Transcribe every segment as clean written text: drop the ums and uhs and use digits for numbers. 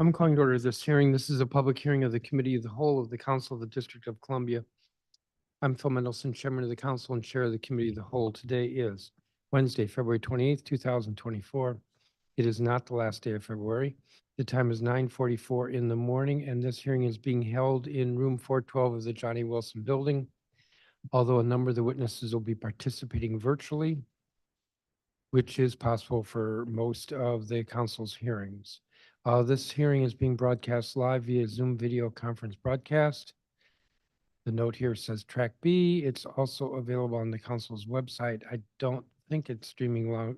I'm calling to order this hearing. This is a public hearing of the Committee of the Whole of the Council of the District of Columbia. I'm Phil Mendelson, Chairman of the Council and Chair of the Committee of the Whole. Today is Wednesday, February 28th, 2024. It is not the last day of February. The time is 9:44 in the morning, and this hearing is being held in room 412 of the Johnny Wilson Building. Although a number of the witnesses will be participating virtually, which is possible for most of the council's hearings. This hearing is being broadcast live via Zoom video conference broadcast. The note here says track B. It's also available on the council's website. I don't think it's streaming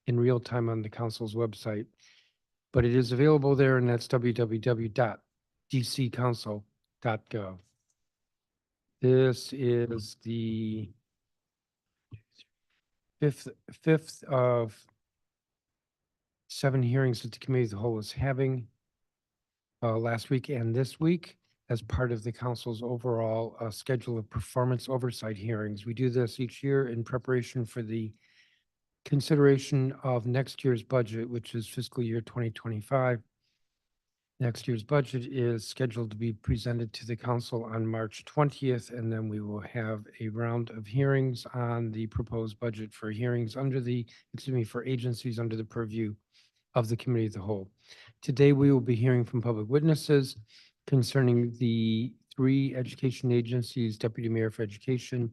in real time on the council's website, but it is available there, and that's www.dccouncil.gov. This is the fifth of 7 hearings that the Committee of the Whole is having last week and this week as part of the council's overall schedule of performance oversight hearings. We do this each year in preparation for the consideration of next year's budget, which is fiscal year 2025. Next year's budget is scheduled to be presented to the council on March 20th, and then we will have a round of hearings on the proposed budget for hearings under the, for agencies under the purview of the Committee of the Whole. Today, we will be hearing from public witnesses concerning the 3 education agencies, Deputy Mayor for Education,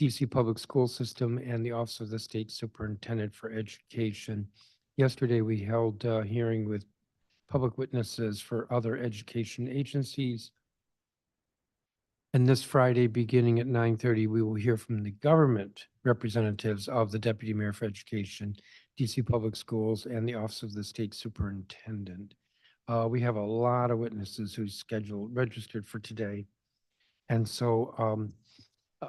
DC Public School System, and the Office of the State Superintendent for Education. Yesterday, we held a hearing with public witnesses for other education agencies. And this Friday, beginning at 9:30, we will hear from the government representatives of the Deputy Mayor for Education, DC Public Schools, and the Office of the State Superintendent. We have a lot of witnesses who registered for today. And so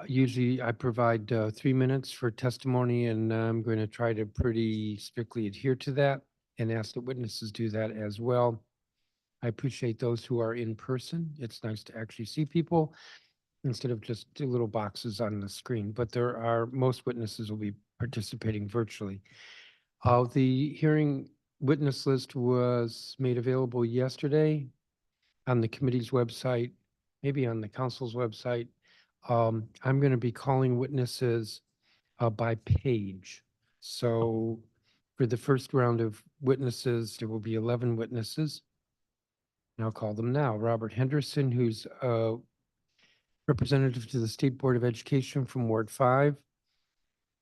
usually I provide 3 minutes for testimony, and I'm going to try to pretty strictly adhere to that and ask that witnesses do that as well. I appreciate those who are in person. It's nice to actually see people instead of just little boxes on the screen, but most witnesses will be participating virtually. The hearing witness list was made available yesterday on the committee's website, maybe on the council's website. I'm going to be calling witnesses by page. So for the first round of witnesses, there will be 11 witnesses. And I'll call them now. Robert Henderson, who's a representative to the State Board of Education from Ward 5.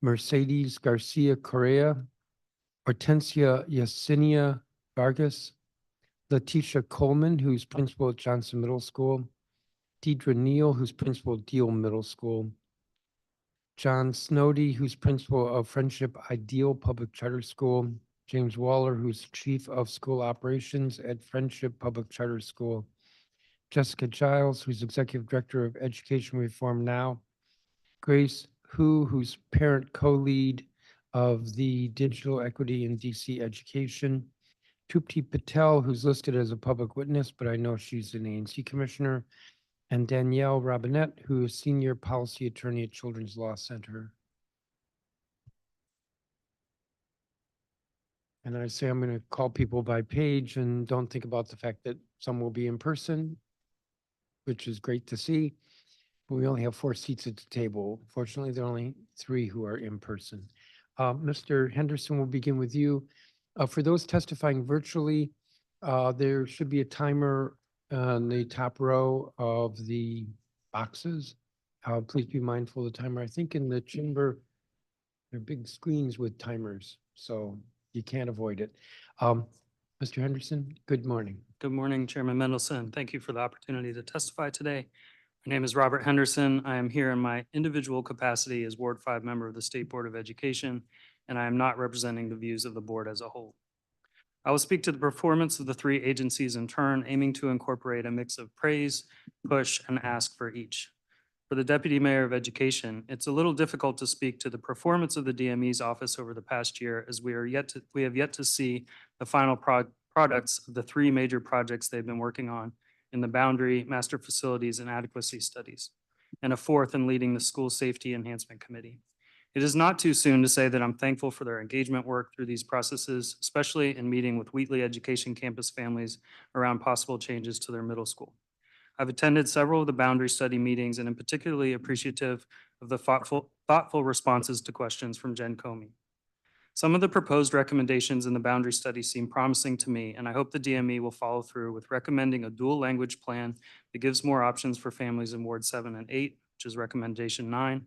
Mercedes Garcia Correa. Hortensia Yesenia Vargas. Letitia Coleman, who's principal at Johnson Middle School. Deidre Neal, who's principal at Deal Middle School. John Snowdy, who's principal of Friendship Ideal Public Charter School. James Waller, who's chief of school operations at Friendship Public Charter School. Jessica Giles, who's executive director of Education Reform Now. Grace Hu, who's parent co-lead of the Digital Equity in DC Education. Trupti Patel, who's listed as a public witness, but I know she's an ANC commissioner. And Danielle Robinette, who is senior policy attorney at Children's Law Center. And I say I'm going to call people by page, and don't think about the fact that some will be in person, which is great to see. But we only have 4 seats at the table. Fortunately, there are only 3 who are in person. Mr. Henderson, we'll begin with you. For those testifying virtually, there should be a timer on the top row of the boxes. Please be mindful of the timer. I think in the chamber, there are big screens with timers, so you can't avoid it. Mr. Henderson, good morning. Good morning, Chairman Mendelson. Thank you for the opportunity to testify today. My name is Robert Henderson. I am here in my individual capacity as Ward 5 member of the State Board of Education, and I am not representing the views of the board as a whole. I will speak to the performance of the 3 agencies in turn, aiming to incorporate a mix of praise, push, and ask for each. For the Deputy Mayor of Education, it's a little difficult to speak to the performance of the DME's office over the past year, as we have yet to see the final products of the 3 major projects they've been working on in the boundary, master facilities, and adequacy studies, and a 4th in leading the School Safety Enhancement Committee. It is not too soon to say that I'm thankful for their engagement work through these processes, especially in meeting with Wheatley Education campus families around possible changes to their middle school. I've attended several of the boundary study meetings and am particularly appreciative of the thoughtful responses to questions from Jen Comey. Some of the proposed recommendations in the boundary study seem promising to me, and I hope the DME will follow through with recommending a dual language plan that gives more options for families in Ward 7 and 8, which is recommendation 9,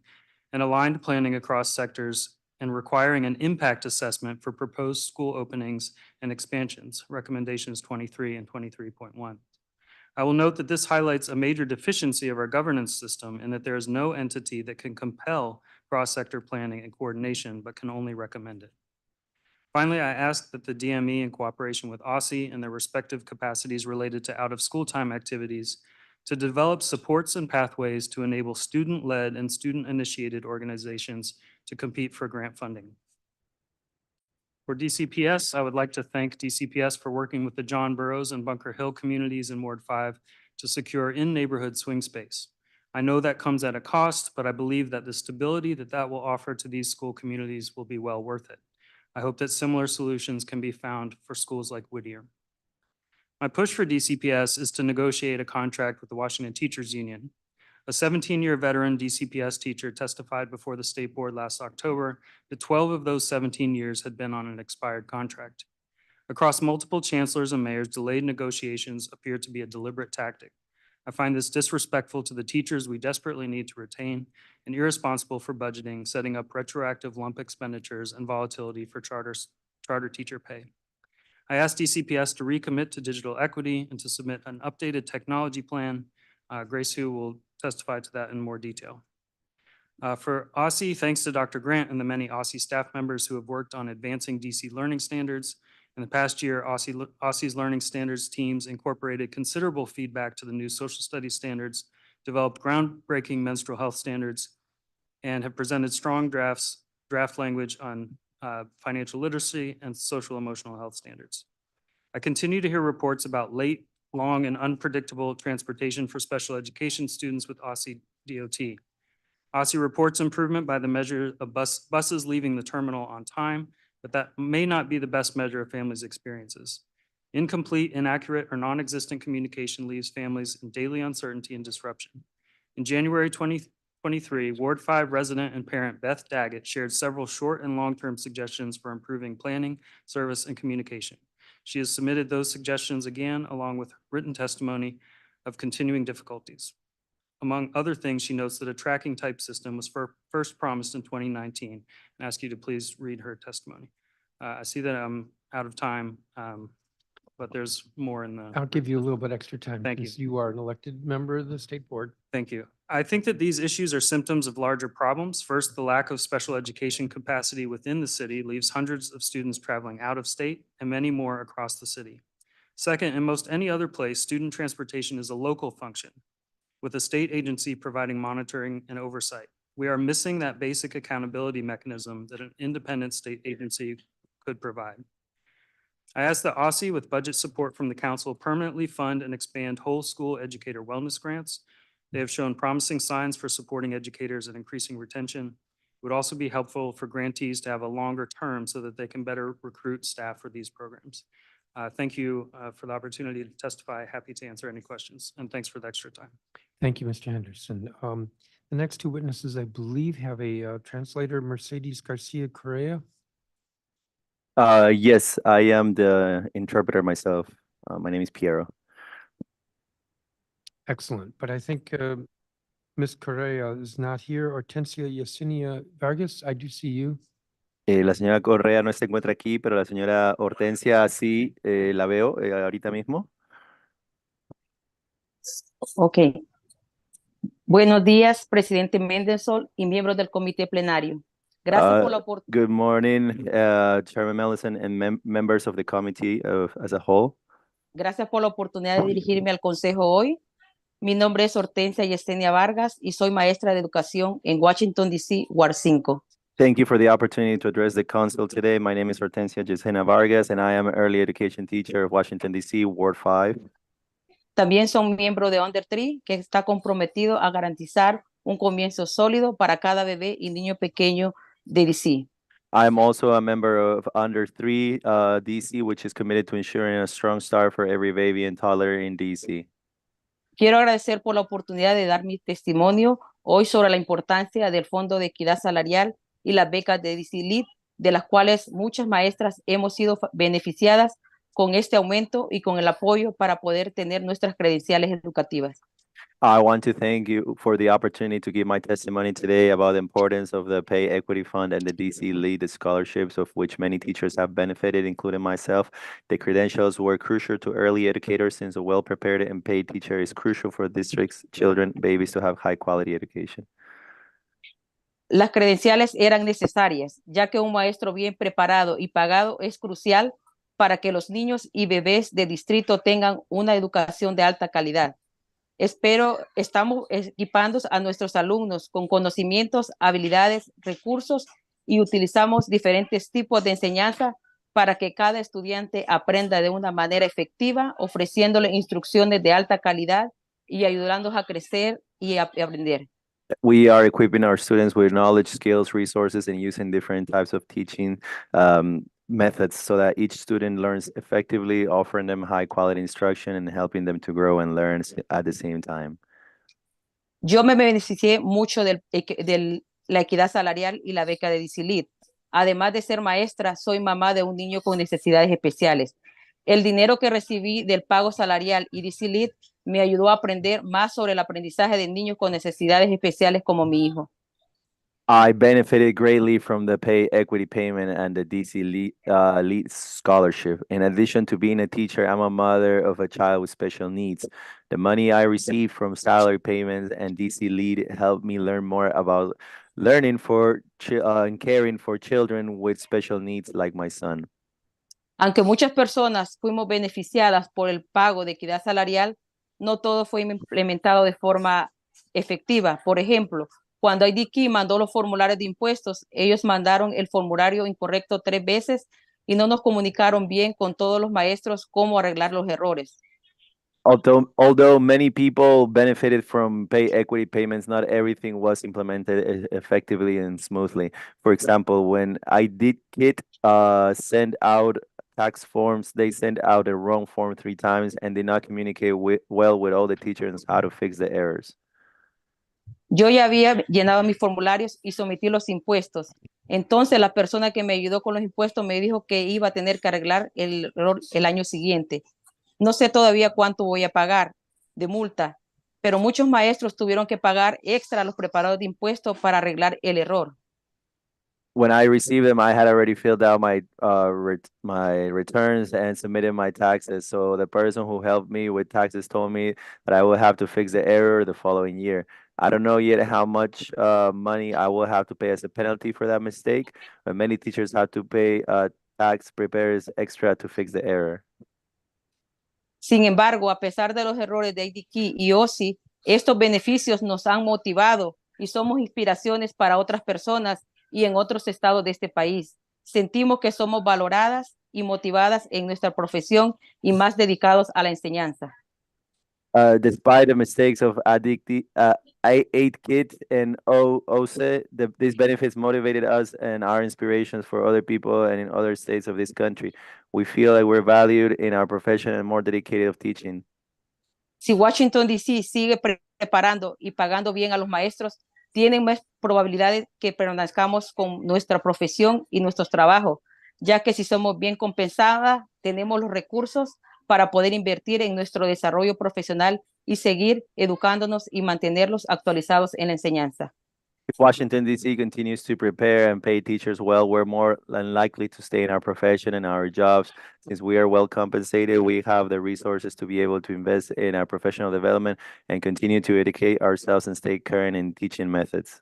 and aligned planning across sectors and requiring an impact assessment for proposed school openings and expansions, recommendations 23 and 23.1. I will note that this highlights a major deficiency of our governance system in that there is no entity that can compel cross-sector planning and coordination, but can only recommend it. Finally, I ask that the DME, in cooperation with OSSI and their respective capacities related to out-of-school time activities, to develop supports and pathways to enable student-led and student-initiated organizations to compete for grant funding. For DCPS, I would like to thank DCPS for working with the John Burroughs and Bunker Hill communities in Ward 5 to secure in-neighborhood swing space. I know that comes at a cost, but I believe that the stability that will offer to these school communities will be well worth it. I hope that similar solutions can be found for schools like Whittier. My push for DCPS is to negotiate a contract with the Washington Teachers Union. A 17-year veteran DCPS teacher testified before the state board last October that 12 of those 17 years had been on an expired contract. Across multiple chancellors and mayors, delayed negotiations appear to be a deliberate tactic. I find this disrespectful to the teachers we desperately need to retain and irresponsible for budgeting, setting up retroactive lump expenditures and volatility for charter teacher pay. I asked DCPS to recommit to digital equity and to submit an updated technology plan. Grace Hu will testify to that in more detail. For OSSI, thanks to Dr. Grant and the many OSSI staff members who have worked on advancing DC learning standards. In the past year, OSSI's learning standards teams incorporated considerable feedback to the new social studies standards, developed groundbreaking menstrual health standards, and have presented strong draft language on financial literacy and social emotional health standards. I continue to hear reports about late, long, and unpredictable transportation for special education students with OSSI DOT. OSSI reports improvement by the measure of buses leaving the terminal on time, but that may not be the best measure of families' experiences. Incomplete, inaccurate, or non-existent communication leaves families in daily uncertainty and disruption. In January 2023, Ward 5 resident and parent Beth Daggett shared several short and long-term suggestions for improving planning, service, and communication. She has submitted those suggestions again, along with written testimony of continuing difficulties. Among other things, she notes that a tracking type system was first promised in 2019, and ask you to please read her testimony. I see that I'm out of time, but there's more in the. I'll give you a little bit extra time. Thank you. Since you are an elected member of the state board. Thank you. I think that these issues are symptoms of larger problems. First, the lack of special education capacity within the city leaves hundreds of students traveling out of state and many more across the city. Second, in most any other place, student transportation is a local function, with a state agency providing monitoring and oversight. We are missing that basic accountability mechanism that an independent state agency could provide. I ask that OSSI, with budget support from the council, permanently fund and expand whole school educator wellness grants. They have shown promising signs for supporting educators and increasing retention. It would also be helpful for grantees to have a longer term so that they can better recruit staff for these programs. Thank you for the opportunity to testify. Happy to answer any questions, and thanks for the extra time. Thank you, Mr. Henderson. The next two witnesses, I believe, have a translator, Mercedes Garcia Correa. Yes, I am the interpreter myself. My name is Piero. Excellent, but I think Ms. Correa is not here. Hortensia Yesenia Vargas, I do see you. La señora Correa no se encuentra aquí, pero la señora Hortensia sí la veo ahorita mismo. Ok. Buenos días, presidente Mendelssohn y miembros del comité plenario. Gracias por la oportunidad. Good morning, Chairman Mellison and members of the committee as a whole. Gracias por la oportunidad de dirigirme al consejo hoy. Mi nombre es Hortensia Yesenia Vargas y soy maestra de educación en Washington, D.C., Ward 5. Thank you for the opportunity to address the council today. My name is Hortensia Yesenia Vargas, and I am an early education teacher of Washington, D.C., Ward 5. También son miembro de Under 3, que está comprometido a garantizar un comienzo sólido para cada bebé y niño pequeño de DC. I'm also a member of Under 3 DC, which is committed to ensuring a strong start for every baby and toddler in DC. Quiero agradecer por la oportunidad de dar mi testimonio hoy sobre la importancia del Fondo de Equidad Salarial y las becas de DC Lead, de las cuales muchas maestras hemos sido beneficiadas con este aumento y con el apoyo para poder tener nuestras credenciales educativas. I want to thank you for the opportunity to give my testimony today about the importance of the Pay Equity Fund and the DC Lead scholarships, of which many teachers have benefited, including myself. The credentials were crucial to early educators since a well-prepared and paid teacher is crucial for districts, children, babies to have high-quality education. Las credenciales eran necesarias, ya que un maestro bien preparado y pagado es crucial para que los niños y bebés de distrito tengan una educación de alta calidad. Estamos equipando a nuestros alumnos con conocimientos, habilidades, recursos y utilizamos diferentes tipos de enseñanza para que cada estudiante aprenda de una manera efectiva, ofreciéndole instrucciones de alta calidad y ayudándolos a crecer y a aprender. We are equipping our students with knowledge, skills, resources, and using different types of teaching methods so that each student learns effectively, offering them high quality instruction and helping them to grow and learn at the same time. Yo me beneficié mucho de la equidad salarial y la beca de DC Lead. Además de ser maestra, soy mamá de un niño con necesidades especiales. El dinero que recibí del pago salarial y DC Lead me ayudó a aprender más sobre el aprendizaje de niños con necesidades especiales como mi hijo. I benefited greatly from the pay equity payment and the DC Lead scholarship. In addition to being a teacher, I'm a mother of a child with special needs. The money I received from salary payments and DC Lead helped me learn more about learning for and caring for children with special needs like my son. Aunque muchas personas fuimos beneficiadas por el pago de equidad salarial, no todo fue implementado de forma efectiva. Por ejemplo, cuando IDK mandó los formularios de impuestos, ellos mandaron el formulario incorrecto 3 veces y no nos comunicaron bien con todos los maestros cómo arreglar los errores. Although many people benefited from pay equity payments, not everything was implemented effectively and smoothly. For example, when I did send out tax forms, they sent out the wrong form 3 times and did not communicate well with all the teachers how to fix the errors. Yo ya había llenado mis formularios y sometí los impuestos. Entonces la persona que me ayudó con los impuestos me dijo que iba a tener que arreglar el error el año siguiente. No sé todavía cuánto voy a pagar de multa, pero muchos maestros tuvieron que pagar extra a los preparadores de impuestos para arreglar el error. When I received them, I had already filled out my returns and submitted my taxes. So the person who helped me with taxes told me that I will have to fix the error the following year. I don't know yet how much money I will have to pay as a penalty for that mistake, but many teachers have to pay tax preparers extra to fix the error. Sin embargo, a pesar de los errores de IDK y OSI, estos beneficios nos han motivado y somos inspiraciones para otras personas y en otros estados de este país. Sentimos que somos valoradas y motivadas en nuestra profesión y más dedicados a la enseñanza. Despite the mistakes of eight kids and OSE, these benefits motivated us and our inspirations for other people and in other states of this country. We feel like we're valued in our profession and more dedicated of teaching. Si Washington, D.C. sigue preparando y pagando bien a los maestros, tienen más probabilidades que permanezcamos con nuestra profesión y nuestros trabajos, ya que si somos bien compensadas, tenemos los recursos para poder invertir en nuestro desarrollo profesional y seguir educándonos y mantenerlos actualizados en la enseñanza. If Washington, D.C. continues to prepare and pay teachers well, we're more than likely to stay in our profession and our jobs. Since we are well compensated, we have the resources to be able to invest in our professional development and continue to educate ourselves and stay current in teaching methods.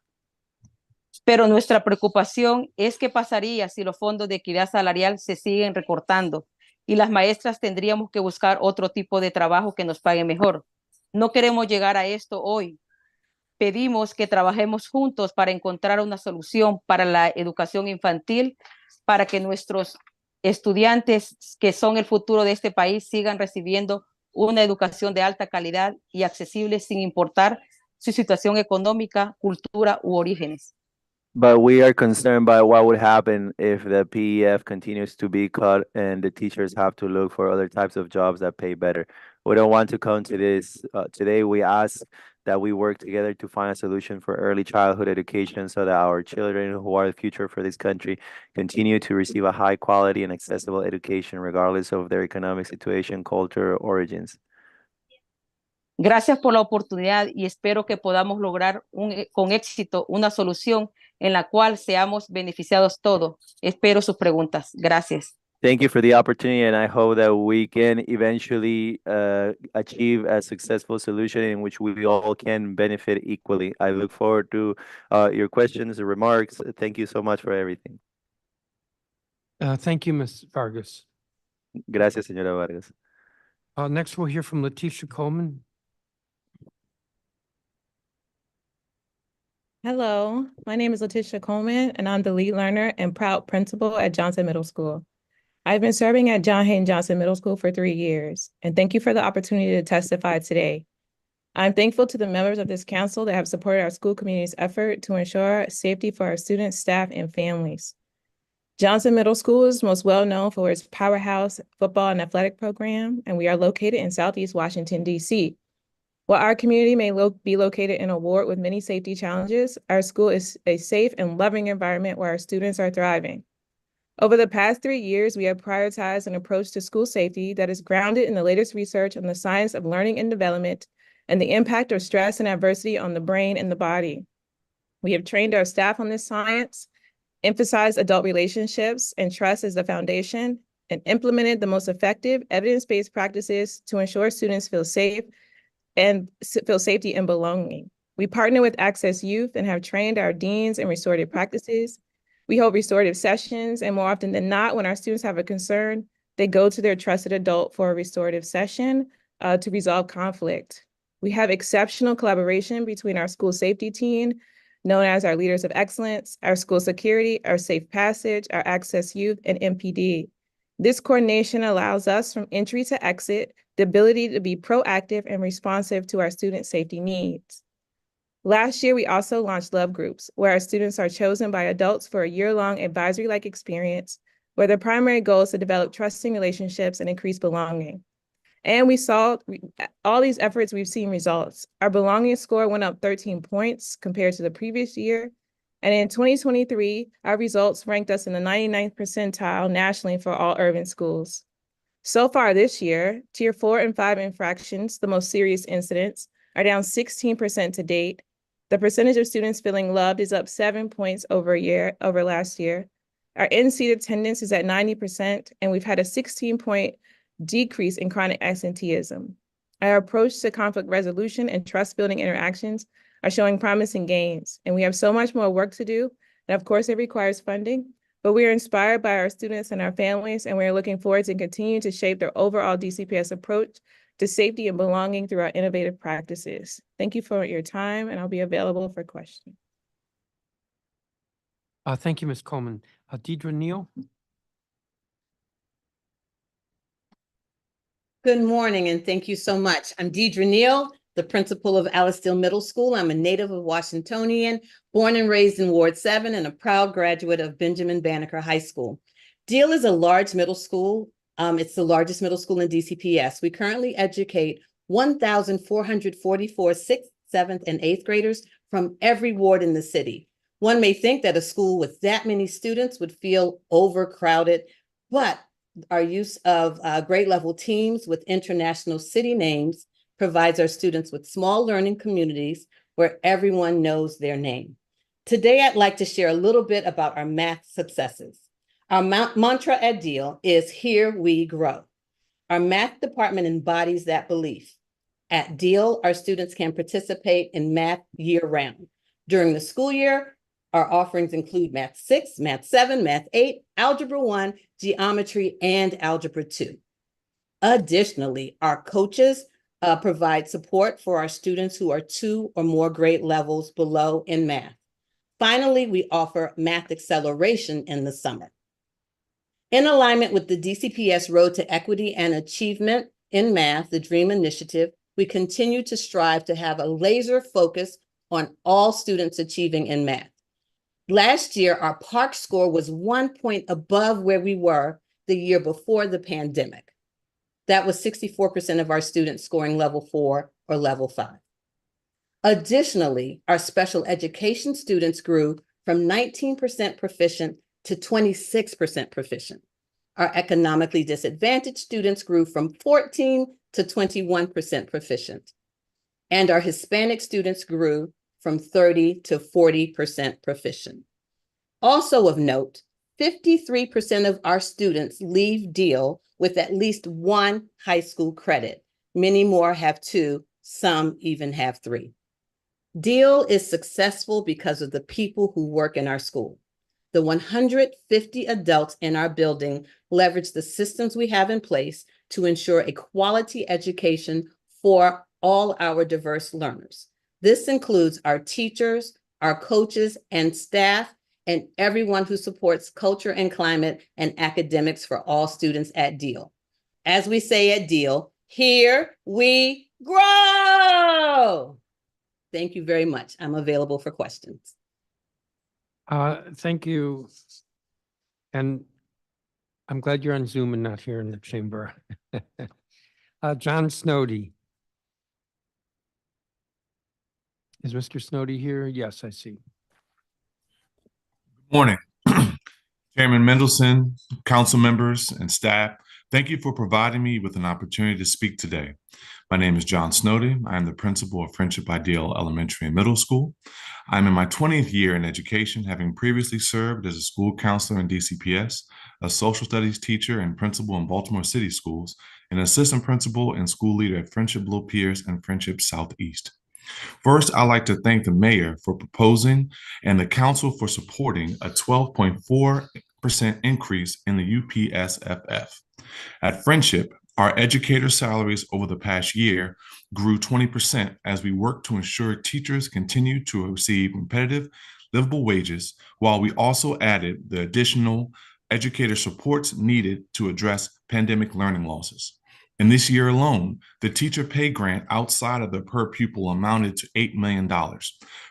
Pero nuestra preocupación es qué pasaría si los fondos de equidad salarial se siguen recortando y las maestras tendríamos que buscar otro tipo de trabajo que nos pague mejor. No queremos llegar a esto hoy. Pedimos que trabajemos juntos para encontrar una solución para la educación infantil, para que nuestros estudiantes, que son el futuro de este país, sigan recibiendo una educación de alta calidad y accesible sin importar su situación económica, cultura u orígenes. But we are concerned by what would happen if the PEF continues to be cut and the teachers have to look for other types of jobs that pay better. We don't want to come to this. Today, we ask that we work together to find a solution for early childhood education so that our children, who are the future for this country, continue to receive a high quality and accessible education regardless of their economic situation, culture, or origins. Gracias por la oportunidad y espero que podamos lograr con éxito una solución en la cual seamos beneficiados todos. Espero sus preguntas. Gracias. Thank you for the opportunity, and I hope that we can eventually achieve a successful solution in which we all can benefit equally. I look forward to your questions and remarks. Thank you so much for everything. Thank you, Ms. Vargas. Gracias, señora Vargas. Next, we'll hear from Letitia Coleman. Hello, my name is Letitia Coleman, and I'm the lead learner and proud principal at Johnson Middle School. I've been serving at John Hayden Johnson Middle School for 3 years, and thank you for the opportunity to testify today. I'm thankful to the members of this council that have supported our school community's effort to ensure safety for our students, staff, and families. Johnson Middle School is most well known for its powerhouse football and athletic program, and we are located in Southeast Washington, D.C. While our community may be located in a ward with many safety challenges, our school is a safe and loving environment where our students are thriving. Over the past 3 years, we have prioritized an approach to school safety that is grounded in the latest research on the science of learning and development and the impact of stress and adversity on the brain and the body. We have trained our staff on this science, emphasized adult relationships and trust as the foundation, and implemented the most effective evidence-based practices to ensure students feel safe and feel safety and belonging. We partner with Access Youth and have trained our deans in restorative practices. We hold restorative sessions, and more often than not, when our students have a concern, they go to their trusted adult for a restorative session to resolve conflict. We have exceptional collaboration between our school safety team, known as our Leaders of Excellence, our school security, our Safe Passage, our Access Youth, and MPD. This coordination allows us from entry to exit the ability to be proactive and responsive to our student safety needs. Last year, we also launched Love Groups, where our students are chosen by adults for a year-long advisory-like experience, where the primary goal is to develop trusting relationships and increase belonging. And we saw all these efforts, we've seen results. Our belonging score went up 13 points compared to the previous year. And in 2023, our results ranked us in the 99th percentile nationally for all urban schools. So far this year, Tier 4 and 5 infractions, the most serious incidents, are down 16% to date. The percentage of students feeling loved is up 7 points over last year. Our in-seat attendance is at 90%, and we've had a 16-point decrease in chronic absenteeism. Our approach to conflict resolution and trust-building interactions are showing promising gains, and we have so much more work to do. And of course, it requires funding, but we are inspired by our students and our families, and we are looking forward to continuing to shape their overall DCPS approach to safety and belonging through our innovative practices. Thank you for your time, and I'll be available for questions. Thank you, Ms. Coleman. Deidre Neal. Good morning, and thank you so much. I'm Deidre Neal, the principal of Allistille Middle School. I'm a native of Washingtonian, born and raised in Ward 7, and a proud graduate of Benjamin Banneker High School. Deal is a large middle school. It's the largest middle school in DCPS. We currently educate 1,444 6th, 7th, and 8th graders from every ward in the city. One may think that a school with that many students would feel overcrowded, but our use of grade level teams with international city names provides our students with small learning communities where everyone knows their name. Today, I'd like to share a little bit about our math successes. Our mantra at Deal is "Here we grow." Our math department embodies that belief. At Deal, our students can participate in math year-round. During the school year, our offerings include Math 6, Math 7, Math 8, Algebra 1, Geometry, and Algebra 2. Additionally, our coaches provide support for our students who are 2 or more grade levels below in math. Finally, we offer math acceleration in the summer. In alignment with the DCPS Road to Equity and Achievement in Math, the DREAM Initiative, we continue to strive to have a laser focus on all students achieving in math. Last year, our Park score was 1 point above where we were the year before the pandemic. That was 64% of our students scoring level 4 or level 5. Additionally, our special education students grew from 19% proficient to 26% proficient. Our economically disadvantaged students grew from 14 to 21% proficient. And our Hispanic students grew from 30 to 40% proficient. Also of note, 53% of our students leave Deal with at least 1 high school credit. Many more have 2, some even have 3. Deal is successful because of the people who work in our school. The 150 adults in our building leverage the systems we have in place to ensure a quality education for all our diverse learners. This includes our teachers, our coaches and staff, and everyone who supports culture and climate and academics for all students at Deal. As we say at Deal, here we grow. Thank you very much. I'm available for questions. Thank you. And I'm glad you're on Zoom and not here in the chamber. John Snowdy. Is Mr. Snowdy here? Yes, I see. Morning. Chairman Mendelson, council members, and staff, thank you for providing me with an opportunity to speak today. My name is John Snowdy. I am the principal of Friendship Ideal Elementary and Middle School. I'm in my 20th year in education, having previously served as a school counselor in DCPS, a social studies teacher and principal in Baltimore City Schools, an assistant principal and school leader at Friendship Little Pierce and Friendship Southeast. First, I'd like to thank the mayor for proposing and the council for supporting a 12.4% increase in the UPSFF. At Friendship, our educator salaries over the past year grew 20% as we work to ensure teachers continue to receive competitive, livable wages, while we also added the additional educator supports needed to address pandemic learning losses. In this year alone, the teacher pay grant outside of the per pupil amounted to $8 million.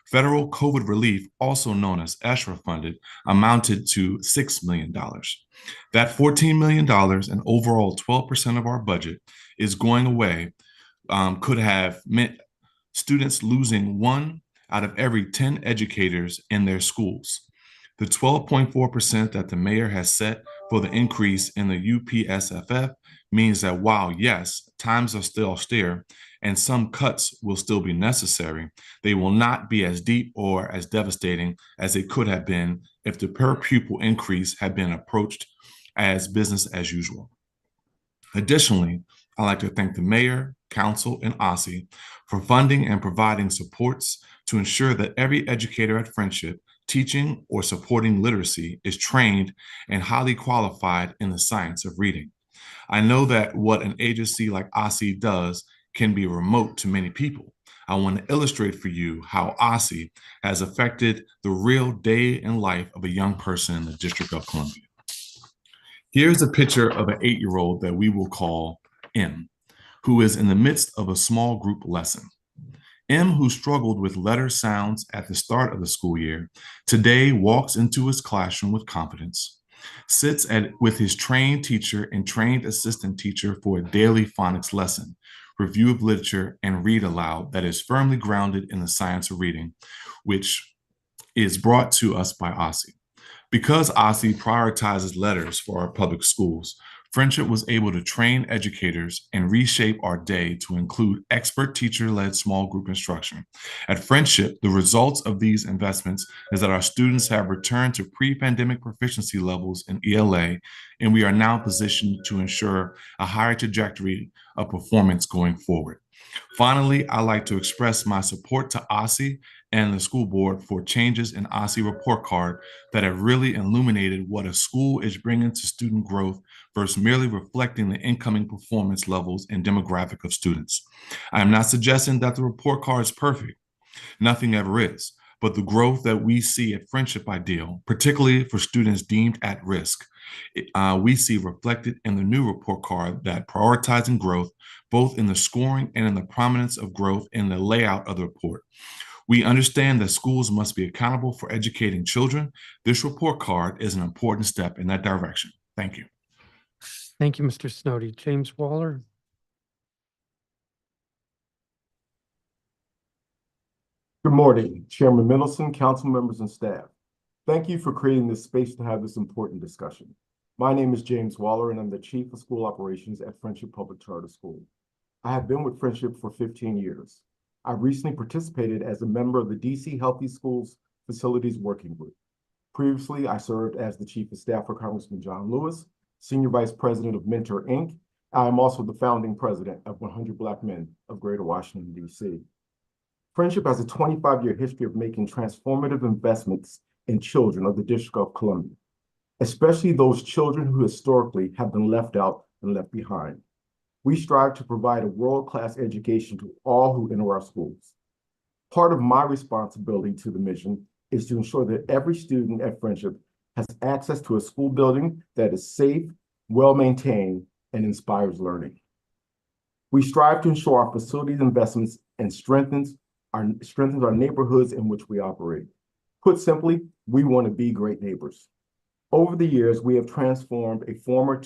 Federal COVID relief, also known as ESHRA funded, amounted to $6 million. That $14 million and overall 12% of our budget is going away, could have meant students losing 1 out of every 10 educators in their schools. The 12.4% that the mayor has set for the increase in the UPSFF means that while, yes, times are still austere and some cuts will still be necessary, they will not be as deep or as devastating as they could have been if the per pupil increase had been approached as business as usual. Additionally, I'd like to thank the mayor, council, and OSSI for funding and providing supports to ensure that every educator at Friendship teaching or supporting literacy is trained and highly qualified in the science of reading. I know that what an agency like OSSI does can be remote to many people. I want to illustrate for you how OSSI has affected the real day in life of a young person in the District of Columbia. Here's a picture of an 8-year-old that we will call M, who is in the midst of a small group lesson. M, who struggled with letter sounds at the start of the school year, today walks into his classroom with confidence, sits with his trained teacher and trained assistant teacher for a daily phonics lesson, review of literature, and read aloud that is firmly grounded in the science of reading, which is brought to us by OSSI. Because OSSI prioritizes letters for our public schools, Friendship was able to train educators and reshape our day to include expert teacher-led small group instruction. At Friendship, the results of these investments is that our students have returned to pre-pandemic proficiency levels in ELA, and we are now positioned to ensure a higher trajectory of performance going forward. Finally, I'd like to express my support to OSSI and the school board for changes in OSSI report card that have really illuminated what a school is bringing to student growth versus merely reflecting the incoming performance levels and demographic of students. I am not suggesting that the report card is perfect. Nothing ever is. But the growth that we see at Friendship Ideal, particularly for students deemed at risk, we see reflected in the new report card that prioritizing growth, both in the scoring and in the prominence of growth in the layout of the report. We understand that schools must be accountable for educating children. This report card is an important step in that direction. Thank you. Thank you, Mr. Snowdy. James Waller. Good morning, Chairman Middleton, council members, and staff. Thank you for creating this space to have this important discussion. My name is James Waller, and I'm the Chief of School Operations at Friendship Public Charter School. I have been with Friendship for 15 years. I recently participated as a member of the DC Healthy Schools Facilities Working Group. Previously, I served as the Chief of Staff for Congressman John Lewis, Senior Vice President of Mentor, Inc. I am also the founding president of 100 Black Men of Greater Washington, DC. Friendship has a 25-year history of making transformative investments in children of the District of Columbia, especially those children who historically have been left out and left behind. We strive to provide a world-class education to all who enter our schools. Part of my responsibility to the mission is to ensure that every student at Friendship has access to a school building that is safe, well-maintained, and inspires learning. We strive to ensure our facilities investments and strengthens our neighborhoods in which we operate. Put simply, we want to be great neighbors. Over the years, we have transformed a former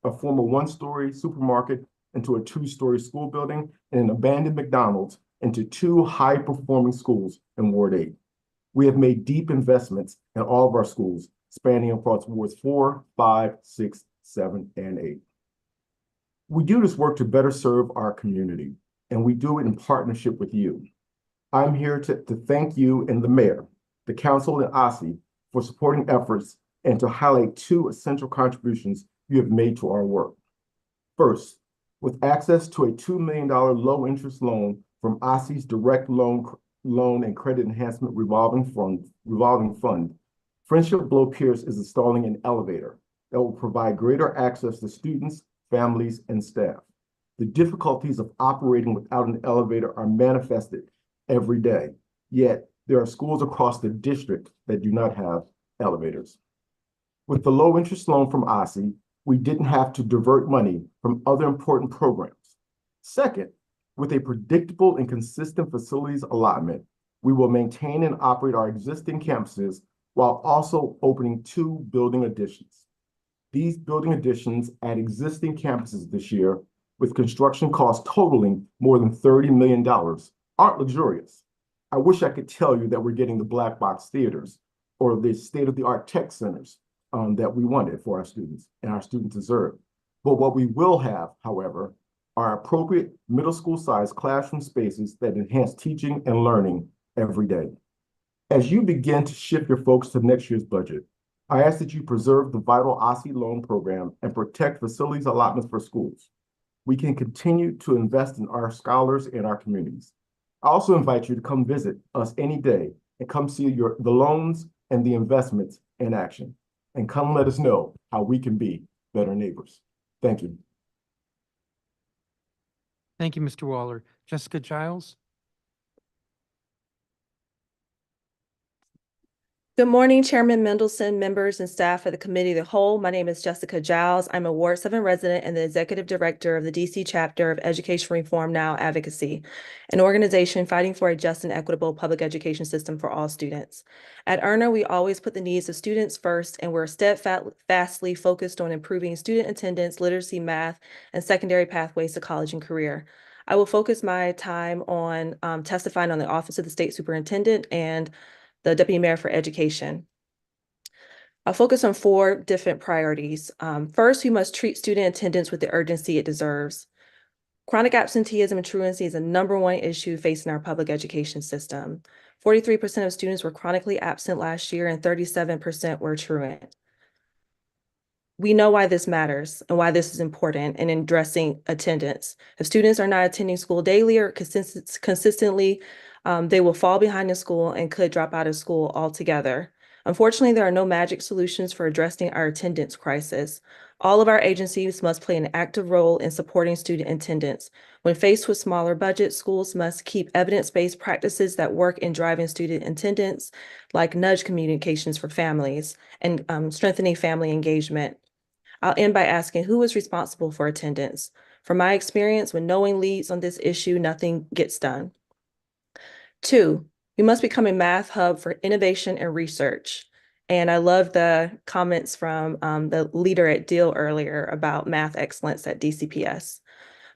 one-story supermarket into a two-story school building and an abandoned McDonald's into 2 high-performing schools in Ward 8. We have made deep investments in all of our schools, spanning across Wards 4, 5, 6, 7, and 8. We do this work to better serve our community, and we do it in partnership with you. I'm here to thank you and the mayor, the council, and OSSI for supporting efforts and to highlight 2 essential contributions you have made to our work. First, with access to a $2 million low-interest loan from OSSI's Direct Loan and Credit Enhancement Revolving Fund, Friendship Below Pierce is installing an elevator that will provide greater access to students, families, and staff. The difficulties of operating without an elevator are manifested every day, yet there are schools across the district that do not have elevators. With the low interest loan from OSSI, we didn't have to divert money from other important programs. Second, with a predictable and consistent facilities allotment, we will maintain and operate our existing campuses while also opening 2 building additions. These building additions at existing campuses this year, with construction costs totaling more than $30 million, aren't luxurious. I wish I could tell you that we're getting the black box theaters or the state-of-the-art tech centers that we wanted for our students and our students deserve. But what we will have, however, are appropriate middle school size classroom spaces that enhance teaching and learning every day. As you begin to shift your focus to next year's budget, I ask that you preserve the vital OSSI loan program and protect facilities allotments for schools. We can continue to invest in our scholars and our communities. I also invite you to come visit us any day and come see the loans and the investments in action. And come let us know how we can be better neighbors. Thank you. Thank you, Mr. Waller. Jessica Giles. Good morning, Chairman Mendelson, members and staff of the Committee of the Whole. My name is Jessica Giles. I'm a Ward 7 resident and the Executive Director of the DC chapter of Education Reform Now Advocacy, an organization fighting for a just and equitable public education system for all students. At EARNA, we always put the needs of students first, and we're steadfastly focused on improving student attendance, literacy, math, and secondary pathways to college and career. I will focus my time on testifying on the Office of the State Superintendent and the Deputy Mayor for Education. I'll focus on 4 different priorities. First, we must treat student attendance with the urgency it deserves. Chronic absenteeism and truancy is the #1 issue facing our public education system. 43% of students were chronically absent last year and 37% were truant. We know why this matters and why this is important in addressing attendance. If students are not attending school daily or consistently, they will fall behind in school and could drop out of school altogether. Unfortunately, there are no magic solutions for addressing our attendance crisis. All of our agencies must play an active role in supporting student attendance. When faced with smaller budgets, schools must keep evidence-based practices that work in driving student attendance, like nudge communications for families and strengthening family engagement. I'll end by asking, who is responsible for attendance? From my experience, when no one leads on this issue, nothing gets done. 2, We must become a math hub for innovation and research. And I love the comments from the leader at Deal earlier about math excellence at DCPS.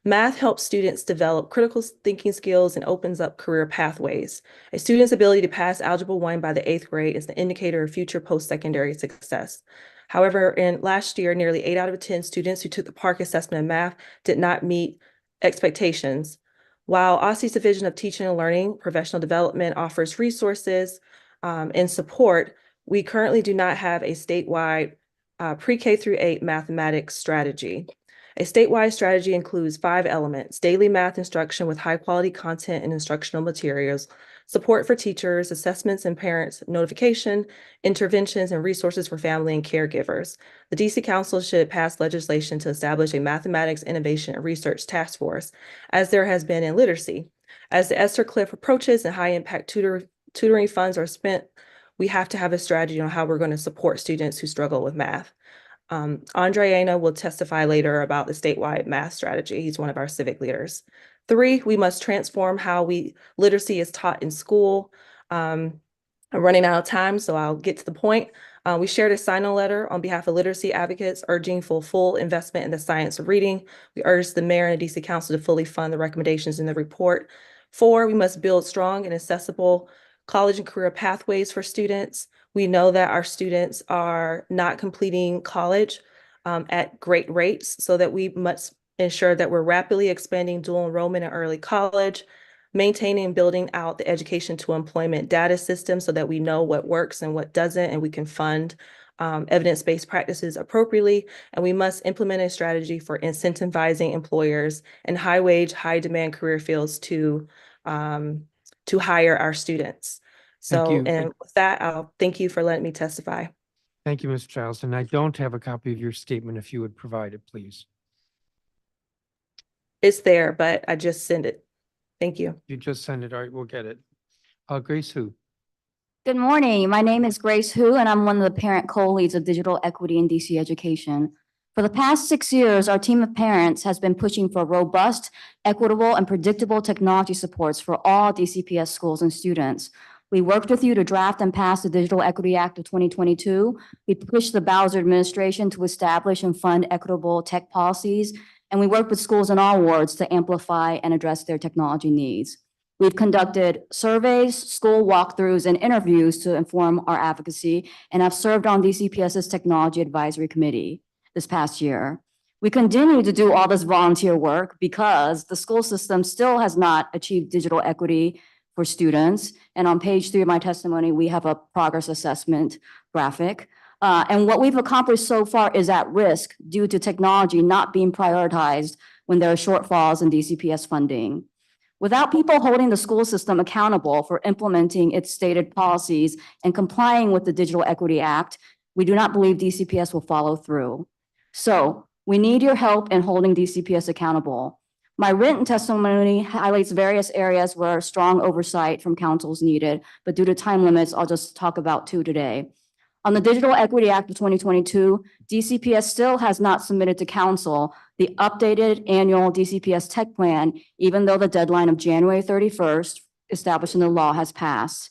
Math helps students develop critical thinking skills and opens up career pathways. A student's ability to pass Algebra 1 by the 8th grade is the indicator of future post-secondary success. However, in last year, nearly 8 out of 10 students who took the PARCC assessment in math did not meet expectations. While OSSI's Division of Teaching and Learning Professional Development offers resources and support, we currently do not have a statewide pre-K through 8 mathematics strategy. A statewide strategy includes 5 elements: daily math instruction with high-quality content and instructional materials, support for teachers, assessments and parents, notification, interventions, and resources for family and caregivers. The DC Council should pass legislation to establish a mathematics innovation and research task force, as there has been in literacy. As the ESSER cliff approaches and high-impact tutoring funds are spent, we have to have a strategy on how we're going to support students who struggle with math. Andre Aina will testify later about the statewide math strategy. He's one of our civic leaders. 3, we must transform how literacy is taught in school. I'm running out of time, so I'll get to the point. We shared a sign-on letter on behalf of literacy advocates urging for full investment in the science of reading. We urge the mayor and the DC Council to fully fund the recommendations in the report. 4, we must build strong and accessible college and career pathways for students. We know that our students are not completing college at great rates, so that we must ensure that we're rapidly expanding dual enrollment in early college, maintaining and building out the education to employment data system so that we know what works and what doesn't, and we can fund evidence-based practices appropriately. And we must implement a strategy for incentivizing employers in high-wage, high-demand career fields to hire our students. Thank So, you. and with that, I'll thank you for letting me testify. Thank you, Ms. Giles. And I don't have a copy of your statement. If you would provide it, please. It's there, but I just sent it. Thank you. You just send it. All right, we'll get it. Grace Hu. Good morning. My name is Grace Hu, and I'm one of the parent co-leads of digital equity in DC education. For the past 6 years, our team of parents has been pushing for robust, equitable, and predictable technology supports for all DCPS schools and students. We worked with you to draft and pass the Digital Equity Act of 2022. We pushed the Bowser administration to establish and fund equitable tech policies, and we worked with schools in all wards to amplify and address their technology needs. We've conducted surveys, school walkthroughs, and interviews to inform our advocacy, and I've served on DCPS's Technology Advisory Committee this past year. We continue to do all this volunteer work because the school system still has not achieved digital equity for students. And on page 3 of my testimony, we have a progress assessment graphic. And what we've accomplished so far is at risk due to technology not being prioritized when there are shortfalls in DCPS funding. Without people holding the school system accountable for implementing its stated policies and complying with the Digital Equity Act, we do not believe DCPS will follow through. So we need your help in holding DCPS accountable. My written testimony highlights various areas where strong oversight from council is needed, but due to time limits, I'll just talk about 2 today. On the Digital Equity Act of 2022, DCPS still has not submitted to council the updated annual DCPS tech plan, even though the deadline of January 31st established in the law has passed.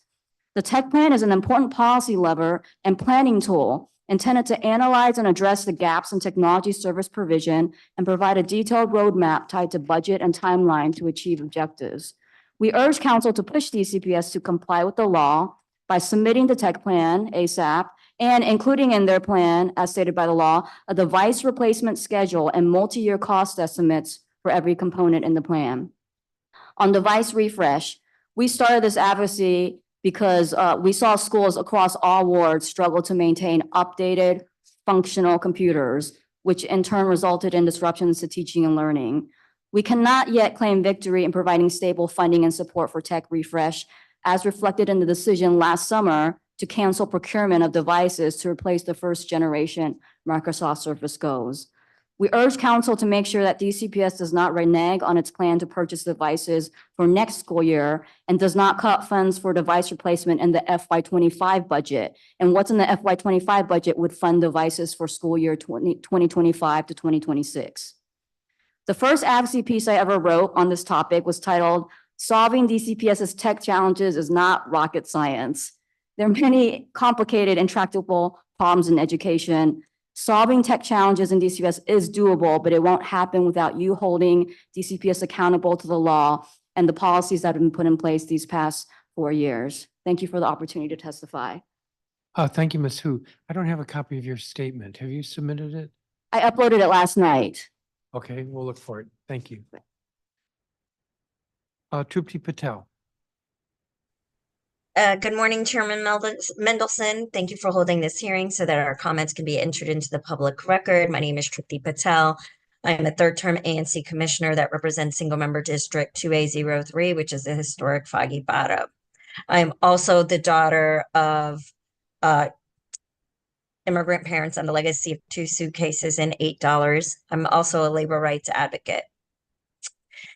The tech plan is an important policy lever and planning tool intended to analyze and address the gaps in technology service provision and provide a detailed roadmap tied to budget and timeline to achieve objectives. We urge council to push DCPS to comply with the law by submitting the tech plan ASAP and including in their plan, as stated by the law, a device replacement schedule and multi-year cost estimates for every component in the plan. On device refresh, we started this advocacy because we saw schools across all wards struggle to maintain updated functional computers, which in turn resulted in disruptions to teaching and learning. We cannot yet claim victory in providing stable funding and support for tech refresh, as reflected in the decision last summer to cancel procurement of devices to replace the first generation Microsoft Surface Gos. We urge council to make sure that DCPS does not renege on its plan to purchase devices for next school year and does not cut funds for device replacement in the FY25 budget. And what's in the FY25 budget would fund devices for school year 2025 to 2026. The first advocacy piece I ever wrote on this topic was titled Solving DCPS's tech challenges is not rocket science. There are many complicated, intractable problems in education. Solving tech challenges in DCPS is doable, but it won't happen without you holding DCPS accountable to the law and the policies that have been put in place these past 4 years. Thank you for the opportunity to testify. Thank you, Ms. Hu. I don't have a copy of your statement. Have you submitted it? I uploaded it last night. Okay, we'll look for it. Thank you. Trupti Patel. Good morning, Chairman Mendelson. Thank you for holding this hearing so that our comments can be entered into the public record. My name is Trupti Patel. I am a third-term ANC commissioner that represents single-member District 2A03, which is a historic Foggy Bottom. I am also the daughter of immigrant parents on the legacy of 2 suitcases and $8. I'm also a labor rights advocate.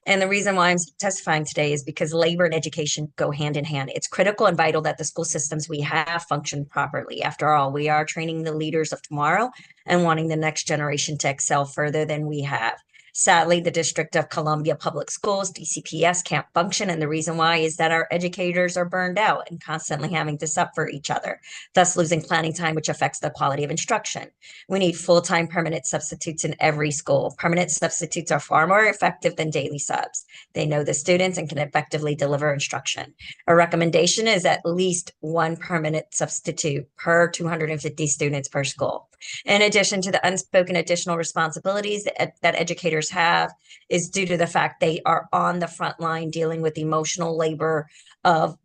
And the reason why I'm testifying today is because labor and education go hand in hand. It's critical and vital that the school systems we have function properly. After all, we are training the leaders of tomorrow and wanting the next generation to excel further than we have. Sadly, the District of Columbia Public Schools, DCPS, can't function. And the reason why is that our educators are burned out and constantly having to sub for each other, thus losing planning time, which affects the quality of instruction. We need full-time permanent substitutes in every school. Permanent substitutes are far more effective than daily subs. They know the students and can effectively deliver instruction. Our recommendation is at least 1 permanent substitute per 250 students per school. In addition to the unspoken additional responsibilities that educators have is due to the fact they are on the front line dealing with emotional labor of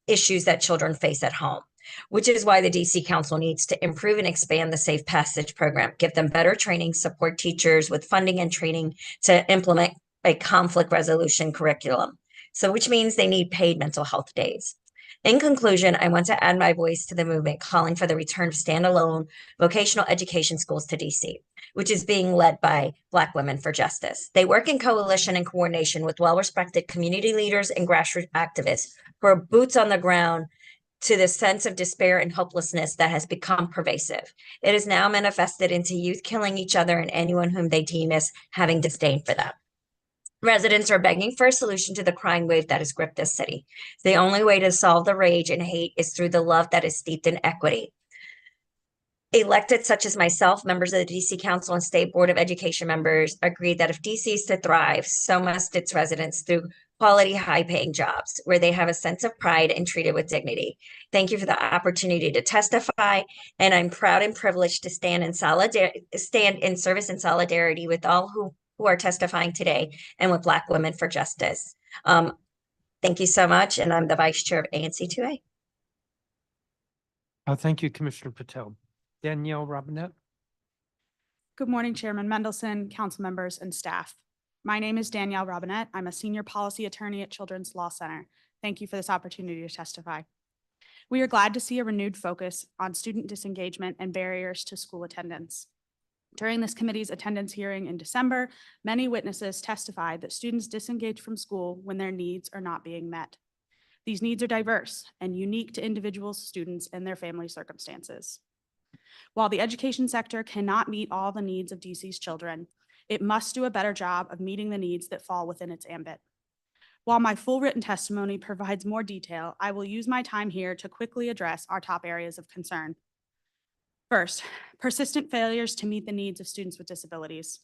issues that children face at home, which is why the DC Council needs to improve and expand the Safe Passage program, give them better training, support teachers with funding and training to implement a conflict resolution curriculum. So which means they need paid mental health days. In conclusion, I want to add my voice to the movement calling for the return of standalone vocational education schools to DC, which is being led by Black Women for Justice. They work in coalition and coordination with well-respected community leaders and grassroots activists who are boots on the ground to the sense of despair and hopelessness that has become pervasive. It is now manifested into youth killing each other and anyone whom they deem as having disdain for them. Residents are begging for a solution to the crime wave that has gripped this city. The only way to solve the rage and hate is through the love that is steeped in equity. Elected such as myself, members of the DC Council and State Board of Education members agreed that if DC is to thrive, so must its residents through quality, high-paying jobs where they have a sense of pride and treated with dignity. Thank you for the opportunity to testify, and I'm proud and privileged to stand in service and solidarity with all who are testifying today and with Black Women for Justice. Thank you so much, and I'm the Vice Chair of ANC 2A. Thank you, Commissioner Patel. Danielle Robinette. Good morning, Chairman Mendelson, council members, and staff. My name is Danielle Robinette. I'm a senior policy attorney at Children's Law Center. Thank you for this opportunity to testify. We are glad to see a renewed focus on student disengagement and barriers to school attendance. During this committee's attendance hearing in December, many witnesses testified that students disengage from school when their needs are not being met. These needs are diverse and unique to individual students and their family circumstances. While the education sector cannot meet all the needs of DC's children, it must do a better job of meeting the needs that fall within its ambit. While my full written testimony provides more detail, I will use my time here to quickly address our top areas of concern. First, persistent failures to meet the needs of students with disabilities.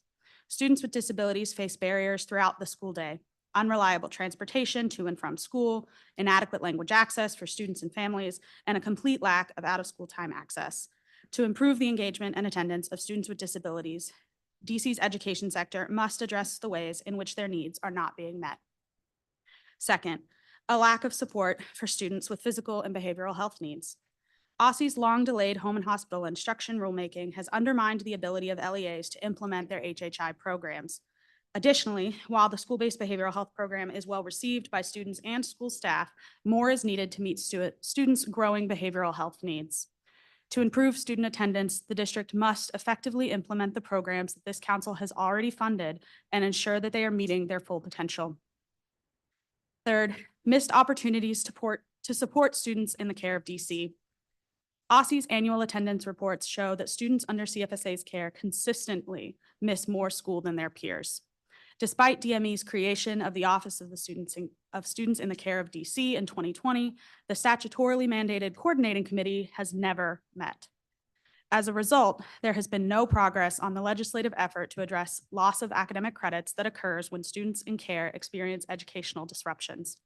Students with disabilities face barriers throughout the school day: unreliable transportation to and from school, inadequate language access for students and families, and a complete lack of out-of-school time access. To improve the engagement and attendance of students with disabilities, DC's education sector must address the ways in which their needs are not being met. Second, a lack of support for students with physical and behavioral health needs. OSSI's long-delayed home and hospital instruction rulemaking has undermined the ability of LEAs to implement their HHI programs. Additionally, while the school-based behavioral health program is well received by students and school staff, more is needed to meet students' growing behavioral health needs. To improve student attendance, the district must effectively implement the programs that this council has already funded and ensure that they are meeting their full potential. Third, missed opportunities to support students in the care of DC. OSSI's annual attendance reports show that students under CFSA's care consistently miss more school than their peers. Despite DME's creation of the Office of Students in the Care of DC in 2020, the statutorily mandated coordinating committee has never met. As a result, there has been no progress on the legislative effort to address loss of academic credits that occurs when students in care experience educational disruptions.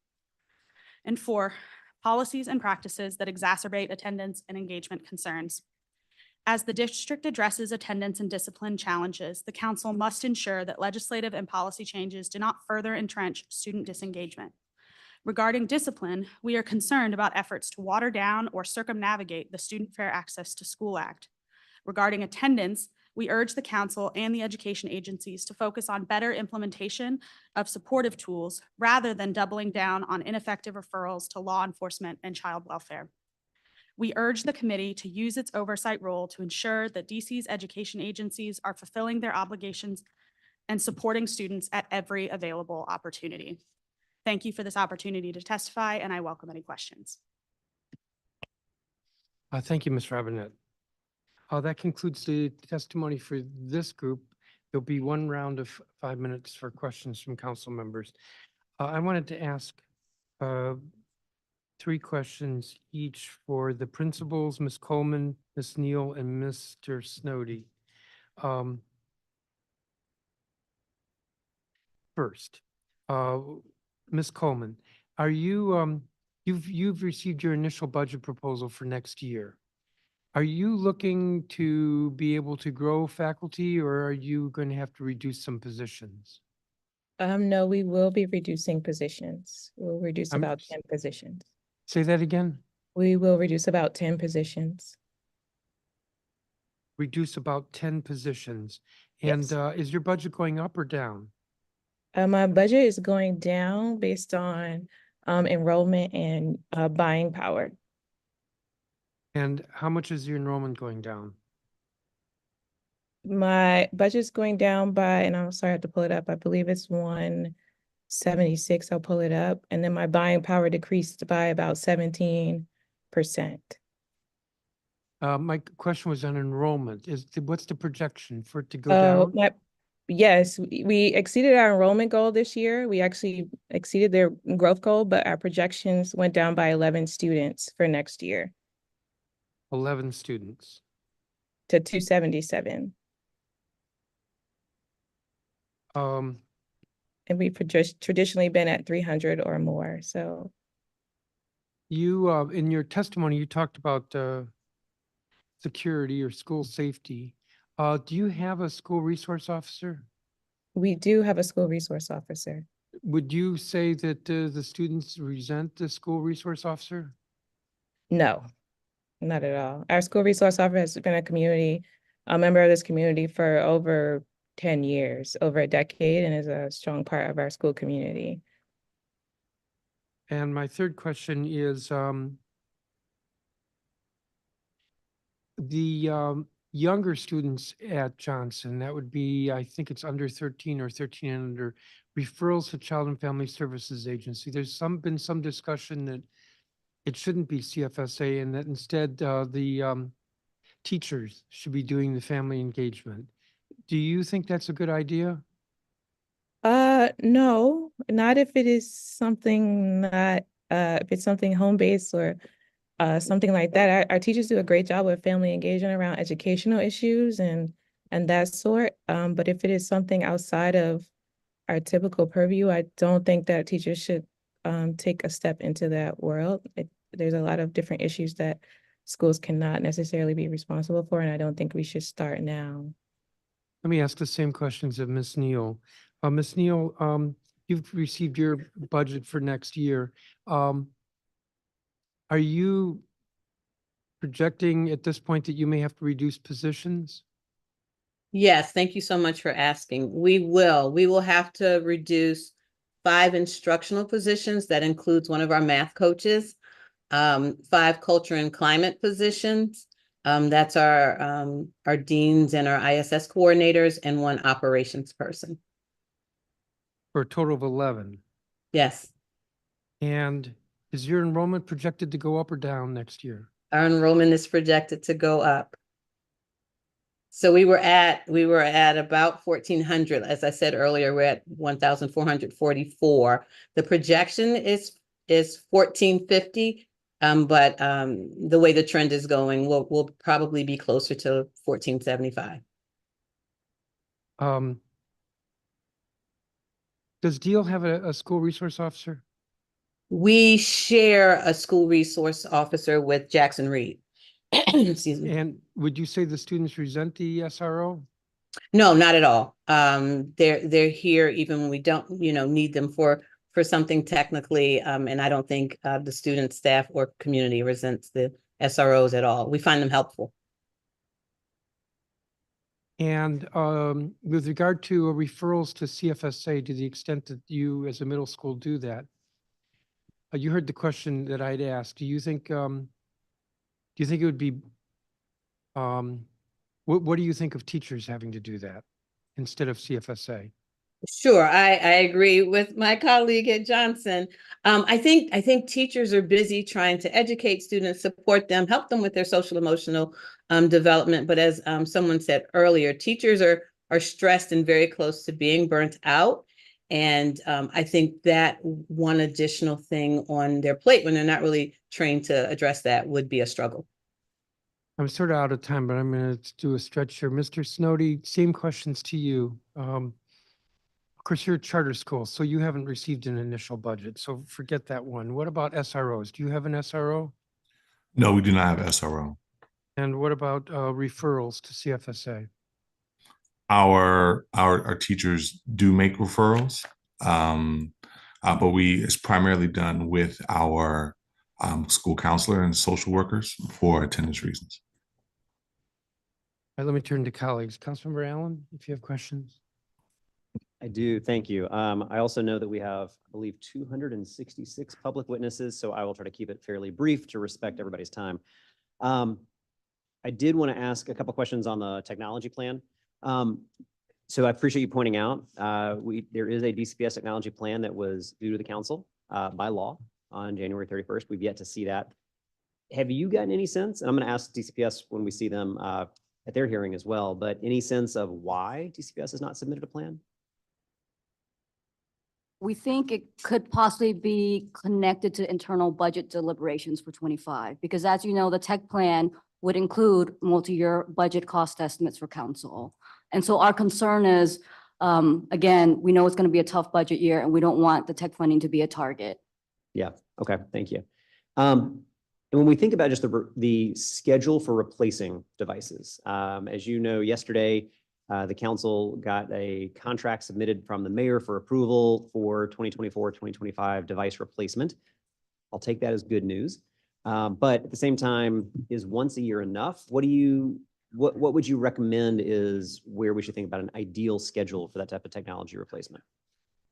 And 4, policies and practices that exacerbate attendance and engagement concerns. As the district addresses attendance and discipline challenges, the council must ensure that legislative and policy changes do not further entrench student disengagement. Regarding discipline, we are concerned about efforts to water down or circumnavigate the Student Fair Access to School Act. Regarding attendance, we urge the council and the education agencies to focus on better implementation of supportive tools rather than doubling down on ineffective referrals to law enforcement and child welfare. We urge the committee to use its oversight role to ensure that DC's education agencies are fulfilling their obligations and supporting students at every available opportunity. Thank you for this opportunity to testify, and I welcome any questions. Thank you, Ms. Robinette. That concludes the testimony for this group. There'll be one round of 5 minutes for questions from council members. I wanted to ask 3 questions each for the principals, Ms. Coleman, Ms. Neal, and Mr. Snowdy. First, Ms. Coleman, are you, you've received your initial budget proposal for next year. Are you looking to be able to grow faculty, or are you going to have to reduce some positions? No, we will be reducing positions. We'll reduce I'm- about 10 positions. Say that again? We will reduce about 10 positions. Reduce about 10 positions. Yes. And is your budget going up or down? My budget is going down based on enrollment and buying power. And how much is your enrollment going down? My budget's going down by, and I'm sorry, I have to pull it up. I believe it's 176. I'll pull it up. And then my buying power decreased by about 17%. My question was on enrollment. What's the projection for it to go down? Yes, we exceeded our enrollment goal this year. We actually exceeded their growth goal, but our projections went down by 11 students for next year 11 students. to 277. Um, And we've traditionally been at 300 or more, so. You, in your testimony, you talked about security or school safety. Do you have a school resource officer? We do have a school resource officer. Would you say that the students resent the school resource officer? No, not at all. Our school resource officer has been a member of this community for over 10 years, over a decade, and is a strong part of our school community. And my third question is the younger students at Johnson, that would be, I think it's under 13 or 13 and under, referrals to Child and Family Services Agency. There's been some discussion that it shouldn't be CFSA and that instead the teachers should be doing the family engagement. Do you think that's a good idea? No, not if it is something not, if it's something home-based or something like that. Our teachers do a great job with family engagement around educational issues and that sort. But if it is something outside of our typical purview, I don't think that teachers should take a step into that world. There's a lot of different issues that schools cannot necessarily be responsible for, and I don't think we should start now. Let me ask the same questions of Ms. Neal. Ms. Neal, you've received your budget for next year. Are you projecting at this point that you may have to reduce positions? Yes, thank you so much for asking. We will have to reduce 5 instructional positions. That includes one of our math coaches, 5 culture and climate positions. That's our deans and our ISS coordinators and 1 operations person. For a total of 11. Yes, And is your enrollment projected to go up or down next year? our enrollment is projected to go up. So we were at about 1,400. As I said earlier, we're at 1,444. The projection is 1,450. But the way the trend is going, we'll probably be closer to 1,475. Does Deal have a school resource officer? We share a school resource officer with Jackson Reed. Excuse me. And would you say the students resent the SRO? No, not at all. They're here even when we don't, need them for something technically. And I don't think the student, staff, or community resents the SROs at all. We find them helpful. And with regard to referrals to CFSA, to the extent that you as a middle school do that, you heard the question that I'd asked. Do you think it would be, what do you think of teachers having to do that instead of CFSA? Sure, I agree with my colleague at Johnson. I think teachers are busy trying to educate students, support them, help them with their social emotional development. But as someone said earlier, teachers are stressed and very close to being burnt out. And I think that one additional thing on their plate when they're not really trained to address that would be a struggle. I'm sort of out of time, but I'm going to do a stretch here. Mr. Snowdy, same questions to you. Of course, you're a charter school, so you haven't received an initial budget, so forget that one. What about SROs? Do you have an SRO? No, we do not have SRO. And what about referrals to CFSA? Our teachers do make referrals, but it's primarily done with our school counselor and social workers for attendance reasons. All right, let me turn to colleagues. Councilmember Allen, if you have questions. I do, thank you. I also know that we have, I believe, 266 public witnesses, so I will try to keep it fairly brief to respect everybody's time. I did want to ask a couple questions on the technology plan. So I appreciate you pointing out, there is a DCPS technology plan that was due to the council by law on January 31st. We've yet to see that. Have you gotten any sense, and I'm going to ask DCPS when we see them at their hearing as well, but any sense of why DCPS has not submitted a plan? We think it could possibly be connected to internal budget deliberations for 25, because as you know, the tech plan would include multi-year budget cost estimates for council. And so our concern is, again, we know it's going to be a tough budget year and we don't want the tech funding to be a target. Yeah, okay, thank you. And when we think about just the schedule for replacing devices, as you know, yesterday, the council got a contract submitted from the mayor for approval for 2024-2025 device replacement. I'll take that as good news. But at the same time, is once a year enough? What would you recommend is where we should think about an ideal schedule for that type of technology replacement?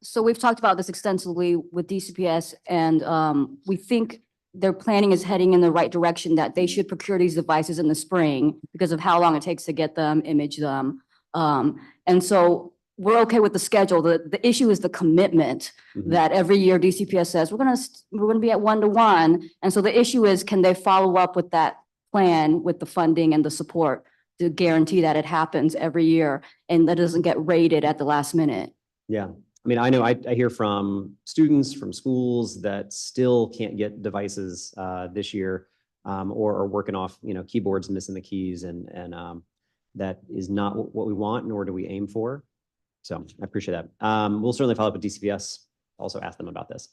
So we've talked about this extensively with DCPS, and we think their planning is heading in the right direction, that they should procure these devices in the spring because of how long it takes to get them, image them. And so we're okay with the schedule. The issue is the commitment that every year DCPS says, we're gonna be at 1-to-1. And so the issue is, can they follow up with that plan with the funding and the support to guarantee that it happens every year and that doesn't get rated at the last minute? Yeah, I mean, I know I hear from students, from schools that still can't get devices this year, or are working off, keyboards missing the keys, and that is not what we want, nor do we aim for. So I appreciate that. We'll certainly follow up with DCPS, also ask them about this.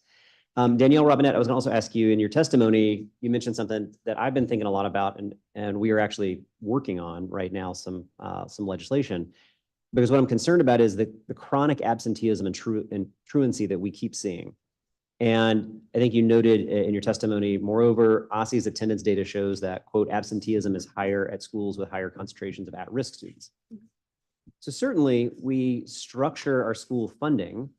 Danielle Robinette, I was gonna also ask you, in your testimony, you mentioned something that I've been thinking a lot about, and we are actually working on right now some legislation, because what I'm concerned about is the chronic absenteeism and truancy that we keep seeing. And I think you noted in your testimony, moreover, OSSE's attendance data shows that, quote, absenteeism is higher at schools with higher concentrations of at-risk students. So certainly we structure our school funding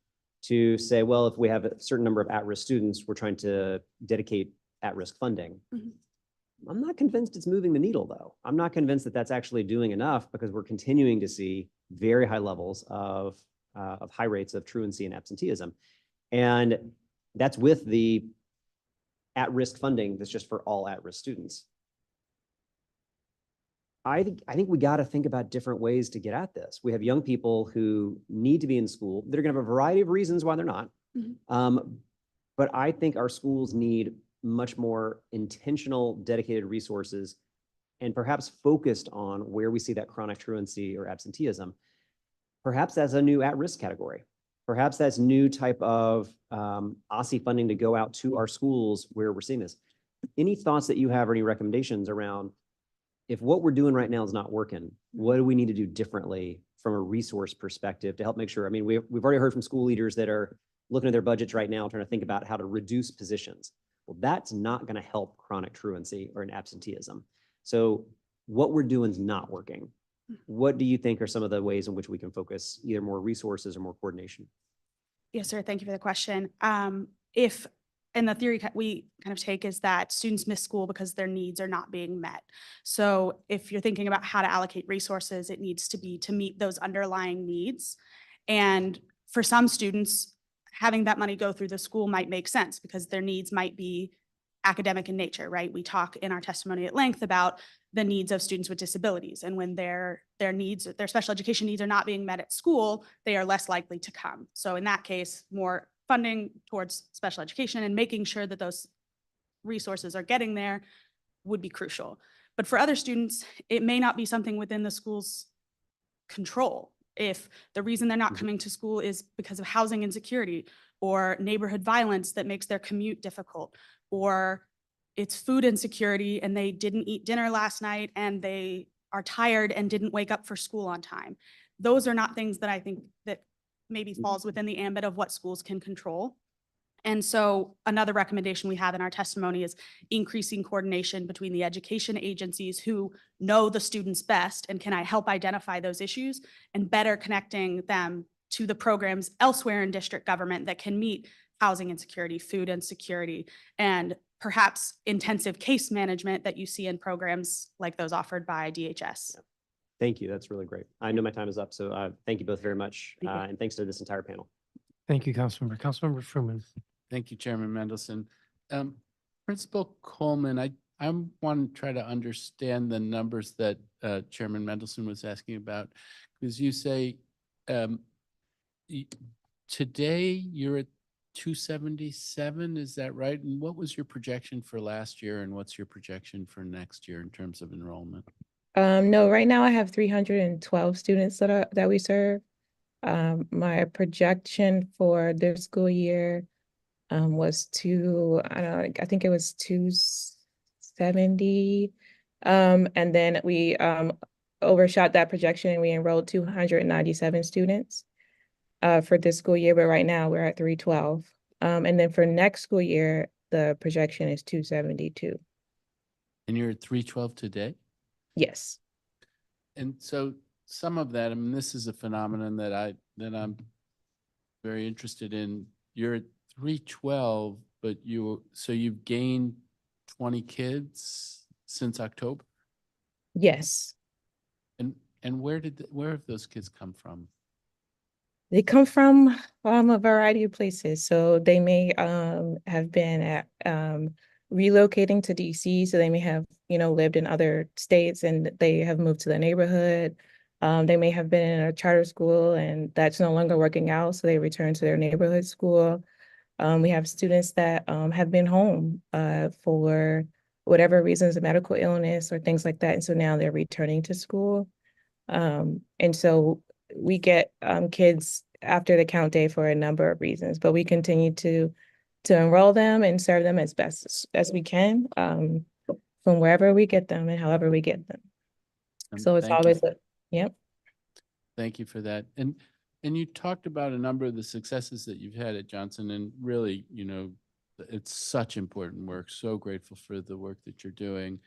to say, well, if we have a certain number of at-risk students, we're trying to dedicate at-risk funding. I'm not convinced it's moving the needle, though. I'm not convinced that that's actually doing enough, because we're continuing to see very high levels of high rates of truancy and absenteeism. And that's with the at-risk funding that's just for all at-risk students. I think we got to think about different ways to get at this. We have young people who need to be in school. They're going to have a variety of reasons why they're not. But I think our schools need much more intentional, dedicated resources and perhaps focused on where we see that chronic truancy or absenteeism. Perhaps that's a new at-risk category. Perhaps that's new type of OSSI funding to go out to our schools where we're seeing this. Any thoughts that you have or any recommendations around if what we're doing right now is not working, what do we need to do differently from a resource perspective to help make sure? I mean, we've already heard from school leaders that are looking at their budgets right now, trying to think about how to reduce positions. Well, that's not going to help chronic truancy or an absenteeism. So what we're doing is not working. What do you think are some of the ways in which we can focus either more resources or more coordination? Yes, sir. Thank you for the question. If and the theory we kind of take is that students miss school because their needs are not being met. So if you're thinking about how to allocate resources, it needs to be to meet those underlying needs. And for some students, having that money go through the school might make sense because their needs might be academic in nature, right? We talk in our testimony at length about the needs of students with disabilities. And when their needs, their special education needs are not being met at school, they are less likely to come. So in that case, more funding towards special education and making sure that those resources are getting there would be crucial. But for other students, it may not be something within the school's control. If the reason they're not coming to school is because of housing insecurity or neighborhood violence that makes their commute difficult, or it's food insecurity and they didn't eat dinner last night and they are tired and didn't wake up for school on time. Those are not things that I think that maybe falls within the ambit of what schools can control. And so another recommendation we have in our testimony is increasing coordination between the education agencies who know the students best and can help identify those issues, and better connecting them to the programs elsewhere in district government that can meet housing insecurity, food insecurity, and perhaps intensive case management that you see in programs like those offered by DHS. Thank you. That's really great. I know my time is up, so thank you both very much. And thanks to this entire panel. Thank you, Councilmember. Councilmember Fruman. Thank you, Chairman Mendelson. Principal Coleman, I want to try to understand the numbers that Chairman Mendelson was asking about, because you say today you're at 277, is that right? And what was your projection for last year, and what's your projection for next year in terms of enrollment? No, right now I have 312 students that we serve. My projection for this school year was I think it was 270. And then we overshot that projection and we enrolled 297 students for this school year, but right now we're at 312. And then for next school year, the projection is 272. And you're at 312 today? Yes. And so some of that, I mean, this is a phenomenon that I'm very interested in. You're at 312, but you've gained 20 kids since October? Yes. And where have those kids come from? They come from a variety of places. So they may have been at relocating to DC. So they may have, lived in other states and they have moved to the neighborhood. They may have been in a charter school and that's no longer working out. So they return to their neighborhood school. We have students that have been home for whatever reasons, a medical illness or things like that. And so now they're returning to school. And so we get kids after the count day for a number of reasons, but we continue to enroll them and serve them as best as we can from wherever we get them and however we get them. So it's always, yep. Thank you for that. And you talked about a number of the successes that you've had at Johnson, and really, it's such important work. So grateful for the work that you're doing.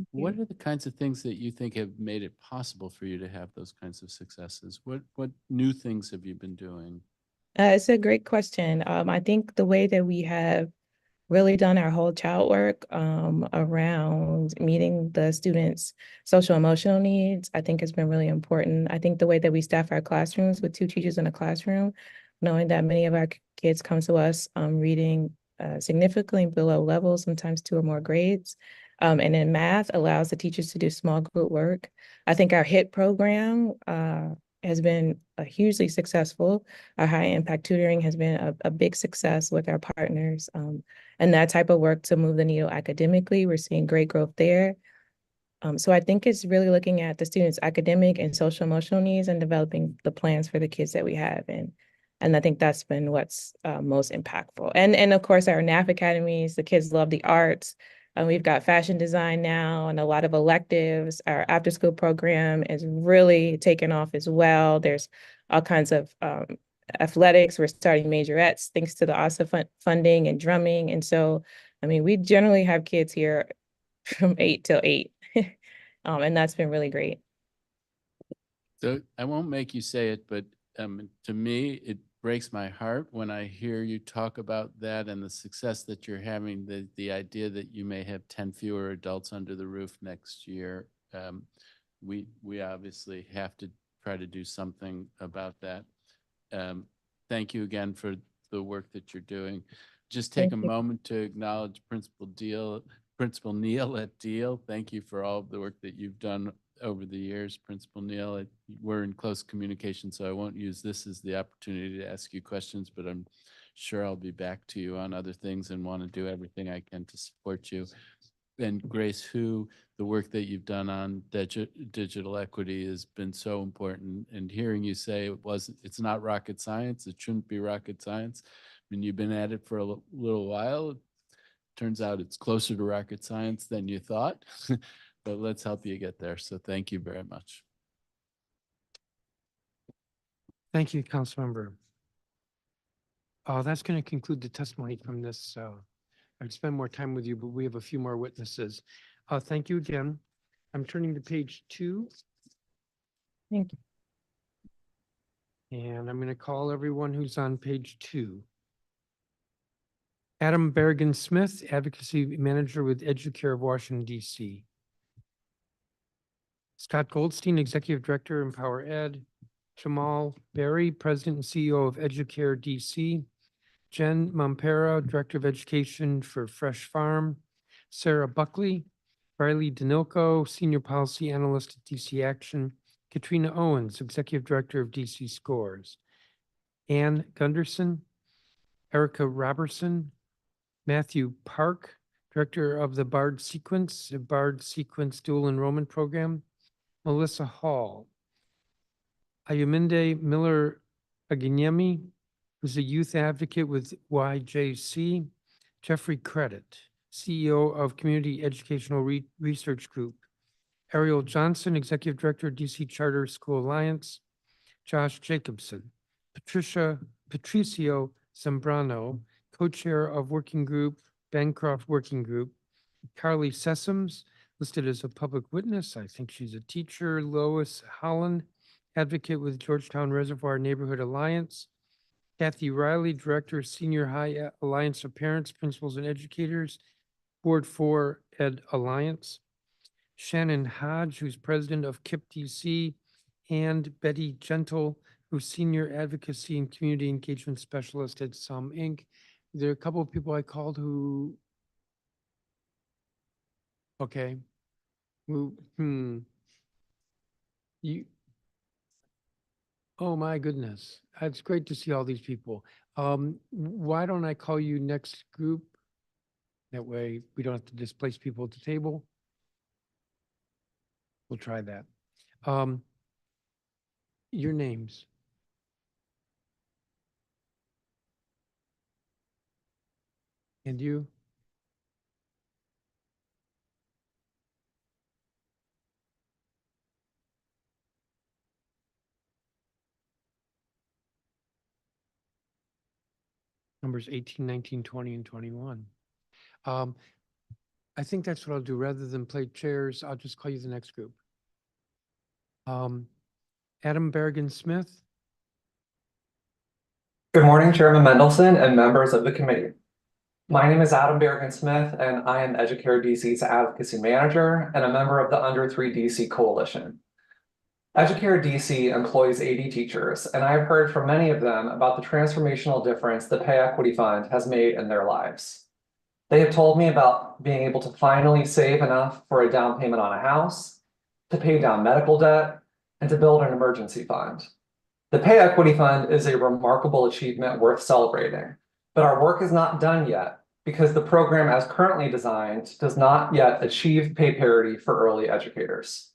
What are the kinds of things that you think have made it possible for you to have those kinds of successes? What new things have you been doing? It's a great question. I think the way that we have really done our whole child work around meeting the students' social emotional needs, I think has been really important. I think the way that we staff our classrooms with 2 teachers in a classroom, knowing that many of our kids come to us reading significantly below level, sometimes 2 or more grades. And in math allows the teachers to do small group work. I think our HIT program has been hugely successful. Our high impact tutoring has been a big success with our partners. And that type of work to move the needle academically, we're seeing great growth there. So I think it's really looking at the students' academic and social emotional needs and developing the plans for the kids that we have. And I think that's been what's most impactful. And of course, our NAF academies, the kids love the arts. We've got fashion design now and a lot of electives. Our after school program is really taken off as well. There's all kinds of athletics. We're starting majorettes thanks to the ASA funding and drumming. And so, I mean, we generally have kids here from 8 till 8. And that's been really great. So I won't make you say it, but to me, it breaks my heart when I hear you talk about that and the success that you're having, the idea that you may have 10 fewer adults under the roof next year. We obviously have to try to do something about that. Thank you again for the work that you're doing. Just take Thank a you. moment to acknowledge Principal Neal at Deal. Thank you for all of the work that you've done over the years, Principal Neal. We're in close communication, so I won't use this as the opportunity to ask you questions, but I'm sure I'll be back to you on other things and want to do everything I can to support you. And Grace, who the work that you've done on digital equity has been so important. And hearing you say it's not rocket science, it shouldn't be rocket science. I mean, you've been at it for a little while. Turns out it's closer to rocket science than you thought, but let's help you get there. So thank you very much. Thank you, Councilmember. That's going to conclude the testimony from this. I'd spend more time with you, but we have a few more witnesses. Thank you again. I'm turning to page 2. Thank you. And I'm going to call everyone who's on page 2. Adam Berrigan Smith, Advocacy Manager with Educare of Washington, D.C. Scott Goldstein, Executive Director, Empower Ed. Jamal Berry, President and CEO of Educare DC. Jen Mompera, Director of Education for Fresh Farm. Sarah Buckley, Riley Danilko, Senior Policy Analyst at DC Action. Katrina Owens, Executive Director of DC Scores. Ann Gunderson, Erica Robertson, Matthew Park, Director of the BARD Sequence Dual Enrollment Program. Melissa Hall, Ayuminde Miller Aginyemi, who's a youth advocate with YJC. Jeffrey Credit, CEO of Community Educational Research Group. Ariel Johnson, Executive Director, DC Charter School Alliance. Josh Jacobson, Patricio Zambrano, Co-Chair of Working Group, Bancroft Working Group. Carly Sessoms, listed as a public witness. I think she's a teacher. Lois Holland, advocate with Georgetown Reservoir Neighborhood Alliance. Kathy Riley, Director, Senior High Alliance of Parents, Principals, and Educators, Board 4 Ed Alliance. Shannon Hodge, who's President of KIP DC, and Betty Gentle, who's Senior Advocacy and Community Engagement Specialist at SUM Inc. There are a couple of people I called who, okay, who, you, oh my goodness, it's great to see all these people. Why don't I call you next group? That way we don't have to displace people at the table. We'll try that. Your names. And you? Numbers 18, 19, 20, and 21. I think that's what I'll do. Rather than play chairs, I'll just call you the next group. Adam Berrigan Smith. Good morning, Chairman Mendelson and members of the committee. My name is Adam Berrigan Smith, and I am Educare DC's Advocacy Manager and a member of the Under 3 DC Coalition. Educare DC employs 80 teachers, and I have heard from many of them about the transformational difference the Pay Equity Fund has made in their lives. They have told me about being able to finally save enough for a down payment on a house, to pay down medical debt, and to build an emergency fund. The Pay Equity Fund is a remarkable achievement worth celebrating, but our work is not done yet because the program as currently designed does not yet achieve pay parity for early educators.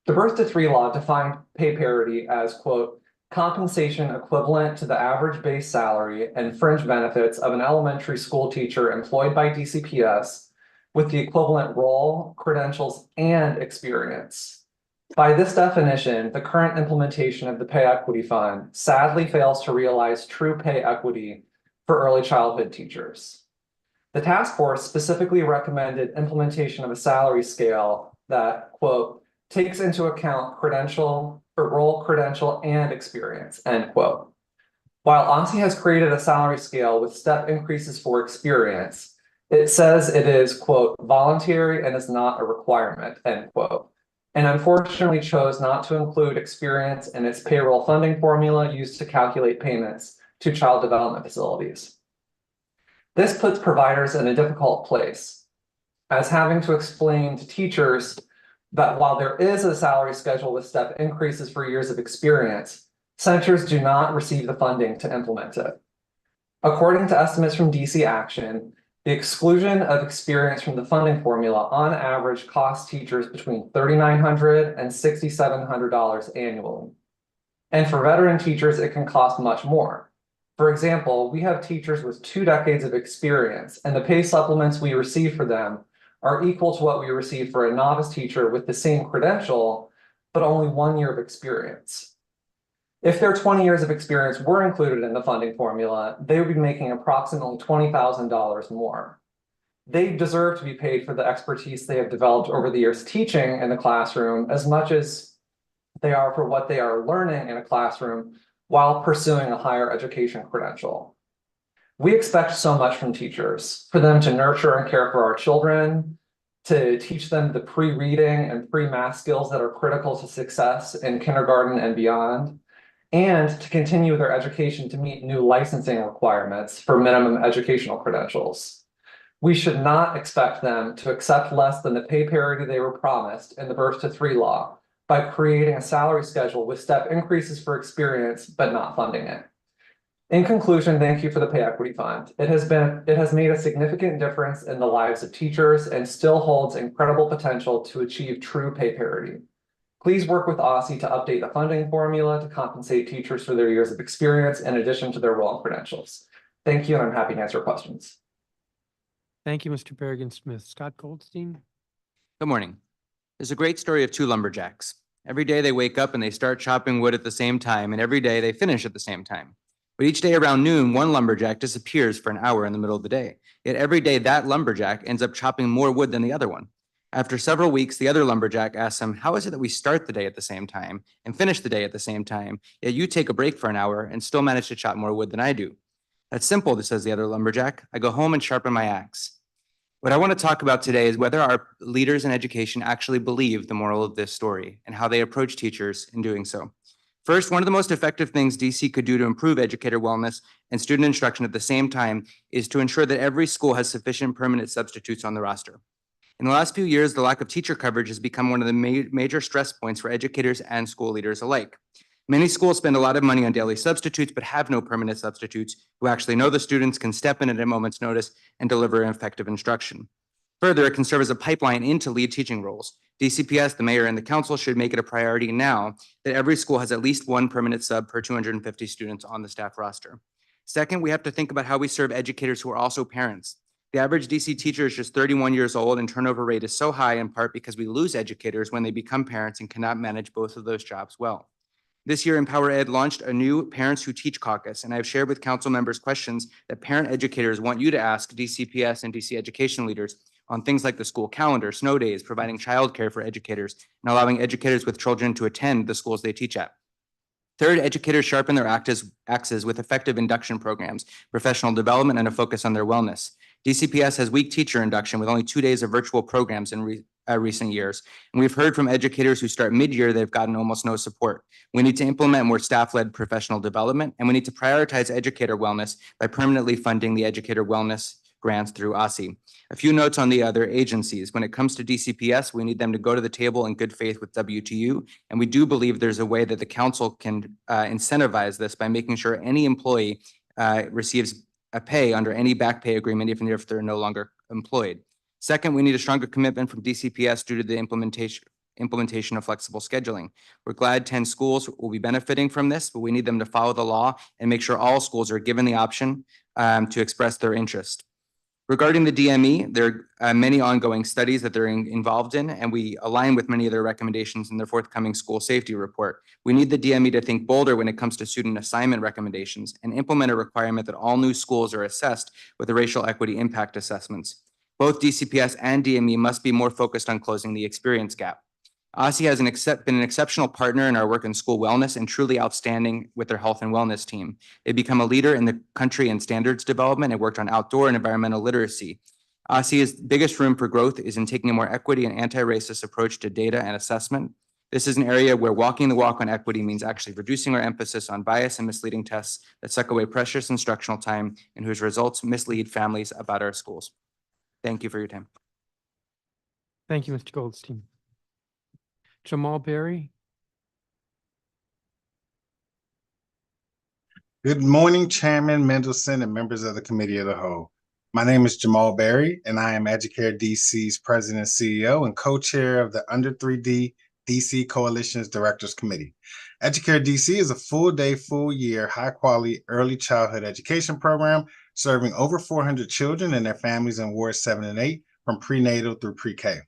The Birth to Three law defined pay parity as, quote, compensation equivalent to the average base salary and fringe benefits of an elementary school teacher employed by DCPS with the equivalent role, credentials, and experience. By this definition, the current implementation of the Pay Equity Fund sadly fails to realize true pay equity for early childhood teachers. The task force specifically recommended implementation of a salary scale that, quote, takes into account credential or role, credential, and experience, end quote. While ONSI has created a salary scale with step increases for experience, it says it is, quote, voluntary and is not a requirement, end quote, and unfortunately chose not to include experience in its payroll funding formula used to calculate payments to child development facilities. This puts providers in a difficult place, as having to explain to teachers that while there is a salary schedule with step increases for years of experience, centers do not receive the funding to implement it. According to estimates from DC Action, the exclusion of experience from the funding formula on average costs teachers between $3,900 and $6,700 annually. And for veteran teachers, it can cost much more. For example, we have teachers with 2 decades of experience, and the pay supplements we receive for them are equal to what we receive for a novice teacher with the same credential, but only 1 year of experience. If their 20 years of experience were included in the funding formula, they would be making approximately $20,000 more. They deserve to be paid for the expertise they have developed over the years teaching in the classroom as much as they are for what they are learning in a classroom while pursuing a higher education credential. We expect so much from teachers, for them to nurture and care for our children, to teach them the pre-reading and pre-math skills that are critical to success in kindergarten and beyond, and to continue their education to meet new licensing requirements for minimum educational credentials. We should not expect them to accept less than the pay parity they were promised in the Birth to Three law by creating a salary schedule with step increases for experience, but not funding it. In conclusion, thank you for the Pay Equity Fund. It has made a significant difference in the lives of teachers and still holds incredible potential to achieve true pay parity. Please work with OSSI to update the funding formula to compensate teachers for their years of experience in addition to their role and credentials. Thank you, and I'm happy to answer questions. Thank you, Mr. Bergen-Smith. Scott Goldstein? Good morning. There's a great story of 2 lumberjacks. Every day they wake up and they start chopping wood at the same time, and every day they finish at the same time. But each day around noon, one lumberjack disappears for an hour in the middle of the day. Yet every day that lumberjack ends up chopping more wood than the other one. After several weeks, the other lumberjack asks him, how is it that we start the day at the same time and finish the day at the same time, yet you take a break for an hour and still manage to chop more wood than I do? That's simple, says the other lumberjack. I go home and sharpen my axe. What I want to talk about today is whether our leaders in education actually believe the moral of this story and how they approach teachers in doing so. First, one of the most effective things DC could do to improve educator wellness and student instruction at the same time is to ensure that every school has sufficient permanent substitutes on the roster. In the last few years, the lack of teacher coverage has become one of the major stress points for educators and school leaders alike. Many schools spend a lot of money on daily substitutes, but have no permanent substitutes who actually know the students, can step in at a moment's notice, and deliver effective instruction. Further, it can serve as a pipeline into lead teaching roles. DCPS, the mayor, and the council should make it a priority now that every school has at least 1 permanent sub per 250 students on the staff roster. Second, we have to think about how we serve educators who are also parents. The average DC teacher is just 31 years old, and turnover rate is so high in part because we lose educators when they become parents and cannot manage both of those jobs well. This year, Empower Ed launched a new Parents Who Teach caucus, and I've shared with council members questions that parent educators want you to ask DCPS and DC education leaders on things like the school calendar, snow days, providing childcare for educators, and allowing educators with children to attend the schools they teach at. Third, educators sharpen their axes with effective induction programs, professional development, and a focus on their wellness. DCPS has weak teacher induction with only 2 days of virtual programs in recent years. And we've heard from educators who start mid-year, they've gotten almost no support. We need to implement more staff-led professional development, and we need to prioritize educator wellness by permanently funding the educator wellness grants through OSSI. A few notes on the other agencies. When it comes to DCPS, we need them to go to the table in good faith with WTU. And we do believe there's a way that the council can incentivize this by making sure any employee receives a pay under any back pay agreement, even if they're no longer employed. Second, we need a stronger commitment from DCPS due to the implementation of flexible scheduling. We're glad 10 schools will be benefiting from this, but we need them to follow the law and make sure all schools are given the option to express their interest. Regarding the DME, there are many ongoing studies that they're involved in, and we align with many of their recommendations in their forthcoming school safety report. We need the DME to think bolder when it comes to student assignment recommendations and implement a requirement that all new schools are assessed with the racial equity impact assessments. Both DCPS and DME must be more focused on closing the experience gap. OSSI has been an exceptional partner in our work in school wellness and truly outstanding with their health and wellness team. They've become a leader in the country in standards development and worked on outdoor and environmental literacy. OSSI's biggest room for growth is in taking a more equity and anti-racist approach to data and assessment. This is an area where walking the walk on equity means actually reducing our emphasis on bias and misleading tests that suck away precious instructional time and whose results mislead families about our schools. Thank you for your time. Thank you, Mr. Goldstein. Jamal Berry. Good morning, Chairman Mendelson and members of the Committee of the Whole. My name is Jamal Berry, and I am Educare DC's President, CEO, and co-chair of the Under 3D DC Coalition's Directors Committee. Educare DC is a full-day, full-year, high-quality early childhood education program serving over 400 children and their families in wards 7 and 8 from prenatal through pre-K.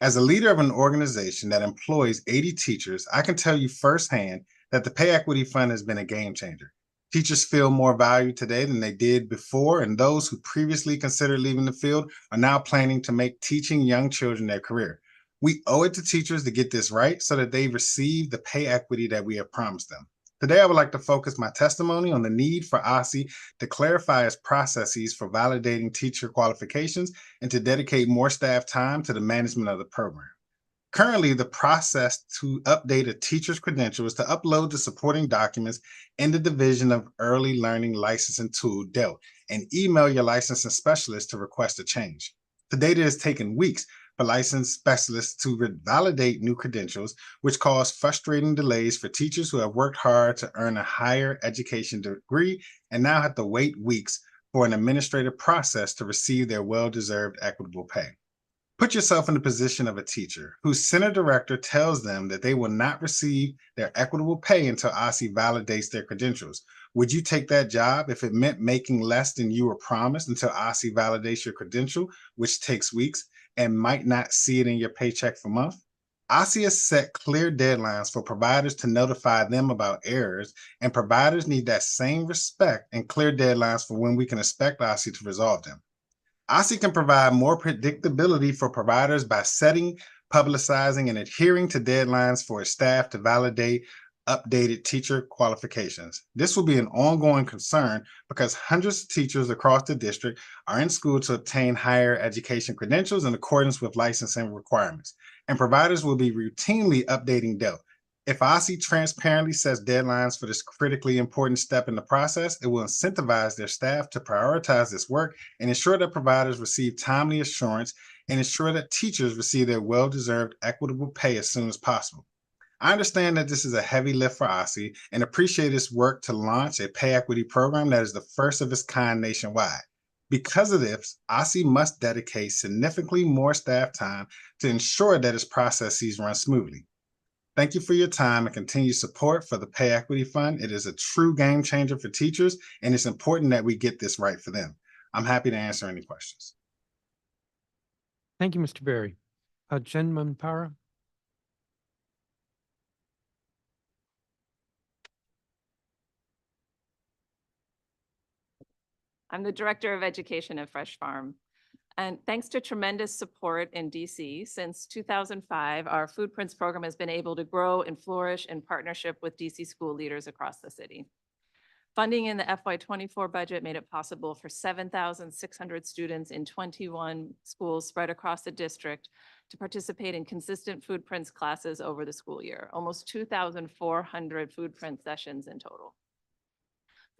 As a leader of an organization that employs 80 teachers, I can tell you firsthand that the Pay Equity Fund has been a game changer. Teachers feel more value today than they did before, and those who previously considered leaving the field are now planning to make teaching young children their career. We owe it to teachers to get this right so that they receive the pay equity that we have promised them. Today, I would like to focus my testimony on the need for OSSI to clarify its processes for validating teacher qualifications and to dedicate more staff time to the management of the program. Currently, the process to update a teacher's credential is to upload the supporting documents in the Division of Early Learning Licensing Tool, DELT, and email your licensing specialist to request a change. To date, it has taken weeks for licensed specialists to validate new credentials, which cause frustrating delays for teachers who have worked hard to earn a higher education degree and now have to wait weeks for an administrative process to receive their well-deserved equitable pay. Put yourself in the position of a teacher whose center director tells them that they will not receive their equitable pay until OSSI validates their credentials. Would you take that job if it meant making less than you were promised until OSSI validates your credential, which takes weeks, and might not see it in your paycheck for months? OSSI has set clear deadlines for providers to notify them about errors, and providers need that same respect and clear deadlines for when we can expect OSSI to resolve them. OSSI can provide more predictability for providers by setting, publicizing, and adhering to deadlines for its staff to validate updated teacher qualifications. This will be an ongoing concern because hundreds of teachers across the district are in school to obtain higher education credentials in accordance with licensing requirements, and providers will be routinely updating DELT. If OSSI transparently sets deadlines for this critically important step in the process, it will incentivize their staff to prioritize this work and ensure that providers receive timely assurance and ensure that teachers receive their well-deserved equitable pay as soon as possible. I understand that this is a heavy lift for OSSI and appreciate its work to launch a pay equity program that is the first of its kind nationwide. Because of this, OSSI must dedicate significantly more staff time to ensure that its processes run smoothly. Thank you for your time and continued support for the Pay Equity Fund. It is a true game changer for teachers, and it's important that we get this right for them. I'm happy to answer any questions. Thank you, Mr. Berry. Jen Manpara. I'm the Director of Education at Fresh Farm. And thanks to tremendous support in DC, since 2005, our Food Prints program has been able to grow and flourish in partnership with DC school leaders across the city. Funding in the FY24 budget made it possible for 7,600 students in 21 schools spread across the district to participate in consistent Food Prints classes over the school year, almost 2,400 Food Print sessions in total.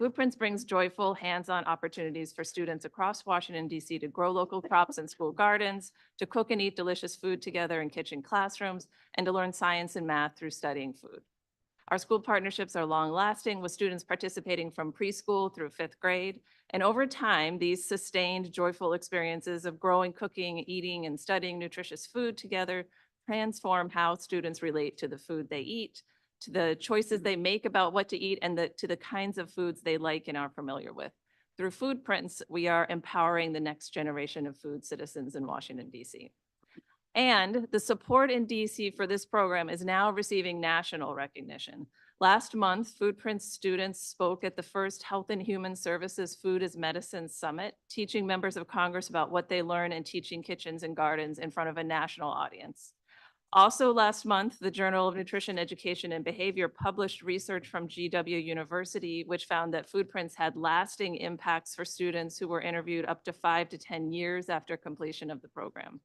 Foodprints brings joyful, hands-on opportunities for students across Washington, D.C. to grow local crops in school gardens, to cook and eat delicious food together in kitchen classrooms, and to learn science and math through studying food. Our school partnerships are long-lasting, with students participating from preschool through 5th grade. And over time, these sustained, joyful experiences of growing, cooking, eating, and studying nutritious food together transform how students relate to the food they eat, to the choices they make about what to eat, and to the kinds of foods they like and are familiar with. Through Foodprints, we are empowering the next generation of food citizens in Washington, D.C. And the support in DC for this program is now receiving national recognition. Last month, Foodprints students spoke at the first Health and Human Services Food as Medicine Summit, teaching members of Congress about what they learn in teaching kitchens and gardens in front of a national audience. Also last month, the Journal of Nutrition, Education, and Behavior published research from GW University, which found that Foodprints had lasting impacts for students who were interviewed up to 5 to 10 years after completion of the program.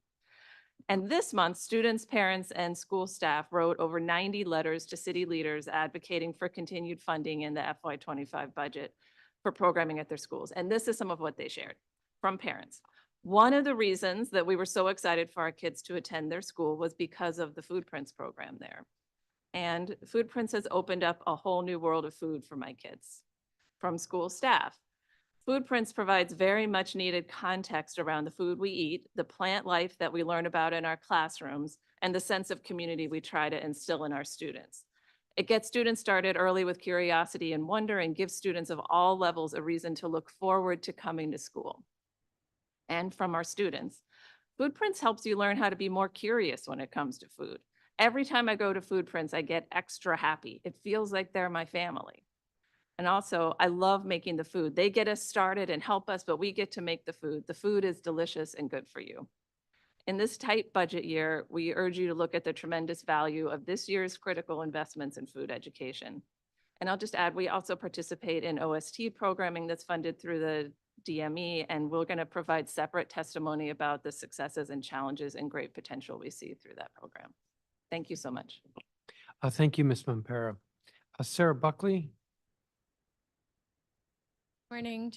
And this month, students, parents, and school staff wrote over 90 letters to city leaders advocating for continued funding in the FY25 budget for programming at their schools. And this is some of what they shared from parents. One of the reasons that we were so excited for our kids to attend their school was because of the Foodprints program there. And Foodprints has opened up a whole new world of food for my kids. From school staff, Foodprints provides very much needed context around the food we eat, the plant life that we learn about in our classrooms, and the sense of community we try to instill in our students. It gets students started early with curiosity and wonder, and gives students of all levels a reason to look forward to coming to school. And from our students, Foodprints helps you learn how to be more curious when it comes to food. Every time I go to Foodprints, I get extra happy. It feels like they're my family. And also, I love making the food. They get us started and help us, but we get to make the food. The food is delicious and good for you. In this tight budget year, we urge you to look at the tremendous value of this year's critical investments in food education. And I'll just add, we also participate in OST programming that's funded through the DME, and we're going to provide separate testimony about the successes and challenges and great potential we see through that program. Thank you so much. Thank you, Ms. Mompera. Sarah Buckley. Morning,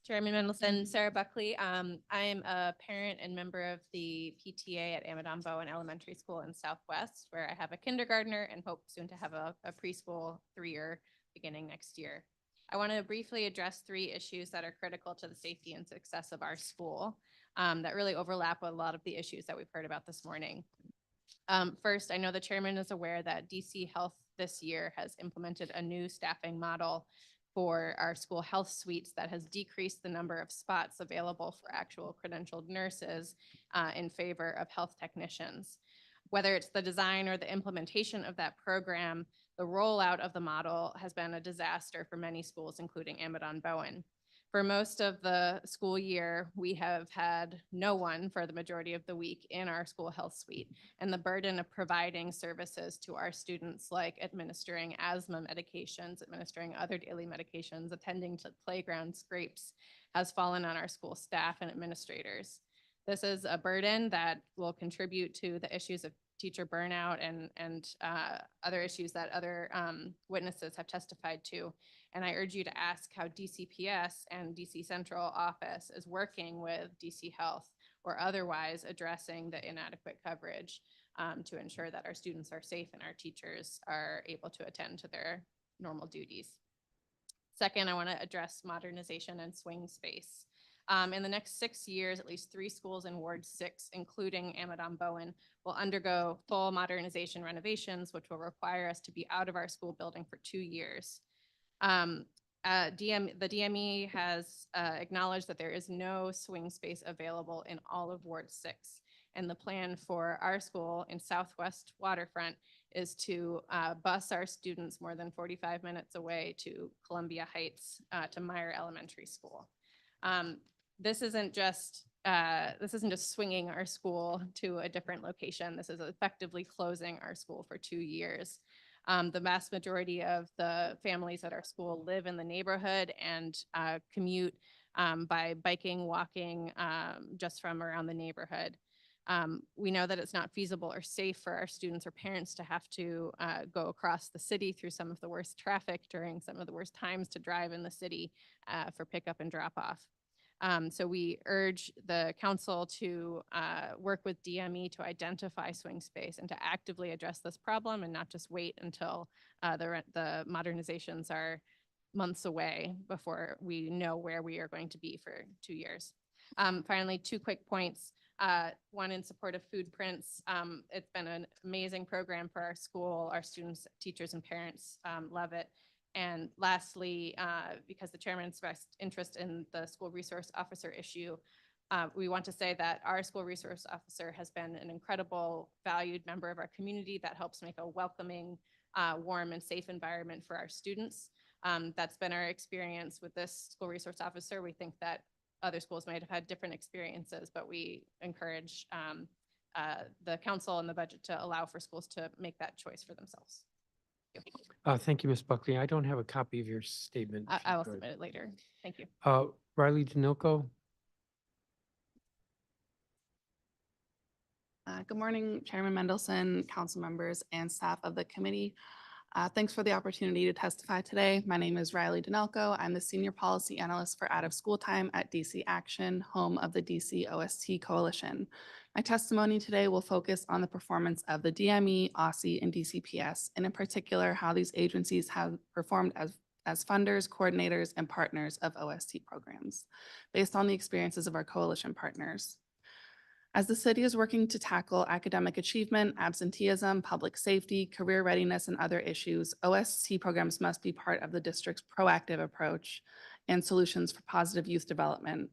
Chairman Mendelson, Sarah Buckley. I am a parent and member of the PTA at Amadon Bowen Elementary School in Southwest, where I have a kindergartner and hope soon to have a preschool 3-year beginning next year. I want to briefly address 3 issues that are critical to the safety and success of our school that really overlap with a lot of the issues that we've heard about this morning. First, I know the chairman is aware that DC Health this year has implemented a new staffing model for our school health suites that has decreased the number of spots available for actual credentialed nurses in favor of health technicians. Whether it's the design or the implementation of that program, the rollout of the model has been a disaster for many schools, including Amadon Bowen. For most of the school year, we have had no one for the majority of the week in our school health suite, and the burden of providing services to our students, like administering asthma medications, administering other daily medications, attending to playground scrapes, has fallen on our school staff and administrators. This is a burden that will contribute to the issues of teacher burnout and other issues that other witnesses have testified to. And I urge you to ask how DCPS and DC Central Office is working with DC Health or otherwise addressing the inadequate coverage to ensure that our students are safe and our teachers are able to attend to their normal duties. Second, I want to address modernization and swing space. In the next 6 years, at least 3 schools in Ward 6, including Amadon Bowen, will undergo full modernization renovations, which will require us to be out of our school building for 2 years. The DME has acknowledged that there is no swing space available in all of Ward 6. And the plan for our school in Southwest Waterfront is to bus our students more than 45 minutes away to Columbia Heights to Meyer Elementary School. This isn't just swinging our school to a different location. This is effectively closing our school for 2 years. The vast majority of the families at our school live in the neighborhood and commute by biking, walking just from around the neighborhood. We know that it's not feasible or safe for our students or parents to have to go across the city through some of the worst traffic during some of the worst times to drive in the city for pickup and drop off. So we urge the council to work with DME to identify swing space and to actively address this problem and not just wait until the modernizations are months away before we know where we are going to be for 2 years. Finally, 2 quick points. One in support of food prints. It's been an amazing program for our school. Our students, teachers, and parents love it. And lastly, because the chairman expressed interest in the school resource officer issue, we want to say that our school resource officer has been an incredible, valued member of our community that helps make a welcoming, warm, and safe environment for our students. That's been our experience with this school resource officer. We think that other schools might have had different experiences, but we encourage the council and the budget to allow for schools to make that choice for themselves. Thank you, Ms. Buckley. I don't have a copy of your statement. if I you will could. submit it later. Thank you. Riley Danilko. Good morning, Chairman Mendelson, council members, and staff of the committee. Thanks for the opportunity to testify today. My name is Riley Danelko. I'm the Senior Policy Analyst for Out of School Time at DC Action, home of the DC OST Coalition. My testimony today will focus on the performance of the DME, OSSI, and DCPS, and in particular, how these agencies have performed as funders, coordinators, and partners of OST programs, based on the experiences of our coalition partners. As the city is working to tackle academic achievement, absenteeism, public safety, career readiness, and other issues, OST programs must be part of the district's proactive approach and solutions for positive youth development.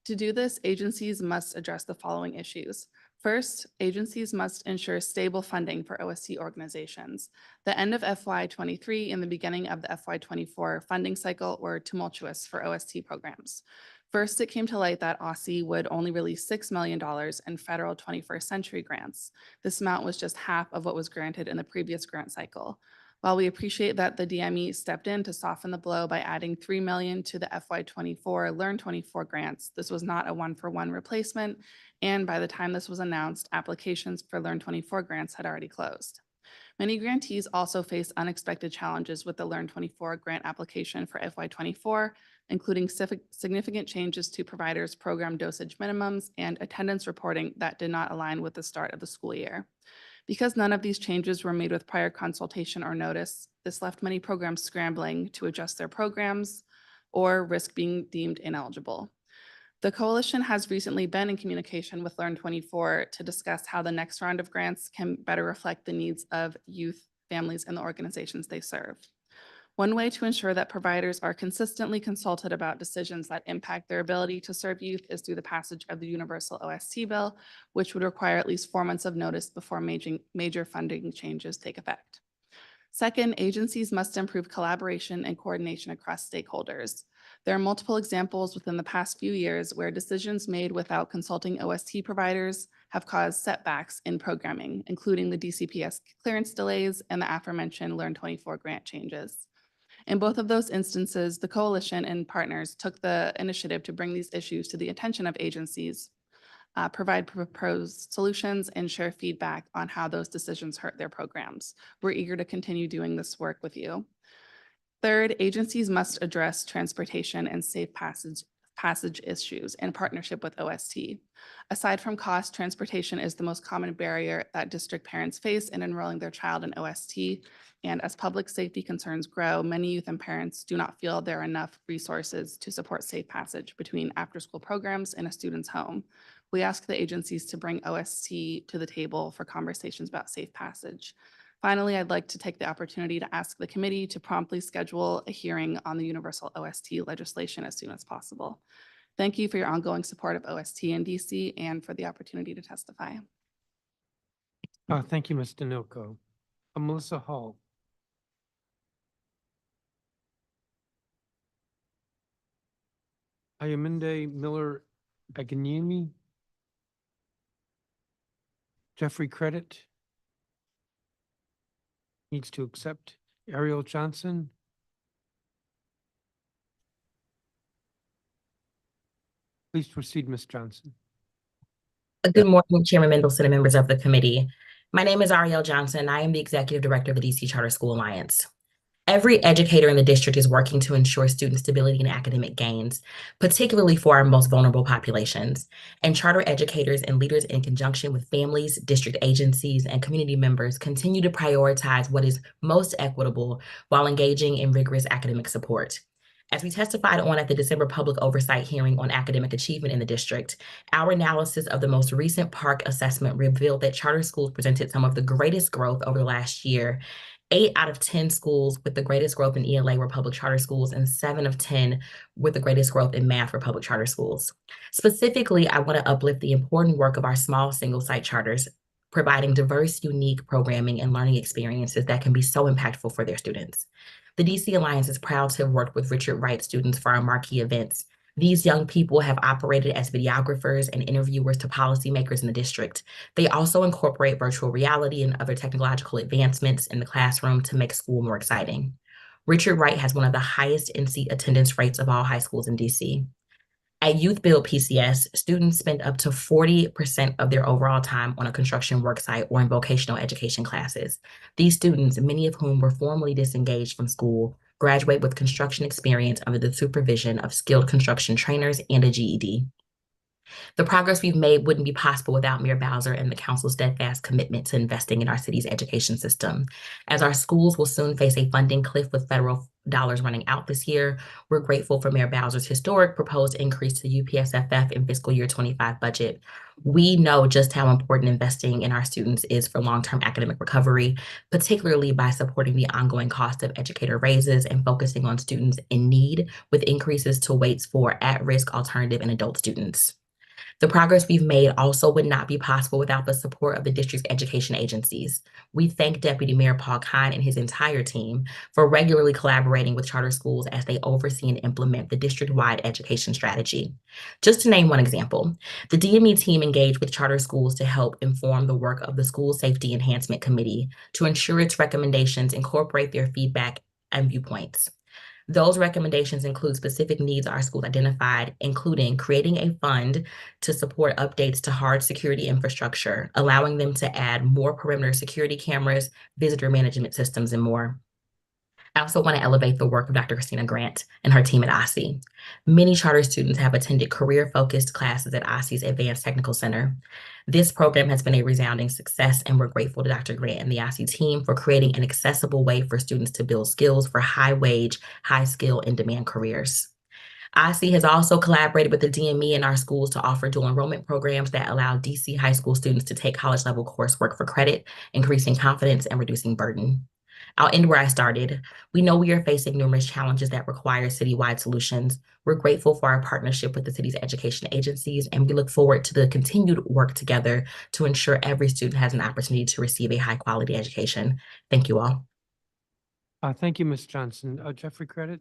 To do this, agencies must address the following issues. First, agencies must ensure stable funding for OST organizations. The end of FY23 and the beginning of the FY24 funding cycle were tumultuous for OST programs. First, it came to light that OSSI would only release $6 million in federal 21st century grants. This amount was just half of what was granted in the previous grant cycle. While we appreciate that the DME stepped in to soften the blow by adding $3 million to the FY24 Learn 24 grants, this was not a one-for-one replacement, and by the time this was announced, applications for Learn 24 grants had already closed. Many grantees also faced unexpected challenges with the Learn 24 grant application for FY24, including significant changes to providers' program dosage minimums and attendance reporting that did not align with the start of the school year. Because none of these changes were made with prior consultation or notice, this left many programs scrambling to adjust their programs or risk being deemed ineligible. The coalition has recently been in communication with Learn 24 to discuss how the next round of grants can better reflect the needs of youth, families, and the organizations they serve. One way to ensure that providers are consistently consulted about decisions that impact their ability to serve youth is through the passage of the Universal OST Bill, which would require at least 4 months of notice before major funding changes take effect. Second, agencies must improve collaboration and coordination across stakeholders. There are multiple examples within the past few years where decisions made without consulting OST providers have caused setbacks in programming, including the DCPS clearance delays and the aforementioned Learn 24 grant changes. In both of those instances, the coalition and partners took the initiative to bring these issues to the attention of agencies, provide proposed solutions, and share feedback on how those decisions hurt their programs. We're eager to continue doing this work with you. Third, agencies must address transportation and safe passage issues in partnership with OST. Aside from cost, transportation is the most common barrier that district parents face in enrolling their child in OST. And as public safety concerns grow, many youth and parents do not feel there are enough resources to support safe passage between after-school programs and a student's home. We ask the agencies to bring OST to the table for conversations about safe passage. Finally, I'd like to take the opportunity to ask the committee to promptly schedule a hearing on the universal OST legislation as soon as possible. Thank you for your ongoing support of OST in DC and for the opportunity to testify. Thank you, Ms. Danilko. Melissa Hall. Ayaminde Miller Aganyemi. Jeffrey Credit. Needs to accept. Ariel Johnson. Please proceed, Ms. Johnson. Good morning, Chairman Mendelson and members of the committee. My name is Ariel Johnson. I am the Executive Director of the DC Charter School Alliance. Every educator in the district is working to ensure student stability and academic gains, particularly for our most vulnerable populations. And charter educators and leaders, in conjunction with families, district agencies, and community members, continue to prioritize what is most equitable while engaging in rigorous academic support. As we testified on at the December public oversight hearing on academic achievement in the district, our analysis of the most recent PARC assessment revealed that charter schools presented some of the greatest growth over the last year. 8 out of 10 schools with the greatest growth in ELA were public charter schools, and 7 of 10 with the greatest growth in math were public charter schools. Specifically, I want to uplift the important work of our small single-site charters, providing diverse, unique programming and learning experiences that can be so impactful for their students. The DC Alliance is proud to have worked with Richard Wright students for our marquee events. These young people have operated as videographers and interviewers to policymakers in the district. They also incorporate virtual reality and other technological advancements in the classroom to make school more exciting. Richard Wright has one of the highest in-seat attendance rates of all high schools in DC. At Youth Build PCS, students spend up to 40% of their overall time on a construction worksite or in vocational education classes. These students, many of whom were formerly disengaged from school, graduate with construction experience under the supervision of skilled construction trainers and a GED. The progress we've made wouldn't be possible without Mayor Bowser and the council's steadfast commitment to investing in our city's education system. As our schools will soon face a funding cliff with federal dollars running out this year, we're grateful for Mayor Bowser's historic proposed increase to the UPSFF in fiscal year 25 budget. We know just how important investing in our students is for long-term academic recovery, particularly by supporting the ongoing cost of educator raises and focusing on students in need with increases to weights for at-risk alternative and adult students. The progress we've made also would not be possible without the support of the district's education agencies. We thank Deputy Mayor Paul Kine and his entire team for regularly collaborating with charter schools as they oversee and implement the district-wide education strategy. Just to name one example, the DME team engaged with charter schools to help inform the work of the School Safety Enhancement Committee to ensure its recommendations incorporate their feedback and viewpoints. Those recommendations include specific needs our schools identified, including creating a fund to support updates to hard security infrastructure, allowing them to add more perimeter security cameras, visitor management systems, and more. I also want to elevate the work of Dr. Christina Grant and her team at OSSI. Many charter students have attended career-focused classes at OSSI's Advanced Technical Center. This program has been a resounding success, and we're grateful to Dr. Grant and the OSSI team for creating an accessible way for students to build skills for high-wage, high-skill, in-demand careers. OSSI has also collaborated with the DME in our schools to offer dual enrollment programs that allow DC high school students to take college-level coursework for credit, increasing confidence and reducing burden. I'll end where I started. We know we are facing numerous challenges that require citywide solutions. We're grateful for our partnership with the city's education agencies, and we look forward to the continued work together to ensure every student has an opportunity to receive a high-quality education. Thank you all. Thank you, Ms. Johnson. Jeffrey Credit.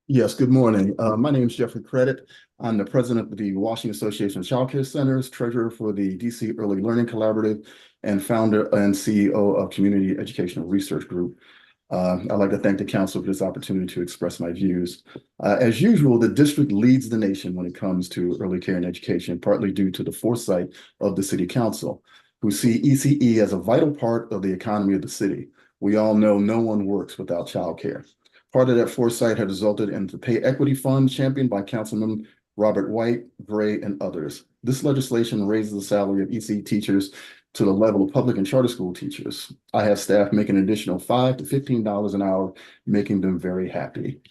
Yes, good morning. My name is Jeffrey Credit. I'm the president of the Washington Association of Child Care Centers, treasurer for the DC Early Learning Collaborative, and founder and CEO of Community Educational Research Group. I'd like to thank the council for this opportunity to express my views. As usual, the district leads the nation when it comes to early care and education, partly due to the foresight of the city council, who see ECE as a vital part of the economy of the city. We all know no one works without childcare. Part of that foresight had resulted in the pay equity fund championed by Councilman Robert White, Gray, and others. This legislation raises the salary of ECE teachers to the level of public and charter school teachers. I have staff making an additional $5 to $15 an hour, making them very happy.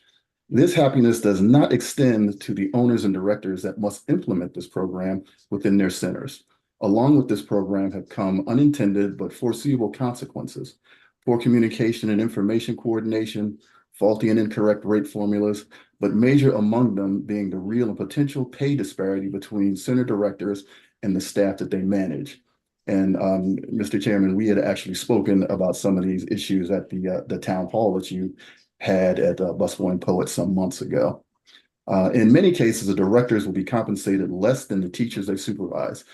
This happiness does not extend to the owners and directors that must implement this program within their centers. Along with this program have come unintended but foreseeable consequences: poor communication and information coordination, faulty and incorrect rate formulas, but major among them being the real and potential pay disparity between center directors and the staff that they manage. And Mr. Chairman, we had actually spoken about some of these issues at the town hall that you had at Busboy and Poet some months ago. In many cases, the directors will be compensated less than the teachers they supervise.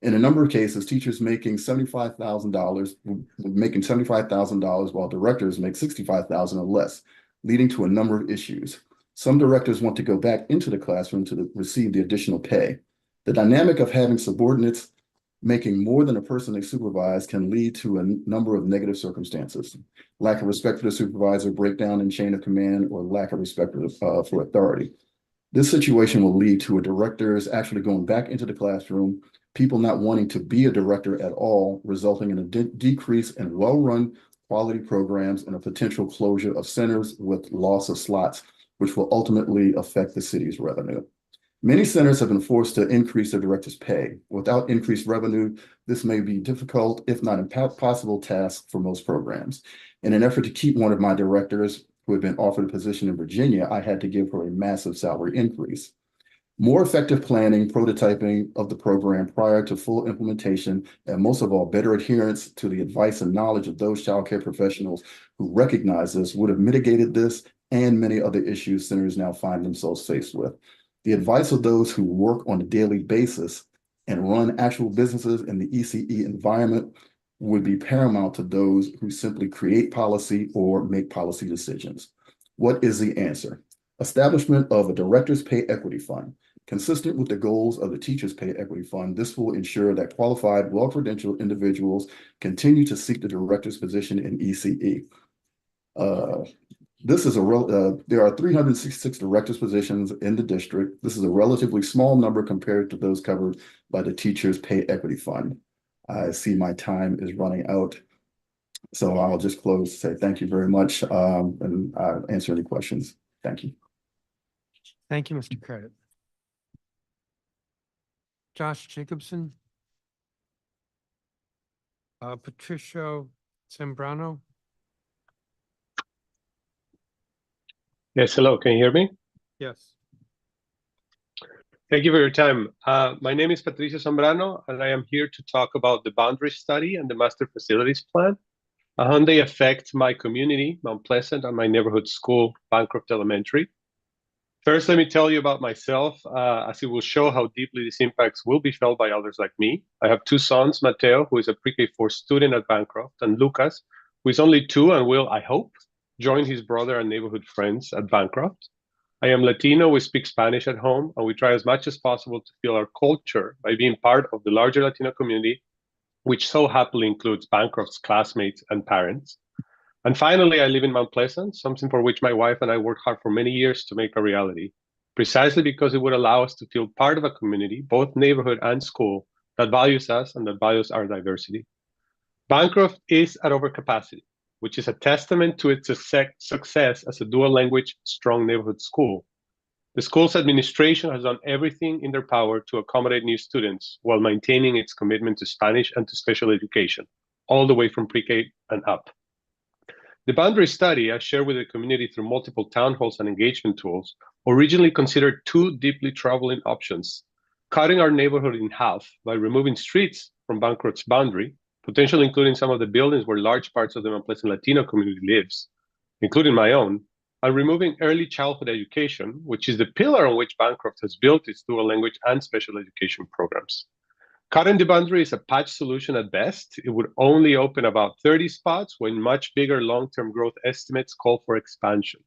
In a number of cases, teachers making $75,000 while directors make $65,000 or less, leading to a number of issues. Some directors want to go back into the classroom to receive the additional pay. The dynamic of having subordinates making more than a person they supervise can lead to a number of negative circumstances. Lack of respect for the supervisor, breakdown in chain of command, or lack of respect for authority. This situation will lead to a directors actually going back into the classroom, people not wanting to be a director at all, resulting in a decrease in well-run quality programs and a potential closure of centers with loss of slots, which will ultimately affect the city's revenue. Many centers have been forced to increase their directors' pay. Without increased revenue, this may be difficult, if not impossible task for most programs. In an effort to keep one of my directors who had been offered a position in Virginia, I had to give her a massive salary increase. More effective planning, prototyping of the program prior to full implementation, and most of all, better adherence to the advice and knowledge of those childcare professionals who recognize this would have mitigated this and many other issues centers now find themselves faced with. The advice of those who work on a daily basis and run actual businesses in the ECE environment would be paramount to those who simply create policy or make policy decisions. What is the answer? Establishment of a director's pay equity fund. Consistent with the goals of the Teachers Pay Equity Fund, this will ensure that qualified, well-credentialed individuals continue to seek the director's position in ECE. There are 366 directors positions in the district. This is a relatively small number compared to those covered by the Teachers Pay Equity Fund. I see my time is running out. So I'll just close, say thank you very much, and answer any questions. Thank you. Thank you, Mr. Credit. Josh Jacobson. Patricia Zambrano. Yes, hello, can you hear me? Yes. Thank you for your time. My name is Patricia Zambrano, and I am here to talk about the boundary study and the master facilities plan, how they affect my community, Mount Pleasant, and my neighborhood school, Bancroft Elementary. First, let me tell you about myself, as it will show how deeply these impacts will be felt by others like me. I have two sons, Mateo, who is a pre-K4 student at Bancroft, and Lucas, who is only 2 and will, I hope, join his brother and neighborhood friends at Bancroft. I am Latino, we speak Spanish at home, and we try as much as possible to feel our culture by being part of the larger Latino community, which so happily includes Bancroft's classmates and parents. And finally, I live in Mount Pleasant, something for which my wife and I worked hard for many years to make a reality, precisely because it would allow us to feel part of a community, both neighborhood and school, that values us and that values our diversity. Bancroft is at overcapacity, which is a testament to its success as a dual language, strong neighborhood school. The school's administration has done everything in their power to accommodate new students while maintaining its commitment to Spanish and to special education, all the way from pre-K and up. The boundary study, I shared with the community through multiple town halls and engagement tools, originally considered 2 deeply troubling options: cutting our neighborhood in half by removing streets from Bancroft's boundary, potentially including some of the buildings where large parts of the Mount Pleasant Latino community lives, including my own, and removing early childhood education, which is the pillar on which Bancroft has built its dual language and special education programs. Cutting the boundary is a patch solution at best. It would only open about 30 spots when much bigger long-term growth estimates call for expansion.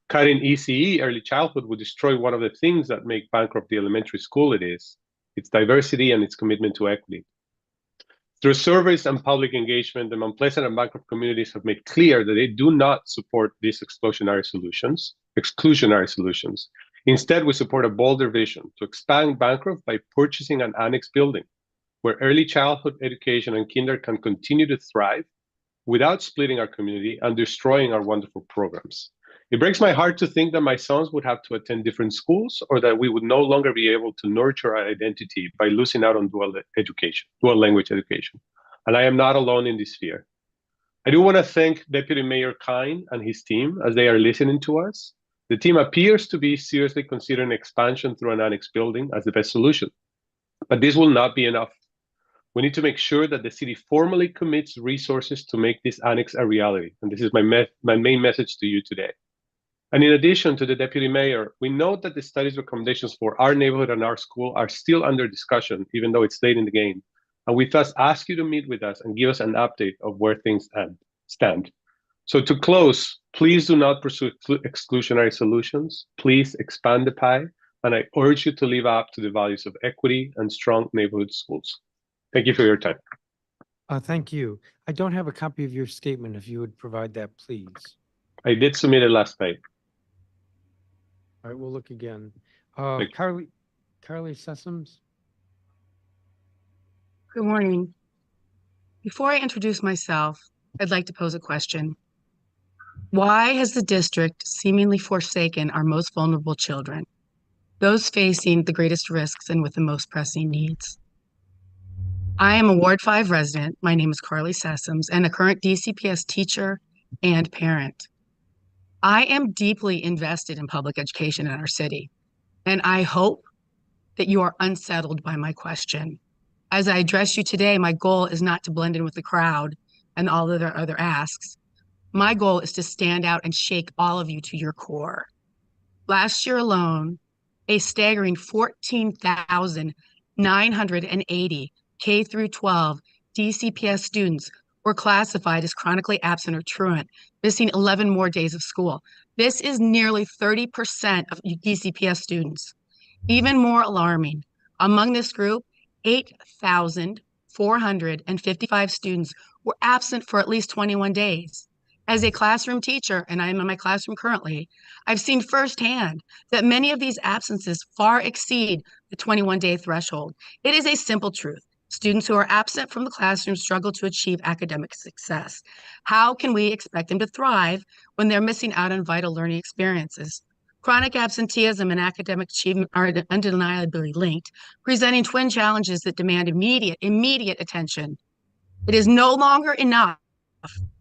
Cutting ECE, early childhood, would destroy one of the things that make Bancroft the elementary school it is, its diversity and its commitment to equity. Through surveys and public engagement, the Mount Pleasant and Bancroft communities have made clear that they do not support these exclusionary solutions. Instead, we support a bolder vision to expand Bancroft by purchasing an annex building where early childhood education and kinder can continue to thrive without splitting our community and destroying our wonderful programs. It breaks my heart to think that my sons would have to attend different schools or that we would no longer be able to nurture our identity by losing out on dual language education. And I am not alone in this fear. I do want to thank Deputy Mayor Kine and his team as they are listening to us. The team appears to be seriously considering expansion through an annex building as the best solution. But this will not be enough. We need to make sure that the city formally commits resources to make this annex a reality. And this is my main message to you today. And in addition to the Deputy Mayor, we note that the study's recommendations for our neighborhood and our school are still under discussion, even though it's late in the game. And we thus ask you to meet with us and give us an update of where things stand. So to close, please do not pursue exclusionary solutions. Please expand the pie. and I urge you to live up to the values of equity and strong neighborhood schools. Thank you for your time. Thank you. I don't have a copy of your statement. If you would provide that, please. I did submit it last night. All right, we'll look again. Thank you. Carly Sessoms? Good morning. Before I introduce myself, I'd like to pose a question. Why has the district seemingly forsaken our most vulnerable children, those facing the greatest risks and with the most pressing needs? I am a Ward 5 resident. My name is Carly Sessoms and a current DCPS teacher and parent. I am deeply invested in public education in our city, and I hope that you are unsettled by my question. As I address you today, my goal is not to blend in with the crowd and all of their other asks. My goal is to stand out and shake all of you to your core. Last year alone, a staggering 14,980 K through 12 DCPS students were classified as chronically absent or truant, missing 11 more days of school. This is nearly 30% of DCPS students. Even more alarming, among this group, 8,455 students were absent for at least 21 days. As a classroom teacher, and I am in my classroom currently, I've seen firsthand that many of these absences far exceed the 21-day threshold. It is a simple truth. Students who are absent from the classroom struggle to achieve academic success. How can we expect them to thrive when they're missing out on vital learning experiences? Chronic absenteeism and academic achievement are undeniably linked, presenting twin challenges that demand immediate attention. It is no longer enough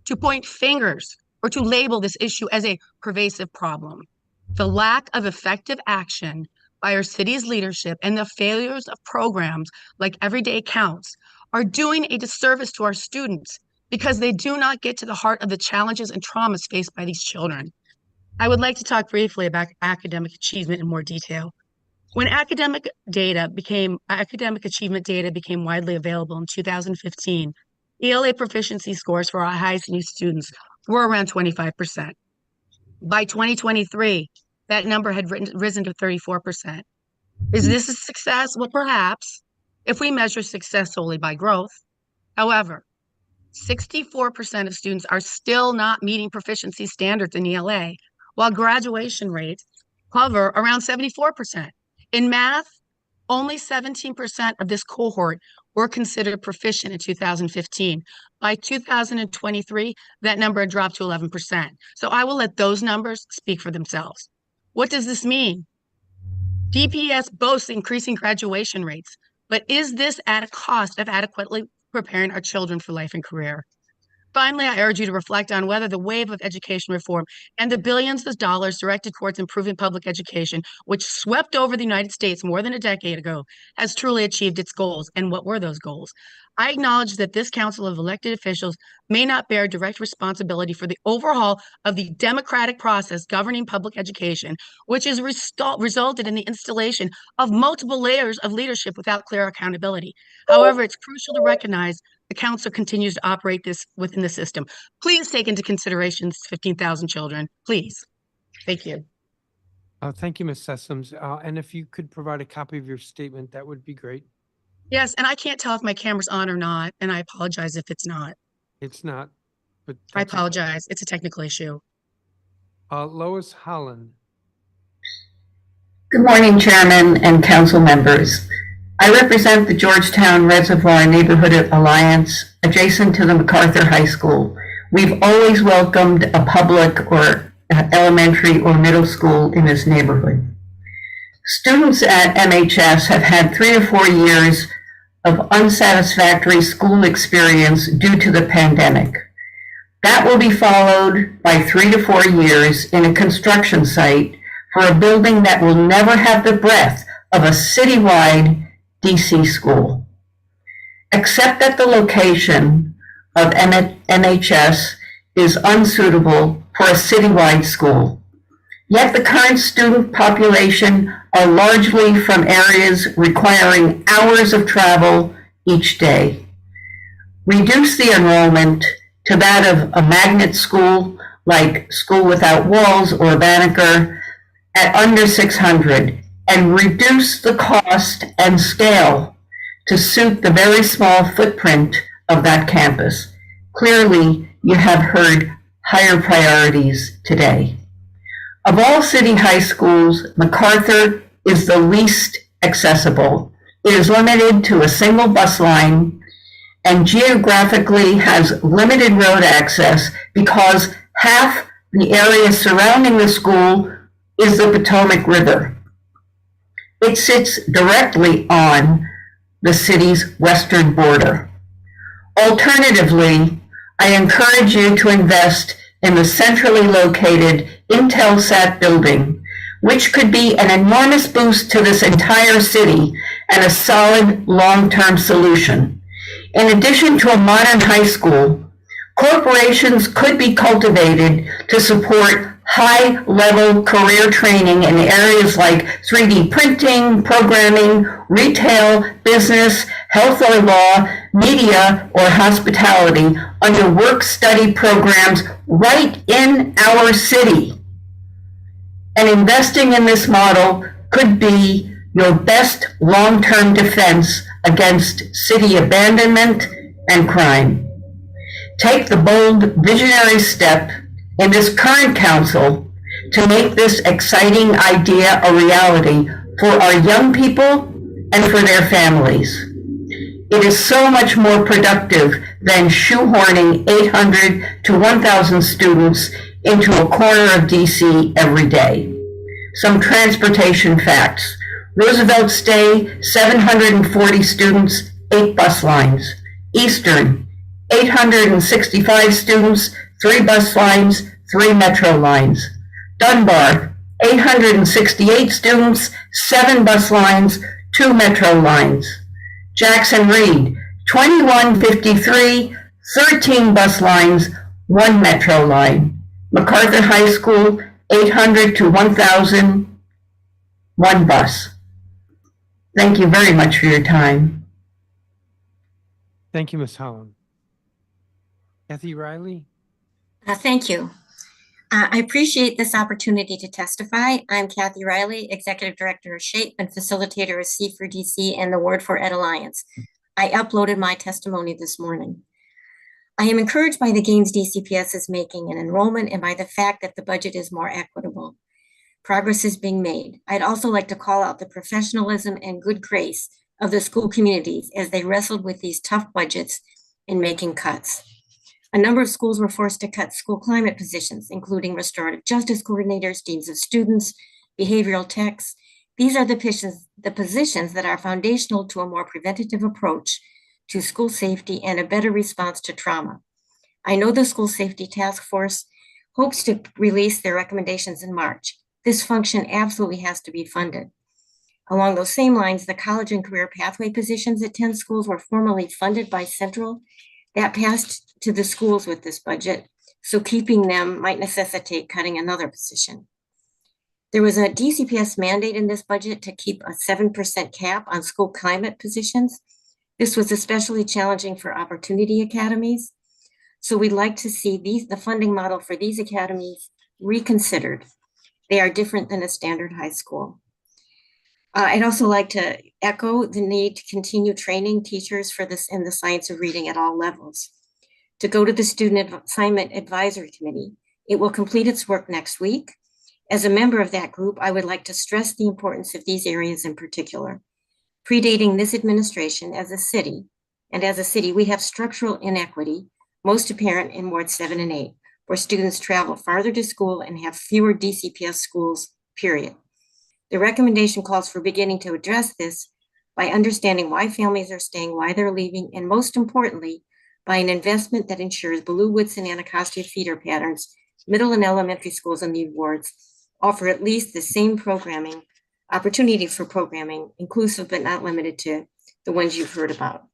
to point fingers or to label this issue as a pervasive problem. The lack of effective action by our city's leadership and the failures of programs like Everyday Counts are doing a disservice to our students because they do not get to the heart of the challenges and traumas faced by these children. I would like to talk briefly about academic achievement in more detail. When academic achievement data became widely available in 2015, ELA proficiency scores for our highest need students were around 25%. By 2023, that number had risen to 34%. Is this a success? Well, perhaps, if we measure success solely by growth. However, 64% of students are still not meeting proficiency standards in ELA, while graduation rates hover around 74%. In math, only 17% of this cohort were considered proficient in 2015. By 2023, that number had dropped to 11%. So I will let those numbers speak for themselves. What does this mean? DPS boasts increasing graduation rates, but is this at a cost of adequately preparing our children for life and career? Finally, I urge you to reflect on whether the wave of education reform and the billions of dollars directed towards improving public education, which swept over the United States more than a decade ago, has truly achieved its goals. And what were those goals? I acknowledge that this council of elected officials may not bear direct responsibility for the overhaul of the democratic process governing public education, which has resulted in the installation of multiple layers of leadership without clear accountability. However, it's crucial to recognize the council continues to operate this within the system. Please take into consideration 15,000 children, please. Thank you. Thank you, Ms. Sessoms. And if you could provide a copy of your statement, that would be great. Yes, and I can't tell if my camera's on or not, and I apologize if it's not. It's not, but I apologize. It's a technical issue. Lois Holland. Good morning, Chairman and council members. I represent the Georgetown Reservoir Neighborhood Alliance adjacent to the MacArthur High School. We've always welcomed a public or elementary or middle school in this neighborhood. Students at MHS have had 3 to 4 years of unsatisfactory school experience due to the pandemic. That will be followed by 3 to 4 years in a construction site for a building that will never have the breadth of a citywide DC school. Except that the location of MHS is unsuitable for a citywide school. Yet the current student population are largely from areas requiring hours of travel each day. Reduce the enrollment to that of a magnet school like School Without Walls or Banneker at under 600, and reduce the cost and scale to suit the very small footprint of that campus. Clearly, you have heard higher priorities today. Of all city high schools, MacArthur is the least accessible. It is limited to a single bus line and geographically has limited road access because half the area surrounding the school is the Potomac River. It sits directly on the city's western border. Alternatively, I encourage you to invest in the centrally located Intelsat building, which could be an enormous boost to this entire city and a solid long-term solution. In addition to a modern high school, corporations could be cultivated to support high-level career training in areas like 3D printing, programming, retail, business, health or law, media, or hospitality under work-study programs right in our city. And investing in this model could be your best long-term defense against city abandonment and crime. Take the bold, visionary step in this current council to make this exciting idea a reality for our young people and for their families. It is so much more productive than shoehorning 800 to 1,000 students into a corner of DC every day. Some transportation facts. Roosevelt Stay, 740 students, 8 bus lines. Eastern, 865 students, 3 bus lines, 3 metro lines. Dunbar, 868 students, 7 bus lines, 2 metro lines. Jackson Reed, 2153, 13 bus lines, 1 metro line. MacArthur High School, 800 to 1,000, 1 bus. Thank you very much for your time. Thank you, Ms. Holland. Kathy Riley? Thank you. I appreciate this opportunity to testify. I'm Kathy Riley, Executive Director of SHAPE and Facilitator of C4DC and the Ward for Ed Alliance. I uploaded my testimony this morning. I am encouraged by the gains DCPS is making in enrollment and by the fact that the budget is more equitable. Progress is being made. I'd also like to call out the professionalism and good grace of the school communities as they wrestled with these tough budgets in making cuts. A number of schools were forced to cut school climate positions, including restorative justice coordinators, deans of students, behavioral techs. These are the positions that are foundational to a more preventative approach to school safety and a better response to trauma. I know the School Safety Task Force hopes to release their recommendations in March. This function absolutely has to be funded. Along those same lines, the college and career pathway positions at 10 schools were formerly funded by Central. That passed to the schools with this budget, so keeping them might necessitate cutting another position. There was a DCPS mandate in this budget to keep a 7% cap on school climate positions. This was especially challenging for opportunity academies. So we'd like to see the funding model for these academies reconsidered. They are different than a standard high school. I'd also like to echo the need to continue training teachers for this in the science of reading at all levels. To go to the Student Assignment Advisory Committee, it will complete its work next week. As a member of that group, I would like to stress the importance of these areas in particular. Predating this administration as a city, we have structural inequity, most apparent in Wards 7 and 8, where students travel farther to school and have fewer DCPS schools, period. The recommendation calls for beginning to address this by understanding why families are staying, why they're leaving, and most importantly, by an investment that ensures Bluewoods and Anacostia feeder patterns, middle and elementary schools in these wards offer at least the same programming, opportunity for programming, inclusive but not limited to the ones you've heard about.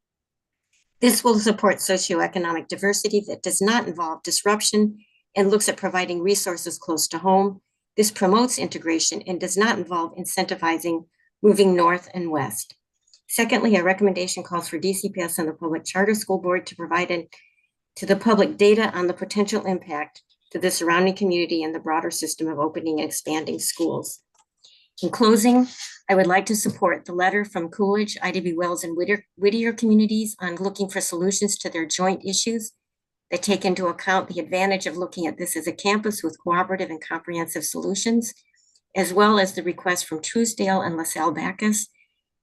This will support socioeconomic diversity that does not involve disruption and looks at providing resources close to home. This promotes integration and does not involve incentivizing moving north and west. Secondly, a recommendation calls for DCPS and the Public Charter School Board to provide to the public data on the potential impact to the surrounding community and the broader system of opening and expanding schools. In closing, I would like to support the letter from Coolidge, IW Wells, and Whittier communities on looking for solutions to their joint issues that take into account the advantage of looking at this as a campus with cooperative and comprehensive solutions, as well as the request from Truesdale and LaSalle Bacchus,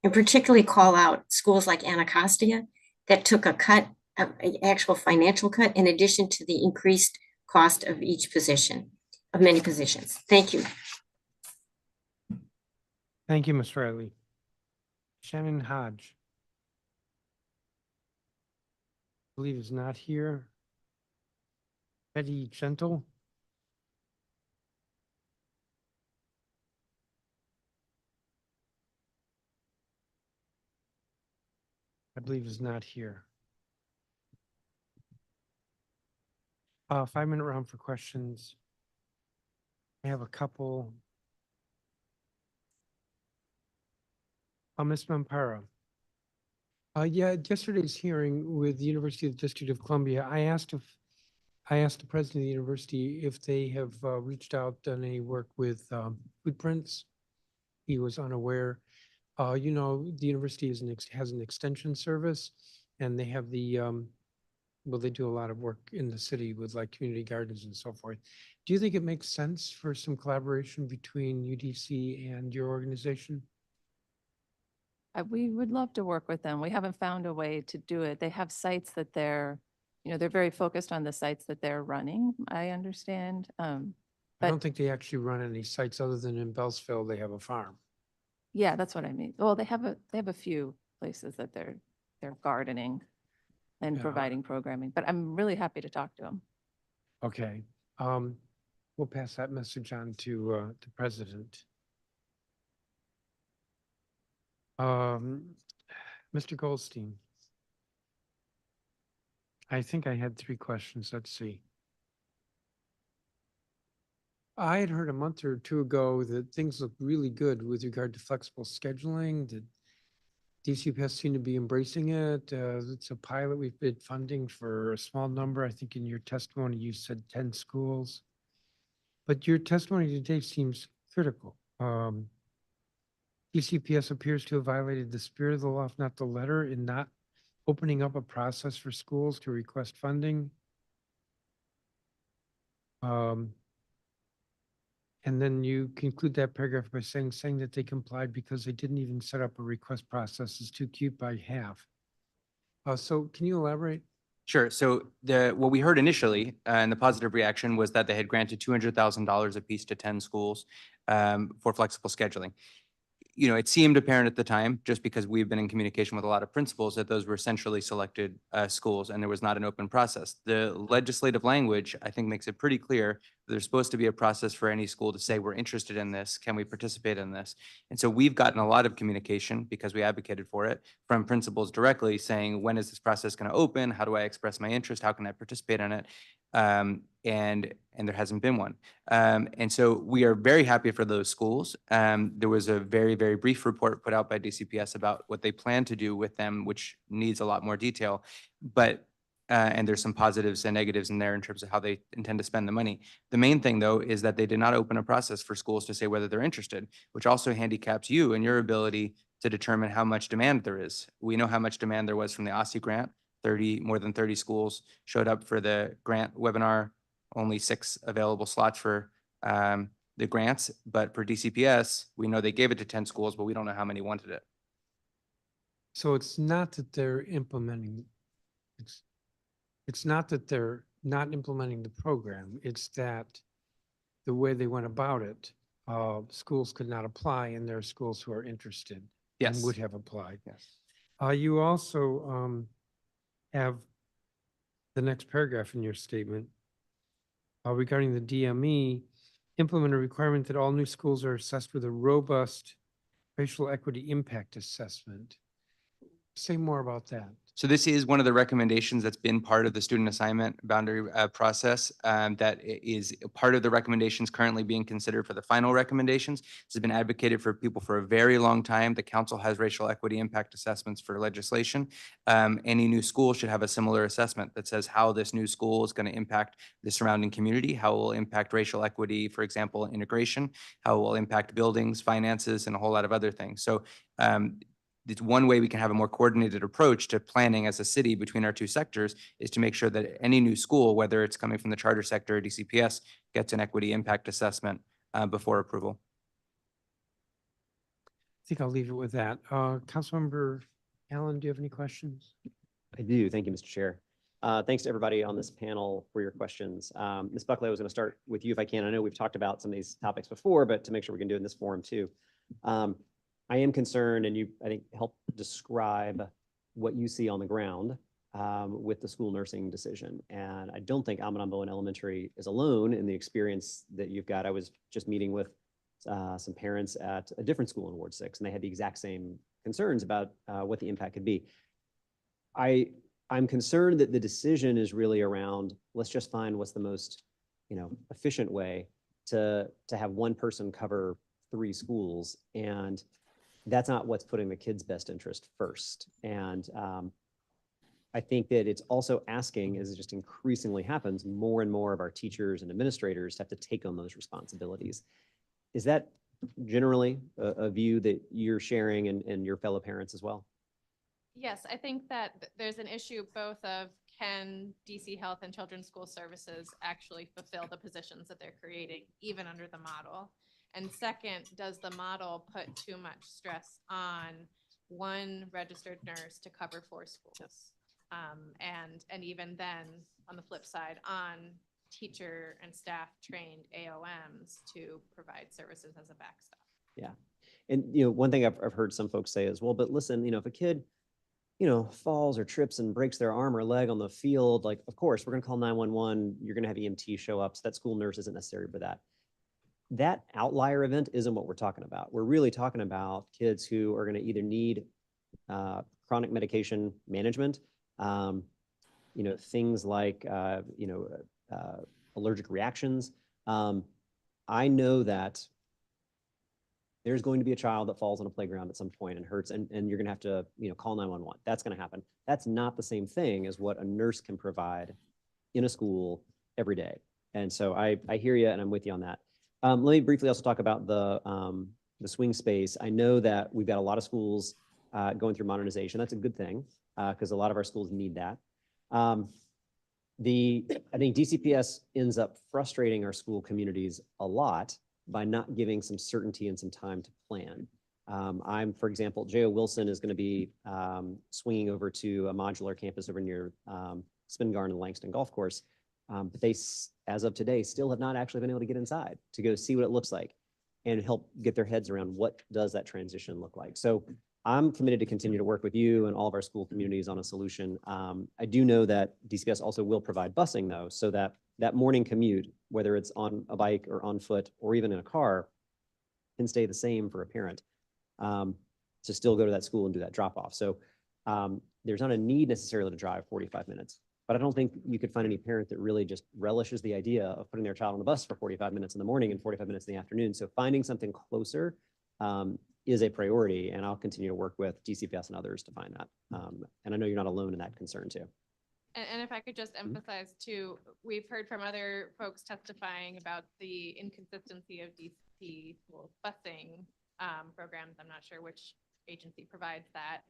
and particularly call out schools like Anacostia that took a cut, an actual financial cut, in addition to the increased cost of each position, of many positions. Thank you. Thank you, Ms. Riley. Shannon Hodge. I believe is not here. Betty Gentle. I believe is not here. 5-minute round for questions. I have a couple. Ms. Mampara. Yeah, at yesterday's hearing with the University of the District of Columbia, I asked the president of the university if they have reached out, done any work with footprints. He was unaware. You know, the university has an extension service, and they have the well, they do a lot of work in the city with like community gardens and so forth. Do you think it makes sense for some collaboration between UDC and your organization? We would love to work with them. We haven't found a way to do it. They have sites that they're very focused on the sites that they're running, I understand. I But don't think they actually run any sites other than in Bellsville, they have a farm. yeah, that's what I mean. Well, they have a few places that they're gardening and Yeah. providing programming, but I'm really happy to talk to them. Okay, we'll pass that message on to the president. Mr. Goldstein. I think I had 3 questions. Let's see. I had heard a month or 2 ago that things look really good with regard to flexible scheduling, that DCPS seem to be embracing it. It's a pilot. We've been funding for a small number. I think in your testimony, you said 10 schools. But your testimony today seems critical. DCPS appears to have violated the spirit of the law, if not the letter, in not opening up a process for schools to request funding. And then you conclude that paragraph by saying that they complied because they didn't even set up a request process. Is too cute by half. So can you elaborate? Sure. So what we heard initially and the positive reaction was that they had granted $200,000 apiece to 10 schools for flexible scheduling. You know, it seemed apparent at the time, just because we've been in communication with a lot of principals, that those were centrally selected schools and there was not an open process. The legislative language, I think, makes it pretty clear that there's supposed to be a process for any school to say, we're interested in this. Can we participate in this? And so we've gotten a lot of communication, because we advocated for it, from principals directly saying, when is this process going to open? How do I express my interest? How can I participate in it? And there hasn't been one. And so we are very happy for those schools. There was a very, very brief report put out by DCPS about what they plan to do with them, which needs a lot more detail. But and there's some positives and negatives in there in terms of how they intend to spend the money. The main thing, though, is that they did not open a process for schools to say whether they're interested, which also handicaps you and your ability to determine how much demand there is. We know how much demand there was from the OSSI grant. More than 30 schools showed up for the grant webinar, only 6 available slots for the grants. But for DCPS, we know they gave it to 10 schools, but we don't know how many wanted it. So it's not that they're implementing, it's not that they're not implementing the program. It's that the way they went about it, schools could not apply, and there are schools who are interested and would have applied. Yes. You also have the next paragraph in your statement regarding the DME, implement a requirement that all new schools are assessed with a robust racial equity impact assessment. Say more about that. So this is one of the recommendations that's been part of the student assignment boundary process that is part of the recommendations currently being considered for the final recommendations. This has been advocated for people for a very long time. The council has racial equity impact assessments for legislation. Any new school should have a similar assessment that says how this new school is going to impact the surrounding community, how it will impact racial equity, for example, integration, how it will impact buildings, finances, and a whole lot of other things. So it's one way we can have a more coordinated approach to planning as a city between our two sectors is to make sure that any new school, whether it's coming from the charter sector or DCPS, gets an equity impact assessment before approval. I think I'll leave it with that. Councilmember Allen, do you have any questions? I do. Thank you, Mr. Chair. Thanks to everybody on this panel for your questions. Ms. Buckley, I was going to start with you if I can. I know we've talked about some of these topics before, but to make sure we can do it in this forum too. I am concerned, and you, I think, help describe what you see on the ground with the school nursing decision. And I don't think Amadambo Elementary is alone in the experience that you've got. I was just meeting with some parents at a different school in Ward 6, and they had the exact same concerns about what the impact could be. I'm concerned that the decision is really around, let's just find what's the most, efficient way to have one person cover 3 schools. And that's not what's putting the kids' best interest first. And I think that it's also asking, as it just increasingly happens, more and more of our teachers and administrators have to take on those responsibilities. Is that generally a view that you're sharing and your fellow parents as well? Yes, I think that there's an issue both of can DC Health and Children's School Services actually fulfill the positions that they're creating, even under the model? And second, does the model put too much stress on one registered nurse to cover 4 schools? And even then, on the flip side, on teacher and staff trained AOMs to provide services as a backstop. Yeah. And, one thing I've heard some folks say is, well, but listen, if a kid, falls or trips and breaks their arm or leg on the field, like, of course, we're going to call 911. You're going to have EMT show up. So that school nurse isn't necessary for that. That outlier event isn't what we're talking about. We're really talking about kids who are going to either need chronic medication management, things like, allergic reactions. I know that there's going to be a child that falls on a playground at some point and hurts, and you're going to have to, call 911. That's going to happen. That's not the same thing as what a nurse can provide in a school every day. And so I hear you, and I'm with you on that. Let me briefly also talk about the swing space. I know that we've got a lot of schools going through modernization. That's a good thing because a lot of our schools need that. I think DCPS ends up frustrating our school communities a lot by not giving some certainty and some time to plan. For example, J.O. Wilson is going to be swinging over to a modular campus over near Spingarn and Langston Golf Course. But they, as of today, still have not actually been able to get inside to go see what it looks like and help get their heads around what does that transition look like. So I'm committed to continue to work with you and all of our school communities on a solution. I do know that DCPS also will provide busing though, so that that morning commute, whether it's on a bike or on foot or even in a car, can stay the same for a parent to still go to that school and do that drop off. So there's not a need necessarily to drive 45 minutes. But I don't think you could find any parent that really just relishes the idea of putting their child on the bus for 45 minutes in the morning and 45 minutes in the afternoon. So finding something closer is a priority, and I'll continue to work with DCPS and others to find that. And I know you're not alone in that concern too. And if I could just emphasize too, we've heard from other folks testifying about the inconsistency of DC school busing programs. I'm not sure which agency provides that.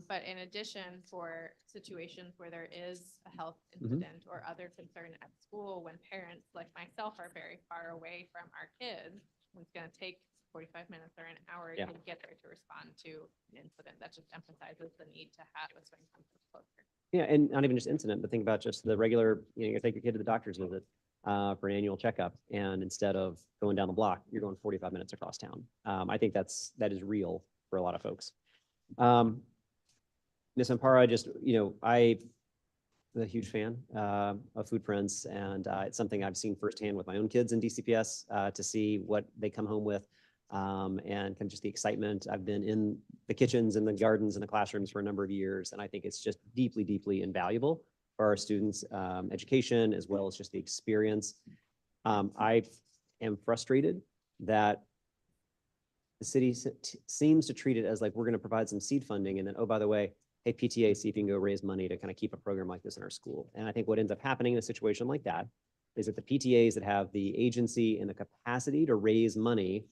But in addition, for situations where there is a health incident or other concern at school, when parents like myself are very far away from our kids, it's going to take 45 minutes or an hour to get there to respond to an incident. That just emphasizes the need to have a swing center closer. Yeah, and not even just incident, but think about just the regular, you take your kid to the doctor's visit for an annual checkup, and instead of going down the block, you're going 45 minutes across town. I think that is real for a lot of folks. Ms. Ampara, I'm a huge fan of Food Prints, and it's something I've seen firsthand with my own kids in DCPS to see what they come home with and kind of just the excitement. I've been in the kitchens and the gardens and the classrooms for a number of years, and I think it's just deeply, deeply invaluable for our students' education as well as just the experience. I am frustrated that the city seems to treat it as like we're going to provide some seed funding, and then, oh, by the way, hey, PTA, see if you can go raise money to kind of keep a program like this in our school. And I think what ends up happening in a situation like that is that the PTAs that have the agency and the capacity to raise money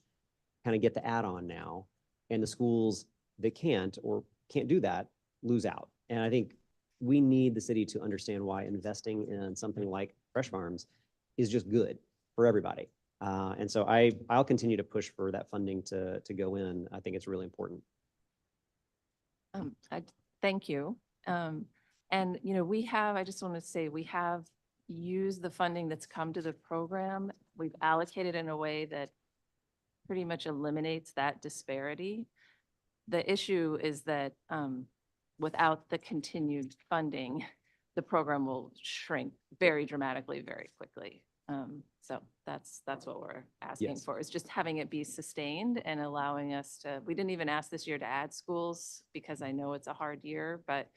kind of get the add-on now, and the schools that can't or can't do that lose out. And I think we need the city to understand why investing in something like Fresh Farms is just good for everybody. And so I'll continue to push for that funding to go in. I think it's really important. Thank you. And, I just want to say, we have used the funding that's come to the program. We've allocated in a way that pretty much eliminates that disparity. The issue is that without the continued funding, the program will shrink very dramatically, very quickly. So that's what we're asking Yes. for, is just having it be sustained and allowing us to, we didn't even ask this year to add schools because I know it's a hard year, but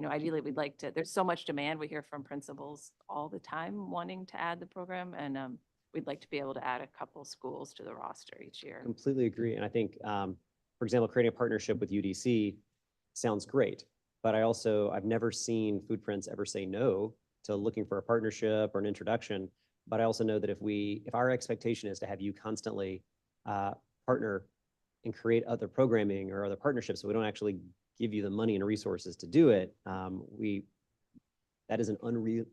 ideally we'd like to, there's so much demand. We hear from principals all the time wanting to add the program, and we'd like to be able to add a couple schools to the roster each year. Completely agree. And I think, for example, creating a partnership with UDC sounds great, but I've never seen Foodprints ever say no to looking for a partnership or an introduction. But I also know that if our expectation is to have you constantly partner and create other programming or other partnerships, so we don't actually give you the money and resources to do it, that is an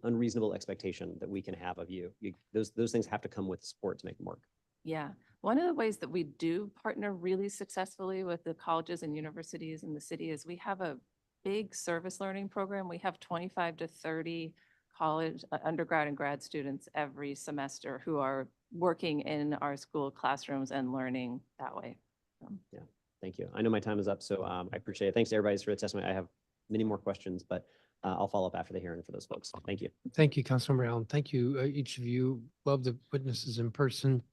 unreasonable expectation that we can have of you. Those things have to come with support to make them work. Yeah. One of the ways that we do partner really successfully with the colleges and universities in the city is we have a big service learning program. We have 25 to 30 college, undergrad and grad students every semester who are working in our school classrooms and learning that way. Yeah, thank you. I know my time is up, so I appreciate it. Thanks to everybody for the testimony. I have many more questions, but I'll follow up after the hearing for those folks. Thank you. Thank you, Councilmember Allen. Thank you, each of you. Love the witnesses in person.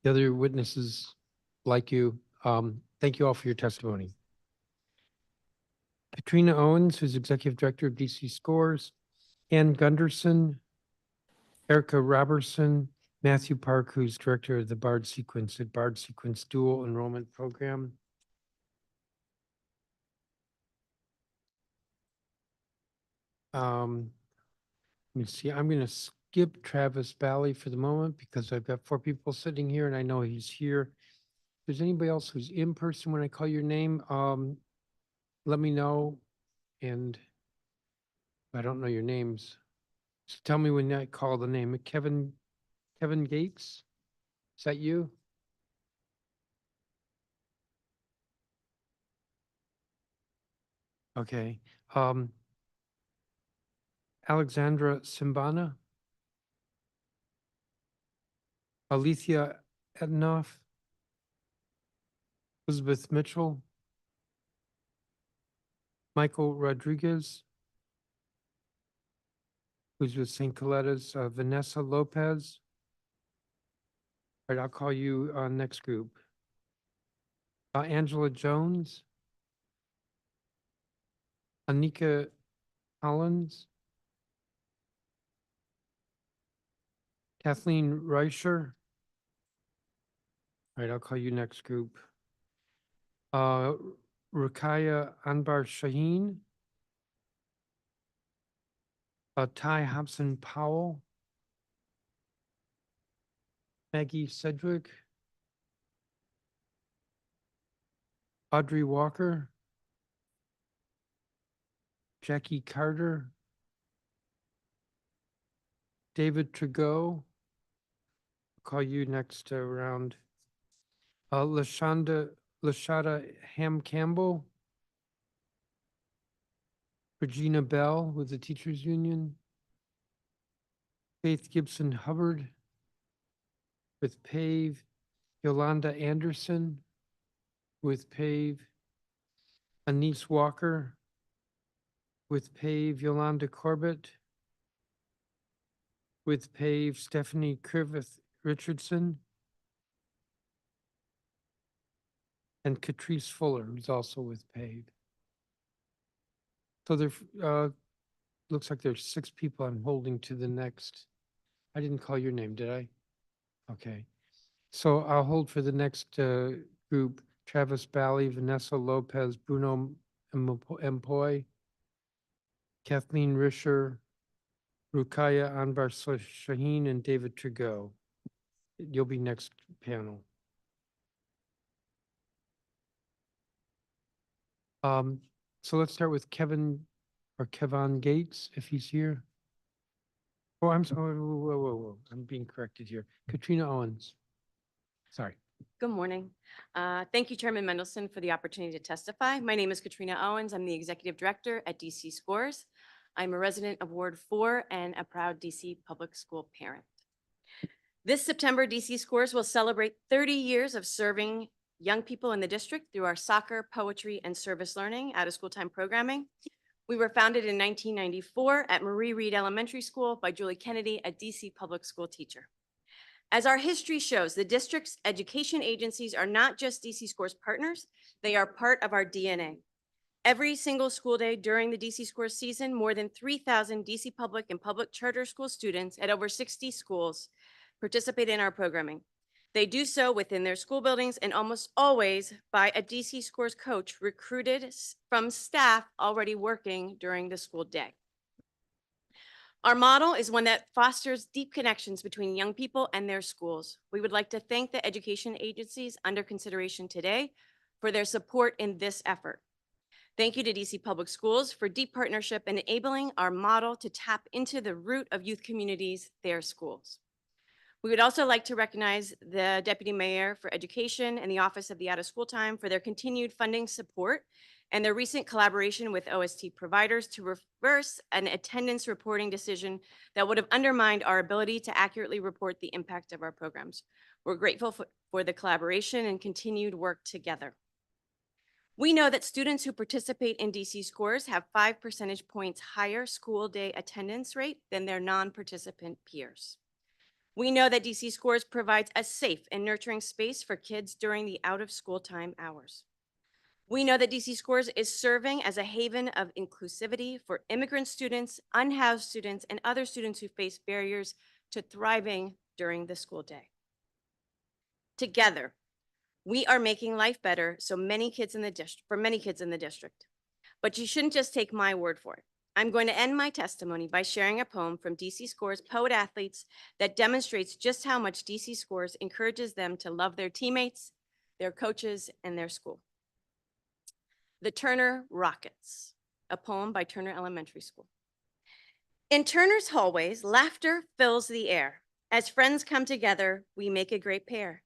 The other witnesses like you. Thank you all for your testimony. Katrina Owens, who's Executive Director of DC Scores, Ann Gunderson, Erica Robertson, Matthew Park, who's Director of the Bard Sequence Dual Enrollment Program. Let me see, I'm going to skip Travis Valley for the moment because I've got 4 people sitting here and I know he's here. If there's anybody else who's in person when I call your name, let me know. And I don't know your names, so tell me when I call the name. Kevin Gates, is that you? Okay. Alexandra Simbana, Alethea Ednoff, Elizabeth Mitchell, Michael Rodriguez, who's with St. Coletta's, Vanessa Lopez. All right, I'll call you next group. Angela Jones, Anika Collins, Kathleen Reicher. All right, I'll call you next group. Rukiah Anbar Shaheen, Ty Hobson Powell, Maggie Sedgwick, Audrey Walker, Jackie Carter, David Trigo. I'll call you next round. Lashada Ham Campbell, Regina Bell with the Teachers Union, Faith Gibson Hubbard with PAVE, Yolanda Anderson with PAVE, Anise Walker with PAVE, Yolanda Corbett with PAVE, Stephanie Kriveth Richardson, and Catrice Fuller, who's also with PAVE. So there, looks like there's 6 people I'm holding to the next. I didn't call your name, did I? Okay. So I'll hold for the next group, Travis Bally, Vanessa Lopez, Bruno Empoy, Kathleen Risher, Rukaya Anbar Shaheen, and David Trigo. You'll be next panel. So let's start with Kevin or Kevon Gates, if he's here. Oh, I'm sorry. Whoa. I'm being corrected here. Katrina Owens. Sorry. Good morning. Thank you, Chairman Mendelson, for the opportunity to testify. My name is Katrina Owens. I'm the Executive Director at DC Scores. I'm a resident of Ward 4 and a proud DC public school parent. This September, DC Scores will celebrate 30 years of serving young people in the district through our soccer, poetry, and service learning out-of-school time programming. We were founded in 1994 at Marie Reed Elementary School by Julie Kennedy, a DC public school teacher. As our history shows, the district's education agencies are not just DC Scores partners, they are part of our DNA. Every single school day during the DC Scores season, more than 3,000 DC public and public charter school students at over 60 schools participate in our programming. They do so within their school buildings and almost always by a DC Scores coach recruited from staff already working during the school day. Our model is one that fosters deep connections between young people and their schools. We would like to thank the education agencies under consideration today for their support in this effort. Thank you to DC Public Schools for deep partnership and enabling our model to tap into the root of youth communities, their schools. We would also like to recognize the Deputy Mayor for Education and the Office of the Out of School Time for their continued funding support and their recent collaboration with OST providers to reverse an attendance reporting decision that would have undermined our ability to accurately report the impact of our programs. We're grateful for the collaboration and continued work together. We know that students who participate in DC Scores have 5 percentage points higher school day attendance rate than their non-participant peers. We know that DC Scores provides a safe and nurturing space for kids during the out-of-school time hours. We know that DC Scores is serving as a haven of inclusivity for immigrant students, unhoused students, and other students who face barriers to thriving during the school day. Together, we are making life better for many kids in the district. But you shouldn't just take my word for it. I'm going to end my testimony by sharing a poem from DC Scores Poet Athletes that demonstrates just how much DC Scores encourages them to love their teammates, their coaches, and their school. The Turner Rockets, a poem by Turner Elementary School. In Turner's hallways, laughter fills the air. As friends come together, we make a great pair.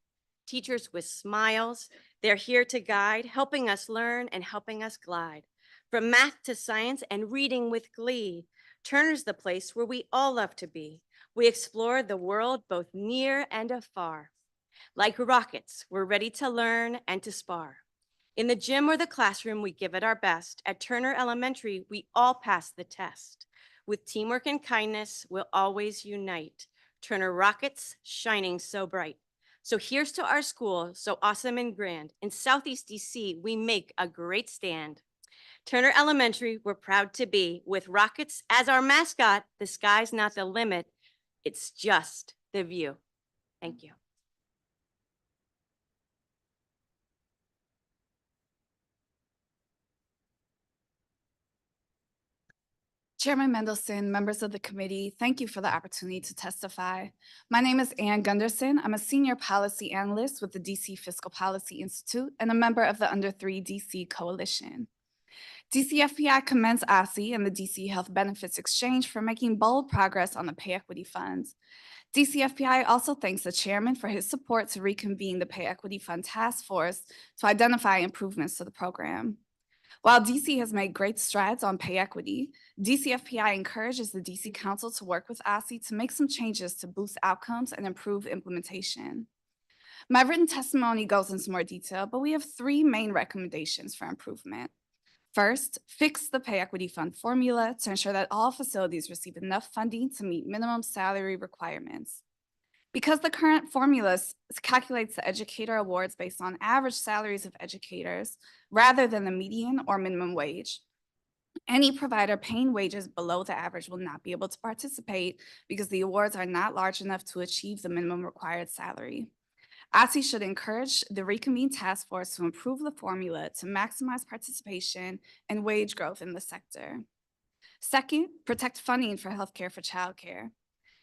Teachers with smiles, they're here to guide, helping us learn and helping us glide. From math to science and reading with glee, Turner's the place where we all love to be. We explore the world both near and afar. Like rockets, we're ready to learn and to spar. In the gym or the classroom, we give it our best. At Turner Elementary, we all pass the test. With teamwork and kindness, we'll always unite. Turner Rockets, shining so bright. So here's to our school, so awesome and grand. In Southeast DC, we make a great stand. Turner Elementary, we're proud to be. With Rockets as our mascot, the sky's not the limit. It's just the view. Thank you. Chairman Mendelson, members of the committee, thank you for the opportunity to testify. My name is Ann Gunderson. I'm a senior policy analyst with the DC Fiscal Policy Institute and a member of the Under 3 DC Coalition. DCFPI commends OSSI and the DC Health Benefits Exchange for making bold progress on the pay equity funds. DCFPI also thanks the chairman for his support to reconvene the Pay Equity Fund Task Force to identify improvements to the program. While DC has made great strides on pay equity, DCFPI encourages the DC Council to work with OSSI to make some changes to boost outcomes and improve implementation. My written testimony goes into more detail, but we have 3 main recommendations for improvement. First, fix the Pay Equity Fund formula to ensure that all facilities receive enough funding to meet minimum salary requirements. Because the current formula calculates the educator awards based on average salaries of educators rather than the median or minimum wage, any provider paying wages below the average will not be able to participate because the awards are not large enough to achieve the minimum required salary. OSSI should encourage the reconvened task force to improve the formula to maximize participation and wage growth in the sector. Second, protect funding for healthcare for childcare.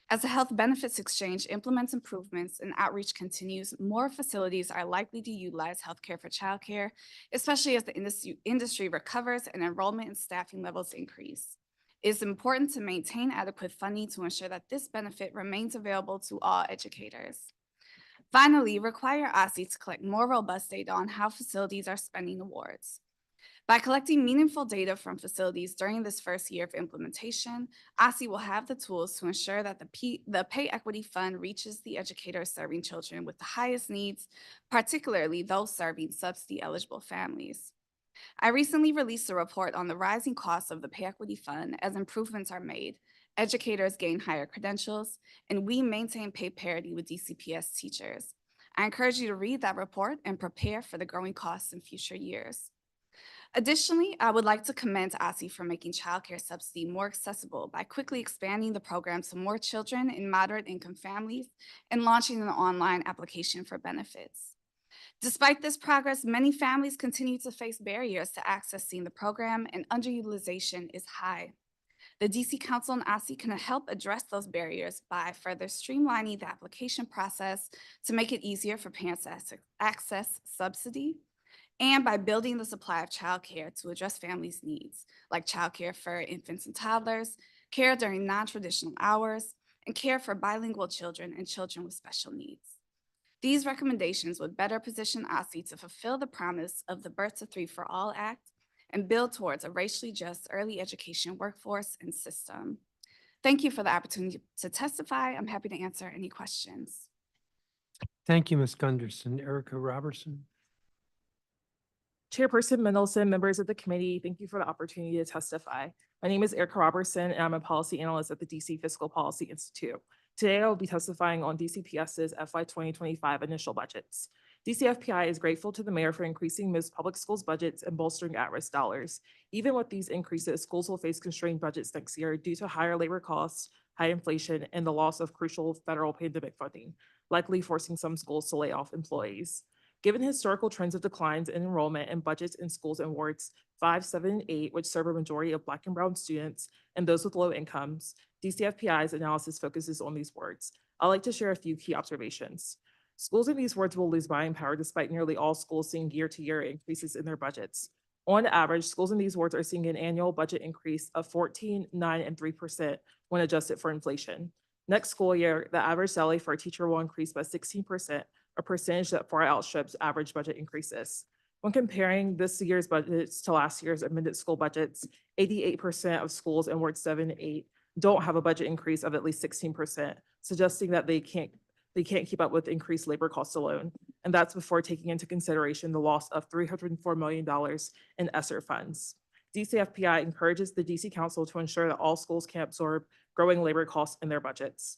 As the Health Benefits Exchange implements improvements and outreach continues, more facilities are likely to utilize healthcare for childcare, especially as the industry recovers and enrollment and staffing levels increase. It is important to maintain adequate funding to ensure that this benefit remains available to all educators. Finally, require OSSI to collect more robust data on how facilities are spending awards. By collecting meaningful data from facilities during this first year of implementation, OSSI will have the tools to ensure that the Pay Equity Fund reaches the educators serving children with the highest needs, particularly those serving subsidy-eligible families. I recently released a report on the rising costs of the Pay Equity Fund as improvements are made, educators gain higher credentials, and we maintain pay parity with DCPS teachers. I encourage you to read that report and prepare for the growing costs in future years. Additionally, I would like to commend OSSI for making childcare subsidy more accessible by quickly expanding the program to more children in moderate income families and launching an online application for benefits. Despite this progress, many families continue to face barriers to accessing the program, and underutilization is high. The DC Council and OSSI can help address those barriers by further streamlining the application process to make it easier for parents to access subsidy, and by building the supply of childcare to address families' needs, like childcare for infants and toddlers, care during non-traditional hours, and care for bilingual children and children with special needs. These recommendations would better position OSSI to fulfill the promise of the Birth to Three for All Act and build towards a racially just early education workforce and system. Thank you for the opportunity to testify. I'm happy to answer any questions. Thank you, Ms. Gunderson. Erica Robertson. Chairperson Mendelson, members of the committee, thank you for the opportunity to testify. My name is Erica Robertson, and I'm a policy analyst at the DC Fiscal Policy Institute. Today, I will be testifying on DCPS's FY 2025 initial budgets. DCFPI is grateful to the mayor for increasing most public schools' budgets and bolstering at-risk dollars. Even with these increases, schools will face constrained budgets next year due to higher labor costs, high inflation, and the loss of crucial federal pandemic funding, likely forcing some schools to lay off employees. Given historical trends of declines in enrollment and budgets in schools in wards 5, 7, and 8, which serve a majority of Black and Brown students and those with low incomes, DCFPI's analysis focuses on these wards. I'd like to share a few key observations. Schools in these wards will lose buying power despite nearly all schools seeing year-to-year increases in their budgets. On average, schools in these wards are seeing an annual budget increase of 14%, 9%, and 3% when adjusted for inflation. Next school year, the average salary for a teacher will increase by 16%, a percentage that far outstrips average budget increases. When comparing this year's budgets to last year's amended school budgets, 88% of schools in Ward 7 and 8 don't have a budget increase of at least 16%, suggesting that they can't keep up with increased labor costs alone. And that's before taking into consideration the loss of $304 million in ESSER funds. DCFPI encourages the DC Council to ensure that all schools can absorb growing labor costs in their budgets.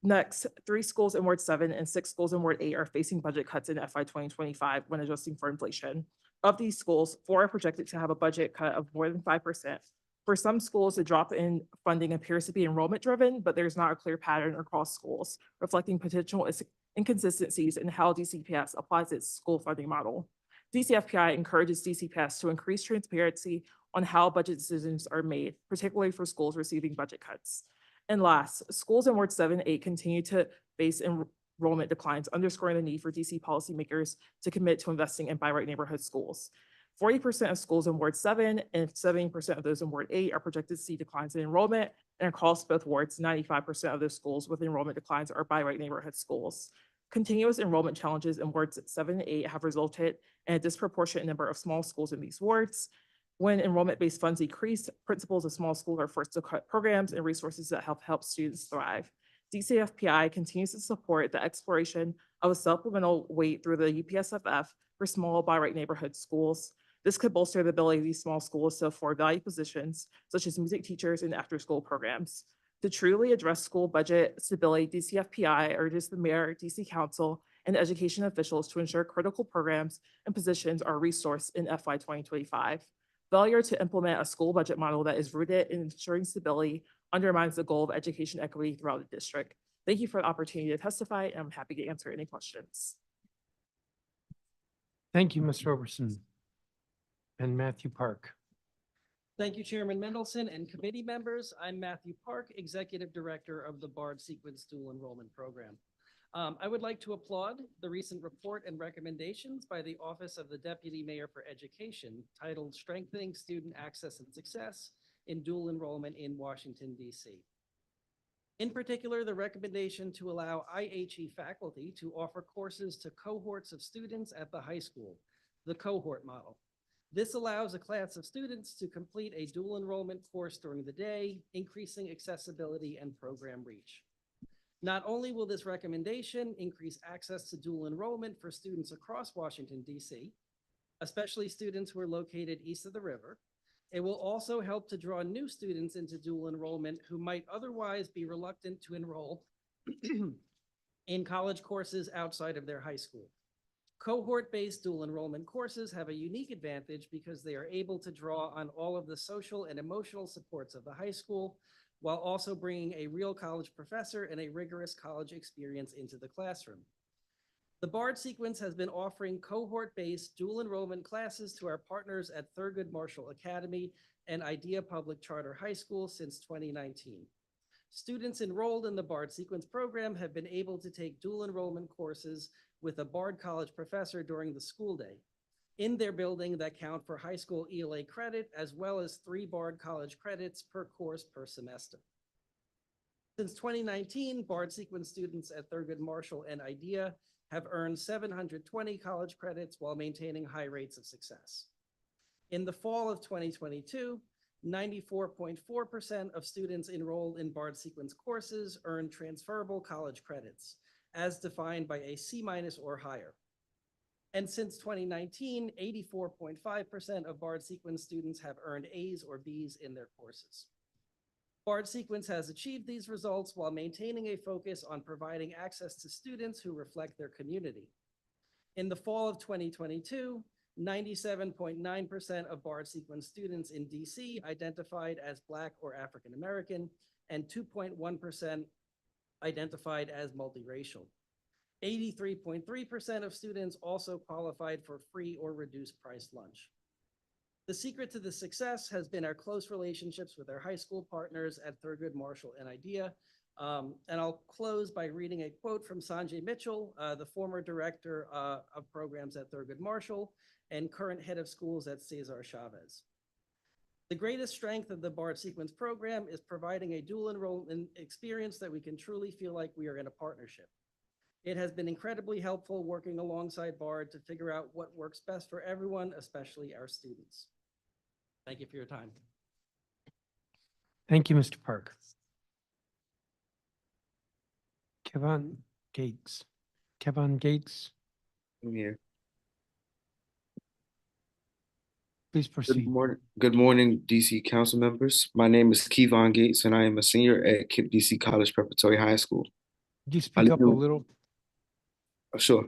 Next, 3 schools in Ward 7 and 6 schools in Ward 8 are facing budget cuts in FY 2025 when adjusting for inflation. Of these schools, 4 are projected to have a budget cut of more than 5%. For some schools, the drop in funding appears to be enrollment driven, but there's not a clear pattern across schools, reflecting potential inconsistencies in how DCPS applies its school funding model. DCFPI encourages DCPS to increase transparency on how budget decisions are made, particularly for schools receiving budget cuts. And last, schools in Ward 7 and 8 continue to face enrollment declines, underscoring the need for DC policymakers to commit to investing in by right neighborhood schools. 40% of schools in Ward 7 and 70% of those in Ward 8 are projected to see declines in enrollment, and across both wards, 95% of those schools with enrollment declines are by right neighborhood schools. Continuous enrollment challenges in Wards 7 and 8 have resulted in a disproportionate number of small schools in these wards. When enrollment-based funds decrease, principals of small schools are forced to cut programs and resources that help students thrive. DCFPI continues to support the exploration of a supplemental weight through the UPSFF for small by right neighborhood schools. This could bolster the ability of these small schools to afford value positions, such as music teachers and after-school programs. To truly address school budget stability, DCFPI urges the mayor, DC council, and education officials to ensure critical programs and positions are resourced in FY 2025. Failure to implement a school budget model that is rooted in ensuring stability undermines the goal of education equity throughout the district. Thank you for the opportunity to testify, and I'm happy to answer any questions. Thank you, Mr. Roberson. And Matthew Park. Thank you, Chairman Mendelson and committee members. I'm Matthew Park, Executive Director of the BARD Sequence Dual Enrollment Program. I would like to applaud the recent report and recommendations by the Office of the Deputy Mayor for Education titled Strengthening Student Access and Success in Dual Enrollment in Washington, D.C. In particular, the recommendation to allow IHE faculty to offer courses to cohorts of students at the high school, the cohort model. This allows a class of students to complete a dual enrollment course during the day, increasing accessibility and program reach. Not only will this recommendation increase access to dual enrollment for students across Washington, D.C., especially students who are located east of the river, it will also help to draw new students into dual enrollment who might otherwise be reluctant to enroll in college courses outside of their high school. Cohort-based dual enrollment courses have a unique advantage because they are able to draw on all of the social and emotional supports of the high school, while also bringing a real college professor and a rigorous college experience into the classroom. The BARD sequence has been offering cohort-based dual enrollment classes to our partners at Thurgood Marshall Academy and Idea Public Charter High School since 2019. Students enrolled in the BARD sequence program have been able to take dual enrollment courses with a BARD college professor during the school day in their building that count for high school ELA credit, as well as 3 BARD college credits per course per semester. Since 2019, BARD sequence students at Thurgood Marshall and Idea have earned 720 college credits while maintaining high rates of success. In the fall of 2022, 94.4% of students enrolled in BARD sequence courses earned transferable college credits, as defined by a C- or higher. And since 2019, 84.5% of BARD sequence students have earned A's or B's in their courses. BARD sequence has achieved these results while maintaining a focus on providing access to students who reflect their community. In the fall of 2022, 97.9% of BARD sequence students in DC identified as Black or African American, and 2.1% identified as multiracial. 83.3% of students also qualified for free or reduced price lunch. The secret to the success has been our close relationships with our high school partners at Thurgood Marshall and Idea. And I'll close by reading a quote from Sanjay Mitchell, the former director of programs at Thurgood Marshall and current head of schools at Cesar Chavez. The greatest strength of the BARD sequence program is providing a dual enrollment experience that we can truly feel like we are in a partnership. It has been incredibly helpful working alongside BARD to figure out what works best for everyone, especially our students. Thank you for your time. Thank you, Mr. Park. Kevin Gates. Kevin Gates, I'm here. please proceed. Good morning, DC council members. My name is Kevon Gates, and I am a senior at KIPP DC College Preparatory High School. Could you speak up a little? Sure.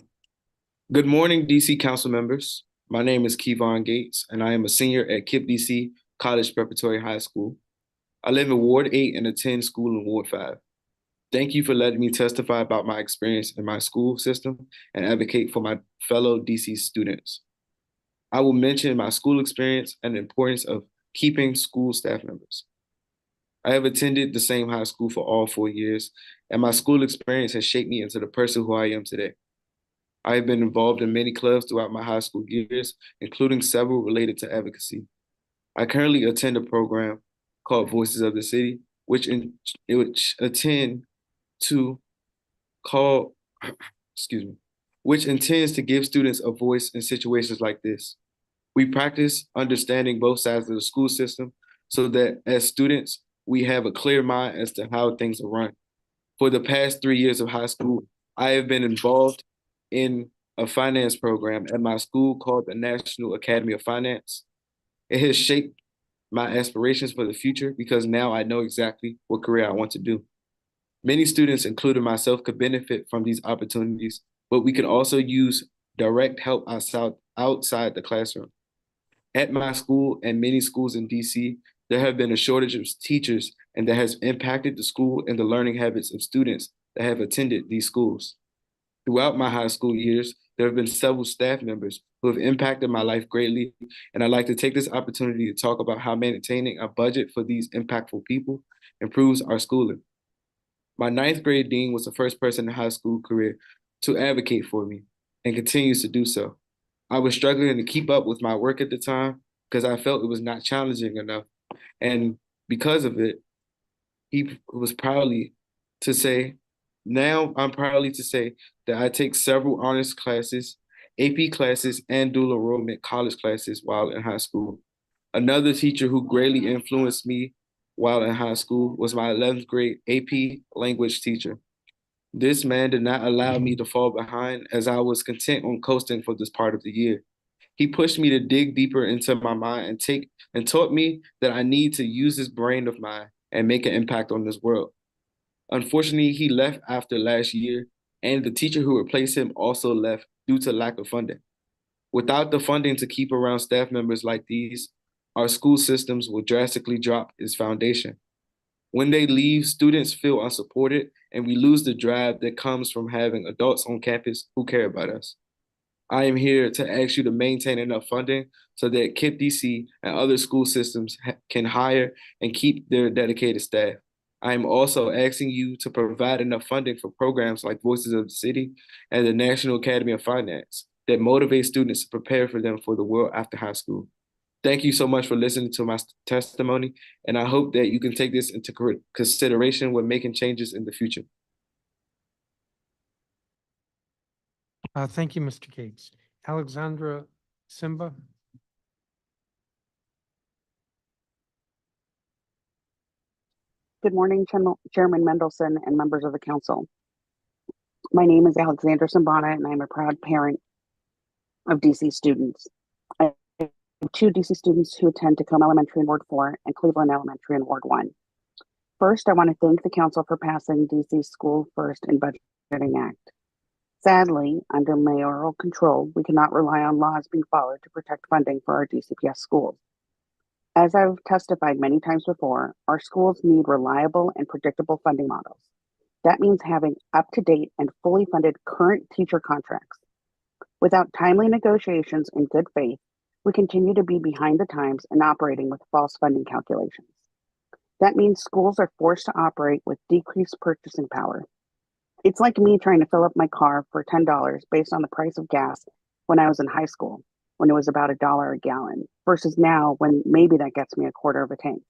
Good morning, DC council members. My name is Kevon Gates, and I am a senior at KIPP DC College Preparatory High School. I live in Ward 8 and attend school in Ward 5. Thank you for letting me testify about my experience in my school system and advocate for my fellow DC students. I will mention my school experience and the importance of keeping school staff members. I have attended the same high school for all 4 years, and my school experience has shaped me into the person who I am today. I have been involved in many clubs throughout my high school years, including several related to advocacy. I currently attend a program called Voices of the City, which intends to give students a voice in situations like this. We practice understanding both sides of the school system so that as students, we have a clear mind as to how things are run. For the past 3 years of high school, I have been involved in a finance program at my school called the National Academy of Finance. It has shaped my aspirations for the future because now I know exactly what career I want to do. Many students, including myself, could benefit from these opportunities, but we can also use direct help outside the classroom. At my school and many schools in DC, there have been a shortage of teachers, and that has impacted the school and the learning habits of students that have attended these schools. Throughout my high school years, there have been several staff members who have impacted my life greatly, and I'd like to take this opportunity to talk about how maintaining a budget for these impactful people improves our schooling. My ninth grade dean was the first person in high school career to advocate for me and continues to do so. I was struggling to keep up with my work at the time because I felt it was not challenging enough. And because of it, he was proudly to say, now I'm proudly to say that I take several honors classes, AP classes, and dual enrollment college classes while in high school. Another teacher who greatly influenced me while in high school was my 11th grade AP language teacher. This man did not allow me to fall behind as I was content on coasting for this part of the year. He pushed me to dig deeper into my mind and taught me that I need to use this brain of mine and make an impact on this world. Unfortunately, he left after last year, and the teacher who replaced him also left due to lack of funding. Without the funding to keep around staff members like these, our school systems will drastically drop its foundation. When they leave, students feel unsupported, and we lose the drive that comes from having adults on campus who care about us. I am here to ask you to maintain enough funding so that KIPP DC and other school systems can hire and keep their dedicated staff. I am also asking you to provide enough funding for programs like Voices of the City and the National Academy of Finance that motivate students to prepare for them for the world after high school. Thank you so much for listening to my testimony, and I hope that you can take this into consideration when making changes in the future. Thank you, Mr. Gates. Alexandra Simba. Good morning, Chairman Mendelson and members of the council. My name is Alexandra Simbana, and I'm a proud parent of DC students. I have two DC students who attend Tacoma Elementary in Ward 4 and Cleveland Elementary in Ward 1. First, I want to thank the council for passing DC's School First and Budgeting Act. Sadly, under mayoral control, we cannot rely on laws being followed to protect funding for our DCPS schools. As I've testified many times before, our schools need reliable and predictable funding models. That means having up-to-date and fully funded current teacher contracts. Without timely negotiations in good faith, we continue to be behind the times and operating with false funding calculations. That means schools are forced to operate with decreased purchasing power. It's like me trying to fill up my car for $10 based on the price of gas when I was in high school, when it was about $1 a gallon, versus now when maybe that gets me a quarter of a tank.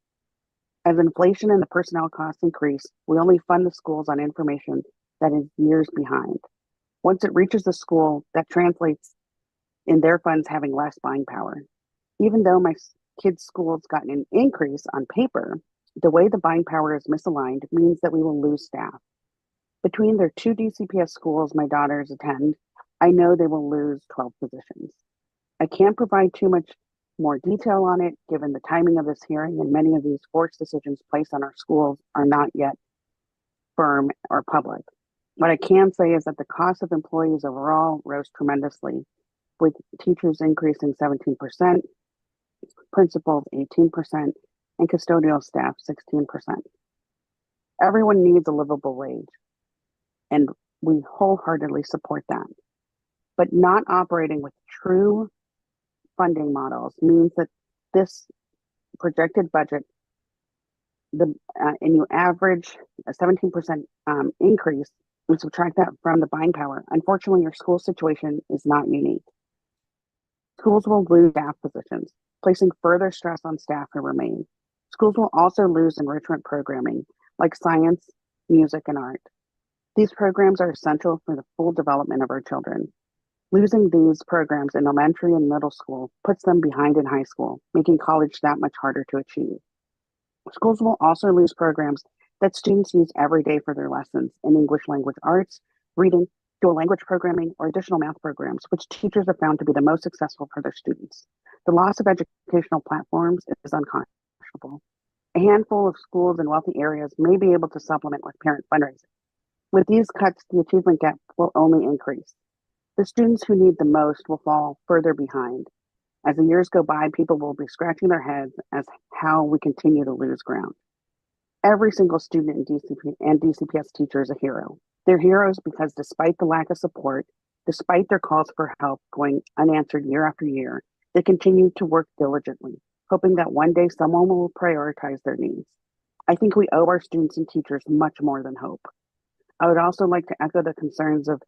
As inflation and the personnel costs increase, we only fund the schools on information that is years behind. Once it reaches the school, that translates in their funds having less buying power. Even though my kids' schools gotten an increase on paper, the way the buying power is misaligned means that we will lose staff. Between their two DCPS schools my daughters attend, I know they will lose 12 positions. I can't provide too much more detail on it given the timing of this hearing, and many of these forced decisions placed on our schools are not yet firm or public. What I can say is that the cost of employees overall rose tremendously, with teachers increasing 17%, principals 18%, and custodial staff 16%. Everyone needs a livable wage, and we wholeheartedly support that. But not operating with true funding models means that this projected budget, and you average a 17% increase, and subtract that from the buying power. Unfortunately, your school situation is not unique. Schools will lose staff positions, placing further stress on staff who remain. Schools will also lose enrichment programming like science, music, and art. These programs are essential for the full development of our children. Losing these programs in elementary and middle school puts them behind in high school, making college that much harder to achieve. Schools will also lose programs that students use every day for their lessons in English language arts, reading, dual language programming, or additional math programs, which teachers have found to be the most successful for their students. The loss of educational platforms is unconscionable. non-negotiable. A handful of schools in wealthy areas may be able to supplement with parent fundraising. With these cuts, the achievement gap will only increase. The students who need the most will fall further behind. As the years go by, people will be scratching their heads as how we continue to lose ground. Every single student in DCP and DCPS teacher is a hero. They're heroes because despite the lack of support, despite their calls for help going unanswered year after year, they continue to work diligently, hoping that one day someone will prioritize their needs. I think we owe our students and teachers much more than hope. I would also like to echo the concerns of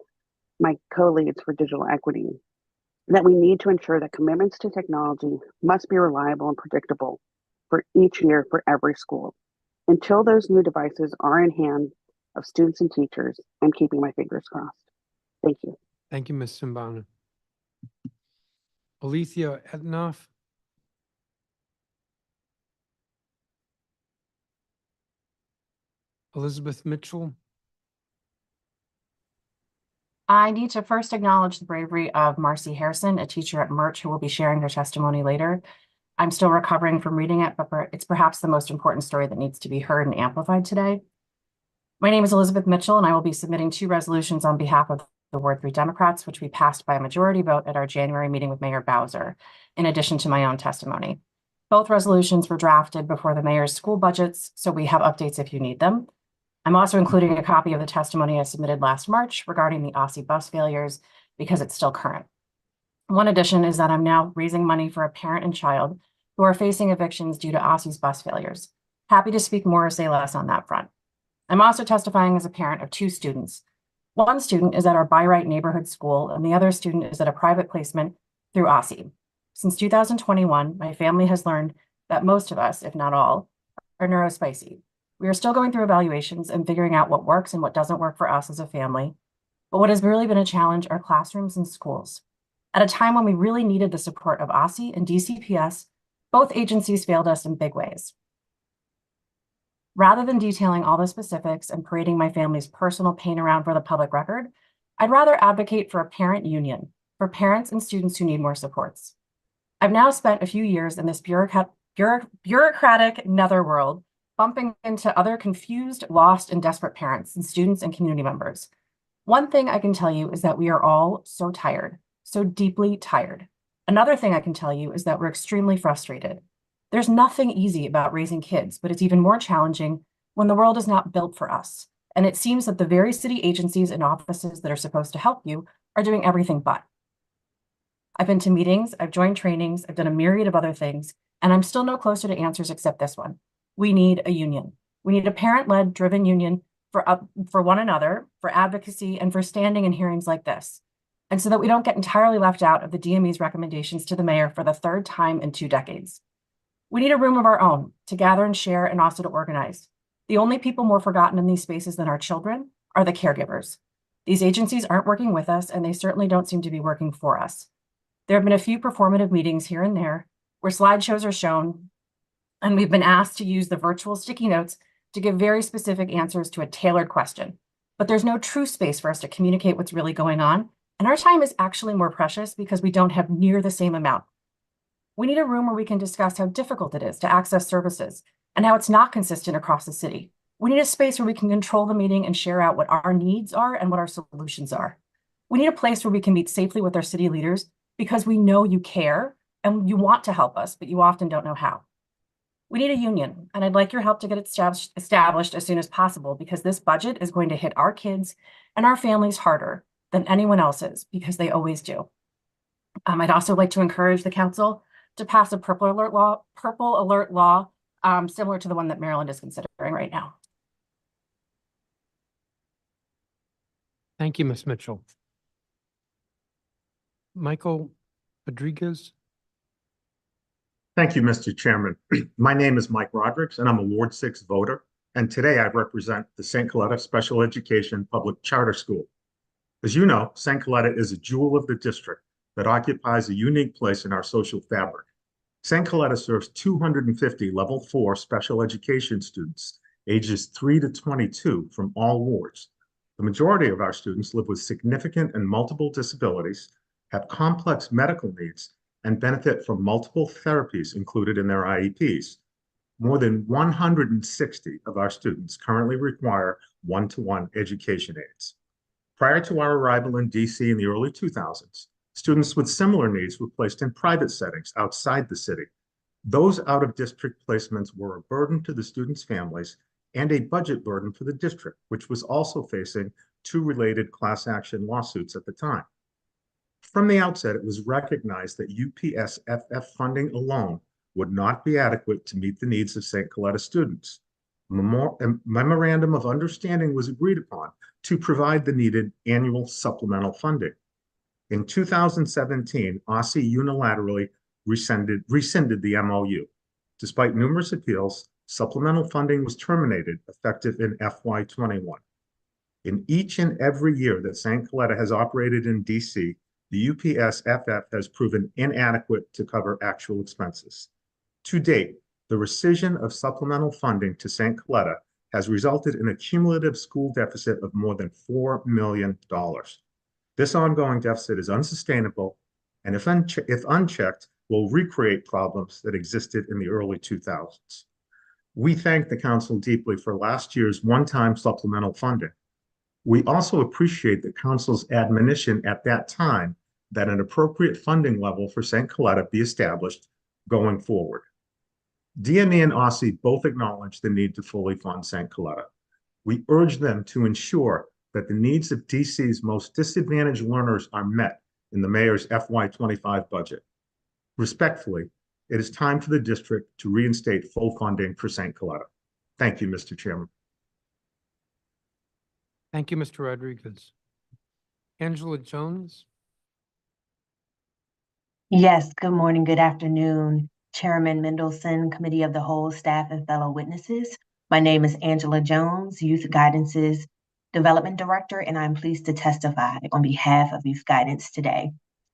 my co-leads for digital equity, that we need to ensure that commitments to technology must be reliable and predictable for each year for every school. Until those new devices are in hand of students and teachers, I'm keeping my fingers crossed. Thank you. Thank you, Ms. Simbana. Alethea Etnoff. Elizabeth Mitchell. I need to first acknowledge the bravery of Marcy Harrison, a teacher at Merch, who will be sharing her testimony later. I'm still recovering from reading it, but it's perhaps the most important story that needs to be heard and amplified today. My name is Elizabeth Mitchell, and I will be submitting 2 resolutions on behalf of the Ward 3 Democrats, which we passed by a majority vote at our January meeting with Mayor Bowser, in addition to my own testimony. Both resolutions were drafted before the mayor's school budgets, so we have updates if you need them. I'm also including a copy of the testimony I submitted last March regarding the OSSI bus failures because it's still current. One addition is that I'm now raising money for a parent and child who are facing evictions due to OSSI's bus failures. Happy to speak more or say less on that front. I'm also testifying as a parent of 2 students. One student is at our By Right neighborhood school, and the other student is at a private placement through OSSI. Since 2021, my family has learned that most of us, if not all, are neurospicy. We are still going through evaluations and figuring out what works and what doesn't work for us as a family. But what has really been a challenge are classrooms and schools. At a time when we really needed the support of OSSI and DCPS, both agencies failed us in big ways. Rather than detailing all the specifics and parading my family's personal pain around for the public record, I'd rather advocate for a parent union for parents and students who need more supports. I've now spent a few years in this bureaucratic netherworld, bumping into other confused, lost, and desperate parents and students and community members. One thing I can tell you is that we are all so tired, so deeply tired. Another thing I can tell you is that we're extremely frustrated. There's nothing easy about raising kids, but it's even more challenging when the world is not built for us. And it seems that the very city agencies and offices that are supposed to help you are doing everything but. I've been to meetings, I've joined trainings, I've done a myriad of other things, and I'm still no closer to answers except this one. We need a union. We need a parent-led, driven union for one another, for advocacy, and for standing in hearings like this. And so that we don't get entirely left out of the DME's recommendations to the mayor for the 3rd time in 2 decades. We need a room of our own to gather and share and also to organize. The only people more forgotten in these spaces than our children are the caregivers. These agencies aren't working with us, and they certainly don't seem to be working for us. There have been a few performative meetings here and there where slideshows are shown, and we've been asked to use the virtual sticky notes to give very specific answers to a tailored question. But there's no true space for us to communicate what's really going on, and our time is actually more precious because we don't have near the same amount. We need a room where we can discuss how difficult it is to access services and how it's not consistent across the city. We need a space where we can control the meeting and share out what our needs are and what our solutions are. We need a place where we can meet safely with our city leaders because we know you care and you want to help us, but you often don't know how. We need a union, and I'd like your help to get it established as soon as possible because this budget is going to hit our kids and our families harder than anyone else's because they always do. I'd also like to encourage the council to pass a purple alert law similar to the one that Maryland is considering right now. Thank you, Ms. Mitchell. Michael Rodriguez. Thank you, Mr. Chairman. My name is Mike Rodriguez, and I'm a Ward 6 voter. And today I represent the St. Coletta Special Education Public Charter School. As you know, St. Coletta is a jewel of the district that occupies a unique place in our social fabric. St. Coletta serves 250 Level 4 special education students, ages 3 to 22 from all wards. The majority of our students live with significant and multiple disabilities, have complex medical needs, and benefit from multiple therapies included in their IEPs. More than 160 of our students currently require one-to-one education aids. Prior to our arrival in DC in the early 2000s, students with similar needs were placed in private settings outside the city. Those out-of-district placements were a burden to the students' families and a budget burden for the district, which was also facing two related class action lawsuits at the time. From the outset, it was recognized that UPSFF funding alone would not be adequate to meet the needs of St. Coletta students. A memorandum of understanding was agreed upon to provide the needed annual supplemental funding. In 2017, OSSI unilaterally rescinded the MOU. Despite numerous appeals, supplemental funding was terminated effective in FY21. In each and every year that St. Coletta has operated in DC, the UPSFF has proven inadequate to cover actual expenses. To date, the rescission of supplemental funding to St. Coletta has resulted in a cumulative school deficit of more than $4 million. This ongoing deficit is unsustainable, and if unchecked, will recreate problems that existed in the early 2000s. We thank the Council deeply for last year's one-time supplemental funding. We also appreciate the Council's admonition at that time that an appropriate funding level for St. Coletta be established going forward. DME and OSSI both acknowledge the need to fully fund St. Coletta. We urge them to ensure that the needs of DC's most disadvantaged learners are met in the mayor's FY25 budget. Respectfully, it is time for the district to reinstate full funding for St. Coletta. Thank you, Mr. Chairman. Thank you, Mr. Rodriguez. Angela Jones. Yes, good morning, good afternoon, Chairman Mendelson, Committee of the Whole, staff, and fellow witnesses. My name is Angela Jones, Youth Guidance's Development Director, and I'm pleased to testify on behalf of Youth Guidance today.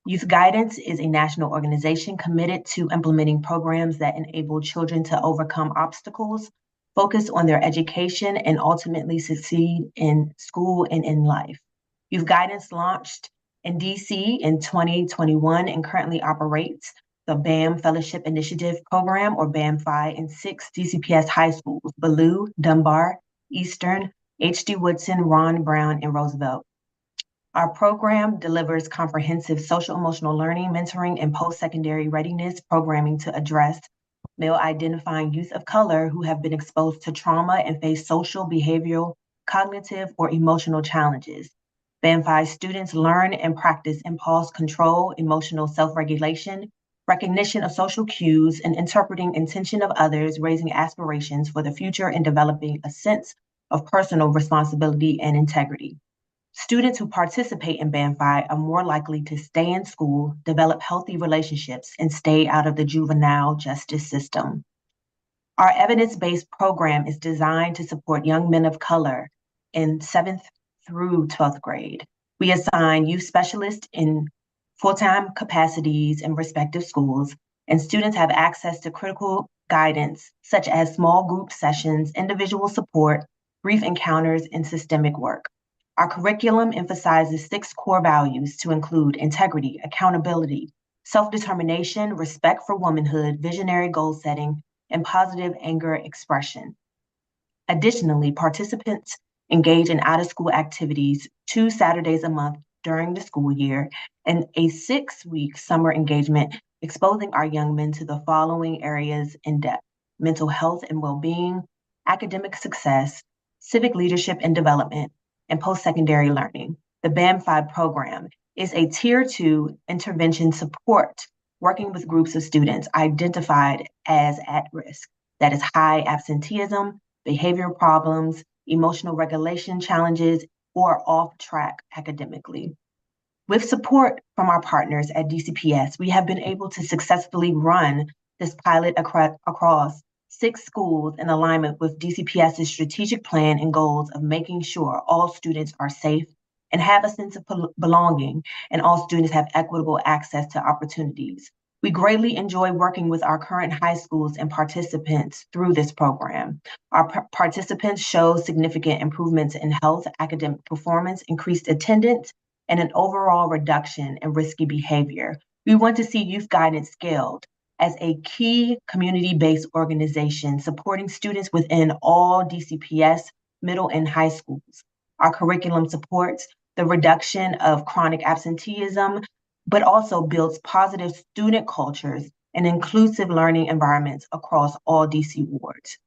Youth Guidance is a national organization committed to implementing programs that enable children to overcome obstacles, focus on their education, and ultimately succeed in school and in life. Youth Guidance launched in DC in 2021 and currently operates the BAM Fellowship Initiative Program, or BAM-FI, in 6 DCPS high schools: Ballou, Dunbar, Eastern, H.D. Woodson, Ron Brown, and Roosevelt. Our program delivers comprehensive social emotional learning, mentoring, and post-secondary readiness programming to address male-identifying youth of color who have been exposed to trauma and face social, behavioral, cognitive, or emotional challenges. BAM-FI students learn and practice impulse control, emotional self-regulation, recognition of social cues, and interpreting intention of others, raising aspirations for the future and developing a sense of personal responsibility and integrity. Students who participate in BAM-FI are more likely to stay in school, develop healthy relationships, and stay out of the juvenile justice system. Our evidence-based program is designed to support young men of color in 7th through 12th grade. We assign youth specialists in full-time capacities in respective schools, and students have access to critical guidance such as small group sessions, individual support, brief encounters, and systemic work. Our curriculum emphasizes 6 core values to include integrity, accountability, self-determination, respect for womanhood, visionary goal setting, and positive anger expression. Additionally, participants engage in out-of-school activities 2 Saturdays a month during the school year, and a 6-week summer engagement exposing our young men to the following areas in depth: mental health and well-being, academic success, civic leadership and development, and post-secondary learning. The BAM-FI program is a Tier 2 intervention support working with groups of students identified as at risk. That is high absenteeism, behavioral problems, emotional regulation challenges, or off track academically. With support from our partners at DCPS, we have been able to successfully run this pilot across 6 schools in alignment with DCPS's strategic plan and goals of making sure all students are safe and have a sense of belonging, and all students have equitable access to opportunities. We greatly enjoy working with our current high schools and participants through this program. Our participants show significant improvements in health, academic performance, increased attendance, and an overall reduction in risky behavior. We want to see youth guidance scaled as a key community-based organization supporting students within all DCPS middle and high schools. Our curriculum supports the reduction of chronic absenteeism, but also builds positive student cultures and inclusive learning environments across all DC wards.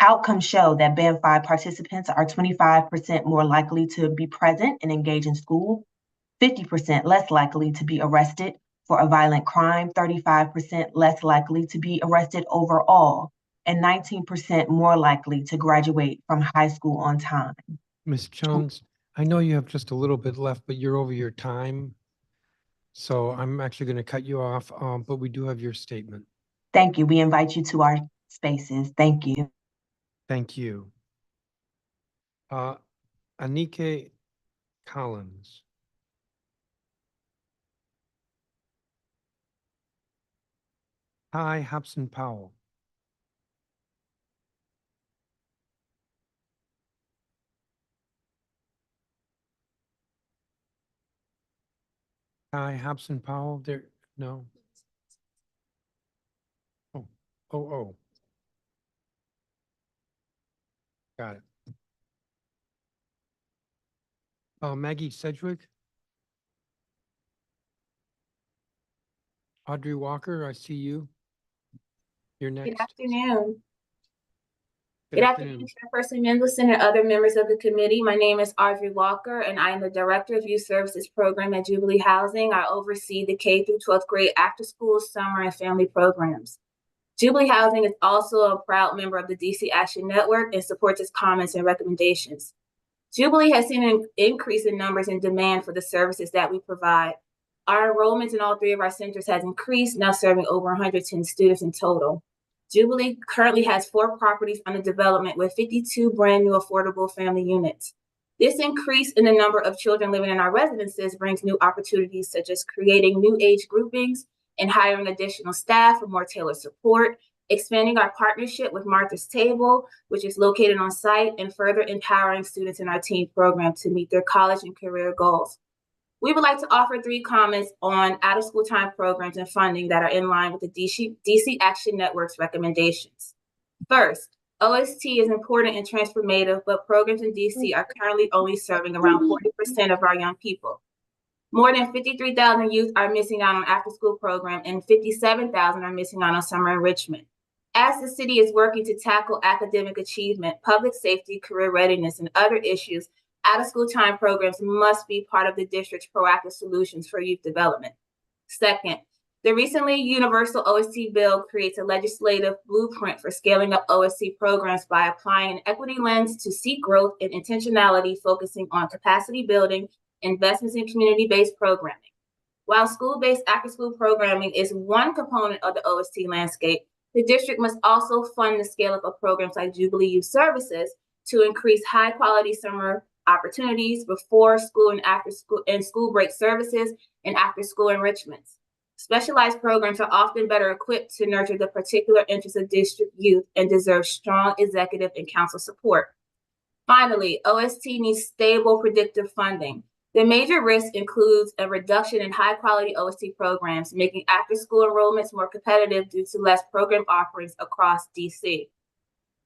Outcomes show that Band 5 participants are 25% more likely to be present and engage in school, 50% less likely to be arrested for a violent crime, 35% less likely to be arrested overall, and 19% more likely to graduate from high school on time. Ms. Jones, I know you have just a little bit left, but you're over your time. So I'm actually going to cut you off, but we do have your statement. Thank you. We invite you to our spaces. Thank you. Thank you. Anike Collins. Hi, Hobson Powell. Hi, Hobson Powell. There, no. Oh. Got it. Maggie Sedgwick. Audrey Walker, I see you. You're next. Good afternoon. Good Good afternoon. afternoon, Chairperson Mendelson and other members of the committee. My name is Audrey Walker, and I am the Director of Youth Services Program at Jubilee Housing. I oversee the K through 12th grade after-school, summer, and family programs. Jubilee Housing is also a proud member of the DC Action Network and supports its comments and recommendations. Jubilee has seen an increase in numbers and demand for the services that we provide. Our enrollments in all three of our centers has increased, now serving over 110 students in total. Jubilee currently has 4 properties under development with 52 brand new affordable family units. This increase in the number of children living in our residences brings new opportunities such as creating new age groupings and hiring additional staff for more tailored support, expanding our partnership with Martha's Table, which is located on site, and further empowering students in our teen program to meet their college and career goals. We would like to offer 3 comments on out-of-school time programs and funding that are in line with the DC Action Network's recommendations. First, OST is important and transformative, but programs in DC are currently only serving around 40% of our young people. More than 53,000 youth are missing out on after-school program and 57,000 are missing out on summer enrichment. As the city is working to tackle academic achievement, public safety, career readiness, and other issues, out-of-school time programs must be part of the district's proactive solutions for youth development. Second, the recently universal OST bill creates a legislative blueprint for scaling up OST programs by applying an equity lens to seek growth and intentionality, focusing on capacity building, investments in community-based programming. While school-based after-school programming is one component of the OST landscape, the district must also fund the scale-up of programs like Jubilee Youth Services to increase high-quality summer opportunities, before school and after school and school break services, and after-school enrichments. Specialized programs are often better equipped to nurture the particular interests of district youth and deserve strong executive and council support. Finally, OST needs stable, predictive funding. The major risk includes a reduction in high-quality OST programs, making after-school enrollments more competitive due to less program offerings across DC.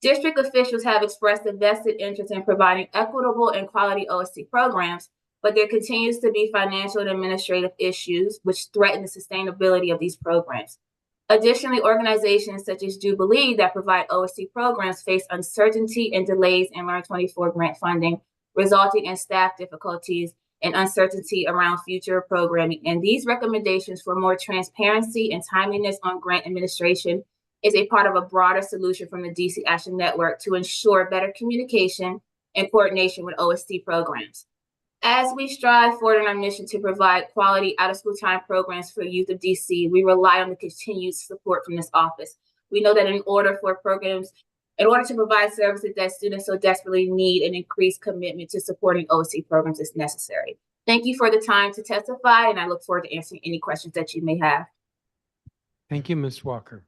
District officials have expressed a vested interest in providing equitable and quality OST programs, but there continues to be financial and administrative issues which threaten the sustainability of these programs. Additionally, organizations such as Jubilee that provide OST programs face uncertainty and delays in Learn24 grant funding, resulting in staff difficulties and uncertainty around future programming. And these recommendations for more transparency and timeliness on grant administration is a part of a broader solution from the DC Action Network to ensure better communication and coordination with OST programs. As we strive forward in our mission to provide quality out-of-school time programs for youth of DC, we rely on the continued support from this office. We know that in order to provide services that students so desperately need, an increased commitment to supporting OST programs is necessary. Thank you for the time to testify, and I look forward to answering any questions that you may have. Thank you, Ms. Walker.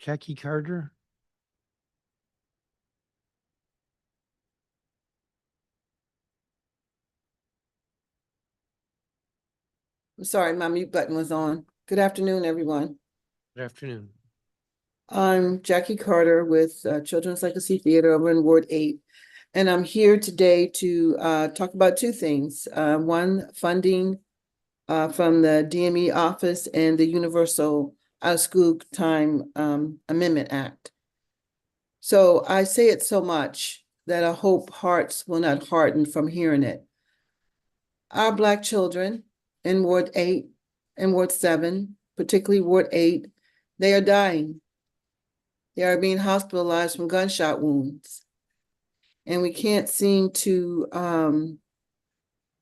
Jackie Carter. I'm sorry, my mute button was on. Good afternoon, everyone. Good afternoon. I'm Jackie Carter with Children's Legacy Theater over in Ward 8. And I'm here today to talk about two things. One, funding from the DME office and the Universal Out of School Time Amendment Act. So I say it so much that I hope hearts will not harden from hearing it. Our Black children in Ward 8 and Ward 7, particularly Ward 8, they are dying. They are being hospitalized from gunshot wounds. And we can't seem to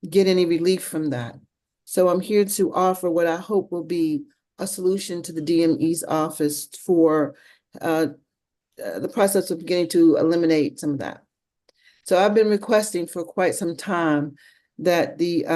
get any relief from that. So I'm here to offer what I hope will be a solution to the DME's office for the process of beginning to eliminate some of that. So I've been requesting for quite some time that the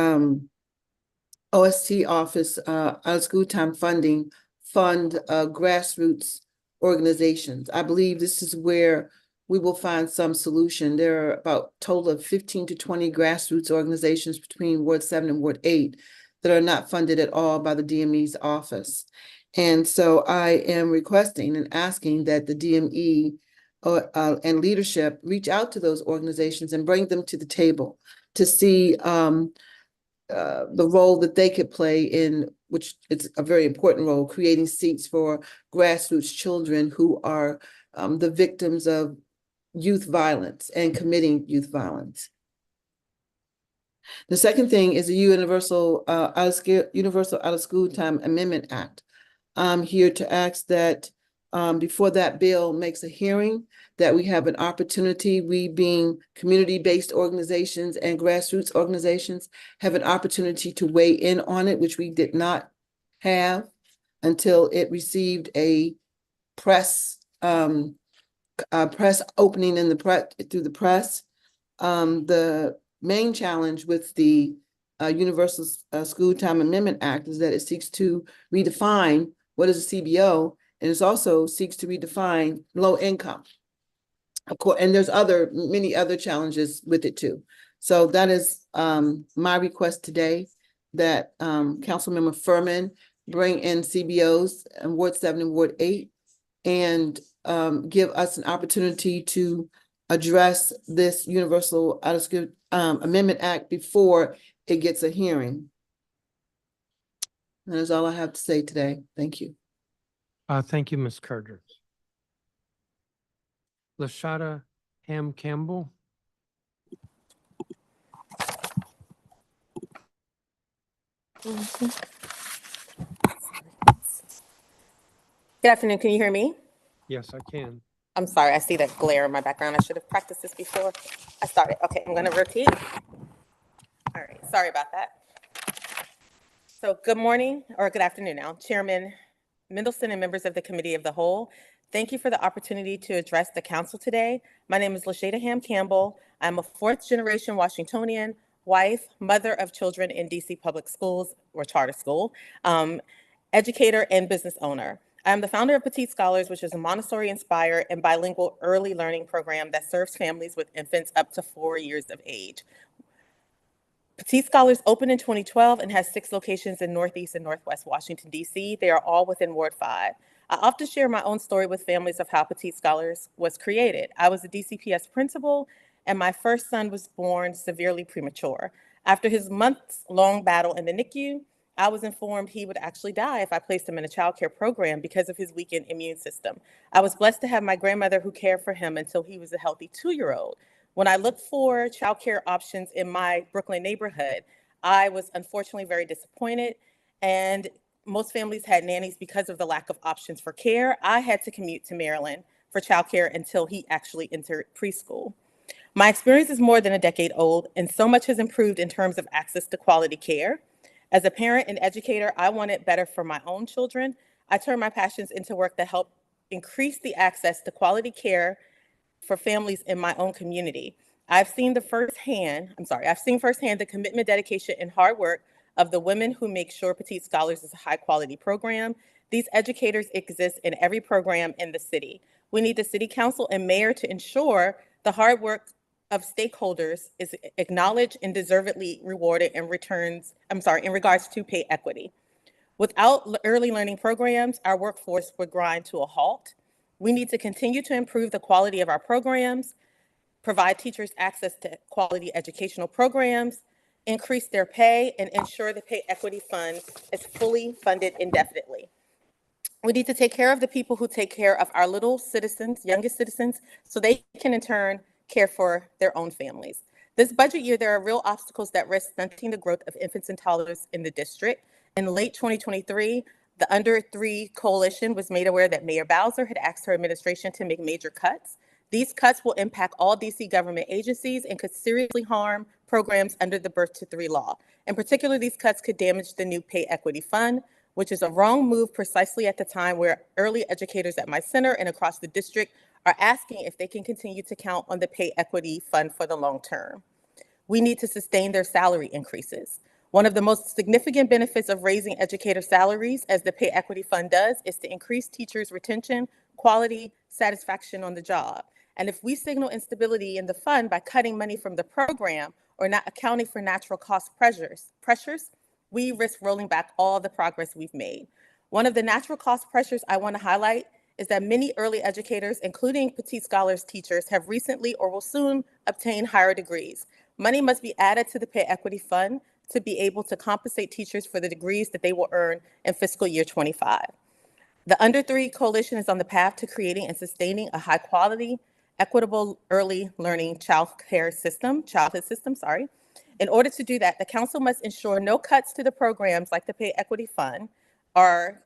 OST office, out of school time funding, fund grassroots organizations. I believe this is where we will find some solution. There are about a total of 15 to 20 grassroots organizations between Ward 7 and Ward 8 that are not funded at all by the DME's office. And so I am requesting and asking that the DME and leadership reach out to those organizations and bring them to the table to see the role that they could play in, which it's a very important role, creating seats for grassroots children who are the victims of youth violence and committing youth violence. The second thing is the Universal Out of School Time Amendment Act. I'm here to ask that before that bill makes a hearing, that we have an opportunity, we being community-based organizations and grassroots organizations, have an opportunity to weigh in on it, which we did not have until it received a press opening in through the press. The main challenge with the Universal School Time Amendment Act is that it seeks to redefine what is a CBO, and it also seeks to redefine low income. Of course, and there's many other challenges with it too. So that is my request today, that Councilmember Furman bring in CBOs in Ward 7 and Ward 8 and give us an opportunity to address this Universal Out of School Amendment Act before it gets a hearing. That is all I have to say today. Thank you. Thank you, Ms. Carter. Lashada Ham Campbell. Good afternoon. Can you hear me? Yes, I can. I'm sorry. I see that glare in my background. I should have practiced this before I started. Okay, I'm going to repeat. All right. Sorry about that. So good morning, or good afternoon now, Chairman Mendelson and members of the Committee of the Whole. Thank you for the opportunity to address the council today. My name is Lashada Ham Campbell. I'm a fourth-generation Washingtonian, wife, mother of children in DC public schools or charter school, educator and business owner. I'm the founder of Petite Scholars, which is a Montessori-inspired and bilingual early learning program that serves families with infants up to 4 years of age. Petite Scholars opened in 2012 and has 6 locations in Northeast and Northwest Washington, D.C. They are all within Ward 5. I often share my own story with families of how Petite Scholars was created. I was a DCPS principal, and my first son was born severely premature. After his months-long battle in the NICU, I was informed he would actually die if I placed him in a child care program because of his weakened immune system. I was blessed to have my grandmother who cared for him until he was a healthy 2-year-old. When I looked for childcare options in my Brooklyn neighborhood, I was unfortunately very disappointed, and most families had nannies because of the lack of options for care. I had to commute to Maryland for childcare until he actually entered preschool. My experience is more than a decade old, and so much has improved in terms of access to quality care. As a parent and educator, I wanted better for my own children. I turned my passions into work that helped increase the access to quality care for families in my own community. I've seen firsthand the commitment, dedication, and hard work of the women who make sure Petite Scholars is a high quality program. These educators exist in every program in the city. We need the city council and mayor to ensure the hard work of stakeholders is acknowledged and deservedly rewarded in regards to pay equity. Without early learning programs, our workforce would grind to a halt. We need to continue to improve the quality of our programs, provide teachers access to quality educational programs, increase their pay, and ensure the pay equity fund is fully funded indefinitely. We need to take care of the people who take care of our little citizens, youngest citizens, so they can in turn care for their own families. This budget year, there are real obstacles that risk stunting the growth of infants and toddlers in the district. In late 2023, the Under 3 Coalition was made aware that Mayor Bowser had asked her administration to make major cuts. These cuts will impact all DC government agencies and could seriously harm programs under the Birth to 3 law. In particular, these cuts could damage the new Pay Equity Fund, which is a wrong move precisely at the time where early educators at my center and across the district are asking if they can continue to count on the Pay Equity Fund for the long term. We need to sustain their salary increases. One of the most significant benefits of raising educator salaries, as the Pay Equity Fund does, is to increase teachers' retention, quality, satisfaction on the job. And if we signal instability in the fund by cutting money from the program or not accounting for natural cost pressures, we risk rolling back all the progress we've made. One of the natural cost pressures I want to highlight is that many early educators, including Petite Scholars teachers, have recently or will soon obtain higher degrees. Money must be added to the Pay Equity Fund to be able to compensate teachers for the degrees that they will earn in fiscal year 25. The Under 3 Coalition is on the path to creating and sustaining a high quality, equitable early learning childhood system. In order to do that, the council must ensure no cuts to the programs like the Pay Equity Fund are,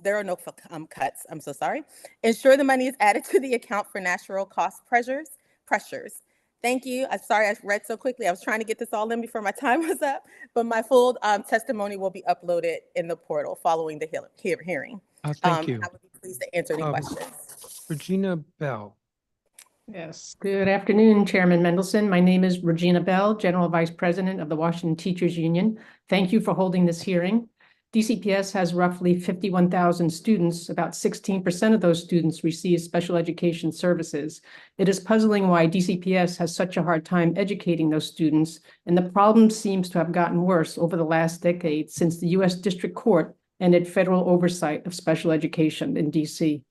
there are no cuts, I'm so sorry. Ensure the money is added to the account for natural cost pressures. Thank you. I'm sorry I read so quickly. I was trying to get this all in before my time was up, but my full testimony will be uploaded in the portal following the hearing. Thank you. I would be pleased to answer any questions. Regina Bell. Yes, good afternoon, Chairman Mendelson. My name is Regina Bell, General Vice President of the Washington Teachers Union. Thank you for holding this hearing. DCPS has roughly 51,000 students. About 16% of those students receive special education services. It is puzzling why DCPS has such a hard time educating those students, and the problem seems to have gotten worse over the last decade since the U.S. District Court ended federal oversight of special education in DC.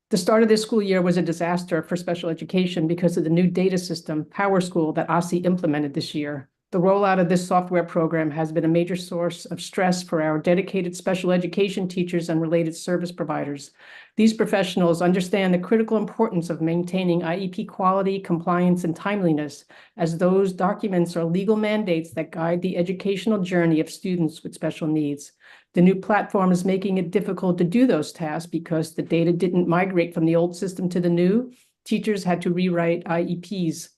The start of this school year was a disaster for special education because of the new data system, PowerSchool, that OSSI implemented this year. The rollout of this software program has been a major source of stress for our dedicated special education teachers and related service providers. These professionals understand the critical importance of maintaining IEP quality, compliance, and timeliness, as those documents are legal mandates that guide the educational journey of students with special needs. The new platform is making it difficult to do those tasks because the data didn't migrate from the old system to the new. Teachers had to rewrite IEPs.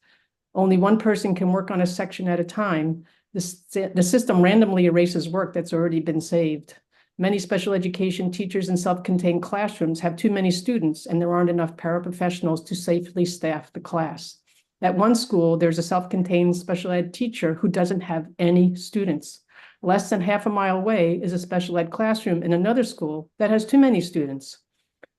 Only one person can work on a section at a time. The system randomly erases work that's already been saved. Many special education teachers in self-contained classrooms have too many students, and there aren't enough paraprofessionals to safely staff the class. At one school, there's a self-contained special ed teacher who doesn't have any students. Less than half a mile away is a special ed classroom in another school that has too many students.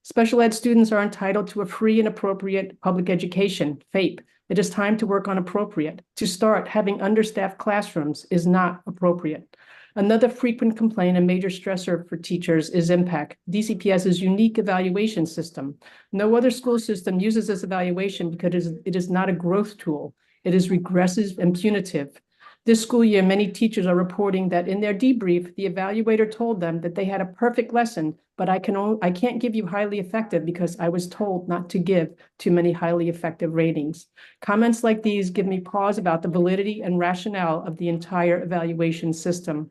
Special ed students are entitled to a free and appropriate public education, FAPE. It is time to work on appropriate. To start, having understaffed classrooms is not appropriate. Another frequent complaint and major stressor for teachers is impact, DCPS's unique evaluation system. No other school system uses this evaluation because it is not a growth tool. It is regressive and punitive. This school year, many teachers are reporting that in their debrief, the evaluator told them that they had a perfect lesson, but I can't give you highly effective because I was told not to give too many highly effective ratings. Comments like these give me pause about the validity and rationale of the entire evaluation system.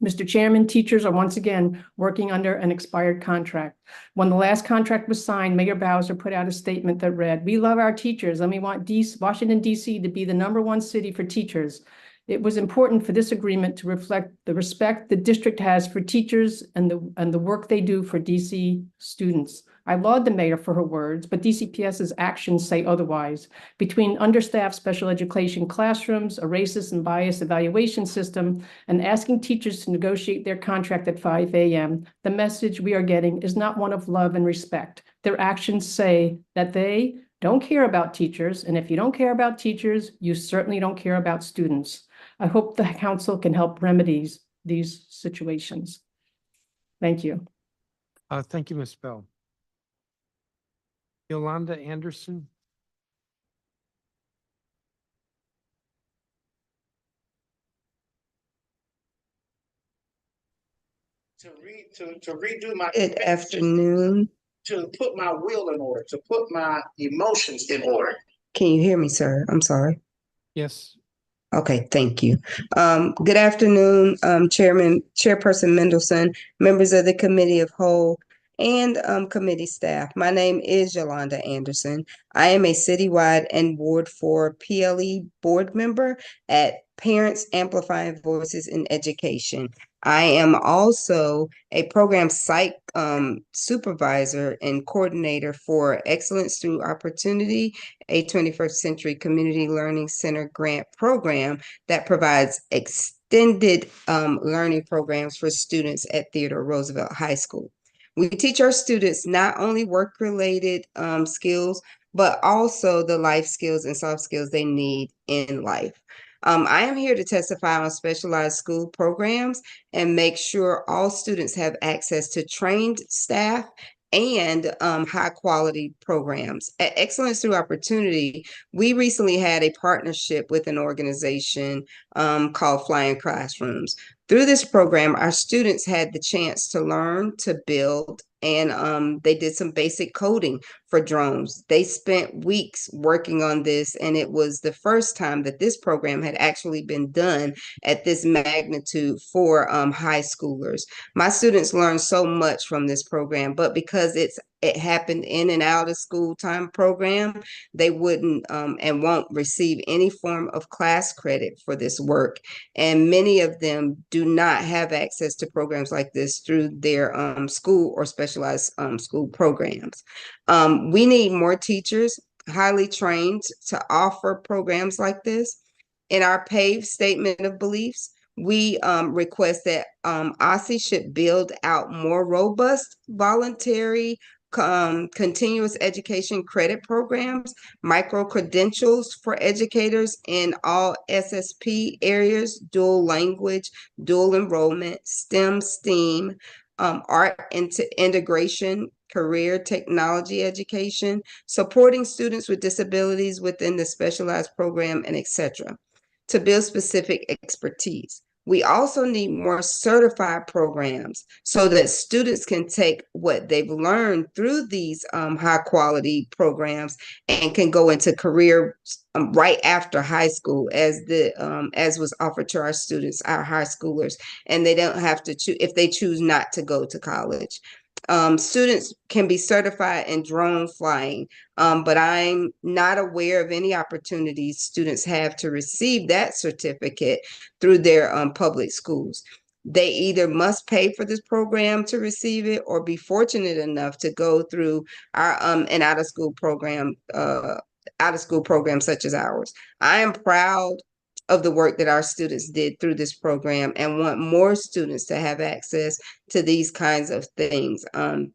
Mr. Chairman, teachers are once again working under an expired contract. When the last contract was signed, Mayor Bowser put out a statement that read, "We love our teachers and we want Washington, D.C. to be the #1 city for teachers." It was important for this agreement to reflect the respect the district has for teachers and the work they do for DC students. I laud the mayor for her words, but DCPS's actions say otherwise. Between understaffed special education classrooms, a racist and biased evaluation system, and asking teachers to negotiate their contract at 5 a.m., the message we are getting is not one of love and respect. Their actions say that they don't care about teachers, and if you don't care about teachers, you certainly don't care about students. I hope the council can help remedy these situations. Thank you. Thank you, Ms. Bell. Yolanda Anderson. To redo my. Good afternoon. To put my will in order, to put my emotions in order. Can you hear me, sir? I'm sorry. Yes. Okay, thank you. Good afternoon, Chairperson Mendelson, members of the Committee of Whole, and committee staff. My name is Yolanda Anderson. I am a citywide and Ward 4 PLE board member at Parents Amplifying Voices in Education. I am also a program site supervisor and coordinator for Excellence Through Opportunity, a 21st Century Community Learning Center grant program that provides extended learning programs for students at Theodore Roosevelt High School. We teach our students not only work-related skills, but also the life skills and soft skills they need in life. I am here to testify on specialized school programs and make sure all students have access to trained staff and high quality programs. At Excellence Through Opportunity, we recently had a partnership with an organization called Flying Classrooms. Through this program, our students had the chance to learn to build, and they did some basic coding for drones. They spent weeks working on this, and it was the first time that this program had actually been done at this magnitude for high schoolers. My students learned so much from this program, but because it happened in and out of school time program, they wouldn't and won't receive any form of class credit for this work. And many of them do not have access to programs like this through their school or specialized school programs. We need more teachers, highly trained, to offer programs like this. In our PAVE statement of beliefs, we request that OSSI should build out more robust voluntary continuous education credit programs, micro credentials for educators in all SSP areas, dual language, dual enrollment, STEM, STEAM, art integration, career technology education, supporting students with disabilities within the specialized program, and etc. to build specific expertise. We also need more certified programs so that students can take what they've learned through these high quality programs and can go into career right after high school, as was offered to our students, our high schoolers, and they don't have to choose if they choose not to go to college. Students can be certified in drone flying, but I'm not aware of any opportunities students have to receive that certificate through their public schools. They either must pay for this program to receive it or be fortunate enough to go through our an out of school program such as ours. I am proud of the work that our students did through this program and want more students to have access to these kinds of things.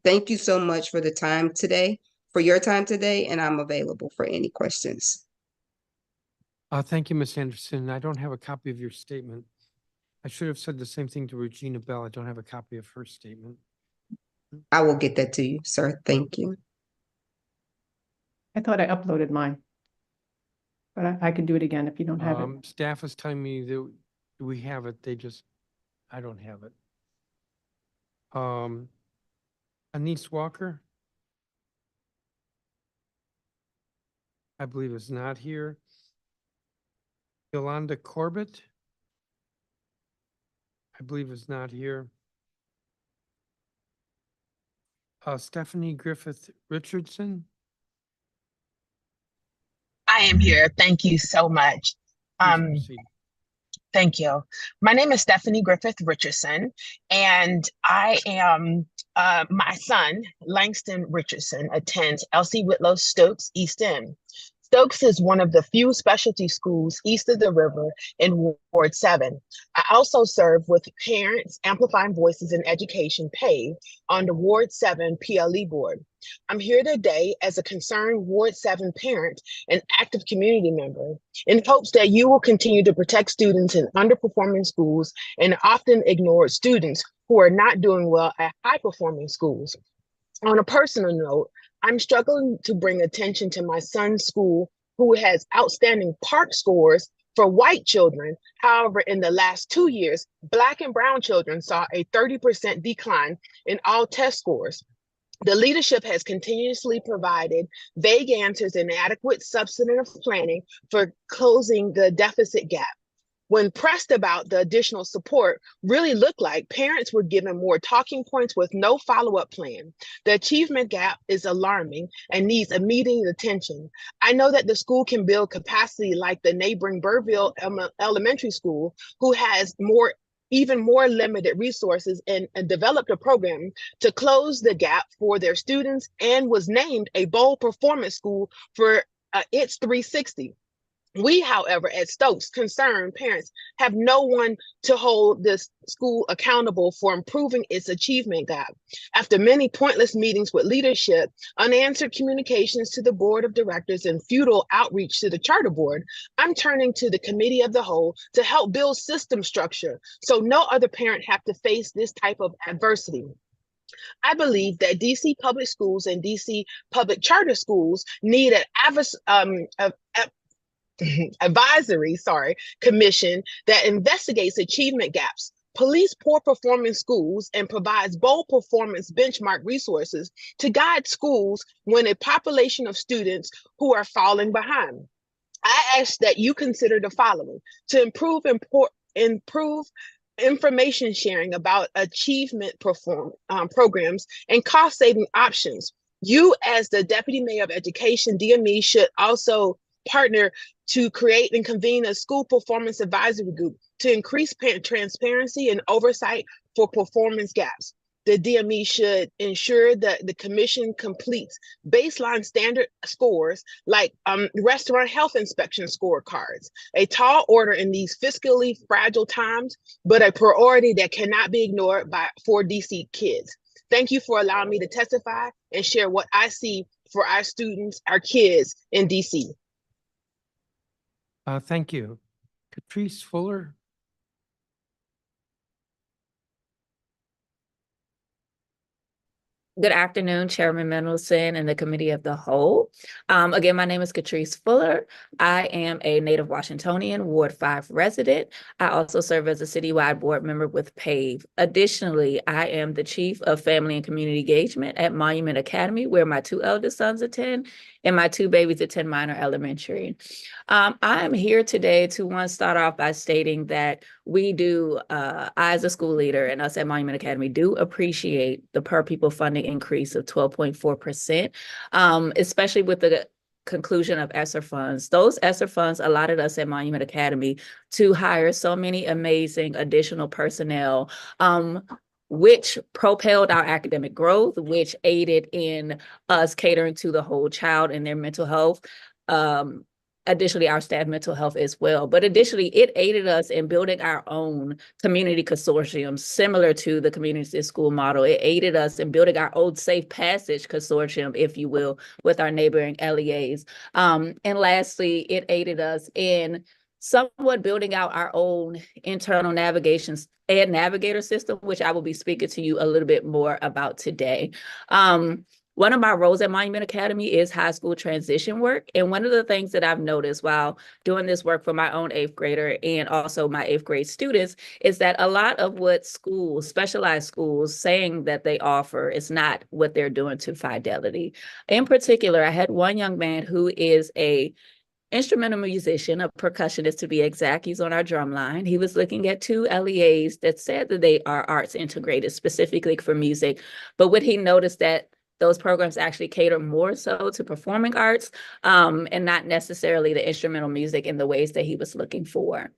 Thank you so much for the time today, for your time today, and I'm available for any questions. Thank you, Ms. Anderson. I don't have a copy of your statement. I should have said the same thing to Regina Bell. I don't have a copy of her statement. I will get that to you, sir. Thank you. I thought I uploaded mine. But I could do it again if you don't have it. Staff is telling me that we have it. I don't have it. Anise Walker, I believe is not here. Yolanda Corbett, I believe is not here. Stephanie Griffith Richardson. I am here. Thank you so much. Thank you. My name is Stephanie Griffith Richardson, and I am, my son, Langston Richardson, attends Elsie Whitlow Stokes East End. Stokes is one of the few specialty schools east of the river in Ward 7. I also serve with Parents Amplifying Voices in Education, PAVE, on the Ward 7 PLE board. I'm here today as a concerned Ward 7 parent and active community member in hopes that you will continue to protect students in underperforming schools and often ignored students who are not doing well at high-performing schools. On a personal note, I'm struggling to bring attention to my son's school, who has outstanding PARCC scores for white children. However, in the last 2 years, Black and Brown children saw a 30% decline in all test scores. The leadership has continuously provided vague answers and inadequate substantive planning for closing the deficit gap. When pressed about the additional support, really looked like parents were given more talking points with no follow-up plan. The achievement gap is alarming and needs immediate attention. I know that the school can build capacity like the neighboring Burville Elementary School, who has even more limited resources and developed a program to close the gap for their students and was named a bold performance school for its 360. We, however, at Stokes, concerned parents have no one to hold this school accountable for improving its achievement gap. After many pointless meetings with leadership, unanswered communications to the board of directors, and futile outreach to the charter board, I'm turning to the committee of the whole to help build system structure so no other parent have to face this type of adversity. I believe that DC public schools and DC public charter schools need an advisory commission that investigates achievement gaps, police poor performing schools, and provides bold performance benchmark resources to guide schools when a population of students who are falling behind. I ask that you consider the following: to improve information sharing about achievement programs and cost-saving options. You, as the Deputy Mayor of Education, DME, should also partner to create and convene a school performance advisory group to increase transparency and oversight for performance gaps. The DME should ensure that the commission completes baseline standard scores like restaurant health inspection scorecards, a tall order in these fiscally fragile times, but a priority that cannot be ignored for DC kids. Thank you for allowing me to testify and share what I see for our students, our kids in DC. Thank you. Catrice Fuller. Good afternoon, Chairman Mendelson and the Committee of the Whole. Again, my name is Catrice Fuller. I am a native Washingtonian, Ward 5 resident. I also serve as a citywide board member with PAVE. Additionally, I am the Chief of Family and Community Engagement at Monument Academy, where my 2 eldest sons attend and my 2 babies attend Minor Elementary. I am here today to start off by stating that we do, I as a school leader and us at Monument Academy do appreciate the per pupil funding increase of 12.4%, especially with the conclusion of ESSER funds. Those ESSER funds allotted us at Monument Academy to hire so many amazing additional personnel, which propelled our academic growth, which aided in us catering to the whole child and their mental health. Additionally, our staff mental health as well. But additionally, it aided us in building our own community consortium, similar to the community school model. It aided us in building our own safe passage consortium, if you will, with our neighboring LEAs. And lastly, it aided us in somewhat building out our own internal navigations and navigator system, which I will be speaking to you a little bit more about today. One of my roles at Monument Academy is high school transition work. And one of the things that I've noticed while doing this work for my own 8th grader and also my 8th grade students is that a lot of what schools, specialized schools, saying that they offer is not what they're doing to fidelity. In particular, I had one young man who is a instrumental musician, a percussionist to be exact. He's on our drum line. He was looking at 2 LEAs that said that they are arts integrated specifically for music. But what he noticed that those programs actually cater more so to performing arts and not necessarily the instrumental music in the ways that he was looking for.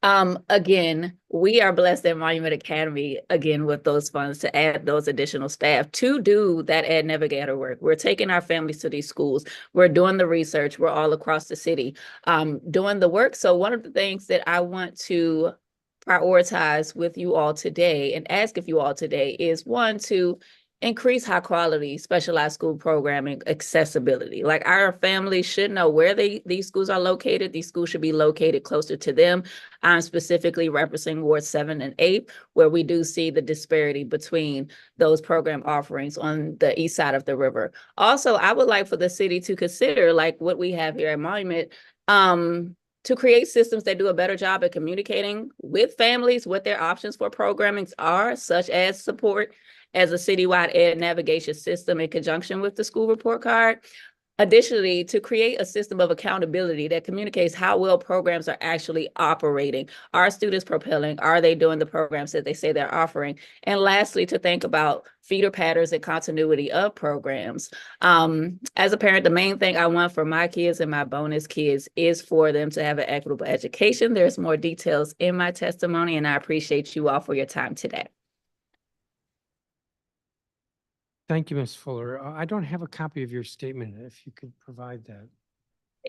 Again, we are blessed at Monument Academy, again, with those funds to add those additional staff to do that Ed Navigator work. We're taking our families to these schools. We're doing the research. We're all across the city doing the work. So one of the things that I want to prioritize with you all today and ask of you all today is one, to increase high quality specialized school programming accessibility. Like, our families should know where these schools are located. These schools should be located closer to them. I'm specifically referencing Ward 7 and 8, where we do see the disparity between those program offerings on the east side of the river. Also, I would like for the city to consider, like what we have here at Monument, to create systems that do a better job at communicating with families what their options for programmings are, such as support as a citywide ed navigation system in conjunction with the school report card. Additionally, to create a system of accountability that communicates how well programs are actually operating. Are students propelling? Are they doing the programs that they say they're offering? And lastly, to think about feeder patterns and continuity of programs. As a parent, the main thing I want for my kids and my bonus kids is for them to have an equitable education. There's more details in my testimony, and I appreciate you all for your time today. Thank you, Ms. Fuller. I don't have a copy of your statement, if you could provide that.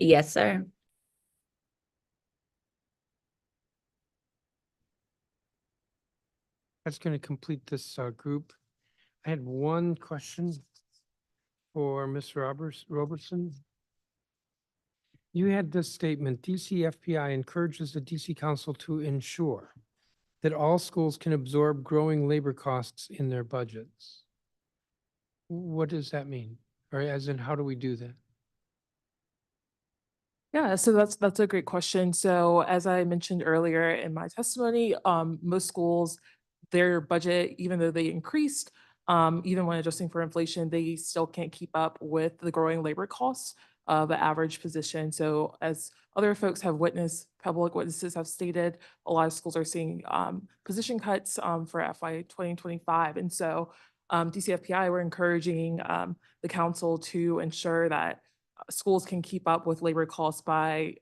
Yes, sir. That's going to complete this group. I had one question for Ms. Robertson. You had this statement: DCFPI encourages the DC Council to ensure that all schools can absorb growing labor costs in their budgets. What does that mean? Or as in, how do we do that? Yeah, so that's a great question. So as I mentioned earlier in my testimony, most schools, their budget, even though they increased, even when adjusting for inflation, they still can't keep up with the growing labor costs of the average position. So as other folks have witnessed, public witnesses have stated, a lot of schools are seeing position cuts for FY 2025. And so DCFPI, we're encouraging the council to ensure that schools can keep up with labor costs by,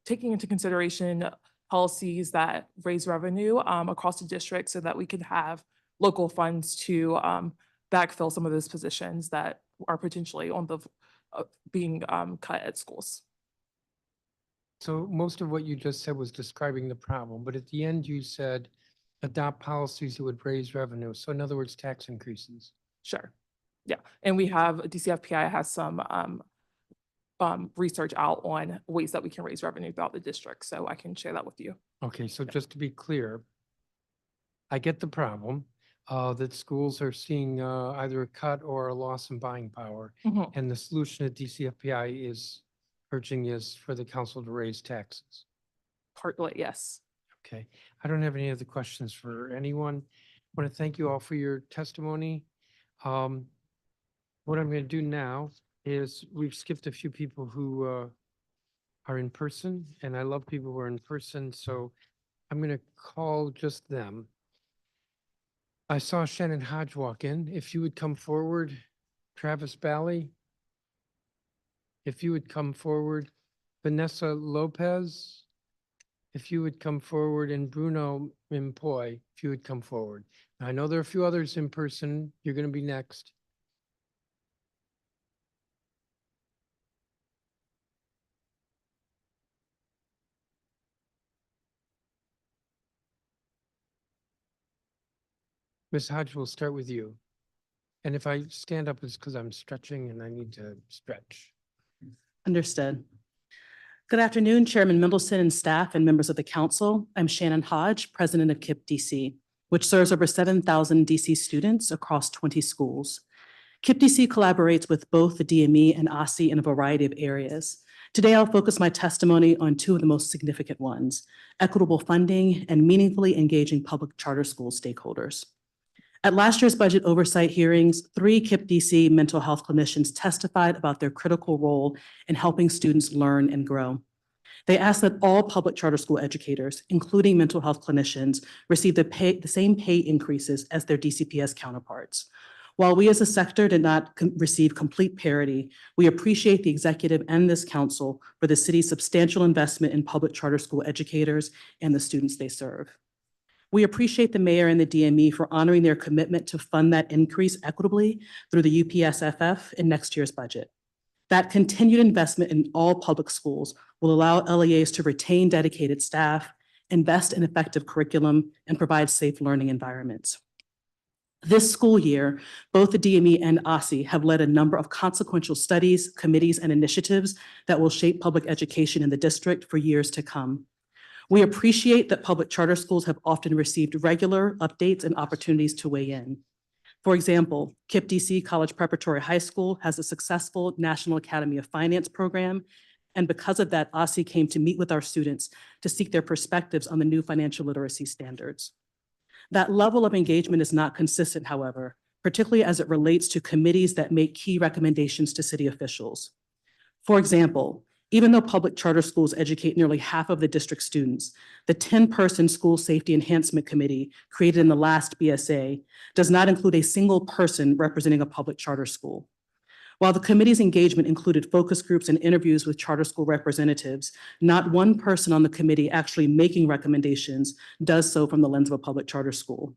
taking into consideration policies that raise revenue across the district, so that we can have local funds to backfill some of those positions that are potentially on the being cut at schools. So most of what you just said was describing the problem, but at the end you said adopt policies that would raise revenue. So in other words, tax increases. Sure. Yeah, and we have, DCFPI has some research out on ways that we can raise revenue throughout the district. So I can share that with you. Okay, so just to be clear, I get the problem that schools are seeing either a cut or a loss in buying power. And the solution that DCFPI is urging is for the council to raise taxes. Partly, yes. Okay, I don't have any other questions for anyone. I want to thank you all for your testimony. What I'm going to do now is, we've skipped a few people who are in person, and I love people who are in person, so I'm going to call just them. I saw Shannon Hodge walk in. If you would come forward, Travis Bally. If you would come forward, Vanessa Lopez. If you would come forward, and Bruno Mimpoy, if you would come forward. Now, I know there are a few others in person. You're going to be next. Ms. Hodge, we'll start with you. And if I stand up, it's because I'm stretching and I need to stretch. Understood. Good afternoon, Chairman Mendelson and staff and members of the council. I'm Shannon Hodge, president of KIPP DC, which serves over 7,000 DC students across 20 schools. KIPP DC collaborates with both the DME and OSSI in a variety of areas. Today, I'll focus my testimony on two of the most significant ones: equitable funding and meaningfully engaging public charter school stakeholders. At last year's budget oversight hearings, 3 KIPP DC mental health clinicians testified about their critical role in helping students learn and grow. They asked that all public charter school educators, including mental health clinicians, receive the same pay increases as their DCPS counterparts. While we as a sector did not receive complete parity, we appreciate the executive and this council for the city's substantial investment in public charter school educators and the students they serve. We appreciate the mayor and the DME for honoring their commitment to fund that increase equitably through the UPSFF in next year's budget. That continued investment in all public schools will allow LEAs to retain dedicated staff, invest in effective curriculum, and provide safe learning environments. This school year, both the DME and OSSI have led a number of consequential studies, committees, and initiatives that will shape public education in the district for years to come. We appreciate that public charter schools have often received regular updates and opportunities to weigh in. For example, KIPP DC College Preparatory High School has a successful National Academy of Finance program, and because of that, OSSI came to meet with our students to seek their perspectives on the new financial literacy standards. That level of engagement is not consistent, however, particularly as it relates to committees that make key recommendations to city officials. For example, even though public charter schools educate nearly half of the district students, the 10-person School Safety Enhancement Committee created in the last BSA does not include a single person representing a public charter school. While the committee's engagement included focus groups and interviews with charter school representatives, not one person on the committee actually making recommendations does so from the lens of a public charter school.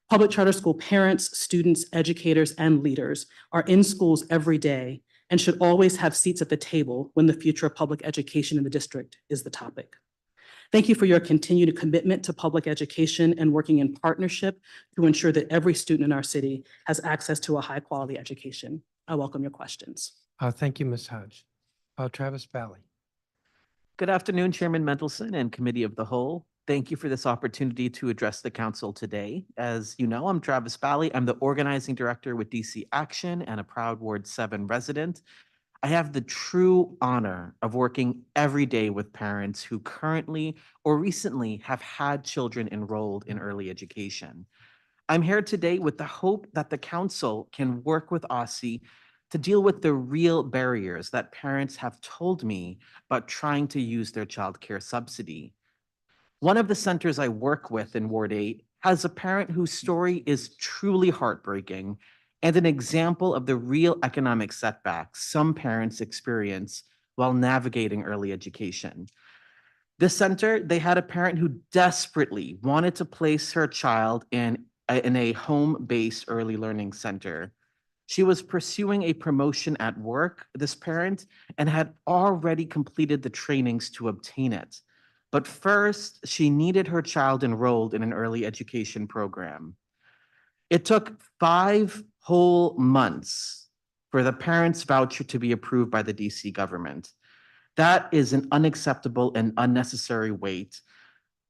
Public charter school parents, students, educators, and leaders are in schools every day and should always have seats at the table when the future of public education in the district is the topic. Thank you for your continued commitment to public education and working in partnership to ensure that every student in our city has access to a high-quality education. I welcome your questions. Thank you, Ms. Hodge. Travis Valley. Good afternoon, Chairman Mendelson and Committee of the Whole. Thank you for this opportunity to address the council today. As you know, I'm Travis Valley. I'm the organizing director with DC Action and a proud Ward 7 resident. I have the true honor of working every day with parents who currently or recently have had children enrolled in early education. I'm here today with the hope that the council can work with OSSI to deal with the real barriers that parents have told me about trying to use their child care subsidy. One of the centers I work with in Ward 8 has a parent whose story is truly heartbreaking and an example of the real economic setbacks some parents experience while navigating early education. This center, they had a parent who desperately wanted to place her child in a home-based early learning center. She was pursuing a promotion at work, this parent, and had already completed the trainings to obtain it. But first, she needed her child enrolled in an early education program. It took 5 whole months for the parent's voucher to be approved by the DC government. That is an unacceptable and unnecessary wait.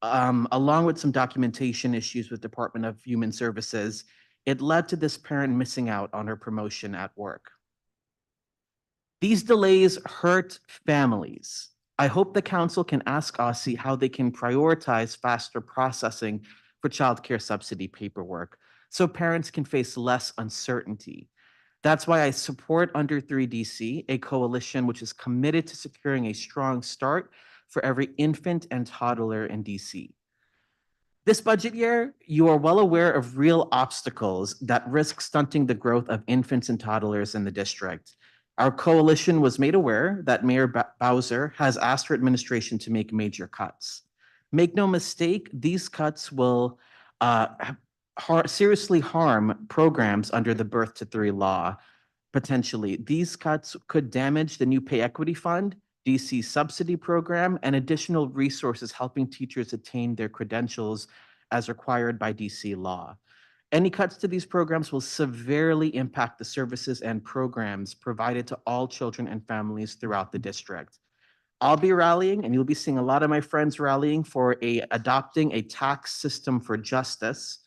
Along with some documentation issues with Department of Human Services, it led to this parent missing out on her promotion at work. These delays hurt families. I hope the council can ask OSSI how they can prioritize faster processing for childcare subsidy paperwork so parents can face less uncertainty. That's why I support Under 3DC, a coalition which is committed to securing a strong start for every infant and toddler in DC. This budget year, you are well aware of real obstacles that risk stunting the growth of infants and toddlers in the district. Our coalition was made aware that Mayor Bowser has asked her administration to make major cuts. Make no mistake, these cuts will seriously harm programs under the Birth to 3 law. Potentially, these cuts could damage the new Pay Equity Fund, DC subsidy program, and additional resources helping teachers attain their credentials as required by DC law. Any cuts to these programs will severely impact the services and programs provided to all children and families throughout the district. I'll be rallying, and you'll be seeing a lot of my friends rallying for adopting a tax system for justice,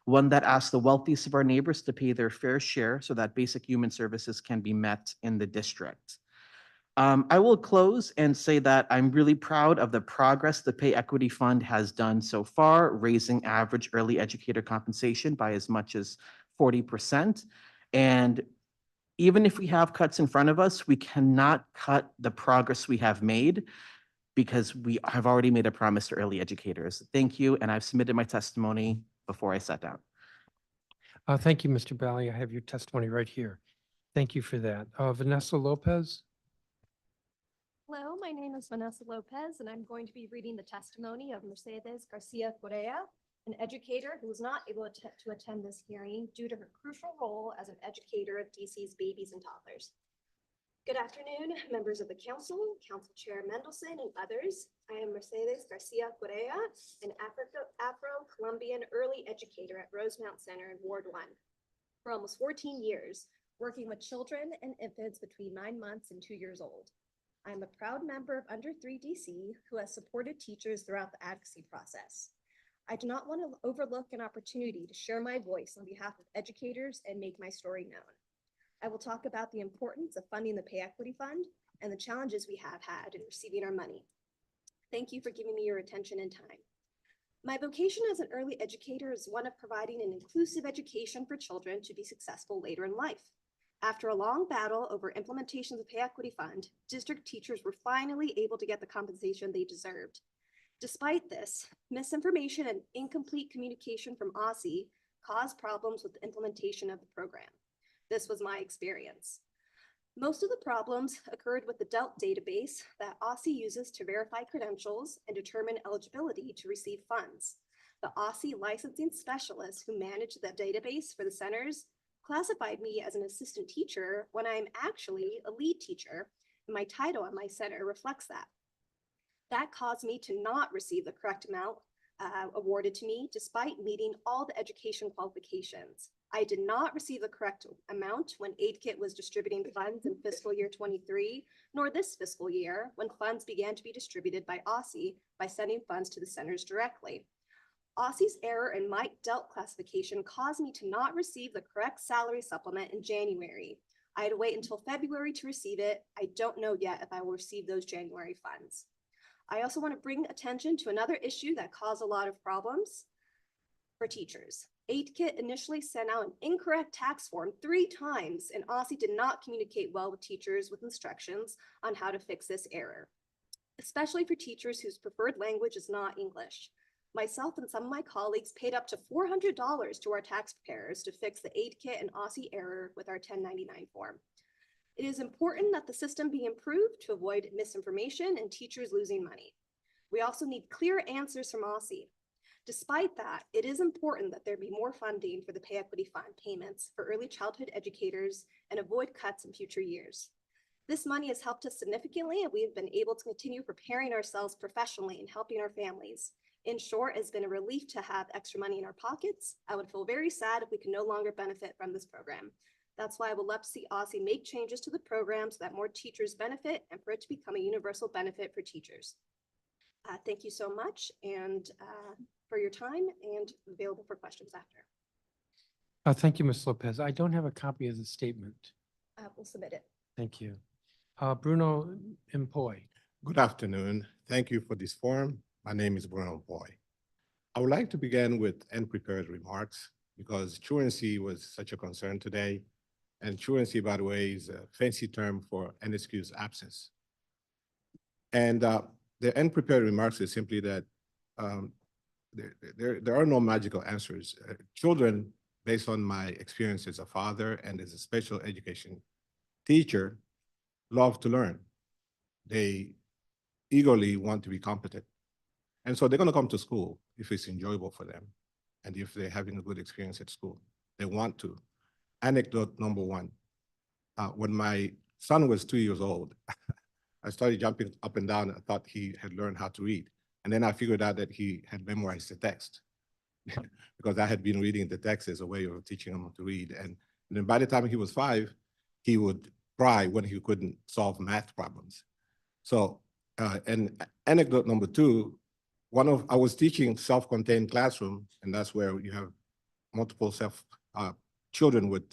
one that asks the wealthiest of our neighbors to pay their fair share so that basic human services can be met in the district. I will close and say that I'm really proud of the progress the Pay Equity Fund has done so far, raising average early educator compensation by as much as 40%. And even if we have cuts in front of us, we cannot cut the progress we have made because we have already made a promise to early educators. Thank you, and I've submitted my testimony before I sat down. Thank you, Mr. Bally. I have your testimony right here. Thank you for that. Vanessa Lopez? Hello, my name is Vanessa Lopez, and I'm going to be reading the testimony of Mercedes Garcia Correa, an educator who was not able to attend this hearing due to her crucial role as an educator of DC's babies and toddlers. Good afternoon, members of the council, Council Chair Mendelson, and others. I am Mercedes Garcia Correa, an Afro-Colombian early educator at Rosemount Center in Ward 1. For almost 14 years, working with children and infants between 9 months and 2 years old. I am a proud member of Under 3 DC who has supported teachers throughout the advocacy process. I do not want to overlook an opportunity to share my voice on behalf of educators and make my story known. I will talk about the importance of funding the Pay Equity Fund and the challenges we have had in receiving our money. Thank you for giving me your attention and time. My vocation as an early educator is one of providing an inclusive education for children to be successful later in life. After a long battle over implementation of the Pay Equity Fund, district teachers were finally able to get the compensation they deserved. Despite this, misinformation and incomplete communication from OSSI caused problems with the implementation of the program. This was my experience. Most of the problems occurred with the DELT database that OSSI uses to verify credentials and determine eligibility to receive funds. The OSSI licensing specialists who manage the database for the centers classified me as an assistant teacher when I'm actually a lead teacher, and my title at my center reflects that. That caused me to not receive the correct amount awarded to me despite meeting all the education qualifications. I did not receive the correct amount when AidKit was distributing funds in fiscal year 23, nor this fiscal year when funds began to be distributed by OSSI by sending funds to the centers directly. OSSI's error in my DELT classification caused me to not receive the correct salary supplement in January. I had to wait until February to receive it. I don't know yet if I will receive those January funds. I also want to bring attention to another issue that caused a lot of problems for teachers. AidKit initially sent out an incorrect tax form 3 times, and OSSI did not communicate well with teachers with instructions on how to fix this error, especially for teachers whose preferred language is not English. Myself and some of my colleagues paid up to $400 to our tax preparers to fix the AidKit and OSSI error with our 1099 form. It is important that the system be improved to avoid misinformation and teachers losing money. We also need clear answers from OSSI. Despite that, it is important that there be more funding for the Pay Equity Fund payments for early childhood educators and avoid cuts in future years. This money has helped us significantly, and we have been able to continue preparing ourselves professionally and helping our families. In short, it's been a relief to have extra money in our pockets. I would feel very sad if we could no longer benefit from this program. That's why I would love to see OSSI make changes to the program so that more teachers benefit and for it to become a universal benefit for teachers. Thank you so much and for your time, and available for questions after. Thank you, Ms. Lopez. I don't have a copy of the statement. We'll submit it. Thank you. Bruno Empoy. Good afternoon. Thank you for this forum. My name is Bruno Empoy. I would like to begin with unprepared remarks because truancy was such a concern today. And truancy, by the way, is a fancy term for unexcused absence. And the unprepared remarks is simply that there are no magical answers. Children, based on my experience as a father and as a special education teacher, love to learn. They eagerly want to be competent. And so they're going to come to school if it's enjoyable for them and if they're having a good experience at school. They want to. Anecdote number 1. When my son was 2 years old, I started jumping up and down. I thought he had learned how to read. And then I figured out that he had memorized the text because I had been reading the text as a way of teaching him to read. And then by the time he was 5, he would cry when he couldn't solve math problems. So, and anecdote number 2, I was teaching self-contained classroom, and that's where you have multiple children with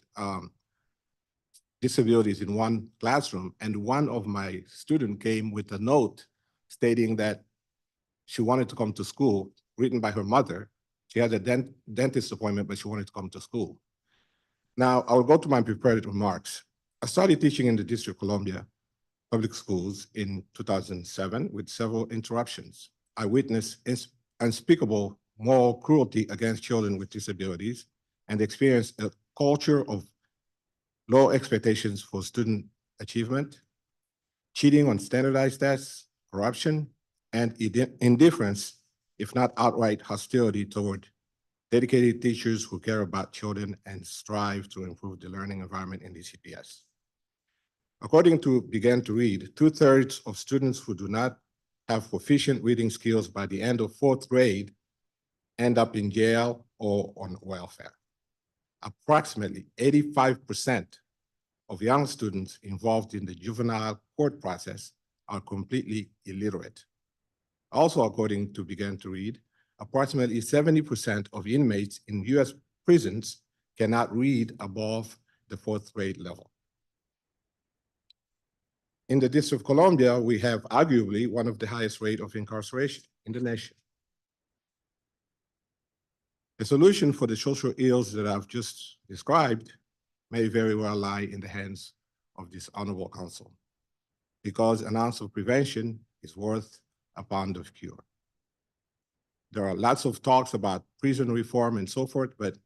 disabilities in one classroom. And one of my students came with a note stating that she wanted to come to school, written by her mother. She had a dentist appointment, but she wanted to come to school. Now, I will go to my prepared remarks. I started teaching in the District of Columbia Public Schools in 2007 with several interruptions. I witnessed unspeakable moral cruelty against children with disabilities and experience a culture of low expectations for student achievement, cheating on standardized tests, corruption, and indifference, if not outright hostility toward dedicated teachers who care about children and strive to improve the learning environment in DCPS. According to Begin to Read, 2/3 of students who do not have proficient reading skills by the end of 4th grade end up in jail or on welfare. Approximately 85% of young students involved in the juvenile court process are completely illiterate. Also, according to Begin to Read, approximately 70% of inmates in US prisons cannot read above the 4th grade level. In the District of Columbia, we have arguably one of the highest rate of incarceration in the nation. The solution for the social ills that I've just described may very well lie in the hands of this honorable council, because an ounce of prevention is worth a pound of cure. There are lots of talks about prison reform and so forth, but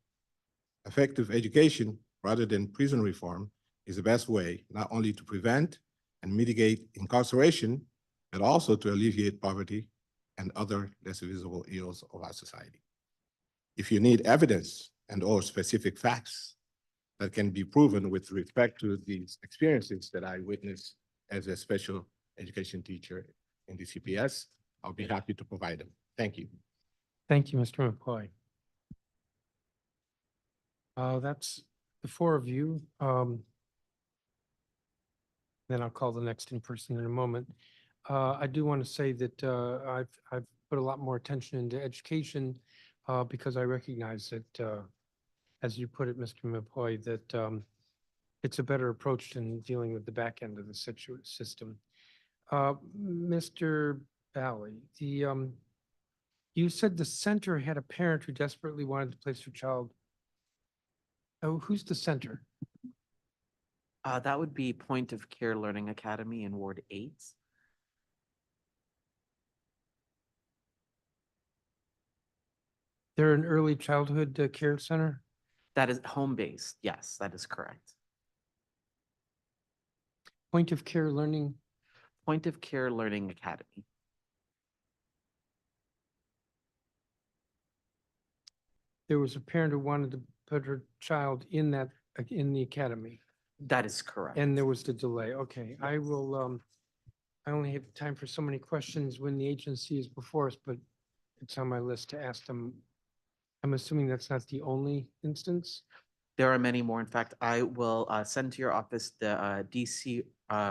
effective education rather than prison reform is the best way not only to prevent and mitigate incarceration, but also to alleviate poverty and other less visible ills of our society. If you need evidence and/or specific facts that can be proven with respect to these experiences that I witnessed as a special education teacher in the CPS, I'll be happy to provide them. Thank you. Thank you, Mr. McCoy. That's the four of you. Then I'll call the next in person in a moment. I do want to say that I've put a lot more attention into education because I recognize that, as you put it, Mr. McCoy, that it's a better approach than dealing with the back end of the system. Mr. Bally, you said the center had a parent who desperately wanted to place her child. Oh, who's the center? That would be Point of Care Learning Academy in Ward 8. They're an early childhood care center? That is home-based. Yes, that is correct. Point of Care Learning? Point of Care Learning Academy. There was a parent who wanted to put her child in the academy. That is correct. And there was the delay. Okay, I will, I only have time for so many questions when the agency is before us, but it's on my list to ask them. I'm assuming that's not the only instance? There are many more. In fact, I will send to your office the DC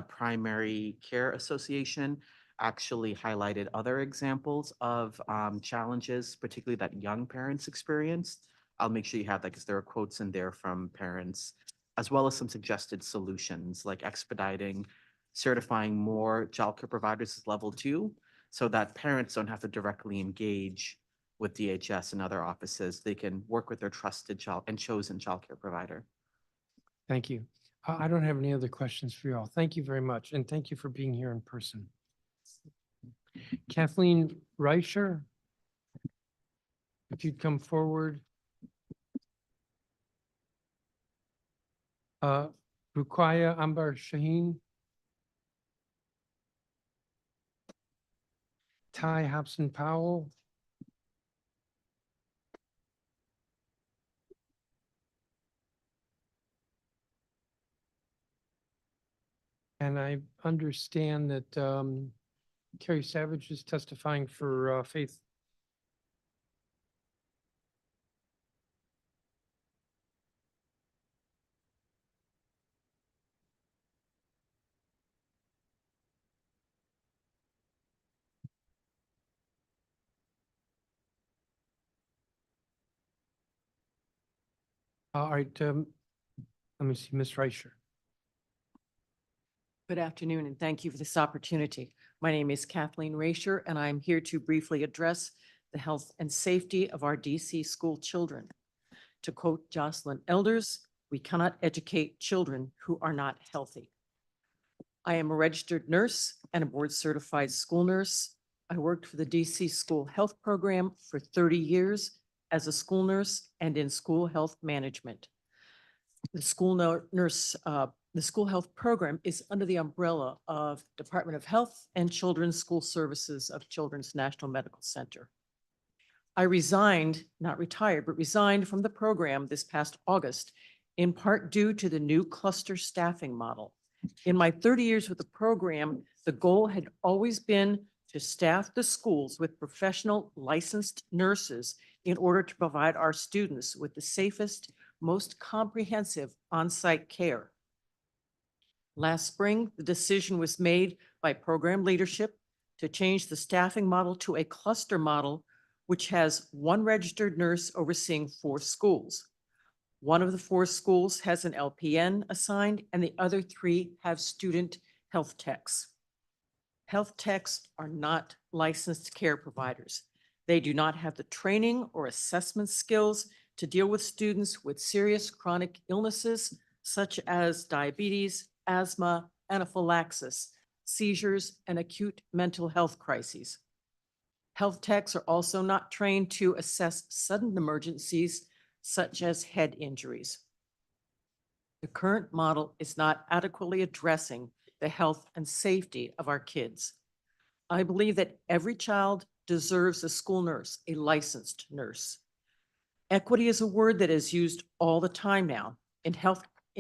Primary Care Association actually highlighted other examples of challenges, particularly that young parents experienced. I'll make sure you have that because there are quotes in there from parents, as well as some suggested solutions like expediting, certifying more childcare providers as level 2, so that parents don't have to directly engage with DHS and other offices. They can work with their trusted child and chosen childcare provider. Thank you. I don't have any other questions for you all. Thank you very much. And thank you for being here in person. Kathleen Reicher, if you'd come forward. Ruqaya Ambar Shaheen. Ty Hobson Powell. And I understand that Carrie Savage is testifying for Faith. All right, let me see, Ms. Reicher. Good afternoon, and thank you for this opportunity. My name is Kathleen Reicher, and I'm here to briefly address the health and safety of our DC school children. To quote Jocelyn Elders, we cannot educate children who are not healthy. I am a registered nurse and a board-certified school nurse. I worked for the DC School Health Program for 30 years as a school nurse and in school health management. The the school health program is under the umbrella of Department of Health and Children's School Services of Children's National Medical Center. I resigned, not retired, but resigned from the program this past August, in part due to the new cluster staffing model. In my 30 years with the program, the goal had always been to staff the schools with professional licensed nurses in order to provide our students with the safest, most comprehensive on-site care. Last spring, the decision was made by program leadership to change the staffing model to a cluster model, which has one registered nurse overseeing 4 schools. One of the 4 schools has an LPN assigned, and the other 3 have student health techs. Health techs are not licensed care providers. They do not have the training or assessment skills to deal with students with serious chronic illnesses such as diabetes, asthma, anaphylaxis, seizures, and acute mental health crises. Health techs are also not trained to assess sudden emergencies such as head injuries. The current model is not adequately addressing the health and safety of our kids. I believe that every child deserves a school nurse, a licensed nurse. Equity is a word that is used all the time now. In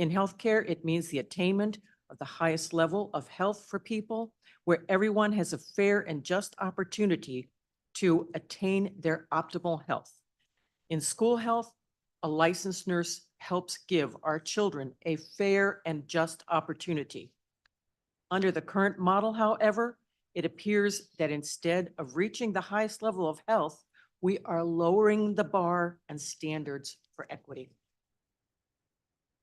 healthcare, it means the attainment of the highest level of health for people, where everyone has a fair and just opportunity to attain their optimal health. In school health, a licensed nurse helps give our children a fair and just opportunity. Under the current model, however, it appears that instead of reaching the highest level of health, we are lowering the bar and standards for equity.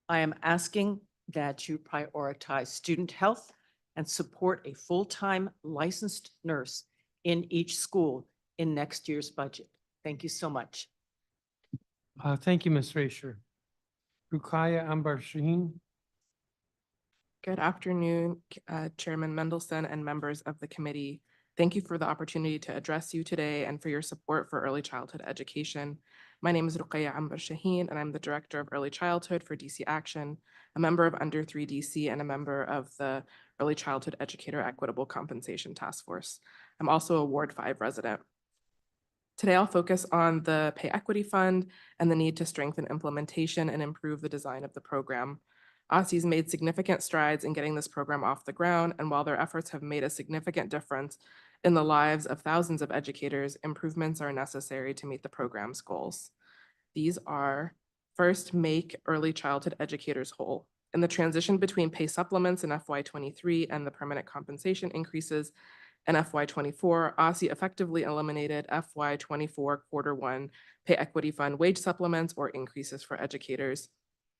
I am asking that you prioritize student health and support a full-time licensed nurse in each school in next year's budget. Thank you so much. Thank you, Ms. Rasher. Rukaya Ambar Shaheen. Good afternoon, Chairman Mendelson and members of the committee. Thank you for the opportunity to address you today and for your support for early childhood education. My name is Rukaya Ambar Shaheen, and I'm the Director of Early Childhood for DC Action, a member of Under 3 DC, and a member of the Early Childhood Educator Equitable Compensation Task Force. I'm also a Ward 5 resident. Today, I'll focus on the Pay Equity Fund and the need to strengthen implementation and improve the design of the program. OSSI's made significant strides in getting this program off the ground, and while their efforts have made a significant difference in the lives of thousands of educators, improvements are necessary to meet the program's goals. These are: first, make early childhood educators whole. In the transition between pay supplements in FY23 and the permanent compensation increases in FY24, OSSI effectively eliminated FY24 Q1 Pay Equity Fund wage supplements or increases for educators.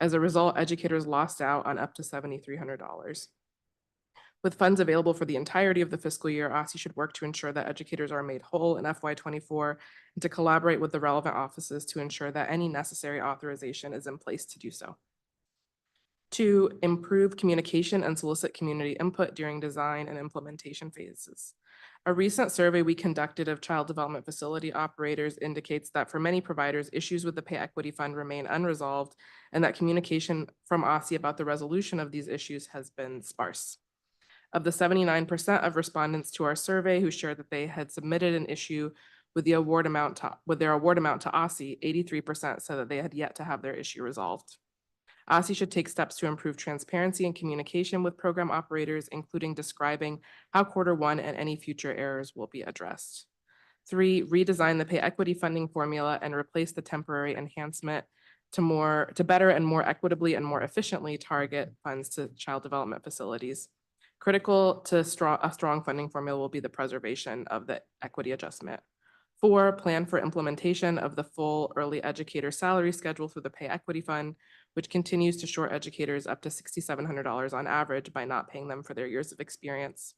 As a result, educators lost out on up to $7,300. With funds available for the entirety of the fiscal year, OSSI should work to ensure that educators are made whole in FY24 and to collaborate with the relevant offices to ensure that any necessary authorization is in place to do so. 2, improve communication and solicit community input during design and implementation phases. A recent survey we conducted of child development facility operators indicates that for many providers, issues with the Pay Equity Fund remain unresolved, and that communication from OSSI about the resolution of these issues has been sparse. Of the 79% of respondents to our survey who shared that they had submitted an issue with their award amount to OSSI, 83% said that they had yet to have their issue resolved. OSSI should take steps to improve transparency and communication with program operators, including describing how Q1 and any future errors will be addressed. 3, redesign the pay equity funding formula and replace the temporary enhancement to better and more equitably and more efficiently target funds to child development facilities. Critical to a strong funding formula will be the preservation of the equity adjustment. 4, plan for implementation of the full early educator salary schedule through the Pay Equity Fund, which continues to short educators up to $6,700 on average by not paying them for their years of experience.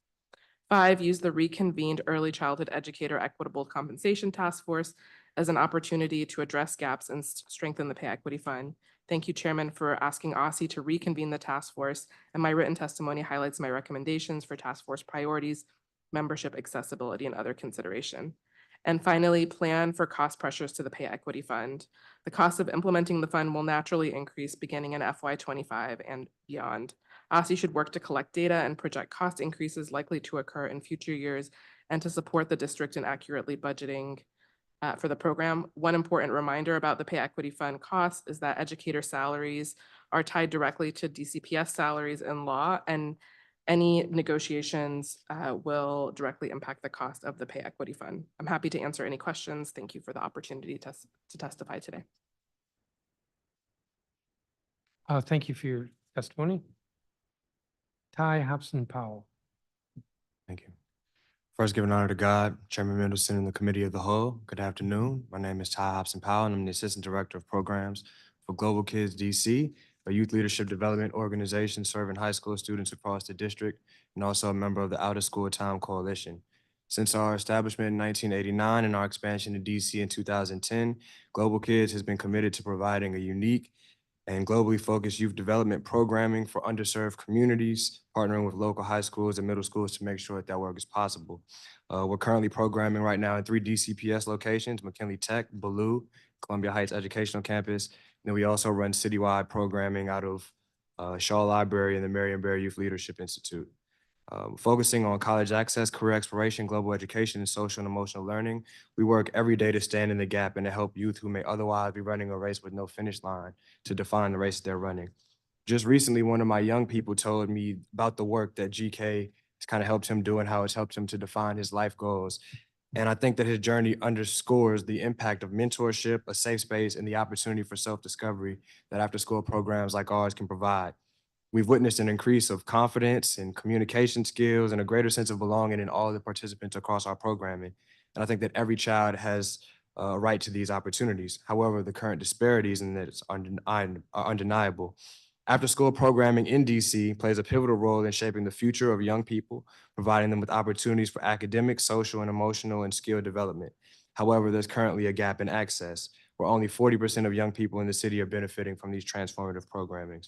5, use the reconvened Early Childhood Educator Equitable Compensation Task Force as an opportunity to address gaps and strengthen the Pay Equity Fund. Thank you, Chairman, for asking OSSI to reconvene the task force, and my written testimony highlights my recommendations for task force priorities, membership accessibility, and other consideration. And finally, plan for cost pressures to the pay equity fund. The cost of implementing the fund will naturally increase beginning in FY25 and beyond. OSSI should work to collect data and project cost increases likely to occur in future years and to support the district in accurately budgeting for the program. One important reminder about the pay equity fund costs is that educator salaries are tied directly to DCPS salaries in law, and any negotiations will directly impact the cost of the pay equity fund. I'm happy to answer any questions. Thank you for the opportunity to testify today. Thank you for your testimony. Ty Hobson Powell. Thank you. First, giving honor to God, Chairman Mendelson and the Committee of the Whole. Good afternoon. My name is Ty Hobson Powell, and I'm the Assistant Director of Programs for Global Kids DC, a youth leadership development organization serving high school students across the district, and also a member of the Out of School Time Coalition. Since our establishment in 1989 and our expansion to DC in 2010, Global Kids has been committed to providing a unique and globally focused youth development programming for underserved communities, partnering with local high schools and middle schools to make sure that work is possible. We're currently programming right now in 3 DCPS locations: McKinley Tech, Ballou, Columbia Heights Educational Campus. And then we also run citywide programming out of Shaw Library and the Marion Barry Youth Leadership Institute. Focusing on college access, career exploration, global education, and social and emotional learning, we work every day to stand in the gap and to help youth who may otherwise be running a race with no finish line to define the race they're running. Just recently, one of my young people told me about the work that GK has kind of helped him do and how it's helped him to define his life goals. And I think that his journey underscores the impact of mentorship, a safe space, and the opportunity for self-discovery that after-school programs like ours can provide. We've witnessed an increase of confidence and communication skills and a greater sense of belonging in all the participants across our programming. And I think that every child has a right to these opportunities. However, the current disparities in this are undeniable. After-school programming in DC plays a pivotal role in shaping the future of young people, providing them with opportunities for academic, social, and emotional and skill development. However, there's currently a gap in access, where only 40% of young people in the city are benefiting from these transformative programmings.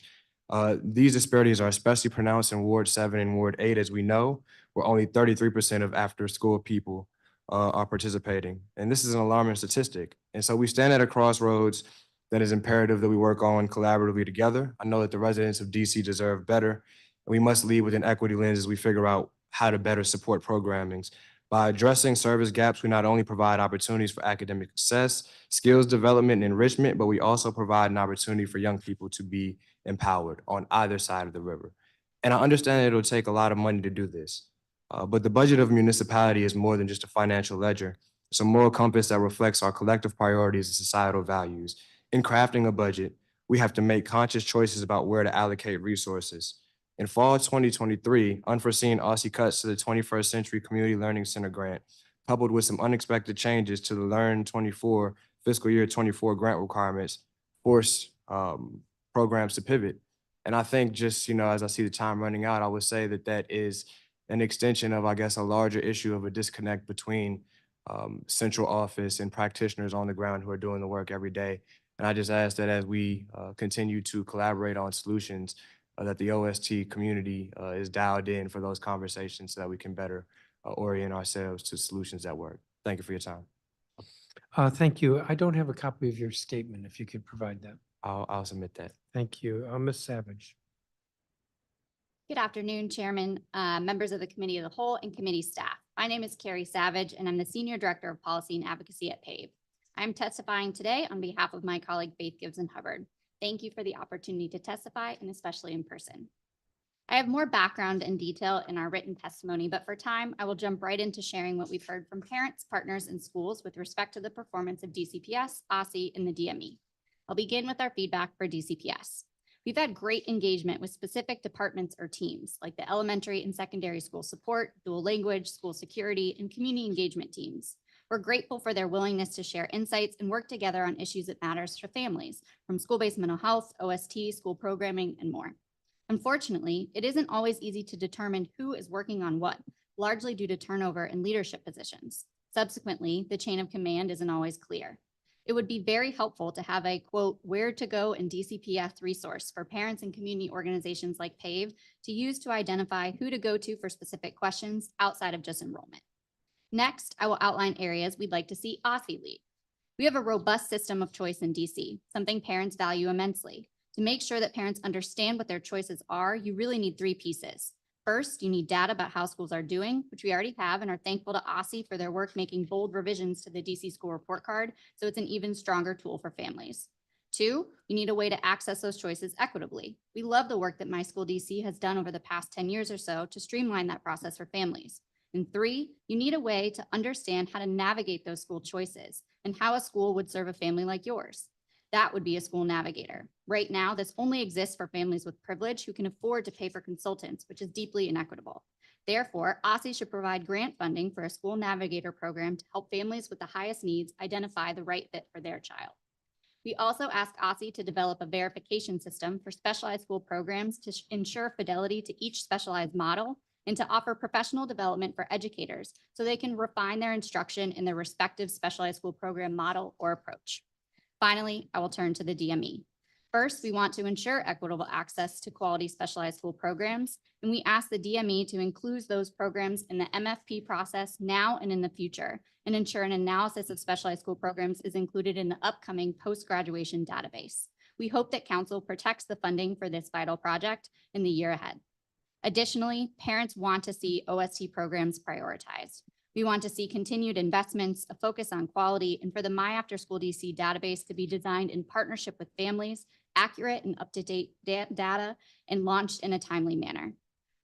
These disparities are especially pronounced in Ward 7 and Ward 8, as we know, where only 33% of after-school people are participating. And this is an alarming statistic. And so we stand at a crossroads that is imperative that we work on collaboratively together. I know that the residents of DC deserve better, and we must lead with an equity lens as we figure out how to better support programmings. By addressing service gaps, we not only provide opportunities for academic success, skills development, and enrichment, but we also provide an opportunity for young people to be empowered on either side of the river. And I understand that it'll take a lot of money to do this, but the budget of a municipality is more than just a financial ledger. It's a moral compass that reflects our collective priorities and societal values. In crafting a budget, we have to make conscious choices about where to allocate resources. In fall 2023, unforeseen OSSI cuts to the 21st Century Community Learning Center grant, coupled with some unexpected changes to the Learn 24 fiscal year 24 grant requirements, forced programs to pivot. And I think just, as I see the time running out, I would say that that is an extension of, I guess, a larger issue of a disconnect between central office and practitioners on the ground who are doing the work every day. And I just ask that as we continue to collaborate on solutions, that the OST community is dialed in for those conversations so that we can better orient ourselves to solutions that work. Thank you for your time. Thank you. I don't have a copy of your statement, if you could provide that. I'll submit that. Thank you. Ms. Savage. Good afternoon, Chairman, members of the Committee of the Whole, and committee staff. My name is Carrie Savage, and I'm the Senior Director of Policy and Advocacy at PAVE. I'm testifying today on behalf of my colleague, Faith Gibson-Hubbard. Thank you for the opportunity to testify, and especially in person. I have more background and detail in our written testimony, but for time, I will jump right into sharing what we've heard from parents, partners, and schools with respect to the performance of DCPS, OSSI, and the DME. I'll begin with our feedback for DCPS. We've had great engagement with specific departments or teams, like the elementary and secondary school support, dual language, school security, and community engagement teams. We're grateful for their willingness to share insights and work together on issues that matters for families, from school-based mental health, OST, school programming, and more. Unfortunately, it isn't always easy to determine who is working on what, largely due to turnover in leadership positions. Subsequently, the chain of command isn't always clear. It would be very helpful to have a, quote, where to go in DCPS resource for parents and community organizations like PAVE to use to identify who to go to for specific questions outside of just enrollment. Next, I will outline areas we'd like to see OSSI lead. We have a robust system of choice in DC, something parents value immensely. To make sure that parents understand what their choices are, you really need three pieces. First, you need data about how schools are doing, which we already have and are thankful to OSSI for their work making bold revisions to the DC School Report Card, so it's an even stronger tool for families. Two, you need a way to access those choices equitably. We love the work that My School DC has done over the past 10 years or so to streamline that process for families. And three, you need a way to understand how to navigate those school choices and how a school would serve a family like yours. That would be a school navigator. Right now, this only exists for families with privilege who can afford to pay for consultants, which is deeply inequitable. Therefore, OSSI should provide grant funding for a school navigator program to help families with the highest needs identify the right fit for their child. We also ask OSSI to develop a verification system for specialized school programs to ensure fidelity to each specialized model and to offer professional development for educators so they can refine their instruction in their respective specialized school program model or approach. Finally, I will turn to the DME. First, we want to ensure equitable access to quality specialized school programs, and we ask the DME to include those programs in the MFP process now and in the future, and ensure an analysis of specialized school programs is included in the upcoming post-graduation database. We hope that Council protects the funding for this vital project in the year ahead. Additionally, parents want to see OST programs prioritized. We want to see continued investments, a focus on quality, and for the My After School DC database to be designed in partnership with families, accurate and up-to-date data, and launched in a timely manner.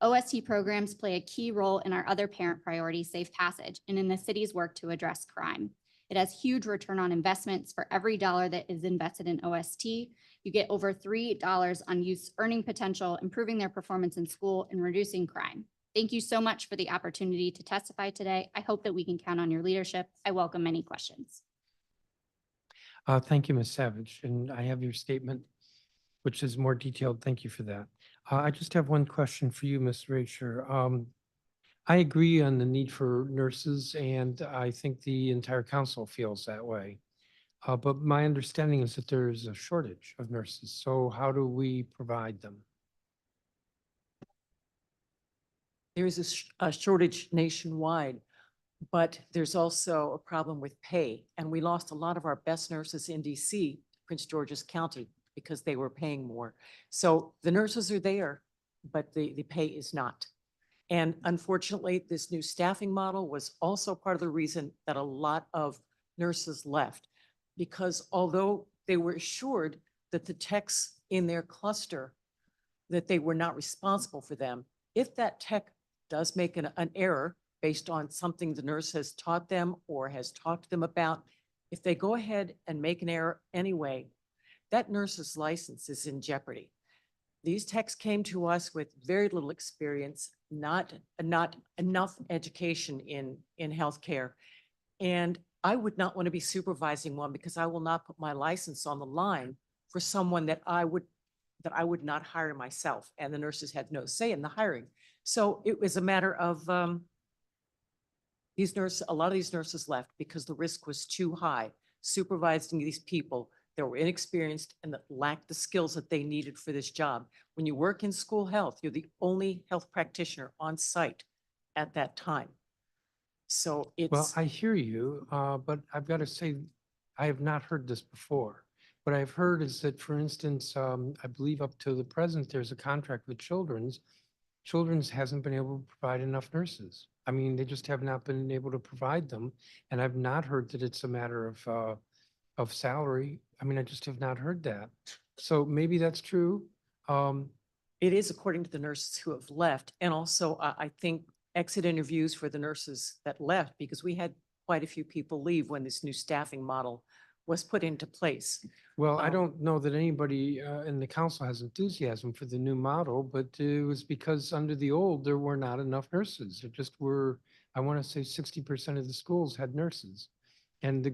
OST programs play a key role in our other parent priority, Safe Passage, and in the city's work to address crime. It has huge return on investments. For every dollar that is invested in OST, you get over $3 on youth's earning potential, improving their performance in school and reducing crime. Thank you so much for the opportunity to testify today. I hope that we can count on your leadership. I welcome any questions. Thank you, Ms. Savage, and I have your statement, which is more detailed. Thank you for that. I just have one question for you, Ms. Rasher. I agree on the need for nurses, and I think the entire council feels that way. But my understanding is that there's a shortage of nurses. So how do we provide them? There is a shortage nationwide, but there's also a problem with pay. And we lost a lot of our best nurses in DC, Prince George's County, because they were paying more. So the nurses are there, but the pay is not. And unfortunately, this new staffing model was also part of the reason that a lot of nurses left. Because although they were assured that the techs in their cluster, that they were not responsible for them, if that tech does make an error based on something the nurse has taught them or has talked to them about, if they go ahead and make an error anyway, that nurse's license is in jeopardy. These techs came to us with very little experience, not enough education in healthcare. And I would not want to be supervising one because I will not put my license on the line for someone that I would not hire myself. And the nurses had no say in the hiring. So it was a matter of a lot of these nurses left because the risk was too high, supervising these people that were inexperienced and that lacked the skills that they needed for this job. When you work in school health, you're the only health practitioner on site at that time. So Well, it's, I hear you, but I've got to say, I have not heard this before. What I've heard is that, for instance, I believe up to the present, there's a contract with Children's. Children's hasn't been able to provide enough nurses. I mean, they just have not been able to provide them. And I've not heard that it's a matter of salary. I mean, I just have not heard that. So maybe that's true. it is according to the nurses who have left. And also, I think exit interviews for the nurses that left, because we had quite a few people leave when this new staffing model was put into place. Well, I don't know that anybody in the council has enthusiasm for the new model, but it was because under the old, there were not enough nurses. There just were, I want to say 60% of the schools had nurses. And the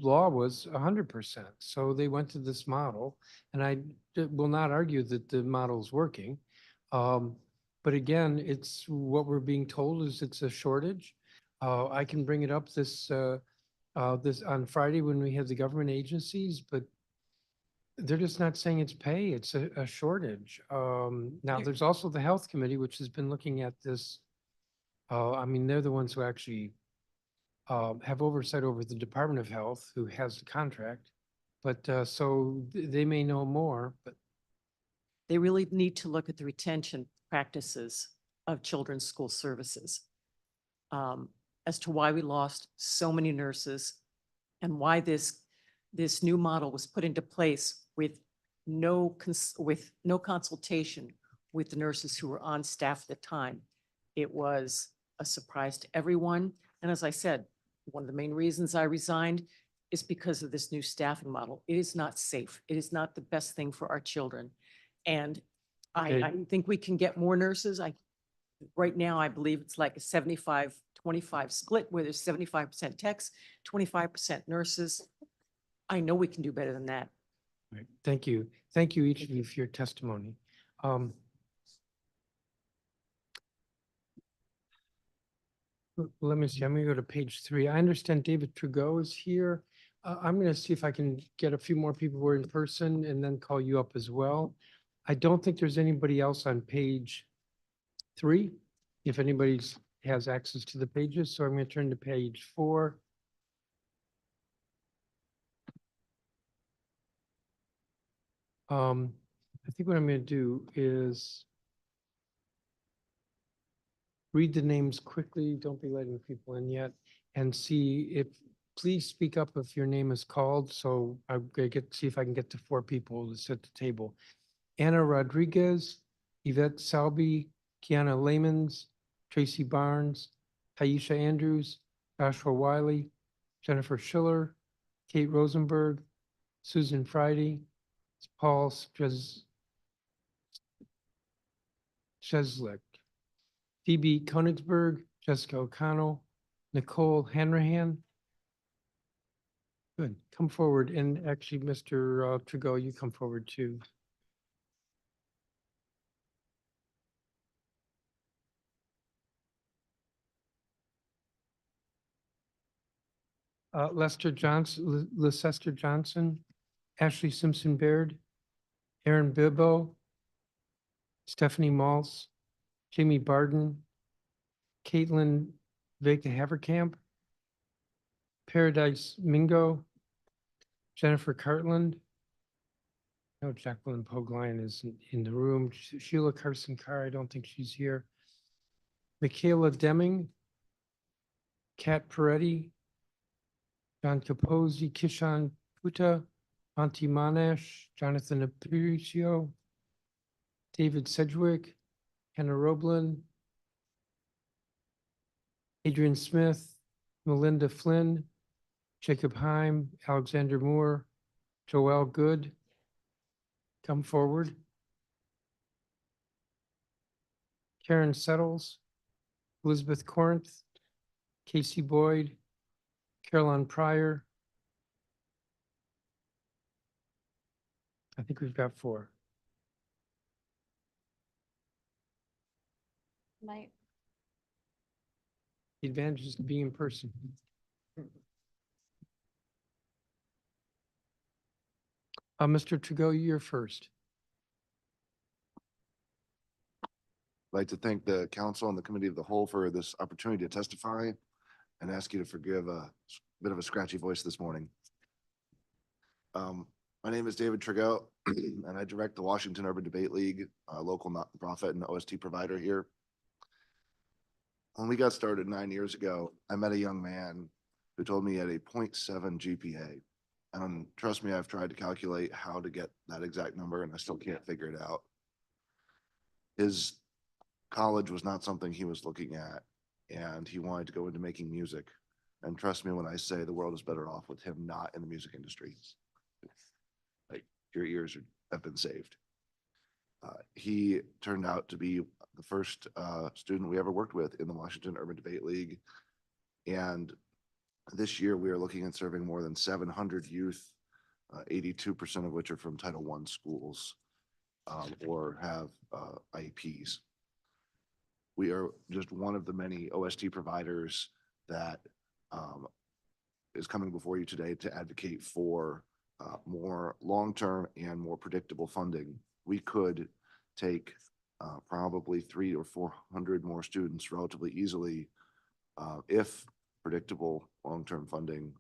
law was 100%. So they went to this model, and I will not argue that the model is working. But again, it's what we're being told is it's a shortage. I can bring it up this on Friday when we have the government agencies, but they're just not saying it's pay, it's a shortage. Now, there's also the Health Committee, which has been looking at this. I mean, they're the ones who actually have oversight over the Department of Health, who has the contract. But they may know more, but They really need to look at the retention practices of children's school services, as to why we lost so many nurses and why this new model was put into place with no consultation with the nurses who were on staff at the time. It was a surprise to everyone. And as I said, one of the main reasons I resigned is because of this new staffing model. It is not safe. It is not the best thing for our children. And Okay. I think we can get more nurses. Right now, I believe it's like a 75-25 split where there's 75% techs, 25% nurses. I know we can do better than that. Right. Thank you. Thank you, each of you, for your testimony. Let me see, I'm gonna go to page 3. I understand David Trudeau is here. I'm gonna see if I can get a few more people who are in person and then call you up as well. I don't think there's anybody else on page 3, if anybody has access to the pages, so I'm gonna turn to page 4. I think what I'm gonna do is read the names quickly, don't be letting people in yet, and please speak up if your name is called, so I'm gonna see if I can get to 4 people to sit at the table. Anna Rodriguez, Yvette Salby, Kiana Lamans, Tracy Barnes, Taisha Andrews, Joshua Wiley, Jennifer Schiller, Kate Rosenberg, Susan Friday, Paul Cheslick, Phoebe Konigsberg, Jessica O'Connell, Nicole Hanrahan. Good, come forward. And actually, Mr. Trudeau, you come forward too. Lester Johnson, Leicester Johnson, Ashley Simpson Baird, Aaron Bibbo, Stephanie Maltz, Jamie Barden, Caitlin Vega Haverkamp, Paradise Mingo, Jennifer Cartland. No, Jacqueline Pogline is in the room. Sheila Carson Carr, I don't think she's here. Michaela Deming, Kat Peretti, John Capozzi, Kishan Puta, Auntie Manesh, Jonathan Aparicio, David Sedgwick, Hannah Roblin, Adrian Smith, Melinda Flynn, Jacob Heim, Alexander Moore, Joelle Good. Come forward. Karen Settles, Elizabeth Corinth, Casey Boyd, Caroline Pryor. I think we've got 4. Right. The advantage is to be in person. Mr. Trudeau, you're first. I'd like to thank the council and the committee of the whole for this opportunity to testify and ask you to forgive a bit of a scratchy voice this morning. My name is David Trudeau, and I direct the Washington Urban Debate League, a local nonprofit and OST provider here. When we got started 9 years ago, I met a young man who told me he had a 0.7 GPA. And trust me, I've tried to calculate how to get that exact number, and I still can't figure it out. His college was not something he was looking at, and he wanted to go into making music. And trust me when I say the world is better off with him not in the music industry. Like, your ears have been saved. He turned out to be the first student we ever worked with in the Washington Urban Debate League. And this year we are looking at serving more than 700 youth, 82% of which are from Title I schools or have IEPs. We are just one of the many OST providers that is coming before you today to advocate for more long-term and more predictable funding. We could take probably 300 or 400 more students relatively easily if predictable long-term funding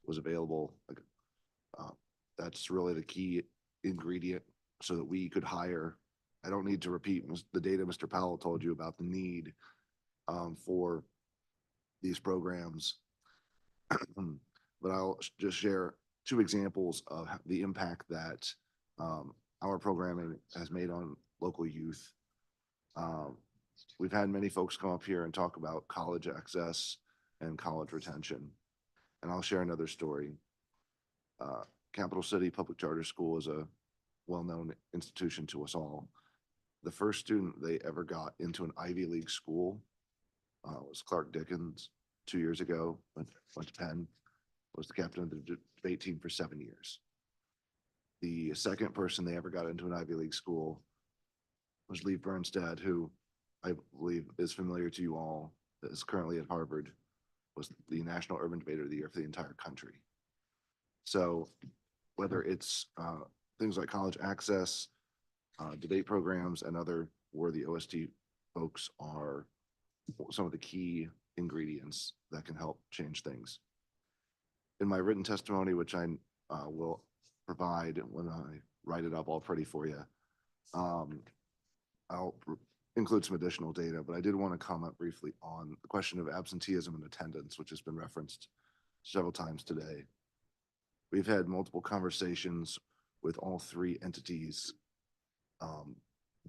was available. That's really the key ingredient so that we could hire. I don't need to repeat the data Mr. Powell told you about the need for these programs. But I'll just share two examples of the impact that our programming has made on local youth. We've had many folks come up here and talk about college access and college retention. And I'll share another story. Capital City Public Charter School is a well-known institution to us all. The first student they ever got into an Ivy League school was Clark Dickens 2 years ago, went to Penn, was the captain of the debate team for 7 years. The second person they ever got into an Ivy League school was Lee Bernstead, who I believe is familiar to you all, that is currently at Harvard, was the National Urban Debater of the Year for the entire country. So whether it's things like college access, debate programs, and other where the OST folks are some of the key ingredients that can help change things. In my written testimony, which I will provide when I write it up all pretty for you, I'll include some additional data, but I did want to comment briefly on the question of absenteeism and attendance, which has been referenced several times today. We've had multiple conversations with all three entities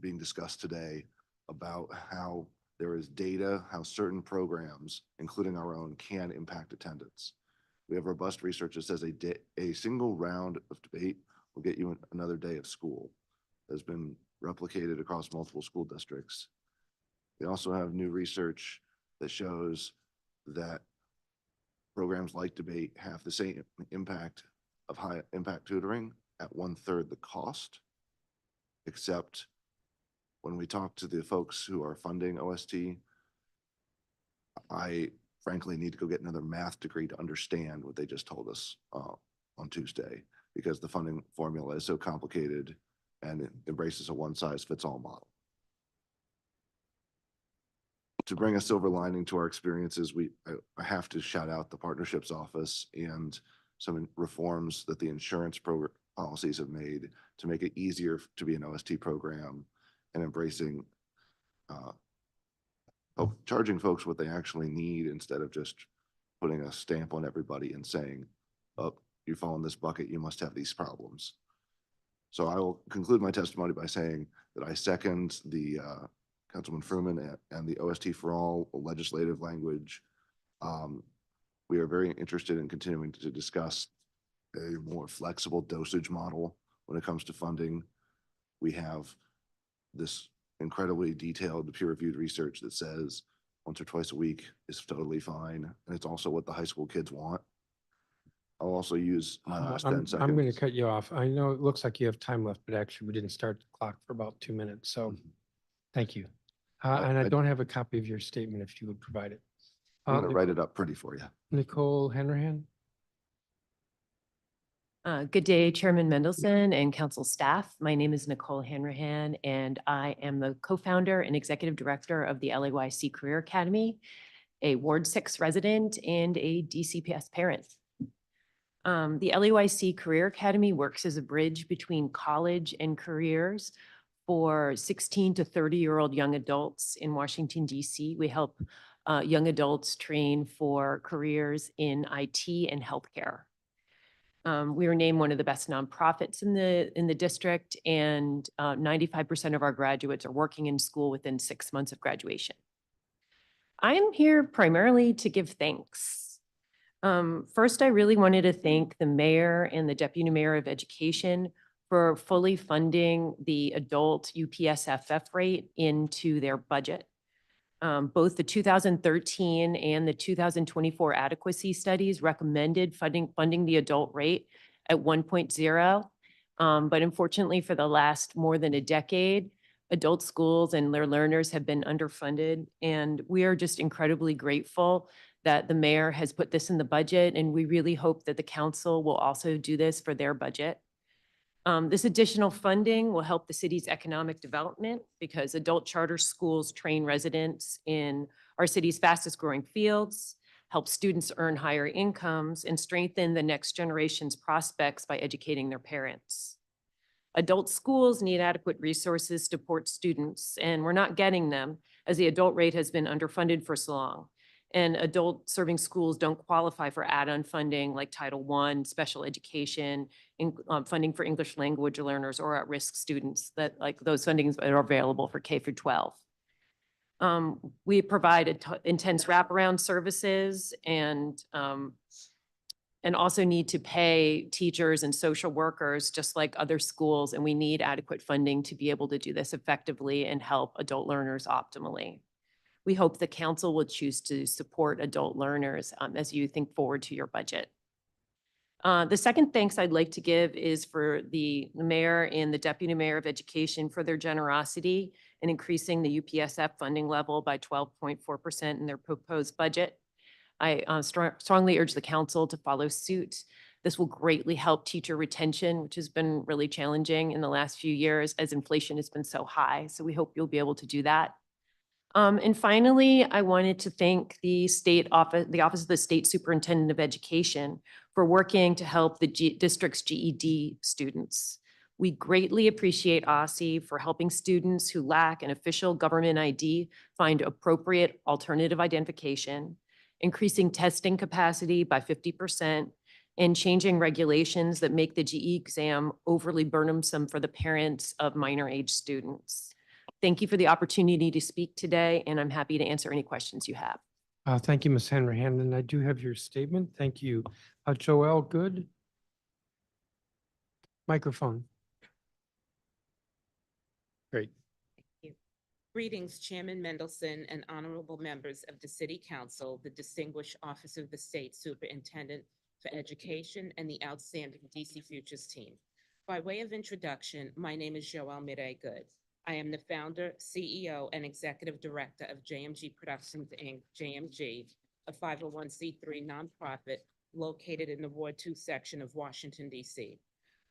being discussed today about how there is data, how certain programs, including our own, can impact attendance. We have robust research that says a single round of debate will get you another day of school. That's been replicated across multiple school districts. We also have new research that shows that programs like debate have the same impact of high impact tutoring at 1/3 the cost, except when we talk to the folks who are funding OST, I frankly need to go get another math degree to understand what they just told us on Tuesday, because the funding formula is so complicated and it embraces a one-size-fits-all model. To bring a silver lining to our experiences, I have to shout out the partnerships office and some reforms that the insurance policies have made to make it easier to be an OST program and embracing charging folks what they actually need instead of just putting a stamp on everybody and saying, oh, you fall in this bucket, you must have these problems. So I will conclude my testimony by saying that I second the Councilman Fruman and the OST for All legislative language. We are very interested in continuing to discuss a more flexible dosage model when it comes to funding. We have this incredibly detailed peer-reviewed research that says once or twice a week is totally fine. And it's also what the high school kids want. I'll also use my last 10 seconds. I'm going to cut you off. I know it looks like you have time left, but actually we didn't start the clock for about 2 minutes. So thank you. And I don't have a copy of your statement if you would provide it. I'm going to write it up pretty for you. Nicole Hanrahan. Good day, Chairman Mendelson and council staff. My name is Nicole Hanrahan, and I am the co-founder and executive director of the LAYC Career Academy, a Ward 6 resident, and a DCPS parent. The LAYC Career Academy works as a bridge between college and careers for 16 to 30-year-old young adults in Washington, D.C. We help young adults train for careers in IT and healthcare. We were named one of the best nonprofits in the district, and 95% of our graduates are working in school within 6 months of graduation. I am here primarily to give thanks. First, I really wanted to thank the mayor and the deputy mayor of education for fully funding the adult UPSFF rate into their budget. Both the 2013 and the 2024 adequacy studies recommended funding the adult rate at 1.0. But unfortunately, for the last more than a decade, adult schools and their learners have been underfunded. And we are just incredibly grateful that the mayor has put this in the budget. And we really hope that the council will also do this for their budget. This additional funding will help the city's economic development because adult charter schools train residents in our city's fastest growing fields, help students earn higher incomes, and strengthen the next generation's prospects by educating their parents. Adult schools need adequate resources to support students, and we're not getting them as the adult rate has been underfunded for so long. And adult serving schools don't qualify for add-on funding like Title I, special education, funding for English language learners or at-risk students, that like those fundings are available for K through 12. We provide intense wraparound services and also need to pay teachers and social workers just like other schools, and we need adequate funding to be able to do this effectively and help adult learners optimally. We hope the council will choose to support adult learners as you think forward to your budget. The second thanks I'd like to give is for the mayor and the deputy mayor of education for their generosity in increasing the UPSF funding level by 12.4% in their proposed budget. I strongly urge the council to follow suit. This will greatly help teacher retention, which has been really challenging in the last few years as inflation has been so high. So we hope you'll be able to do that. And finally, I wanted to thank the Office of the State Superintendent of Education for working to help the district's GED students. We greatly appreciate OSSI for helping students who lack an official government ID find appropriate alternative identification, increasing testing capacity by 50%, and changing regulations that make the GE exam overly burdensome for the parents of minor age students. Thank you for the opportunity to speak today, and I'm happy to answer any questions you have. Thank you, Ms. Hanrahan, and I do have your statement. Thank you. Joelle, good? Microphone. Great. Greetings, Chairman Mendelson and honorable members of the City Council, the distinguished Office of the State Superintendent for Education, and the outstanding DC Futures team. By way of introduction, my name is Joelle Mireille Good. I am the founder, CEO, and executive director of JMG Productions, Inc., JMG, a 501c3 nonprofit located in the Ward 2 section of Washington, D.C.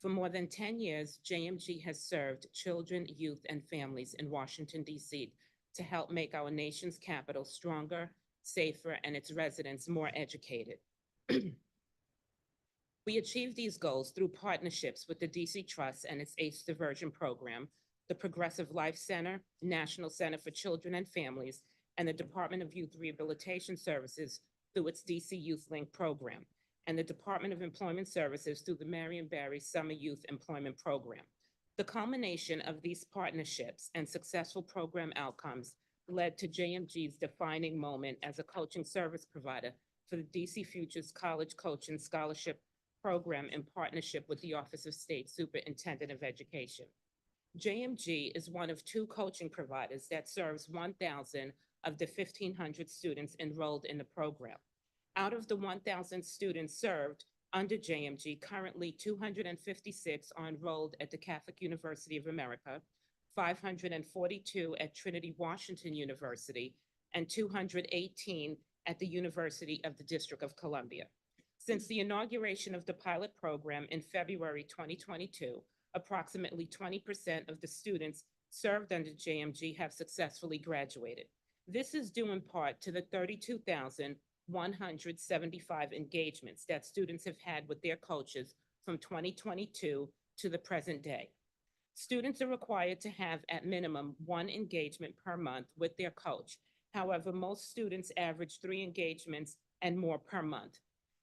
For more than 10 years, JMG has served children, youth, and families in Washington, D.C. to help make our nation's capital stronger, safer, and its residents more educated. We achieve these goals through partnerships with the DC Trust and its ACE Diversion Program, the Progressive Life Center, National Center for Children and Families, and the Department of Youth Rehabilitation Services through its DC Youth Link program, and the Department of Employment Services through the Marion Barry Summer Youth Employment Program. The culmination of these partnerships and successful program outcomes led to JMG's defining moment as a coaching service provider for the DC Futures College Coaching Scholarship Program in partnership with the Office of State Superintendent of Education. JMG is one of 2 coaching providers that serves 1,000 of the 1,500 students enrolled in the program. Out of the 1,000 students served under JMG, currently 256 are enrolled at the Catholic University of America, 542 at Trinity Washington University, and 218 at the University of the District of Columbia. Since the inauguration of the pilot program in February 2022, approximately 20% of the students served under JMG have successfully graduated. This is due in part to the 32,175 engagements that students have had with their coaches from 2022 to the present day. Students are required to have at minimum 1 engagement per month with their coach. However, most students average 3 engagements and more per month.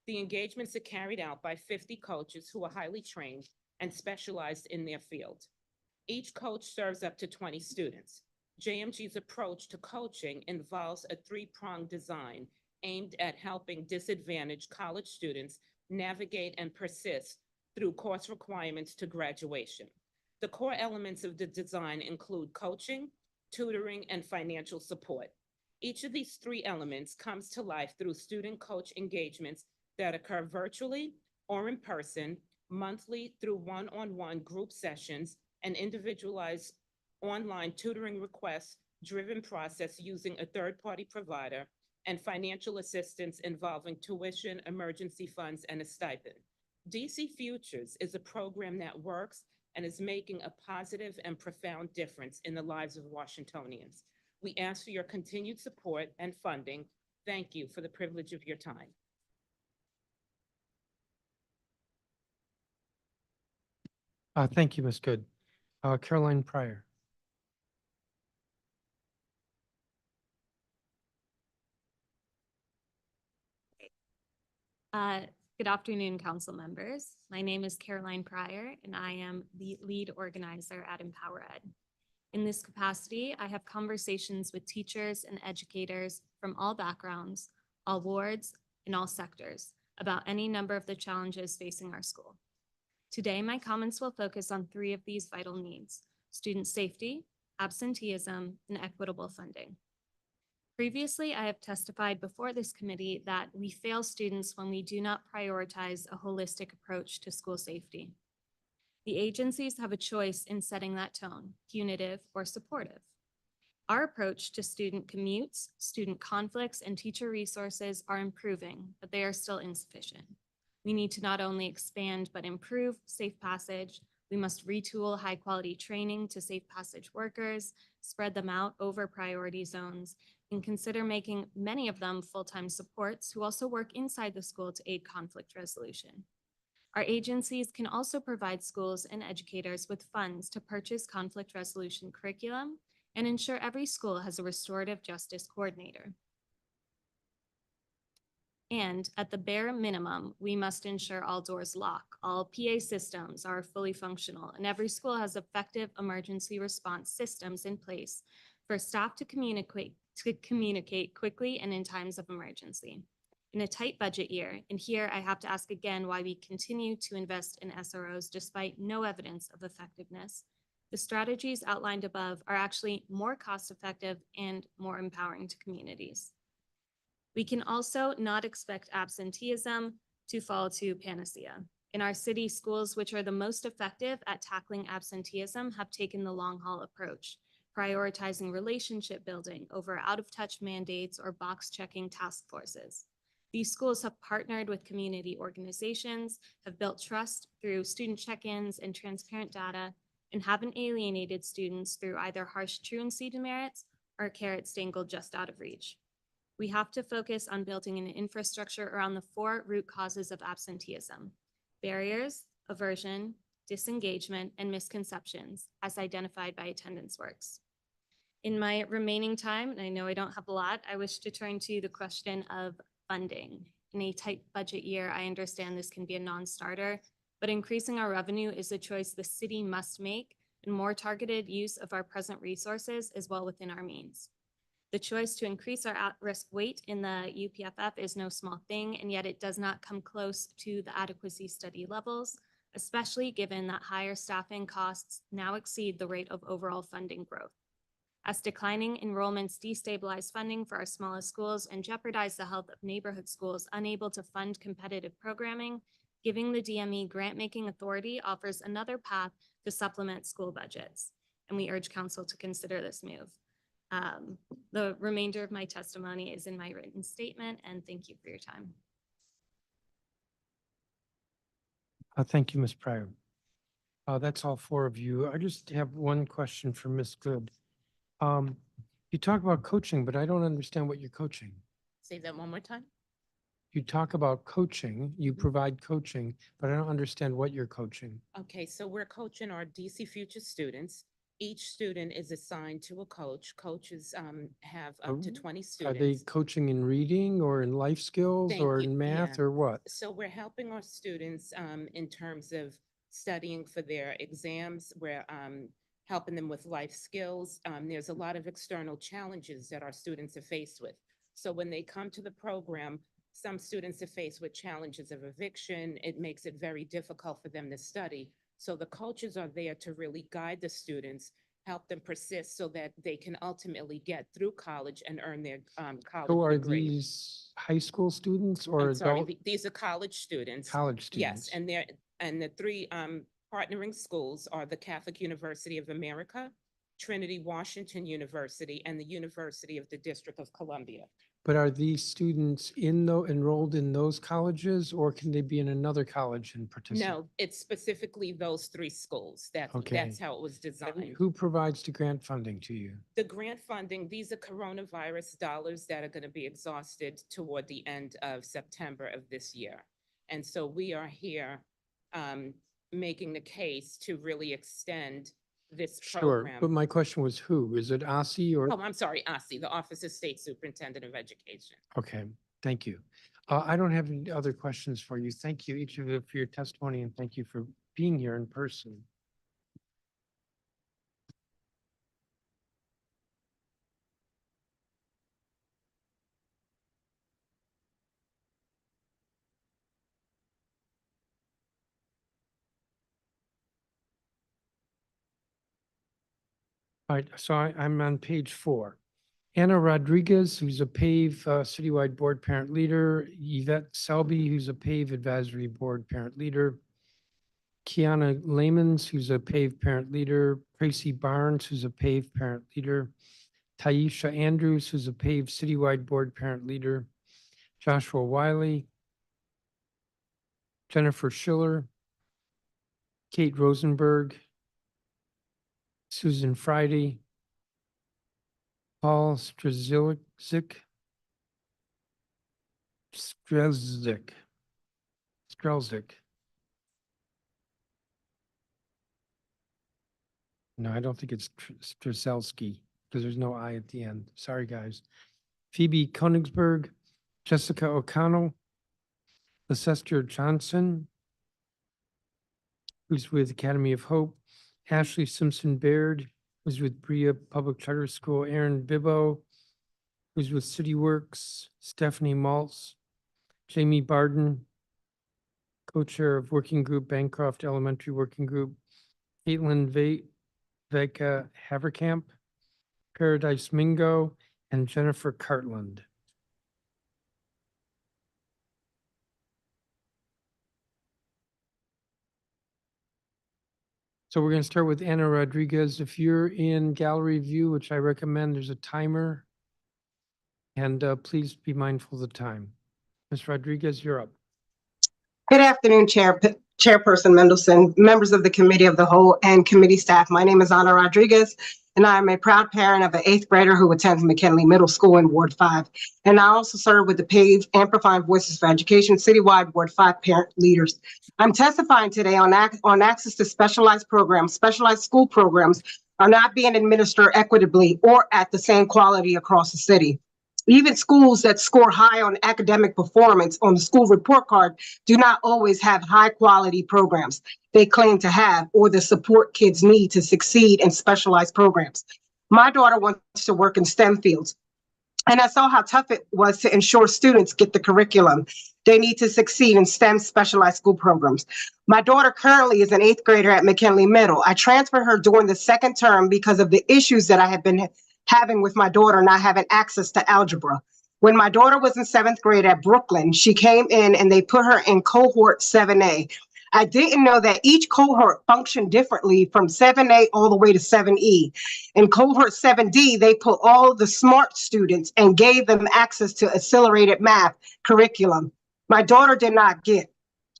The engagements are carried out by 50 coaches who are highly trained and specialized in their field. Each coach serves up to 20 students. JMG's approach to coaching involves a 3-pronged design aimed at helping disadvantaged college students navigate and persist through course requirements to graduation. The core elements of the design include coaching, tutoring, and financial support. Each of these 3 elements comes to life through student-coach engagements that occur virtually or in person, monthly through one-on-one group sessions, and individualized online tutoring requests driven process using a third-party provider, and financial assistance involving tuition, emergency funds, and a stipend. DC Futures is a program that works and is making a positive and profound difference in the lives of Washingtonians. We ask for your continued support and funding Thank you for the privilege of your time. Thank you, Ms. Good. Caroline Pryor. Good afternoon, council members. My name is Caroline Pryor, and I am the lead organizer at Empower Ed. In this capacity, I have conversations with teachers and educators from all backgrounds, all wards, and all sectors about any number of the challenges facing our school. Today, my comments will focus on 3 of these vital needs: student safety, absenteeism, and equitable funding. Previously, I have testified before this committee that we fail students when we do not prioritize a holistic approach to school safety. The agencies have a choice in setting that tone, punitive or supportive. Our approach to student commutes, student conflicts, and teacher resources are improving, but they are still insufficient. We need to not only expand, but improve safe passage. We must retool high-quality training to safe passage workers, spread them out over priority zones, and consider making many of them full-time supports who also work inside the school to aid conflict resolution. Our agencies can also provide schools and educators with funds to purchase conflict resolution curriculum and ensure every school has a restorative justice coordinator. And at the bare minimum, we must ensure all doors lock, all PA systems are fully functional, and every school has effective emergency response systems in place for staff to communicate quickly and in times of emergency. In a tight budget year, and here I have to ask again why we continue to invest in SROs despite no evidence of effectiveness, the strategies outlined above are actually more cost-effective and more empowering to communities. We can also not expect absenteeism to fall to panacea. In our city, schools which are the most effective at tackling absenteeism have taken the long haul approach, prioritizing relationship building over out-of-touch mandates or box-checking task forces. These schools have partnered with community organizations, have built trust through student check-ins and transparent data, and haven't alienated students through either harsh truancy demerits or carrots dangled just out of reach. We have to focus on building an infrastructure around the 4 root causes of absenteeism: barriers, aversion, disengagement, and misconceptions, as identified by Attendance Works. In my remaining time, and I know I don't have a lot, I wish to turn to the question of funding. In a tight budget year, I understand this can be a non-starter, but increasing our revenue is a choice the city must make, and more targeted use of our present resources is well within our means. The choice to increase our at-risk weight in the UPFF is no small thing, and yet it does not come close to the adequacy study levels, especially given that higher staffing costs now exceed the rate of overall funding growth. As declining enrollments destabilize funding for our smallest schools and jeopardize the health of neighborhood schools unable to fund competitive programming, giving the DME grant-making authority offers another path to supplement school budgets, and we urge council to consider this move. The remainder of my testimony is in my written statement, and thank you for your time. Thank you, Ms. Pryor. That's all 4 of you. I just have one question for Ms. Good. You talk about coaching, but I don't understand what you're coaching. Say that one more time. You talk about coaching, you provide coaching, but I don't understand what you're coaching. Okay, so we're coaching our DC Future students. Each student is assigned to a coach. Coaches have up to 20 Are they students. coaching in reading or in life skills Thank or you. in math Yeah. or what? So we're helping our students in terms of studying for their exams. We're helping them with life skills. There's a lot of external challenges that our students are faced with. So when they come to the program, some students are faced with challenges of eviction. It makes it very difficult for them to study. So the coaches are there to really guide the students, help them persist so that they can ultimately get through college and earn their college So are degree. these high school students or I'm sorry, adult these are college students. college students? Yes, and the 3 partnering schools are the Catholic University of America, Trinity Washington University, and the University of the District of Columbia. But are these students enrolled in those colleges, or can they be in another college and participate? No, it's specifically those 3 schools. Okay. That's how it was And designed. who provides the grant funding to you? The grant funding, these are coronavirus dollars that are going to be exhausted toward the end of September of this year. And so we are here making the case to really extend this Sure, program. but my question was who? Is it OSSI or? Oh, I'm sorry, OSSI, the Office of State Superintendent of Education. Okay, thank you. I don't have any other questions for you. Thank you, each of you, for your testimony, and thank you for being here in person. All right, so I'm on page 4. Anna Rodriguez, who's a PAVE Citywide Board Parent Leader, Yvette Selby, who's a PAVE Advisory Board Parent Leader, Kiana Lamans, who's a PAVE Parent Leader, Tracy Barnes, who's a PAVE Parent Leader, Taisha Andrews, who's a PAVE Citywide Board Parent Leader, Joshua Wiley, Jennifer Schiller, Kate Rosenberg, Susan Friday, Paul Strzelczyk, Strelzik. No, I don't think it's Strzelski because there's no I at the end. Sorry, guys. Phoebe Konigsberg, Jessica O'Connell, Leicester Johnson, who's with Academy of Hope, Ashley Simpson Baird, who's with Brea Public Charter School, Aaron Bibbo, who's with City Works, Stephanie Maltz, Jamie Barden, co-chair of Working Group, Bancroft Elementary Working Group, Caitlin Vega Haverkamp, Paradise Mingo, and Jennifer Cartland. So we're going to start with Anna Rodriguez. If you're in gallery view, which I recommend, there's a timer. And please be mindful of the time. Ms. Rodriguez, you're up. Good afternoon, Chairperson Mendelson, members of the Committee of the Whole and committee staff. My name is Ana Rodriguez, and I am a proud parent of an 8th grader who attends McKinley Middle School in Ward 5. And I also serve with the PAVE Amplifying Voices for Education Citywide Ward 5 parent leaders. I'm testifying today on access to specialized programs. Specialized school programs are not being administered equitably or at the same quality across the city. Even schools that score high on academic performance on the school report card do not always have high quality programs they claim to have or the support kids need to succeed in specialized programs. My daughter wants to work in STEM fields, and I saw how tough it was to ensure students get the curriculum they need to succeed in STEM specialized school programs. My daughter currently is an 8th grader at McKinley Middle. I transferred her during the 2nd term because of the issues that I had been having with my daughter not having access to algebra. When my daughter was in 7th grade at Brooklyn, she came in and they put her in cohort 7A. I didn't know that each cohort functioned differently from 7A all the way to 7E. In cohort 7D, they put all the smart students and gave them access to accelerated math curriculum. My daughter did not get.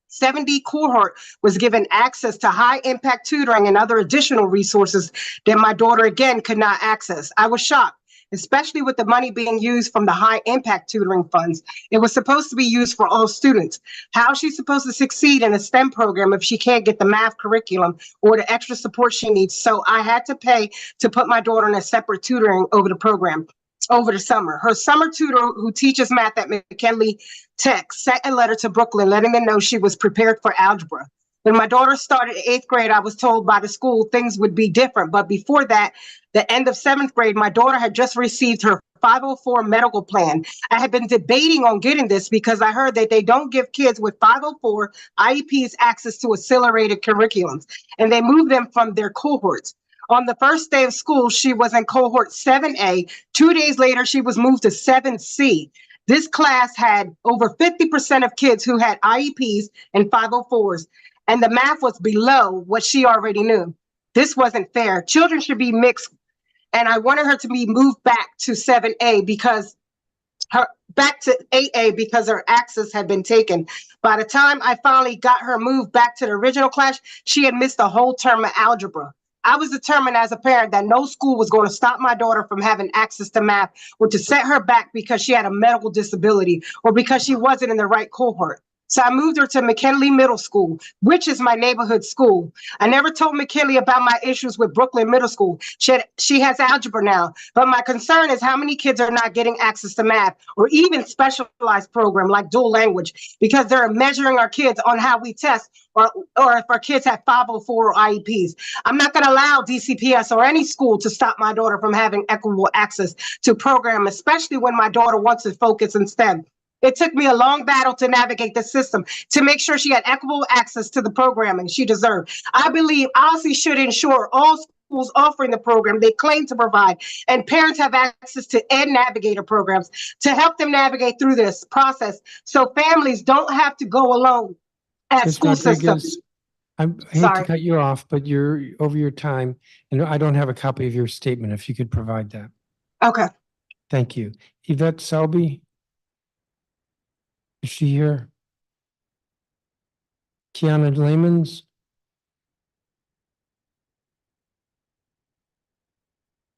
7D cohort was given access to high impact tutoring and other additional resources that my daughter again could not access. I was shocked, especially with the money being used from the high impact tutoring funds. It was supposed to be used for all students. How is she supposed to succeed in a STEM program if she can't get the math curriculum or the extra support she needs? So I had to pay to put my daughter in a separate tutoring over the summer. Her summer tutor who teaches math at McKinley Tech sent a letter to Brooklyn letting them know she was prepared for algebra. When my daughter started 8th grade, I was told by the school things would be different. But before that, the end of 7th grade, my daughter had just received her 504 medical plan. I had been debating on getting this because I heard that they don't give kids with 504 IEPs access to accelerated curriculums, and they move them from their cohorts. On the first day of school, she was in cohort 7A. 2 days later, she was moved to 7C. This class had over 50% of kids who had IEPs and 504s, and the math was below what she already knew. This wasn't fair. Children should be mixed, and I wanted her to be moved back to 7A because her back to 8A because her access had been taken. By the time I finally got her moved back to the original class, she had missed a whole term of algebra. I was determined as a parent that no school was going to stop my daughter from having access to math or to set her back because she had a medical disability or because she wasn't in the right cohort. So I moved her to McKinley Middle School, which is my neighborhood school. I never told McKinley about my issues with Brooklyn Middle School. She has algebra now, but my concern is how many kids are not getting access to math or even specialized program like dual language because they're measuring our kids on how we test or if our kids have 504 or IEPs. I'm not going to allow DCPS or any school to stop my daughter from having equitable access to program, especially when my daughter wants to focus in STEM. It took me a long battle to navigate the system to make sure she had equitable access to the programming she deserved. I believe OSSI should ensure all schools offering the program they claim to provide, and parents have access to Ed Navigator programs to help them navigate through this process so families don't have to go alone at Ms. school systems. Rodriguez, I hate to Sorry. cut you off, but you're over your time, and I don't have a copy of your statement, if you could provide that. Okay. Thank you. Yvette Selby? Is she here? Kiana Lamons?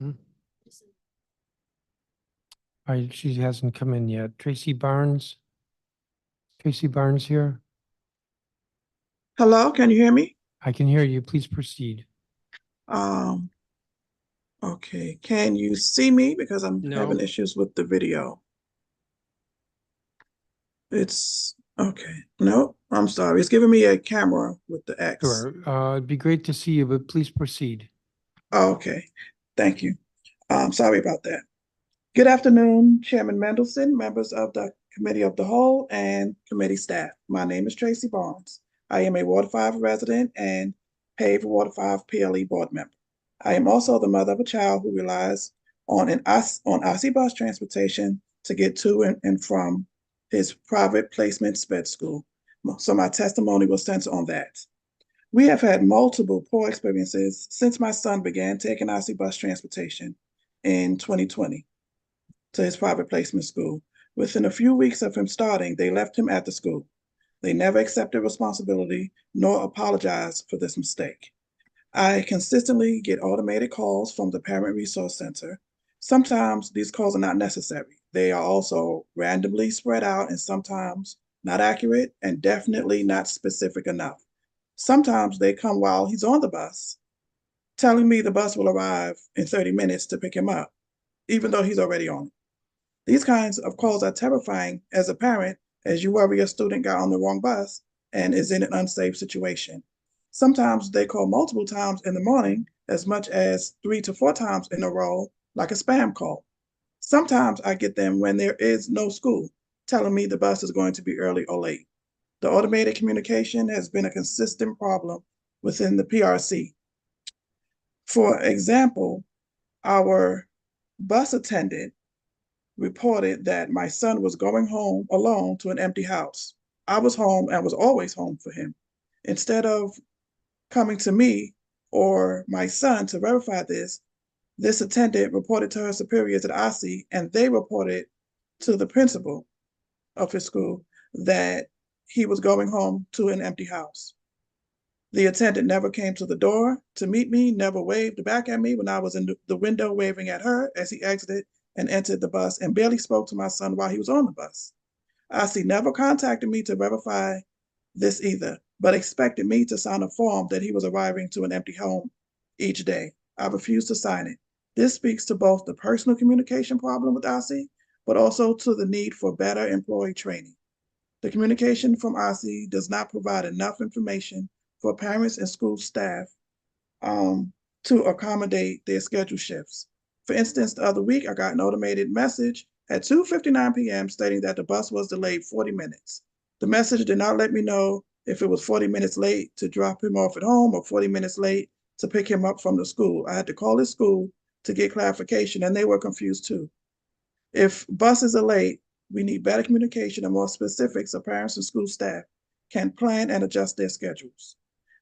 All right, she hasn't come in yet. Tracy Barnes? Tracy Barnes here? Hello, can you hear me? I can hear you. Please proceed. Okay, can you see me? Because I'm No. having issues with the video. It's, okay, no, I'm sorry. It's giving me a camera with the X. Sure. It'd be great to see you, but please proceed. Okay, thank you. Sorry about that. Good afternoon, Chairman Mendelson, members of the Committee of the Whole and committee staff. My name is Tracy Barnes. I am a Ward 5 resident and PAVE Ward 5 PLE board member. I am also the mother of a child who relies on OSSI bus transportation to get to and from his private placement sped school. So my testimony will center on that. We have had multiple poor experiences since my son began taking OSSI bus transportation in 2020 to his private placement school. Within a few weeks of him starting, they left him at the school. They never accepted responsibility nor apologized for this mistake. I consistently get automated calls from the Parent Resource Center. Sometimes these calls are not necessary. They are also randomly spread out and sometimes not accurate and definitely not specific enough. Sometimes they come while he's on the bus, telling me the bus will arrive in 30 minutes to pick him up, even though he's already on it. These kinds of calls are terrifying as a parent, as you worry a student got on the wrong bus and is in an unsafe situation. Sometimes they call multiple times in the morning, as much as 3 to 4 times in a row, like a spam call. Sometimes I get them when there is no school, telling me the bus is going to be early or late. The automated communication has been a consistent problem within the PRC. For example, our bus attendant reported that my son was going home alone to an empty house. I was home and was always home for him. Instead of coming to me or my son to verify this attendant reported to her superiors at OSSI, and they reported to the principal of his school that he was going home to an empty house. The attendant never came to the door to meet me, never waved back at me when I was in the window waving at her as he exited and entered the bus, and barely spoke to my son while he was on the bus. OSSI never contacted me to verify this either, but expected me to sign a form that he was arriving to an empty home each day. I refused to sign it. This speaks to both the personal communication problem with OSSI, but also to the need for better employee training. The communication from OSSI does not provide enough information for parents and school staff to accommodate their schedule shifts. For instance, the other week, I got an automated message at 2:59 p.m. stating that the bus was delayed 40 minutes. The message did not let me know if it was 40 minutes late to drop him off at home or 40 minutes late to pick him up from the school. I had to call his school to get clarification, and they were confused too. If buses are late, we need better communication and more specifics so parents and school staff can plan and adjust their schedules.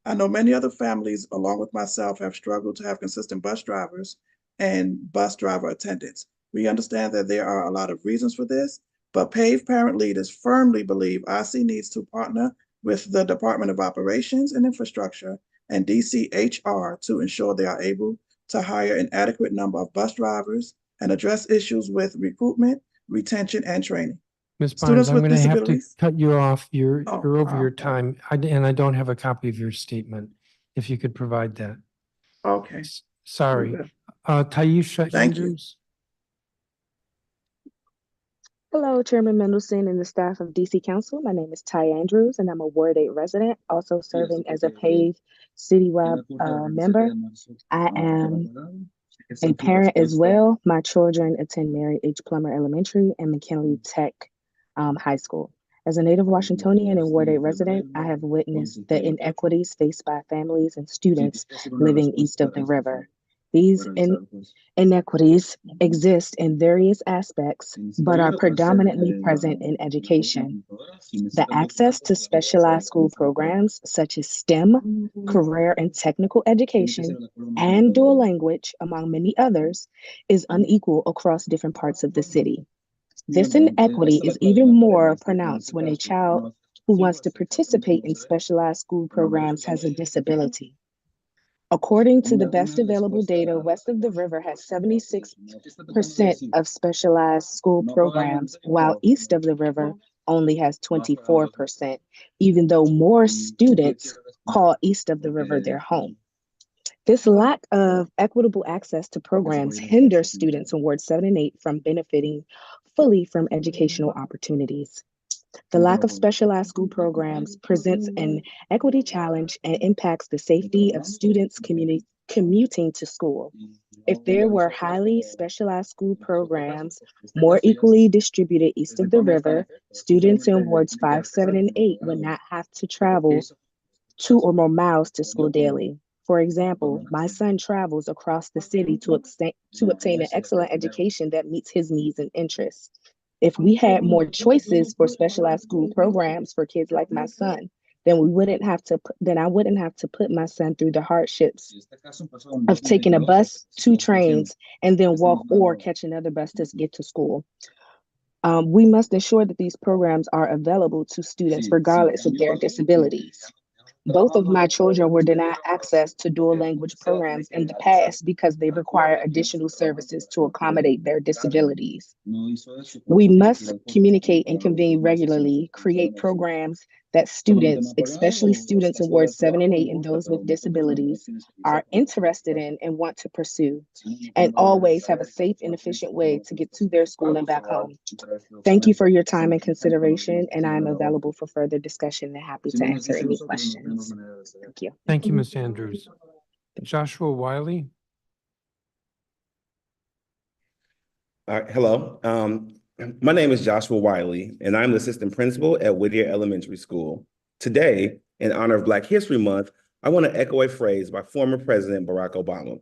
I know many other families, along with myself, have struggled to have consistent bus drivers and bus driver attendants. We understand that there are a lot of reasons for this, but PAVE parent leaders firmly believe IC needs to partner with the Department of Operations and Infrastructure and DCHR to ensure they are able to hire an adequate number of bus drivers and address issues with recruitment, retention, and training. Ms. Barnes, Students I'm with going to have to disabilities. cut you off. You're Oh, over your okay. time. And I don't have a copy of your statement. If you could provide that. Okay. Sorry. Sure. Taisha Thank you. Andrews. Hello, Chairman Mendelson and the staff of DC Council. My name is Ty Andrews, and I'm a Ward 8 resident, also serving as a paid citywide member. I am a parent as well. My children attend Mary H. Plummer Elementary and McKinley Tech High School. As a native Washingtonian and Ward 8 resident, I have witnessed the inequities faced by families and students living east of the river. These inequities exist in various aspects, but are predominantly present in education. The access to specialized school programs such as STEM, career and technical education, and dual language, among many others, is unequal across different parts of the city. This inequity is even more pronounced when a child who wants to participate in specialized school programs has a disability. According to the best available data, west of the river has 76% of specialized school programs, while east of the river only has 24%, even though more students call east of the river their home. This lack of equitable access to programs hinders students in Wards 7 and 8 from benefiting fully from educational opportunities. The lack of specialized school programs presents an equity challenge and impacts the safety of students commuting to school. If there were highly specialized school programs more equally distributed east of the river, students in Wards 5, 7, and 8 would not have to travel 2 or more miles to school daily. For example, my son travels across the city to obtain an excellent education that meets his needs and interests. If we had more choices for specialized school programs for kids like my son, then I wouldn't have to put my son through the hardships of taking a bus, 2 trains, and then walk or catch another bus to get to school. We must ensure that these programs are available to students regardless of their disabilities. Both of my children were denied access to dual language programs in the past because they require additional services to accommodate their disabilities. We must communicate and convene regularly, create programs that students, especially students in Wards 7 and 8 and those with disabilities, are interested in and want to pursue, and always have a safe and efficient way to get to their school and back home. Thank you for your time and consideration, and I'm available for further discussion and happy to answer any questions. Thank you. Thank you, Ms. Andrews. Joshua Wiley. All right, hello. My name is Joshua Wiley, and I'm the assistant principal at Whittier Elementary School. Today, in honor of Black History Month, I want to echo a phrase by former President Barack Obama.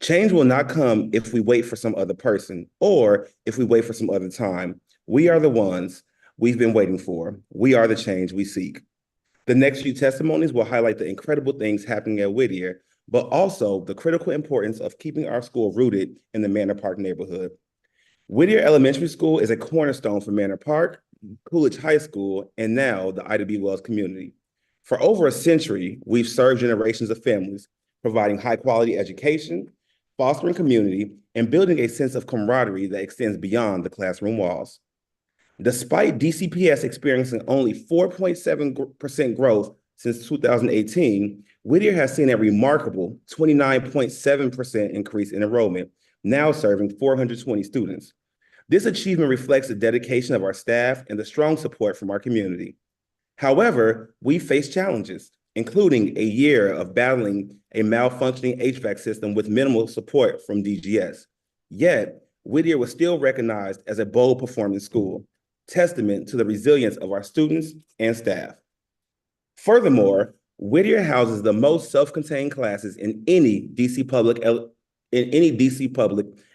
Change will not come if we wait for some other person or if we wait for some other time. We are the ones we've been waiting for. We are the change we seek. The next few testimonies will highlight the incredible things happening at Whittier, but also the critical importance of keeping our school rooted in the Manor Park neighborhood. Whittier Elementary School is a cornerstone for Manor Park, Coolidge High School, and now the Ida B. Wells community. For over a century, we've served generations of families, providing high-quality education, fostering community, and building a sense of camaraderie that extends beyond the classroom walls. Despite DCPS experiencing only 4.7% growth since 2018, Whittier has seen a remarkable 29.7% increase in enrollment, now serving 420 students. This achievement reflects the dedication of our staff and the strong support from our community. However, we face challenges, including a year of battling a malfunctioning HVAC system with minimal support from DGS. Yet, Whittier was still recognized as a bold performing school, testament to the resilience of our students and staff. Furthermore, Whittier houses the most self-contained classes in any DC public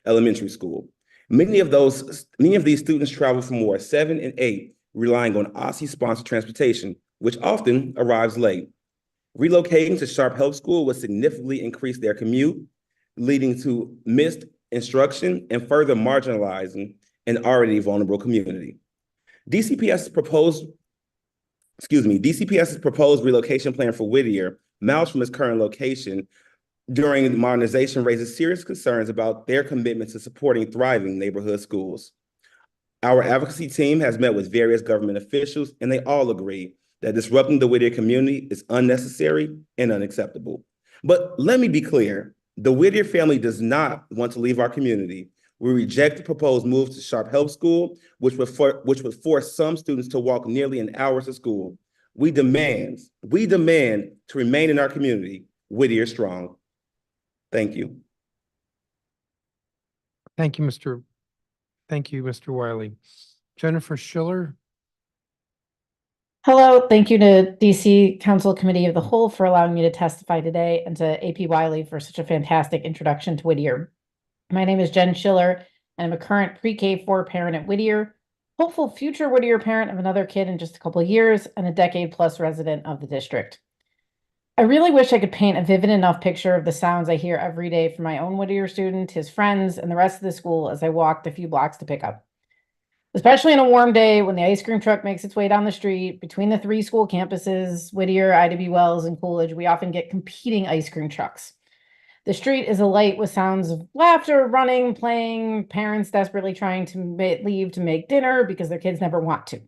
elementary school. Many of these students travel from Ward 7 and 8, relying on OSSI-sponsored transportation, which often arrives late. Relocating to Sharp Health School would significantly increase their commute, leading to missed instruction, and further marginalizing an already vulnerable community. DCPS's proposed relocation plan for Whittier, miles from its current location, during the modernization raises serious concerns about their commitment to supporting thriving neighborhood schools. Our advocacy team has met with various government officials, and they all agree that disrupting the Whittier community is unnecessary and unacceptable. But let me be clear, the Whittier family does not want to leave our community. We reject the proposed move to Sharp Health School, which would force some students to walk nearly an hour to school. We demand to remain in our community, Whittier strong. Thank you. Thank you, Mr. Wiley. Jennifer Schiller. Hello, thank you to DC Council Committee of the Whole for allowing me to testify today, and to AP Wiley for such a fantastic introduction to Whittier. My name is Jen Schiller, and I'm a current pre-K4 parent at Whittier, hopeful future Whittier parent of another kid in just a couple of years, and a decade-plus resident of the district. I really wish I could paint a vivid enough picture of the sounds I hear every day from my own Whittier student, his friends, and the rest of the school as I walk the few blocks to pick up. Especially on a warm day when the ice cream truck makes its way down the street between the 3 school campuses, Whittier, IW Wells, and Coolidge, we often get competing ice cream trucks. The street is alight with sounds of laughter, running, playing, parents desperately trying to leave to make dinner because their kids never want to.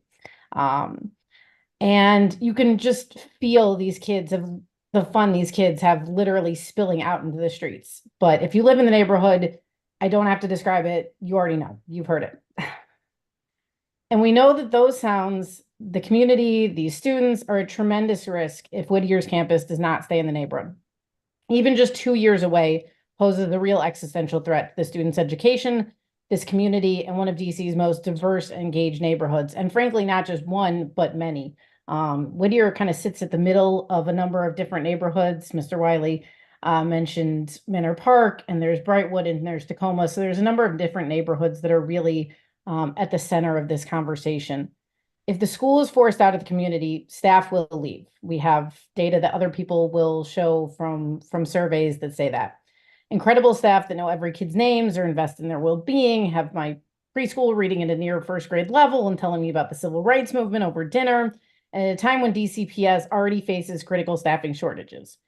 And you can just feel the fun these kids have literally spilling out into the streets. But if you live in the neighborhood, I don't have to describe it. You already know. You've heard it. And we know that those sounds, the community, these students are a tremendous risk if Whittier's campus does not stay in the neighborhood. Even just 2 years away poses a real existential threat to the students' education, this community, and one of DC's most diverse and engaged neighborhoods. And frankly, not just one, but many. Whittier kind of sits at the middle of a number of different neighborhoods. Mr. Wiley mentioned Manor Park, and there's Brightwood, and there's Tacoma. So there's a number of different neighborhoods that are really at the center of this conversation. If the school is forced out of the community, staff will leave. We have data that other people will show from surveys that say that. Incredible staff that know every kid's names or invest in their well-being, have my preschool reading at a near first grade level and telling me about the civil rights movement over dinner, and at a time when DCPS already faces critical staffing shortages.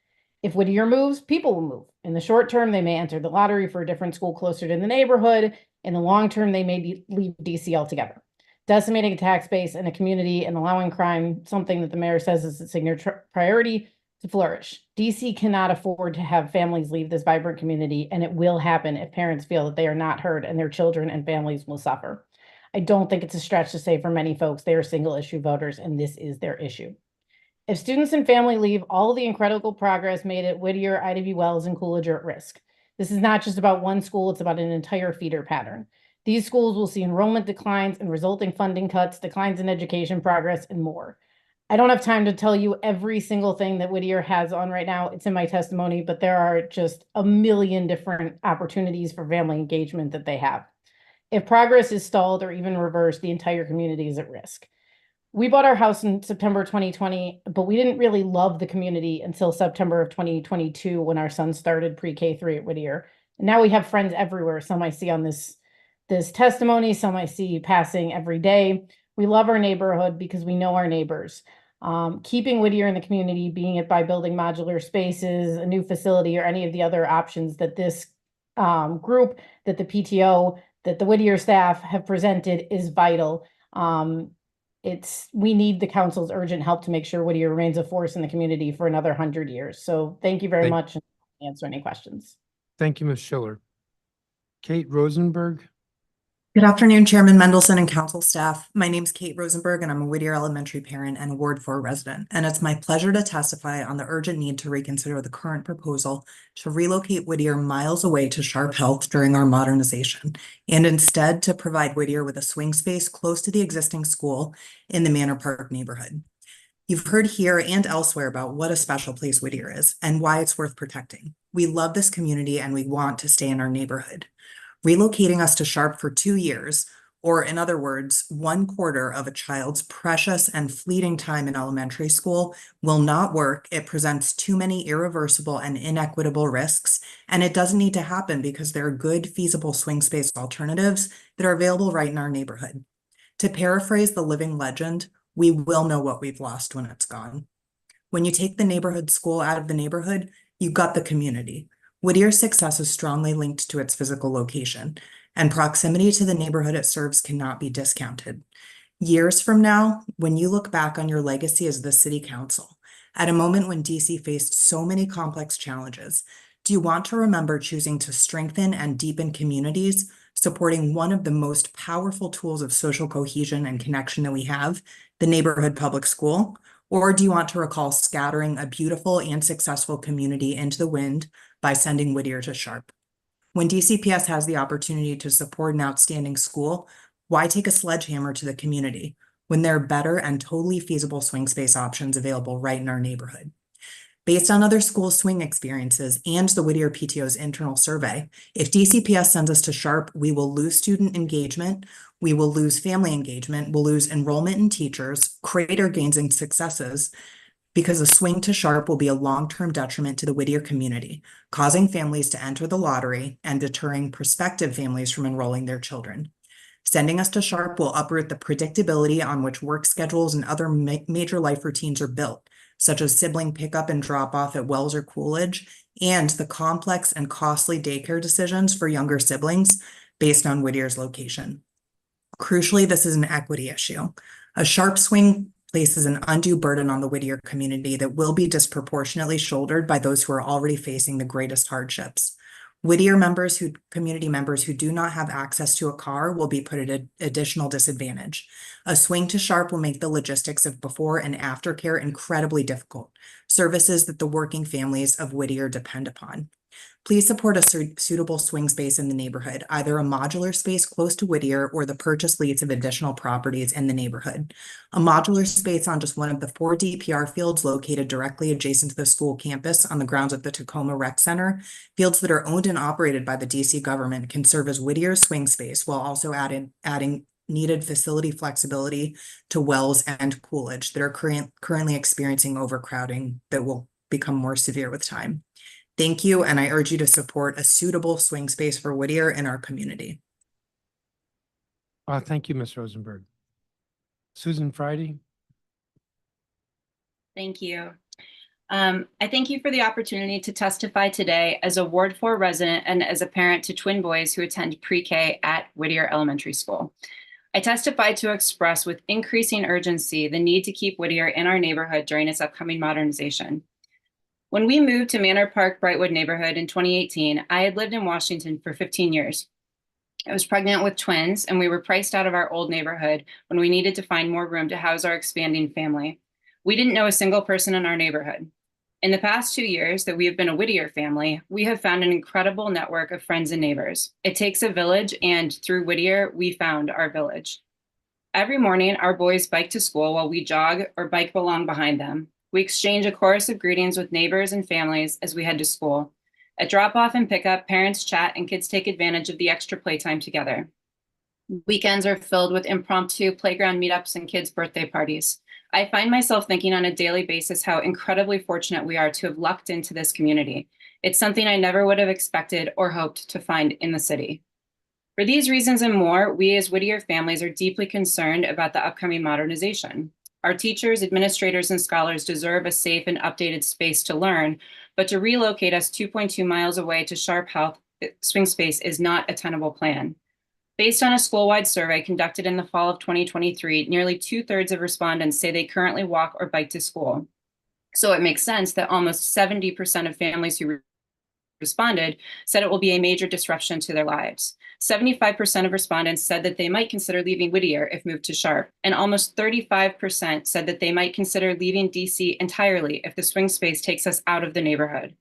If Whittier moves, people will move. In the short term, they may enter the lottery for a different school closer to the neighborhood. In the long term, they may leave DC altogether. Decimating a tax base and a community and allowing crime, something that the mayor says is a signature priority, to flourish. DC cannot afford to have families leave this vibrant community, and it will happen if parents feel that they are not heard and their children and families will suffer. I don't think it's a stretch to say for many folks, they are single issue voters and this is their issue. If students and family leave, all the incredible progress made at Whittier, IW Wells, and Coolidge are at risk. This is not just about one school, it's about an entire feeder pattern. These schools will see enrollment declines and resulting funding cuts, declines in education progress, and more. I don't have time to tell you every single thing that Whittier has on right now. It's in my testimony, but there are just a million different opportunities for family engagement that they have. If progress is stalled or even reversed, the entire community is at risk. We bought our house in September 2020, but we didn't really love the community until September of 2022 when our son started pre-K3 at Whittier. And now we have friends everywhere. Some I see on this testimony, some I see passing every day. We love our neighborhood because we know our neighbors. Keeping Whittier in the community, being it by building modular spaces, a new facility, or any of the other options that this group, that the PTO, that the Whittier staff have presented is vital. We need the council's urgent help to make sure Whittier remains a force in the community for another 100 years. So thank you very much, and I'll answer any questions. Thank you, Ms. Schiller. Kate Rosenberg. Good afternoon, Chairman Mendelson and council staff. My name is Kate Rosenberg, and I'm a Whittier Elementary parent and a Ward 4 resident. And it's my pleasure to testify on the urgent need to reconsider the current proposal to relocate Whittier miles away to Sharp Health during our modernization, and instead to provide Whittier with a swing space close to the existing school in the Manor Park neighborhood. You've heard here and elsewhere about what a special place Whittier is and why it's worth protecting. We love this community and we want to stay in our neighborhood. Relocating us to Sharp for 2 years Or in other words, 1/4 of a child's precious and fleeting time in elementary school will not work. It presents too many irreversible and inequitable risks, and it doesn't need to happen because there are good, feasible swing space alternatives that are available right in our neighborhood. To paraphrase the living legend, we will know what we've lost when it's gone. When you take the neighborhood school out of the neighborhood, you got the community. Whittier's success is strongly linked to its physical location, and proximity to the neighborhood it serves cannot be discounted. Years from now, when you look back on your legacy as the city council, at a moment when DC faced so many complex challenges, do you want to remember choosing to strengthen and deepen communities, supporting one of the most powerful tools of social cohesion and connection that we have, the neighborhood public school? Or do you want to recall scattering a beautiful and successful community into the wind by sending Whittier to Sharp? When DCPS has the opportunity to support an outstanding school, why take a sledgehammer to the community when there are better and totally feasible swing space options available right in our neighborhood? Based on other school swing experiences and the Whittier PTO's internal survey, if DCPS sends us to Sharp, we will lose student engagement, we will lose family engagement, we'll lose enrollment in teachers, greater gains and successes, because a swing to Sharp will be a long-term detriment to the Whittier community, causing families to enter the lottery and deterring prospective families from enrolling their children. Sending us to Sharp will uproot the predictability on which work schedules and other major life routines are built, such as sibling pickup and drop-off at Wells or Coolidge, and the complex and costly daycare decisions for younger siblings based on Whittier's location. Crucially, this is an equity issue. A Sharp swing places an undue burden on the Whittier community that will be disproportionately shouldered by those who are already facing the greatest hardships. Whittier community members who do not have access to a car will be put at an additional disadvantage. A swing to Sharp will make the logistics of before and after care incredibly difficult, services that the working families of Whittier depend upon. Please support a suitable swing space in the neighborhood, either a modular space close to Whittier or the purchase lease of additional properties in the neighborhood. A modular space on just one of the 4 DPR fields located directly adjacent to the school campus on the grounds of the Tacoma Rec Center. Fields that are owned and operated by the DC government can serve as Whittier's swing space while also adding needed facility flexibility to Wells and Coolidge that are currently experiencing overcrowding that will become more severe with time. Thank you, and I urge you to support a suitable swing space for Whittier in our community. Thank you, Ms. Rosenberg. Susan Friday. Thank you. I thank you for the opportunity to testify today as a Ward 4 resident and as a parent to twin boys who attend pre-K at Whittier Elementary School. I testify to express with increasing urgency the need to keep Whittier in our neighborhood during its upcoming modernization. When we moved to Manor Park Brightwood neighborhood in 2018, I had lived in Washington for 15 years. I was pregnant with twins, and we were priced out of our old neighborhood when we needed to find more room to house our expanding family. We didn't know a single person in our neighborhood. In the past 2 years that we have been a Whittier family, we have found an incredible network of friends and neighbors. It takes a village, and through Whittier, we found our village. Every morning, our boys bike to school while we jog or bike along behind them. We exchange a chorus of greetings with neighbors and families as we head to school. At drop-off and pickup, parents chat and kids take advantage of the extra playtime together. Weekends are filled with impromptu playground meetups and kids' birthday parties. I find myself thinking on a daily basis how incredibly fortunate we are to have lucked into this community. It's something I never would have expected or hoped to find in the city. For these reasons and more, we as Whittier families are deeply concerned about the upcoming modernization. Our teachers, administrators, and scholars deserve a safe and updated space to learn, but to relocate us 2.2 miles away to Sharp Health swing space is not a tenable plan. Based on a school-wide survey conducted in the fall of 2023, nearly 2/3 of respondents say they currently walk or bike to school. So it makes sense that almost 70% of families who responded said it will be a major disruption to their lives. 75% of respondents said that they might consider leaving Whittier if moved to Sharp, and almost 35% said that they might consider leaving DC entirely if the swing space takes us out of the neighborhood.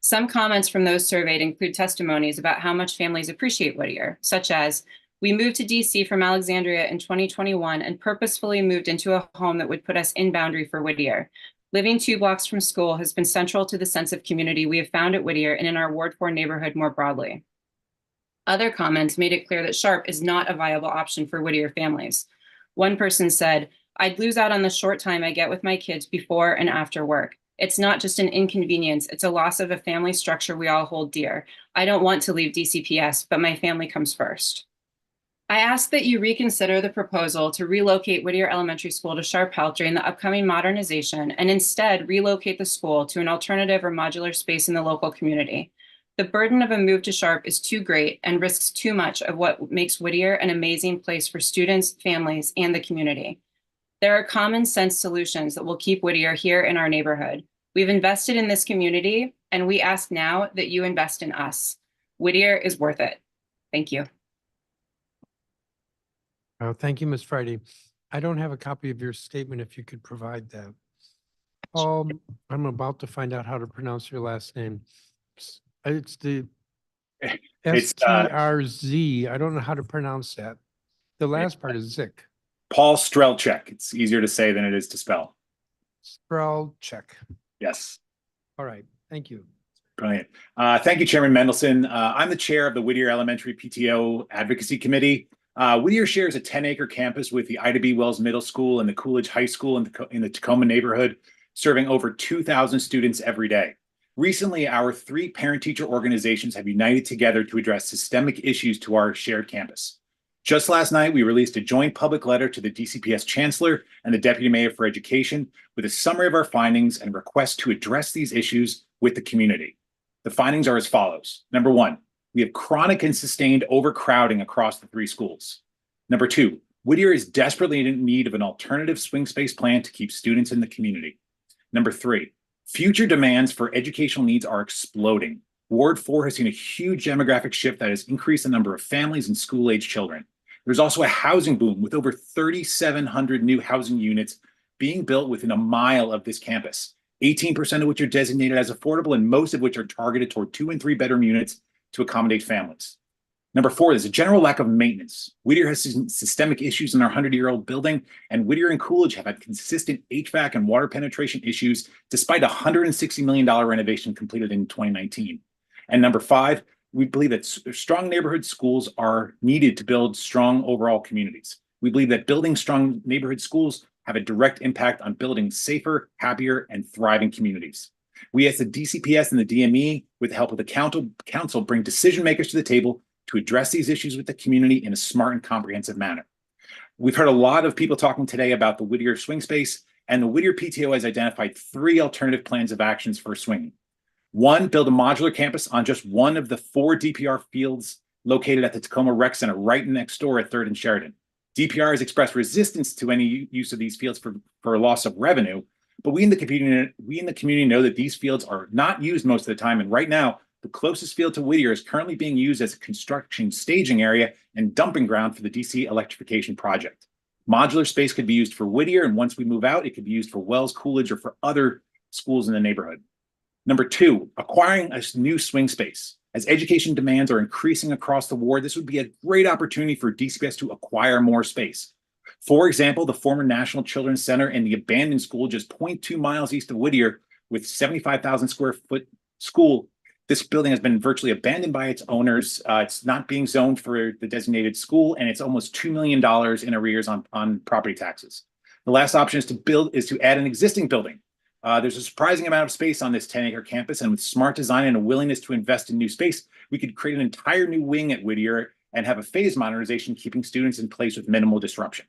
Some comments from those surveyed include testimonies about how much families appreciate Whittier, such as, "We moved to DC from Alexandria in 2021 and purposefully moved into a home that would put us in boundary for Whittier. Living 2 blocks from school has been central to the sense of community we have found at Whittier and in our Ward 4 neighborhood more broadly." Other comments made it clear that Sharp is not a viable option for Whittier families. One person said, "I'd lose out on the short time I get with my kids before and after work. It's not just an inconvenience, it's a loss of a family structure we all hold dear. I don't want to leave DCPS, but my family comes first." I ask that you reconsider the proposal to relocate Whittier Elementary School to Sharp Health during the upcoming modernization and instead relocate the school to an alternative or modular space in the local community. The burden of a move to Sharp is too great and risks too much of what makes Whittier an amazing place for students, families, and the community. There are common sense solutions that will keep Whittier here in our neighborhood. We've invested in this community, and we ask now that you invest in us. Whittier is worth it. Thank you. Thank you, Ms. Friday. I don't have a copy of your statement if you could provide that. I'm about to find out how to pronounce your last name. It's the S-T-R-Z. I don't know how to pronounce that. The last part is Zik. Paul Strelchek. It's easier to say than it is to spell. Strelchek. Yes. All right. Thank you. Brilliant. Thank you, Chairman Mendelson. I'm the chair of the Whittier Elementary PTO Advocacy Committee. Whittier shares a 10-acre campus with the Ida B. Wells Middle School and the Coolidge High School in the Tacoma neighborhood, serving over 2,000 students every day. Recently, our 3 parent-teacher organizations have united together to address systemic issues to our shared campus. Just last night, we released a joint public letter to the DCPS Chancellor and the Deputy Mayor for Education with a summary of our findings and requests to address these issues with the community. The findings are as follows. Number 1, we have chronic and sustained overcrowding across the 3 schools. Number 2, Whittier is desperately in need of an alternative swing space plan to keep students in the community. Number 3, future demands for educational needs are exploding. Ward 4 has seen a huge demographic shift that has increased the number of families and school-age children. There's also a housing boom with over 3,700 new housing units being built within a mile of this campus, 18% of which are designated as affordable and most of which are targeted toward 2- and 3-bedroom units to accommodate families. Number 4, there's a general lack of maintenance. Whittier has systemic issues in our 100-year-old building, and Whittier and Coolidge have had consistent HVAC and water penetration issues despite a $160 million renovation completed in 2019. And number 5, we believe that strong neighborhood schools are needed to build strong overall communities. We believe that building strong neighborhood schools have a direct impact on building safer, happier, and thriving communities. We as the DCPS and the DME, with the help of the council, bring decision makers to the table to address these issues with the community in a smart and comprehensive manner. We've heard a lot of people talking today about the Whittier swing space, and the Whittier PTO has identified 3 alternative plans of actions for swinging. 1, build a modular campus on just one of the 4 DPR fields located at the Tacoma Rec Center right next door at 3rd and Sheridan. DPR has expressed resistance to any use of these fields for loss of revenue, but we in the community know that these fields are not used most of the time, and right now, the closest field to Whittier is currently being used as a construction staging area and dumping ground for the DC electrification project. Modular space could be used for Whittier, and once we move out, it could be used for Wells, Coolidge, or for other schools in the neighborhood. Number 2, acquiring a new swing space. As education demands are increasing across the ward, this would be a great opportunity for DCPS to acquire more space. For example, the former National Children's Center and the abandoned school just 0.2 miles east of Whittier with 75,000 square foot school. This building has been virtually abandoned by its owners. It's not being zoned for the designated school, and it's almost $2 million in arrears on property taxes. The last option is to add an existing building. There's a surprising amount of space on this 10-acre campus, and with smart design and a willingness to invest in new space, we could create an entire new wing at Whittier and have a phased modernization, keeping students in place with minimal disruption.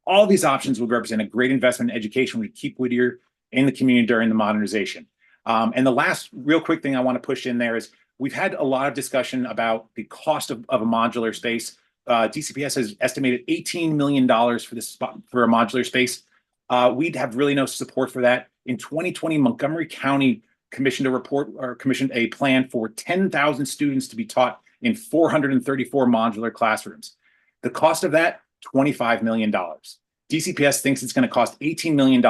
All these options would represent a great investment in education to keep Whittier in the community during the modernization. And the last real quick thing I want to push in there is we've had a lot of discussion about the cost of a modular space. DCPS has estimated $18 million for a modular space. We'd have really no support for that. In 2020, Montgomery County commissioned a plan for 10,000 students to be taught in 434 modular classrooms. The cost of that, $25 million. DCPS thinks it's going to cost $18 million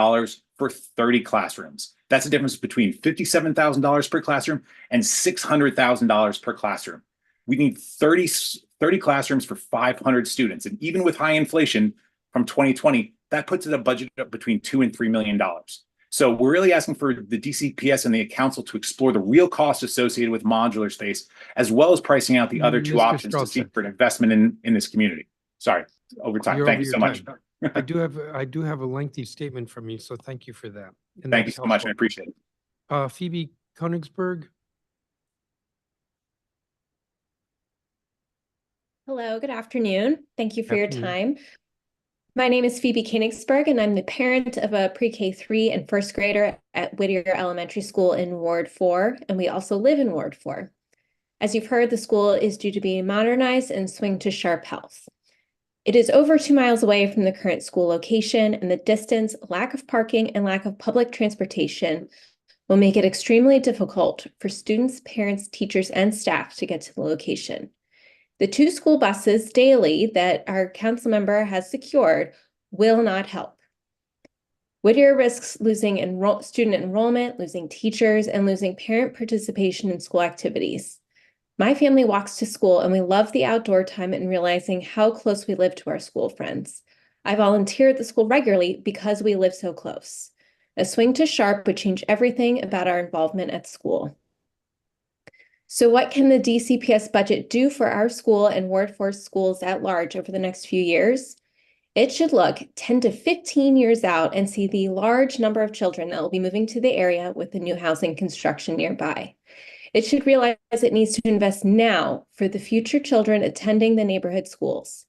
for 30 classrooms. That's a difference between $57,000 per classroom and $600,000 per classroom. We need 30 classrooms for 500 students. And even with high inflation from 2020, that puts it a budget of between $2 and $3 million. So we're really asking for the DCPS and the council to explore the real costs associated with modular space, as well as pricing out the other two Mr. options to see for an investment in this community. Sorry, over time. You're Thank over you your so much. time. I do have a lengthy statement from you, so thank you for that. And Thank you that's so much. I helpful. appreciate it. Phoebe Koenigsberg. Hello, good afternoon. Thank you for your Afternoon. time. My name is Phoebe Koenigsberg, and I'm the parent of a pre-K 3 and first grader at Whittier Elementary School in Ward 4, and we also live in Ward 4. As you've heard, the school is due to be modernized and swing to Sharp Health. It is over 2 miles away from the current school location, and the distance, lack of parking, and lack of public transportation will make it extremely difficult for students, parents, teachers, and staff to get to the location. The 2 school buses daily that our council member has secured will not help. Whittier risks losing student enrollment, losing teachers, and losing parent participation in school activities. My family walks to school, and we love the outdoor time and realizing how close we live to our school friends. I volunteer at the school regularly because we live so close. A swing to Sharp would change everything about our involvement at school. So what can the DCPS budget do for our school and Ward 4 schools at large over the next few years? It should look 10 to 15 years out and see the large number of children that will be moving to the area with the new housing construction nearby. It should realize it needs to invest now for the future children attending the neighborhood schools.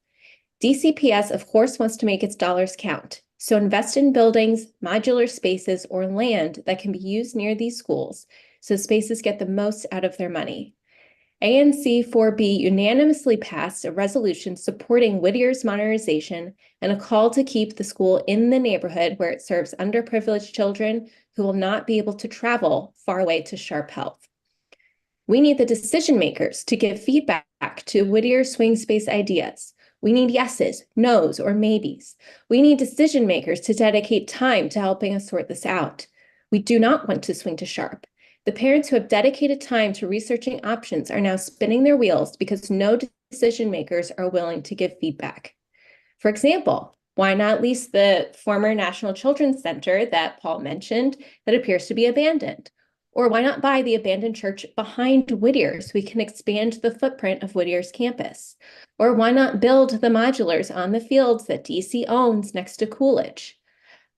DCPS, of course, wants to make its dollars count. So invest in buildings, modular spaces, or land that can be used near these schools so spaces get the most out of their money. ANC 4B unanimously passed a resolution supporting Whittier's modernization and a call to keep the school in the neighborhood where it serves underprivileged children who will not be able to travel far away to Sharp Health. We need the decision makers to give feedback to Whittier swing space ideas. We need yeses, nos, or maybes. We need decision makers to dedicate time to helping us sort this out. We do not want to swing to Sharp. The parents who have dedicated time to researching options are now spinning their wheels because no decision makers are willing to give feedback. For example, why not lease the former National Children's Center that Paul mentioned that appears to be abandoned? Or why not buy the abandoned church behind Whittier so we can expand the footprint of Whittier's campus? Or why not build the modulars on the fields that DC owns next to Coolidge?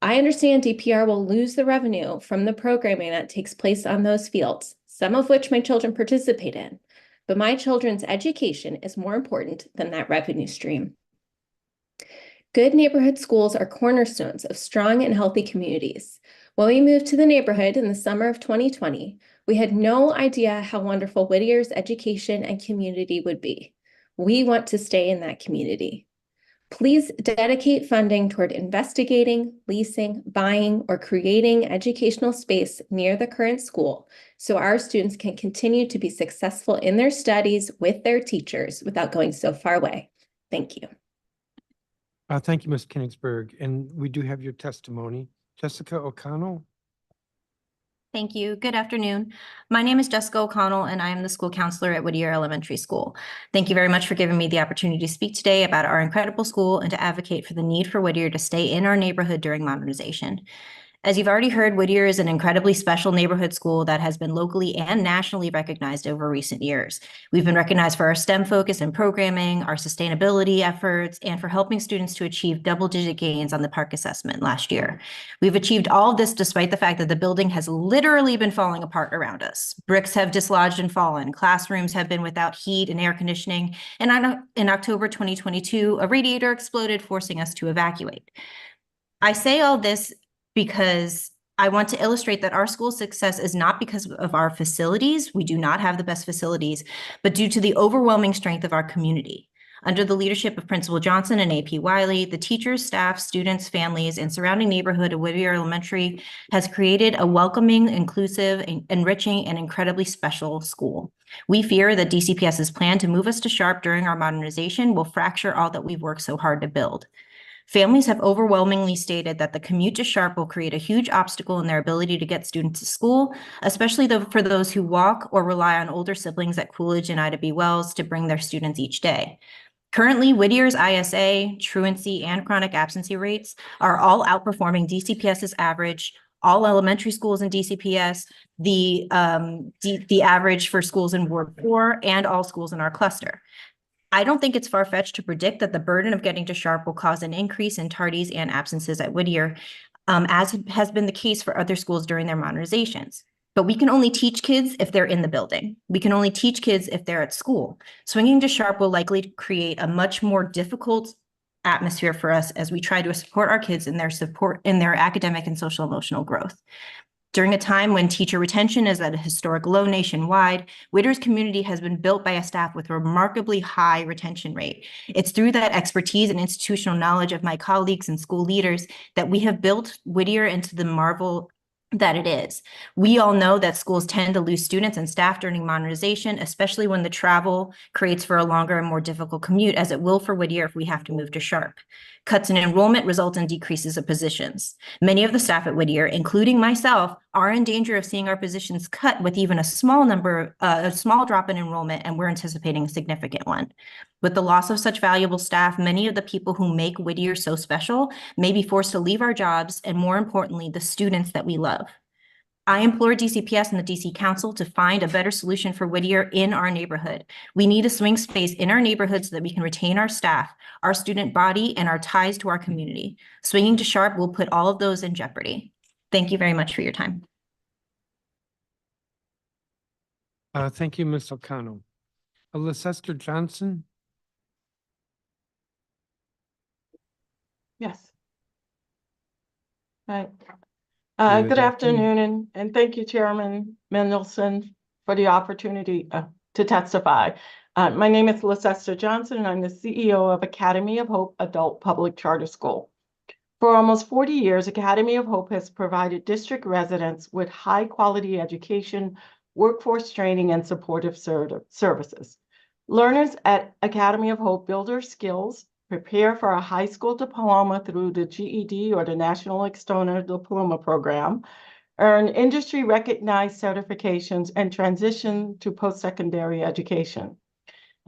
I understand DPR will lose the revenue from the programming that takes place on those fields, some of which my children participate in, but my children's education is more important than that revenue stream. Good neighborhood schools are cornerstones of strong and healthy communities. When we moved to the neighborhood in the summer of 2020, we had no idea how wonderful Whittier's education and community would be. We want to stay in that community. Please dedicate funding toward investigating, leasing, buying, or creating educational space near the current school so our students can continue to be successful in their studies with their teachers without going so far away. Thank you. Thank you, Ms. Koenigsberg. And we do have your testimony. Jessica O'Connell. Thank you. Good afternoon. My name is Jessica O'Connell, and I am the school counselor at Whittier Elementary School. Thank you very much for giving me the opportunity to speak today about our incredible school and to advocate for the need for Whittier to stay in our neighborhood during modernization. As you've already heard, Whittier is an incredibly special neighborhood school that has been locally and nationally recognized over recent years. We've been recognized for our STEM focus and programming, our sustainability efforts, and for helping students to achieve double-digit gains on the PARCC assessment last year. We've achieved all of this despite the fact that the building has literally been falling apart around us. Bricks have dislodged and fallen, classrooms have been without heat and air conditioning, and in October 2022, a radiator exploded, forcing us to evacuate. I say all this because I want to illustrate that our school's success is not because of our facilities. We do not have the best facilities, but due to the overwhelming strength of our community. Under the leadership of Principal Johnson and AP Wiley, the teachers, staff, students, families, and surrounding neighborhood of Whittier Elementary has created a welcoming, inclusive, enriching, and incredibly special school. We fear that DCPS's plan to move us to Sharp during our modernization will fracture all that we've worked so hard to build. Families have overwhelmingly stated that the commute to Sharp will create a huge obstacle in their ability to get students to school, especially for those who walk or rely on older siblings at Coolidge and Ida B. Wells to bring their students each day. Currently, Whittier's ISA, truancy, and chronic absency rates are all outperforming DCPS's average all elementary schools in DCPS, the average for schools in Ward 4, and all schools in our cluster. I don't think it's far-fetched to predict that the burden of getting to Sharp will cause an increase in tardies and absences at Whittier, as has been the case for other schools during their modernizations. But we can only teach kids if they're in the building. We can only teach kids if they're at school. Swinging to Sharp will likely create a much more difficult atmosphere for us as we try to support our kids in their academic and social emotional growth. During a time when teacher retention is at a historic low nationwide, Whittier's community has been built by a staff with a remarkably high retention rate. It's through that expertise and institutional knowledge of my colleagues and school leaders that we have built Whittier into the marvel that it is. We all know that schools tend to lose students and staff during modernization, especially when the travel creates for a longer and more difficult commute, as it will for Whittier if we have to move to Sharp. Cuts in enrollment result in decreases of positions. Many of the staff at Whittier, including myself, are in danger of seeing our positions cut with even a small drop in enrollment, and we're anticipating a significant one. With the loss of such valuable staff, many of the people who make Whittier so special may be forced to leave our jobs, and more importantly, the students that we love. I implore DCPS and the DC Council to find a better solution for Whittier in our neighborhood. We need a swing space in our neighborhood so that we can retain our staff, our student body, and our ties to our community. Swinging to Sharp will put all of those in jeopardy. Thank you very much for your time. Thank you, Ms. O'Connell. Leicester Johnson. Yes. Hi. Good Good afternoon. afternoon, and thank you, Chairman Mendelson, for the opportunity to testify. My name is Leicester Johnson, and I'm the CEO of Academy of Hope Adult Public Charter School. For almost 40 years, Academy of Hope has provided district residents with high-quality education, workforce training, and supportive services. Learners at Academy of Hope build their skills, prepare for a high school diploma through the GED or the National External Diploma Program, earn industry-recognized certifications, and transition to post-secondary education.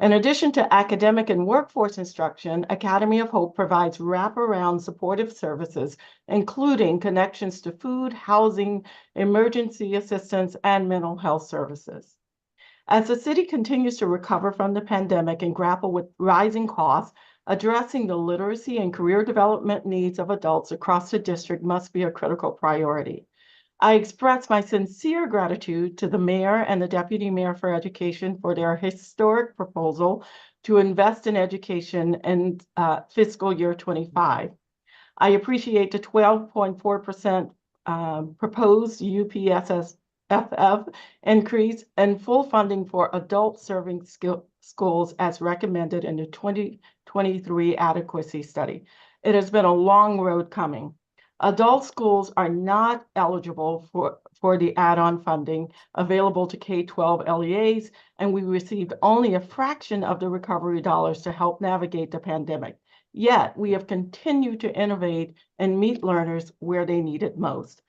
In addition to academic and workforce instruction, Academy of Hope provides wraparound supportive services, including connections to food, housing, emergency assistance, and mental health services. As the city continues to recover from the pandemic and grapple with rising costs, addressing the literacy and career development needs of adults across the district must be a critical priority. I express my sincere gratitude to the mayor and the deputy mayor for education for their historic proposal to invest in education in fiscal year 25. I appreciate the 12.4% proposed UPSSFF increase and full funding for adult serving schools as recommended in the 2023 adequacy study. It has been a long road coming. Adult schools are not eligible for the add-on funding available to K-12 LEAs, and we received only a fraction of the recovery dollars to help navigate the pandemic. Yet, we have continued to innovate and meet learners where they need it most.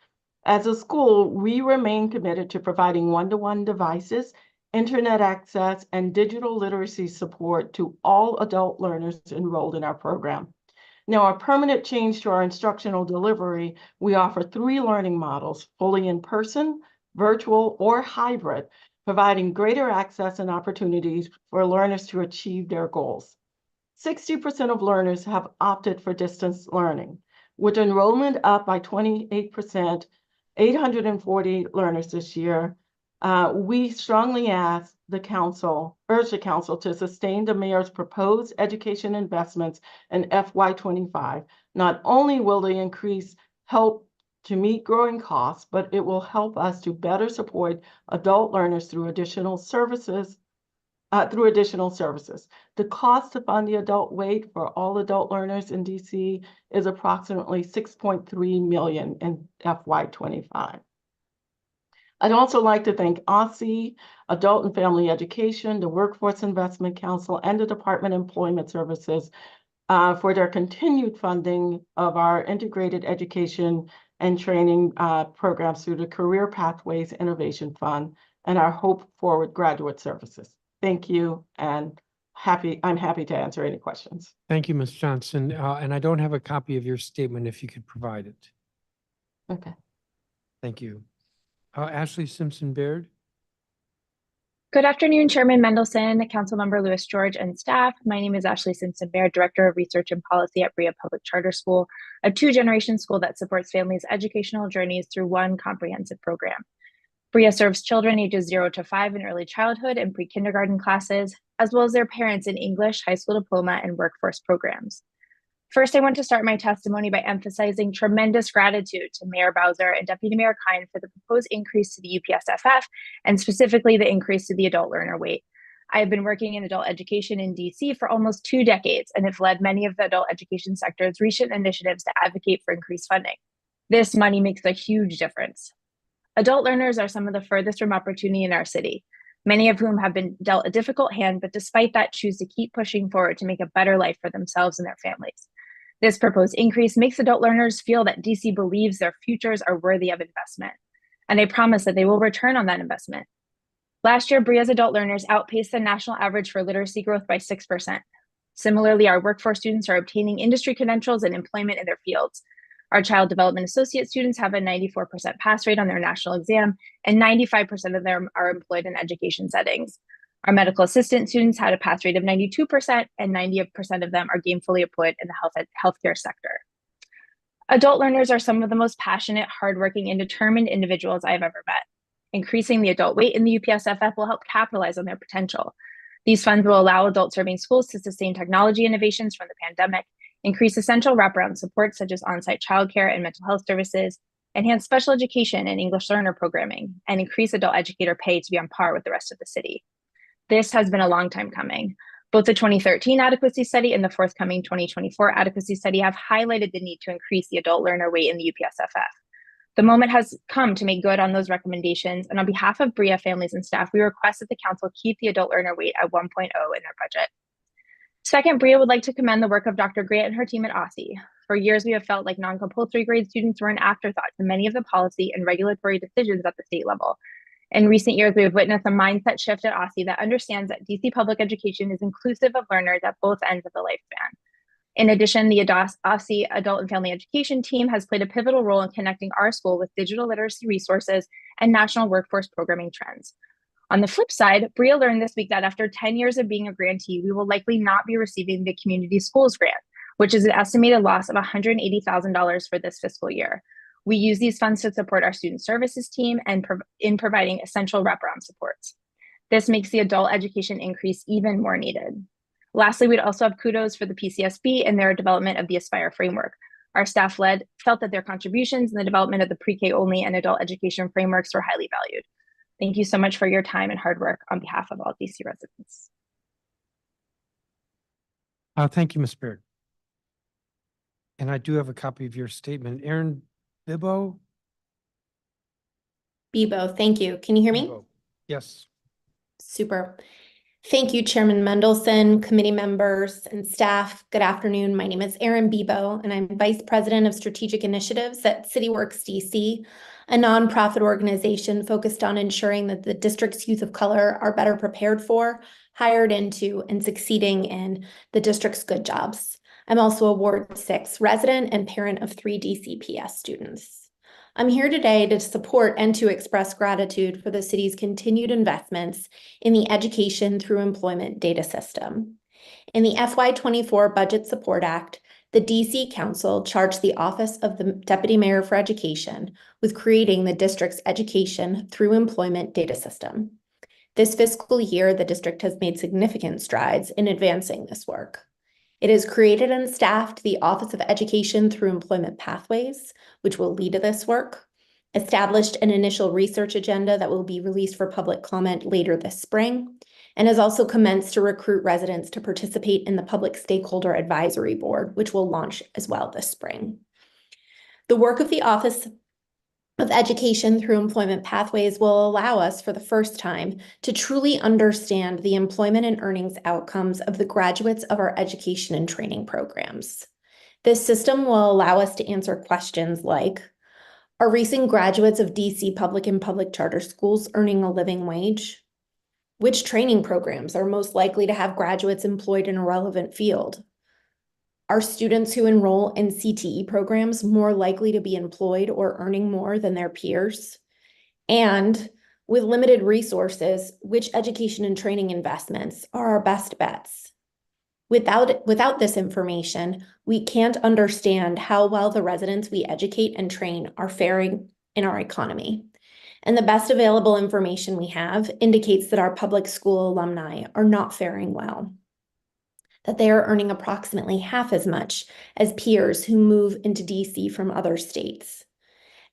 As a school, we remain committed to providing one-to-one devices, internet access, and digital literacy support to all adult learners enrolled in our program. Now, a permanent change to our instructional delivery, we offer 3 learning models, fully in person, virtual, or hybrid, providing greater access and opportunities for learners to achieve their goals. 60% of learners have opted for distance learning, with enrollment up by 28%, 840 learners this year. We strongly urge the council to sustain the mayor's proposed education investments in FY25. Not only will they increase help to meet growing costs, but it will help us to better support adult learners through additional services. The cost to fund the adult weight for all adult learners in DC is approximately $6.3 million in FY25. I'd also like to thank OSCE, Adult and Family Education, the Workforce Investment Council, and the Department of Employment Services for their continued funding of our integrated education and training programs through the Career Pathways Innovation Fund and our Hope Forward Graduate Services. Thank you, and I'm happy to answer any questions. Thank you, Ms. Johnson. And I don't have a copy of your statement if you could provide it. Okay. Thank you. Ashley Simpson Baird. Good afternoon, Chairman Mendelson, Councilmember Lewis George, and staff. My name is Ashley Simpson Baird, Director of Research and Policy at Brea Public Charter School, a two-generation school that supports families' educational journeys through one comprehensive program. Brea serves children ages 0 to 5 in early childhood and pre-kindergarten classes, as well as their parents in English, high school diploma, and workforce programs. First, I want to start my testimony by emphasizing tremendous gratitude to Mayor Bowser and Deputy Mayor Kine for the proposed increase to the UPSFF, and specifically the increase to the adult learner weight. I have been working in adult education in DC for almost 2 decades and have led many of the adult education sector's recent initiatives to advocate for increased funding. This money makes a huge difference. Adult learners are some of the furthest from opportunity in our city, many of whom have been dealt a difficult hand, but despite that choose to keep pushing forward to make a better life for themselves and their families. This proposed increase makes adult learners feel that DC believes their futures are worthy of investment, and they promise that they will return on that investment. Last year, Brea's adult learners outpaced the national average for literacy growth by 6%. Similarly, our workforce students are obtaining industry credentials and employment in their fields. Our child development associate students have a 94% pass rate on their national exam, and 95% of them are employed in education settings. Our medical assistant students had a pass rate of 92%, and 90% of them are gainfully employed in the healthcare sector. Adult learners are some of the most passionate, hardworking, and determined individuals I've ever met. Increasing the adult weight in the UPSFF will help capitalize on their potential. These funds will allow adult-serving schools to sustain technology innovations from the pandemic, increase essential wraparound support such as on-site childcare and mental health services, enhance special education and English learner programming, and increase adult educator pay to be on par with the rest of the city. This has been a long time coming. Both the 2013 adequacy study and the forthcoming 2024 adequacy study have highlighted the need to increase the adult learner weight in the UPSFF. The moment has come to make good on those recommendations, and on behalf of Brea families and staff, we request that the council keep the adult learner weight at 1.0 in their budget. Second, Brea would like to commend the work of Dr. Grant and her team at OSSI. For years, we have felt like non-compulsory grade students were an afterthought to many of the policy and regulatory decisions at the state level. In recent years, we have witnessed a mindset shift at OSSI that understands that DC public education is inclusive of learners at both ends of the lifespan. In addition, the OSSI Adult and Family Education team has played a pivotal role in connecting our school with digital literacy resources and national workforce programming trends. On the flip side, Brea learned this week that after 10 years of being a grantee, we will likely not be receiving the Community Schools Grant, which is an estimated loss of $180,000 for this fiscal year. We use these funds to support our student services team and in providing essential wraparound supports. This makes the adult education increase even more needed. Lastly, we'd also have kudos for the PCSB and their development of the Aspire framework. Our staff felt that their contributions in the development of the pre-K only and adult education frameworks were highly valued. Thank you so much for your time and hard work on behalf of all DC residents. Thank you, Ms. Baird. And I do have a copy of your statement. Aaron Bibo? Bibo, thank you. Can you hear me? Bibo. Yes. Super. Thank you, Chairman Mendelson, committee members, and staff. Good afternoon. My name is Erin Bibo, and I'm Vice President of Strategic Initiatives at CityWorks DC, a nonprofit organization focused on ensuring that the district's youth of color are better prepared for, hired into, and succeeding in the district's good jobs. I'm also a Ward 6 resident and parent of 3 DCPS students. I'm here today to support and to express gratitude for the city's continued investments in the Education Through Employment data system. In the FY24 Budget Support Act, the DC Council charged the Office of the Deputy Mayor for Education with creating the district's Education Through Employment data system. This fiscal year, the district has made significant strides in advancing this work. It has created and staffed the Office of Education Through Employment Pathways, which will lead to this work, established an initial research agenda that will be released for public comment later this spring, and has also commenced to recruit residents to participate in the Public Stakeholder Advisory Board, which will launch as well this spring. The work of the Office of Education Through Employment Pathways will allow us for the first time to truly understand the employment and earnings outcomes of the graduates of our education and training programs. This system will allow us to answer questions like, are recent graduates of DC public and public charter schools earning a living wage? Which training programs are most likely to have graduates employed in a relevant field? Are students who enroll in CTE programs more likely to be employed or earning more than their peers? And with limited resources, which education and training investments are our best bets? Without this information, we can't understand how well the residents we educate and train are faring in our economy. And the best available information we have indicates that our public school alumni are not faring well, that they are earning approximately half as much as peers who move into DC from other states.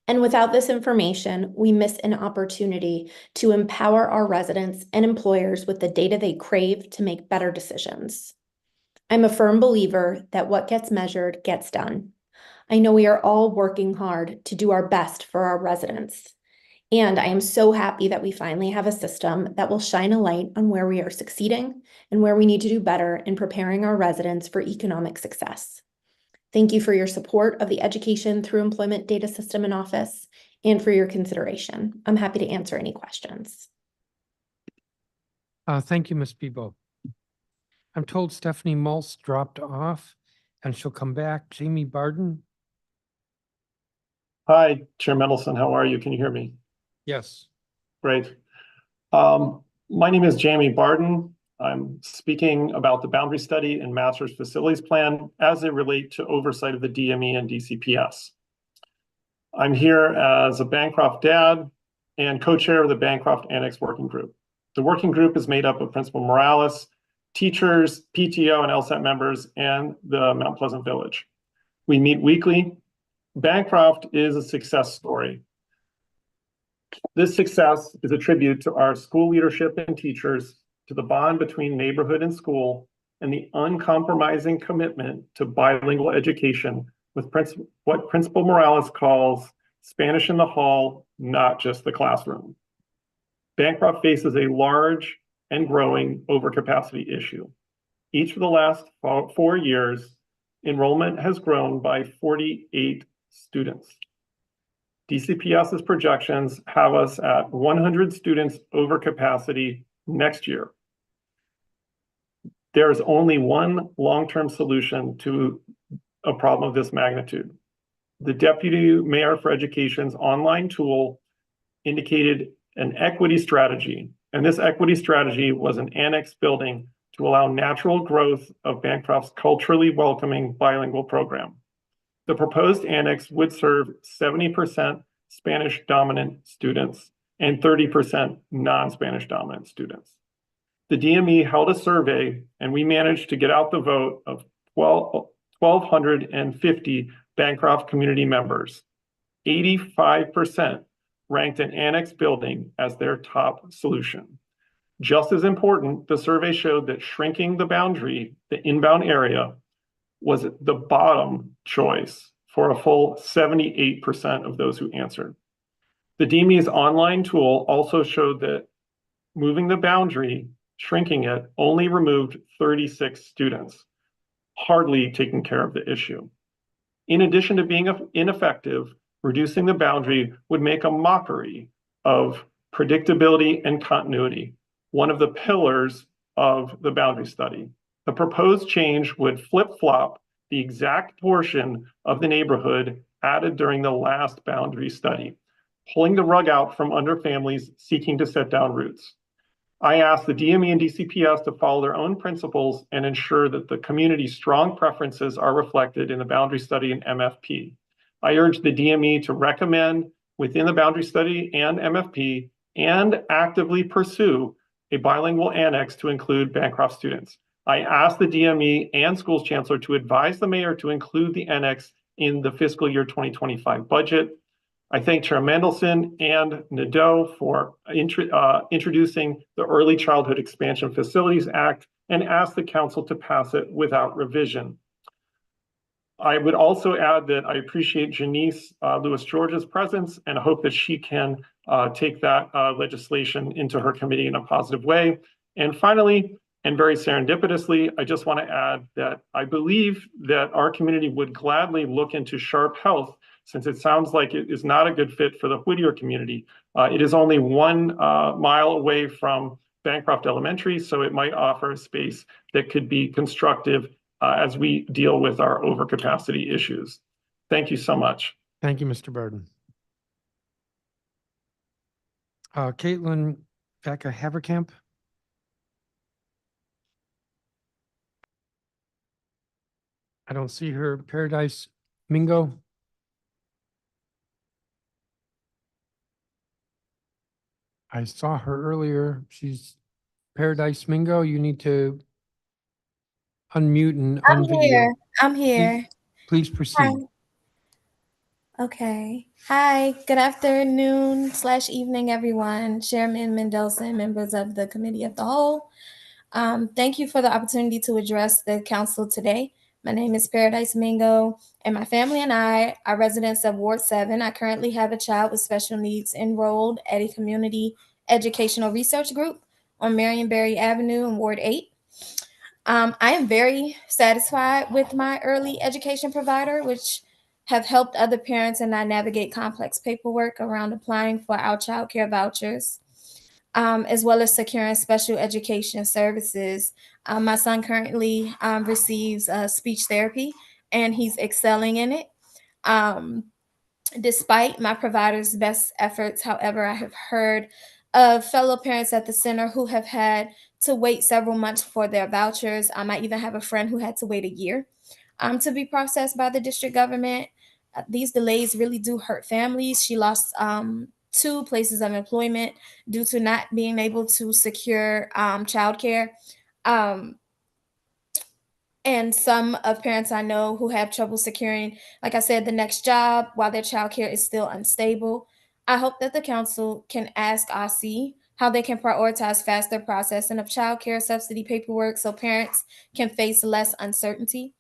And without this information, we miss an opportunity to empower our residents and employers with the data they crave to make better decisions. I'm a firm believer that what gets measured gets done. I know we are all working hard to do our best for our residents. And I am so happy that we finally have a system that will shine a light on where we are succeeding and where we need to do better in preparing our residents for economic success. Thank you for your support of the Education Through Employment Data System in office and for your consideration. I'm happy to answer any questions. Thank you, Ms. Bebo. I'm told Stephanie Maltz dropped off and she'll come back. Jamie Barden? Hi, Chair Mendelson. How are you? Can you hear me? Yes. Great. My name is Jamie Barden. I'm speaking about the boundary study and master's facilities plan as they relate to oversight of the DME and DCPS. I'm here as a Bancroft dad and co-chair of the Bancroft Annex Working Group. The working group is made up of Principal Morales, teachers, PTO and LSAT members, and the Mount Pleasant Village. We meet weekly. Bancroft is a success story. This success is a tribute to our school leadership and teachers, to the bond between neighborhood and school, and the uncompromising commitment to bilingual education with what Principal Morales calls Spanish in the hall, not just the classroom. Bancroft faces a large and growing overcapacity issue. Each of the last 4 years, enrollment has grown by 48 students. DCPS's projections have us at 100 students over capacity next year. There is only one long-term solution to a problem of this magnitude. The Deputy Mayor for Education's online tool indicated an equity strategy, and this equity strategy was an annex building to allow natural growth of Bancroft's culturally welcoming bilingual program. The proposed annex would serve 70% Spanish dominant students and 30% non-Spanish dominant students. The DME held a survey and we managed to get out the vote of 1,250 Bancroft community members. 85% ranked an annex building as their top solution. Just as important, the survey showed that shrinking the boundary, the inbound area, was the bottom choice for a full 78% of those who answered. The DME's online tool also showed that moving the boundary, shrinking it, only removed 36 students, hardly taking care of the issue. In addition to being ineffective, reducing the boundary would make a mockery of predictability and continuity, one of the pillars of the boundary study. The proposed change would flip-flop the exact portion of the neighborhood added during the last boundary study, pulling the rug out from under families seeking to set down roots. I asked the DME and DCPS to follow their own principles and ensure that the community's strong preferences are reflected in the boundary study and MFP. I urge the DME to recommend within the boundary study and MFP and actively pursue a bilingual annex to include Bancroft students. I asked the DME and schools chancellor to advise the mayor to include the annex in the fiscal year 2025 budget. I thank Chair Mendelson and Nadeau for introducing the Early Childhood Expansion Facilities Act and ask the council to pass it without revision. I would also add that I appreciate Janice Lewis-George's presence and hope that she can take that legislation into her committee in a positive way. And finally, and very serendipitously, I just want to add that I believe that our community would gladly look into Sharp Health, since it sounds like it is not a good fit for the Whittier community. It is only 1 mile away from Bancroft Elementary, so it might offer a space that could be constructive as we deal with our overcapacity issues. Thank you so much. Thank you, Mr. Burden. Caitlin Haverkamp. I don't see her. Paradise Mingo. I saw her earlier. She's Paradise Mingo. You need to unmute and I'm unvideo. here. I'm here. Please proceed. Hi. Okay. Hi. Good afternoon / evening, everyone. Chairman Mendelson, members of the Committee of the Whole. Thank you for the opportunity to address the council today. My name is Paradise Mingo, and my family and I are residents of Ward 7. I currently have a child with special needs enrolled at a community educational research group on Marionberry Avenue in Ward 8. I am very satisfied with my early education provider, which have helped other parents and I navigate complex paperwork around applying for our child care vouchers, as well as securing special education services. My son currently receives speech therapy, and he's excelling in it. Despite my provider's best efforts, however, I have heard of fellow parents at the center who have had to wait several months for their vouchers. I even have a friend who had to wait a year to be processed by the district government. These delays really do hurt families. She lost 2 places of employment due to not being able to secure childcare. And some of parents I know who have trouble securing, like I said, the next job while their childcare is still unstable. I hope that the council can ask OSSI how they can prioritize faster processing of childcare subsidy paperwork so parents can face less uncertainty.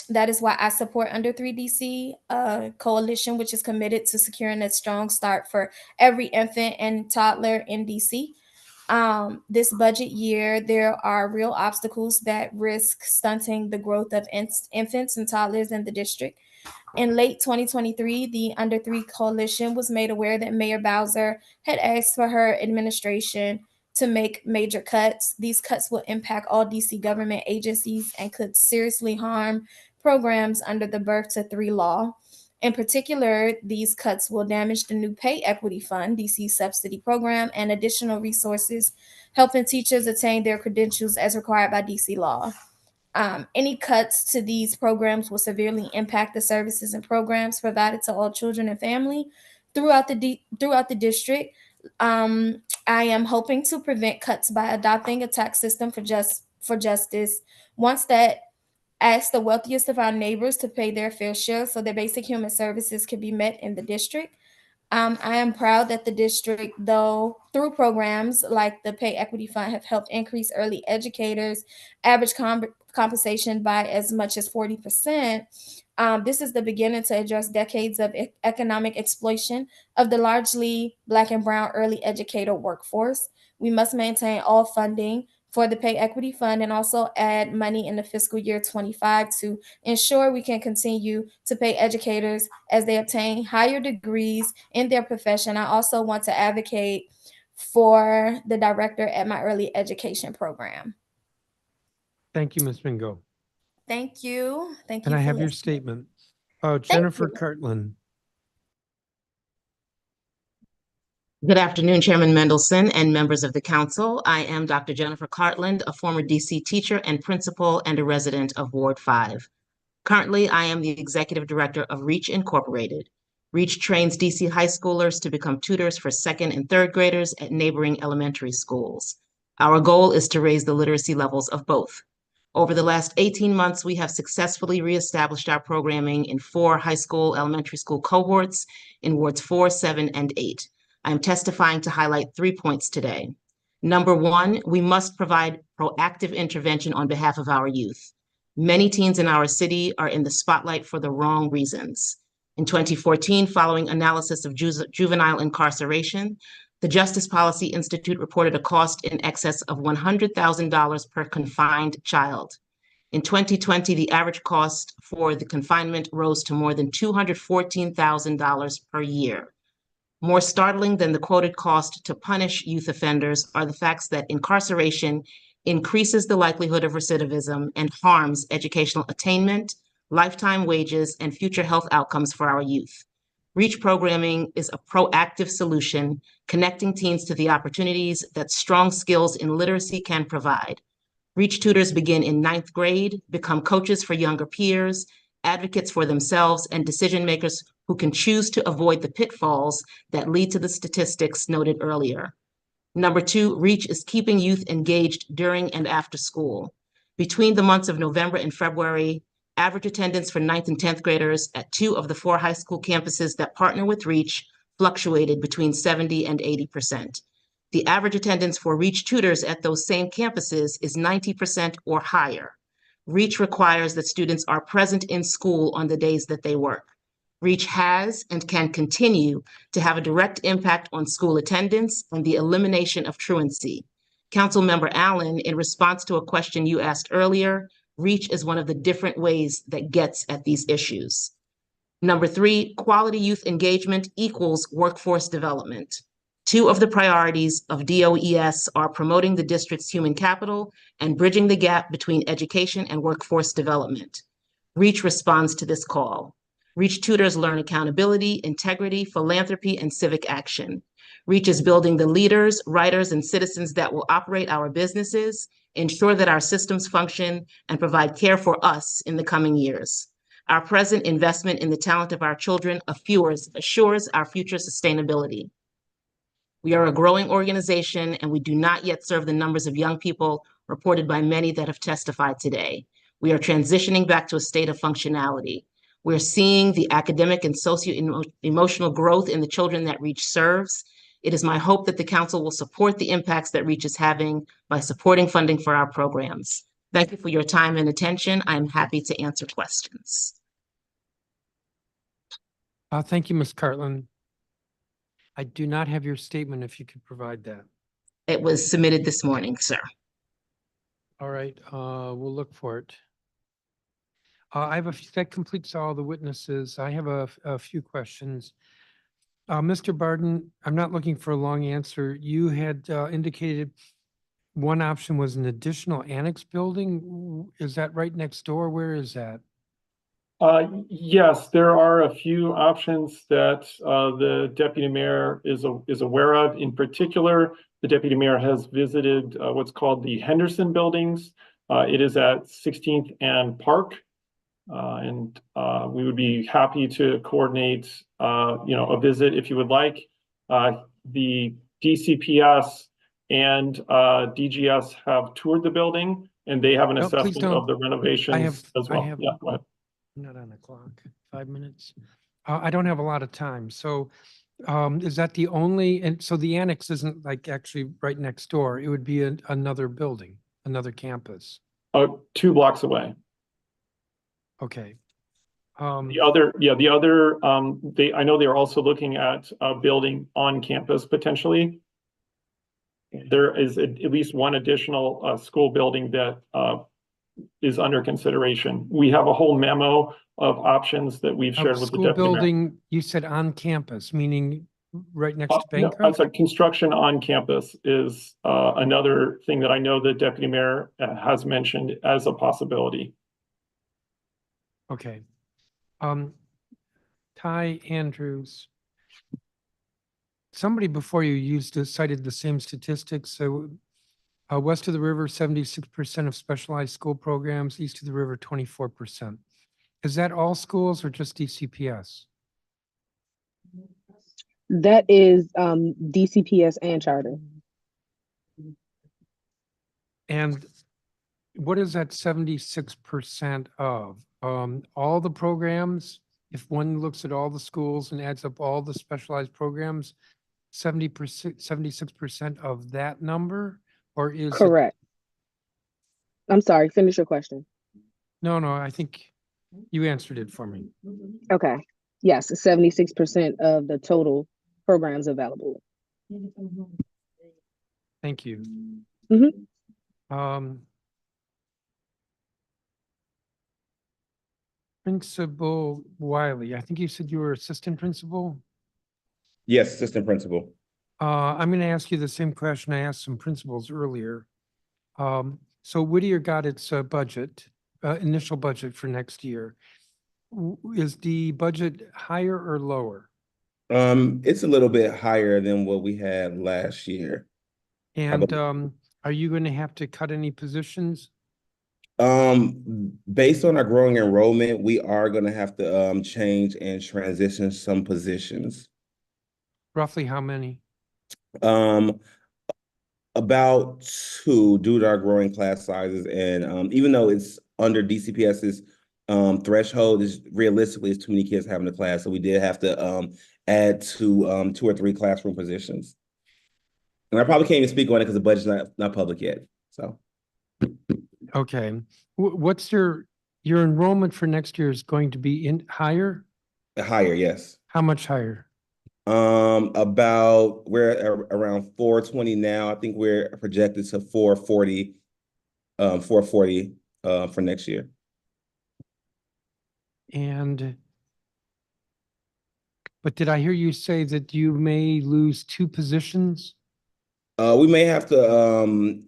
That is why I support Under 3DC, a coalition which is committed to securing a strong start for every infant and toddler in DC. This budget year, there are real obstacles that risk stunting the growth of infants and toddlers in the district. In late 2023, the Under 3 Coalition was made aware that Mayor Bowser had asked for her administration to make major cuts. These cuts will impact all DC government agencies and could seriously harm programs under the Birth to 3 law. In particular, these cuts will damage the new Pay Equity Fund, DC subsidy program, and additional resources helping teachers attain their credentials as required by DC law. Any cuts to these programs will severely impact the services and programs provided to all children and family throughout the district. I am hoping to prevent cuts by adopting a tax system for justice. Once that ask the wealthiest of our neighbors to pay their fair share so that basic human services can be met in the district. I am proud that the district, though, through programs like the Pay Equity Fund, have helped increase early educators' average compensation by as much as 40%. This is the beginning to address decades of economic exploitation of the largely Black and Brown early educator workforce. We must maintain all funding for the Pay Equity Fund and also add money in the fiscal year 25 to ensure we can continue to pay educators as they obtain higher degrees in their profession. I also want to advocate for the director at my early education program. Thank you, Ms. Mingo. Thank you. Thank you. Can I for have your listening. statement? Jennifer you. Cartland. Good afternoon, Chairman Mendelson and members of the council. I am Dr. Jennifer Cartland, a former DC teacher and principal and a resident of Ward 5. Currently, I am the executive director of REACH Incorporated. REACH trains DC high schoolers to become tutors for 2nd and 3rd graders at neighboring elementary schools. Our goal is to raise the literacy levels of both. Over the last 18 months, we have successfully reestablished our programming in 4 high school, elementary school cohorts in wards 4, 7, and 8. I am testifying to highlight 3 points today. Number 1, we must provide proactive intervention on behalf of our youth. Many teens in our city are in the spotlight for the wrong reasons. In 2014, following analysis of juvenile incarceration, the Justice Policy Institute reported a cost in excess of $100,000 per confined child. In 2020, the average cost for the confinement rose to more than $214,000 per year. More startling than the quoted cost to punish youth offenders are the facts that incarceration increases the likelihood of recidivism, and harms educational attainment, lifetime wages, and future health outcomes for our youth. REACH programming is a proactive solution connecting teens to the opportunities that strong skills in literacy can provide. REACH tutors begin in 9th grade, become coaches for younger peers, advocates for themselves, and decision makers who can choose to avoid the pitfalls that lead to the statistics noted earlier. Number 2, REACH is keeping youth engaged during and after school. Between the months of November and February, average attendance for 9th and 10th graders at 2 of the 4 high school campuses that partner with REACH fluctuated between 70 and 80%. The average attendance for REACH tutors at those same campuses is 90% or higher. REACH requires that students are present in school on the days that they work. REACH has and can continue to have a direct impact on school attendance and the elimination of truancy. Councilmember Allen, in response to a question you asked earlier, REACH is one of the different ways that gets at these issues. Number 3, quality youth engagement equals workforce development. 2 of the priorities of DOES are promoting the district's human capital and bridging the gap between education and workforce development. REACH responds to this call. REACH tutors learn accountability, integrity, philanthropy, and civic action. REACH is building the leaders, writers, and citizens that will operate our businesses, ensure that our systems function, and provide care for us in the coming years. Our present investment in the talent of our children assures our future sustainability. We are a growing organization, and we do not yet serve the numbers of young people reported by many that have testified today. We are transitioning back to a state of functionality. We're seeing the academic and socio-emotional growth in the children that REACH serves. It is my hope that the council will support the impacts that REACH is having by supporting funding for our programs. Thank you for your time and attention. I'm happy to answer questions. Thank you, Ms. Cartland. I do not have your statement if you could provide that. It was submitted this morning, sir. All right, we'll look for it. That completes all the witnesses. I have a few questions. Mr. Barden, I'm not looking for a long answer. You had indicated one option was an additional annex building. Is that right next door? Where is that? Yes, there are a few options that the deputy mayor is aware of. In particular, the deputy mayor has visited what's called the Henderson buildings. It is at 16th and Park. And we would be happy to coordinate, a visit if you would like. The DCPS and DGS have toured the building, and they have an assessment of the renovations as well. Yeah, go ahead. I'm not on the clock. 5 minutes. I don't have a lot of time. So is that the only, and so the annex isn't like actually right next door. It would be another building, another campus. 2 blocks away. Okay. I know they're also looking at a building on campus potentially. There is at least one additional school building that is under consideration. We have a whole memo of options that we've shared with the deputy mayor. Building, you said on campus, meaning right next to No, Bancroft? I'm sorry, construction on campus is another thing that I know the deputy mayor has mentioned as a possibility. Okay. Ty Andrews. Somebody before you cited the same statistics. So west of the river, 76% of specialized school programs, east of the river, 24%. Is that all schools or just DCPS? That is DCPS and charter. And what is that 76% of? All the programs, if one looks at all the schools and adds up all the specialized programs, 70%, 76% of that number, or is correct? I'm sorry, finish your question. No, I think you answered it for me. Okay. Yes, 76% of the total programs available. Thank you. Mm-hmm. Principal Wiley, I think you said you were assistant principal? Yes, assistant principal. I'm going to ask you the same question I asked some principals earlier. So Whittier got its budget, initial budget for next year. Is the budget higher or lower? It's a little bit higher than what we had last year. And are you going to have to cut any positions? Based on our growing enrollment, we are going to have to change and transition some positions. Roughly how many? About 2 due to our growing class sizes, and even though it's under DCPS's threshold, is realistically it's too many kids having a class, so we did have to add to 2 or 3 classroom positions. And I probably can't even speak on it because the budget's not public yet. So Okay. What's your enrollment for next year is going to be higher? higher, yes. How much higher? About we're around 420 now. I think we're projected to 440 for next year. But did I hear you say that you may lose 2 positions? We may have to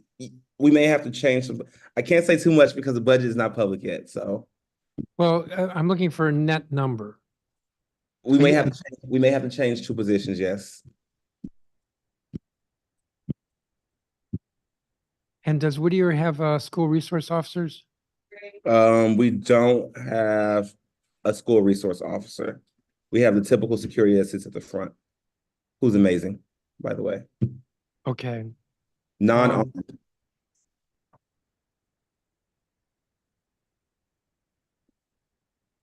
change some. I can't say too much because the budget is not public yet. So, well, I'm looking for a net number. We may have to change 2 positions. Yes. And does Whittier have school resource officers? We don't have a school resource officer. We have the typical security that sits at the front, who's amazing, by the way. Okay. Non-armed.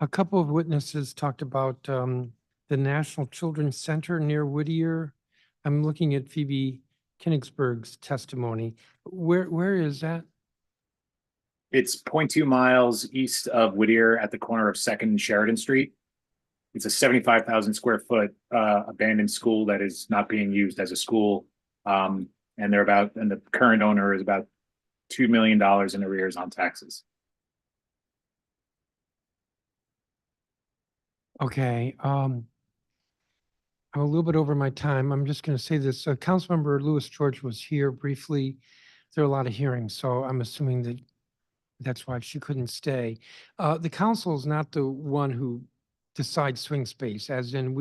A couple of witnesses talked about the National Children's Center near Whittier. I'm looking at Phoebe Kenigsberg's testimony. Where is that? It's 0.2 miles east of Whittier at the corner of 2nd and Sheridan Street. It's a 75,000 square foot abandoned school that is not being used as a school. And the current owner is about $2 million in arrears on taxes. Okay. I'm a little bit over my time. I'm just going to say this. Councilmember Louis George was here briefly. There are a lot of hearings, so I'm assuming that that's why she couldn't stay. The council is not the one who decides swing space, as in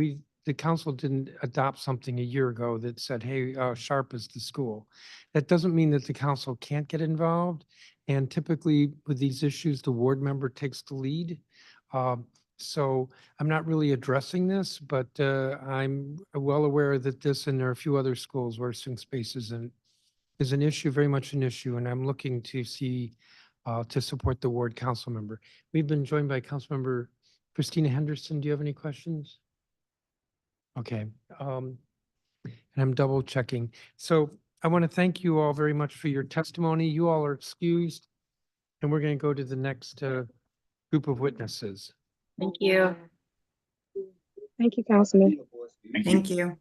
the council didn't adopt something a year ago that said, hey, Sharp is the school. That doesn't mean that the council can't get involved. And typically with these issues, the ward member takes the lead. So I'm not really addressing this, but I'm well aware that this and there are a few other schools where swing space is an issue, very much an issue, and I'm looking to see to support the ward council member. We've been joined by Councilmember Christina Henderson. Do you have any questions? Okay, and I'm double checking. So I want to thank you all very much for your testimony. You all are excused, and we're going to go to the next group of witnesses. Thank you. Thank you, Councilman. Thank you.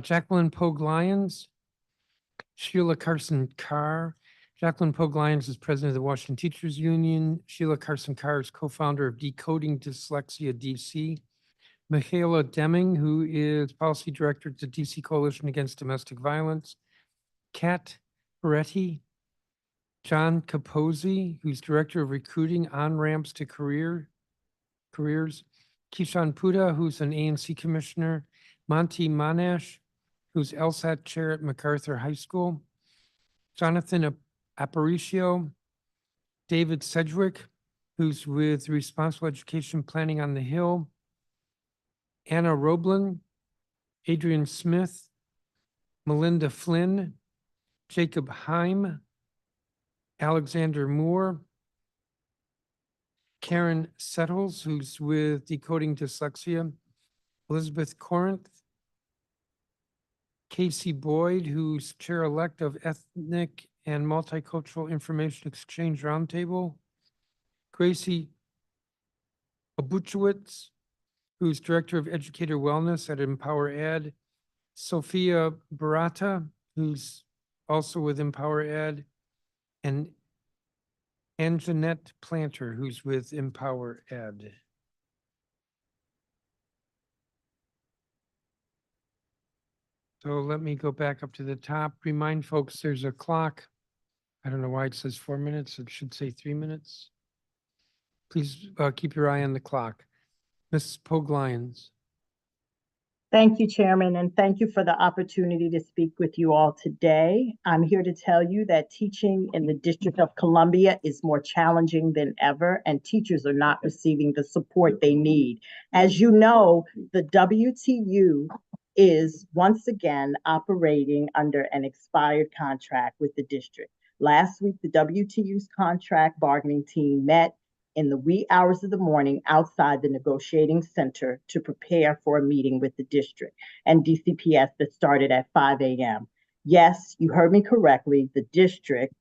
Jacqueline Pogue Lyons, Sheila Carson Carr. Jacqueline Pogue Lyons is president of the Washington Teachers Union. Sheila Carson Carr is co-founder of Decoding Dyslexia DC. Michaela Deming, who is policy director at the DC Coalition Against Domestic Violence. Kat Peretti. John Capozzi, who's director of recruiting on-ramps to careers. Keishan Puda, who's an ANC commissioner. Monty Monash, who's LSAT chair at MacArthur High School. Jonathan Aparicio. David Sedgwick, who's with Responsible Education Planning on the Hill. Anna Roblin. Adrian Smith. Melinda Flynn. Jacob Heim. Alexander Moore. Karen Settles, who's with Decoding Dyslexia. Elizabeth Corinth. Casey Boyd, who's chair-elect of Ethnic and Multicultural Information Exchange Roundtable. Gracie Obuchowicz, who's director of educator wellness at Empower Ed. Sophia Barata, who's also with Empower Ed. And Jeanette Planter, who's with Empower Ed. So let me go back up to the top. Remind folks there's a clock. I don't know why it says 4 minutes. It should say 3 minutes. Please keep your eye on the clock. Mrs. Pogue-Lyons. Thank you, Chairman, and thank you for the opportunity to speak with you all today. I'm here to tell you that teaching in the District of Columbia is more challenging than ever, and teachers are not receiving the support they need. As you know, the WTU is once again operating under an expired contract with the district. Last week, the WTU's contract bargaining team met in the wee hours of the morning outside the negotiating center to prepare for a meeting with the district and DCPS that started at 5 a.m. Yes, you heard me correctly. The district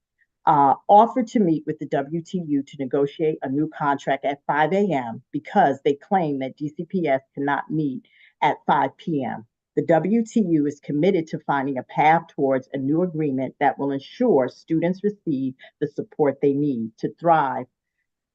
offered to meet with the WTU to negotiate a new contract at 5 a.m. because they claim that DCPS cannot meet at 5 p.m. The WTU is committed to finding a path towards a new agreement that will ensure students receive the support they need to thrive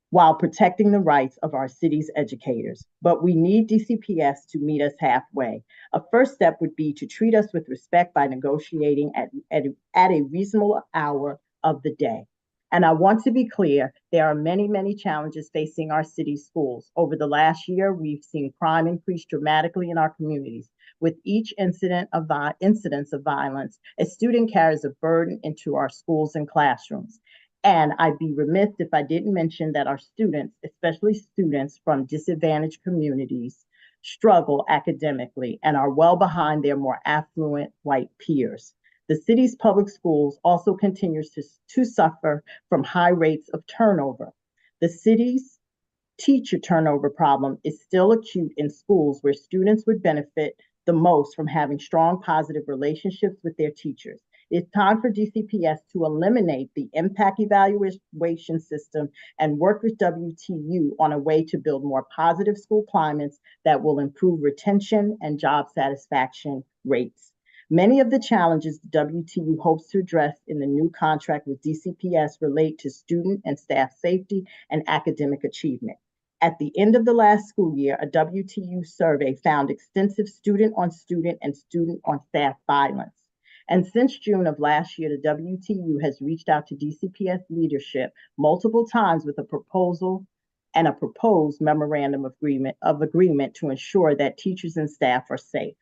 while protecting the rights of our city's educators. But we need DCPS to meet us halfway. A first step would be to treat us with respect by negotiating at a reasonable hour of the day. And I want to be clear, there are many, many challenges facing our city schools. Over the last year, we've seen crime increase dramatically in our communities. With each incidence of violence, a student carries a burden into our schools and classrooms. And I'd be remiss if I didn't mention that our students, especially students from disadvantaged communities, struggle academically and are well behind their more affluent white peers. The city's public schools also continues to suffer from high rates of turnover. The city's teacher turnover problem is still acute in schools where students would benefit the most from having strong positive relationships with their teachers. It's time for DCPS to eliminate the impact evaluation system and work with WTU on a way to build more positive school climates that will improve retention and job satisfaction rates. Many of the challenges the WTU hopes to address in the new contract with DCPS relate to student and staff safety and academic achievement. At the end of the last school year, a WTU survey found extensive student-on-student and student-on-staff violence. And since June of last year, the WTU has reached out to DCPS leadership multiple times with a proposal and a proposed memorandum of agreement to ensure that teachers and staff are safe.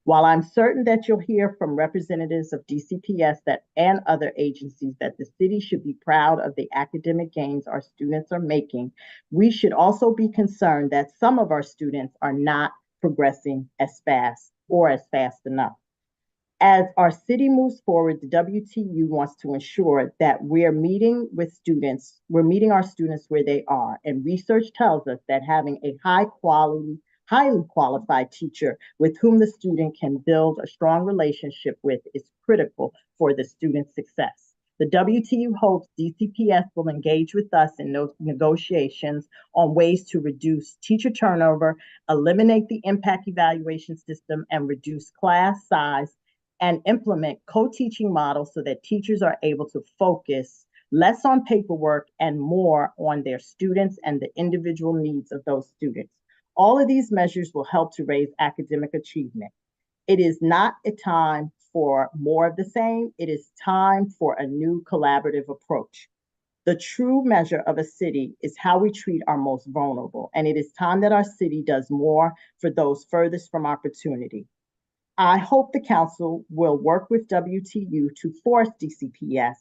While I'm certain that you'll hear from representatives of DCPS and other agencies that the city should be proud of the academic gains our students are making, we should also be concerned that some of our students are not progressing as fast enough. As our city moves forward, the WTU wants to ensure that we're meeting our students where they are. And research tells us that having a highly qualified teacher with whom the student can build a strong relationship with is critical for the student's success. The WTU hopes DCPS will engage with us in those negotiations on ways to reduce teacher turnover, eliminate the impact evaluation system, and reduce class size, and implement co-teaching models so that teachers are able to focus less on paperwork and more on their students and the individual needs of those students. All of these measures will help to raise academic achievement. It is not a time for more of the same. It is time for a new collaborative approach. The true measure of a city is how we treat our most vulnerable, and it is time that our city does more for those furthest from opportunity. I hope the council will work with WTU to force DCPS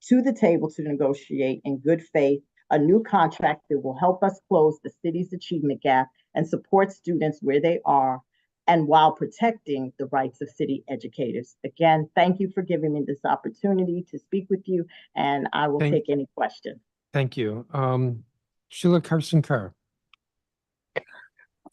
to the table to negotiate in good faith a new contract that will help us close the city's achievement gap and support students where they are, and while protecting the rights of city educators. Again, thank you for giving me this opportunity to speak with you, and I will take any questions. Thank you. Sheila Carson-Carr.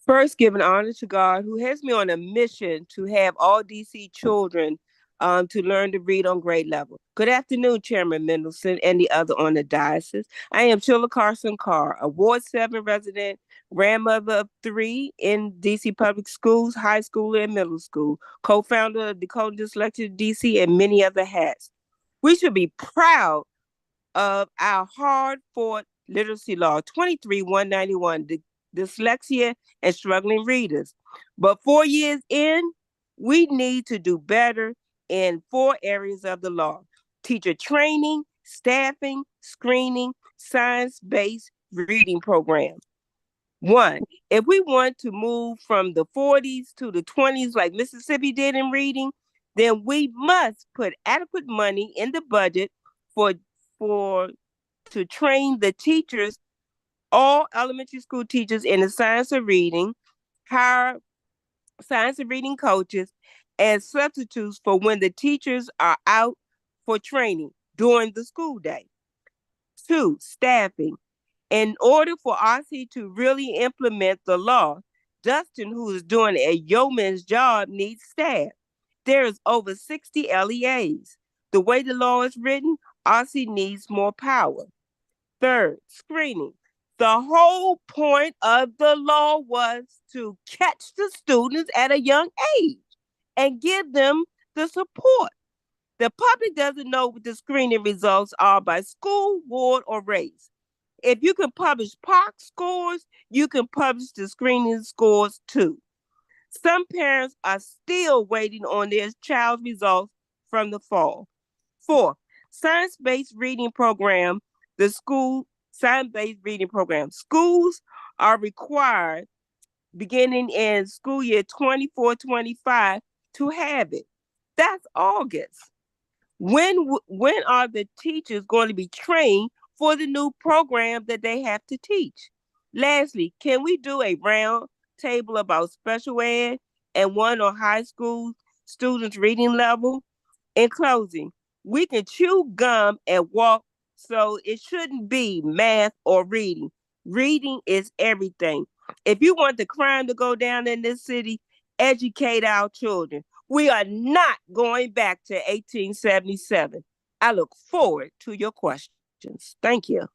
First, giving honor to God, who has me on a mission to have all DC children to learn to read on grade level. Good afternoon, Chairman Mendelson and the other on the diocese. I am Sheila Carson-Carr, a Ward 7 resident, grandmother of 3 in DC public schools, high school, and middle school, co-founder of Decoding Dyslexia DC, and many other hats. We should be proud of our hard-fought literacy law, 23-191, dyslexia and struggling readers. But 4 years in, We need to do better in 4 areas of the law: teacher training, staffing, screening, science-based reading program. 1, if we want to move from the 40s to the 20s like Mississippi did in reading, then we must put adequate money in the budget to train the teachers, all elementary school teachers, in the science of reading, hire science and reading coaches as substitutes for when the teachers are out for training during the school day. 2, staffing. In order for RC to really implement the law, Dustin, who is doing a yeoman's job, needs staff. There is over 60 LEAs. The way the law is written, RC needs more power. 3rd, screening. The whole point of the law was to catch the students at a young age and give them the support. The public doesn't know what the screening results are by school, ward, or race. If you can publish PARCC scores, you can publish the screening scores too. Some parents are still waiting on their child's results from the fall. 4, science-based reading program. The school science-based reading program. Schools are required, beginning in school year 24-25, to have it. That's August. When are the teachers going to be trained for the new program that they have to teach? Lastly, can we do a round table about special ed and one on high school students' reading level? In closing, we can chew gum and walk, so it shouldn't be math or reading. Reading is everything. If you want the crime to go down in this city, educate our children. We are not going back to 1877. I look forward to your questions. Thank you.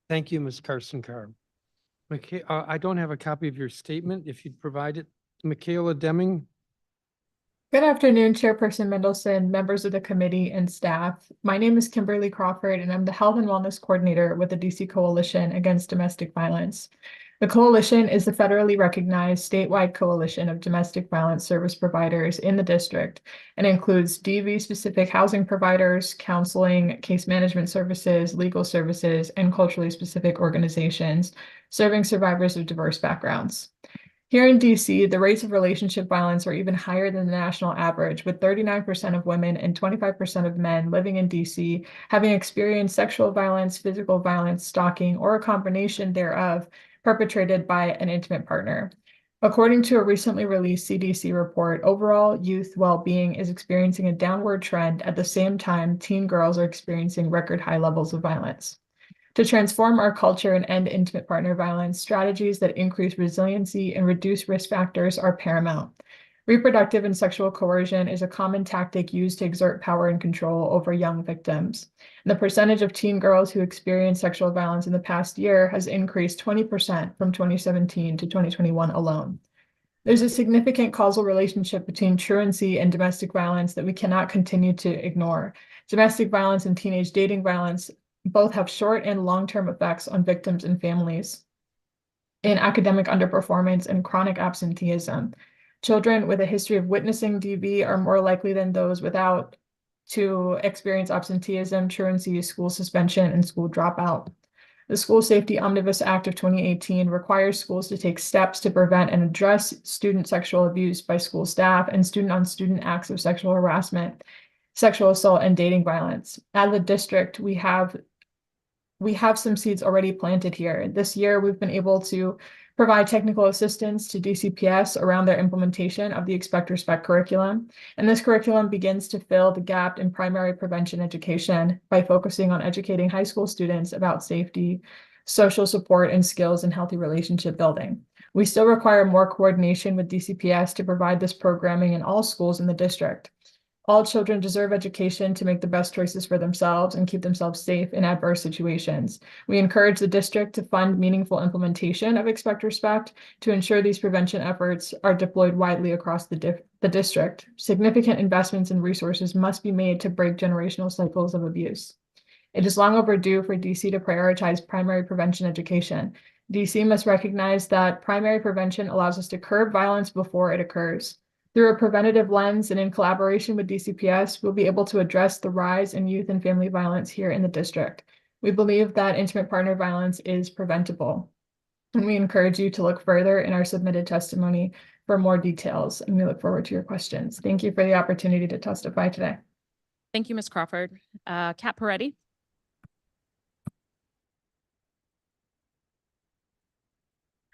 Thank you, Ms. Carson-Carr. I don't have a copy of your statement. If you'd provide it, Michaela Deming. Good afternoon, Chairperson Mendelson, members of the committee, and staff. My name is Kimberly Crawford, and I'm the Health and Wellness Coordinator with the DC Coalition Against Domestic Violence. The coalition is the federally recognized statewide coalition of domestic violence service providers in the district and includes DV-specific housing providers, counseling, case management services, legal services, and culturally specific organizations serving survivors of diverse backgrounds. Here in DC, the rates of relationship violence are even higher than the national average, with 39% of women and 25% of men living in DC having experienced sexual violence, physical violence, stalking, or a combination thereof perpetrated by an intimate partner. According to a recently released CDC report, overall youth well-being is experiencing a downward trend. At the same time, teen girls are experiencing record high levels of violence. To transform our culture and end intimate partner violence, strategies that increase resiliency and reduce risk factors are paramount. Reproductive and sexual coercion is a common tactic used to exert power and control over young victims. And the percentage of teen girls who experienced sexual violence in the past year has increased 20% from 2017 to 2021 alone. There's a significant causal relationship between truancy and domestic violence that we cannot continue to ignore. Domestic violence and teenage dating violence both have short and long-term effects on victims and families in academic underperformance and chronic absenteeism. Children with a history of witnessing DV are more likely than those without to experience absenteeism, truancy, school suspension, and school dropout. The School Safety Omnibus Act of 2018 requires schools to take steps to prevent and address student sexual abuse by school staff and student-on-student acts of sexual harassment, sexual assault, and dating violence. At the district, we have some seeds already planted here. This year, we've been able to provide technical assistance to DCPS around their implementation of the Expect Respect curriculum. And this curriculum begins to fill the gap in primary prevention education by focusing on educating high school students about safety, social support, and skills in healthy relationship building. We still require more coordination with DCPS to provide this programming in all schools in the district. All children deserve education to make the best choices for themselves and keep themselves safe in adverse situations. We encourage the district to fund meaningful implementation of Expect Respect to ensure these prevention efforts are deployed widely across the district. Significant investments and resources must be made to break generational cycles of abuse. It is long overdue for DC to prioritize primary prevention education. DC must recognize that primary prevention allows us to curb violence before it occurs. Through a preventative lens and in collaboration with DCPS, we'll be able to address the rise in youth and family violence here in the district. We believe that intimate partner violence is preventable, and we encourage you to look further in our submitted testimony for more details, and we look forward to your questions. Thank you for the opportunity to testify today. Thank you, Ms. Crawford. Kat Peretti.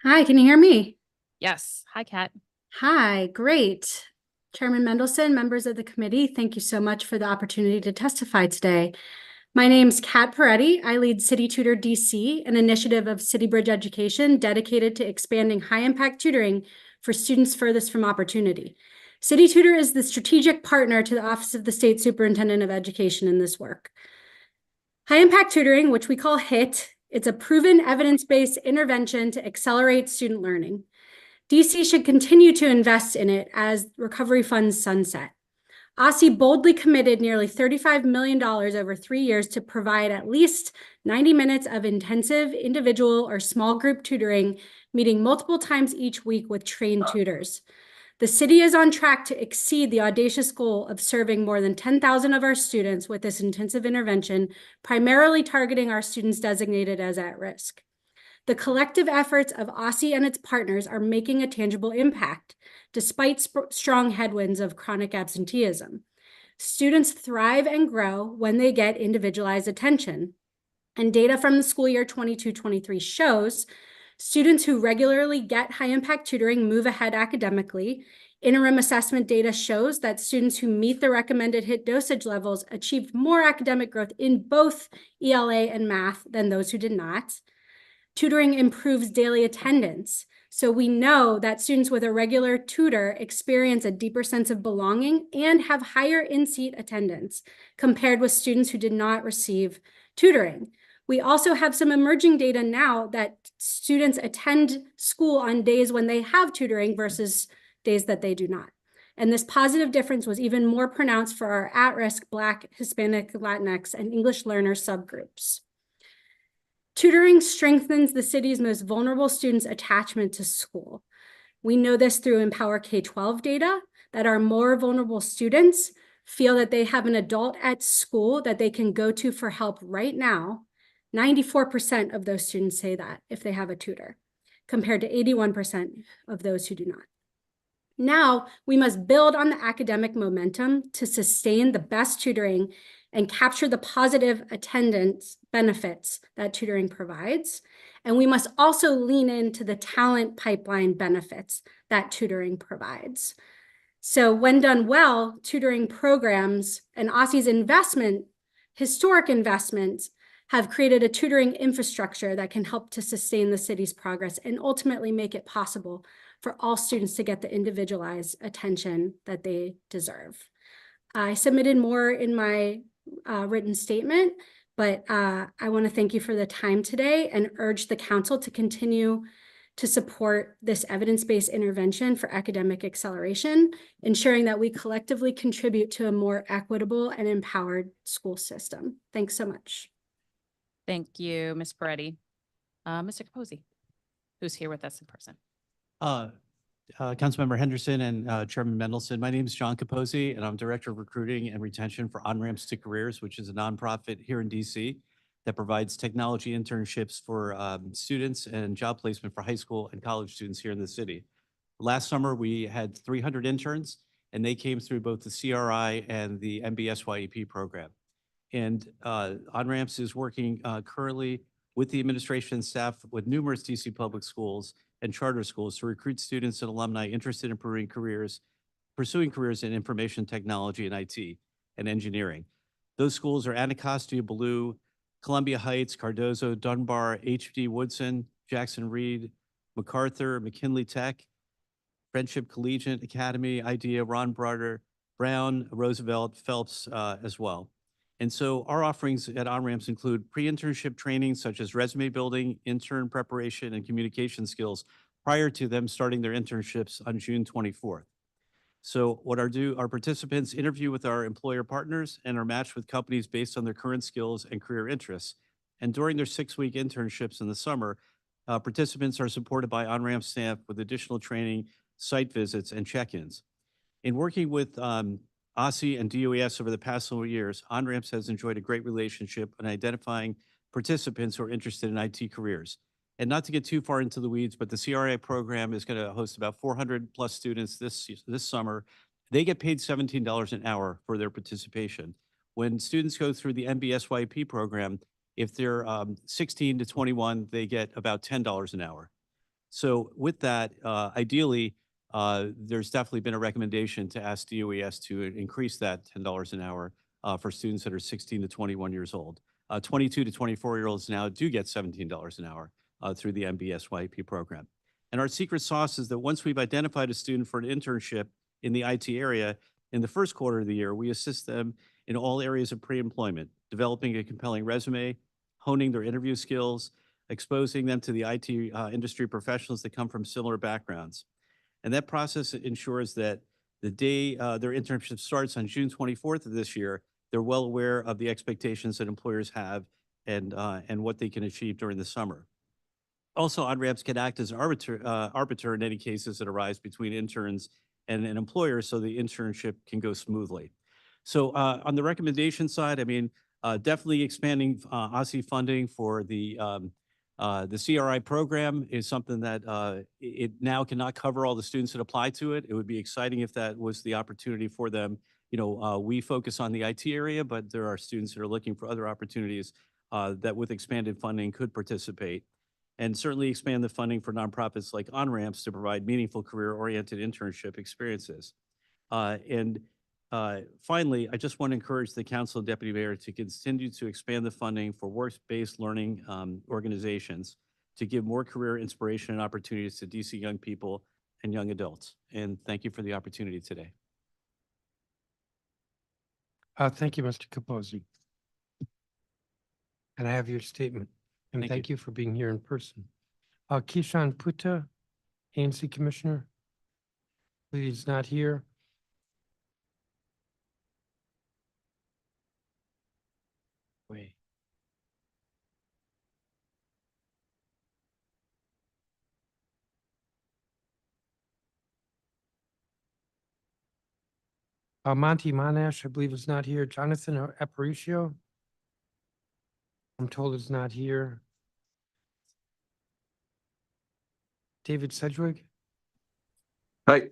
Hi, can you hear me? Yes. Hi, Kat. Hi, great. Chairman Mendelson, members of the committee, thank you so much for the opportunity to testify today. My name's Kat Peretti. I lead City Tutor DC, an initiative of City Bridge Education dedicated to expanding high-impact tutoring for students furthest from opportunity. City Tutor is the strategic partner to the Office of the State Superintendent of Education in this work. High-impact tutoring, which we call HIT, it's a proven evidence-based intervention to accelerate student learning. DC should continue to invest in it as recovery funds sunset. OSSI boldly committed nearly $35 million over 3 years to provide at least 90 minutes of intensive individual or small group tutoring, meeting multiple times each week with trained tutors. The city is on track to exceed the audacious goal of serving more than 10,000 of our students with this intensive intervention, primarily targeting our students designated as at risk. The collective efforts of OSSI and its partners are making a tangible impact, despite strong headwinds of chronic absenteeism. Students thrive and grow when they get individualized attention. And data from the school year 22-23 shows students who regularly get high-impact tutoring move ahead academically. Interim assessment data shows that students who meet the recommended HIT dosage levels achieved more academic growth in both ELA and math than those who did not. Tutoring improves daily attendance. So we know that students with a regular tutor experience a deeper sense of belonging and have higher in-seat attendance compared with students who did not receive tutoring. We also have some emerging data now that students attend school on days when they have tutoring versus days that they do not. And this positive difference was even more pronounced for our at-risk Black, Hispanic, Latinx, and English learner subgroups. Tutoring strengthens the city's most vulnerable students' attachment to school. We know this through Empower K-12 data, that our more vulnerable students feel that they have an adult at school that they can go to for help right now. 94% of those students say that if they have a tutor, compared to 81% of those who do not. Now, we must build on the academic momentum to sustain the best tutoring and capture the positive attendance benefits that tutoring provides. And we must also lean into the talent pipeline benefits that tutoring provides. So when done well, tutoring programs and OSSI's historic investments, have created a tutoring infrastructure that can help to sustain the city's progress and ultimately make it possible for all students to get the individualized attention that they deserve. I submitted more in my written statement, but I want to thank you for the time today and urge the council to continue to support this evidence-based intervention for academic acceleration, ensuring that we collectively contribute to a more equitable and empowered school system. Thanks so much. Thank you, Ms. Peretti. Mr. Capozzi, who's here with us in person. Councilmember Henderson and Chairman Mendelson. My name is John Capozzi, and I'm Director of Recruiting and Retention for On-Ramps to Careers, which is a nonprofit here in DC that provides technology internships for students and job placement for high school and college students here in the city. Last summer, we had 300 interns, and they came through both the CRI and the MBSYEP program. And On-Ramps is working currently with the administration and staff with numerous DC public schools and charter schools to recruit students and alumni interested in pursuing careers in information technology and IT and engineering. Those schools are Anacostia, Ballou, Columbia Heights, Cardozo, Dunbar, HD Woodson, Jackson Reed, MacArthur, McKinley Tech, Friendship Collegiate Academy, IDEA, Ron Brown, Roosevelt, Phelps as well. And so our offerings at On-Ramps include pre-internship training such as resume building, intern preparation, and communication skills prior to them starting their internships on June 24th. So what our participants interview with our employer partners and are matched with companies based on their current skills and career interests. And during their 6-week internships in the summer, Participants are supported by on-ramp staff with additional training, site visits, and check-ins. In working with OSSI and DOES over the past several years, on-ramps has enjoyed a great relationship in identifying participants who are interested in IT careers. And not to get too far into the weeds, but the CRA program is going to host about 400 plus students this summer. They get paid $17 an hour for their participation. When students go through the MBSYP program, if they're 16 to 21, they get about $10 an hour. So with that, ideally, there's definitely been a recommendation to ask DOES to increase that $10 an hour for students that are 16 to 21 years old. 22 to 24-year-olds now do get $17 an hour through the MBSYP program. And our secret sauce is that once we've identified a student for an internship in the IT area, in the first quarter of the year, we assist them in all areas of pre-employment, developing a compelling resume, honing their interview skills, exposing them to the IT industry professionals that come from similar backgrounds. And that process ensures that the day their internship starts on June 24th of this year, they're well aware of the expectations that employers have and what they can achieve during the summer. Also, on-ramps can act as an arbiter in any cases that arise between interns and an employer so the internship can go smoothly. So on the recommendation side, I mean, definitely expanding OSSI funding for the CRI program is something that it now cannot cover all the students that apply to it. It would be exciting if that was the opportunity for them. You know, we focus on the IT area, but there are students that are looking for other opportunities that with expanded funding could participate. And certainly expand the funding for nonprofits like on-ramps to provide meaningful career-oriented internship experiences. Finally, I just want to encourage the council and deputy mayor to continue to expand the funding for work-based learning organizations to give more career inspiration and opportunities to DC young people and young adults. And thank you for the opportunity today. Thank you, Mr. Capozzi. And I have your statement. And thank you for being here in person. Kishan Putta, ANC Commissioner. He's not here. Wait. Monty Monash, I believe, is not here. Jonathan Aparicio, I'm told is not here. David Sedgwick. Hi.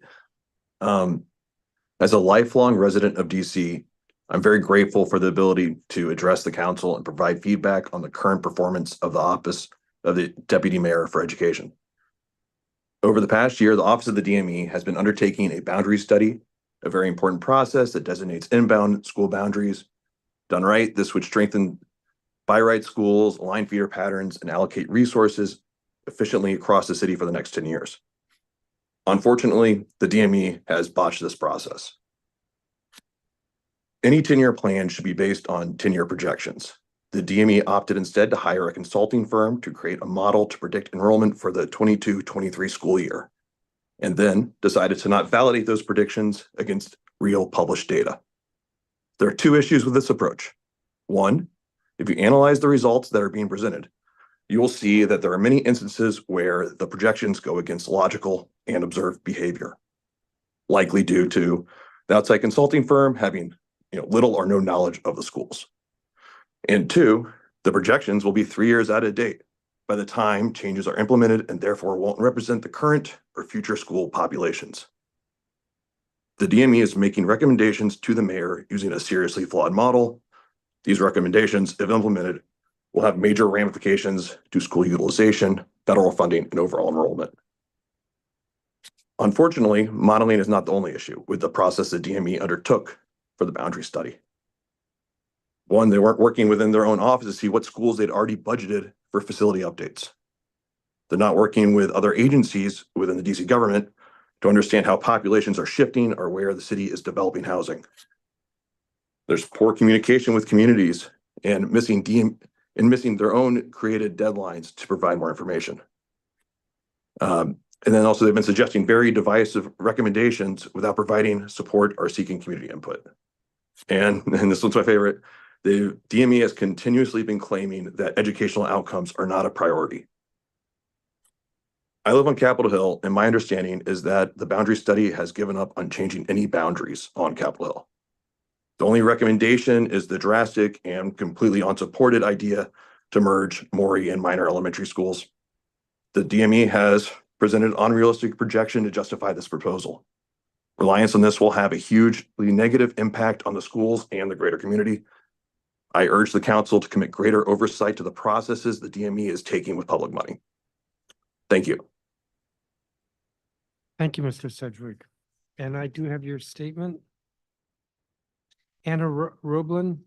As a lifelong resident of DC, I'm very grateful for the ability to address the council and provide feedback on the current performance of the Office of the Deputy Mayor for Education. Over the past year, the Office of the DME has been undertaking a boundary study, a very important process that designates inbound school boundaries. Done right, this would strengthen by right schools, align feeder patterns, and allocate resources efficiently across the city for the next 10 years. Unfortunately, the DME has botched this process. Any 10-year plan should be based on 10-year projections. The DME opted instead to hire a consulting firm to create a model to predict enrollment for the 22-23 school year, and then decided to not validate those predictions against real published data. There are two issues with this approach. One, if you analyze the results that are being presented, you will see that there are many instances where the projections go against logical and observed behavior, likely due to the outside consulting firm having little or no knowledge of the schools. And two, the projections will be 3 years out of date by the time changes are implemented and therefore won't represent the current or future school populations. The DME is making recommendations to the mayor using a seriously flawed model. These recommendations, if implemented, will have major ramifications to school utilization, federal funding, and overall enrollment. Unfortunately, modeling is not the only issue with the process the DME undertook for the boundary study. One, they weren't working within their own office to see what schools they'd already budgeted for facility updates. They're not working with other agencies within the DC government to understand how populations are shifting or where the city is developing housing. There's poor communication with communities and missing their own created deadlines to provide more information. And then also they've been suggesting very divisive recommendations without providing support or seeking community input. And this one's my favorite. The DME has continuously been claiming that educational outcomes are not a priority. I live on Capitol Hill, and my understanding is that the boundary study has given up on changing any boundaries on Capitol Hill. The only recommendation is the drastic and completely unsupported idea to merge Maury and Minor elementary schools. The DME has presented an unrealistic projection to justify this proposal. Reliance on this will have a hugely negative impact on the schools and the greater community. I urge the council to commit greater oversight to the processes the DME is taking with public money. Thank you. Thank you, Mr. Sedgwick. And I do have your statement. Anna Roblin.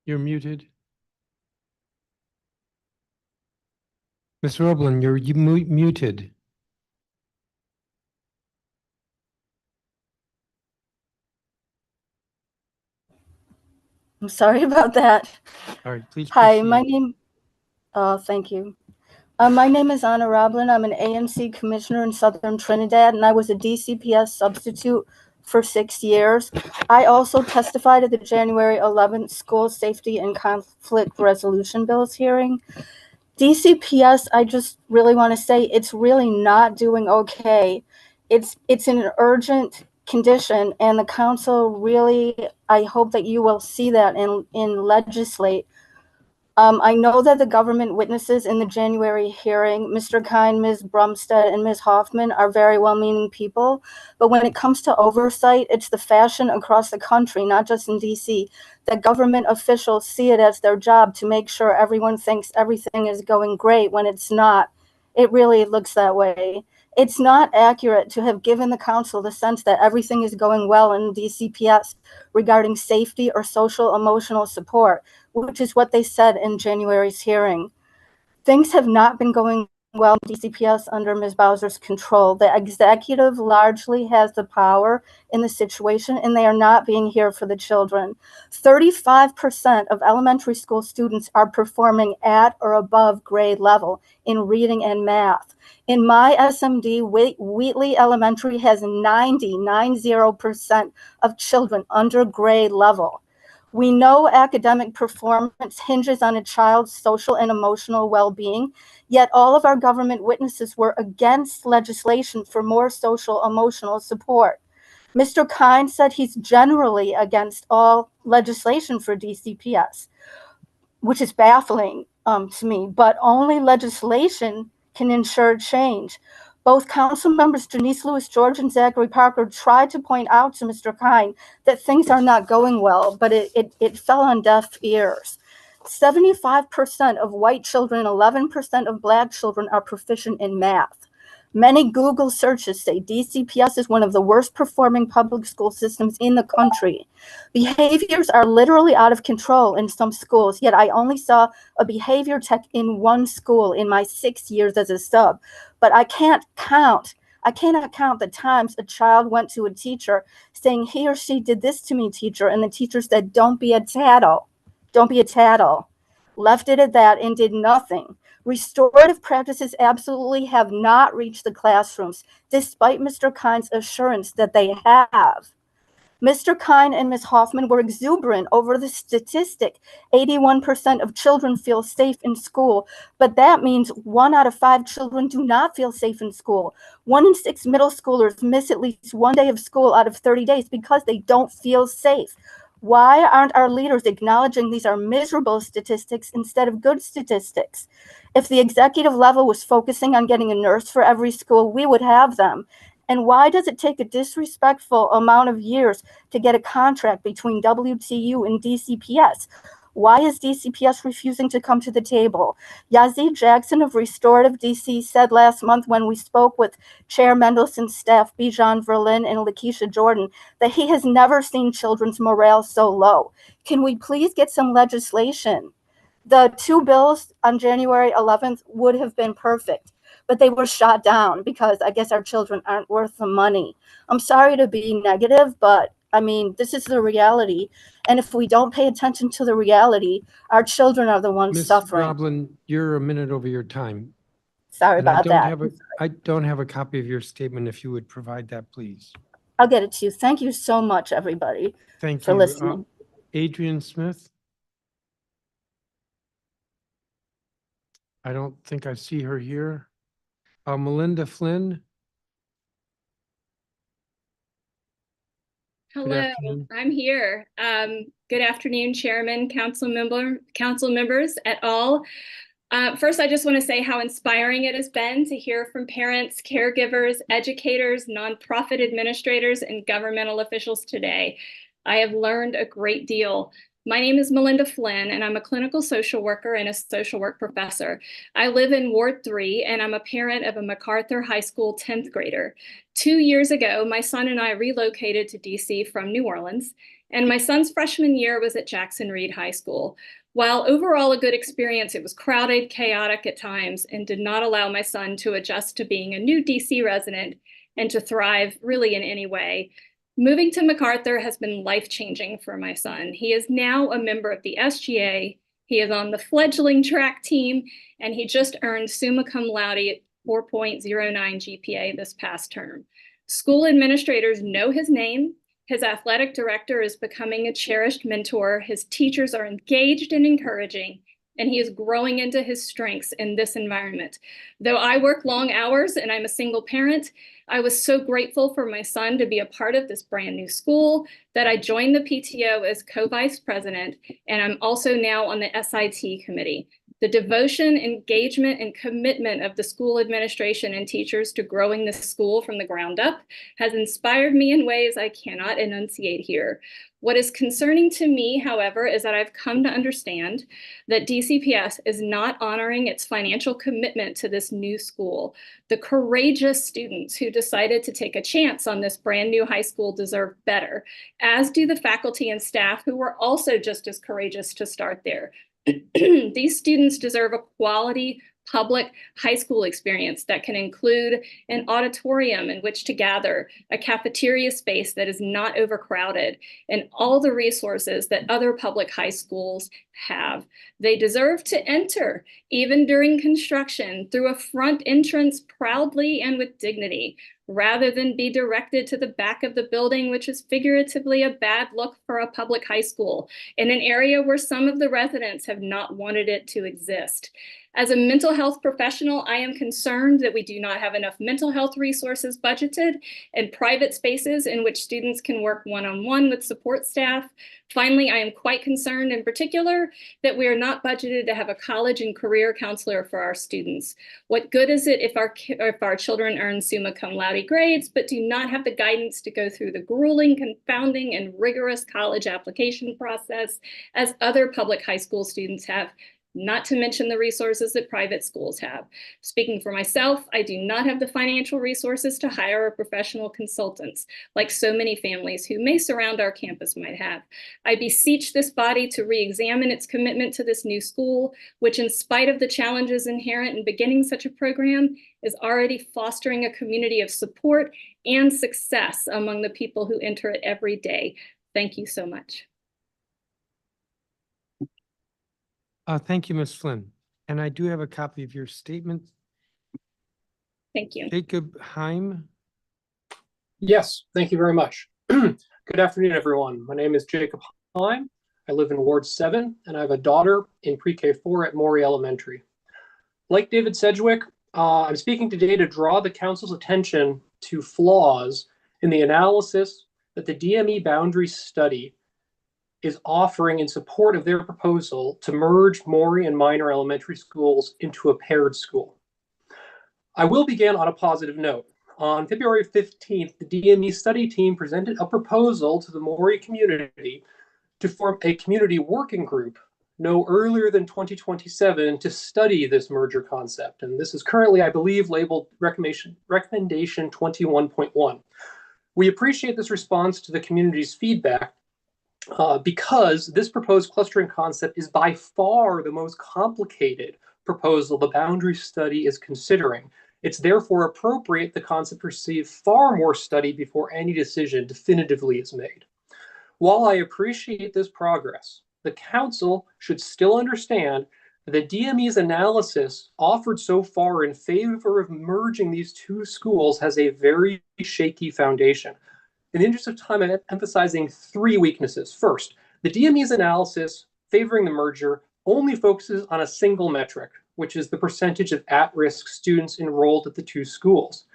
You're muted. Ms. Roblin, you're muted. I'm sorry about that. All right, please Hi, proceed. thank you. My name is Anna Roblin. I'm an ANC commissioner in Southern Trinidad, and I was a DCPS substitute for 6 years. I also testified at the January 11th School Safety and Conflict Resolution Bills hearing. DCPS, I just really want to say it's really not doing okay. It's in an urgent condition, and the council really, I hope that you will see that in legislate. I know that the government witnesses in the January hearing, Mr. Kine, Ms. Brumstead, and Ms. Hoffman, are very well-meaning people. But when it comes to oversight, it's the fashion across the country, not just in DC, that government officials see it as their job to make sure everyone thinks everything is going great when it's not. It really looks that way. It's not accurate to have given the council the sense that everything is going well in DCPS regarding safety or social emotional support, which is what they said in January's hearing. Things have not been going well in DCPS under Ms. Bowser's control. The executive largely has the power in the situation, and they are not being here for the children. 35% of elementary school students are performing at or above grade level in reading and math. In my SMD, Wheatley Elementary has 90% of children under grade level. We know academic performance hinges on a child's social and emotional well-being, yet all of our government witnesses were against legislation for more social emotional support. Mr. Kine said he's generally against all legislation for DCPS, which is baffling to me, but only legislation can ensure change. Both council members Janice Lewis George and Zachary Parker tried to point out to Mr. Kine that things are not going well, but it fell on deaf ears. 75% of white children, 11% of Black children are proficient in math. Many Google searches say DCPS is one of the worst performing public school systems in the country. Behaviors are literally out of control in some schools, yet I only saw a behavior tech in one school in my 6 years as a sub. But I cannot count the times a child went to a teacher saying he or she did this to me, teacher, and the teacher said, don't be a tattle. Don't be a tattle. Left it at that and did nothing. Restorative practices absolutely have not reached the classrooms, despite Mr. Kine's assurance that they have. Mr. Kine and Ms. Hoffman were exuberant over the statistic. 81% of children feel safe in school, but that means 1 out of 5 children do not feel safe in school. 1 in 6 middle schoolers miss at least 1 day of school out of 30 days because they don't feel safe. Why aren't our leaders acknowledging these are miserable statistics instead of good statistics? If the executive level was focusing on getting a nurse for every school, we would have them. And why does it take a disrespectful amount of years to get a contract between WTU and DCPS? Why is DCPS refusing to come to the table? Yazid Jackson of Restorative DC said last month when we spoke with Chair Mendelson's staff, Bijan Verlin and Lakeisha Jordan, that he has never seen children's morale so low. Can we please get some legislation? The 2 bills on January 11th would have been perfect, but they were shot down because I guess our children aren't worth the money. I'm sorry to be negative, but I mean, this is the reality. And if we don't pay attention to the reality, our children are the ones Ms. suffering. Roblin, you're a minute over your time. Sorry And I about don't that. have I don't have a copy of your statement. If you would provide that, please. I'll get it to you. Thank you so much, everybody, Thank for you. listening. Adrian Smith. I don't think I see her here. Melinda Flynn. Good Hello, afternoon. I'm here. Good afternoon, Chairman, council members et al. First, I just want to say how inspiring it has been to hear from parents, caregivers, educators, nonprofit administrators, and governmental officials today. I have learned a great deal. My name is Melinda Flynn, and I'm a clinical social worker and a social work professor. I live in Ward 3, and I'm a parent of a MacArthur High School 10th grader. 2 years ago, my son and I relocated to DC from New Orleans, and my son's freshman year was at Jackson Reed High School. While overall a good experience, it was crowded, chaotic at times, and did not allow my son to adjust to being a new DC resident and to thrive really in any way. Moving to MacArthur has been life-changing for my son. He is now a member of the SGA. He is on the fledgling track team, and he just earned summa cum laude at 4.09 GPA this past term. School administrators know his name. His athletic director is becoming a cherished mentor. His teachers are engaged and encouraging, and he is growing into his strengths in this environment. Though I work long hours and I'm a single parent, I was so grateful for my son to be a part of this brand new school that I joined the PTO as co-vice president, and I'm also now on the SIT committee. The devotion, engagement, and commitment of the school administration and teachers to growing this school from the ground up has inspired me in ways I cannot enunciate here. What is concerning to me, however, is that I've come to understand that DCPS is not honoring its financial commitment to this new school. The courageous students who decided to take a chance on this brand new high school deserve better, as do the faculty and staff who were also just as courageous to start there. These students deserve a quality public high school experience that can include an auditorium in which to gather, a cafeteria space that is not overcrowded, and all the resources that other public high schools have. They deserve to enter, even during construction, through a front entrance proudly and with dignity, rather than be directed to the back of the building, which is figuratively a bad look for a public high school, in an area where some of the residents have not wanted it to exist. As a mental health professional, I am concerned that we do not have enough mental health resources budgeted and private spaces in which students can work one-on-one with support staff. Finally, I am quite concerned in particular that we are not budgeted to have a college and career counselor for our students. What good is it if our children earn summa cum laude grades, but do not have the guidance to go through the grueling, confounding, and rigorous college application process as other public high school students have? Not to mention the resources that private schools have. Speaking for myself, I do not have the financial resources to hire a professional consultants, like so many families who may surround our campus might have. I beseech this body to re-examine its commitment to this new school, which in spite of the challenges inherent in beginning such a program, is already fostering a community of support and success among the people who enter it every day. Thank you so much. Thank you, Ms. Flynn. And I do have a copy of your statement. Thank you. Jacob Heim. Yes, thank you very much. Good afternoon, everyone. My name is Jacob Heim. I live in Ward 7, and I have a daughter in pre-K 4 at Maury Elementary. Like David Sedgwick, I'm speaking today to draw the council's attention to flaws in the analysis that the DME boundary study is offering in support of their proposal to merge Maury and Minor elementary schools into a paired school. I will begin on a positive note. On February 15th, the DME study team presented a proposal to the Maury community to form a community working group no earlier than 2027 to study this merger concept. And this is currently, I believe, labeled recommendation 21.1. We appreciate this response to the community's feedback because this proposed clustering concept is by far the most complicated proposal the boundary study is considering. It's therefore appropriate the concept receive far more study before any decision definitively is made. While I appreciate this progress, the council should still understand that the DME's analysis offered so far in favor of merging these two schools has a very shaky foundation. In the interest of time, I'm emphasizing three weaknesses. First, The DME's analysis favoring the merger only focuses on a single metric, which is the percentage of at-risk students enrolled at the two schools.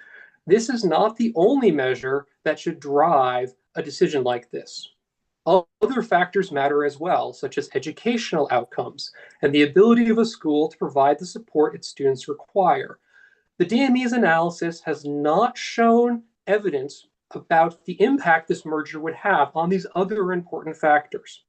This is not the only measure that should drive a decision like this. Other factors matter as well, such as educational outcomes and the ability of a school to provide the support its students require. The DME's analysis has not shown evidence about the impact this merger would have on these other important factors.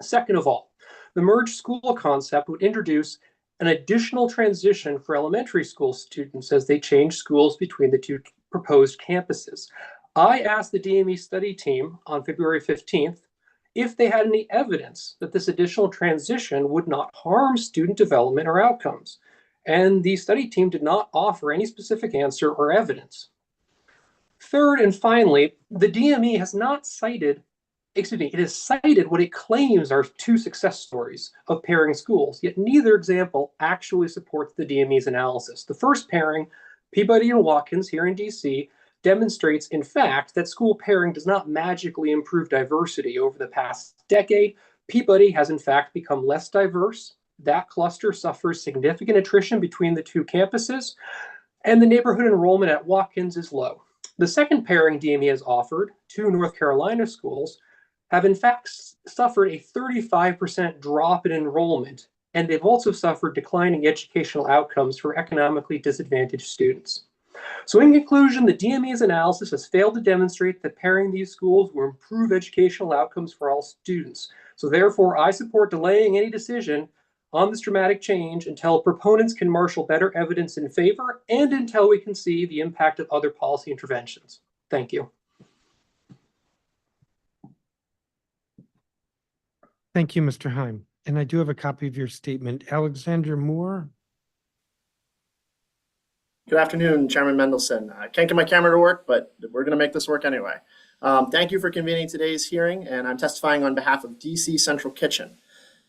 Second of all, the merged school concept would introduce an additional transition for elementary school students as they change schools between the two proposed campuses. I asked the DME study team on February 15th if they had any evidence that this additional transition would not harm student development or outcomes. And the study team did not offer any specific answer or evidence. Third and finally, the DME has not cited, it has cited what it claims are two success stories of pairing schools, yet neither example actually supports the DME's analysis. The first pairing, Peabody and Watkins here in DC, demonstrates, in fact, that school pairing does not magically improve diversity over the past decade. Peabody has, in fact, become less diverse. That cluster suffers significant attrition between the two campuses, and the neighborhood enrollment at Watkins is low. The second pairing DME has offered, two North Carolina schools, have in fact suffered a 35% drop in enrollment, and they've also suffered declining educational outcomes for economically disadvantaged students. So in conclusion, the DME's analysis has failed to demonstrate that pairing these schools will improve educational outcomes for all students. So therefore, I support delaying any decision on this dramatic change until proponents can marshal better evidence in favor and until we can see the impact of other policy interventions. Thank you. Thank you, Mr. Heim. And I do have a copy of your statement. Alexander Moore. Good afternoon, Chairman Mendelson. I can't get my camera to work, but we're going to make this work anyway. Thank you for convening today's hearing, and I'm testifying on behalf of DC Central Kitchen.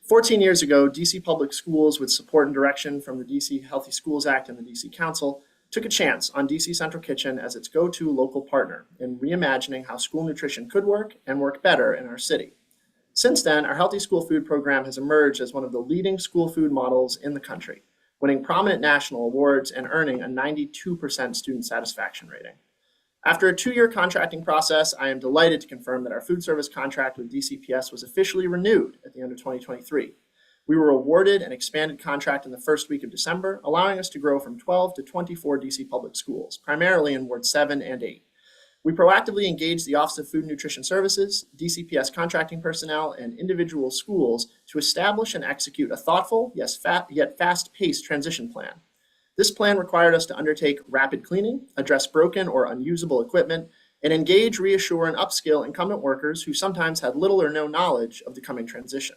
14 years ago, DC Public Schools, with support and direction from the DC Healthy Schools Act and the DC Council, took a chance on DC Central Kitchen as its go-to local partner in reimagining how school nutrition could work and work better in our city. Since then, our Healthy School Food program has emerged as one of the leading school food models in the country, winning prominent national awards and earning a 92% student satisfaction rating. After a 2-year contracting process, I am delighted to confirm that our food service contract with DCPS was officially renewed at the end of 2023. We were awarded an expanded contract in the first week of December, allowing us to grow from 12 to 24 DC public schools, primarily in Ward 7 and 8. We proactively engaged the Office of Food and Nutrition Services, DCPS contracting personnel, and individual schools to establish and execute a thoughtful, yet fast-paced transition plan. This plan required us to undertake rapid cleaning, address broken or unusable equipment, and engage, reassure, and upskill incumbent workers who sometimes had little or no knowledge of the coming transition.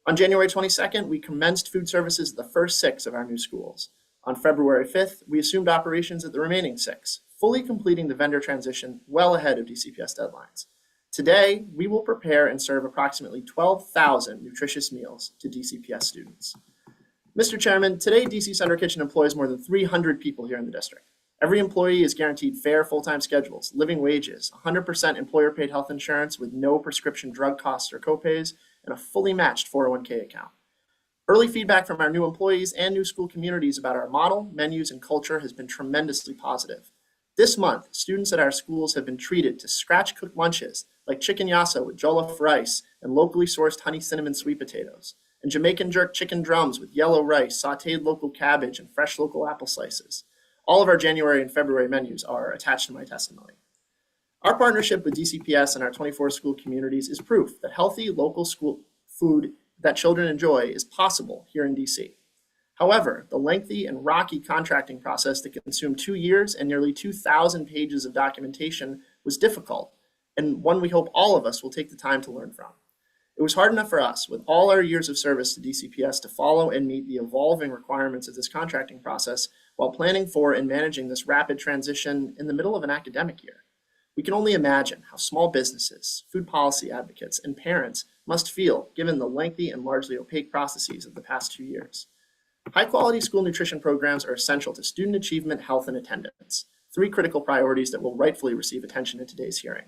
On January 22nd, we commenced food services at the first 6 of our new schools. On February 5th, we assumed operations at the remaining 6, fully completing the vendor transition well ahead of DCPS deadlines. Today, we will prepare and serve approximately 12,000 nutritious meals to DCPS students. Mr. Chairman, today DC Central Kitchen employs more than 300 people here in the district. Every employee is guaranteed fair full-time schedules, living wages, 100% employer-paid health insurance with no prescription drug costs or copays, and a fully matched 401k account. Early feedback from our new employees and new school communities about our model, menus, and culture has been tremendously positive. This month, students at our schools have been treated to scratch-cooked lunches like chicken yassa with jollof rice and locally sourced honey cinnamon sweet potatoes, and Jamaican jerk chicken drums with yellow rice, sauteed local cabbage, and fresh local apple slices. All of our January and February menus are attached to my testimony. Our partnership with DCPS and our 24 school communities is proof that healthy local school food that children enjoy is possible here in DC. However, the lengthy and rocky contracting process that consumed 2 years and nearly 2,000 pages of documentation was difficult, and one we hope all of us will take the time to learn from. It was hard enough for us, with all our years of service to DCPS, to follow and meet the evolving requirements of this contracting process while planning for and managing this rapid transition in the middle of an academic year. We can only imagine how small businesses, food policy advocates, and parents must feel given the lengthy and largely opaque processes of the past 2 years. High-quality school nutrition programs are essential to student achievement, health, and attendance, 3 critical priorities that will rightfully receive attention in today's hearing.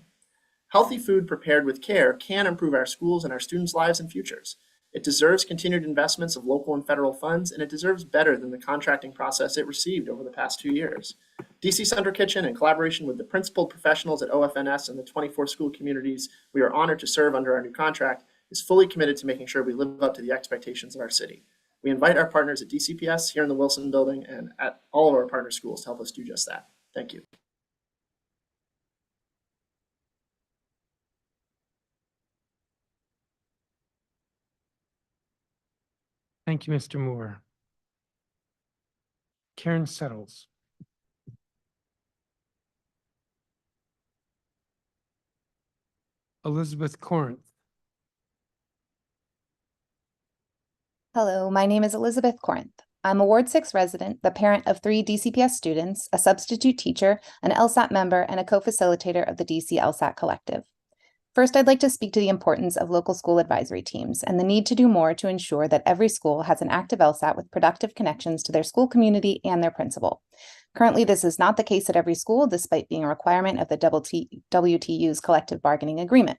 Healthy food prepared with care can improve our schools and our students' lives and futures. It deserves continued investments of local and federal funds, and it deserves better than the contracting process it received over the past 2 years. DC Central Kitchen, in collaboration with the principal professionals at OFNS and the 24 school communities we are honored to serve under our new contract, is fully committed to making sure we live up to the expectations of our city. We invite our partners at DCPS here in the Wilson Building and at all of our partner schools to help us do just that. Thank you. Thank you, Mr. Moore. Karen Settles. Elizabeth Corinth. Hello, my name is Elizabeth Corinth. I'm a Ward 6 resident, the parent of 3 DCPS students, a substitute teacher, an LSAT member, and a co-facilitator of the DC LSAT Collective. First, I'd like to speak to the importance of local school advisory teams and the need to do more to ensure that every school has an active LSAT with productive connections to their school community and their principal. Currently, this is not the case at every school, despite being a requirement of the WTU's collective bargaining agreement.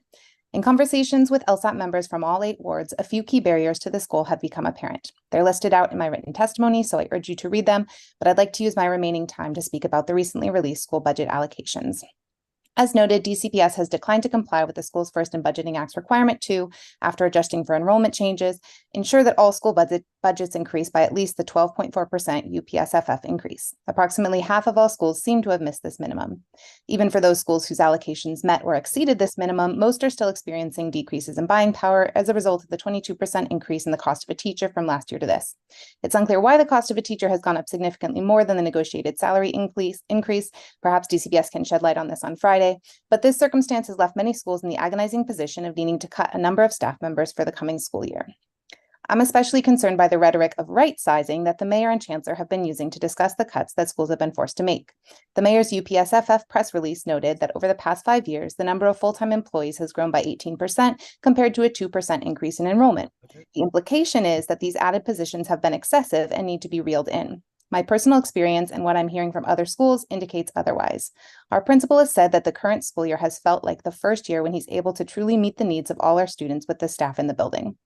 In conversations with LSAT members from all 8 wards, a few key barriers to this goal have become apparent. They're listed out in my written testimony, so I urge you to read them, but I'd like to use my remaining time to speak about the recently released school budget allocations. As noted, DCPS has declined to comply with the Schools First and Budgeting Act's requirement to, after adjusting for enrollment changes, ensure that all school budgets increase by at least the 12.4% UPSFF increase. Approximately half of all schools seem to have missed this minimum. Even for those schools whose allocations met or exceeded this minimum, most are still experiencing decreases in buying power as a result of the 22% increase in the cost of a teacher from last year to this. It's unclear why the cost of a teacher has gone up significantly more than the negotiated salary increase. Perhaps DCPS can shed light on this on Friday. But this circumstance has left many schools in the agonizing position of needing to cut a number of staff members for the coming school year. I'm especially concerned by the rhetoric of right sizing that the mayor and chancellor have been using to discuss the cuts that schools have been forced to make. The mayor's UPSFF press release noted that over the past 5 years, the number of full-time employees has grown by 18% compared to a 2% increase in enrollment. The implication is that these added positions have been excessive and need to be reeled in. My personal experience and what I'm hearing from other schools indicates otherwise. Our principal has said that the current school year has felt like the first year when he's able to truly meet the needs of all our students with the staff in the building.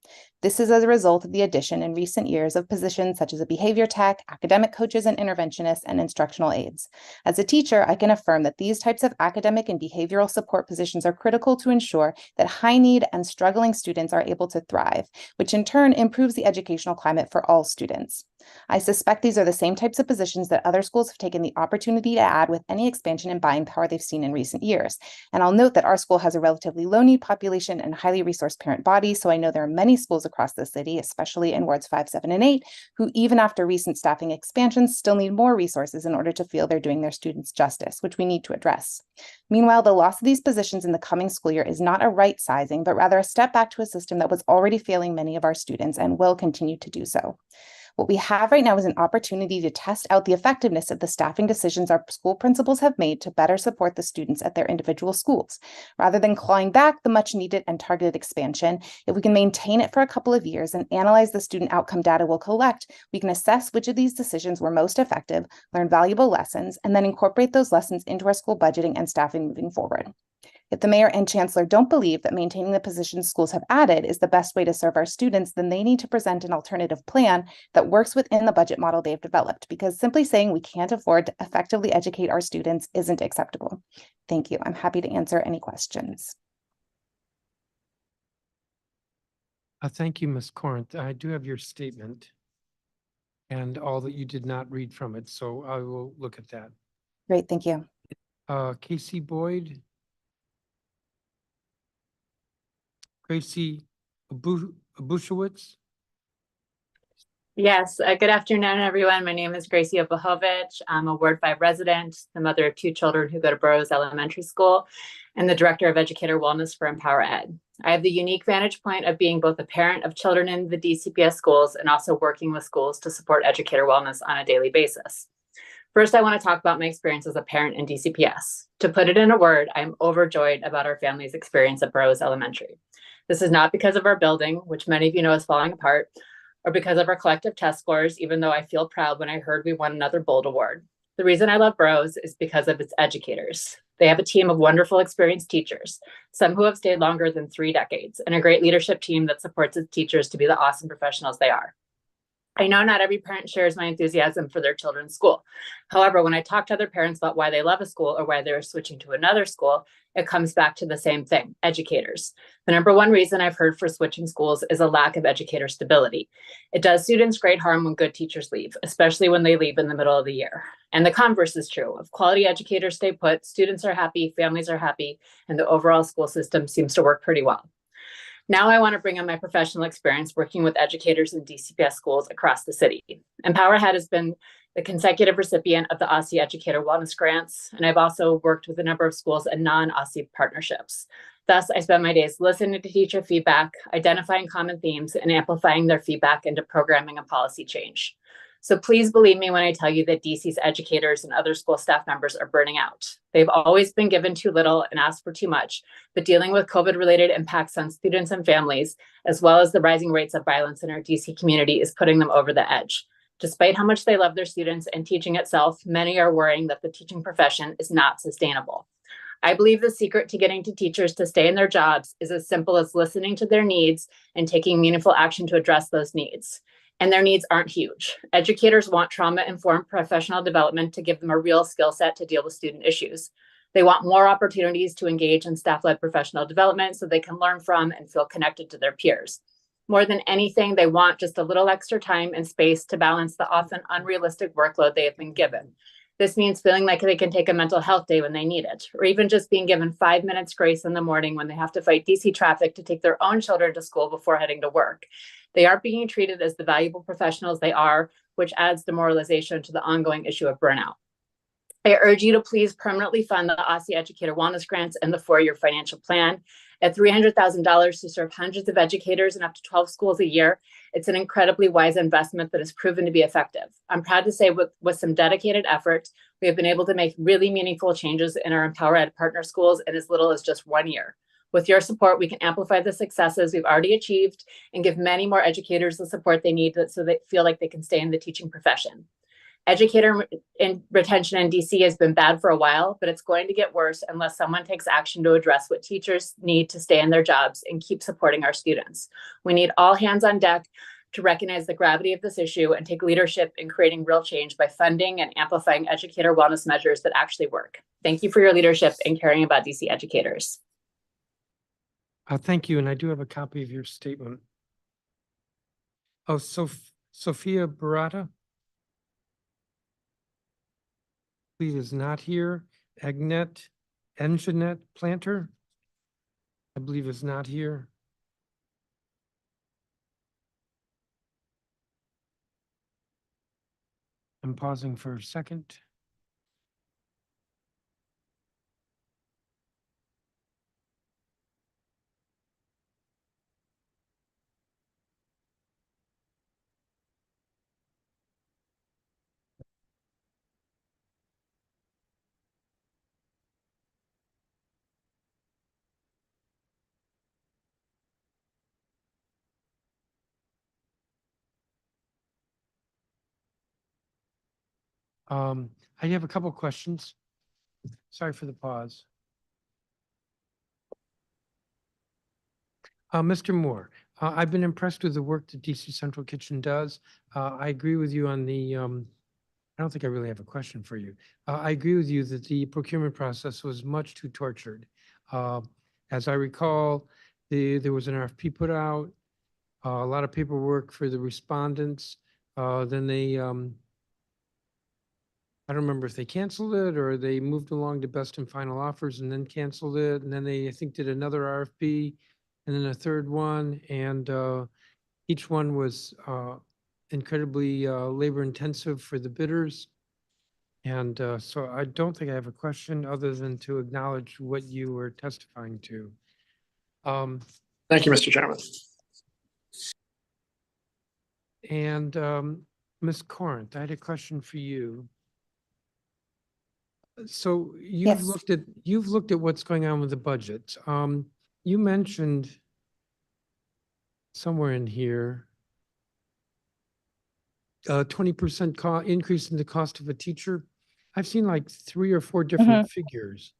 This is as a result of the addition in recent years of positions such as a behavior tech, academic coaches and interventionists, and instructional aides. As a teacher, I can affirm that these types of academic and behavioral support positions are critical to ensure that high need and struggling students are able to thrive, which in turn improves the educational climate for all students. I suspect these are the same types of positions that other schools have taken the opportunity to add with any expansion in buying power they've seen in recent years. And I'll note that our school has a relatively low need population and highly resourced parent body, so I know there are many schools across the city, especially in wards 5, 7, and 8, who even after recent staffing expansions still need more resources in order to feel they're doing their students justice, which we need to address. Meanwhile, the loss of these positions in the coming school year is not a right sizing, but rather a step back to a system that was already failing many of our students and will continue to do so. What we have right now is an opportunity to test out the effectiveness of the staffing decisions our school principals have made to better support the students at their individual schools. Rather than clawing back the much needed and targeted expansion, if we can maintain it for a couple of years and analyze the student outcome data we'll collect, we can assess which of these decisions were most effective, learn valuable lessons, and then incorporate those lessons into our school budgeting and staffing moving forward. If the mayor and chancellor don't believe that maintaining the positions schools have added is the best way to serve our students, then they need to present an alternative plan that works within the budget model they've developed, because simply saying we can't afford to effectively educate our students isn't acceptable. Thank you. I'm happy to answer any questions. Thank you, Ms. Corinth. I do have your statement and all that you did not read from it, so I will look at that. Great, thank you. Casey Boyd. Gracie Abushowitz. Yes, good afternoon, everyone. My name is Gracie Obuchovich. I'm a Ward 5 resident, the mother of 2 children who go to Burroughs Elementary School, and the director of Educator Wellness for Empower Ed. I have the unique vantage point of being both a parent of children in the DCPS schools and also working with schools to support educator wellness on a daily basis. First, I want to talk about my experience as a parent in DCPS. To put it in a word, I'm overjoyed about our family's experience at Burroughs Elementary. This is not because of our building, which many of you know is falling apart, or because of our collective test scores, even though I feel proud when I heard we won another Bold Award. The reason I love Burroughs is because of its educators. They have a team of wonderful, experienced teachers, some who have stayed longer than 3 decades, and a great leadership team that supports its teachers to be the awesome professionals they are. I know not every parent shares my enthusiasm for their children's school. However, when I talk to other parents about why they love a school or why they're switching to another school, it comes back to the same thing: educators. The number one reason I've heard for switching schools is a lack of educator stability. It does students great harm when good teachers leave, especially when they leave in the middle of the year. And the converse is true. If quality educators stay put, students are happy, families are happy, and the overall school system seems to work pretty well. Now I want to bring on my professional experience working with educators in DCPS schools across the city. EmpowerHead has been the consecutive recipient of the OSSI Educator Wellness Grants, and I've also worked with a number of schools and non-OSSI partnerships. Thus, I spend my days listening to teacher feedback, identifying common themes, and amplifying their feedback into programming and policy change. So please believe me when I tell you that DC's educators and other school staff members are burning out. They've always been given too little and asked for too much, but dealing with COVID-related impacts on students and families, as well as the rising rates of violence in our DC community, is putting them over the edge. Despite how much they love their students and teaching itself, many are worrying that the teaching profession is not sustainable. I believe the secret to getting to teachers to stay in their jobs is as simple as listening to their needs and taking meaningful action to address those needs. And their needs aren't huge. Educators want trauma-informed professional development to give them a real skill set to deal with student issues. They want more opportunities to engage in staff-led professional development so they can learn from and feel connected to their peers. More than anything, they want just a little extra time and space to balance the often unrealistic workload they have been given. This means feeling like they can take a mental health day when they need it, or even just being given 5 minutes grace in the morning when they have to fight DC traffic to take their own children to school before heading to work. They aren't being treated as the valuable professionals they are, which adds demoralization to the ongoing issue of burnout. I urge you to please permanently fund the OSSI Educator Wellness Grants and the 4-year financial plan. At $300,000 to serve hundreds of educators in up to 12 schools a year, it's an incredibly wise investment that has proven to be effective. I'm proud to say with some dedicated effort, we have been able to make really meaningful changes in our EmpowerEd partner schools in as little as just 1 year. With your support, we can amplify the successes we've already achieved and give many more educators the support they need so they feel like they can stay in the teaching profession. Educator retention in DC has been bad for a while, but it's going to get worse unless someone takes action to address what teachers need to stay in their jobs and keep supporting our students. We need all hands on deck to recognize the gravity of this issue and take leadership in creating real change by funding and amplifying educator wellness measures that actually work. Thank you for your leadership in caring about DC educators. Thank you, and I do have a copy of your statement. Oh, Sophia Barata? Please is not here. Anjanette Planter, I believe is not here. I'm pausing for a second. I have a couple questions. Sorry for the pause. Mr. Moore, I've been impressed with the work that DC Central Kitchen does. I agree with you on the, I don't think I really have a question for you. I agree with you that the procurement process was much too tortured. As I recall, there was an RFP put out, a lot of paperwork for the respondents. Then they, I don't remember if they canceled it or they moved along to best and final offers and then canceled it. And then they, I think, did another RFP and then a third one. And each one was incredibly labor intensive for the bidders. And so I don't think I have a question other than to acknowledge what you were testifying to. Thank you, Mr. Chairman. And Ms. Corinth, I had a question for you. So you've looked at what's going on with the budget. You mentioned somewhere in here 20% increase in the cost of a teacher. I've seen like 3 or 4 different figures.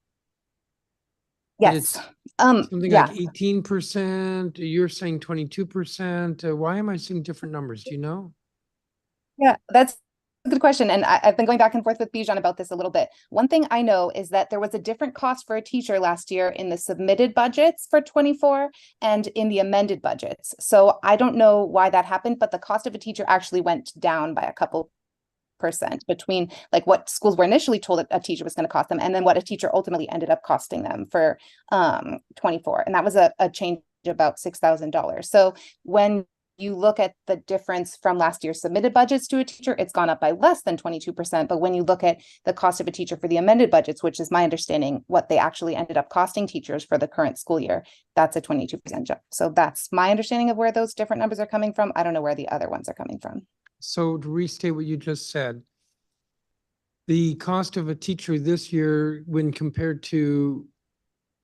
But Yes. it's Um, something yeah. like 18%, you're saying 22%. Why am I seeing different numbers? Do you know? Yeah, that's a good question. And I've been going back and forth with Bijan about this a little bit. One thing I know is that there was a different cost for a teacher last year in the submitted budgets for 24 and in the amended budgets. So I don't know why that happened, but the cost of a teacher actually went down by a couple percent between like what schools were initially told a teacher was going to cost them and then what a teacher ultimately ended up costing them for 24. And that was a change of about $6,000. So when you look at the difference from last year's submitted budgets to a teacher, it's gone up by less than 22%. But when you look at the cost of a teacher for the amended budgets, which is my understanding, what they actually ended up costing teachers for the current school year, that's a 22% jump. So that's my understanding of where those different numbers are coming from. I don't know where the other ones are coming from. So to restate what you just said, the cost of a teacher this year when compared to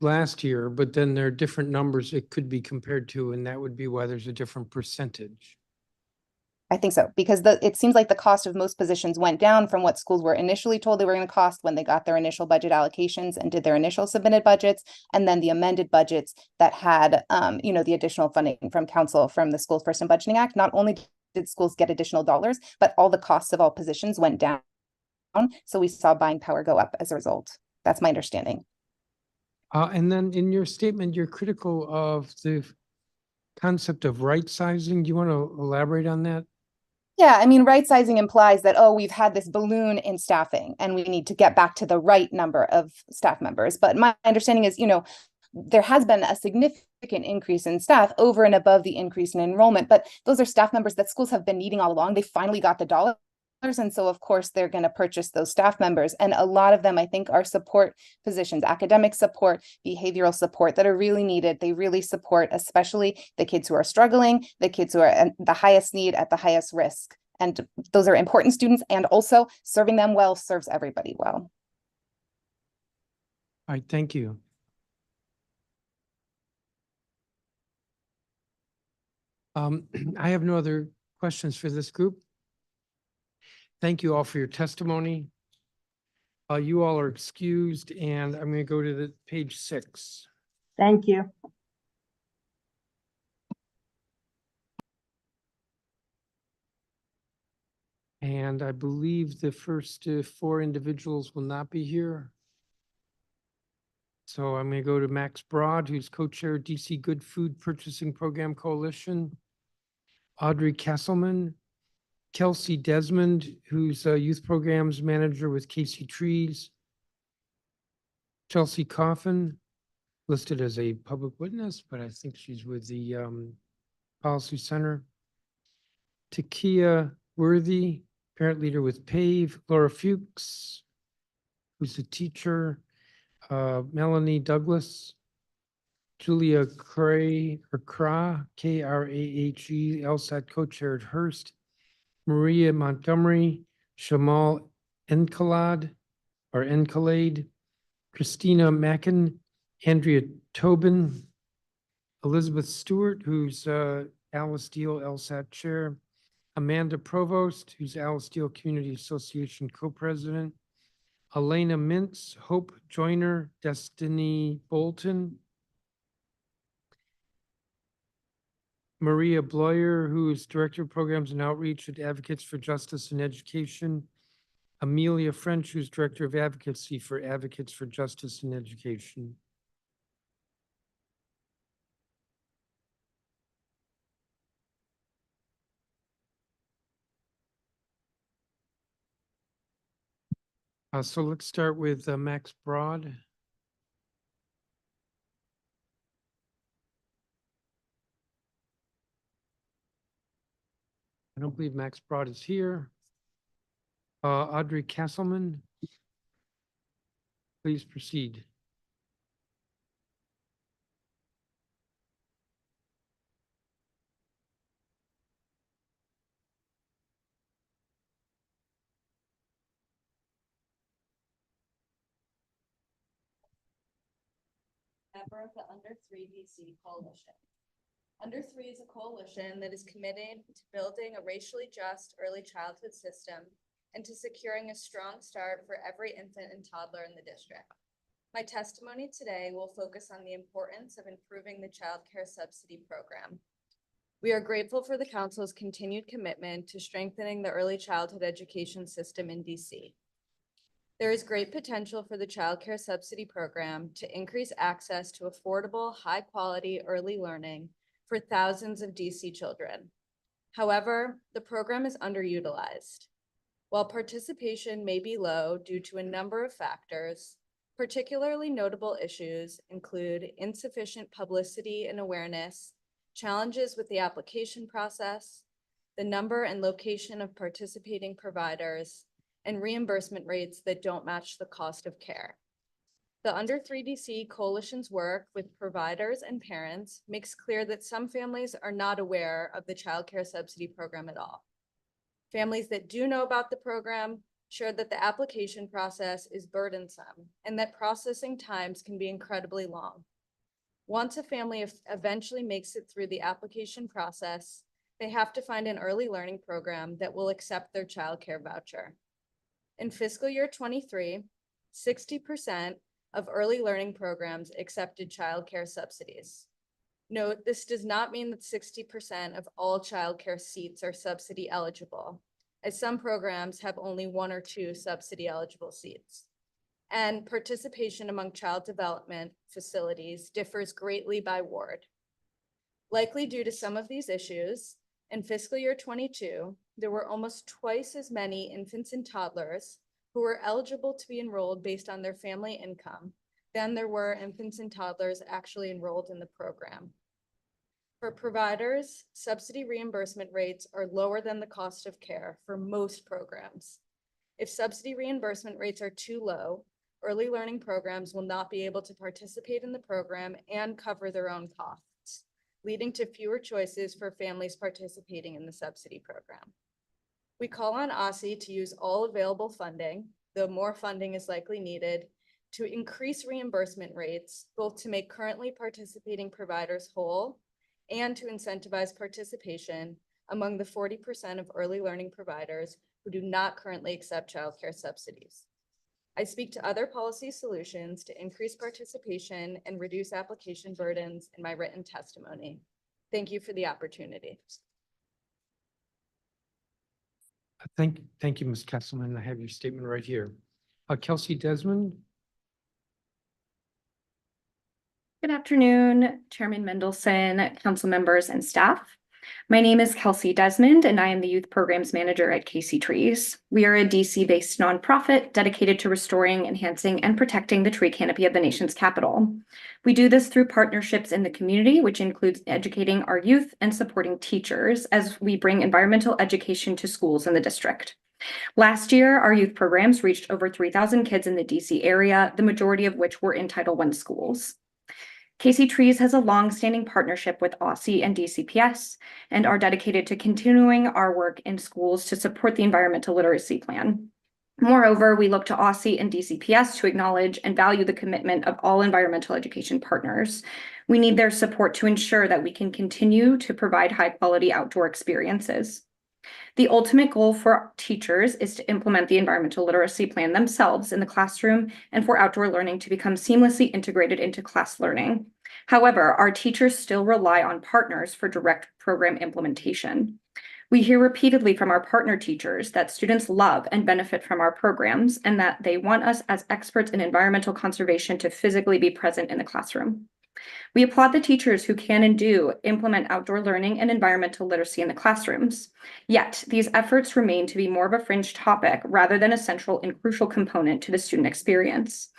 last year, but then there are different numbers it could be compared to, and that would be why there's a different percentage. I think so, because it seems like the cost of most positions went down from what schools were initially told they were going to cost when they got their initial budget allocations and did their initial submitted budgets, and then the amended budgets that had, the additional funding from council from the Schools First and Budgeting Act. Not only did schools get additional dollars, but all the costs of all positions went down. So we saw buying power go up as a result. That's my understanding. And then in your statement, you're critical of the concept of right sizing. Do you want to elaborate on that? Yeah, I mean, right sizing implies that, oh, we've had this balloon in staffing and we need to get back to the right number of staff members. But my understanding is, there has been a significant increase in staff over and above the increase in enrollment, but those are staff members that schools have been needing all along. They finally got the dollars. And so, of course, they're going to purchase those staff members. And a lot of them, I think, are support positions, academic support, behavioral support that are really needed. They really support, especially the kids who are struggling, the kids who are at the highest need, at the highest risk. And those are important students. And also serving them well serves everybody well. All right, thank you. I have no other questions for this group. Thank you all for your testimony. You all are excused, and I'm going to go to the page 6. Thank you. And I believe the first 4 individuals will not be here. So I'm going to go to Max Broad, who's co-chair DC Good Food Purchasing Program Coalition. Audrey Kesselman, Kelsey Desmond, who's a youth programs manager with Casey Trees. Chelsea Coffin, listed as a public witness, but I think she's with the Policy Center. Takia Worthy, parent leader with PAVE. Laura Fuchs, who's a teacher. Melanie Douglas. Julia Cray, or Kra, Krahe, LSAT co-chair at Hearst. Maria Montgomery, Shamal Encalade, Christina Mackin, Andrea Tobin, Elizabeth Stewart, who's Alice Deal LSAT chair, Amanda Provost, who's Alice Deal Community Association co-president, Elena Mintz, Hope Joyner, Destiny Bolton, Maria Bloyer, who is Director of Programs and Outreach at Advocates for Justice and Education, Amelia French, who's Director of Advocacy for Advocates for Justice and Education. So let's start with Max Broad. I don't believe Max Broad is here. Audrey Kesselman, please proceed. Member of the Under 3 DC Coalition. Under 3 is a coalition that is committed to building a racially just early childhood system and to securing a strong start for every infant and toddler in the district. My testimony today will focus on the importance of improving the child care subsidy program. We are grateful for the Council's continued commitment to strengthening the early childhood education system in DC. There is great potential for the child care subsidy program to increase access to affordable, high-quality early learning for thousands of DC children. However, the program is underutilized. While participation may be low due to a number of factors, particularly notable issues include insufficient publicity and awareness, challenges with the application process, the number and location of participating providers, and reimbursement rates that don't match the cost of care. The Under 3 DC Coalition's work with providers and parents makes clear that some families are not aware of the child care subsidy program at all. Families that do know about the program share that the application process is burdensome and that processing times can be incredibly long. Once a family eventually makes it through the application process, they have to find an early learning program that will accept their child care voucher. In fiscal year 23, 60% of early learning programs accepted child care subsidies. Note, this does not mean that 60% of all child care seats are subsidy eligible, as some programs have only 1 or 2 subsidy eligible seats. And participation among child development facilities differs greatly by ward. Likely due to some of these issues, in fiscal year 22, there were almost twice as many infants and toddlers who were eligible to be enrolled based on their family income than there were infants and toddlers actually enrolled in the program. For providers, subsidy reimbursement rates are lower than the cost of care for most programs. If subsidy reimbursement rates are too low, early learning programs will not be able to participate in the program and cover their own costs, leading to fewer choices for families participating in the subsidy program. We call on OSSI to use all available funding, though more funding is likely needed, to increase reimbursement rates, both to make currently participating providers whole and to incentivize participation among the 40% of early learning providers who do not currently accept childcare subsidies. I speak to other policy solutions to increase participation and reduce application burdens in my written testimony. Thank you for the opportunity. Thank you, Ms. Kesselman. I have your statement right here. Kelsey Desmond. Good afternoon, Chairman Mendelson, council members, and staff. My name is Kelsey Desmond, and I am the Youth Programs Manager at Casey Trees. We are a DC-based nonprofit dedicated to restoring, enhancing, and protecting the tree canopy of the nation's capital. We do this through partnerships in the community, which includes educating our youth and supporting teachers as we bring environmental education to schools in the district. Last year, our youth programs reached over 3,000 kids in the DC area, the majority of which were in Title I schools. Casey Trees has a long-standing partnership with OSSI and DCPS and are dedicated to continuing our work in schools to support the environmental literacy plan. Moreover, we look to OSSI and DCPS to acknowledge and value the commitment of all environmental education partners. We need their support to ensure that we can continue to provide high-quality outdoor experiences. The ultimate goal for teachers is to implement the environmental literacy plan themselves in the classroom and for outdoor learning to become seamlessly integrated into class learning. However, our teachers still rely on partners for direct program implementation. We hear repeatedly from our partner teachers that students love and benefit from our programs and that they want us as experts in environmental conservation to physically be present in the classroom. We applaud the teachers who can and do implement outdoor learning and environmental literacy in the classrooms. Yet, these efforts remain to be more of a fringe topic rather than a central and crucial component to the student experience.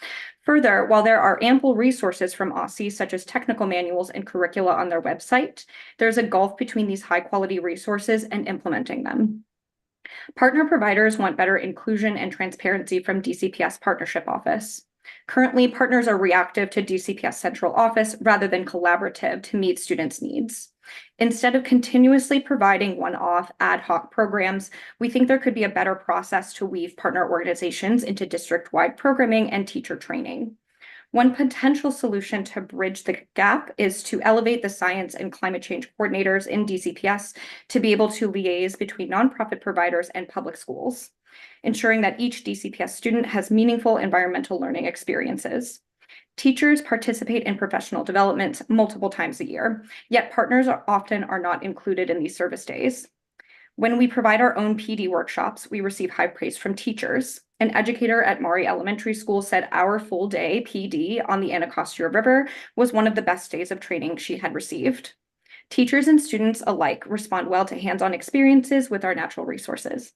Further, while there are ample resources from OSSI, such as technical manuals and curricula on their website, there's a gulf between these high-quality resources and implementing them. Partner providers want better inclusion and transparency from DCPS Partnership Office. Currently, partners are reactive to DCPS Central Office rather than collaborative to meet students' needs. Instead of continuously providing one-off ad hoc programs, we think there could be a better process to weave partner organizations into district-wide programming and teacher training. One potential solution to bridge the gap is to elevate the science and climate change coordinators in DCPS to be able to liaise between nonprofit providers and public schools, ensuring that each DCPS student has meaningful environmental learning experiences. Teachers participate in professional development multiple times a year, yet partners often are not included in these service days. When we provide our own PD workshops, we receive high praise from teachers. An educator at Maury Elementary School said our full day PD on the Anacostia River was one of the best days of training she had received. Teachers and students alike respond well to hands-on experiences with our natural resources.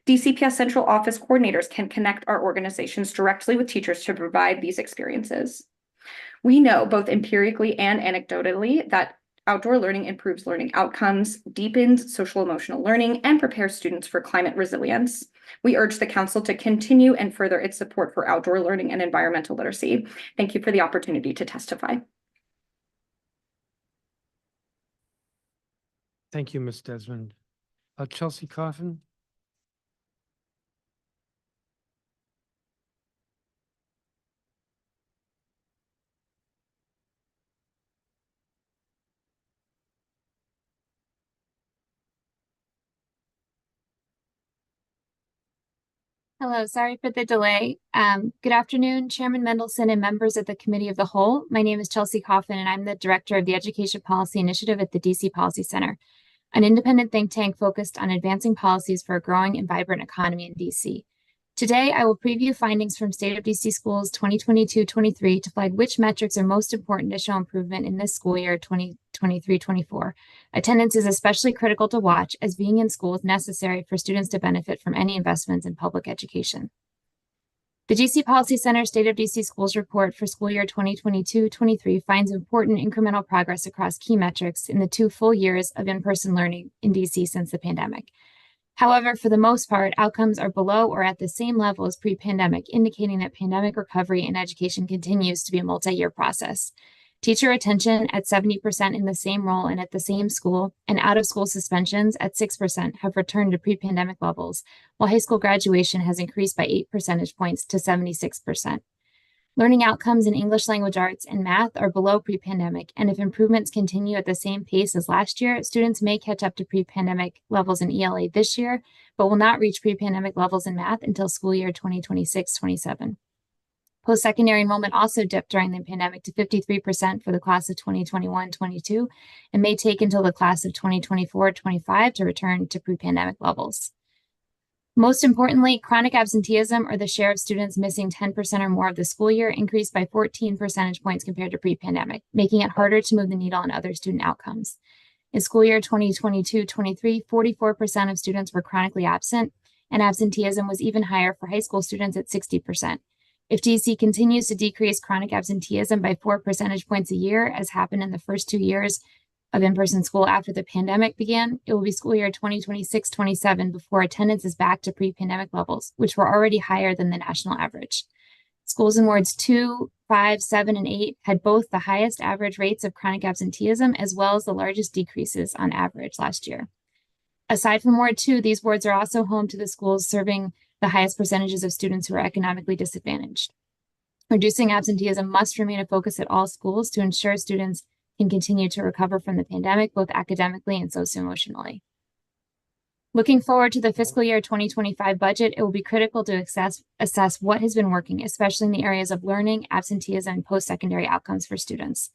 DCPS Central Office coordinators can connect our organizations directly with teachers to provide these experiences. We know both empirically and anecdotally that outdoor learning improves learning outcomes, deepens social emotional learning, and prepares students for climate resilience. We urge the Council to continue and further its support for outdoor learning and environmental literacy. Thank you for the opportunity to testify. Thank you, Ms. Desmond. Chelsea Coffin. Hello, sorry for the delay. Good afternoon, Chairman Mendelson and members of the Committee of the Whole. My name is Chelsea Coffin, and I'm the Director of the Education Policy Initiative at the DC Policy Center, an independent think tank focused on advancing policies for a growing and vibrant economy in DC. Today, I will preview findings from State of DC Schools 2022-23 to flag which metrics are most important to show improvement in this school year 2023-24. Attendance is especially critical to watch, as being in school is necessary for students to benefit from any investments in public education. The DC Policy Center State of DC Schools report for school year 2022-23 finds important incremental progress across key metrics in the 2 full years of in-person learning in DC since the pandemic. However, for the most part, outcomes are below or at the same level as pre-pandemic, indicating that pandemic recovery in education continues to be a multi-year process. Teacher retention at 70% in the same role and at the same school, and out-of-school suspensions at 6% have returned to pre-pandemic levels, while high school graduation has increased by 8 percentage points to 76%. Learning outcomes in English language arts and math are below pre-pandemic, and if improvements continue at the same pace as last year, students may catch up to pre-pandemic levels in ELA this year, but will not reach pre-pandemic levels in math until school year 2026-27. Post-secondary enrollment also dipped during the pandemic to 53% for the class of 2021-22, and may take until the class of 2024-25 to return to pre-pandemic levels. Most importantly, chronic absenteeism, or the share of students missing 10% or more of the school year, increased by 14 percentage points compared to pre-pandemic, making it harder to move the needle on other student outcomes. In school year 2022-23, 44% of students were chronically absent, and absenteeism was even higher for high school students at 60%. If DC continues to decrease chronic absenteeism by 4 percentage points a year, as happened in the first 2 years of in-person school after the pandemic began, it will be school year 2026-27 before attendance is back to pre-pandemic levels, which were already higher than the national average. Schools in wards 2, 5, 7, and 8 had both the highest average rates of chronic absenteeism as well as the largest decreases on average last year. Aside from Ward 2, these wards are also home to the schools serving the highest percentages of students who are economically disadvantaged. Reducing absenteeism must remain a focus at all schools to ensure students can continue to recover from the pandemic, both academically and socio-emotionally. Looking forward to the fiscal year 2025 budget, it will be critical to assess what has been working, especially in the areas of learning, absenteeism, and post-secondary outcomes for students.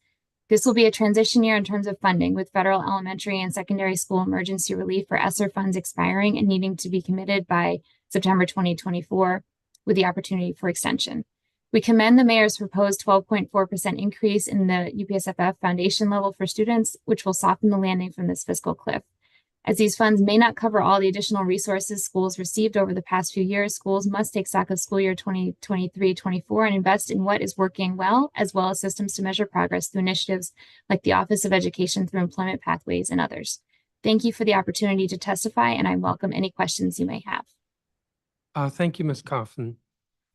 This will be a transition year in terms of funding, with federal elementary and secondary school emergency relief or ESSER funds expiring and needing to be committed by September 2024, with the opportunity for extension. We commend the mayor's proposed 12.4% increase in the UPSFF foundation level for students, which will soften the landing from this fiscal cliff. As these funds may not cover all the additional resources schools received over the past few years, schools must take stock of school year 2023-24 and invest in what is working well as systems to measure progress through initiatives like the Office of Education through Employment Pathways and others. Thank you for the opportunity to testify, and I welcome any questions you may have. Thank you, Ms. Coffin.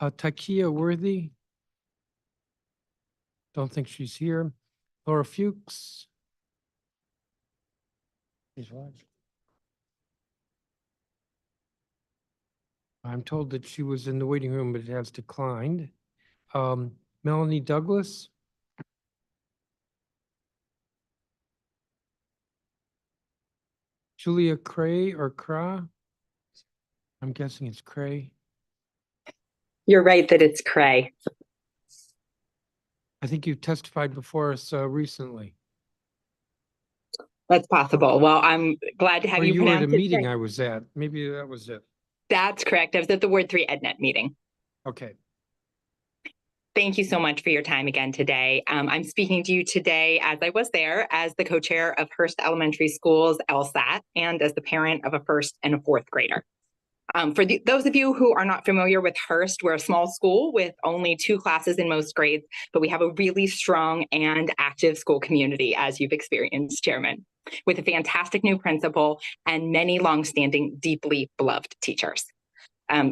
Takia Worthy. Don't think she's here. Laura Fuchs. She's watching. I'm told that she was in the waiting room, but it has declined. Melanie Douglas. Julia Cray or Cra. I'm guessing it's Cray. You're right that it's Cray. I think you testified before us recently. That's possible. Well, I'm glad to have Or you you were at a pronounce it meeting correct. I was at. Maybe that was it. That's correct. I was at the Ward 3 EdNet meeting. Okay. Thank you so much for your time again today. I'm speaking to you today as I was there as the co-chair of Hearst Elementary School's LSAT and as the parent of a first and a fourth grader. Those of you who are not familiar with Hearst, we're a small school with only 2 classes in most grades, but we have a really strong and active school community, as you've experienced, Chairman, with a fantastic new principal and many longstanding, deeply beloved teachers.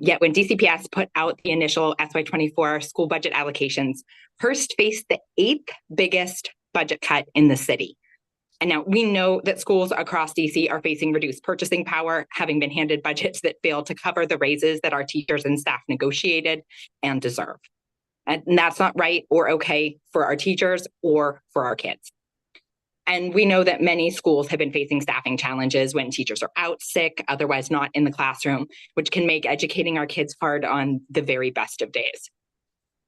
Yet when DCPS put out the initial SY24 school budget allocations, Hearst faced the 8th biggest budget cut in the city. And now we know that schools across DC are facing reduced purchasing power, having been handed budgets that fail to cover the raises that our teachers and staff negotiated and deserve. And that's not right or okay for our teachers or for our kids. And we know that many schools have been facing staffing challenges when teachers are out sick, otherwise not in the classroom, which can make educating our kids hard on the very best of days.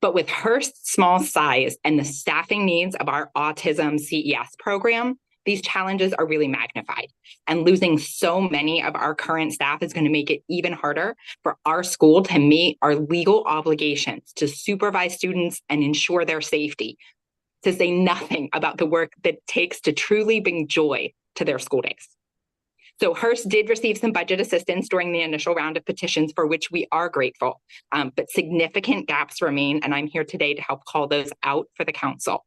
But with Hearst's small size and the staffing needs of our autism CES program, these challenges are really magnified. And losing so many of our current staff is going to make it even harder for our school to meet our legal obligations to supervise students and ensure their safety, to say nothing about the work that it takes to truly bring joy to their school days. So Hearst did receive some budget assistance during the initial round of petitions, for which we are grateful, but significant gaps remain, and I'm here today to help call those out for the council.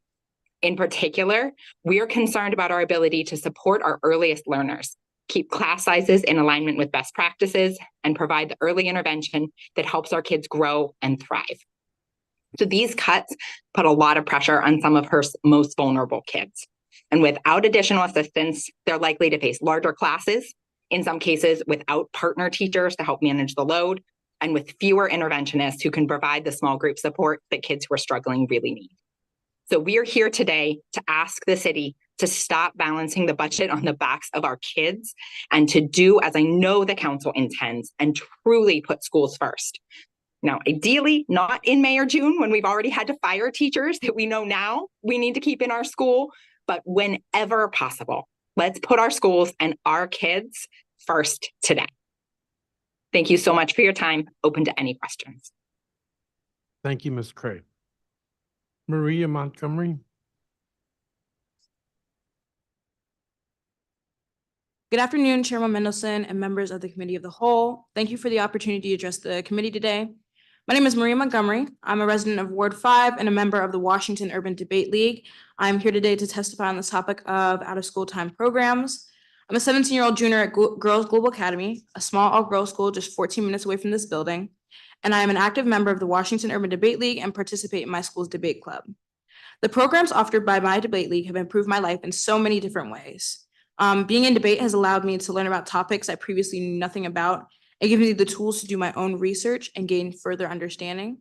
In particular, we are concerned about our ability to support our earliest learners, keep class sizes in alignment with best practices, and provide the early intervention that helps our kids grow and thrive. So these cuts put a lot of pressure on some of Hearst's most vulnerable kids. And without additional assistance, they're likely to face larger classes, in some cases without partner teachers to help manage the load, and with fewer interventionists who can provide the small group support that kids who are struggling really need. So we are here today to ask the city to stop balancing the budget on the backs of our kids and to do as I know the council intends and truly put schools first. Now, ideally, not in May or June when we've already had to fire teachers that we know now we need to keep in our school, but whenever possible, let's put our schools and our kids first today. Thank you so much for your time. Open to any questions. Thank you, Ms. Cray. Maria Montgomery. Good afternoon, Chairman Mendelson and members of the Committee of the Whole. Thank you for the opportunity to address the committee today. My name is Maria Montgomery. I'm a resident of Ward 5 and a member of the Washington Urban Debate League. I'm here today to testify on the topic of out-of-school time programs. I'm a 17-year-old junior at Girls Global Academy, a small all-girls school just 14 minutes away from this building. And I am an active member of the Washington Urban Debate League and participate in my school's debate club. The programs offered by my debate league have improved my life in so many different ways. Being in debate has allowed me to learn about topics I previously knew nothing about. It gives me the tools to do my own research and gain further understanding.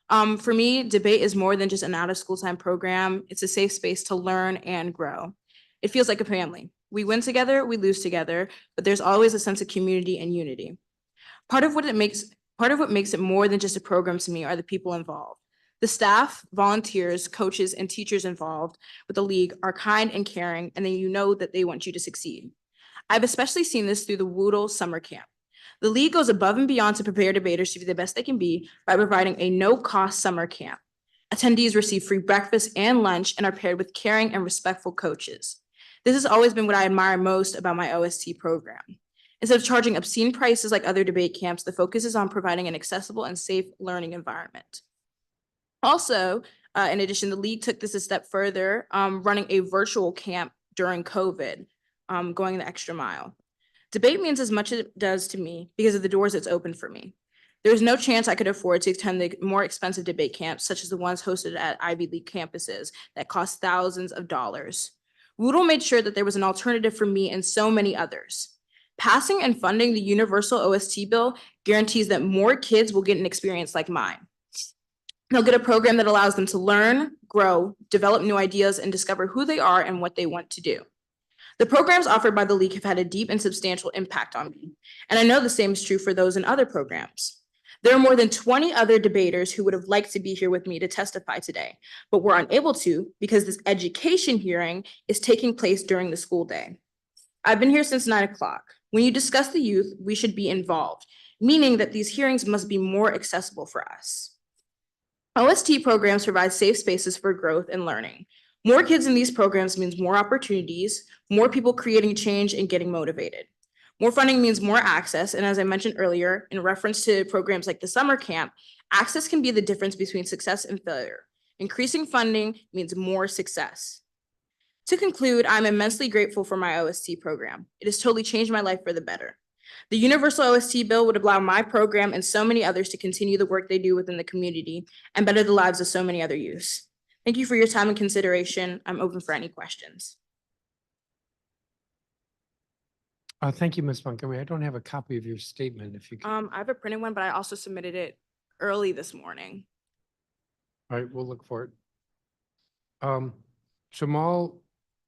For me, debate is more than just an out-of-school time program. It's a safe space to learn and grow. It feels like a family. We win together, we lose together, but there's always a sense of community and unity. Part of what makes it more than just a program to me are the people involved. The staff, volunteers, coaches, and teachers involved with the league are kind and caring, and then you know that they want you to succeed. I've especially seen this through the Woodle Summer Camp. The league goes above and beyond to prepare debaters to be the best they can be by providing a no-cost summer camp. Attendees receive free breakfast and lunch and are paired with caring and respectful coaches. This has always been what I admire most about my OST program. Instead of charging obscene prices like other debate camps, the focus is on providing an accessible and safe learning environment. Also, in addition, the league took this a step further, running a virtual camp during COVID, going the extra mile. Debate means as much as it does to me because of the doors it's opened for me. There's no chance I could afford to attend the more expensive debate camps, such as the ones hosted at Ivy League campuses that cost thousands of dollars. Woodle made sure that there was an alternative for me and so many others. Passing and funding the universal OST bill guarantees that more kids will get an experience like mine. They'll get a program that allows them to learn, grow, develop new ideas, and discover who they are and what they want to do. The programs offered by the league have had a deep and substantial impact on me, and I know the same is true for those in other programs. There are more than 20 other debaters who would have liked to be here with me to testify today, but were unable to because this education hearing is taking place during the school day. I've been here since 9 o'clock. When you discuss the youth, we should be involved, meaning that these hearings must be more accessible for us. OST programs provide safe spaces for growth and learning. More kids in these programs means more opportunities, more people creating change and getting motivated. More funding means more access, and as I mentioned earlier, in reference to programs like the summer camp, access can be the difference between success and failure. Increasing funding means more success. To conclude, I'm immensely grateful for my OST program. It has totally changed my life for the better. The Universal OST bill would allow my program and so many others to continue the work they do within the community and better the lives of so many other youths. Thank you for your time and consideration. I'm open for any questions. Thank you, Ms. Montgomery. I don't have a copy of your statement if you can. I have a printed one, but I also submitted it early this morning. All right, we'll look for it. Jamal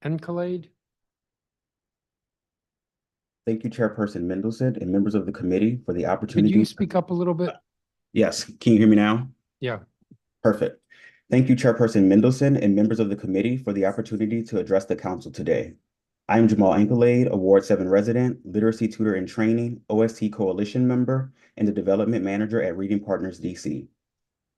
Encalade. Thank you, Chairperson Mendelson and members of the committee for the Could opportunity. you speak up a little bit? Yes, can you hear me now? Yeah. Perfect. Thank you, Chairperson Mendelson and members of the committee for the opportunity to address the council today. I am Jamal Encalade, a Ward 7 resident, literacy tutor in training, OST coalition member, and the development manager at Reading Partners DC.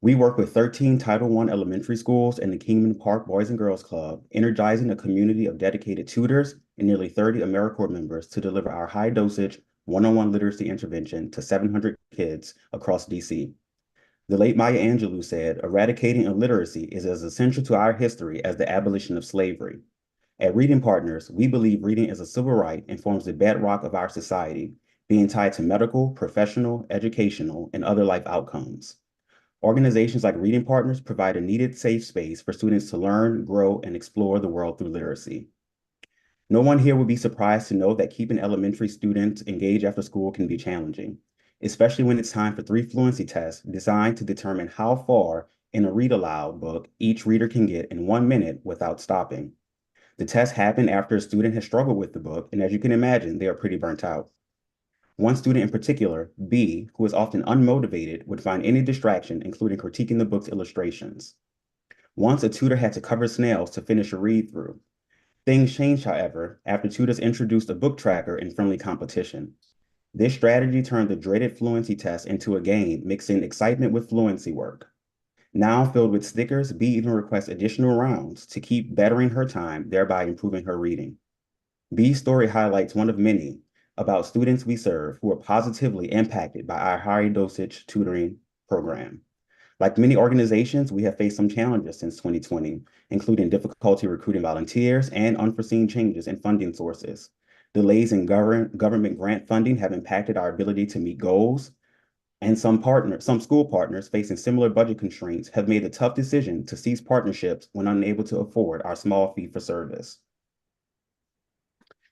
We work with 13 Title I elementary schools and the Kingman Park Boys and Girls Club, energizing a community of dedicated tutors and nearly 30 AmeriCorps members to deliver our high-dosage one-on-one literacy intervention to 700 kids across DC. The late Maya Angelou said, "Eradicating illiteracy is as essential to our history as the abolition of slavery." At Reading Partners, we believe reading is a civil right and forms the bedrock of our society, being tied to medical, professional, educational, and other life outcomes. Organizations like Reading Partners provide a needed safe space for students to learn, grow, and explore the world through literacy. No one here would be surprised to know that keeping elementary students engaged after school can be challenging, especially when it's time for 3 fluency tests designed to determine how far in a read aloud book each reader can get in 1 minute without stopping. The tests happen after a student has struggled with the book, and as you can imagine, they are pretty burnt out. One student in particular, B, who is often unmotivated, would find any distraction, including critiquing the book's illustrations. Once a tutor had to cover snails to finish a read-through. Things changed, however, after tutors introduced a book tracker in friendly competition. This strategy turned the dreaded fluency test into a game, mixing excitement with fluency work. Now filled with stickers, B even requests additional rounds to keep bettering her time, thereby improving her reading. B's story highlights one of many about students we serve who are positively impacted by our high dosage tutoring program. Like many organizations, we have faced some challenges since 2020, including difficulty recruiting volunteers and unforeseen changes in funding sources. Delays in government grant funding have impacted our ability to meet goals, and some school partners facing similar budget constraints have made the tough decision to cease partnerships when unable to afford our small fee for service.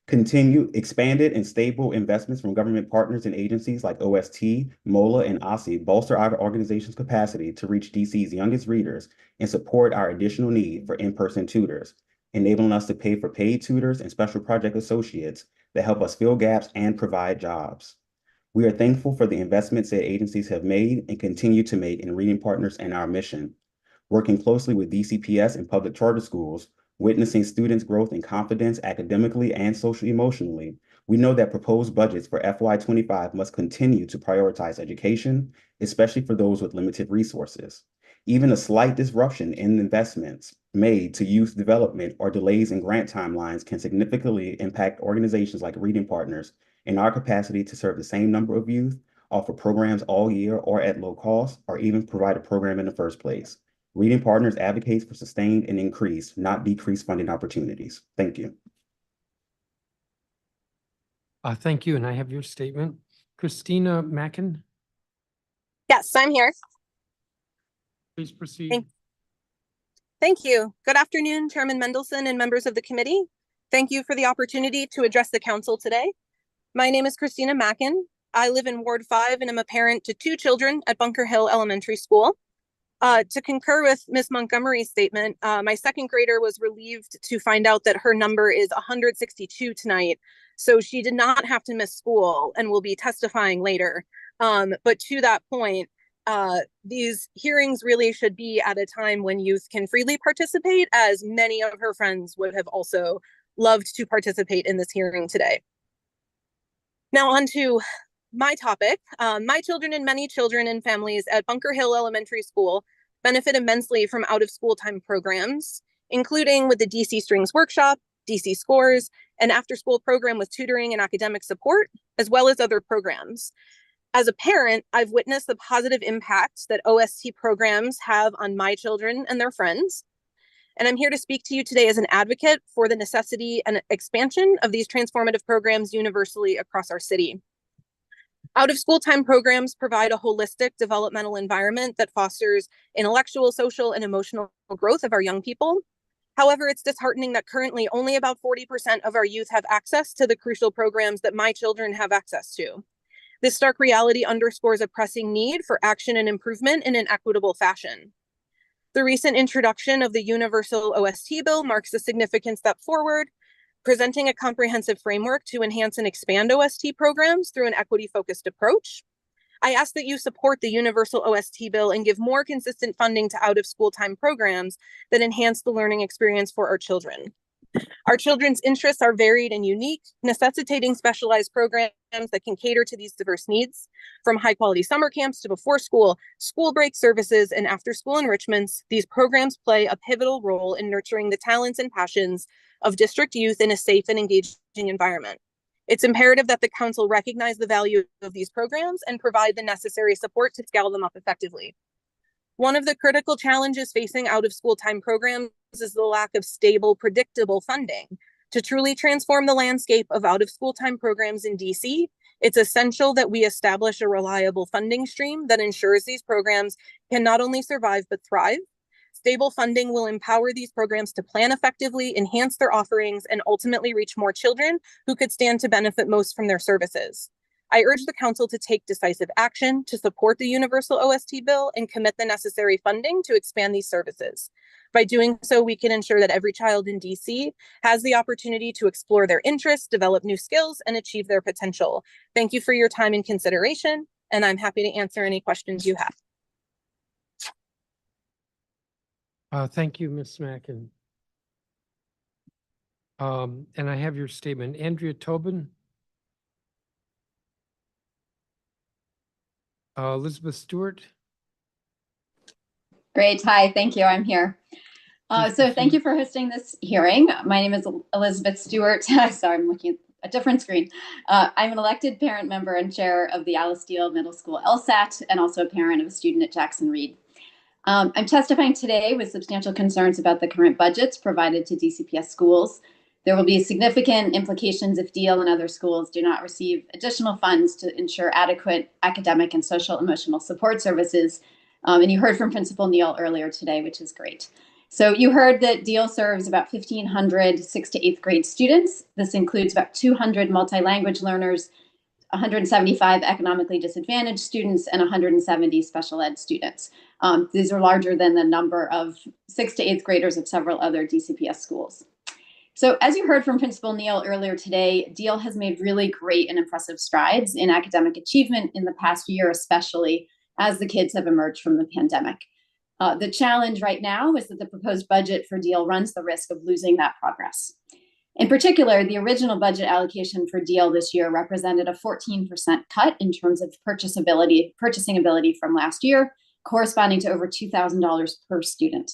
Continue expanded and stable investments from government partners and agencies like OST, MOLA, and OSSI bolster our organization's capacity to reach DC's youngest readers and support our additional need for in-person tutors, enabling us to pay for paid tutors and special project associates that help us fill gaps and provide jobs. We are thankful for the investments that agencies have made and continue to make in Reading Partners and our mission. Working closely with DCPS and public charter schools, witnessing students' growth in confidence academically and socially emotionally, we know that proposed budgets for FY25 must continue to prioritize education, especially for those with limited resources. Even a slight disruption in investments made to youth development or delays in grant timelines can significantly impact organizations like Reading Partners in our capacity to serve the same number of youth, offer programs all year or at low cost, or even provide a program in the first place. Reading Partners advocates for sustained and increased, not decreased funding opportunities. Thank you. Thank you, and I have your statement. Christina Mackin, Yes, I'm here. please proceed. Thank you. Good afternoon, Chairman Mendelson and members of the committee. Thank you for the opportunity to address the council today. My name is Christina Mackin. I live in Ward 5 and am a parent to 2 children at Bunker Hill Elementary School. To concur with Ms. Montgomery's statement, my 2nd grader was relieved to find out that her number is 162 tonight, so she did not have to miss school and will be testifying later. But to that point, these hearings really should be at a time when youth can freely participate, as many of her friends would have also loved to participate in this hearing today. Now on to my topic. My children and many children and families at Bunker Hill Elementary School benefit immensely from out-of-school time programs, including with the DC Strings Workshop, DC Scores, an after-school program with tutoring and academic support, as well as other programs. As a parent, I've witnessed the positive impacts that OST programs have on my children and their friends. And I'm here to speak to you today as an advocate for the necessity and expansion of these transformative programs universally across our city. Out-of-school time programs provide a holistic developmental environment that fosters intellectual, social, and emotional growth of our young people. However, it's disheartening that currently only about 40% of our youth have access to the crucial programs that my children have access to. This stark reality underscores a pressing need for action and improvement in an equitable fashion. The recent introduction of the Universal OST Bill marks a significant step forward, presenting a comprehensive framework to enhance and expand OST programs through an equity-focused approach. I ask that you support the Universal OST Bill and give more consistent funding to out-of-school time programs that enhance the learning experience for our children. Our children's interests are varied and unique, necessitating specialized programs that can cater to these diverse needs. From high-quality summer camps to before school break services, and after-school enrichments, these programs play a pivotal role in nurturing the talents and passions of district youth in a safe and engaging environment. It's imperative that the council recognize the value of these programs and provide the necessary support to scale them up effectively. One of the critical challenges facing out-of-school time programs is the lack of stable, predictable funding. To truly transform the landscape of out-of-school time programs in DC, it's essential that we establish a reliable funding stream that ensures these programs can not only survive but thrive. Stable funding will empower these programs to plan effectively, enhance their offerings, and ultimately reach more children who could stand to benefit most from their services. I urge the council to take decisive action to support the Universal OST Bill and commit the necessary funding to expand these services. By doing so, we can ensure that every child in DC has the opportunity to explore their interests, develop new skills, and achieve their potential. Thank you for your time and consideration, and I'm happy to answer any questions you have. Thank you, Ms. Mackin. And I have your statement. Andrea Tobin. Elizabeth Stewart. Great. Hi, thank you. I'm here. So thank you for hosting this hearing. My name is Elizabeth Stewart. Sorry, I'm looking at a different screen. I'm an elected parent member and chair of the Alice Deal Middle School LSAT, and also a parent of a student at Jackson Reed. I'm testifying today with substantial concerns about the current budgets provided to DCPS schools. There will be significant implications if Deal and other schools do not receive additional funds to ensure adequate academic and social emotional support services. And you heard from Principal Neal earlier today, which is great. So you heard that Deal serves about 1,500 6th to 8th grade students. This includes about 200 multi-language learners, 175 economically disadvantaged students, and 170 special ed students. These are larger than the number of 6th to 8th graders of several other DCPS schools. So as you heard from Principal Neal earlier today, Deal has made really great and impressive strides in academic achievement in the past year, especially as the kids have emerged from the pandemic. The challenge right now is that the proposed budget for Deal runs the risk of losing that progress. In particular, the original budget allocation for Deal this year represented a 14% cut in terms of purchasing ability from last year, corresponding to over $2,000 per student.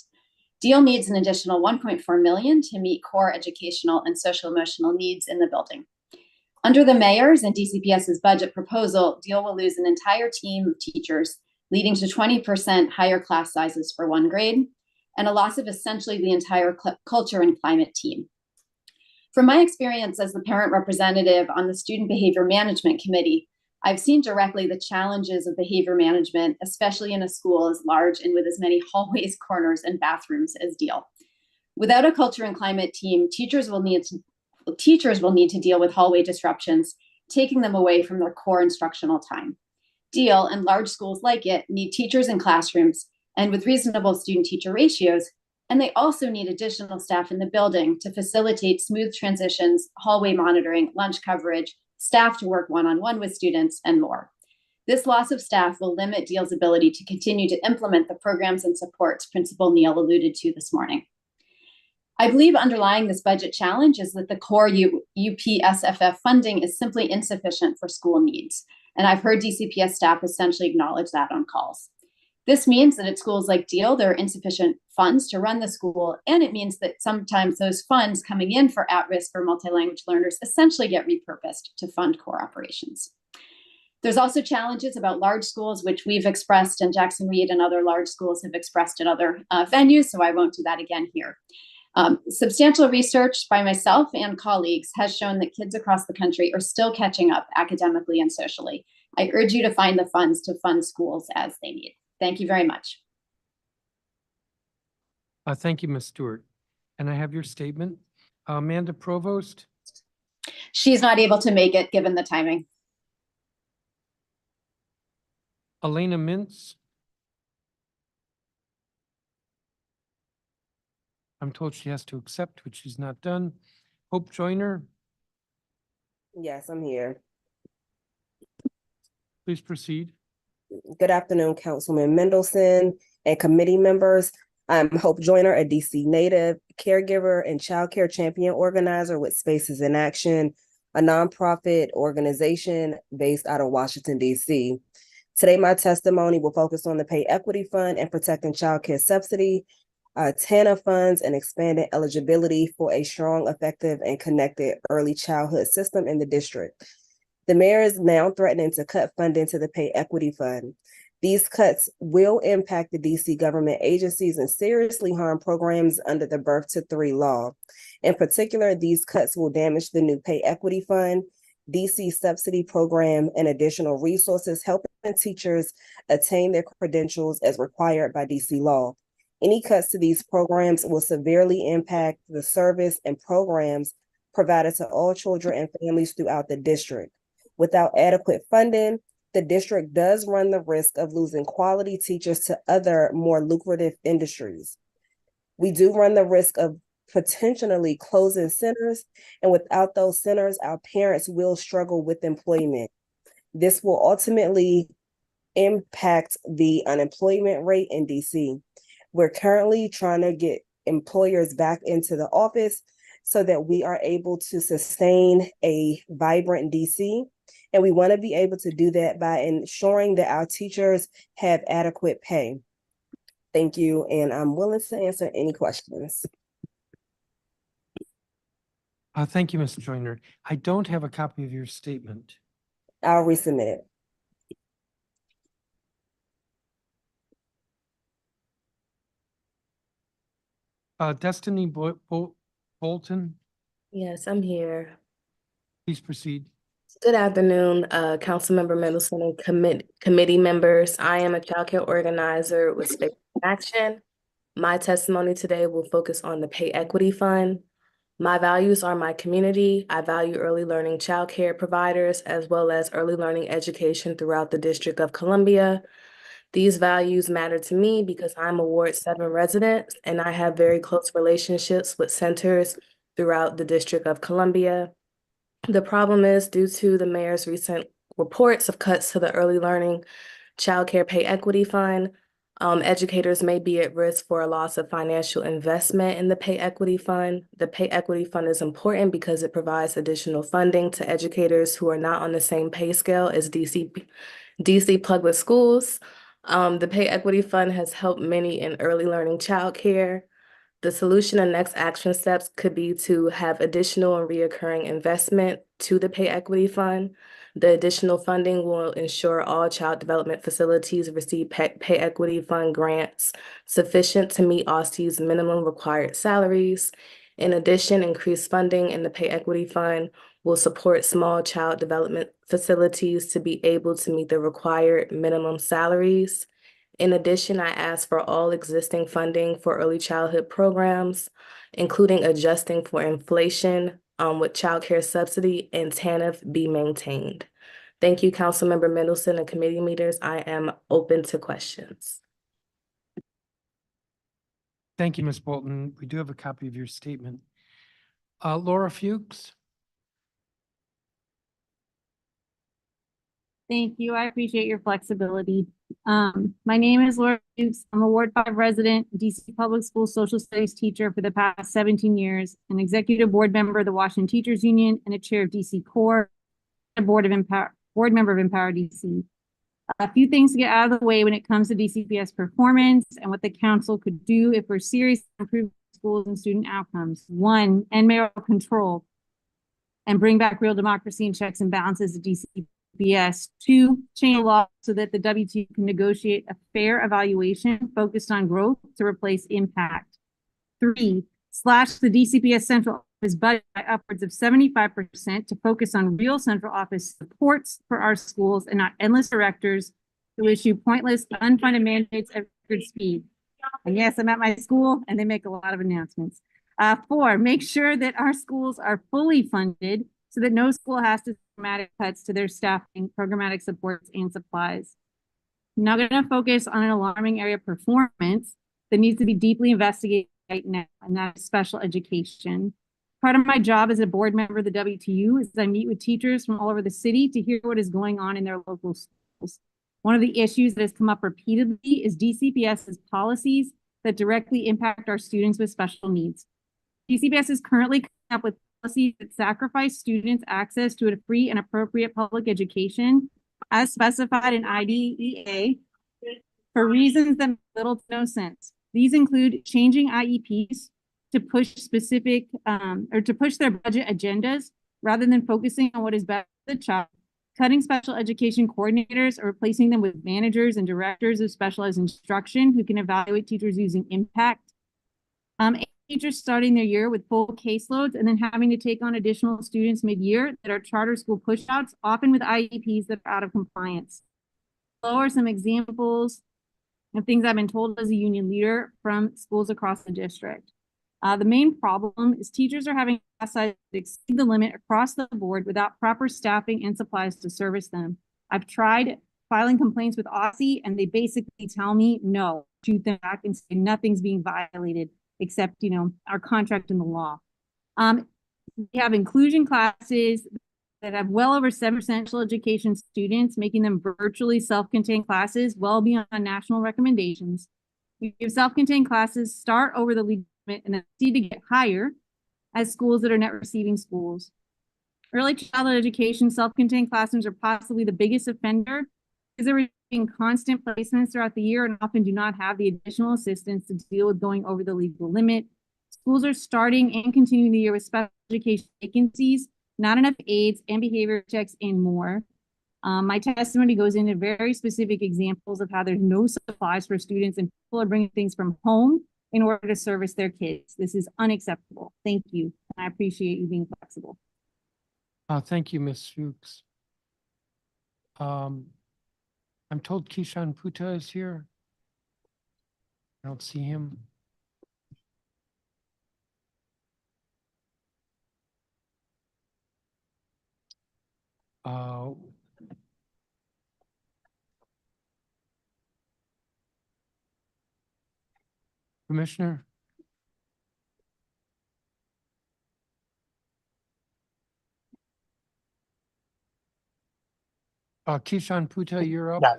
Deal needs an additional $1.4 million to meet core educational and social emotional needs in the building. Under the mayor's and DCPS's budget proposal, Deal will lose an entire team of teachers, leading to 20% higher class sizes for one grade, and a loss of essentially the entire culture and climate team. From my experience as the parent representative on the Student Behavior Management Committee, I've seen directly the challenges of behavior management, especially in a school as large and with as many hallways, corners, and bathrooms as Deal. Without a culture and climate team, teachers will need to deal with hallway disruptions, taking them away from their core instructional time. Deal and large schools like it need teachers in classrooms and with reasonable student-teacher ratios, and they also need additional staff in the building to facilitate smooth transitions, hallway monitoring, lunch coverage, staff to work one-on-one with students, and more. This loss of staff will limit Deal's ability to continue to implement the programs and supports Principal Neal alluded to this morning. I believe underlying this budget challenge is that the core UPSFF funding is simply insufficient for school needs. And I've heard DCPS staff essentially acknowledge that on calls. This means that at schools like Deal, there are insufficient funds to run the school, and it means that sometimes those funds coming in for at-risk or multi-language learners essentially get repurposed to fund core operations. There's also challenges about large schools, which we've expressed, and Jackson Reed and other large schools have expressed at other venues, so I won't do that again here. Substantial research by myself and colleagues has shown that kids across the country are still catching up academically and socially. I urge you to find the funds to fund schools as they need. Thank you very much. Thank you, Ms. Stewart. And I have your statement. Amanda Provost? She's not able to make it given the timing. Elena Mintz? I'm told she has to accept, which she's not done. Hope Joyner? Yes, I'm here. Please proceed. Good afternoon, Councilman Mendelson and committee members. I'm Hope Joyner, a DC native, caregiver and child care champion organizer with Spaces in Action, a nonprofit organization based out of Washington, DC. Today, my testimony will focus on the Pay Equity Fund and protecting child care subsidy, TANF funds, and expanding eligibility for a strong, effective, and connected early childhood system in the district. The mayor is now threatening to cut funding to the Pay Equity Fund. These cuts will impact the DC government agencies and seriously harm programs under the Birth to 3 law. In particular, these cuts will damage the new Pay Equity Fund, DC subsidy program, and additional resources helping teachers attain their credentials as required by DC law. Any cuts to these programs will severely impact the service and programs provided to all children and families throughout the district. Without adequate funding, the district does run the risk of losing quality teachers to other more lucrative industries. We do run the risk of potentially closing centers, and without those centers, our parents will struggle with employment. This will ultimately impact the unemployment rate in DC. We're currently trying to get employers back into the office so that we are able to sustain a vibrant DC. And we want to be able to do that by ensuring that our teachers have adequate pay. Thank you, and I'm willing to answer any questions. Thank you, Ms. Joyner. I don't have a copy of your statement. I'll resubmit it. Destiny Bolton, Yes, I'm here. please proceed. Good afternoon, Councilmember Mendelson and committee members. I am a child care organizer with Space in Action. My testimony today will focus on the Pay Equity Fund. My values are my community. I value early learning child care providers as well as early learning education throughout the District of Columbia. These values matter to me because I'm a Ward 7 resident and I have very close relationships with centers throughout the District of Columbia. The problem is due to the mayor's recent reports of cuts to the Early Learning Child Care Pay Equity Fund, educators may be at risk for a loss of financial investment in the Pay Equity Fund. The Pay Equity Fund is important because it provides additional funding to educators who are not on the same pay scale as DC public schools. The Pay Equity Fund has helped many in early learning childcare. The solution and next action steps could be to have additional and reoccurring investment to the Pay Equity Fund. The additional funding will ensure all child development facilities receive Pay Equity Fund grants sufficient to meet OSTE's minimum required salaries. In addition, increased funding in the Pay Equity Fund will support small child development facilities to be able to meet the required minimum salaries. In addition, I ask for all existing funding for early childhood programs, including adjusting for inflation with child care subsidy and TANF be maintained. Thank you, Councilmember Mendelson and committee leaders. I am open to questions. Thank you, Ms. Bolton. We do have a copy of your statement. Laura Fuchs. Thank you. I appreciate your flexibility. My name is Laura Dukes. I'm a Ward 5 resident, DC Public School social studies teacher for the past 17 years, an executive board member of the Washington Teachers Union, and a chair of DC Core, a board member of Empower DC. A few things to get out of the way when it comes to DCPS performance and what the council could do if we're serious about improving schools and student outcomes. One, end mayoral control and bring back real democracy and checks and balances to DCPS. Two, change the law so that the WT can negotiate a fair evaluation focused on growth to replace impact. Three, slash the DCPS central office budget by upwards of 75% to focus on real central office supports for our schools and not endless directors who issue pointless, unfunded mandates at record speed. And yes, I'm at my school and they make a lot of announcements. Four, make sure that our schools are fully funded so that no school has to do dramatic cuts to their staffing, programmatic supports, and supplies. I'm now going to focus on an alarming area of performance that needs to be deeply investigated right now, and that is special education. Part of my job as a board member of the WTU is I meet with teachers from all over the city to hear what is going on in their local schools. One of the issues that has come up repeatedly is DCPS's policies that directly impact our students with special needs. DCPS is currently coming up with policies that sacrifice students' access to a free and appropriate public education as specified in IDEA for reasons that make little to no sense. These include changing IEPs to push specific or to push their budget agendas rather than focusing on what is best for the child, cutting special education coordinators or replacing them with managers and directors of specialized instruction who can evaluate teachers using impact. Teachers starting their year with full caseloads and then having to take on additional students mid-year that are charter school pushouts, often with IEPs that are out of compliance. Below are some examples of things I've been told as a union leader from schools across the district. The main problem is teachers are having class sizes that exceed the limit across the board without proper staffing and supplies to service them. I've tried filing complaints with OSSI and they basically tell me no, shoot them back and say nothing's being violated except, you know, our contract and the law. We have inclusion classes that have well over 7% special education students, making them virtually self-contained classes well beyond national recommendations. We have self-contained classes start over the legal limit and then see to get higher as schools that are net receiving schools. Early childhood education self-contained classrooms are possibly the biggest offender because they're receiving constant placements throughout the year and often do not have the additional assistance to deal with going over the legal limit. Schools are starting and continuing the year with special education vacancies, not enough aides and behavior checks and more. My testimony goes into very specific examples of how there's no supplies for students and people are bringing things from home in order to service their kids. This is unacceptable. Thank you. I appreciate you being flexible. Thank you, Ms. Fuchs. I'm told Kishan Puta is here. I don't see him. Commissioner? Kishan Puta, you're up. Yeah,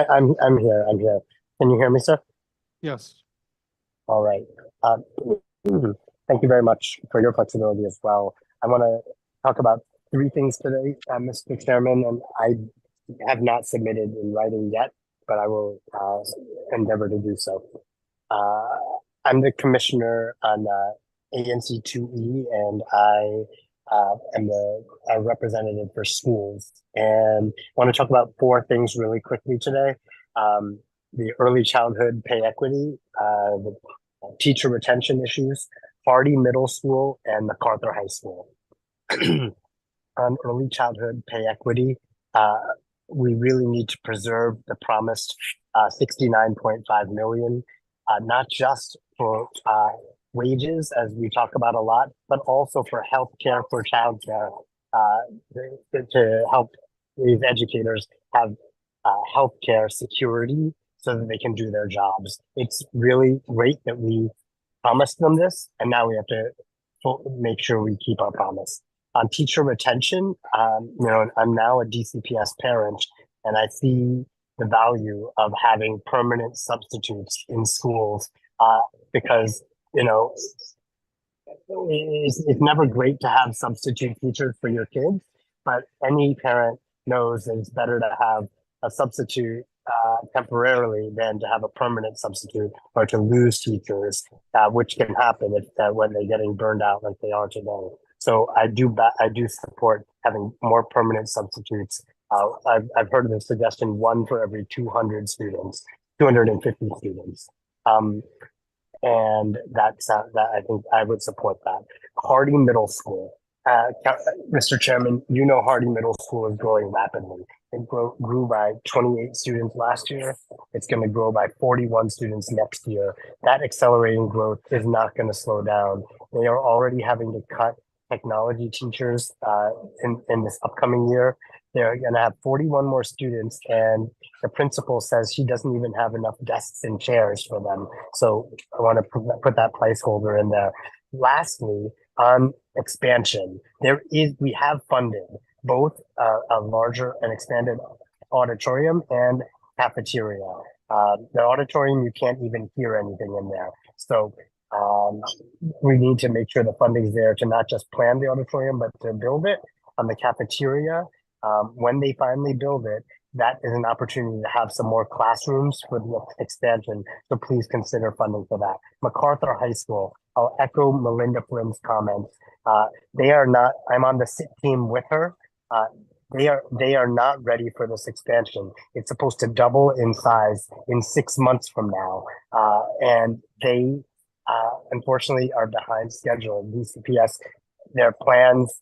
I'm here. I'm here. Can you hear me, sir? Yes. All right. Thank you very much for your flexibility as well. I want to talk about three things today, Mr. Chairman, and I have not submitted in writing yet, but I will endeavor to do so. I'm the commissioner on ANC2E, and I am a representative for schools. And I want to talk about four things really quickly today. The early childhood pay equity, the teacher retention issues, Hardy Middle School, and MacArthur High School. On early childhood pay equity, we really need to preserve the promised 69.5 million, not just for wages, as we talk about a lot, but also for healthcare, for childcare, to help these educators have healthcare security so that they can do their jobs. It's really great that we promised them this, and now we have to make sure we keep our promise. On teacher retention, I'm now a DCPS parent, and I see the value of having permanent substitutes in schools because, you know, it's never great to have substitute teachers for your kids, but any parent knows that it's better to have a substitute temporarily than to have a permanent substitute or to lose teachers, which can happen if when they're getting burned out like they are today. So I do support having more permanent substitutes. I've heard of the suggestion 1 for every 200 students, 250 students. And that's that I think I would support that. Hardy Middle School. Mr. Chairman, you know Hardy Middle School is growing rapidly. It grew by 28 students last year. It's going to grow by 41 students next year. That accelerating growth is not going to slow down. They are already having to cut technology teachers in this upcoming year. They're going to have 41 more students, and the principal says she doesn't even have enough desks and chairs for them. So I want to put that placeholder in there. Lastly, on expansion, we have funded both a larger and expanded auditorium and cafeteria. The auditorium, you can't even hear anything in there. So we need to make sure the funding's there to not just plan the auditorium, but to build it. On the cafeteria, when they finally build it, that is an opportunity to have some more classrooms for the expansion. So please consider funding for that. MacArthur High School, I'll echo Melinda Flynn's comments. They are not, I'm on the SIT team with her. They are not ready for this expansion. It's supposed to double in size in 6 months from now. And they unfortunately are behind schedule. DCPS, their plans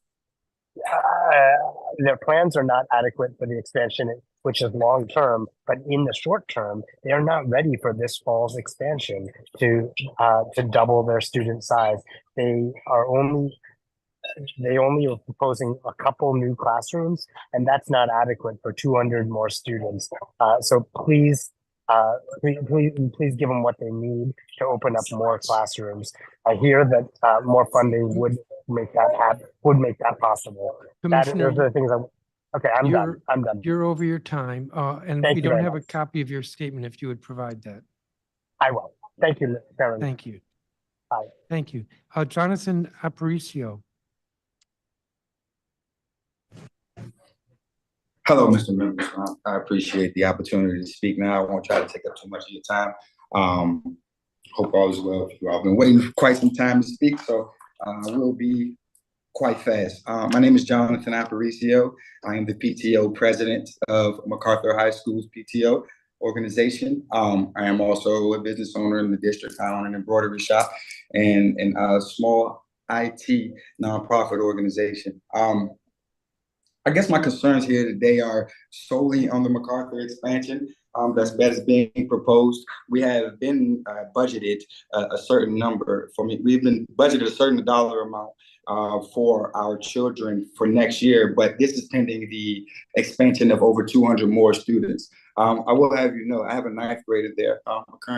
are not adequate for the expansion, which is long term, but in the short term, they are not ready for this fall's expansion to double their student size. They only are proposing a couple new classrooms, and that's not adequate for 200 more students. So please give them what they need to open up more classrooms. I hear that more funding would make that possible. Those are the things okay, I'm done. You're over your time, and Thank we you don't very have a much. copy of your statement if you would provide that. I will. Thank you, Karen. Thank you. Bye. Thank you. Jonathan Aparicio. Hello, Mr. Members. I appreciate the opportunity to speak now. I won't try to take up too much of your time. Hope all is well with you all. I've been waiting for quite some time to speak, so we'll be quite fast. My name is Jonathan Aparicio. I am the PTO president of MacArthur High School's PTO organization. I am also a business owner in the district. I own an embroidery shop and a small IT nonprofit organization. I guess my concerns here today are solely on the MacArthur expansion that's being proposed. We have been budgeted a certain number for me. We've been budgeted a certain dollar amount for our children for next year, but this is pending the expansion of over 200 more students. I will have you know, I have a 9th grader there.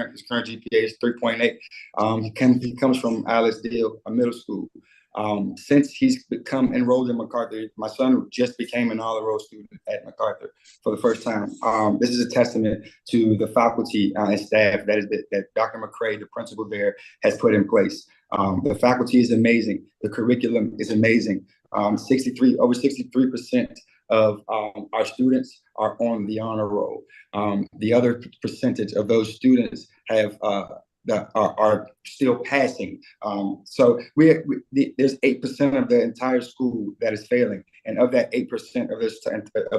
His current GPA is 3.8. He comes from Alice Deal, a middle school. Since he's become enrolled in MacArthur, my son just became an all-enrolled student at MacArthur for the first time. This is a testament to the faculty and staff that Dr. McCray, the principal there, has put in place. The faculty is amazing. The curriculum is amazing. Over 63% of our students are on the honor roll. The other percentage of those students have that are still passing. So there's 8% of the entire school that is failing. And of that 8% of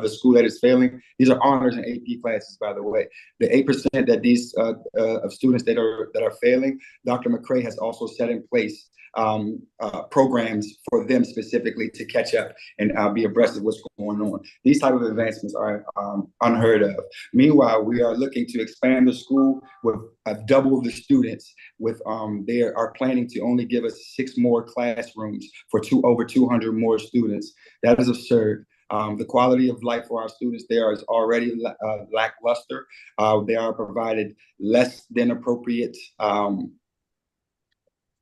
the school that is failing, these are honors and AP classes, by the way. The 8% that these of students that are failing, Dr. McCray has also set in place programs for them specifically to catch up and be abreast of what's going on. These type of advancements are unheard of. Meanwhile, we are looking to expand the school with double the students. They are planning to only give us 6 more classrooms for over 200 more students. That is absurd. The quality of life for our students there is already lackluster. They are provided less than appropriate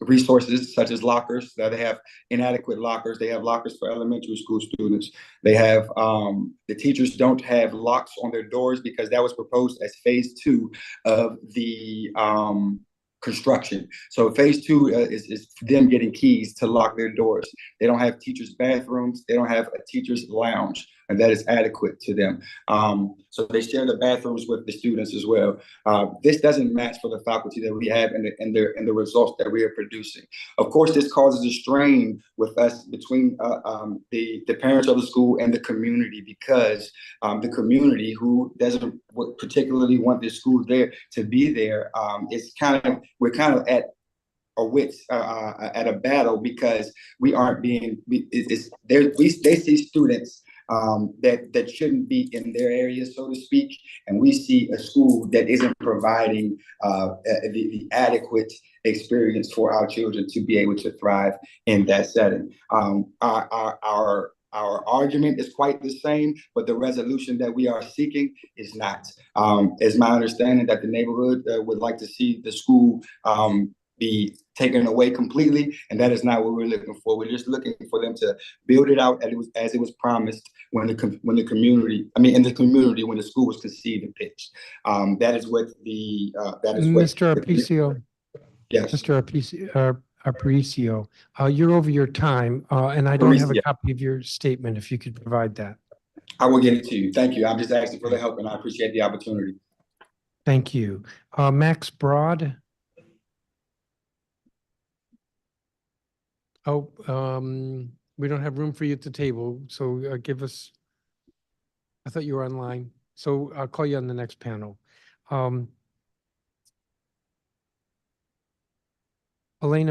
resources such as lockers. That they have inadequate lockers. They have lockers for elementary school students. They have the teachers don't have locks on their doors because that was proposed as phase 2 of the construction. So phase 2 is them getting keys to lock their doors. They don't have teachers' bathrooms. They don't have a teacher's lounge, and that is adequate to them. So they share the bathrooms with the students as well. This doesn't match for the faculty that we have and the results that we are producing. Of course, this causes a strain with us between the parents of the school and the community, because the community who doesn't particularly want their schools there to be there, we're kind of at a wits at a battle, because we aren't being they see students that shouldn't be in their area, so to speak, and we see a school that isn't providing the adequate experience for our children to be able to thrive in that setting. Our argument is quite the same, but the resolution that we are seeking is not. It's my understanding that the neighborhood would like to see the school be taken away completely, and that is not what we're looking for. We're just looking for them to build it out as it was promised when the community, in the community, when the school was conceived and pitched. That is what Mr. Aparicio. Yes. Mr. Aparicio, you're over your time, and I don't have a copy of your statement. If you could provide that. I will get it to you. Thank you. I'm just asking for the help, and I appreciate the opportunity. Thank you. Max Broad. Oh, we don't have room for you at the table, so give us, I thought you were online, so I'll call you on the next panel. Elena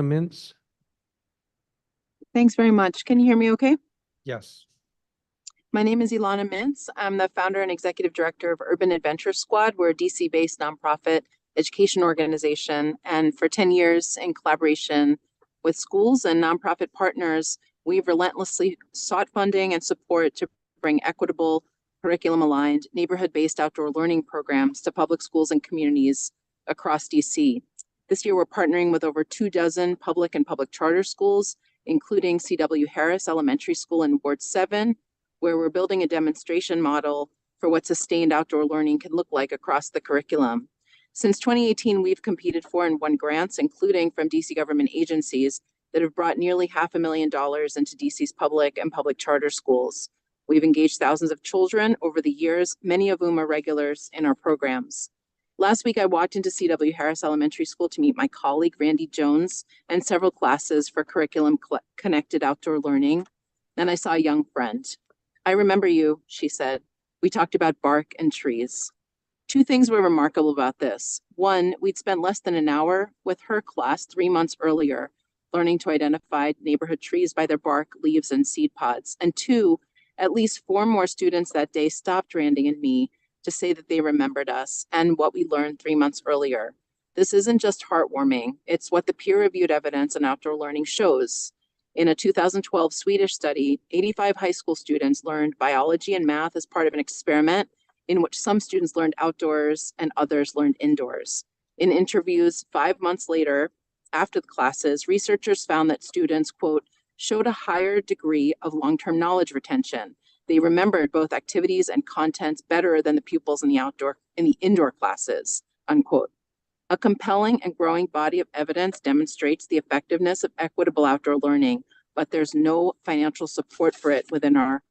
Mintz. Thanks very much. Can you hear me okay? Yes. My name is Ilana Mintz. I'm the founder and executive director of Urban Adventure Squad. We're a DC-based nonprofit education organization. And for 10 years, in collaboration with schools and nonprofit partners, we've relentlessly sought funding and support to bring equitable, curriculum-aligned, neighborhood-based outdoor learning programs to public schools and communities across DC. This year, we're partnering with over 24 public and public charter schools, including C.W. Harris Elementary School in Ward 7, where we're building a demonstration model for what sustained outdoor learning can look like across the curriculum. Since 2018, we've competed for and won grants, including from DC government agencies, that have brought nearly $500,000 into DC's public and public charter schools. We've engaged thousands of children over the years, many of whom are regulars in our programs. Last week, I walked into C.W. Harris Elementary School to meet my colleague, Randy Jones, and several classes for curriculum-connected outdoor learning, and I saw a young friend. "I remember you," she said. "We talked about bark and trees." Two things were remarkable about this. One, we'd spent less than an hour with her class 3 months earlier, learning to identify neighborhood trees by their bark, leaves, and seed pods. And two, at least 4 more students that day stopped Randy and me to say that they remembered us and what we learned 3 months earlier. This isn't just heartwarming. It's what the peer-reviewed evidence in outdoor learning shows. In a 2012 Swedish study, 85 high school students learned biology and math as part of an experiment in which some students learned outdoors and others learned indoors. In interviews 5 months later, after the classes, researchers found that students, quote, showed a higher degree of long-term knowledge retention. They remembered both activities and contents better than the pupils in the indoor classes, unquote. A compelling and growing body of evidence demonstrates the effectiveness of equitable outdoor learning, but there's no financial support for it within our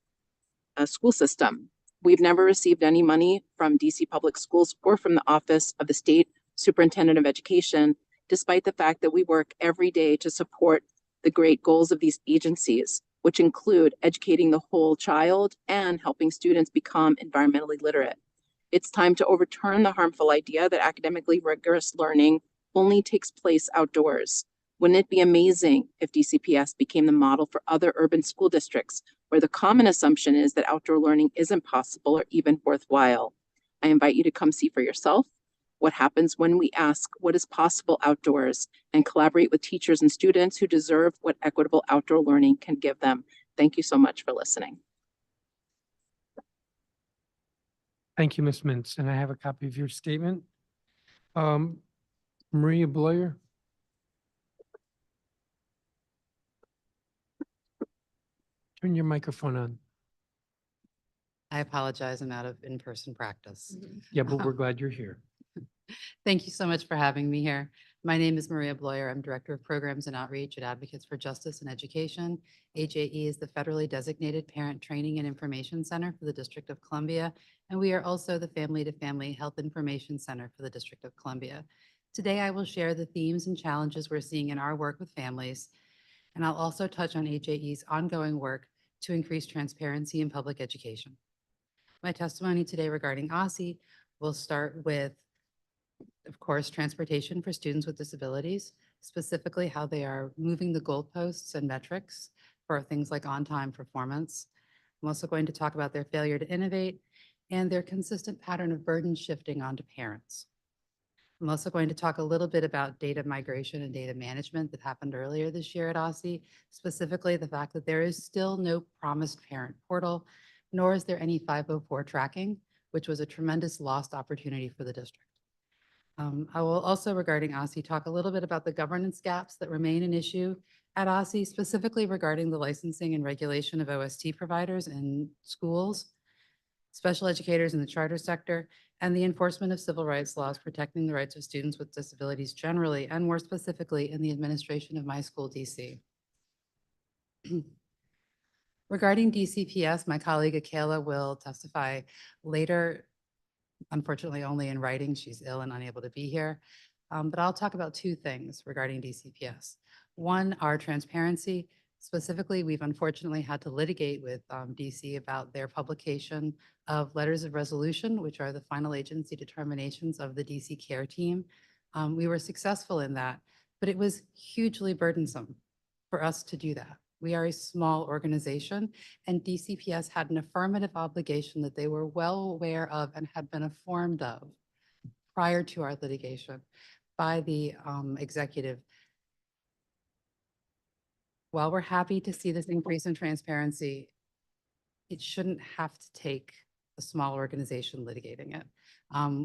school system. We've never received any money from DC Public Schools or from the Office of the State Superintendent of Education, despite the fact that we work every day to support the great goals of these agencies, which include educating the whole child and helping students become environmentally literate. It's time to overturn the harmful idea that academically rigorous learning only takes place outdoors. Wouldn't it be amazing if DCPS became the model for other urban school districts where the common assumption is that outdoor learning isn't possible or even worthwhile? I invite you to come see for yourself what happens when we ask what is possible outdoors and collaborate with teachers and students who deserve what equitable outdoor learning can give them. Thank you so much for listening. Thank you, Ms. Mintz. And I have a copy of your statement. Maria Blair. Turn your microphone on. I apologize, I'm out of in-person practice. Yeah, but we're glad you're here. Thank you so much for having me here. My name is Maria Bloyer. I'm Director of Programs and Outreach at Advocates for Justice and Education. AJE is the federally designated Parent Training and Information Center for the District of Columbia, and we are also the Family to Family Health Information Center for the District of Columbia. Today, I will share the themes and challenges we're seeing in our work with families, and I'll also touch on AJE's ongoing work to increase transparency in public education. My testimony today regarding OSSI will start with, of course, transportation for students with disabilities, specifically how they are moving the goalposts and metrics for things like on-time performance. I'm also going to talk about their failure to innovate and their consistent pattern of burden shifting onto parents. I'm also going to talk a little bit about data migration and data management that happened earlier this year at OSSI, specifically the fact that there is still no promised parent portal, nor is there any 504 tracking, which was a tremendous lost opportunity for the district. I will also, regarding OSSI, talk a little bit about the governance gaps that remain an issue at OSSI, specifically regarding the licensing and regulation of OST providers in schools, special educators in the charter sector, and the enforcement of civil rights laws protecting the rights of students with disabilities generally, and more specifically in the administration of my school, DC. Regarding DCPS, my colleague Akela will testify later, unfortunately only in writing. She's ill and unable to be here. But I'll talk about two things regarding DCPS. One, our transparency. Specifically, we've unfortunately had to litigate with DC about their publication of letters of resolution, which are the final agency determinations of the DC care team. We were successful in that, but it was hugely burdensome for us to do that. We are a small organization, and DCPS had an affirmative obligation that they were well aware of and had been informed of prior to our litigation by the executive. While we're happy to see this increase in transparency, it shouldn't have to take a small organization litigating it.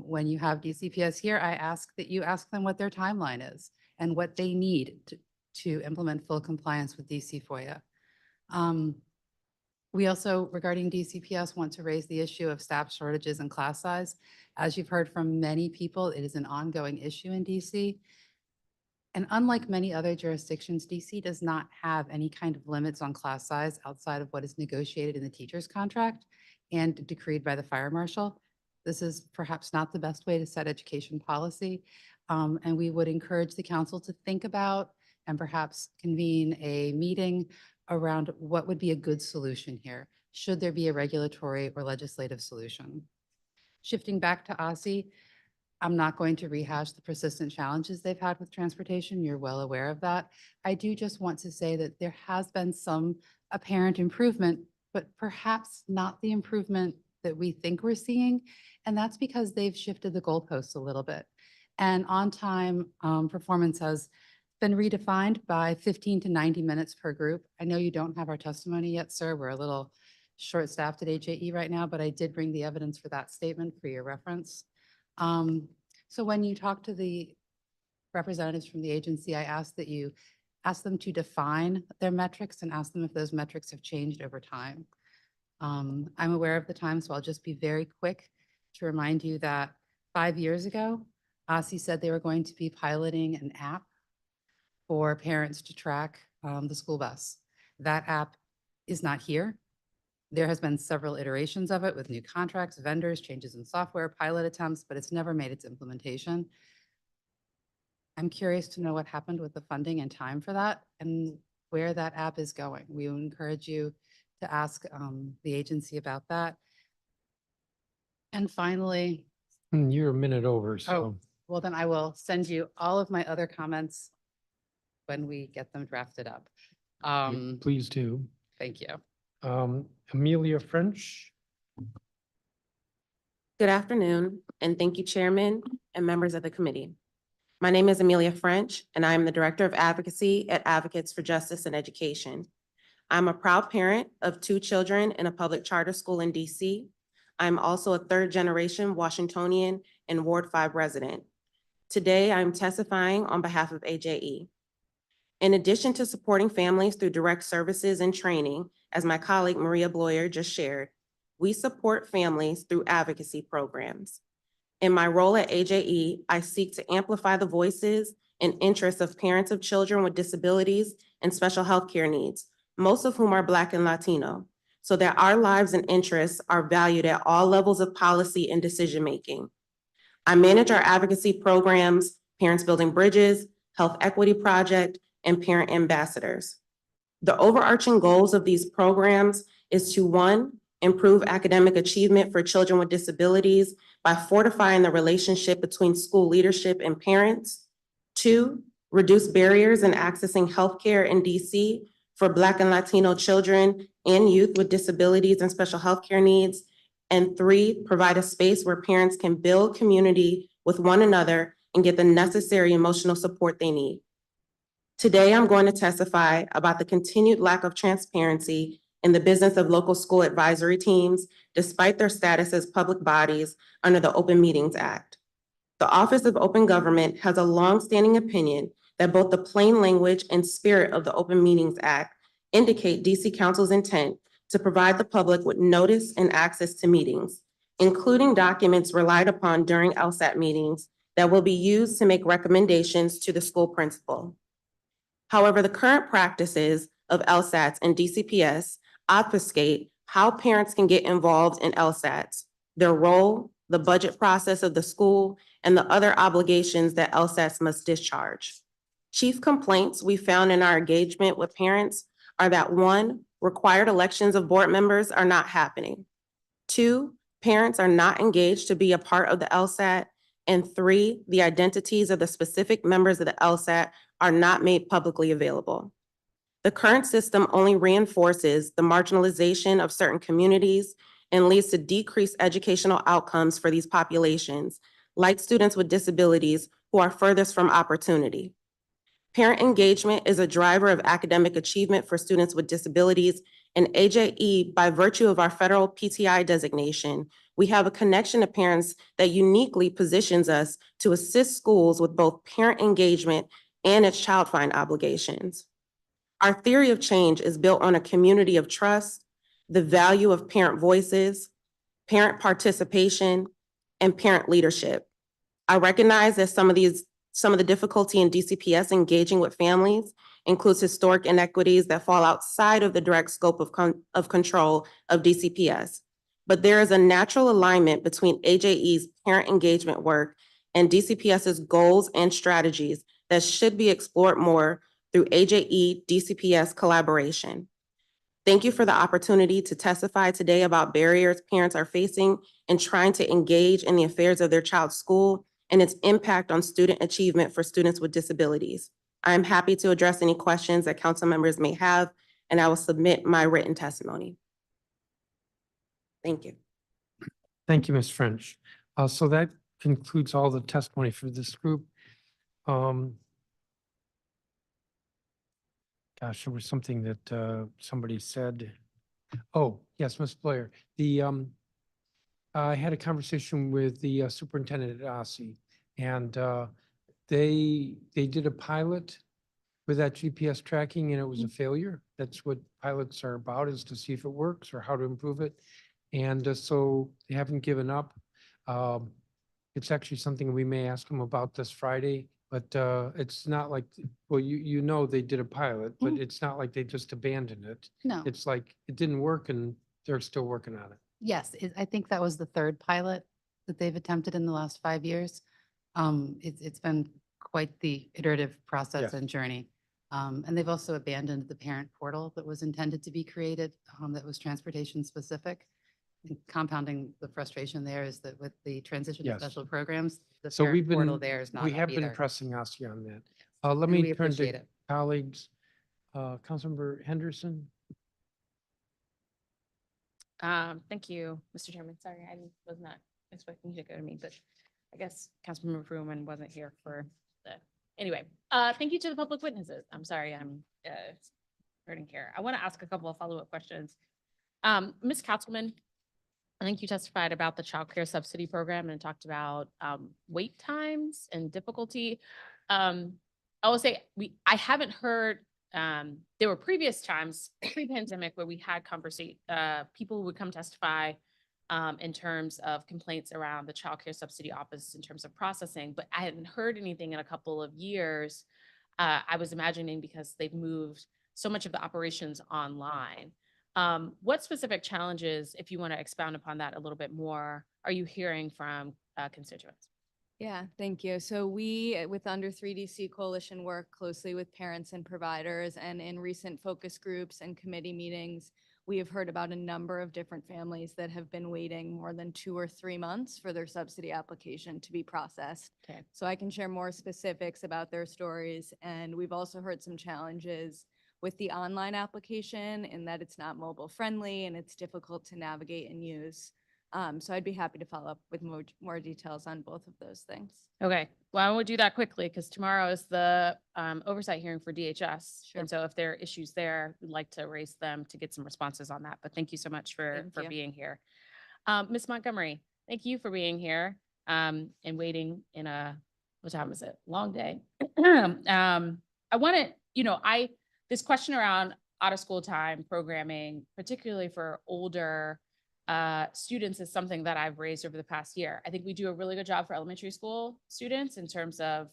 When you have DCPS here, I ask that you ask them what their timeline is and what they need to implement full compliance with DC FOIA. We also, regarding DCPS, want to raise the issue of staff shortages and class size. As you've heard from many people, it is an ongoing issue in DC. And unlike many other jurisdictions, DC does not have any kind of limits on class size outside of what is negotiated in the teacher's contract and decreed by the fire marshal. This is perhaps not the best way to set education policy. And we would encourage the council to think about and perhaps convene a meeting around what would be a good solution here. Should there be a regulatory or legislative solution? Shifting back to OSSI, I'm not going to rehash the persistent challenges they've had with transportation. You're well aware of that. I do just want to say that there has been some apparent improvement, but perhaps not the improvement that we think we're seeing. And that's because they've shifted the goalposts a little bit. And on-time performance has been redefined by 15 to 90 minutes per group. I know you don't have our testimony yet, sir. We're a little short-staffed at AJE right now, but I did bring the evidence for that statement for your reference. So when you talk to the representatives from the agency, I ask that you ask them to define their metrics and ask them if those metrics have changed over time. I'm aware of the time, so I'll just be very quick to remind you that 5 years ago, OSSI said they were going to be piloting an app for parents to track the school bus. That app is not here. There has been several iterations of it with new contracts, vendors, changes in software, pilot attempts, but it's never made its implementation. I'm curious to know what happened with the funding and time for that and where that app is going. We would encourage you to ask the agency about that. And finally. You're a minute over, so. Oh, well, then I will send you all of my other comments when we get them drafted up. Please do. Thank you. Amelia French. Good afternoon, and thank you, Chairman and members of the committee. My name is Amelia French, and I am the Director of Advocacy at Advocates for Justice and Education. I'm a proud parent of 2 children in a public charter school in DC. I'm also a 3rd-generation Washingtonian and Ward 5 resident. Today, I'm testifying on behalf of AJE. In addition to supporting families through direct services and training, as my colleague Maria Bloyer just shared, we support families through advocacy programs. In my role at AJE, I seek to amplify the voices and interests of parents of children with disabilities and special health care needs, most of whom are Black and Latino, so that our lives and interests are valued at all levels of policy and decision-making. I manage our advocacy programs, Parents Building Bridges, Health Equity Project, and Parent Ambassadors. The overarching goals of these programs is to, one, improve academic achievement for children with disabilities by fortifying the relationship between school leadership and parents. Two, reduce barriers in accessing healthcare in DC for Black and Latino children and youth with disabilities and special healthcare needs. And three, provide a space where parents can build community with one another and get the necessary emotional support they need. Today, I'm going to testify about the continued lack of transparency in the business of local school advisory teams, despite their status as public bodies under the Open Meetings Act. The Office of Open Government has a longstanding opinion that both the plain language and spirit of the Open Meetings Act indicate DC Council's intent to provide the public with notice and access to meetings, including documents relied upon during LSAT meetings that will be used to make recommendations to the school principal. However, the current practices of LSATs and DCPS obfuscate how parents can get involved in LSATs, their role, the budget process of the school, and the other obligations that LSATs must discharge. Chief complaints we found in our engagement with parents are that one, required elections of board members are not happening. Two, parents are not engaged to be a part of the LSAT. And three, the identities of the specific members of the LSAT are not made publicly available. The current system only reinforces the marginalization of certain communities and leads to decreased educational outcomes for these populations, like students with disabilities who are furthest from opportunity. Parent engagement is a driver of academic achievement for students with disabilities, and AJE, by virtue of our federal PTI designation, we have a connection to parents that uniquely positions us to assist schools with both parent engagement and its child find obligations. Our theory of change is built on a community of trust, the value of parent voices, parent participation, and parent leadership. I recognize that some of the difficulty in DCPS engaging with families includes historic inequities that fall outside of the direct scope of control of DCPS. But there is a natural alignment between AJE's parent engagement work and DCPS's goals and strategies that should be explored more through AJE DCPS collaboration. Thank you for the opportunity to testify today about barriers parents are facing in trying to engage in the affairs of their child's school and its impact on student achievement for students with disabilities. I am happy to address any questions that council members may have, and I will submit my written testimony. Thank you. Thank you, Ms. French. So that concludes all the testimony for this group. Gosh, there was something that somebody said. Oh, yes, Ms. Blair. I had a conversation with the superintendent at OSSI, and they did a pilot with that GPS tracking, and it was a failure. That's what pilots are about, is to see if it works or how to improve it. And so they haven't given up. It's actually something we may ask them about this Friday, but it's not like, well, you know they did a pilot, but it's not like they just abandoned it. No. It's like it didn't work and they're still working on it. Yes, I think that was the third pilot that they've attempted in the last 5 years. It's been quite the iterative process Yes. and journey. And they've also abandoned the parent portal that was intended to be created, that was transportation specific. And compounding the frustration there is that with the transition to Yes. special programs, the So we've parent portal been, there is not we up have been either. pressing OSSI on that. Let And me we turn appreciate to it. colleagues. Councilmember Henderson. Thank you, Mr. Chairman. Sorry, I was not expecting you to go to me, but I guess Councilmember Fruman wasn't here for the, anyway. Thank you to the public witnesses. I'm sorry, I'm hurting here. I want to ask a couple of follow-up questions. Ms. Councilman, I think you testified about the child care subsidy program and talked about wait times and difficulty. I will say I haven't heard, there were previous times pre-pandemic where we had people who would come testify in terms of complaints around the child care subsidy office in terms of processing, but I hadn't heard anything in a couple of years. I was imagining because they've moved so much of the operations online. What specific challenges, if you want to expound upon that a little bit more, are you hearing from constituents? Yeah, thank you. So we, with Under 3DC Coalition, work closely with parents and providers, and in recent focus groups and committee meetings, we have heard about a number of different families that have been waiting more than 2 or 3 months for their subsidy application to be processed. Okay. So I can share more specifics about their stories, and we've also heard some challenges with the online application in that it's not mobile friendly and it's difficult to navigate and use. So I'd be happy to follow up with more details on both of those things. Okay, well, I will do that quickly because tomorrow is the oversight hearing for DHS. Sure. And so if there are issues there, we'd like to raise them to get some responses on that. But thank you so much for Thank you. being here. Ms. Montgomery, thank you for being here and waiting in what time is it? Long day. I want to, this question around out of school time programming, particularly for older students, is something that I've raised over the past year. I think we do a really good job for elementary school students in terms of,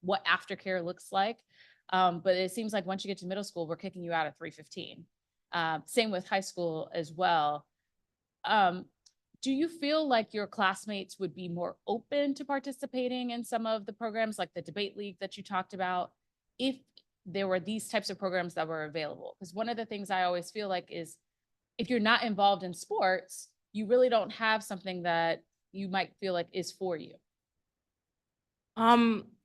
what aftercare looks like. But it seems like once you get to middle school, we're kicking you out at 3:15. Same with high school as well. Do you feel like your classmates would be more open to participating in some of the programs like the debate league that you talked about if there were these types of programs that were available? Because one of the things I always feel like is if you're not involved in sports, you really don't have something that you might feel like is for you.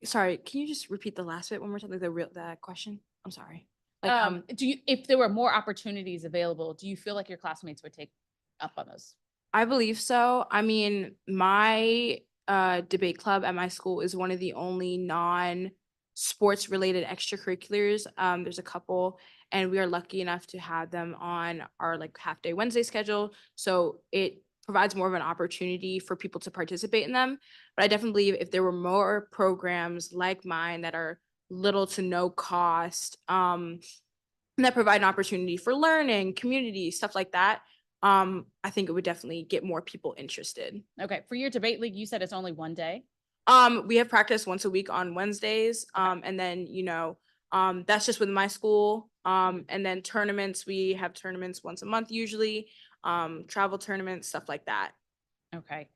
Sorry, can you just repeat the last bit one more time? Like that question? I'm sorry. Like, if there were more opportunities available, do you feel like your classmates would take up on those? I believe so. I mean, my debate club at my school is one of the only non-sports related extracurriculars. There's a couple, and we are lucky enough to have them on our half day Wednesday schedule. So it provides more of an opportunity for people to participate in them. But I definitely believe if there were more programs like mine that are little to no cost, that provide an opportunity for learning, community, stuff like that, I think it would definitely get more people interested. Okay, for your debate league, you said it's only one day? We have practice once a week on Wednesdays. And then, that's just with my school. And then tournaments, we have tournaments once a month usually, travel tournaments, stuff like that. Okay.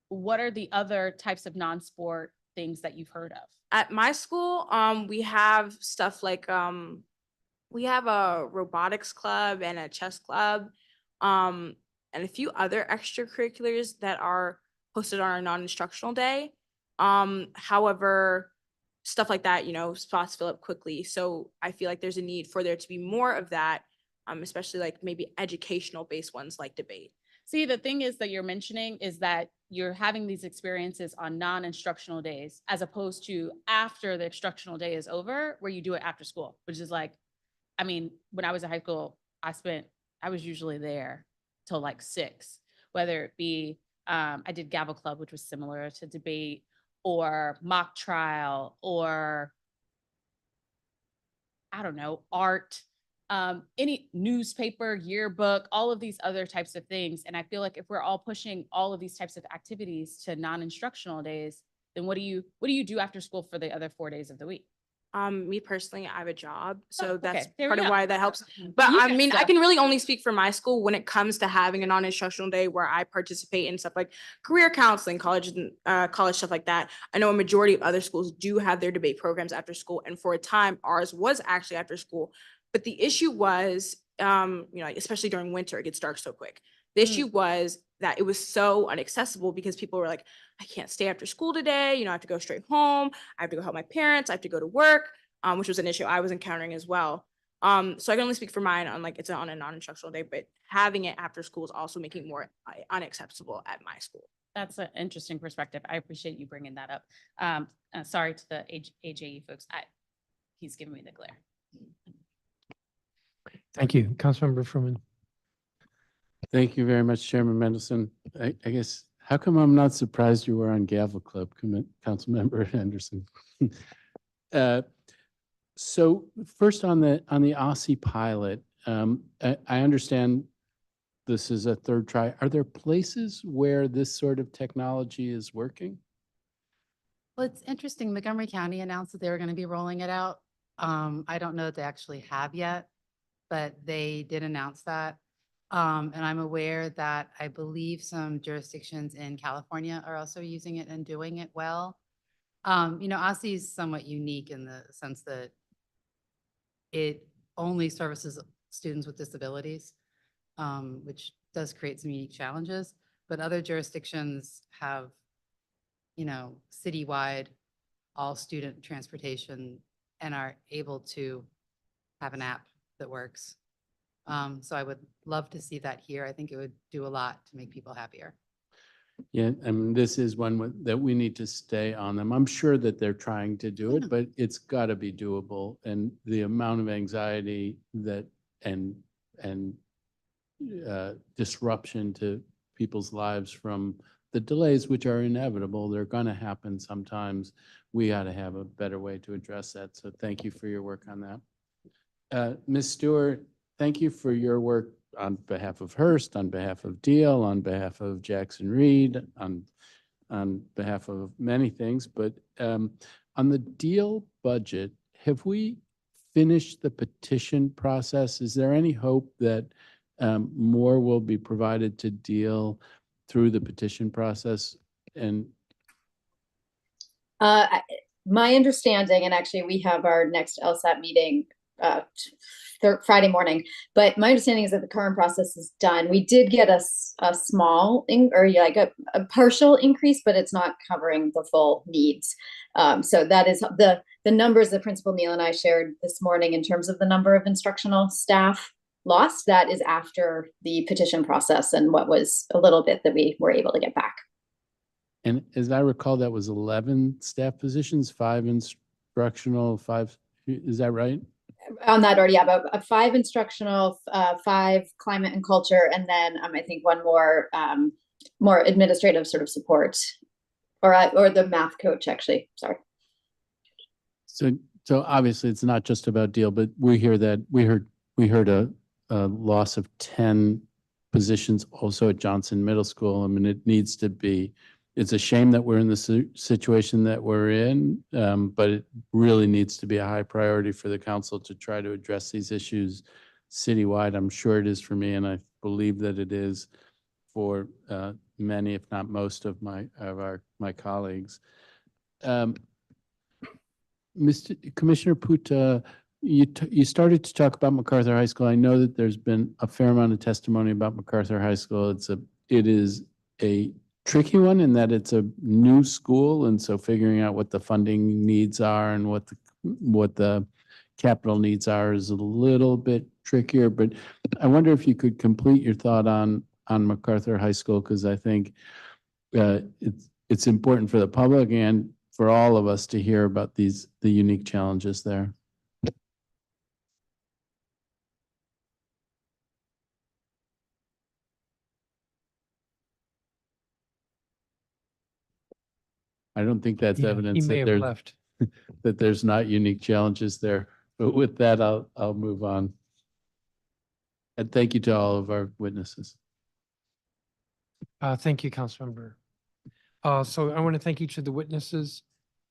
What are the other types of non-sport things that you've heard of? At my school, we have stuff like we have a robotics club and a chess club, and a few other extracurriculars that are posted on our non-instructional day. However, stuff like that, spots fill up quickly. So I feel like there's a need for there to be more of that, especially like maybe educational based ones like debate. See, the thing is that you're mentioning is that you're having these experiences on non-instructional days, as opposed to after the instructional day is over, where you do it after school, which is like, I mean, when I was in high school, I was usually there till 6, whether it be, I did Gavel Club, which was similar to debate, or mock trial, or I don't know, art, any newspaper, yearbook, all of these other types of things. And I feel like if we're all pushing all of these types of activities to non-instructional days, then what do you do after school for the other 4 days of the week? Me personally, I have a job, so okay. that's There part we of go. why that helps. But You I got mean, I stuff. can really only speak for my school when it comes to having a non-instructional day where I participate in stuff like career counseling, college stuff like that. I know a majority of other schools do have their debate programs after school, and for a time, ours was actually after school. But the issue was, especially during winter, it gets dark so quick. The issue was that it was so inaccessible because people were like, I can't stay after school today. I have to go straight home. I have to go help my parents. I have to go to work, which was an issue I was encountering as well. So I can only speak for mine on it's on a non-instructional day, but having it after school is also making it more unacceptable at my school. That's an interesting perspective. I appreciate you bringing that up. Sorry to the AJE folks. He's giving me the glare. Thank you. Councilmember Fruman. Thank you very much, Chairman Mendelson. I guess How come I'm not surprised you were on Gavel Club, Councilmember Henderson? Uh, So first on the OSSI pilot, I understand this is a third try. Are there places where this sort of technology is working? Well, it's interesting. Montgomery County announced that they were going to be rolling it out. I don't know that they actually have yet, but they did announce that. And I'm aware that I believe some jurisdictions in California are also using it and doing it well. OSSI is somewhat unique in the sense that it only services students with disabilities, which does create some unique challenges, but other jurisdictions have, citywide, all student transportation and are able to have an app that works. So I would love to see that here. I think it would do a lot to make people happier. Yeah, this is one that we need to stay on them. I'm sure that they're trying to do it, but it's got to be doable. And the amount of anxiety that and disruption to people's lives from the delays, which are inevitable, they're going to happen sometimes. We ought to have a better way to address that. So thank you for your work on that. Ms. Stewart, thank you for your work on behalf of Hearst, on behalf of Deal, on behalf of Jackson Reed, on behalf of many things. But on the Deal budget, have we finished the petition process? Is there any hope that more will be provided to Deal through the petition process? And My understanding, and actually we have our next LSAT meeting Friday morning, but my understanding is that the current process is done. We did get a small a partial increase, but it's not covering the full needs. So that is the numbers that Principal Neal and I shared this morning in terms of the number of instructional staff lost. That is after the petition process and what was a little bit that we were able to get back. And as I recall, that was 11 staff positions, 5 instructional, 5, is that right? On that order, yeah, about 5 instructional, 5 climate and culture, and then I think 1 more more administrative sort of support, or the math coach, actually. Sorry. So obviously it's not just about Deal, but we heard a loss of 10 positions also at Johnson Middle School. I mean, it needs to be. It's a shame that we're in the situation that we're in, but it really needs to be a high priority for the council to try to address these issues citywide. I'm sure it is for me, and I believe that it is for many, if not most, of my colleagues. Commissioner Puta, you started to talk about MacArthur High School. I know that there's been a fair amount of testimony about MacArthur High School. It is a tricky one in that it's a new school, and so figuring out what the funding needs are and what the capital needs are is a little bit trickier. But I wonder if you could complete your thought on MacArthur High School, because I think it's important for the public and for all of us to hear about the unique challenges there. I don't think that's evidence He may have left. that there's not unique challenges there. But with that, I'll move on. And thank you to all of our witnesses. Thank you, Councilmember. So I want to thank each of the witnesses.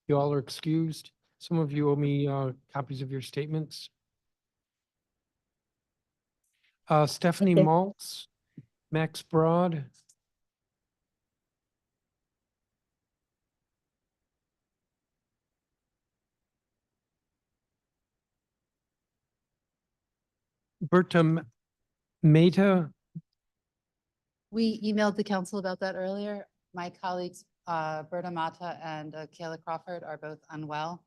You all are excused. Some of you owe me copies of your statements. Stephanie Maltz, Max Broad, Berta Mehta. We emailed the council about that earlier. My colleagues, Berta Mata and Kayla Crawford, are both unwell.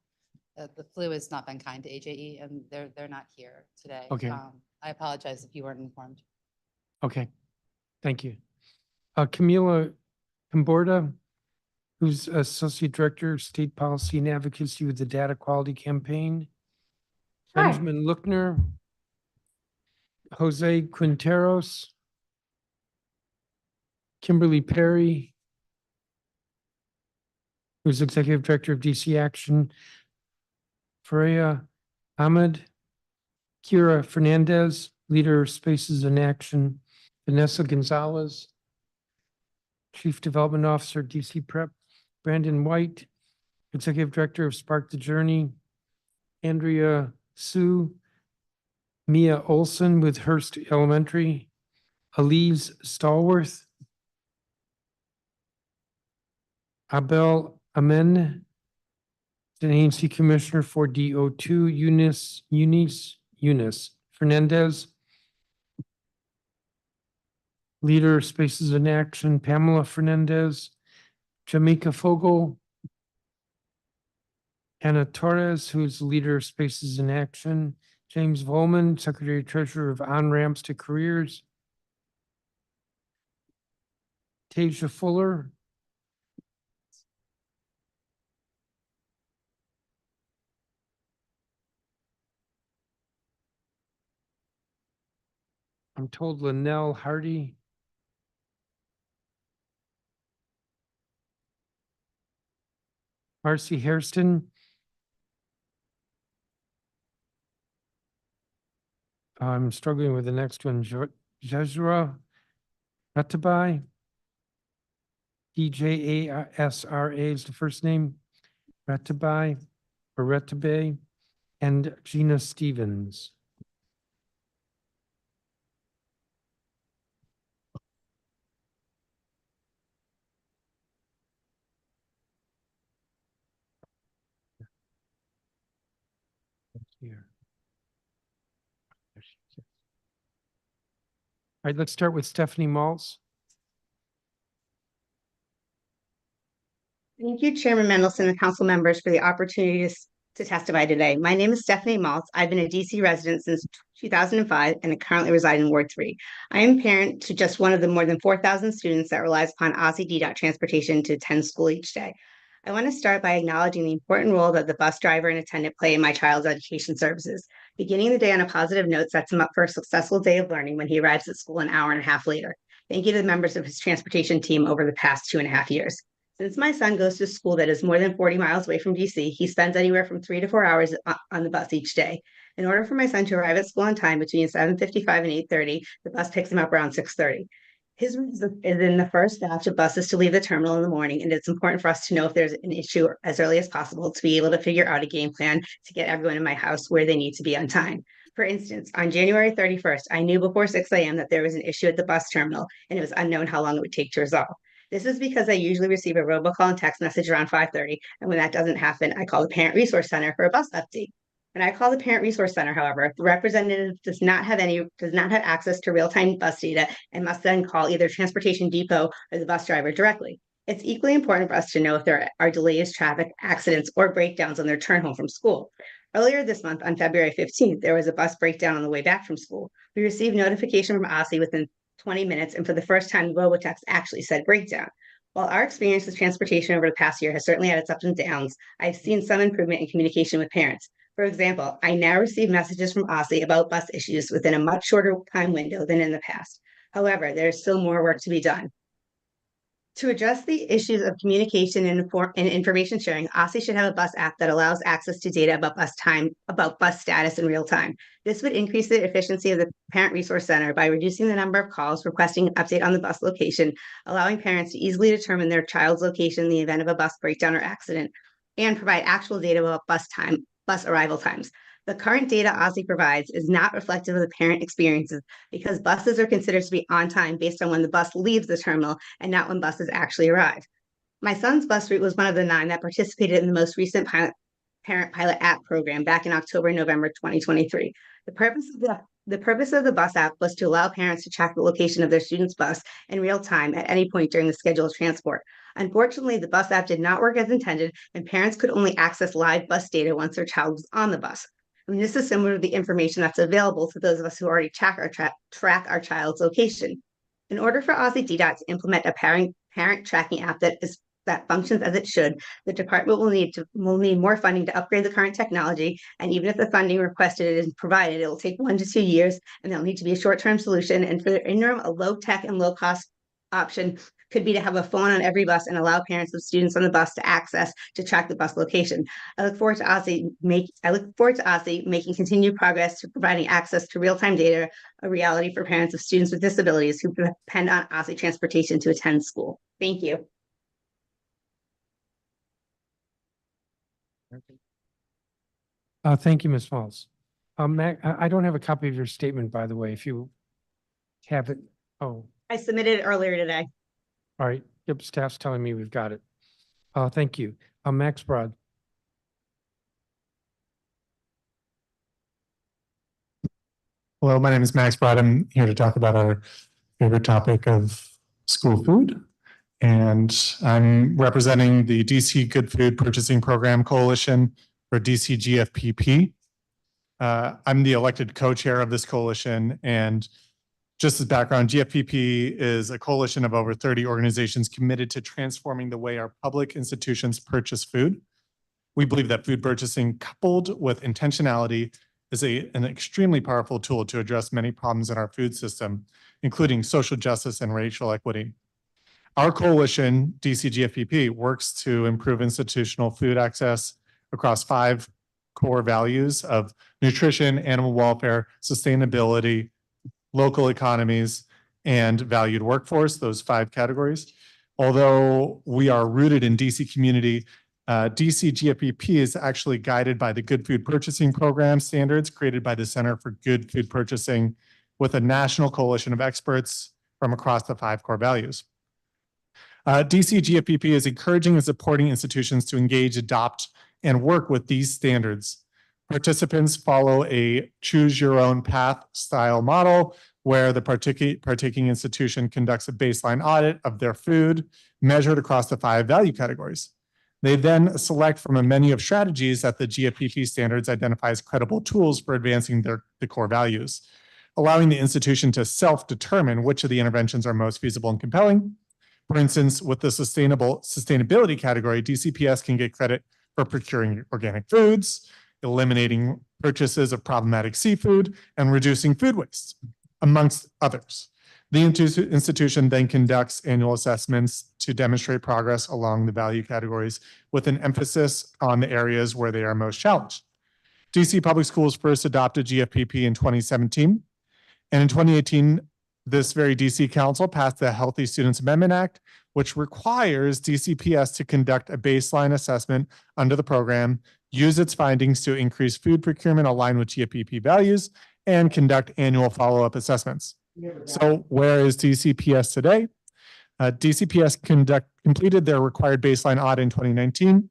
The flu has not been kind to AJE, and they're not here today. Okay. I apologize if you weren't informed. Okay, thank you. Camila Camborda, who's Associate Director of State Policy and Advocacy with the Data Quality Campaign. Hi. Benjamin Lookner, Jose Quinteros, Kimberly Perry, who's Executive Director of DC Action, Freya Ahmed, Kira Fernandez, Leader of Spaces in Action, Vanessa Gonzalez, Chief Development Officer, DC Prep, Brandon White, Executive Director of Spark the Journey, Andrea Sue, Mia Olson with Hearst Elementary, Elise Stallworth, Abel Amen, the ANC Commissioner for DO2, Eunice Fernandez, Leader Spaces in Action, Pamela Fernandez, Jamaica Fogel, Anna Torres, who's Leader Spaces in Action, James Volman, Secretary Treasurer of On Ramps to Careers, Tasia Fuller, I'm told Linnell Hardy, Marcy Hairston, I'm struggling with the next one, Jezra Ratabai, DJASRA is the first name, Ratabai, or Ratabe, and Gina Stevens. Here. There she is. All right, let's start with Stephanie Maltz. Thank you, Chairman Mendelson and council members for the opportunity to testify today. My name is Stephanie Maltz. I've been a DC resident since 2005 and I currently reside in Ward 3. I am parent to just one of the more than 4,000 students that relies upon OSSI DDOT transportation to attend school each day. I want to start by acknowledging the important role that the bus driver and attendant play in my child's education services. Beginning the day on a positive note sets him up for a successful day of learning when he arrives at school an hour and a half later. Thank you to the members of his transportation team over the past 2.5 years. Since my son goes to school that is more than 40 miles away from DC, he spends anywhere from 3 to 4 hours on the bus each day. In order for my son to arrive at school on time between 7:55 and 8:30, the bus picks him up around 6:30. His route is in the first batch of buses to leave the terminal in the morning, and it's important for us to know if there's an issue as early as possible to be able to figure out a game plan to get everyone in my house where they need to be on time. For instance, on January 31st, I knew before 6 a.m. that there was an issue at the bus terminal, and it was unknown how long it would take to resolve. This is because I usually receive a robocall and text message around 5:30, and when that doesn't happen, I call the Parent Resource Center for a bus update. When I call the Parent Resource Center, however, the representative does not have access to real-time bus data and must then call either Transportation Depot or the bus driver directly. It's equally important for us to know if there are delays, traffic, accidents, or breakdowns on their turn home from school. Earlier this month, on February 15th, there was a bus breakdown on the way back from school. We received notification from OSSI within 20 minutes, and for the first time, the Robotext actually said breakdown. While our experience with transportation over the past year has certainly had its ups and downs, I've seen some improvement in communication with parents. For example, I now receive messages from OSSI about bus issues within a much shorter time window than in the past. However, there is still more work to be done. To address the issues of communication and information sharing, OSSI should have a bus app that allows access to data about bus status in real time. This would increase the efficiency of the Parent Resource Center by reducing the number of calls requesting an update on the bus location, allowing parents to easily determine their child's location in the event of a bus breakdown or accident, and provide actual data about bus arrival times. The current data OSSI provides is not reflective of the parent experiences because buses are considered to be on time based on when the bus leaves the terminal and not when buses actually arrive. My son's bus route was one of the 9 that participated in the most recent Parent Pilot app program back in October and November 2023. The purpose of the bus app was to allow parents to track the location of their student's bus in real time at any point during the scheduled transport. Unfortunately, the bus app did not work as intended, and parents could only access live bus data once their child was on the bus. And this is similar to the information that's available to those of us who already track our child's location. In order for OSSI DDOT to implement a parent tracking app that functions as it should, the department will need more funding to upgrade the current technology. And even if the funding requested is provided, it will take 1 to 2 years, and there'll need to be a short-term solution. And for the interim, a low-tech and low-cost option could be to have a phone on every bus and allow parents of students on the bus to access to track the bus location. I look forward to OSSI making continued progress to providing access to real-time data, a reality for parents of students with disabilities who depend on OSSI transportation to attend school. Thank you. Thank you, Ms. Falls. Mac, I don't have a copy of your statement, by the way, if you have it. Oh, I submitted it earlier today. all right. Yep, staff's telling me we've got it. Thank you. Max Broad. Hello, my name is Max Broad. I'm here to talk about our favorite topic of school food. And I'm representing the DC Good Food Purchasing Program Coalition, or DC GFPP. I'm the elected co-chair of this coalition. And just as background, GFPP is a coalition of over 30 organizations committed to transforming the way our public institutions purchase food. We believe that food purchasing coupled with intentionality is an extremely powerful tool to address many problems in our food system, including social justice and racial equity. Our coalition, DC GFPP, works to improve institutional food access across 5 core values of nutrition, animal welfare, sustainability, local economies, and valued workforce, those 5 categories. Although we are rooted in DC community, DC GFPP is actually guided by the Good Food Purchasing Program standards created by the Center for Good Food Purchasing with a national coalition of experts from across the 5 core values. DC GFPP is encouraging and supporting institutions to engage, adopt, and work with these standards. Participants follow a choose your own path style model where the partaking institution conducts a baseline audit of their food measured across the 5 value categories. They then select from a menu of strategies that the GFPP standards identify as credible tools for advancing the core values, allowing the institution to self-determine which of the interventions are most feasible and compelling. For instance, with the sustainability category, DCPS can get credit for procuring organic foods, eliminating purchases of problematic seafood, and reducing food waste, amongst others. The institution then conducts annual assessments to demonstrate progress along the value categories with an emphasis on the areas where they are most challenged. DC Public Schools first adopted GFPP in 2017, and in 2018, this very DC Council passed the Healthy Students Amendment Act, which requires DCPS to conduct a baseline assessment under the program, use its findings to increase food procurement aligned with GFPP values, and conduct annual follow-up assessments. So where is DCPS today? DCPS completed their required baseline audit in 2019.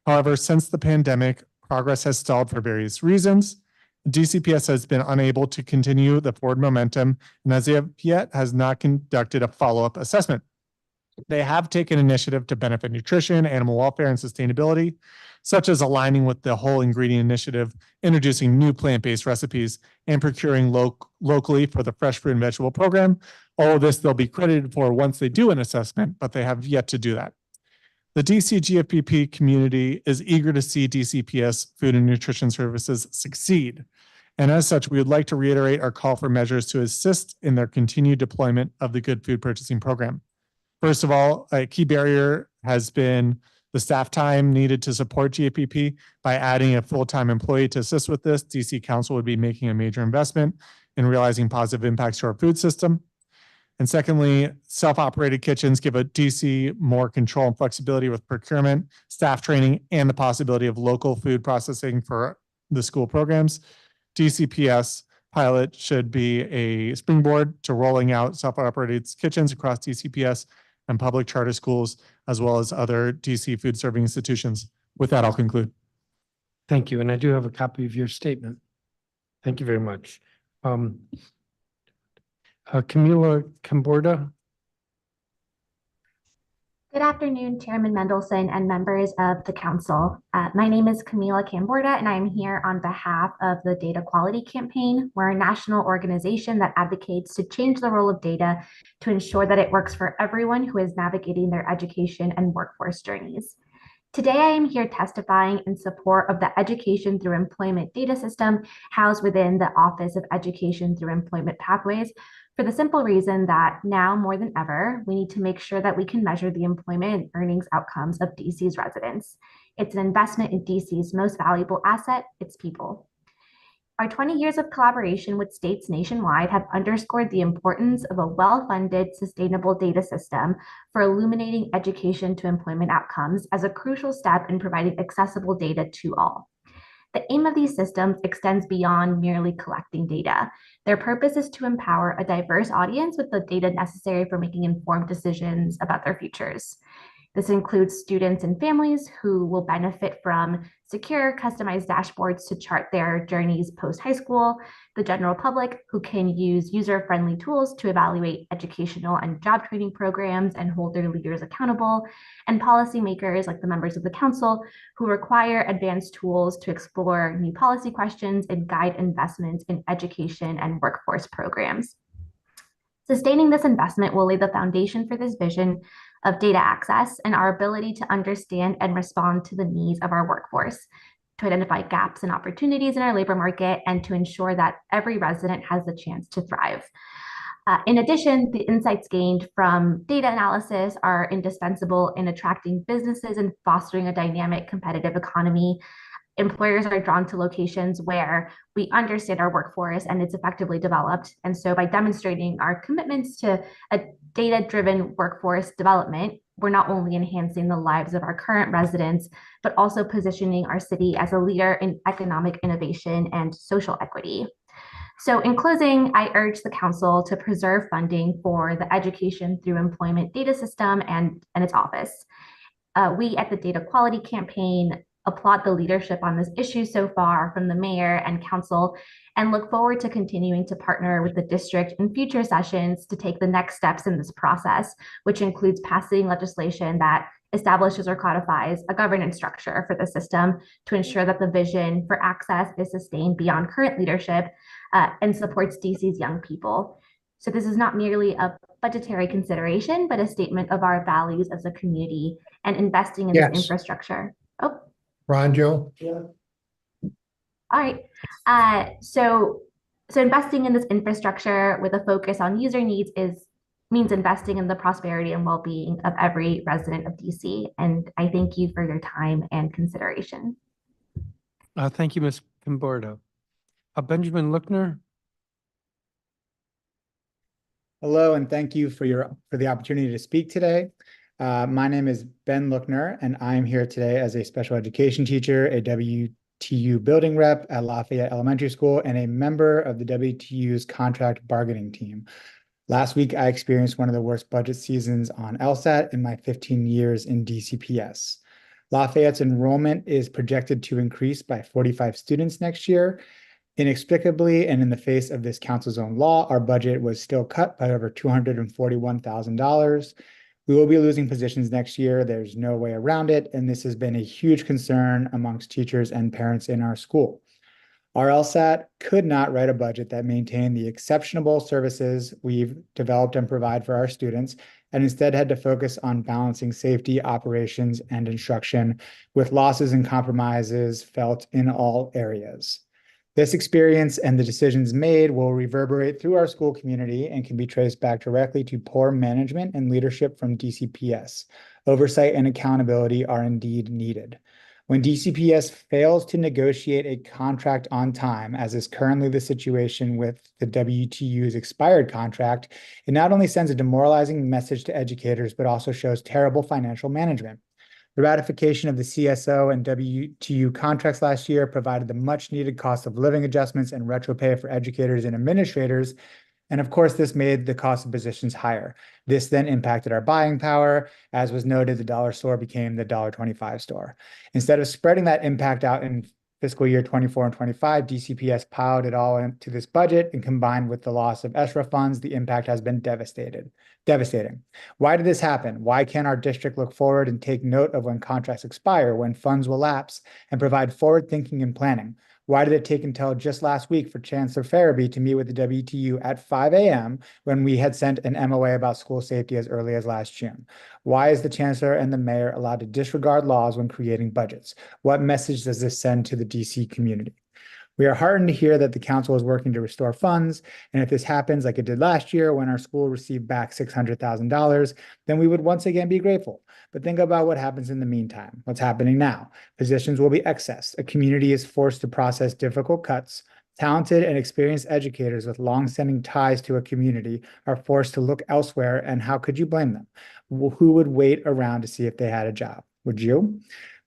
However, since the pandemic, progress has stalled for various reasons. DCPS has been unable to continue the forward momentum and as of yet has not conducted a follow-up assessment. They have taken initiative to benefit nutrition, animal welfare, and sustainability, such as aligning with the Whole Ingredient Initiative, introducing new plant-based recipes, and procuring locally for the Fresh Fruit and Vegetable Program. All of this they'll be credited for once they do an assessment, but they have yet to do that. The DC GFPP community is eager to see DCPS food and nutrition services succeed. And as such, we would like to reiterate our call for measures to assist in their continued deployment of the Good Food Purchasing Program. First of all, a key barrier has been the staff time needed to support GFPP. By adding a full-time employee to assist with this, DC Council would be making a major investment in realizing positive impacts to our food system. And secondly, self-operated kitchens give a DC more control and flexibility with procurement, staff training, and the possibility of local food processing for the school programs. DCPS pilot should be a springboard to rolling out self-operated kitchens across DCPS and public charter schools, as well as other DC food serving institutions. With that, I'll conclude. Thank you. And I do have a copy of your statement. Thank you very much. Camila Camborda. Good afternoon, Chairman Mendelson and members of the council. My name is Camila Camborda, and I'm here on behalf of the Data Quality Campaign. We're a national organization that advocates to change the role of data to ensure that it works for everyone who is navigating their education and workforce journeys. Today, I am here testifying in support of the Education Through Employment data system housed within the Office of Education Through Employment Pathways, for the simple reason that now more than ever, we need to make sure that we can measure the employment and earnings outcomes of DC's residents. It's an investment in DC's most valuable asset, its people. Our 20 years of collaboration with states nationwide have underscored the importance of a well-funded, sustainable data system for illuminating education to employment outcomes as a crucial step in providing accessible data to all. The aim of these systems extends beyond merely collecting data. Their purpose is to empower a diverse audience with the data necessary for making informed decisions about their futures. This includes students and families who will benefit from secure, customized dashboards to chart their journeys post-high school, the general public who can use user-friendly tools to evaluate educational and job training programs and hold their leaders accountable, and policymakers like the members of the council who require advanced tools to explore new policy questions and guide investments in education and workforce programs. Sustaining this investment will lay the foundation for this vision of data access and our ability to understand and respond to the needs of our workforce, to identify gaps and opportunities in our labor market, and to ensure that every resident has the chance to thrive. In addition, the insights gained from data analysis are indispensable in attracting businesses and fostering a dynamic, competitive economy. Employers are drawn to locations where we understand our workforce and it's effectively developed. And so by demonstrating our commitments to a data-driven workforce development, we're not only enhancing the lives of our current residents, but also positioning our city as a leader in economic innovation and social equity. So in closing, I urge the council to preserve funding for the Education Through Employment data system and its office. We at the Data Quality Campaign applaud the leadership on this issue so far from the mayor and council and look forward to continuing to partner with the district in future sessions to take the next steps in this process, which includes passing legislation that establishes or codifies a governance structure for the system to ensure that the vision for access is sustained beyond current leadership and supports DC's young people. So this is not merely a budgetary consideration, but a statement of our values as a community and investing in this infrastructure. Oh. Ron, Joe? Yeah. All right. So investing in this infrastructure with a focus on user needs means investing in the prosperity and well-being of every resident of DC. And I thank you for your time and consideration. Thank you, Ms. Camborda. Benjamin Lookner. Hello, and thank you for the opportunity to speak today. My name is Ben Lookner, and I'm here today as a special education teacher, a WTU building rep at Lafayette Elementary School, and a member of the WTU's contract bargaining team. Last week, I experienced one of the worst budget seasons on LSAT in my 15 years in DCPS. Lafayette's enrollment is projected to increase by 45 students next year. Inexplicably, and in the face of this council's own law, our budget was still cut by over $241,000. We will be losing positions next year. There's no way around it, and this has been a huge concern amongst teachers and parents in our school. Our LSAT could not write a budget that maintained the exceptional services we've developed and provide for our students, and instead had to focus on balancing safety, operations, and instruction with losses and compromises felt in all areas. This experience and the decisions made will reverberate through our school community and can be traced back directly to poor management and leadership from DCPS. Oversight and accountability are indeed needed. When DCPS fails to negotiate a contract on time, as is currently the situation with the WTU's expired contract, it not only sends a demoralizing message to educators, but also shows terrible financial management. The ratification of the CSO and WTU contracts last year provided the much needed cost of living adjustments and retro pay for educators and administrators. And of course, this made the cost of positions higher. This then impacted our buying power. As was noted, the dollar store became the $1.25 store. Instead of spreading that impact out in fiscal year 24 and 25, DCPS piled it all into this budget, and combined with the loss of ESRA funds, the impact has been devastating. Why did this happen? Why can't our district look forward and take note of when contracts expire, when funds will lapse, and provide forward thinking and planning? Why did it take until just last week for Chancellor Farabee to meet with the WTU at 5 a.m. when we had sent an MOA about school safety as early as last June? Why is the Chancellor and the Mayor allowed to disregard laws when creating budgets? What message does this send to the DC community? We are heartened to hear that the council is working to restore funds, and if this happens like it did last year when our school received back $600,000, then we would once again be grateful. But think about what happens in the meantime. What's happening now? Positions will be accessed. A community is forced to process difficult cuts. Talented and experienced educators with long-standing ties to a community are forced to look elsewhere, and how could you blame them? Who would wait around to see if they had a job? Would you?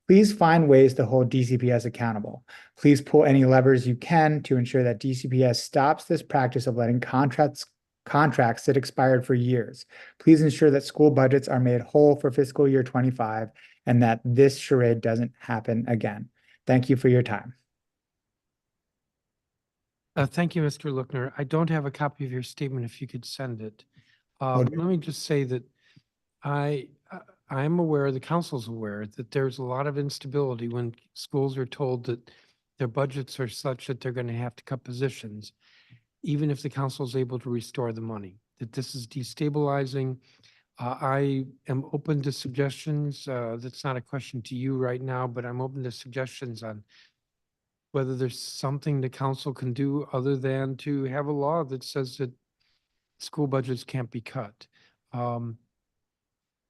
Please find ways to hold DCPS accountable. Please pull any levers you can to ensure that DCPS stops this practice of letting contracts sit expired for years. Please ensure that school budgets are made whole for fiscal year 25 and that this charade doesn't happen again. Thank you for your time. Thank you, Mr. Lookner. I don't have a copy of your statement. If you could send it. Okay. Let me just say that I'm aware, the council's aware, that there's a lot of instability when schools are told that their budgets are such that they're going to have to cut positions, even if the council is able to restore the money, that this is destabilizing. I am open to suggestions. That's not a question to you right now, but I'm open to suggestions on whether there's something the council can do other than to have a law that says that school budgets can't be cut.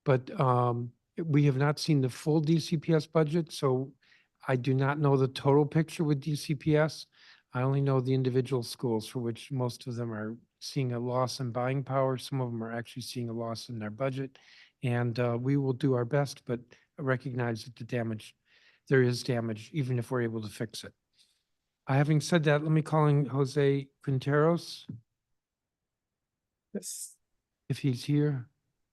But we have not seen the full DCPS budget, so I do not know the total picture with DCPS. I only know the individual schools, for which most of them are seeing a loss in buying power. Some of them are actually seeing a loss in their budget. And we will do our best, but recognize that there is damage, even if we're able to fix it. Having said that, let me call in Jose Quinteros. Yes. If he's here.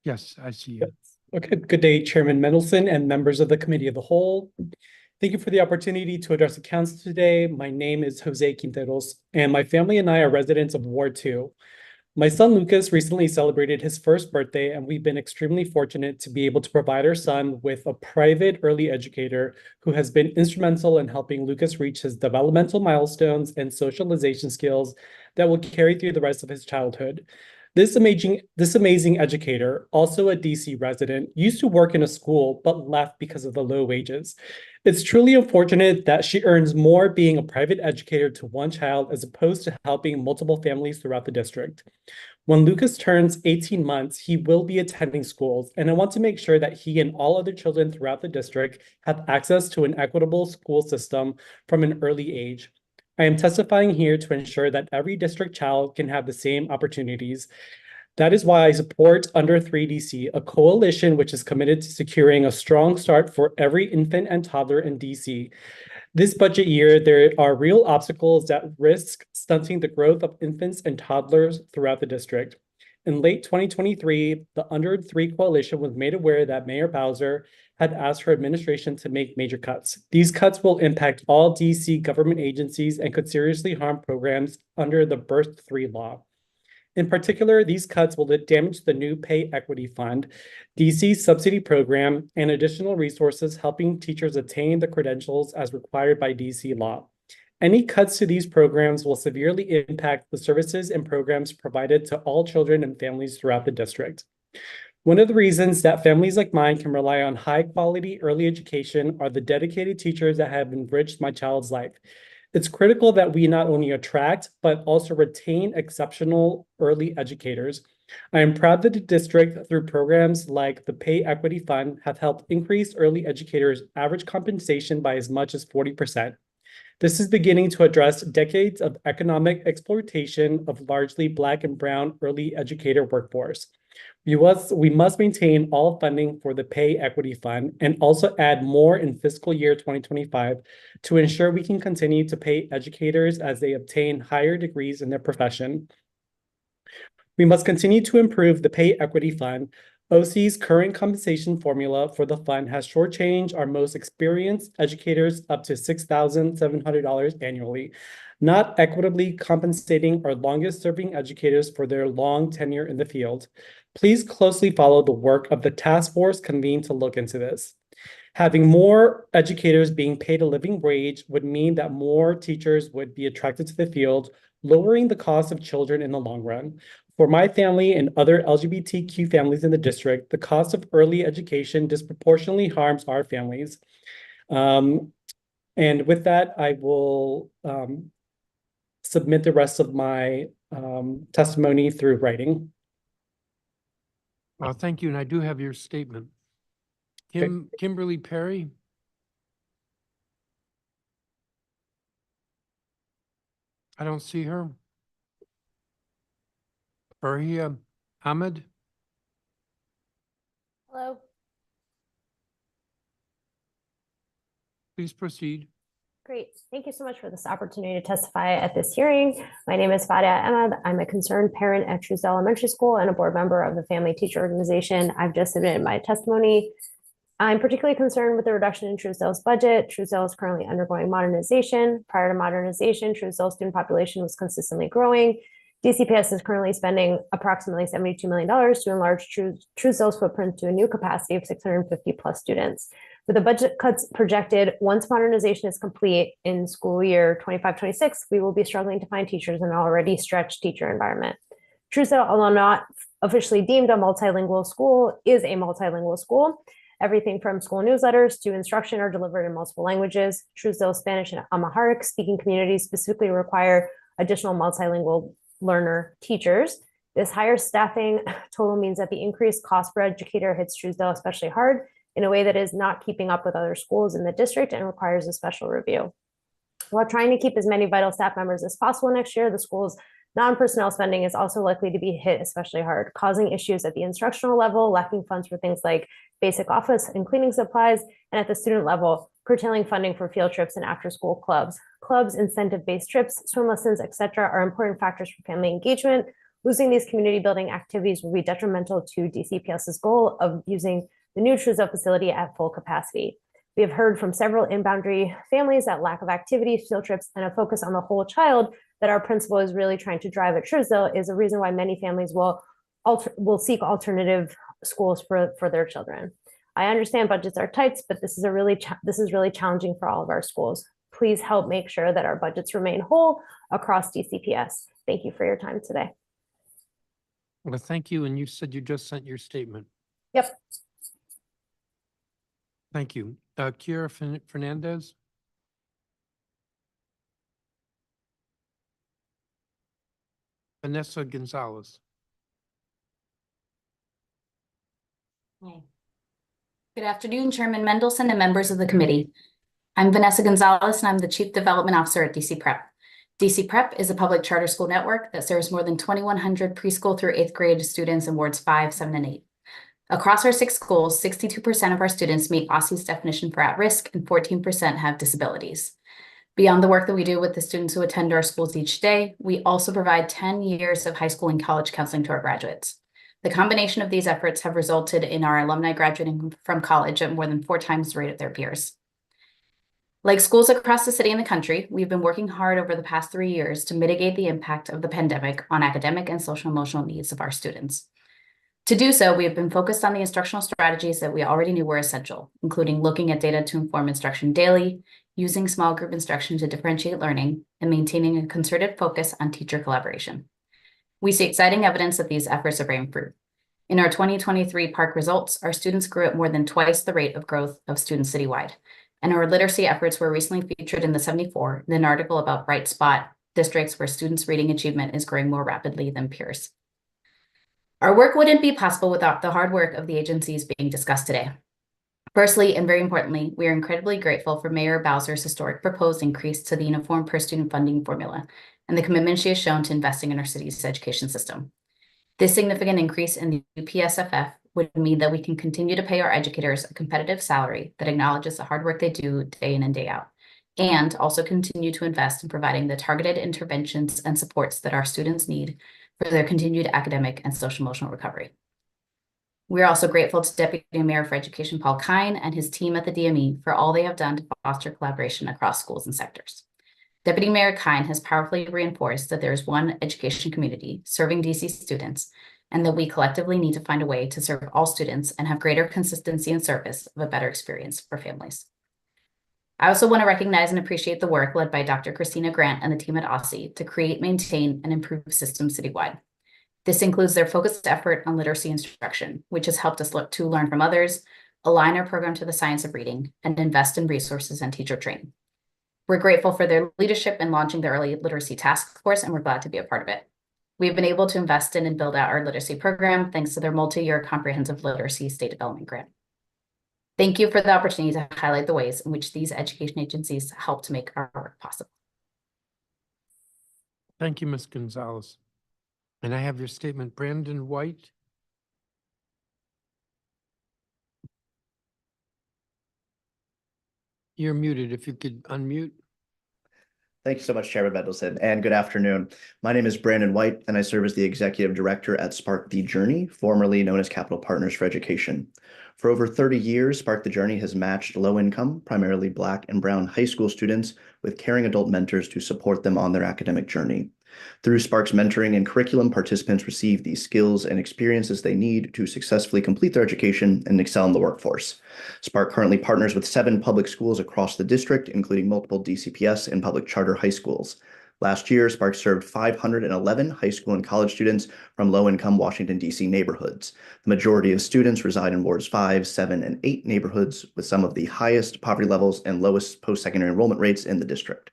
Yes, I see you. Okay, good day, Chairman Mendelson and members of the Committee of the Whole. Thank you for the opportunity to address the council today. My name is Jose Quinteros, and my family and I are residents of Ward 2. My son Lucas recently celebrated his first birthday, and we've been extremely fortunate to be able to provide our son with a private early educator who has been instrumental in helping Lucas reach his developmental milestones and socialization skills that will carry through the rest of his childhood. This amazing educator, also a DC resident, used to work in a school but left because of the low wages. It's truly unfortunate that she earns more being a private educator to one child as opposed to helping multiple families throughout the district. When Lucas turns 18 months, he will be attending schools, and I want to make sure that he and all other children throughout the district have access to an equitable school system from an early age. I am testifying here to ensure that every district child can have the same opportunities. That is why I support Under 3DC, a coalition which is committed to securing a strong start for every infant and toddler in DC. This budget year, there are real obstacles that risk stunting the growth of infants and toddlers throughout the district. In late 2023, the Under 3 coalition was made aware that Mayor Bowser had asked her administration to make major cuts. These cuts will impact all DC government agencies and could seriously harm programs under the Birth 3 law. In particular, these cuts will damage the new Pay Equity Fund, DC's subsidy program, and additional resources helping teachers attain the credentials as required by DC law. Any cuts to these programs will severely impact the services and programs provided to all children and families throughout the district. One of the reasons that families like mine can rely on high-quality early education are the dedicated teachers that have enriched my child's life. It's critical that we not only attract, but also retain exceptional early educators. I am proud that the district, through programs like the Pay Equity Fund, have helped increase early educators' average compensation by as much as 40%. This is beginning to address decades of economic exploitation of largely Black and Brown early educator workforce. We must maintain all funding for the Pay Equity Fund and also add more in fiscal year 2025 to ensure we can continue to pay educators as they obtain higher degrees in their profession. We must continue to improve the Pay Equity Fund. OC's current compensation formula for the fund has shortchanged our most experienced educators up to $6,700 annually, not equitably compensating our longest serving educators for their long tenure in the field. Please closely follow the work of the task force convened to look into this. Having more educators being paid a living wage would mean that more teachers would be attracted to the field, lowering the cost of children in the long run. For my family and other LGBTQ families in the district, the cost of early education disproportionately harms our families. And with that, I will submit the rest of my testimony through writing. Thank you, and I do have your statement. Kimberly Perry? I don't see her. Farhia Ahmed? Hello. Please proceed. Great. Thank you so much for this opportunity to testify at this hearing. My name is Fadia Ahmed. I'm a concerned parent at Truesdale Elementary School and a board member of the Family Teacher Organization. I've just submitted my testimony. I'm particularly concerned with the reduction in Truesdale's budget. Truesdale is currently undergoing modernization. Prior to modernization, Truesdale's student population was consistently growing. DCPS is currently spending approximately $72 million to enlarge Truesdale's footprint to a new capacity of 650 plus students. With the budget cuts projected, once modernization is complete in school year 25-26, we will be struggling to find teachers in an already stretched teacher environment. Truesdale, although not officially deemed a multilingual school, is a multilingual school. Everything from school newsletters to instruction are delivered in multiple languages. Truesdale's Spanish and Amharic speaking communities specifically require additional multilingual learner teachers. This higher staffing total means that the increased cost per educator hits Truesdale especially hard in a way that is not keeping up with other schools in the district and requires a special review. While trying to keep as many vital staff members as possible next year, the school's non-personnel spending is also likely to be hit especially hard, causing issues at the instructional level, lacking funds for things like basic office and cleaning supplies, and at the student level, curtailing funding for field trips and after-school clubs. Clubs, incentive-based trips, swim lessons, etc., are important factors for family engagement. Losing these community building activities will be detrimental to DCPS's goal of using the new Truesdale facility at full capacity. We have heard from several in-boundary families that lack of activities, field trips, and a focus on the whole child that our principal is really trying to drive at Truesdale is a reason why many families will seek alternative schools for their children. I understand budgets are tight, but this is really challenging for all of our schools. Please help make sure that our budgets remain whole across DCPS. Thank you for your time today. Well, thank you. And you said you just sent your statement. Yep. Thank you. Kiera Fernandez? Vanessa Gonzalez. Hi. Good afternoon, Chairman Mendelson and members of the committee. I'm Vanessa Gonzalez, and I'm the Chief Development Officer at DC Prep. DC Prep is a public charter school network that serves more than 2,100 preschool through 8th grade students in wards 5, 7, and 8. Across our 6 schools, 62% of our students meet OSCE's definition for at-risk, and 14% have disabilities. Beyond the work that we do with the students who attend our schools each day, we also provide 10 years of high school and college counseling to our graduates. The combination of these efforts have resulted in our alumni graduating from college at more than 4 times the rate of their peers. Like schools across the city and the country, we've been working hard over the past 3 years to mitigate the impact of the pandemic on academic and social emotional needs of our students. To do so, we have been focused on the instructional strategies that we already knew were essential, including looking at data to inform instruction daily, using small group instruction to differentiate learning, and maintaining a concerted focus on teacher collaboration. We see exciting evidence that these efforts are bearing fruit. In our 2023 PARCC results, our students grew at more than twice the rate of growth of students citywide. And our literacy efforts were recently featured in the 74 in an article about bright spot districts where students' reading achievement is growing more rapidly than peers. Our work wouldn't be possible without the hard work of the agencies being discussed today. Firstly, and very importantly, we are incredibly grateful for Mayor Bowser's historic proposed increase to the uniform per student funding formula and the commitment she has shown to investing in our city's education system. This significant increase in the UPSFF would mean that we can continue to pay our educators a competitive salary that acknowledges the hard work they do day in and day out, and also continue to invest in providing the targeted interventions and supports that our students need for their continued academic and social emotional recovery. We are also grateful to Deputy Mayor for Education Paul Kine and his team at the DME for all they have done to foster collaboration across schools and sectors. Deputy Mayor Kine has powerfully reinforced that there is one education community serving DC students, and that we collectively need to find a way to serve all students and have greater consistency in service of a better experience for families. I also want to recognize and appreciate the work led by Dr. Christina Grant and the team at OSCE to create, maintain, and improve systems citywide. This includes their focused effort on literacy instruction, which has helped us look to learn from others, align our program to the science of reading, and invest in resources and teacher training. We're grateful for their leadership in launching the Early Literacy Task Force, and we're glad to be a part of it. We've been able to invest in and build out our literacy program thanks to their multi-year comprehensive literacy state development grant. Thank you for the opportunity to highlight the ways in which these education agencies help to make our work possible. Thank you, Ms. Gonzalez. And I have your statement, Brandon White. You're muted. If you could unmute. Thank you so much, Chairman Mendelson, and good afternoon. My name is Brandon White, and I serve as the Executive Director at Spark the Journey, formerly known as Capital Partners for Education. For over 30 years, Spark the Journey has matched low-income, primarily Black and Brown high school students with caring adult mentors to support them on their academic journey. Through Spark's mentoring and curriculum, participants receive the skills and experiences they need to successfully complete their education and excel in the workforce. Spark currently partners with 7 public schools across the district, including multiple DCPS and public charter high schools. Last year, Spark served 511 high school and college students from low-income Washington, D.C. neighborhoods. The majority of students reside in wards 5, 7, and 8 neighborhoods with some of the highest poverty levels and lowest post-secondary enrollment rates in the district.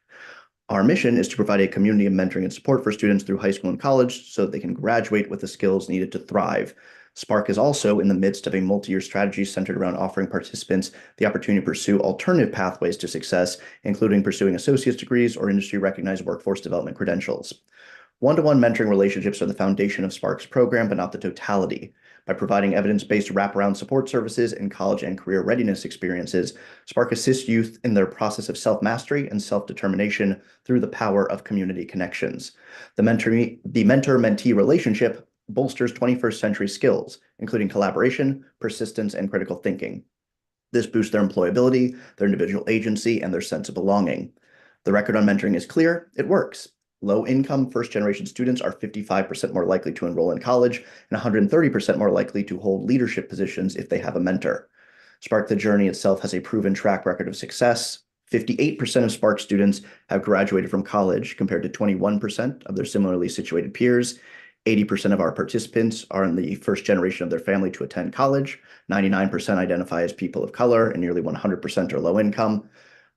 Our mission is to provide a community of mentoring and support for students through high school and college so that they can graduate with the skills needed to thrive. Spark is also in the midst of a multi-year strategy centered around offering participants the opportunity to pursue alternative pathways to success, including pursuing associate's degrees or industry-recognized workforce development credentials. One-to-one mentoring relationships are the foundation of Spark's program, but not the totality. By providing evidence-based wraparound support services and college and career readiness experiences, Spark assists youth in their process of self-mastery and self-determination through the power of community connections. The mentor-mentee relationship bolsters 21st century skills, including collaboration, persistence, and critical thinking. This boosts their employability, their individual agency, and their sense of belonging. The record on mentoring is clear. It works. Low-income first-generation students are 55% more likely to enroll in college and 130% more likely to hold leadership positions if they have a mentor. Spark the Journey itself has a proven track record of success. 58% of Spark students have graduated from college, compared to 21% of their similarly situated peers. 80% of our participants are in the first generation of their family to attend college. 99% identify as people of color, and nearly 100% are low income.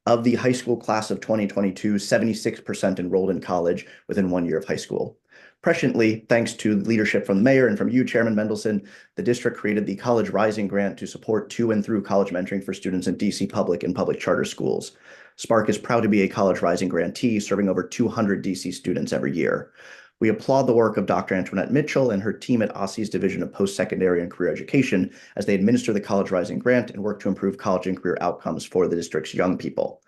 Of the high school class of 2022, 76% enrolled in college within 1 year of high school. Presciently, thanks to leadership from the mayor and from you, Chairman Mendelson, the district created the College Rising Grant to support to and through college mentoring for students in DC public and public charter schools. Spark is proud to be a College Rising grantee, serving over 200 DC students every year. We applaud the work of Dr. Antoinette Mitchell and her team at OSSE's Division of Post-Secondary and Career Education as they administer the College Rising Grant and work to improve college and career outcomes for the district's young people.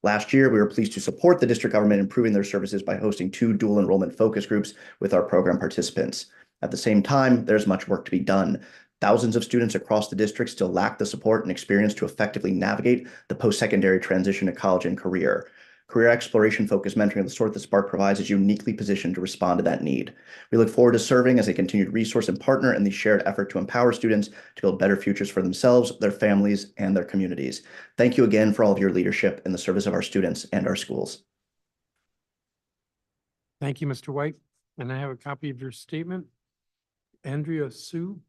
Last year, we were pleased to support the district government improving their services by hosting 2 dual enrollment focus groups with our program participants. At the same time, there's much work to be done. Thousands of students across the district still lack the support and experience to effectively navigate the post-secondary transition to college and career. Career exploration-focused mentoring of the sort that Spark provides is uniquely positioned to respond to that need. We look forward to serving as a continued resource and partner in the shared effort to empower students to build better futures for themselves, their families, and their communities. Thank you again for all of your leadership in the service of our students and our schools. Thank you, Mr. White. And I have a copy of your statement. Andrea Sue.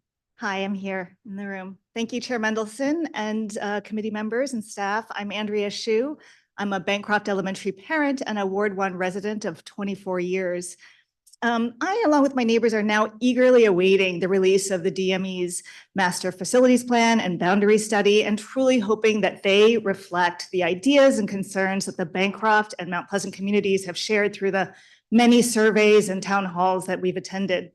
Hi, I'm here in the room. Thank you, Chair Mendelson and committee members and staff. I'm Andrea Shu. I'm a Bancroft Elementary parent and a Ward 1 resident of 24 years. I, along with my neighbors, are now eagerly awaiting the release of the DME's Master Facilities Plan and Boundary Study, and truly hoping that they reflect the ideas and concerns that the Bancroft and Mount Pleasant communities have shared through the many surveys and town halls that we've attended.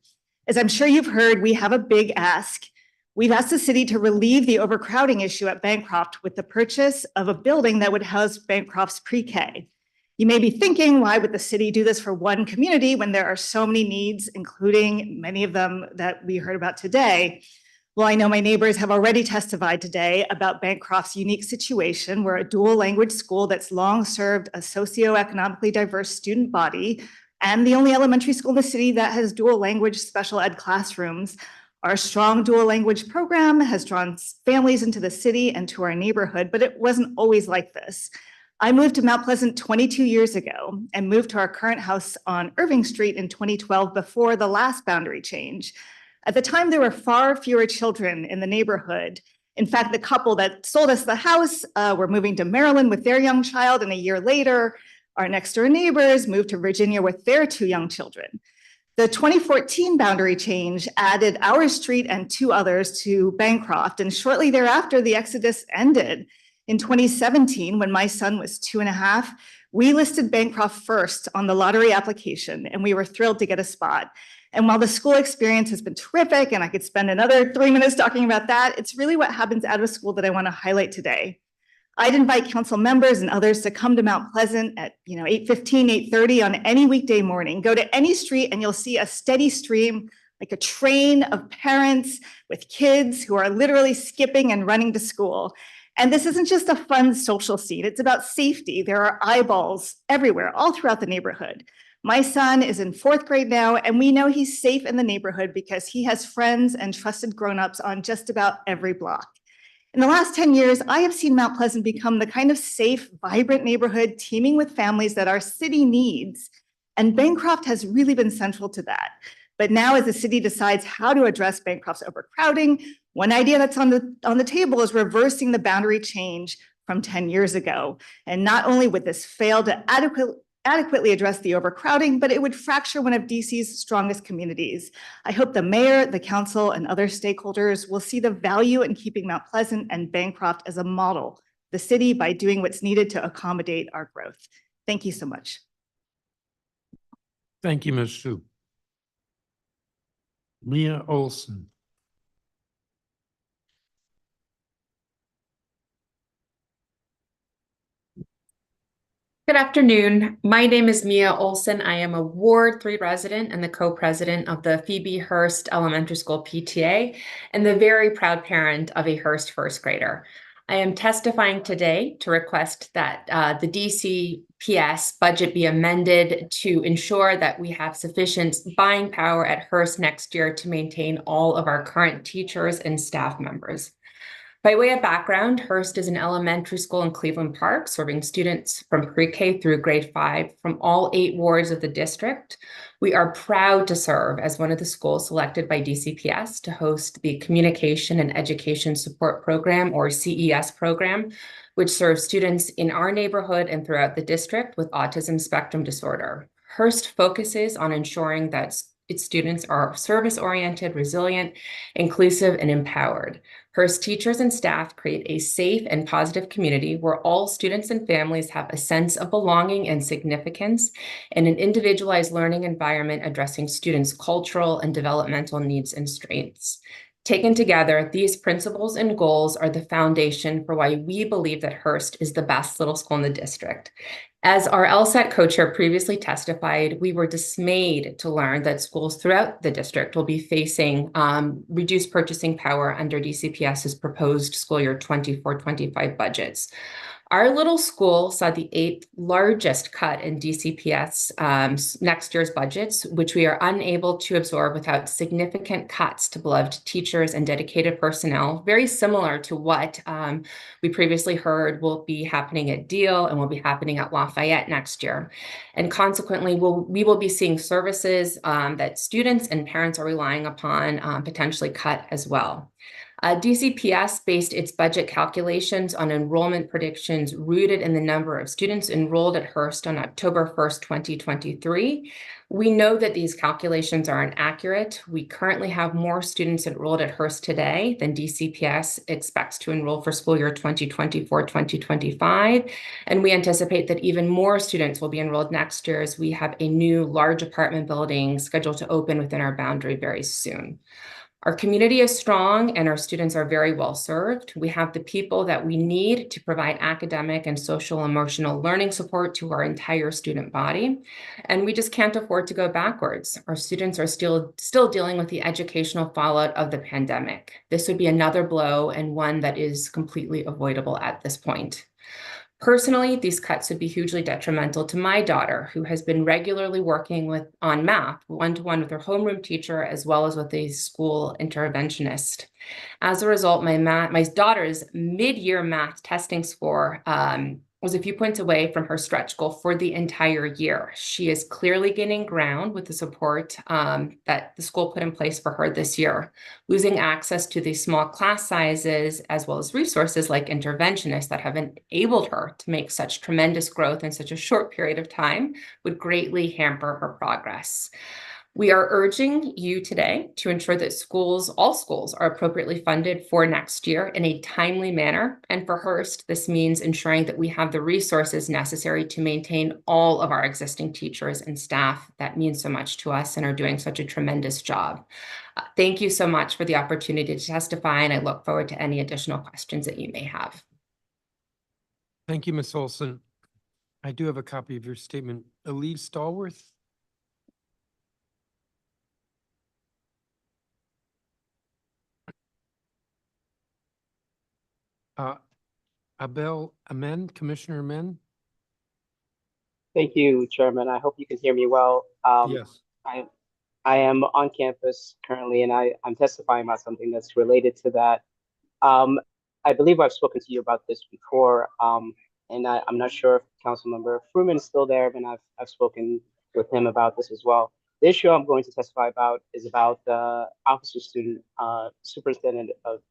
As I'm sure you've heard, we have a big ask. We've asked the city to relieve the overcrowding issue at Bancroft with the purchase of a building that would house Bancroft's pre-K. You may be thinking, why would the city do this for one community when there are so many needs, including many of them that we heard about today? Well, I know my neighbors have already testified today about Bancroft's unique situation, where a dual language school that's long served a socioeconomically diverse student body and the only elementary school in the city that has dual language special ed classrooms. Our strong dual language program has drawn families into the city and to our neighborhood, but it wasn't always like this. I moved to Mount Pleasant 22 years ago and moved to our current house on Irving Street in 2012 before the last boundary change. At the time, there were far fewer children in the neighborhood, In fact, the couple that sold us the house were moving to Maryland with their young child, and a year later, our next door neighbors moved to Virginia with their 2 young children. The 2014 boundary change added our street and 2 others to Bancroft, and shortly thereafter, the exodus ended. In 2017, when my son was 2.5, we listed Bancroft first on the lottery application, and we were thrilled to get a spot. And while the school experience has been terrific, and I could spend another 3 minutes talking about that, it's really what happens out of school that I want to highlight today. I'd invite council members and others to come to Mount Pleasant at 8:15, 8:30 on any weekday morning. Go to any street and you'll see a steady stream, like a train of parents with kids who are literally skipping and running to school. And this isn't just a fun social scene, it's about safety. There are eyeballs everywhere, all throughout the neighborhood. My son is in 4th grade now, and we know he's safe in the neighborhood because he has friends and trusted grownups on just about every block. In the last 10 years, I have seen Mount Pleasant become the kind of safe, vibrant neighborhood teeming with families that our city needs. And Bancroft has really been central to that. But now as the city decides how to address Bancroft's overcrowding, one idea that's on the table is reversing the boundary change from 10 years ago. And not only would this fail to adequately address the overcrowding, but it would fracture one of DC's strongest communities. I hope the mayor, the council, and other stakeholders will see the value in keeping Mount Pleasant and Bancroft as a model, the city, by doing what's needed to accommodate our growth. Thank you so much. Thank you, Ms. Sue. Mia Olson. Good afternoon. My name is Mia Olson. I am a Ward 3 resident and the co-president of the Phoebe Hearst Elementary School PTA and the very proud parent of a Hearst first grader. I am testifying today to request that the DCPS budget be amended to ensure that we have sufficient buying power at Hearst next year to maintain all of our current teachers and staff members. By way of background, Hearst is an elementary school in Cleveland Park, serving students from pre-K through grade 5 from all 8 wards of the district. We are proud to serve as one of the schools selected by DCPS to host the Communication and Education Support Program, or CES program, which serves students in our neighborhood and throughout the district with autism spectrum disorder. Hearst focuses on ensuring that its students are service-oriented, resilient, inclusive, and empowered. Hearst teachers and staff create a safe and positive community where all students and families have a sense of belonging and significance, and an individualized learning environment addressing students' cultural and developmental needs and strengths. Taken together, these principles and goals are the foundation for why we believe that Hearst is the best little school in the district. As our LSAT co-chair previously testified, we were dismayed to learn that schools throughout the district will be facing reduced purchasing power under DCPS's proposed school year 24-25 budgets. Our little school saw the 8th largest cut in DCPS next year's budgets, which we are unable to absorb without significant cuts to beloved teachers and dedicated personnel, very similar to what we previously heard will be happening at Deal and will be happening at Lafayette next year. And consequently, we will be seeing services that students and parents are relying upon potentially cut as well. DCPS based its budget calculations on enrollment predictions rooted in the number of students enrolled at Hearst on October 1st, 2023. We know that these calculations are inaccurate. We currently have more students enrolled at Hearst today than DCPS expects to enroll for school year 2024-2025. And we anticipate that even more students will be enrolled next year as we have a new large apartment building scheduled to open within our boundary very soon. Our community is strong and our students are very well served. We have the people that we need to provide academic and social emotional learning support to our entire student body. And we just can't afford to go backwards. Our students are still dealing with the educational fallout of the pandemic. This would be another blow and one that is completely avoidable at this point. Personally, these cuts would be hugely detrimental to my daughter, who has been regularly working on math, one-to-one with her homeroom teacher, as well as with a school interventionist. As a result, my daughter's mid-year math testing score was a few points away from her stretch goal for the entire year. She is clearly gaining ground with the support that the school put in place for her this year. Losing access to these small class sizes, as well as resources like interventionists that have enabled her to make such tremendous growth in such a short period of time, would greatly hamper her progress. We are urging you today to ensure that schools, all schools, are appropriately funded for next year in a timely manner. And for Hearst, this means ensuring that we have the resources necessary to maintain all of our existing teachers and staff that mean so much to us and are doing such a tremendous job. Thank you so much for the opportunity to testify, and I look forward to any additional questions that you may have. Thank you, Ms. Olson. I do have a copy of your statement. Elise Stallworth? Abel Amen, Commissioner Amen? Thank you, Chairman. I hope you can hear me well. Yes. I am on campus currently, and I'm testifying about something that's related to that. I believe I've spoken to you about this before, and I'm not sure if Councilmember Fruman is still there, but I've spoken with him about this as well. The issue I'm going to testify about is about the officer student superintendent of,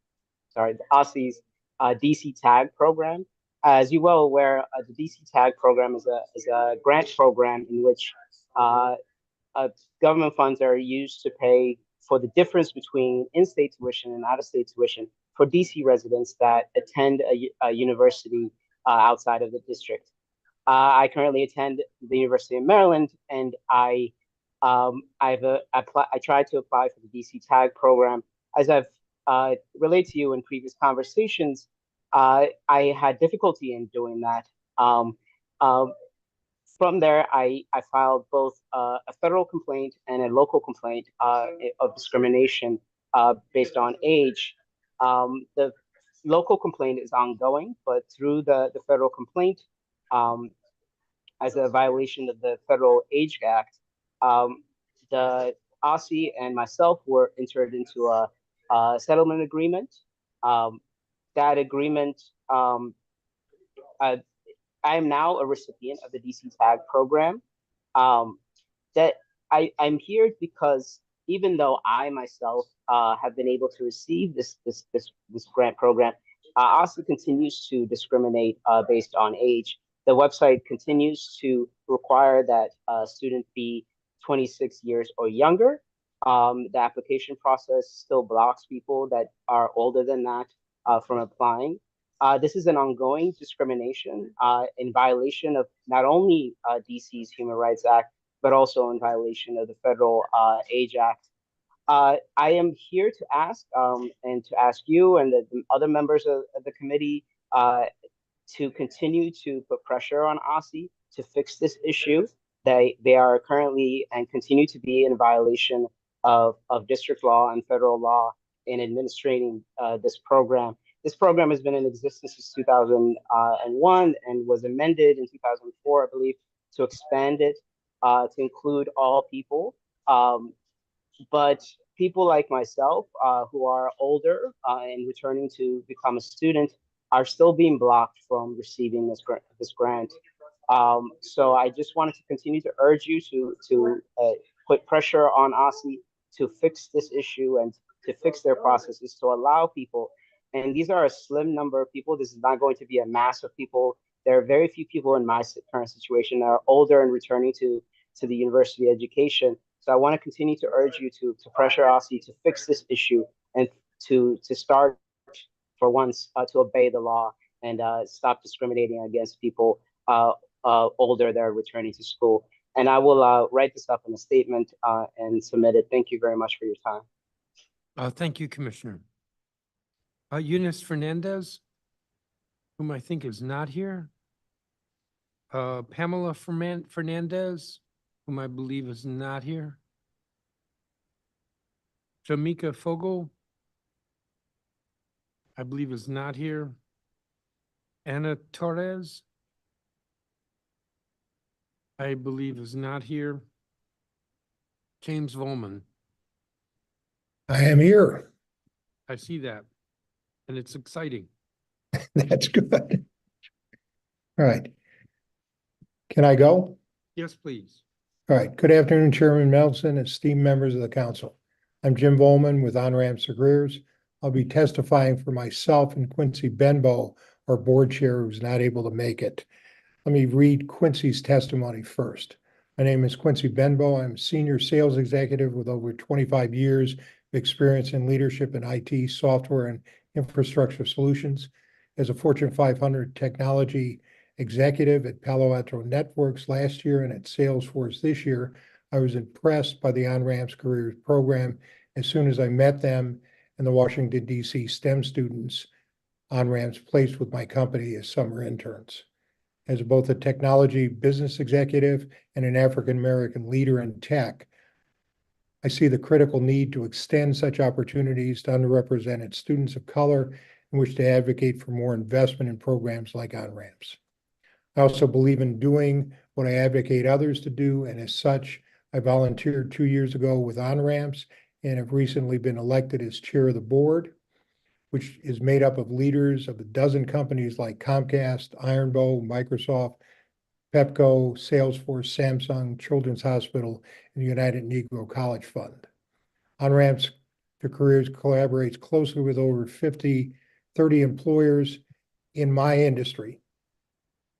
the OSSI's DC TAG program. As you well aware, the DC TAG program is a grant program in which government funds are used to pay for the difference between in-state tuition and out-of-state tuition for DC residents that attend a university outside of the district. I currently attend the University of Maryland, and I tried to apply for the DC TAG program. As I've relayed to you in previous conversations, I had difficulty in doing that. From there, I filed both a federal complaint and a local complaint of discrimination based on age. The local complaint is ongoing, but through the federal complaint, as a violation of the Federal Age Act, the OSSI and myself were entered into a settlement agreement. That agreement, I am now a recipient of the DC TAG program. That I'm here because even though I myself have been able to receive this grant program, OSSI continues to discriminate based on age. The website continues to require that a student be 26 years or younger. The application process still blocks people that are older than that from applying. This is an ongoing discrimination in violation of not only DC's Human Rights Act, but also in violation of the Federal Age Act. I am here to ask and to ask you and the other members of the committee to continue to put pressure on OSSI to fix this issue. They are currently and continue to be in violation of district law and federal law in administrating this program. This program has been in existence since 2001 and was amended in 2004, I believe, to expand it to include all people. But people like myself who are older and returning to become a student are still being blocked from receiving this grant. So I just wanted to continue to urge you to put pressure on OSSI to fix this issue and to fix their processes to allow people. And these are a slim number of people. This is not going to be a mass of people. There are very few people in my current situation that are older and returning to the university education. So I want to continue to urge you to pressure OSSI to fix this issue and to start for once to obey the law and stop discriminating against people older that are returning to school. And I will write this up in a statement and submit it. Thank you very much for your time. Thank you, Commissioner. Eunice Fernandez, whom I think is not here. Pamela Fernandez, whom I believe is not here. Jamika Fogel, I believe is not here. Anna Torres, I believe is not here. James Volman. I am here. I see that, and it's exciting. That's good. All right. Can I go? Yes, please. All right. Good afternoon, Chairman Melson and esteemed members of the council. I'm Jim Volman with On-Ramps to Careers. I'll be testifying for myself and Quincy Benbow, our board chair, who's not able to make it. Let me read Quincy's testimony first. My name is Quincy Benbow. I'm a senior sales executive with over 25 years of experience in leadership in IT, software, and infrastructure solutions. As a Fortune 500 technology executive at Palo Alto Networks last year and at Salesforce this year, I was impressed by the On-Ramps Careers program as soon as I met them and the Washington, D.C. STEM students On-Ramps placed with my company as summer interns. As both a technology business executive and an African-American leader in tech, I see the critical need to extend such opportunities to underrepresented students of color and wish to advocate for more investment in programs like On-Ramps. I also believe in doing what I advocate others to do, and as such, I volunteered 2 years ago with On-Ramps and have recently been elected as chair of the board, which is made up of leaders of a dozen companies like Comcast, Ironbow, Microsoft, Pepco, Salesforce, Samsung, Children's Hospital, and the United Negro College Fund. On-Ramps to Careers collaborates closely with over 30 employers in my industry.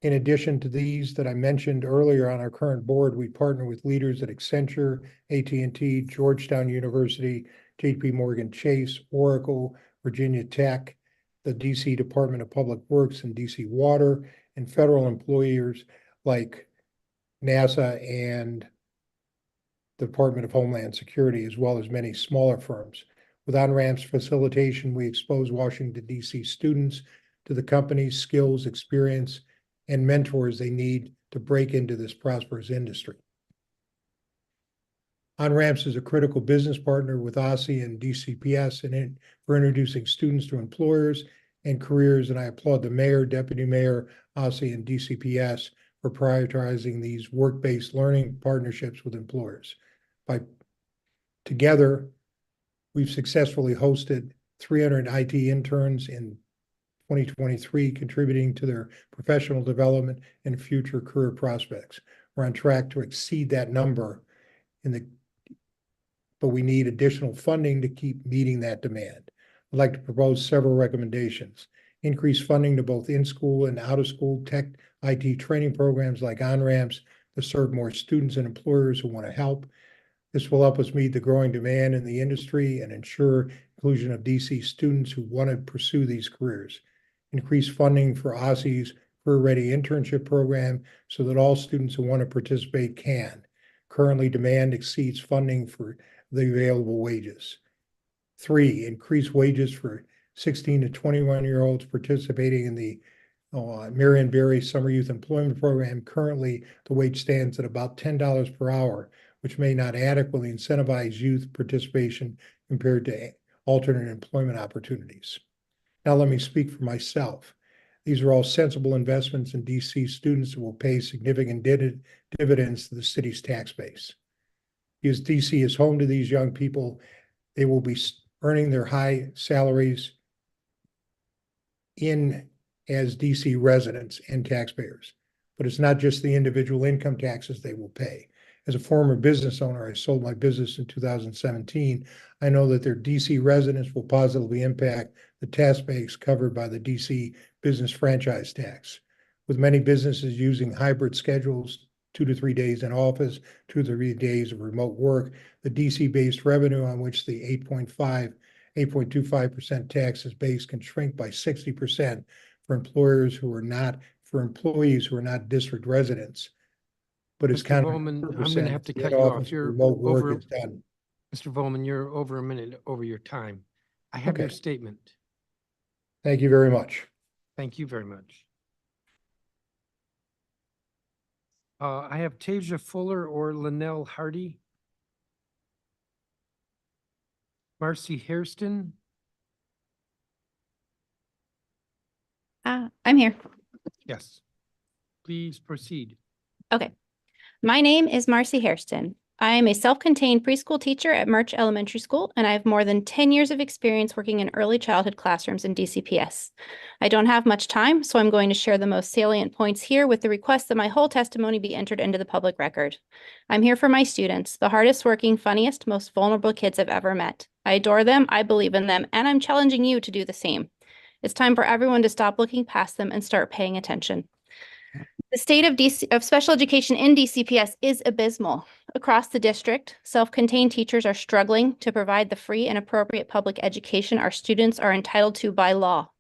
In addition to these that I mentioned earlier on our current board, we partner with leaders at Accenture, AT&T, Georgetown University, JP Morgan Chase, Oracle, Virginia Tech, the DC Department of Public Works and DC Water, and federal employers like NASA and the Department of Homeland Security, as well as many smaller firms. With On-Ramps facilitation, we expose Washington, D.C. students to the companies, skills, experience, and mentors they need to break into this prosperous industry. On-Ramps is a critical business partner with OSSI and DCPS for introducing students to employers and careers, and I applaud the mayor, deputy mayor, OSSI, and DCPS for prioritizing these work-based learning partnerships with employers. Together, we've successfully hosted 300 IT interns in 2023, contributing to their professional development and future career prospects. We're on track to exceed that number but we need additional funding to keep meeting that demand. I'd like to propose several recommendations. Increase funding to both in-school and out-of-school tech IT training programs like On-Ramps to serve more students and employers who want to help. This will help us meet the growing demand in the industry and ensure inclusion of DC students who want to pursue these careers. Increase funding for OSSI's Career Ready Internship Program so that all students who want to participate can. Currently, demand exceeds funding for the available wages. 3, increase wages for 16 to 21-year-olds participating in the Marion Barry Summer Youth Employment Program. Currently, the wage stands at about $10 per hour, which may not adequately incentivize youth participation compared to alternate employment opportunities. Now let me speak for myself. These are all sensible investments in DC students that will pay significant dividends to the city's tax base. Because DC is home to these young people, they will be earning their high salaries as DC residents and taxpayers. But it's not just the individual income taxes they will pay. As a former business owner, I sold my business in 2017. I know that their DC residents will positively impact the tax base covered by the DC business franchise tax. With many businesses using hybrid schedules, 2 to 3 days in office, 2 to 3 days of remote work, the DC-based revenue on which the 8.25% tax is based can shrink by 60% for employees who are not district residents. But it's Mr. kind of Volman, I'm going to have to cut you off. You're remote work over, is done. Mr. Volman, you're over a minute over your time. I have your Okay. statement. Thank you very much. Thank you very much. I have Tasia Fuller or Linnell Hardy. Marcy Hairston. I'm here. Yes. Please proceed. Okay. My name is Marcy Hairston. I am a self-contained preschool teacher at Murch Elementary School, and I have more than 10 years of experience working in early childhood classrooms in DCPS. I don't have much time, so I'm going to share the most salient points here with the request that my whole testimony be entered into the public record. I'm here for my students, the hardest working, funniest, most vulnerable kids I've ever met. I adore them, I believe in them, and I'm challenging you to do the same. It's time for everyone to stop looking past them and start paying attention. The state of special education in DCPS is abysmal. Across the district, self-contained teachers are struggling to provide the free and appropriate public education our students are entitled to by law.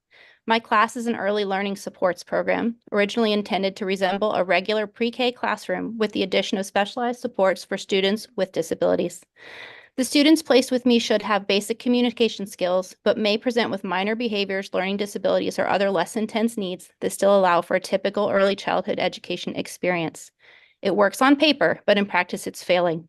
My class is an early learning supports program, originally intended to resemble a regular pre-K classroom with the addition of specialized supports for students with disabilities. The students placed with me should have basic communication skills, but may present with minor behaviors, learning disabilities, or other less intense needs that still allow for a typical early childhood education experience. It works on paper, but in practice it's failing.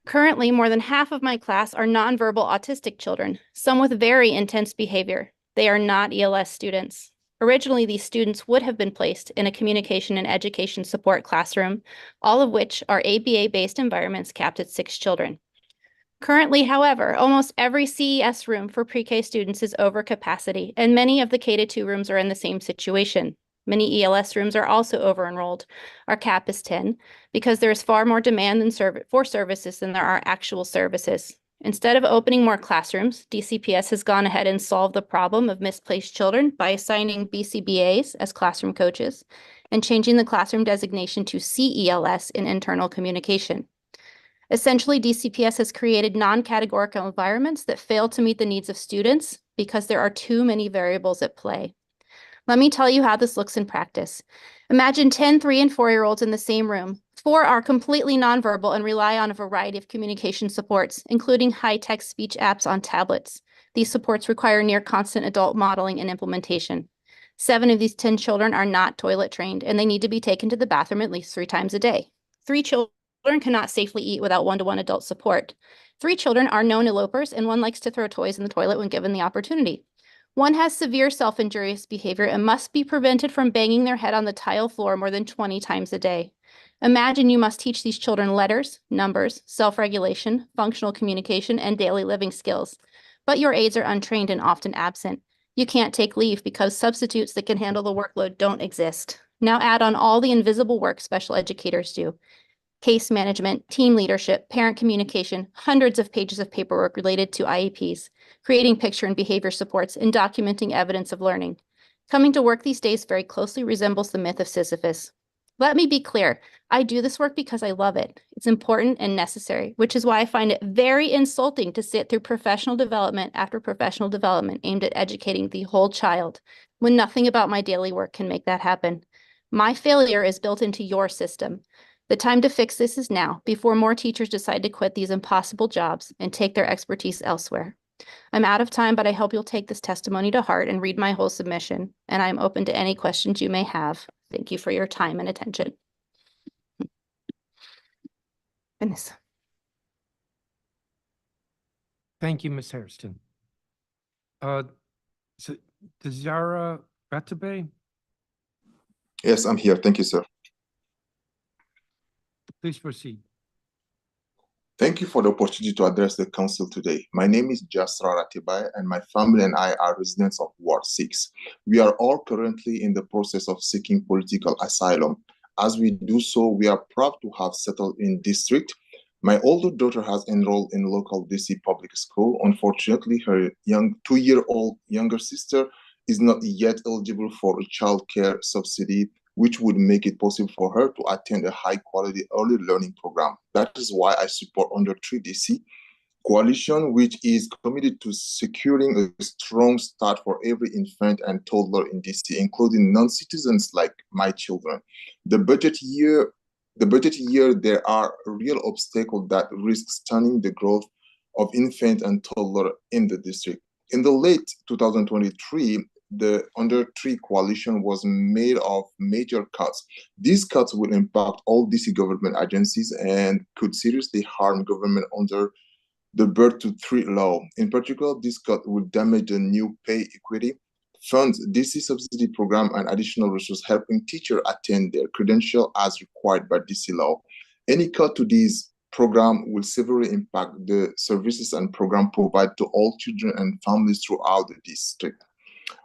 Currently, more than half of my class are nonverbal autistic children, some with very intense behavior. They are not ELS students. Originally, these students would have been placed in a communication and education support classroom, all of which are ABA-based environments capped at 6 children. Currently, however, almost every CES room for pre-K students is over capacity, and many of the K-2 rooms are in the same situation. Many ELS rooms are also over-enrolled. Our cap is 10 because there is far more demand for services than there are actual services. Instead of opening more classrooms, DCPS has gone ahead and solved the problem of misplaced children by assigning BCBAs as classroom coaches and changing the classroom designation to CELS in internal communication. Essentially, DCPS has created non-categorical environments that fail to meet the needs of students because there are too many variables at play. Let me tell you how this looks in practice. Imagine 10 3- and 4-year-olds in the same room. 4 are completely nonverbal and rely on a variety of communication supports, including high-tech speech apps on tablets. These supports require near constant adult modeling and implementation. 7 of these 10 children are not toilet trained, and they need to be taken to the bathroom at least 3 times a day. 3 children cannot safely eat without one-to-one adult support. 3 children are known elopers, and 1 likes to throw toys in the toilet when given the opportunity. 1 has severe self-injurious behavior and must be prevented from banging their head on the tile floor more than 20 times a day. Imagine you must teach these children letters, numbers, self-regulation, functional communication, and daily living skills. But your aides are untrained and often absent. You can't take leave because substitutes that can handle the workload don't exist. Now add on all the invisible work special educators do. Case management, team leadership, parent communication, hundreds of pages of paperwork related to IEPs, creating picture and behavior supports, and documenting evidence of learning. Coming to work these days very closely resembles the myth of Sisyphus. Let me be clear, I do this work because I love it. It's important and necessary, which is why I find it very insulting to sit through professional development after professional development aimed at educating the whole child, when nothing about my daily work can make that happen. My failure is built into your system. The time to fix this is now, before more teachers decide to quit these impossible jobs and take their expertise elsewhere. I'm out of time, but I hope you'll take this testimony to heart and read my whole submission, and I'm open to any questions you may have. Thank you for your time and attention. Goodness. Thank you, Ms. Hairston. So, Zara Batabe, Yes, I'm here. Thank you, sir. please proceed. Thank you for the opportunity to address the council today. My name is Jasra Ratibai, and my family and I are residents of Ward 6. We are all currently in the process of seeking political asylum. As we do so, we are proud to have settled in district. My older daughter has enrolled in local DC public school. Unfortunately, her 2-year-old younger sister is not yet eligible for a child care subsidy, which would make it possible for her to attend a high-quality early learning program. That is why I support Under 3 DC coalition, which is committed to securing a strong start for every infant and toddler in DC, including non-citizens like my children. The budget year, there are real obstacles that risk stunning the growth of infant and toddler in the district. In the late 2023, the Under 3 coalition was made of major cuts. These cuts will impact all DC government agencies and could seriously harm government under the Birth to 3 law. In particular, this cut would damage the new pay equity, funds DC subsidy program, and additional resources helping teachers attain their credential as required by DC law. Any cut to these program will severely impact the services and program provided to all children and families throughout the district.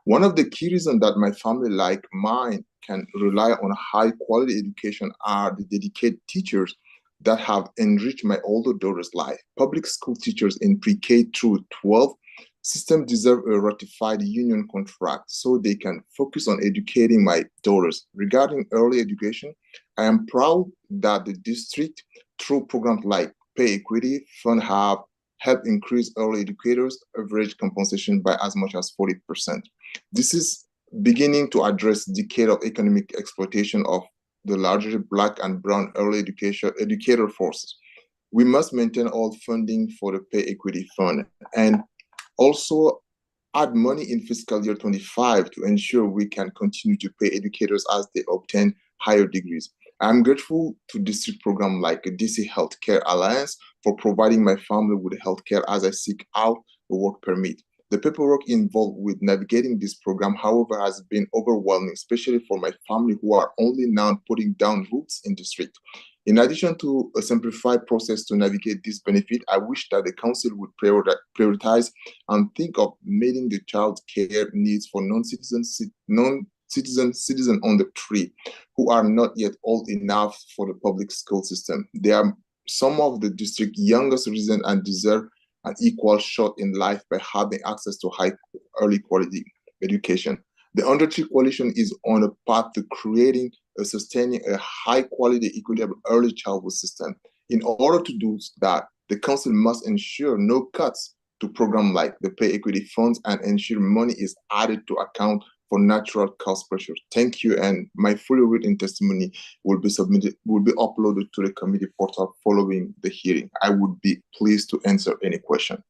One of the key reasons that my family like mine can rely on high quality education are the dedicated teachers that have enriched my older daughter's life. Public school teachers in pre-K through 12 system deserve a ratified union contract so they can focus on educating my daughters. Regarding early education, I am proud that the district, through programs like Pay Equity Fund, have helped increase early educators' average compensation by as much as 40%. This is beginning to address decade of economic exploitation of the largely Black and brown early educator forces. We must maintain all funding for the Pay Equity Fund and also add money in fiscal year 25 to ensure we can continue to pay educators as they obtain higher degrees. I'm grateful to district program like DC Healthcare Alliance for providing my family with healthcare as I seek out a work permit. The paperwork involved with navigating this program, however, has been overwhelming, especially for my family who are only now putting down roots in the street. In addition to a simplified process to navigate this benefit, I wish that the council would prioritize and think of meeting the child care needs for non-citizens on the tree who are not yet old enough for the public school system. They are some of the district's youngest residents and deserve an equal shot in life by having access to high early quality education. The Under-Tree Coalition is on a path to creating and sustaining a high-quality, equitable early childhood system. In order to do that, the council must ensure no cuts to programs like the Pay Equity Funds and ensure money is added to account for natural cost pressures. Thank you, and my fully written testimony will be uploaded to the committee portal following the hearing. I would be pleased to answer any question.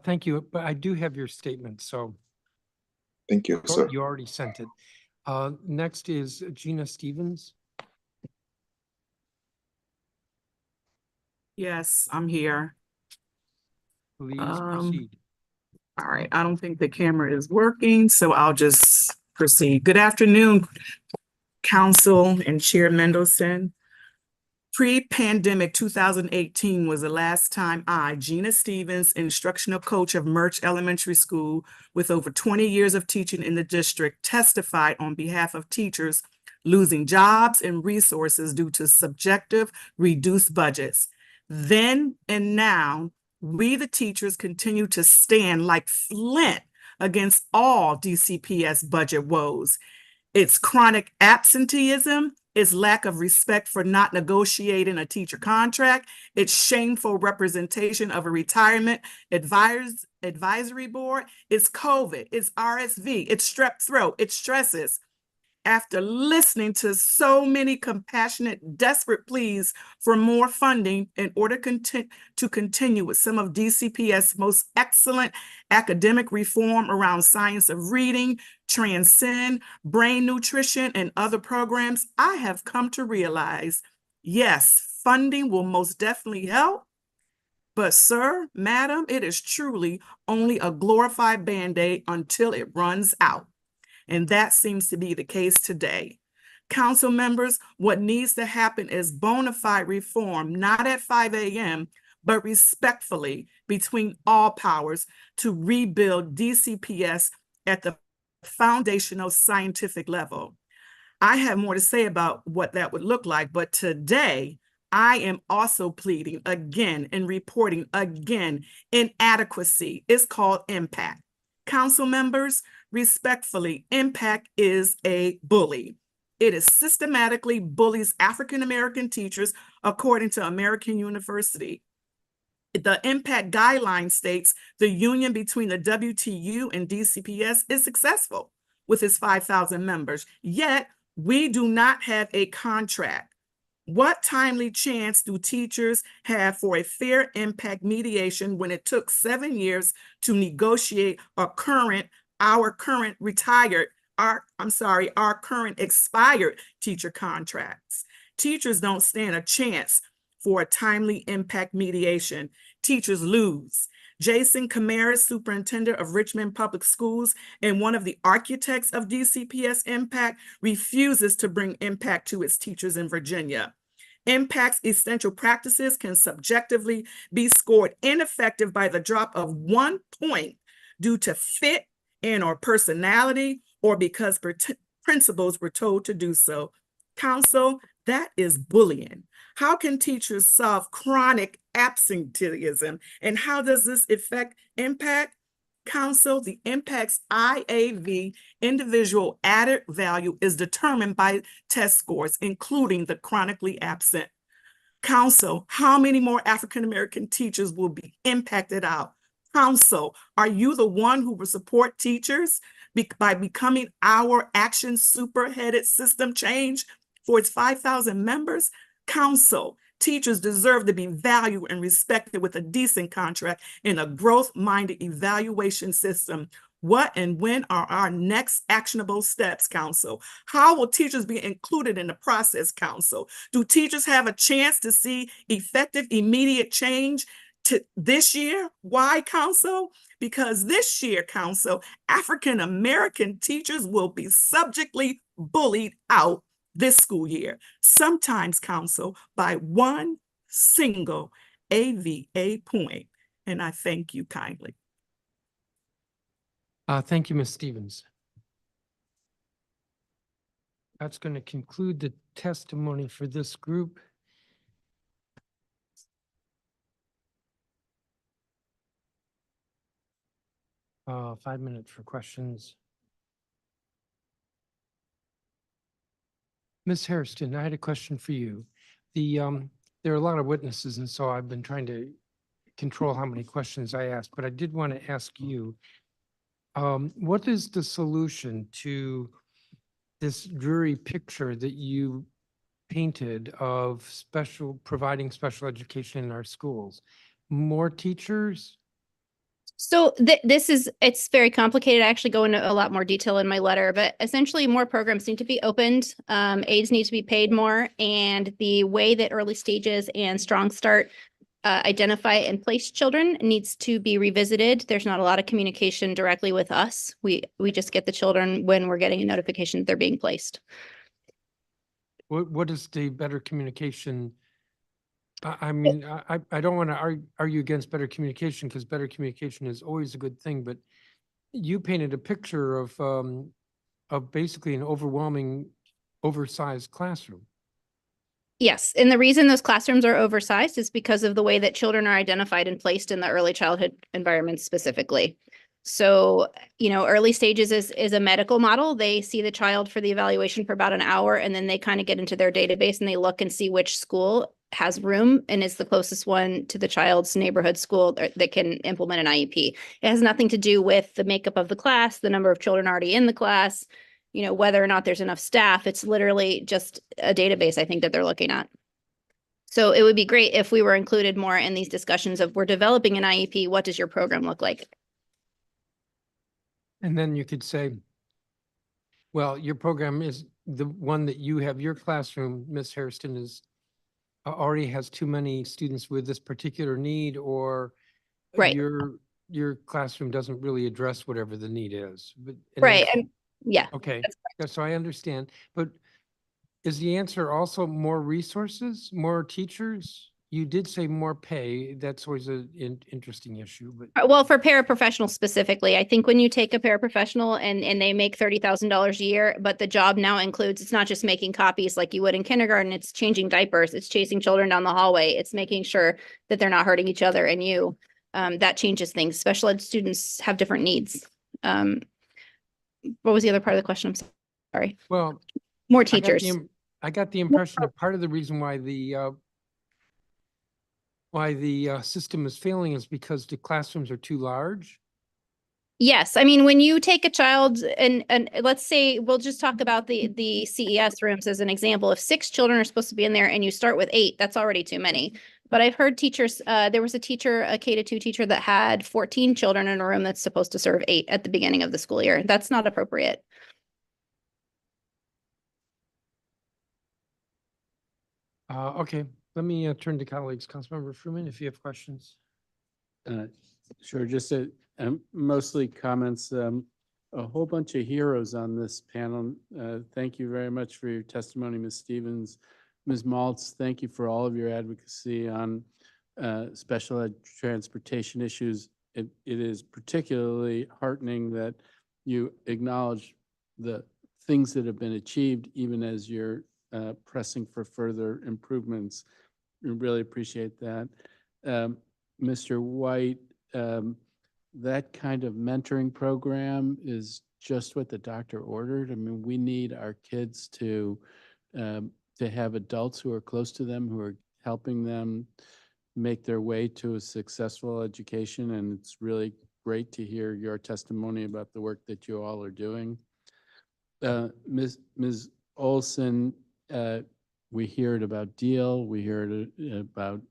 Thank you, but I do have your statement, so. Thank you, sir. You already sent it. Next is Gina Stevens. Yes, I'm here. Please proceed. All right, I don't think the camera is working, so I'll just proceed. Good afternoon, Council and Chair Mendelson. Pre-pandemic 2018 was the last time I, Gina Stevens, instructional coach of Murch Elementary School with over 20 years of teaching in the district, testified on behalf of teachers losing jobs and resources due to subjective reduced budgets. Then and now, we the teachers continue to stand like flint against all DCPS budget woes. It's chronic absenteeism, it's lack of respect for not negotiating a teacher contract, it's shameful representation of a retirement advisory board, it's COVID, it's RSV, it's strep throat, it's stresses. After listening to so many compassionate, desperate pleas for more funding in order to continue with some of DCPS' most excellent academic reform around science of reading, transcend, brain nutrition, and other programs, I have come to realize, yes, funding will most definitely help, but sir, madam, it is truly only a glorified Band-Aid until it runs out. And that seems to be the case today. Council members, what needs to happen is bona fide reform, not at 5 a.m., but respectfully between all powers to rebuild DCPS at the foundational scientific level. I have more to say about what that would look like, but today I am also pleading again and reporting again inadequacy. It's called impact. Council members, respectfully, impact is a bully. It is systematically bullies African-American teachers according to American University. The impact guideline states the union between the WTU and DCPS is successful with its 5,000 members, yet we do not have a contract. What timely chance do teachers have for a fair impact mediation when it took 7 years to negotiate our current expired teacher contracts? Teachers don't stand a chance for a timely impact mediation. Teachers lose. Jason Camaras, superintendent of Richmond Public Schools and one of the architects of DCPS Impact, refuses to bring impact to its teachers in Virginia. impacts essential practices can subjectively be scored ineffective by the drop of 1 point due to fit and or personality or because principals were told to do so. Council, that is bullying. How can teachers solve chronic absenteeism? And how does this impact? Council, the impact's IAV, individual added value, is determined by test scores, including the chronically absent. Council, how many more African-American teachers will be impacted out? Council, are you the one who will support teachers by becoming our action super-headed system change for its 5,000 members? Council, teachers deserve to be valued and respected with a decent contract in a growth-minded evaluation system. What and when are our next actionable steps, Council? How will teachers be included in the process, Council? Do teachers have a chance to see effective, immediate change this year? Why, Council? Because this year, Council, African-American teachers will be subjectively bullied out this school year, sometimes, Council, by 1 single AVA point. And I thank you kindly. Thank you, Ms. Stevens. That's going to conclude the testimony for this group. Uh, 5 minutes for questions. Ms. Hairston, I had a question for you. There are a lot of witnesses, and so I've been trying to control how many questions I ask, but I did want to ask you, what is the solution to this dreary picture that you painted of providing special education in our schools? More teachers? So it's very complicated. I actually go into a lot more detail in my letter, but essentially more programs need to be opened. Aides need to be paid more. And the way that early stages and Strong Start identify and place children needs to be revisited. There's not a lot of communication directly with us. We just get the children when we're getting a notification that they're being placed. What is the better communication? I mean, I don't want to argue against better communication because better communication is always a good thing, but you painted a picture of basically an overwhelming, oversized classroom. Yes, and the reason those classrooms are oversized is because of the way that children are identified and placed in the early childhood environment specifically. So, early stages is a medical model. They see the child for the evaluation for about an hour, and then they kind of get into their database and they look and see which school has room and is the closest one to the child's neighborhood school that can implement an IEP. It has nothing to do with the makeup of the class, the number of children already in the class, whether or not there's enough staff. It's literally just a database, I think, that they're looking at. So it would be great if we were included more in these discussions of we're developing an IEP. What does your program look like? And then you could say, well, your program is the one that you have, your classroom, Ms. Hairston, is already has too many students with this particular need, or right. Your classroom doesn't really address whatever the need is. But right. Yeah. Okay. So I understand. But is the answer also more resources, more teachers? You did say more pay. That's always an interesting issue. But well, for paraprofessionals specifically, I think when you take a paraprofessional and they make $30,000 a year, but the job now includes, it's not just making copies like you would in kindergarten, it's changing diapers, it's chasing children down the hallway, it's making sure that they're not hurting each other and you, that changes things. Special ed students have different needs. What was the other part of the question? I'm sorry. Well, more teachers. I got the impression that part of the reason why the system is failing is because the classrooms are too large. Yes. I mean, when you take a child and let's say, we'll just talk about the CES rooms as an example. If 6 children are supposed to be in there and you start with 8, that's already too many. But I've heard teachers, there was a teacher, a K-2 teacher that had 14 children in a room that's supposed to serve 8 at the beginning of the school year. That's not appropriate. Okay, let me turn to colleagues. Councilmember Fruman, if you have questions. Sure, just mostly comments. A whole bunch of heroes on this panel. Thank you very much for your testimony, Ms. Stevens. Ms. Maltz, thank you for all of your advocacy on special ed transportation issues. It is particularly heartening that you acknowledge the things that have been achieved, even as you're pressing for further improvements. We really appreciate that. Mr. White, that kind of mentoring program is just what the doctor ordered. I mean, we need our kids to have adults who are close to them, who are helping them make their way to a successful education. And it's really great to hear your testimony about the work that you all are doing. Ms. Olson, we heard about Deal, we heard about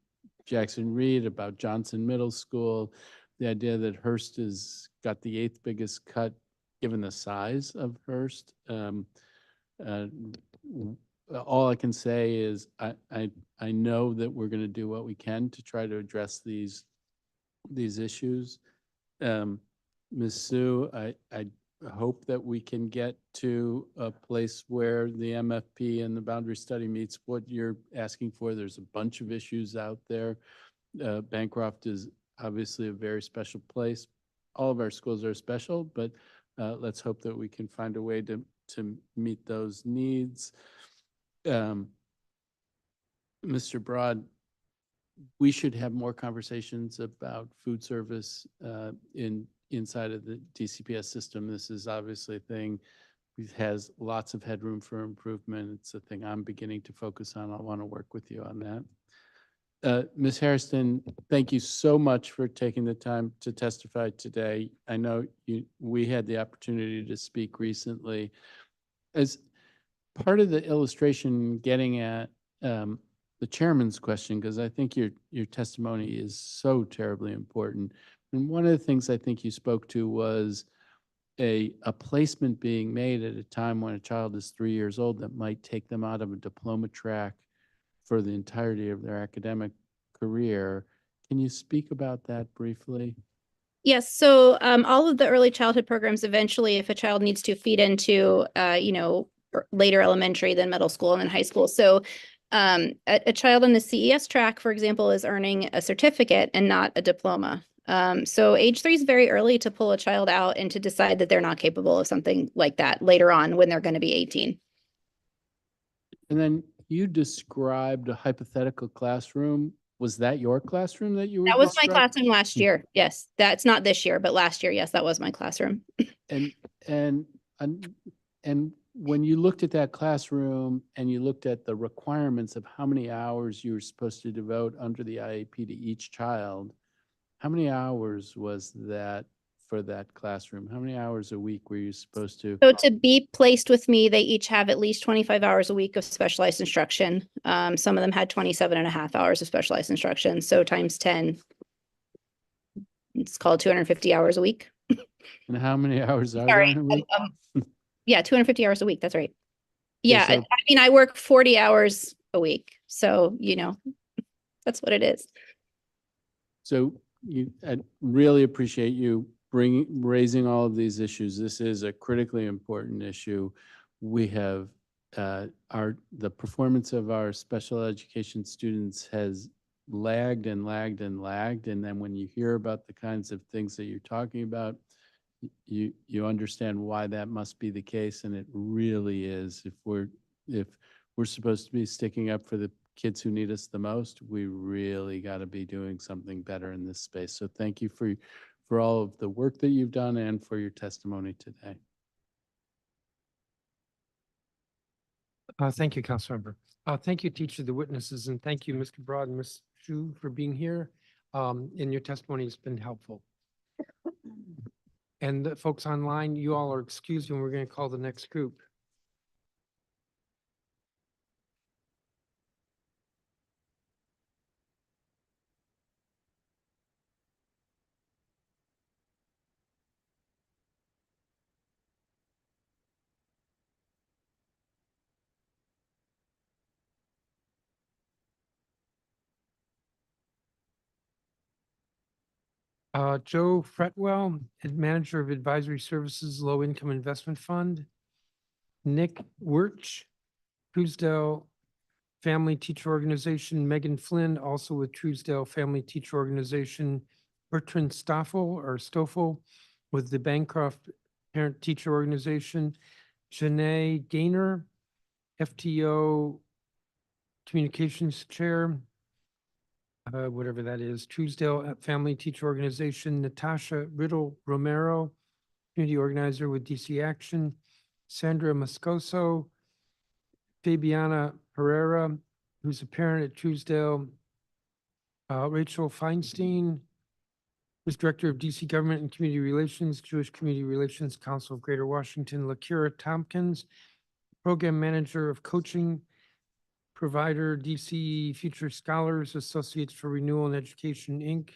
Jackson Reed, about Johnson Middle School, the idea that Hearst has got the 8th biggest cut given the size of Hearst. All I can say is I know that we're going to do what we can to try to address these issues. Ms. Sue, I hope that we can get to a place where the MFP and the boundary study meets what you're asking for. There's a bunch of issues out there. Bancroft is obviously a very special place. All of our schools are special, but let's hope that we can find a way to meet those needs. Mr. Broad, we should have more conversations about food service inside of the DCPS system. This is obviously a thing that has lots of headroom for improvement. It's a thing I'm beginning to focus on. I want to work with you on that. Ms. Hairston, thank you so much for taking the time to testify today. I know we had the opportunity to speak recently. As part of the illustration getting at the chairman's question, because I think your testimony is so terribly important. And one of the things I think you spoke to was a placement being made at a time when a child is 3 years old that might take them out of a diploma track for the entirety of their academic career. Can you speak about that briefly? Yes, so all of the early childhood programs eventually, if a child needs to feed into, later elementary, then middle school, and then high school. So a child on the CES track, for example, is earning a certificate and not a diploma. So age 3 is very early to pull a child out and to decide that they're not capable of something like that later on when they're going to be 18. And then you described a hypothetical classroom. Was that your classroom that you were That was my describing? classroom last year. Yes, that's not this year, but last year, yes, that was my classroom. And when you looked at that classroom and you looked at the requirements of how many hours you were supposed to devote under the IEP to each child, how many hours was that for that classroom? How many hours a week were you supposed to? So to be placed with me, they each have at least 25 hours a week of specialized instruction. Some of them had 27 and a half hours of specialized instruction. So times 10, it's called 250 hours a week. And how many hours are Sorry, there in a week? yeah, 250 hours a week. That's right. Yeah, so- I mean, I work 40 hours a week. So, that's what it is. So I really appreciate you raising all of these issues. This is a critically important issue. We have the performance of our special education students has lagged and lagged and lagged. And then when you hear about the kinds of things that you're talking about, you understand why that must be the case. And it really is. If we're supposed to be sticking up for the kids who need us the most, we really got to be doing something better in this space. So thank you for all of the work that you've done and for your testimony today. Thank you, Councilmember. Thank you, teacher, the witnesses, and thank you, Mr. Broad and Ms. Shu, for being here. And your testimony has been helpful. And the folks online, you all are excused when we're going to call the next group. Joe Fretwell, Manager of Advisory Services, Low Income Investment Fund. Nick Wirch, Truesdale Family Teacher Organization, Megan Flynn, also with Truesdale Family Teacher Organization, Bertrand Stoffel with the Bancroft Parent Teacher Organization, Janae Gaynor, FTO Communications Chair, whatever that is, Truesdale Family Teacher Organization, Natasha Riddle Romero, Community Organizer with DC Action, Sandra Moscoso, Fabiana Herrera, who's a parent at Truesdale, Rachel Feinstein, who's Director of DC Government and Community Relations, Jewish Community Relations Council of Greater Washington, Lakira Tompkins, Program Manager of Coaching Provider, DC Future Scholars Associates for Renewal and Education, Inc.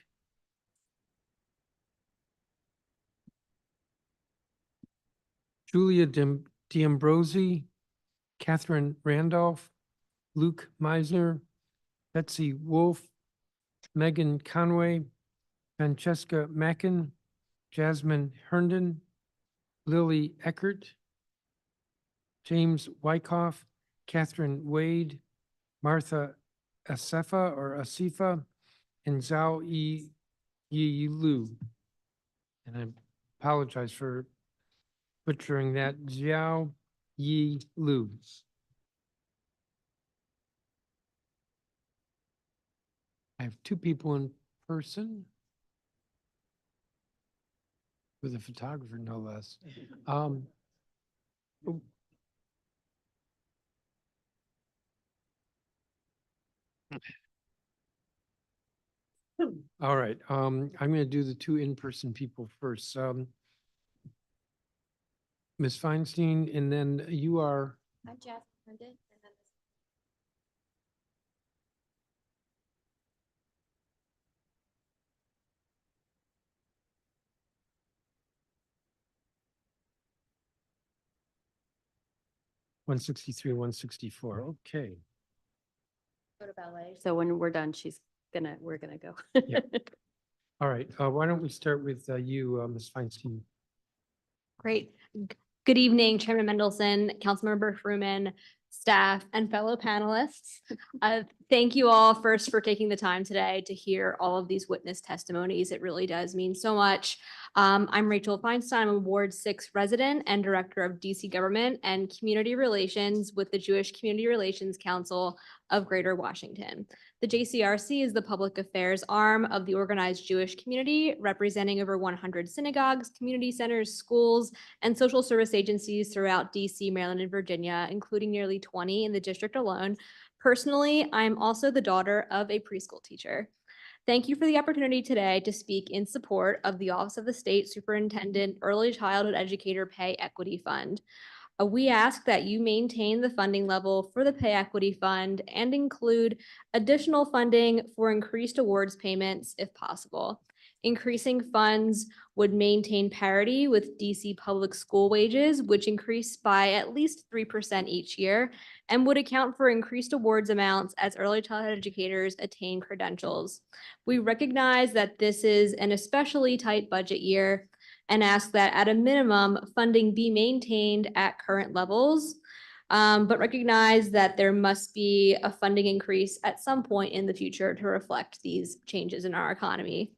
Julia D'Ambrosi, Catherine Randolph, Luke Meisner, Betsy Wolf, Megan Conway, Francesca Mackin, Jasmine Herndon, Lily Eckert, James Wyckoff, Catherine Wade, Martha Asifa, and Zhao Yi Lu. And I apologize for butchering that, Zhao Yi Lu. I have two people in person with a photographer, no less. Oh. All right, I'm gonna do the two in-person people first. Ms. Feinstein, and then you are, I'm Jasmine Herndon, and then one 163, 164, okay. Go to ballet. So when we're done, we're gonna go. Yeah. All right, why don't we start with you, Ms. Feinstein? Great. Good evening, Chairman Mendelson, Councilmember Fruman, staff, and fellow panelists. Thank you all first for taking the time today to hear all of these witness testimonies. It really does mean so much. I'm Rachel Feinstein. I'm a Ward 6 resident and Director of DC Government and Community Relations with the Jewish Community Relations Council of Greater Washington. The JCRC is the public affairs arm of the organized Jewish community, representing over 100 synagogues, community centers, schools, and social service agencies throughout DC, Maryland, and Virginia, including nearly 20 in the district alone. Personally, I'm also the daughter of a preschool teacher. Thank you for the opportunity today to speak in support of the Office of the State Superintendent Early Childhood Educator Pay Equity Fund. We ask that you maintain the funding level for the Pay Equity Fund and include additional funding for increased awards payments if possible. Increasing funds would maintain parity with DC public school wages, which increase by at least 3% each year, and would account for increased awards amounts as early childhood educators attain credentials. We recognize that this is an especially tight budget year and ask that at a minimum, funding be maintained at current levels, but recognize that there must be a funding increase at some point in the future to reflect these changes in our economy.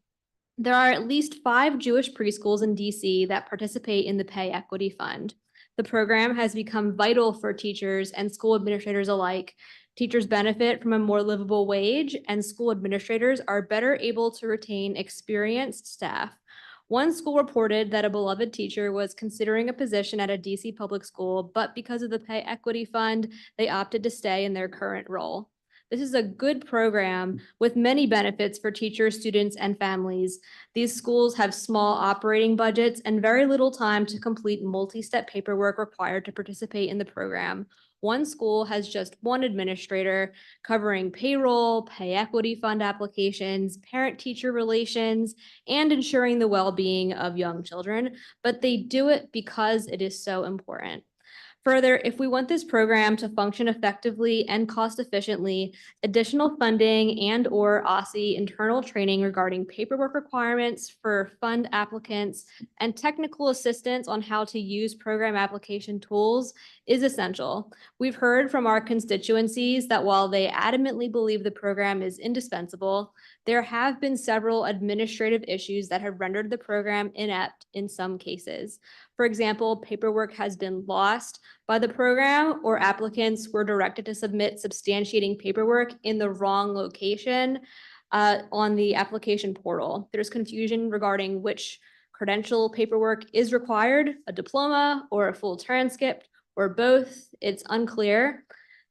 There are at least 5 Jewish preschools in DC that participate in the Pay Equity Fund. The program has become vital for teachers and school administrators alike. Teachers benefit from a more livable wage, and school administrators are better able to retain experienced staff. One school reported that a beloved teacher was considering a position at a DC public school, but because of the Pay Equity Fund, they opted to stay in their current role. This is a good program with many benefits for teachers, students, and families. These schools have small operating budgets and very little time to complete multi-step paperwork required to participate in the program. One school has just one administrator covering payroll, pay equity fund applications, parent-teacher relations, and ensuring the well-being of young children, but they do it because it is so important. Further, if we want this program to function effectively and cost efficiently, additional funding and/or OSSI internal training regarding paperwork requirements for fund applicants and technical assistance on how to use program application tools is essential. We've heard from our constituencies that while they adamantly believe the program is indispensable, there have been several administrative issues that have rendered the program inept in some cases. For example, paperwork has been lost by the program, or applicants were directed to submit substantiating paperwork in the wrong location on the application portal. There's confusion regarding which credential paperwork is required, a diploma or a full transcript or both. It's unclear.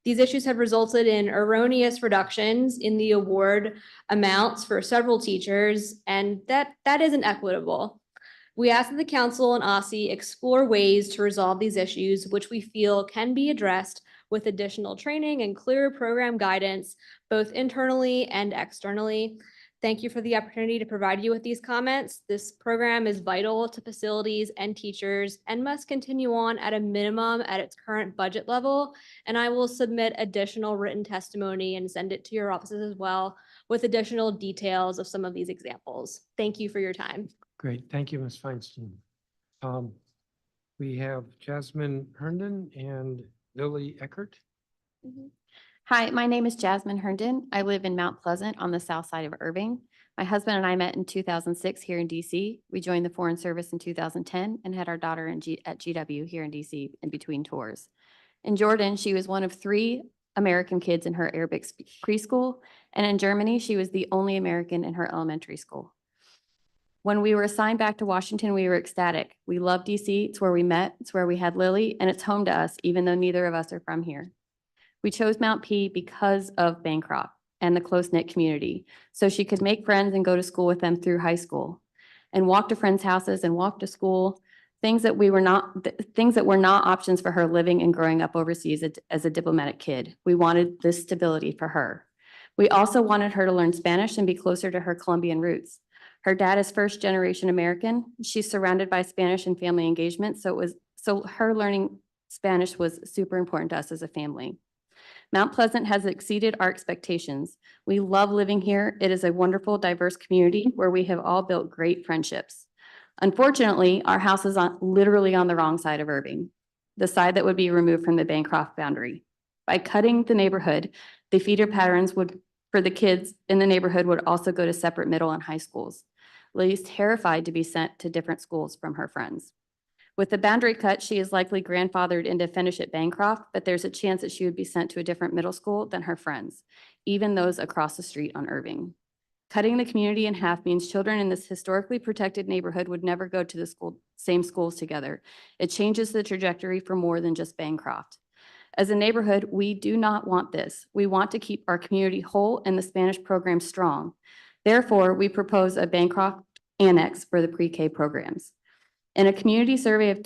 These issues have resulted in erroneous reductions in the award amounts for several teachers, and that isn't equitable. We ask that the council and OSSI explore ways to resolve these issues, which we feel can be addressed with additional training and clearer program guidance, both internally and externally. Thank you for the opportunity to provide you with these comments. This program is vital to facilities and teachers and must continue on at a minimum at its current budget level. And I will submit additional written testimony and send it to your offices as well with additional details of some of these examples. Thank you for your time. Great, thank you, Ms. Feinstein. We have Jasmine Herndon and Lily Eckert. Hi, my name is Jasmine Herndon. I live in Mount Pleasant on the south side of Irving. My husband and I met in 2006 here in DC. We joined the Foreign Service in 2010 and had our daughter at GW here in DC in between tours. In Jordan, she was one of 3 American kids in her Arabic preschool, and in Germany, she was the only American in her elementary school. When we were assigned back to Washington, we were ecstatic. We love DC. It's where we met. It's where we had Lily, and it's home to us, even though neither of us are from here. We chose Mount P because of Bancroft and the close-knit community, so she could make friends and go to school with them through high school and walk to friends' houses and walk to school, things that were not options for her living and growing up overseas as a diplomatic kid. We wanted this stability for her. We also wanted her to learn Spanish and be closer to her Colombian roots. Her dad is first-generation American. She's surrounded by Spanish and family engagement, so her learning Spanish was super important to us as a family. Mount Pleasant has exceeded our expectations. We love living here. It is a wonderful, diverse community where we have all built great friendships. Unfortunately, our house is literally on the wrong side of Irving, the side that would be removed from the Bancroft boundary. By cutting the neighborhood, the feeder patterns for the kids in the neighborhood would also go to separate middle and high schools. Lily's terrified to be sent to different schools from her friends. With the boundary cut, she is likely grandfathered into finish at Bancroft, but there's a chance that she would be sent to a different middle school than her friends, even those across the street on Irving. Cutting the community in half means children in this historically protected neighborhood would never go to the same schools together. It changes the trajectory for more than just Bancroft. As a neighborhood, we do not want this. We want to keep our community whole and the Spanish program strong. Therefore, we propose a Bancroft annex for the pre-K programs. In a community survey of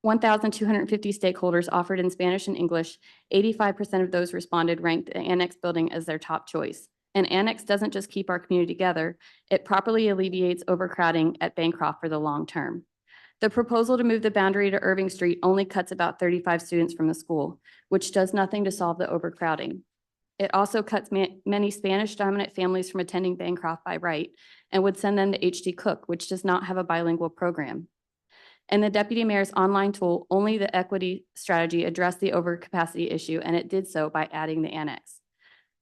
1,250 stakeholders offered in Spanish and English, 85% of those responded ranked the annex building as their top choice. An annex doesn't just keep our community together, it properly alleviates overcrowding at Bancroft for the long term. The proposal to move the boundary to Irving Street only cuts about 35 students from the school, which does nothing to solve the overcrowding. It also cuts many Spanish-dominant families from attending Bancroft by right and would send them to HD Cook, which does not have a bilingual program. And the deputy mayor's online tool, only the equity strategy addressed the overcapacity issue, and it did so by adding the annex.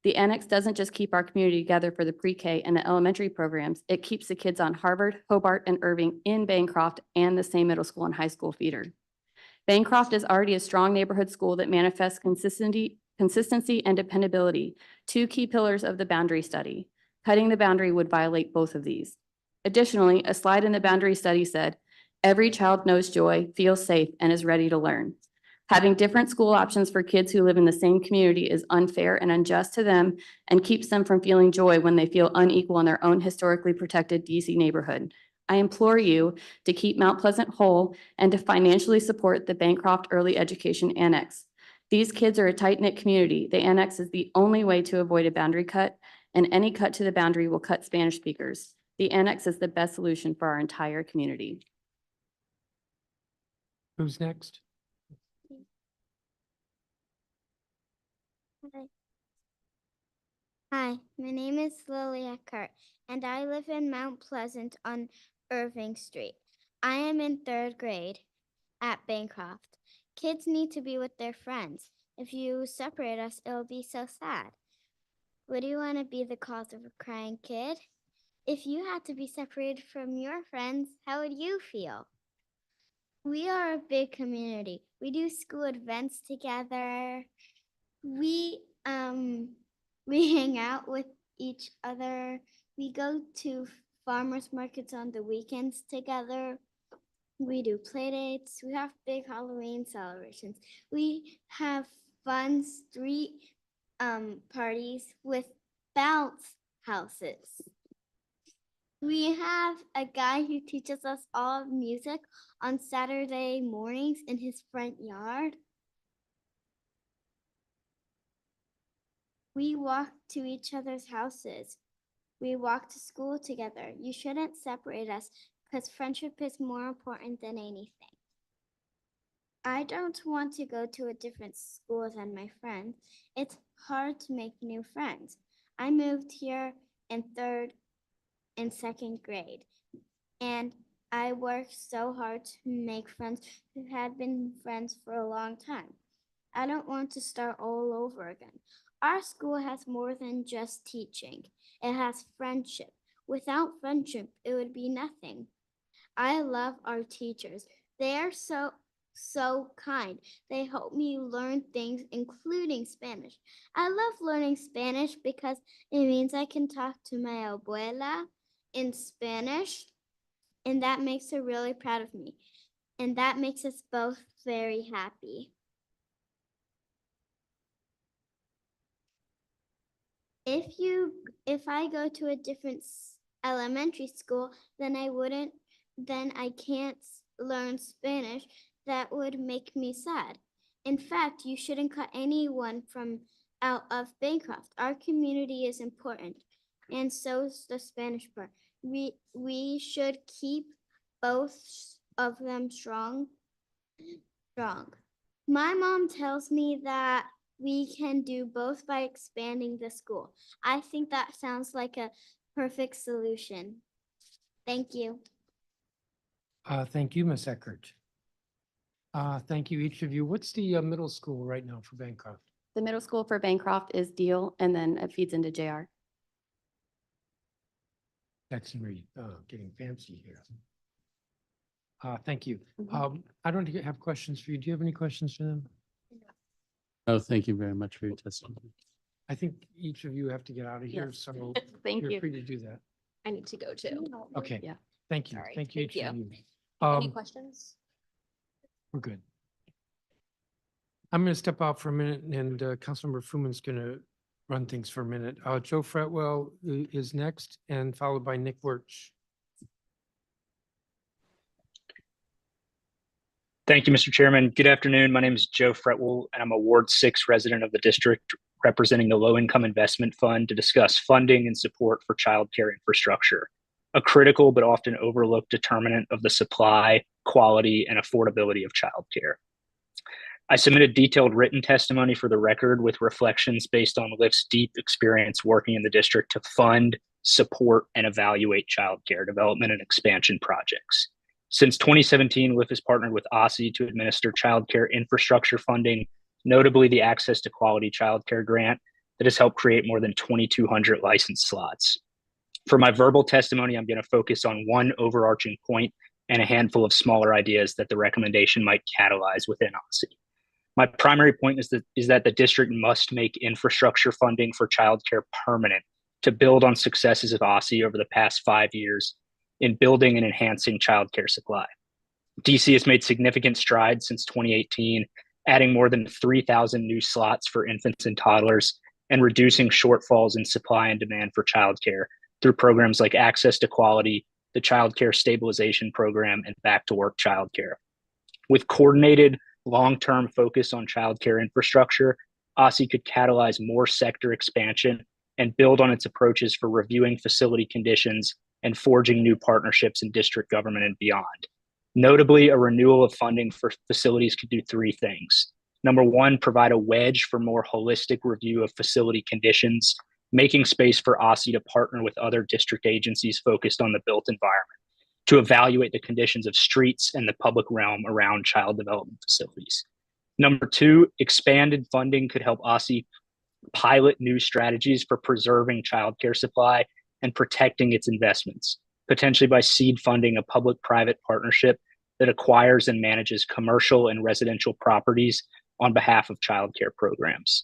The annex doesn't just keep our community together for the pre-K and the elementary programs, it keeps the kids on Harvard, Hobart, and Irving in Bancroft and the same middle school and high school feeder. Bancroft is already a strong neighborhood school that manifests consistency and dependability, 2 key pillars of the boundary study. Cutting the boundary would violate both of these. Additionally, a slide in the boundary study said, every child knows joy, feels safe, and is ready to learn. Having different school options for kids who live in the same community is unfair and unjust to them and keeps them from feeling joy when they feel unequal in their own historically protected DC neighborhood. I implore you to keep Mount Pleasant whole and to financially support the Bancroft Early Education Annex. These kids are a tight-knit community. The annex is the only way to avoid a boundary cut, and any cut to the boundary will cut Spanish speakers. The annex is the best solution for our entire community. Who's next? Hi, my name is Lilia Kurt, and I live in Mount Pleasant on Irving Street. I am in 3rd grade at Bancroft. Kids need to be with their friends. If you separate us, it'll be so sad. Would you want to be the cause of a crying kid? If you had to be separated from your friends, how would you feel? We are a big community. We do school events together. We hang out with each other. We go to farmers markets on the weekends together. We do play dates. We have big Halloween celebrations. We have fun street parties with bounce houses. We have a guy who teaches us all music on Saturday mornings in his front yard. We walk to each other's houses. We walk to school together. You shouldn't separate us because friendship is more important than anything. I don't want to go to a different school than my friends. It's hard to make new friends. I moved here in 3rd and 2nd grade, and I worked so hard to make friends who had been friends for a long time. I don't want to start all over again. Our school has more than just teaching. It has friendship. Without friendship, it would be nothing. I love our teachers. They are so kind. They help me learn things, including Spanish. I love learning Spanish because it means I can talk to my abuela in Spanish, and that makes her really proud of me. And that makes us both very happy. If I go to a different elementary school, then I can't learn Spanish. That would make me sad. In fact, you shouldn't cut anyone from out of Bancroft. Our community is important, and so is the Spanish part. We should keep both of them strong. My mom tells me that we can do both by expanding the school. I think that sounds like a perfect solution. Thank you. Thank you, Ms. Eckert. Thank you, each of you. What's the middle school right now for Bancroft? The middle school for Bancroft is Deal, and then it feeds into JR. Jackson Reed, getting fancy here. Thank you. Mhm. I don't have questions for you. Do you have any questions for them? Oh, thank you very much for your testimony. I think each of you have to get out of here, Yes. so Thank you're you. free to do that. I need to go too. Okay. Yeah. Thank you. Sorry. Thank you, Thank each of you. you. Any questions? We're good. I'm going to step out for a minute, and Councilmember Fruman's going to run things for a minute. Joe Fretwell is next, and followed by Nick Wirch. Thank you, Mr. Chairman. Good afternoon. My name is Joe Fretwell, and I'm a Ward 6 resident of the district representing the Low Income Investment Fund to discuss funding and support for childcare infrastructure, a critical but often overlooked determinant of the supply, quality, and affordability of childcare. I submitted detailed written testimony for the record with reflections based on LIF's deep experience working in the district to fund, support, and evaluate childcare development and expansion projects. Since 2017, LIF has partnered with OSSI to administer childcare infrastructure funding, notably the Access to Quality Childcare Grant that has helped create more than 2,200 licensed slots. For my verbal testimony, I'm going to focus on one overarching point and a handful of smaller ideas that the recommendation might catalyze within OSSI. My primary point is that the district must make infrastructure funding for childcare permanent to build on successes of OSSI over the past 5 years in building and enhancing childcare supply. DC has made significant strides since 2018, adding more than 3,000 new slots for infants and toddlers and reducing shortfalls in supply and demand for childcare through programs like Access to Quality, the Child Care Stabilization Program, and Back to Work Childcare. With coordinated long-term focus on childcare infrastructure, OSSI could catalyze more sector expansion and build on its approaches for reviewing facility conditions and forging new partnerships in district government and beyond. Notably, a renewal of funding for facilities could do 3 things. Number 1, provide a wedge for more holistic review of facility conditions, making space for OSSI to partner with other district agencies focused on the built environment to evaluate the conditions of streets and the public realm around child development facilities. Number two, expanded funding could help OSSI pilot new strategies for preserving childcare supply and protecting its investments, potentially by seed funding a public-private partnership that acquires and manages commercial and residential properties on behalf of childcare programs.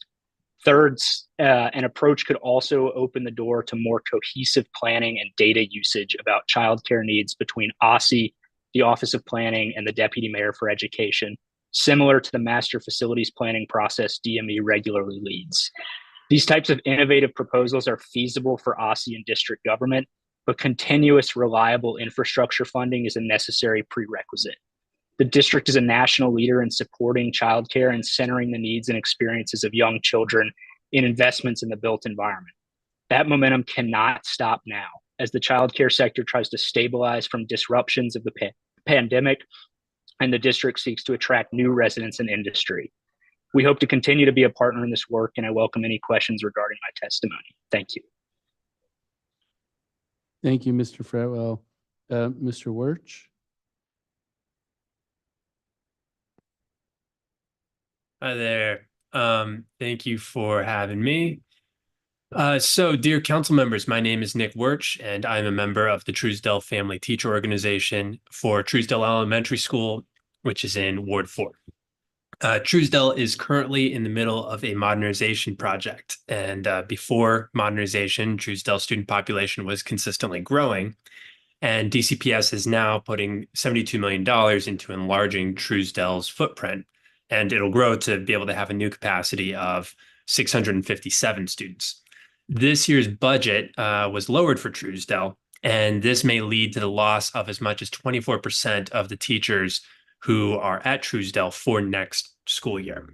Third, an approach could also open the door to more cohesive planning and data usage about childcare needs between OSSI, the Office of Planning, and the Deputy Mayor for Education, similar to the master facilities planning process DME regularly leads. These types of innovative proposals are feasible for OSSI and district government, but continuous, reliable infrastructure funding is a necessary prerequisite. The district is a national leader in supporting childcare and centering the needs and experiences of young children in investments in the built environment. That momentum cannot stop now as the childcare sector tries to stabilize from disruptions of the pandemic and the district seeks to attract new residents and industry. We hope to continue to be a partner in this work, and I welcome any questions regarding my testimony. Thank you. Thank you, Mr. Fretwell. Mr. Wirch? Hi there. Thank you for having me. So, dear council members, my name is Nick Wirch, and I'm a member of the Truesdell Family Teacher Organization for Truesdell Elementary School, which is in Ward 4. Truesdell is currently in the middle of a modernization project, and before modernization, Truesdell's student population was consistently growing, and DCPS is now putting $72 million into enlarging Truesdell's footprint, and it'll grow to be able to have a new capacity of 657 students. This year's budget was lowered for Truesdell, and this may lead to the loss of as much as 24% of the teachers who are at Truesdell for next school year.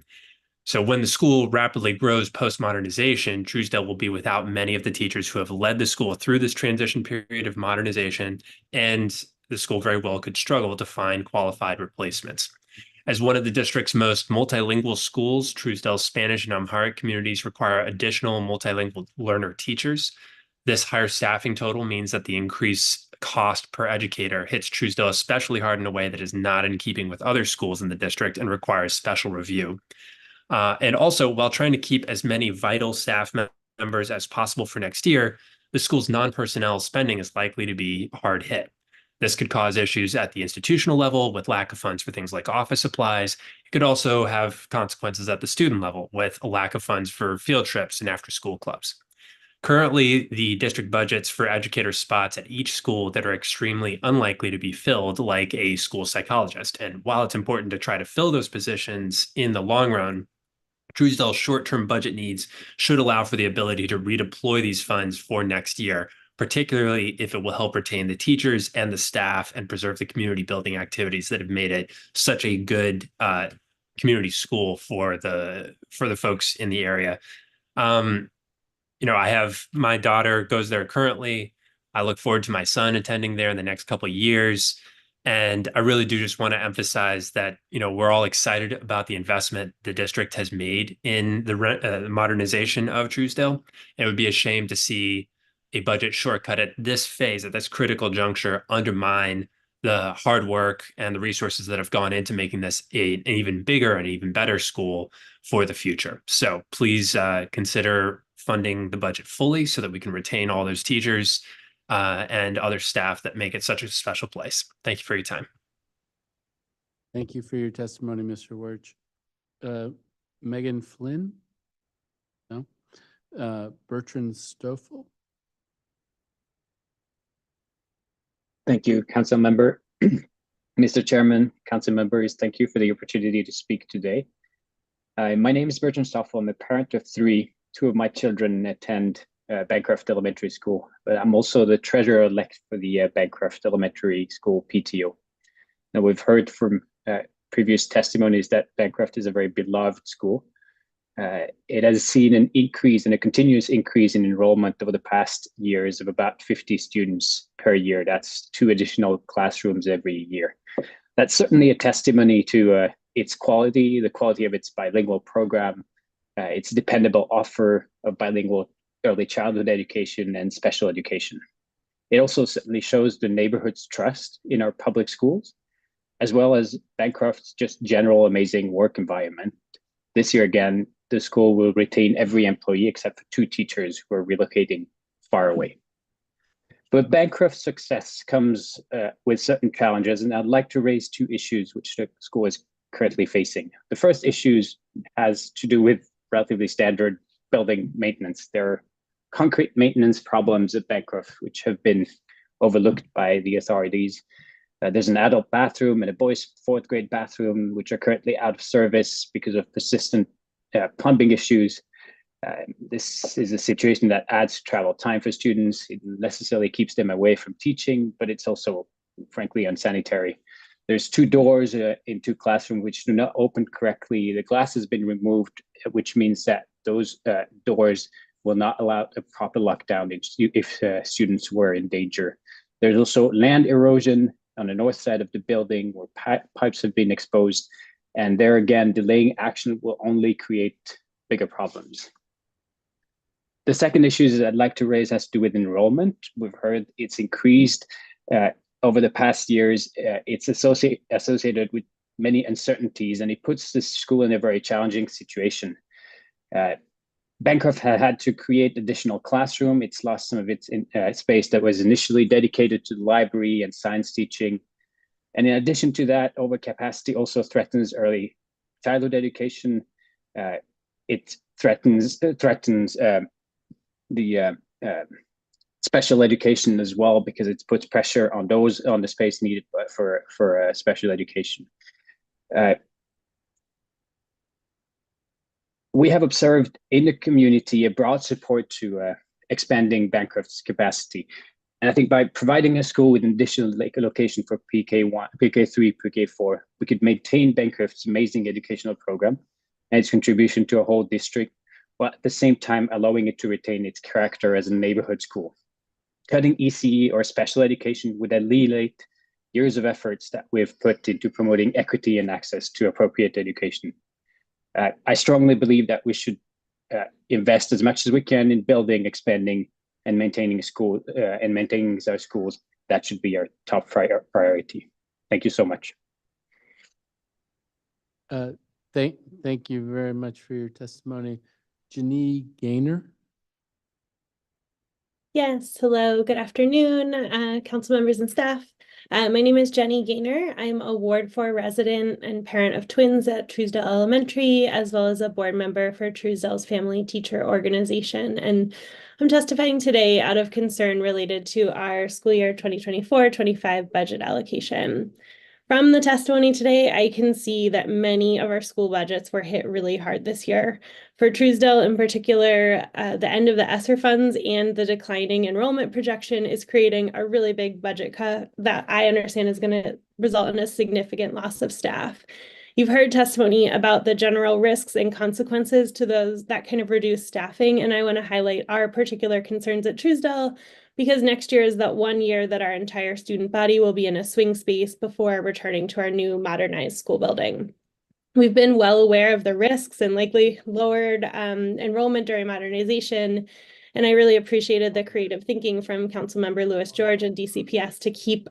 So when the school rapidly grows post-modernization, Truesdell will be without many of the teachers who have led the school through this transition period of modernization, and the school very well could struggle to find qualified replacements. As one of the district's most multilingual schools, Truesdell's Spanish and Amharic communities require additional multilingual learner teachers. This higher staffing total means that the increased cost per educator hits Truesdell especially hard in a way that is not in keeping with other schools in the district and requires special review. And also, while trying to keep as many vital staff members as possible for next year, the school's non-personnel spending is likely to be hard hit. This could cause issues at the institutional level with lack of funds for things like office supplies. It could also have consequences at the student level with a lack of funds for field trips and after-school clubs. Currently, the district budgets for educator spots at each school that are extremely unlikely to be filled, like a school psychologist. And while it's important to try to fill those positions in the long run, Truesdell's short-term budget needs should allow for the ability to redeploy these funds for next year, particularly if it will help retain the teachers and the staff and preserve the community building activities that have made it such a good community school for the folks in the area. I have my daughter goes there currently. I look forward to my son attending there in the next couple of years. And I really do just want to emphasize that, we're all excited about the investment the district has made in the modernization of Truesdell. It would be a shame to see a budget shortcut at this phase, at this critical juncture, undermine the hard work and the resources that have gone into making this an even bigger and even better school for the future. So please consider funding the budget fully so that we can retain all those teachers and other staff that make it such a special place. Thank you for your time. Thank you for your testimony, Mr. Wirch. Megan Flynn? No? Bertrand Stoffel? Thank you, Council Member. Mr. Chairman, Council Members, thank you for the opportunity to speak today. My name is Bertrand Stoffel. I'm a parent of three. Two of my children attend Bancroft Elementary School, but I'm also the treasurer-elect for the Bancroft Elementary School PTO. Now, we've heard from previous testimonies that Bancroft is a very beloved school. It has seen an increase and a continuous increase in enrollment over the past years of about 50 students per year. That's 2 additional classrooms every year. That's certainly a testimony to its quality, the quality of its bilingual program, its dependable offer of bilingual early childhood education and special education. It also certainly shows the neighborhood's trust in our public schools, as well as Bancroft's just general amazing work environment. This year again, the school will retain every employee except for 2 teachers who are relocating far away. But Bancroft's success comes with certain challenges, and I'd like to raise 2 issues which the school is currently facing. The first issue has to do with relatively standard building maintenance. There are concrete maintenance problems at Bancroft which have been overlooked by the authorities. There's an adult bathroom and a boys' 4th grade bathroom, which are currently out of service because of persistent plumbing issues. This is a situation that adds travel time for students. It necessarily keeps them away from teaching, but it's also, frankly, unsanitary. There's 2 doors in 2 classrooms which do not open correctly. The glass has been removed, which means that those doors will not allow a proper lockdown if students were in danger. There's also land erosion on the north side of the building where pipes have been exposed. And there again, delaying action will only create bigger problems. The second issue that I'd like to raise has to do with enrollment. We've heard it's increased over the past years. It's associated with many uncertainties, and it puts the school in a very challenging situation. Bancroft had to create additional classroom. It's lost some of its space that was initially dedicated to the library and science teaching. And in addition to that, overcapacity also threatens early childhood education. It threatens the special education as well, because it puts pressure on those on the space needed for special education. We have observed in the community a broad support to expanding Bancroft's capacity. And I think by providing a school with an additional location for PK1, PK3, PK4, we could maintain Bancroft's amazing educational program and its contribution to a whole district, while at the same time allowing it to retain its character as a neighborhood school. Cutting ECE or special education would alleviate years of efforts that we've put into promoting equity and access to appropriate education. I strongly believe that we should invest as much as we can in building, expanding, and maintaining school and maintaining our schools. That should be our top priority. Thank you so much. Thank you very much for your testimony. Janine Gaynor. Yes, hello, good afternoon, council members and staff. My name is Jenny Gaynor. I'm a Ward 4 resident and parent of twins at Truesdale Elementary, as well as a board member for Truesdale's Family Teacher Organization. And I'm testifying today out of concern related to our school year 2024-25 budget allocation. From the testimony today, I can see that many of our school budgets were hit really hard this year. For Truesdale in particular, the end of the ESSER funds and the declining enrollment projection is creating a really big budget cut that I understand is going to result in a significant loss of staff. You've heard testimony about the general risks and consequences to those that kind of reduced staffing, and I want to highlight our particular concerns at Truesdale, because next year is that 1 year that our entire student body will be in a swing space before returning to our new modernized school building. We've been well aware of the risks and likely lowered enrollment during modernization, and I really appreciated the creative thinking from Councilmember Lewis George and DCPS to keep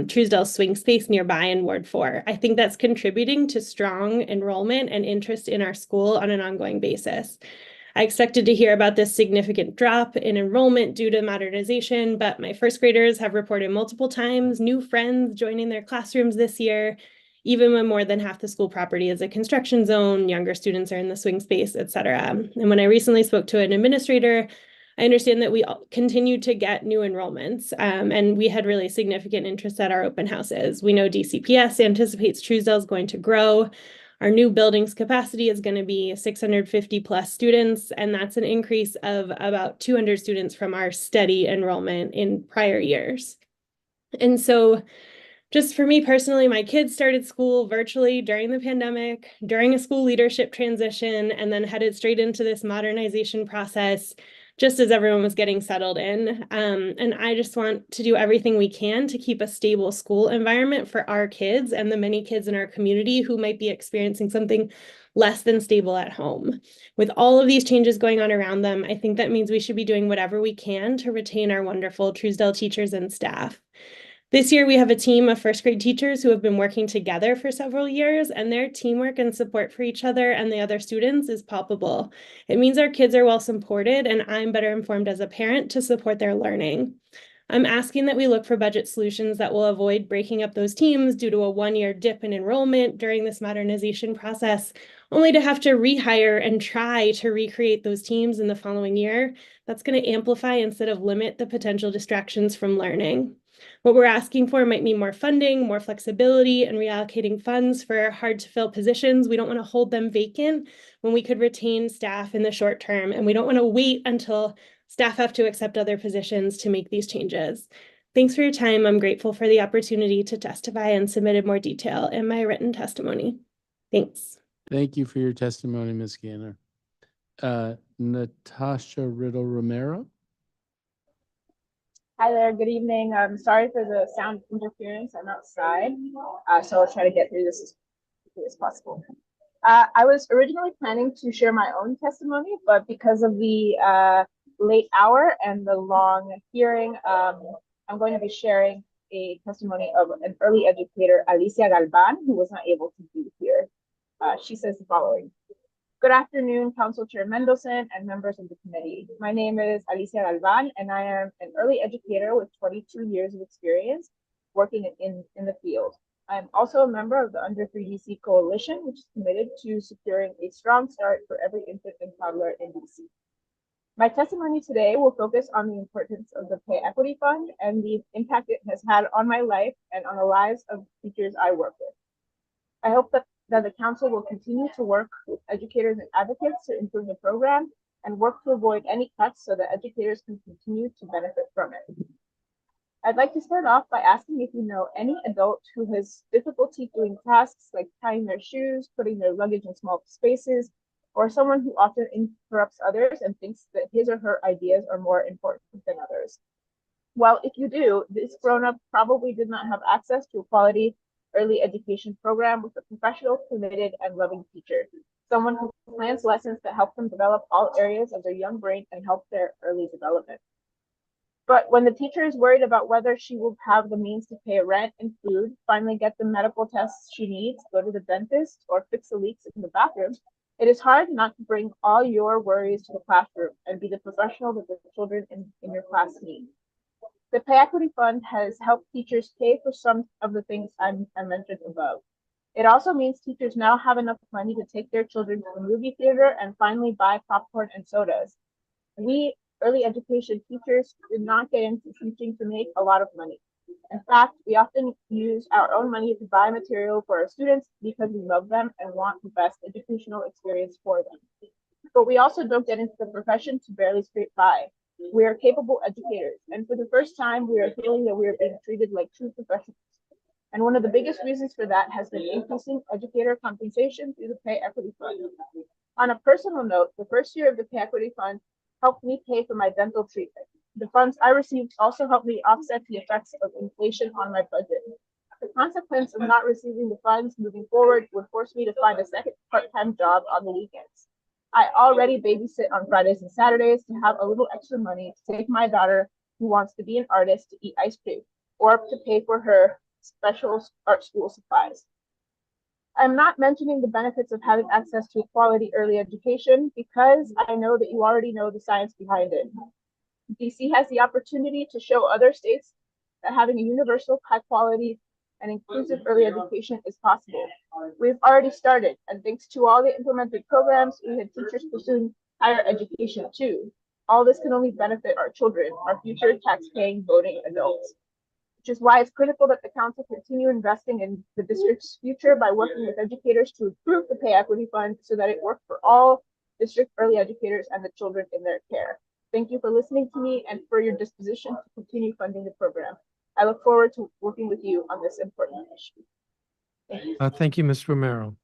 Truesdale's swing space nearby in Ward 4. I think that's contributing to strong enrollment and interest in our school on an ongoing basis. I expected to hear about this significant drop in enrollment due to modernization, but my first graders have reported multiple times new friends joining their classrooms this year, even when more than half the school property is a construction zone, younger students are in the swing space, et cetera. And when I recently spoke to an administrator, I understand that we continue to get new enrollments, and we had really significant interest at our open houses. We know DCPS anticipates Truesdale is going to grow. Our new building's capacity is going to be 650 plus students, and that's an increase of about 200 students from our steady enrollment in prior years. And so just for me personally, my kids started school virtually during the pandemic, during a school leadership transition, and then headed straight into this modernization process just as everyone was getting settled in. And I just want to do everything we can to keep a stable school environment for our kids and the many kids in our community who might be experiencing something less than stable at home. With all of these changes going on around them, I think that means we should be doing whatever we can to retain our wonderful Truesdale teachers and staff. This year, we have a team of first grade teachers who have been working together for several years, and their teamwork and support for each other and the other students is palpable. It means our kids are well supported, and I'm better informed as a parent to support their learning. I'm asking that we look for budget solutions that will avoid breaking up those teams due to a one-year dip in enrollment during this modernization process, only to have to rehire and try to recreate those teams in the following year. That's going to amplify instead of limit the potential distractions from learning. What we're asking for might mean more funding, more flexibility, and reallocating funds for hard-to-fill positions. We don't want to hold them vacant when we could retain staff in the short term, and we don't want to wait until staff have to accept other positions to make these changes. Thanks for your time. I'm grateful for the opportunity to testify and submitted more detail in my written testimony. Thanks. Thank you for your testimony, Ms. Gaynor. Natasha Riddle Romero. Hi there, good evening. I'm sorry for the sound interference. I'm outside, so I'll try to get through this as quickly as possible. I was originally planning to share my own testimony, but because of the late hour and the long hearing, I'm going to be sharing a testimony of an early educator, Alicia Galvan, who was not able to be here. She says the following. Good afternoon, Council Chair Mendelson and members of the committee. My name is Alicia Galvan, and I am an early educator with 22 years of experience working in the field. I am also a member of the Under 3 DC Coalition, which is committed to securing a strong start for every infant and toddler in DC. My testimony today will focus on the importance of the Pay Equity Fund and the impact it has had on my life and on the lives of teachers I work with. I hope that the council will continue to work with educators and advocates to improve the program and work to avoid any cuts so that educators can continue to benefit from it. I'd like to start off by asking if you know any adult who has difficulty doing tasks like tying their shoes, putting their luggage in small spaces, or someone who often interrupts others and thinks that his or her ideas are more important than others. Well, if you do, this grown-up probably did not have access to a quality early education program with a professional, committed, and loving teacher, someone who plans lessons that help them develop all areas of their young brain and help their early development. But when the teacher is worried about whether she will have the means to pay rent and food, finally get the medical tests she needs, go to the dentist, or fix the leaks in the bathroom, it is hard not to bring all your worries to the classroom and be the professional that the children in your class need. The Pay Equity Fund has helped teachers pay for some of the things I mentioned above. It also means teachers now have enough money to take their children to the movie theater and finally buy popcorn and sodas. We early education teachers did not get into teaching to make a lot of money. In fact, we often use our own money to buy material for our students because we love them and want the best educational experience for them. But we also don't get into the profession to barely scrape by. We are capable educators, and for the first time, we are feeling that we are being treated like true professionals. And one of the biggest reasons for that has been increasing educator compensation through the Pay Equity Fund. On a personal note, the first year of the Pay Equity Fund helped me pay for my dental treatment. The funds I received also helped me offset the effects of inflation on my budget. The consequence of not receiving the funds moving forward would force me to find a second part-time job on the weekends. I already babysit on Fridays and Saturdays to have a little extra money to take my daughter, who wants to be an artist, to eat ice cream, or to pay for her special art school supplies. I'm not mentioning the benefits of having access to a quality early education because I know that you already know the science behind it. DC has the opportunity to show other states that having a universal, high quality, and inclusive early education is possible. We've already started, and thanks to all the implemented programs, we had teachers pursuing higher education too. All this can only benefit our children, our future tax-paying, voting adults, which is why it's critical that the council continue investing in the district's future by working with educators to improve the Pay Equity Fund so that it works for all district early educators and the children in their care. Thank you for listening to me and for your disposition to continue funding the program. I look forward to working with you on this important issue. Thank you. Thank you, Ms. Romero.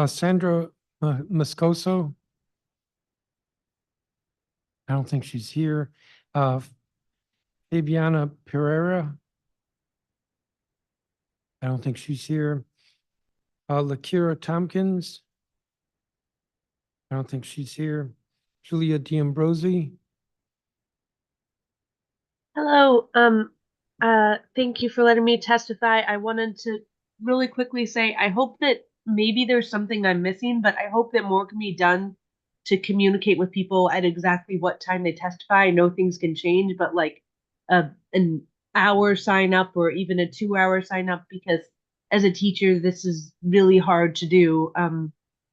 Sandra Moscoso. I don't think she's here. Fabiana Pereira. I don't think she's here. Lakira Tompkins. I don't think she's here. Julia D'Ambrosi. Hello. Thank you for letting me testify. I wanted to really quickly say, I hope that maybe there's something I'm missing, but I hope that more can be done to communicate with people at exactly what time they testify. I know things can change, but like an hour sign up or even a 2 hour sign up, because as a teacher, this is really hard to do.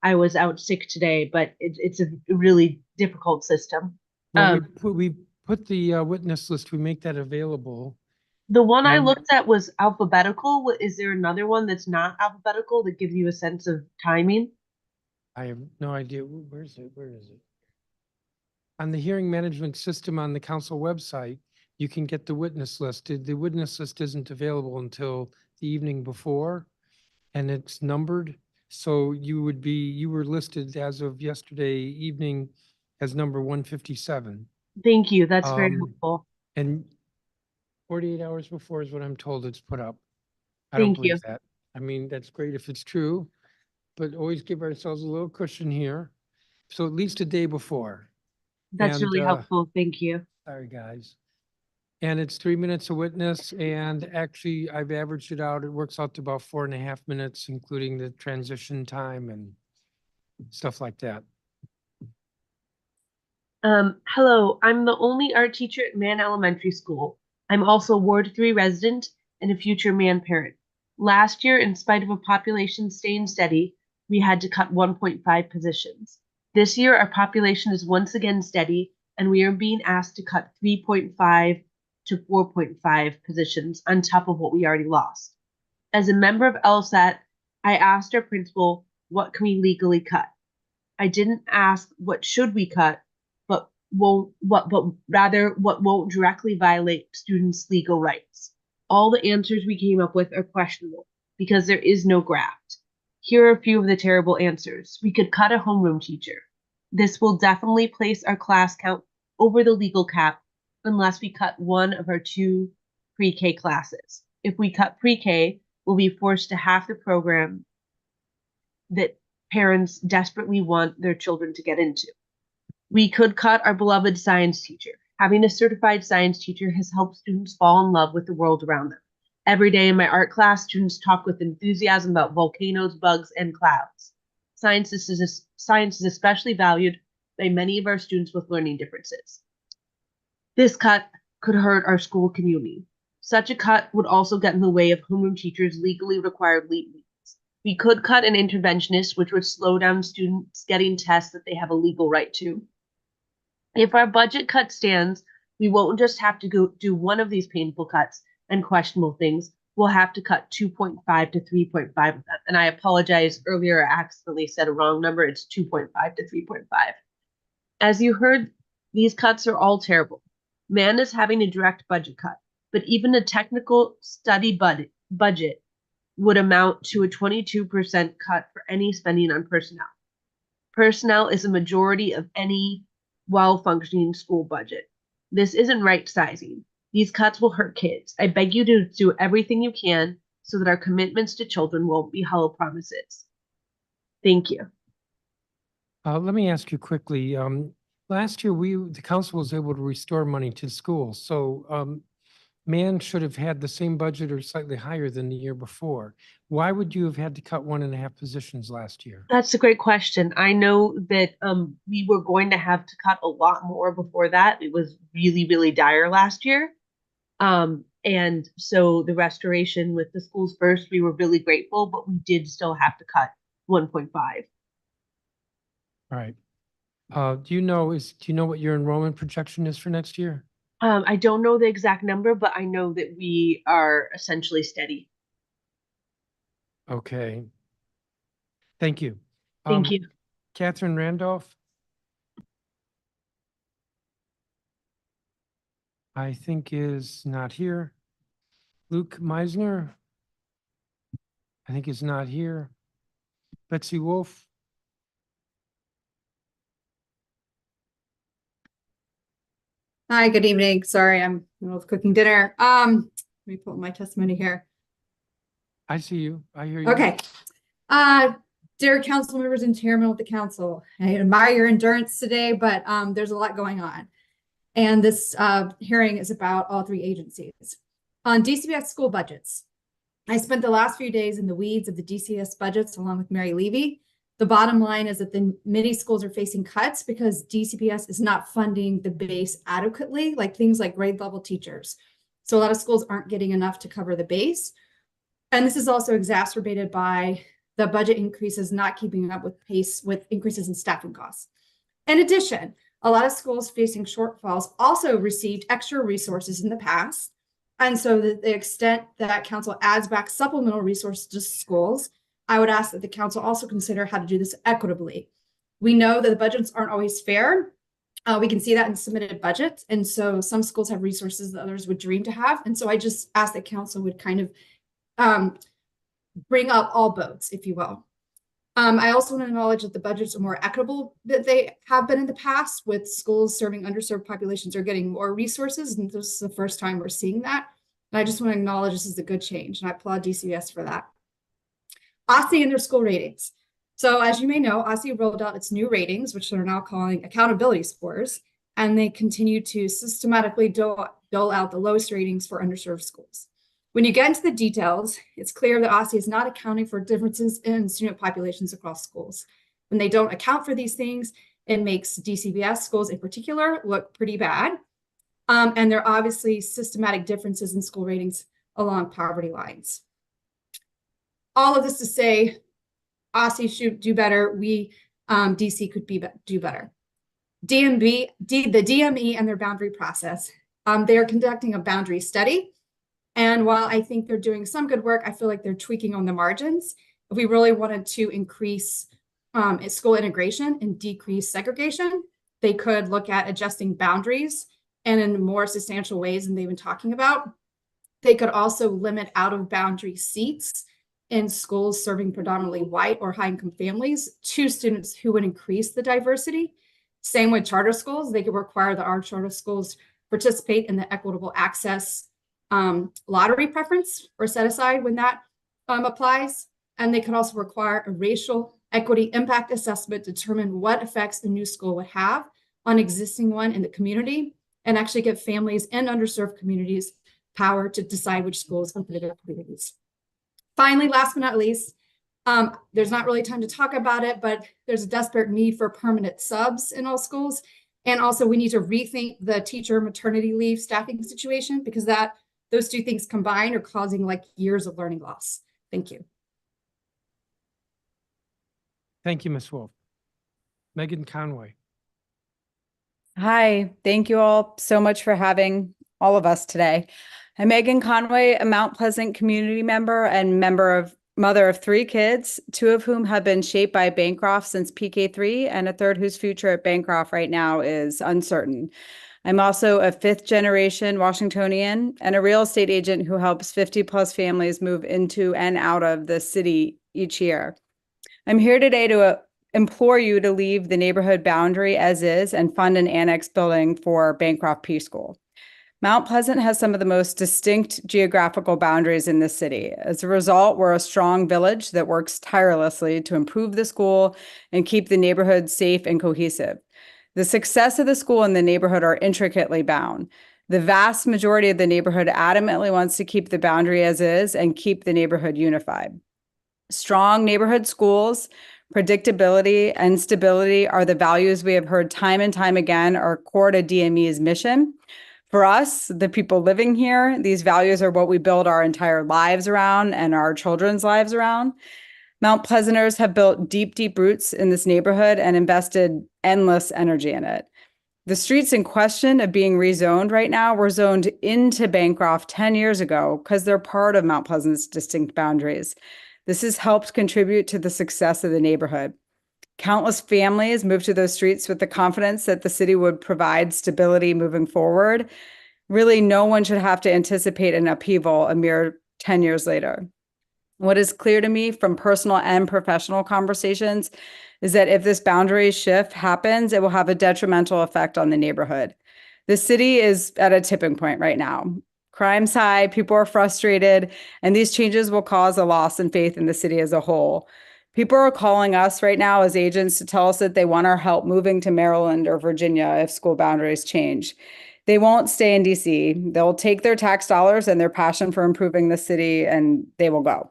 I was out sick today, but it's a really difficult system. Well, we put the witness list, we make that available. The one I And- looked at was alphabetical. Is there another one that's not alphabetical that gives you a sense of timing? I have no idea. Where is it? Where is it? On the hearing management system on the council website, you can get the witness list. The witness list isn't available until the evening before, and it's numbered. So you were listed as of yesterday evening as number 157. Thank you. That's very Um, helpful. And 48 hours before is what I'm told it's put up. I don't Thank you. believe that. I mean, that's great if it's true, but always give ourselves a little cushion here. So at least a day before. That's And, really helpful. Thank you. Sorry, guys. And it's 3 minutes a witness, and actually I've averaged it out. It works out to about 4.5 minutes, including the transition time and stuff like that. Hello, I'm the only art teacher at Mann Elementary School. I'm also a Ward 3 resident and a future Mann parent. Last year, in spite of a population staying steady, we had to cut 1.5 positions. This year, our population is once again steady, and we are being asked to cut 3.5 to 4.5 positions on top of what we already lost. As a member of LSAT, I asked our principal, what can we legally cut? I didn't ask what should we cut, but rather what won't directly violate students' legal rights. All the answers we came up with are questionable because there is no graft. Here are a few of the terrible answers. We could cut a homeroom teacher. This will definitely place our class count over the legal cap unless we cut one of our 2 pre-K classes. If we cut pre-K, we'll be forced to half the program that parents desperately want their children to get into. We could cut our beloved science teacher. Having a certified science teacher has helped students fall in love with the world around them. Every day in my art class, students talk with enthusiasm about volcanoes, bugs, and clouds. Science is especially valued by many of our students with learning differences. This cut could hurt our school community. Such a cut would also get in the way of homeroom teachers' legally required leave weeks. We could cut an interventionist, which would slow down students getting tests that they have a legal right to. If our budget cut stands, we won't just have to go do one of these painful cuts and questionable things. We'll have to cut 2.5 to 3.5 of them. And I apologize, earlier I accidentally said a wrong number. It's 2.5 to 3.5. As you heard, these cuts are all terrible. Mann is having a direct budget cut, but even a technical study budget would amount to a 22% cut for any spending on personnel. Personnel is a majority of any well-functioning school budget. This isn't right sizing. These cuts will hurt kids. I beg you to do everything you can so that our commitments to children won't be hollow promises. Thank you. Let me ask you quickly. Last year, the council was able to restore money to schools. So Mann should have had the same budget or slightly higher than the year before. Why would you have had to cut 1.5 positions last year? That's a great question. I know that we were going to have to cut a lot more before that. It was really, really dire last year. And so the restoration with the schools first, we were really grateful, but we did still have to cut 1.5. All right. Do you know what your enrollment projection is for next year? I don't know the exact number, but I know that we are essentially steady. Okay. Thank you. Thank you. Catherine Randolph? I think is not here. Luke Meisner? I think is not here. Betsy Wolf? Hi, good evening. Sorry, I'm in the middle of cooking dinner. Let me pull up my testimony here. I see you. I hear you. Okay. Dear council members and chairman of the council, I admire your endurance today, but there's a lot going on. And this hearing is about all three agencies. On DCPS school budgets, I spent the last few days in the weeds of the DCS budgets along with Mary Levy. The bottom line is that the many schools are facing cuts because DCPS is not funding the base adequately, like things like grade level teachers. So a lot of schools aren't getting enough to cover the base. And this is also exacerbated by the budget increases not keeping up with pace with increases in staffing costs. In addition, a lot of schools facing shortfalls also received extra resources in the past. And so the extent that council adds back supplemental resources to schools, I would ask that the council also consider how to do this equitably. We know that the budgets aren't always fair. We can see that in submitted budgets. And so some schools have resources that others would dream to have. And so I just ask that council would kind of bring up all boats, if you will. I also want to acknowledge that the budgets are more equitable than they have been in the past, with schools serving underserved populations are getting more resources. And this is the first time we're seeing that. And I just want to acknowledge this is a good change. And I applaud DCS for that. OSSE and their school ratings. So as you may know, OSSE rolled out its new ratings, which they're now calling accountability scores. And they continue to systematically dole out the lowest ratings for underserved schools. When you get into the details, it's clear that OSSE is not accounting for differences in student populations across schools. When they don't account for these things, it makes DCBS schools in particular look pretty bad. And there are obviously systematic differences in school ratings along poverty lines. All of this to say, OSSE should do better. We, DC could do better. The DME and their boundary process. They are conducting a boundary study. And while I think they're doing some good work, I feel like they're tweaking on the margins. If we really wanted to increase school integration and decrease segregation, they could look at adjusting boundaries and in more substantial ways than they've been talking about. They could also limit out-of-boundary seats in schools serving predominantly white or high-income families to students who would increase the diversity. Same with charter schools. They could require that our charter schools participate in the equitable access lottery preference or set aside when that applies. And they could also require a racial equity impact assessment to determine what effects the new school would have on existing one in the community, and actually give families in underserved communities power to decide which schools open to their communities. Finally, last but not least, there's not really time to talk about it, but there's a desperate need for permanent subs in all schools. And also we need to rethink the teacher maternity leave staffing situation, because those two things combined are causing like years of learning loss. Thank you. Thank you, Ms. Wolf. Megan Conway. Hi, thank you all so much for having all of us today. I'm Megan Conway, a Mount Pleasant community member and mother of 3 kids, 2 of whom have been shaped by Bancroft since PK3, and a third whose future at Bancroft right now is uncertain. I'm also a 5th generation Washingtonian and a real estate agent who helps 50+ families move into and out of the city each year. I'm here today to implore you to leave the neighborhood boundary as is and fund an annex building for Bancroft P School. Mount Pleasant has some of the most distinct geographical boundaries in the city. As a result, we're a strong village that works tirelessly to improve the school and keep the neighborhood safe and cohesive. The success of the school and the neighborhood are intricately bound. The vast majority of the neighborhood adamantly wants to keep the boundary as is and keep the neighborhood unified. Strong neighborhood schools, predictability, and stability are the values we have heard time and time again are core to DME's mission. For us, the people living here, these values are what we build our entire lives around and our children's lives around. Mount Pleasanters have built deep, deep roots in this neighborhood and invested endless energy in it. The streets in question of being rezoned right now were zoned into Bancroft 10 years ago because they're part of Mount Pleasant's distinct boundaries. This has helped contribute to the success of the neighborhood. Countless families moved to those streets with the confidence that the city would provide stability moving forward. Really, no one should have to anticipate an upheaval a mere 10 years later. What is clear to me from personal and professional conversations is that if this boundary shift happens, it will have a detrimental effect on the neighborhood. The city is at a tipping point right now. Crime's high, people are frustrated, and these changes will cause a loss in faith in the city as a whole. People are calling us right now as agents to tell us that they want our help moving to Maryland or Virginia if school boundaries change. They won't stay in DC. They'll take their tax dollars and their passion for improving the city, and they will go.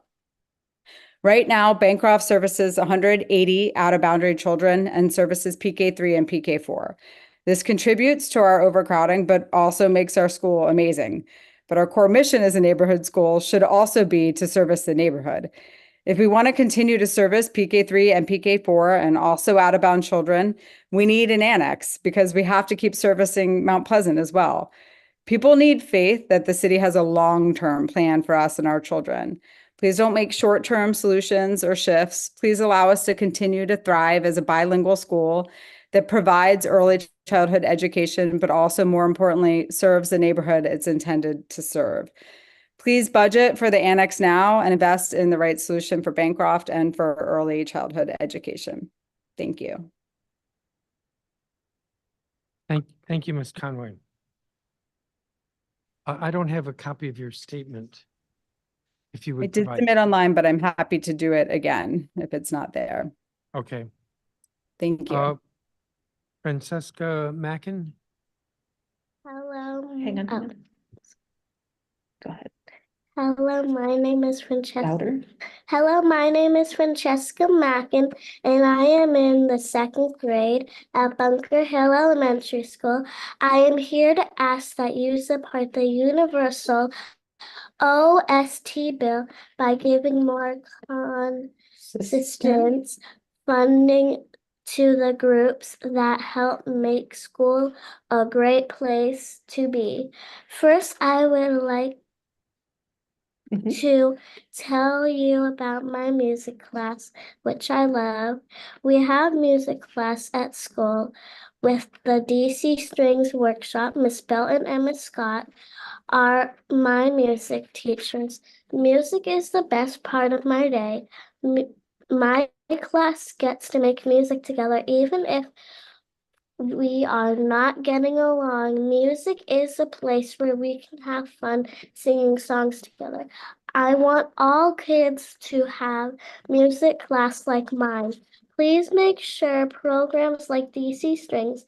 Right now, Bancroft services 180 out-of-boundary children and services PK3 and PK4. This contributes to our overcrowding, but also makes our school amazing. But our core mission as a neighborhood school should also be to service the neighborhood. If we want to continue to service PK3 and PK4 and also out-of-bound children, we need an annex because we have to keep servicing Mount Pleasant as well. People need faith that the city has a long-term plan for us and our children. Please don't make short-term solutions or shifts. Please allow us to continue to thrive as a bilingual school that provides early childhood education, but also, more importantly, serves the neighborhood it's intended to serve. Please budget for the annex now and invest in the right solution for Bancroft and for early childhood education. Thank you. Thank you, Ms. Conway. I don't have a copy of your statement. If you I would did provide. submit online, but I'm happy to do it again if it's not there. Okay. Thank you. Francesca Mackin. Hello. Hang on. Oh. Go ahead. Hello, my name is Francesca. Louder. Hello, my name is Francesca Mackin, and I am in the 2nd grade at Bunker Hill Elementary School. I am here to ask that you support the Universal OST bill by giving more consistent funding to the groups that help make school a great place to be. First, I would like to tell you about my music class, which I love. We have music class at school with the DC Strings Workshop. Miss Belton and Miss Scott are my music teachers. Music is the best part of my day. My class gets to make music together, even if we are not getting along. Music is a place where we can have fun singing songs together. I want all kids to have music class like mine. Please make sure programs like DC Strings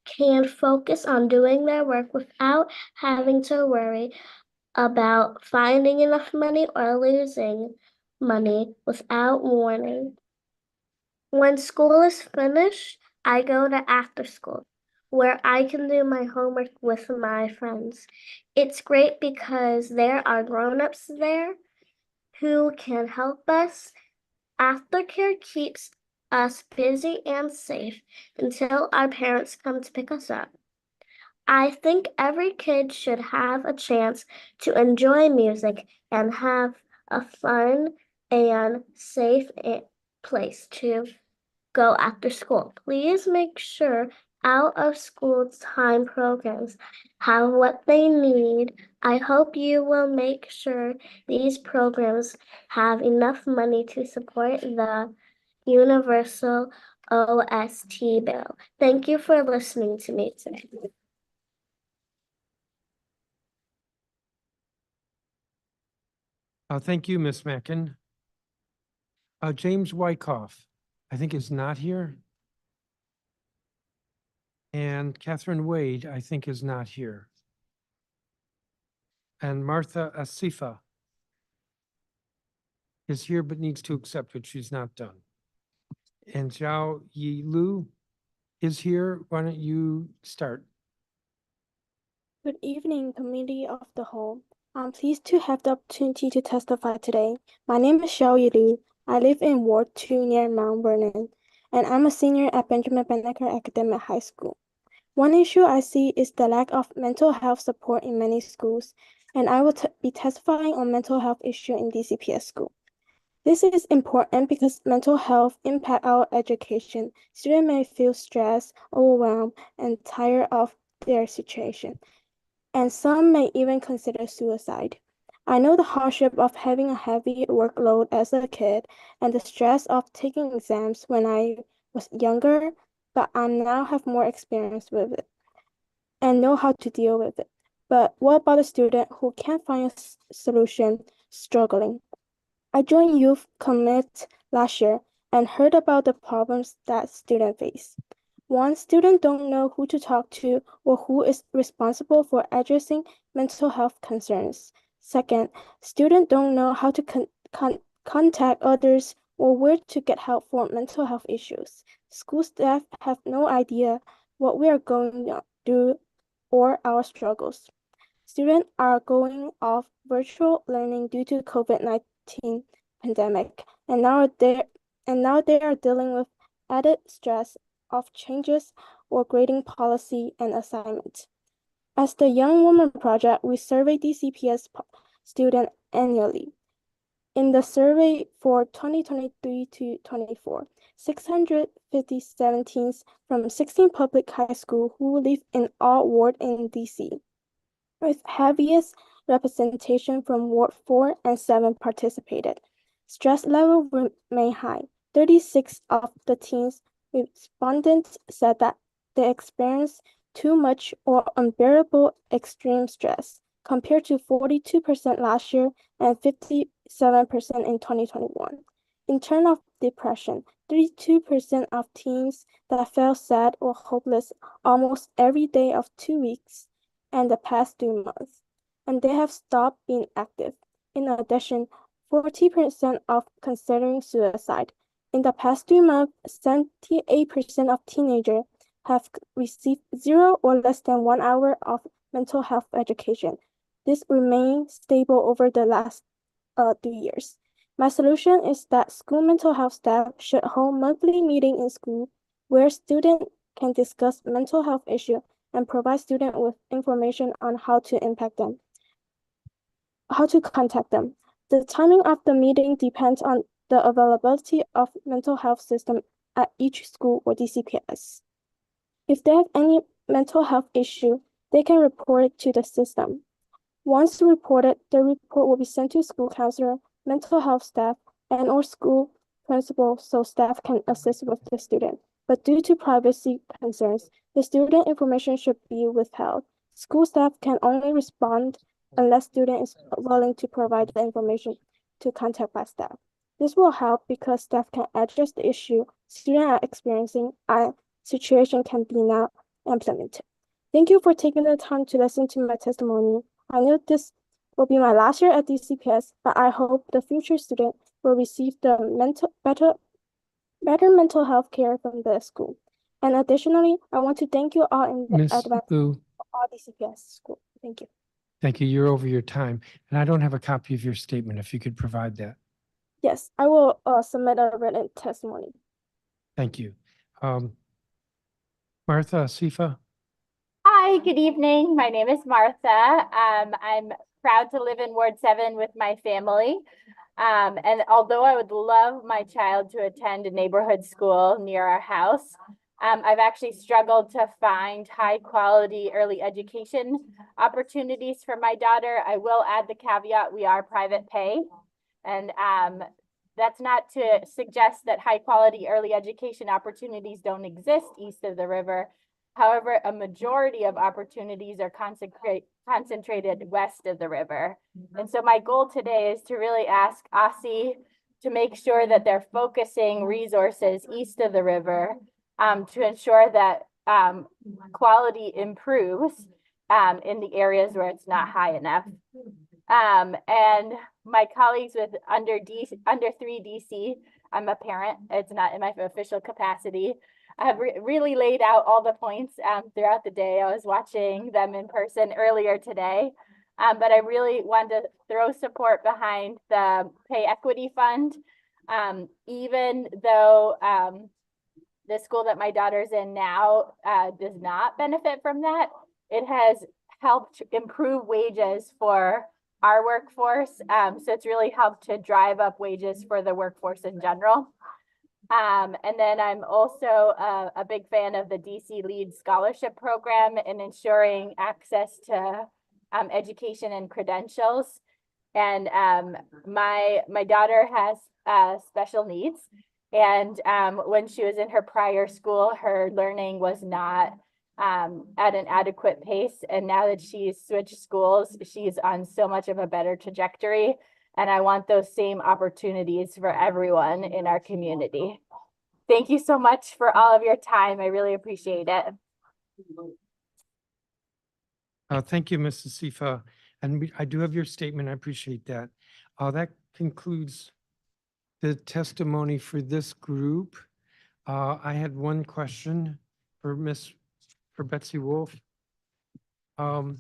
can focus on doing their work without having to worry about finding enough money or losing money without warning. When school is finished, I go to after school, where I can do my homework with my friends. It's great because there are grown-ups there who can help us. Aftercare keeps us busy and safe until our parents come to pick us up. I think every kid should have a chance to enjoy music and have a fun and safe place to go after school. Please make sure out of school time programs have what they need. I hope you will make sure these programs have enough money to support the Universal OST bill. Thank you for listening to me today. Thank you, Ms. Mackin. James Wyckoff, I think, is not here. And Catherine Wade, I think, is not here. And Martha Asifa is here but needs to accept what she's not done. And Zhao Yi Lu is here. Why don't you start? Good evening, Committee of the Whole. I'm pleased to have the opportunity to testify today. My name is Xiao Yilu. I live in Ward 2 near Mount Vernon, and I'm a senior at Benjamin Banneker Academic High School. One issue I see is the lack of mental health support in many schools, and I will be testifying on mental health issue in DCPS school. This is important because mental health impacts our education. Students may feel stressed, overwhelmed, and tired of their situation, and some may even consider suicide. I know the hardship of having a heavy workload as a kid and the stress of taking exams when I was younger, but I now have more experience with it and know how to deal with it. But what about a student who can't find a solution, struggling? I joined Youth Commit last year, and heard about the problems that students face. One, students don't know who to talk to or who is responsible for addressing mental health concerns. Second, students don't know how to contact others or where to get help for mental health issues. School staff have no idea what we are going through or our struggles. Students are going off virtual learning due to COVID-19 pandemic, and now they are dealing with added stress of changes or grading policy and assignment. As the Young Woman Project, we survey DCPS students annually. In the survey for 2023 to 24, 657 teens from 16 public high schools who live in all wards in DC, with heaviest representation from Ward 4 and 7 participated. Stress level remained high. 36 of the teens respondents said that they experienced too much or unbearable extreme stress, compared to 42% last year and 57% in 2021. In terms of depression, 32% of teens that felt sad or hopeless almost every day of 2 weeks and the past 2 months, and they have stopped being active. In addition, 40% of considering suicide. In the past 2 months, 78% of teenagers have received 0 or less than 1 hour of mental health education. This remains stable over the last 3 years. My solution is that school mental health staff should hold monthly meetings in school where students can discuss mental health issues and provide students with information on how to contact them. The timing of the meeting depends on the availability of mental health system at each school or DCPS. If they have any mental health issue, they can report it to the system. Once reported, the report will be sent to school counselor, mental health staff, and or school principal so staff can assist with the student. But due to privacy concerns, the student information should be withheld. School staff can only respond unless student is willing to provide the information to contact by staff. This will help because staff can address the issue students are experiencing and situation can be now implemented. Thank you for taking the time to listen to my testimony. I know this will be my last year at DCPS, but I hope the future student will receive the better mental health care from the school. And additionally, I want to thank you all in Ms. advance Wu, for all DCPS school. Thank you. thank you. You're over your time. And I don't have a copy of your statement, if you could provide that. Yes, I will submit a written testimony. Thank you. Martha, Sifa? Hi, good evening. My name is Martha. I'm proud to live in Ward 7 with my family. And although I would love my child to attend a neighborhood school near our house, I've actually struggled to find high quality early education opportunities for my daughter. I will add the caveat, we are private pay. And that's not to suggest that high quality early education opportunities don't exist east of the river. However, a majority of opportunities are concentrated west of the river. And so my goal today is to really ask OSSI to make sure that they're focusing resources east of the river to ensure that quality improves in the areas where it's not high enough. And my colleagues with under 3 DC, I'm a parent, it's not in my official capacity. I've really laid out all the points throughout the day. I was watching them in person earlier today, but I really wanted to throw support behind the Pay Equity Fund. Even though the school that my daughter's in now does not benefit from that, it has helped improve wages for our workforce. So it's really helped to drive up wages for the workforce in general. And then I'm also a big fan of the DC Lead Scholarship Program and ensuring access to education and credentials. And my daughter has special needs. And when she was in her prior school, her learning was not at an adequate pace. And now that she's switched schools, she's on so much of a better trajectory. And I want those same opportunities for everyone in our community. Thank you so much for all of your time. I really appreciate it. Thank you, Mrs. Sifa. And I do have your statement. I appreciate that. That concludes the testimony for this group. I had one question for Betsy Wolf. I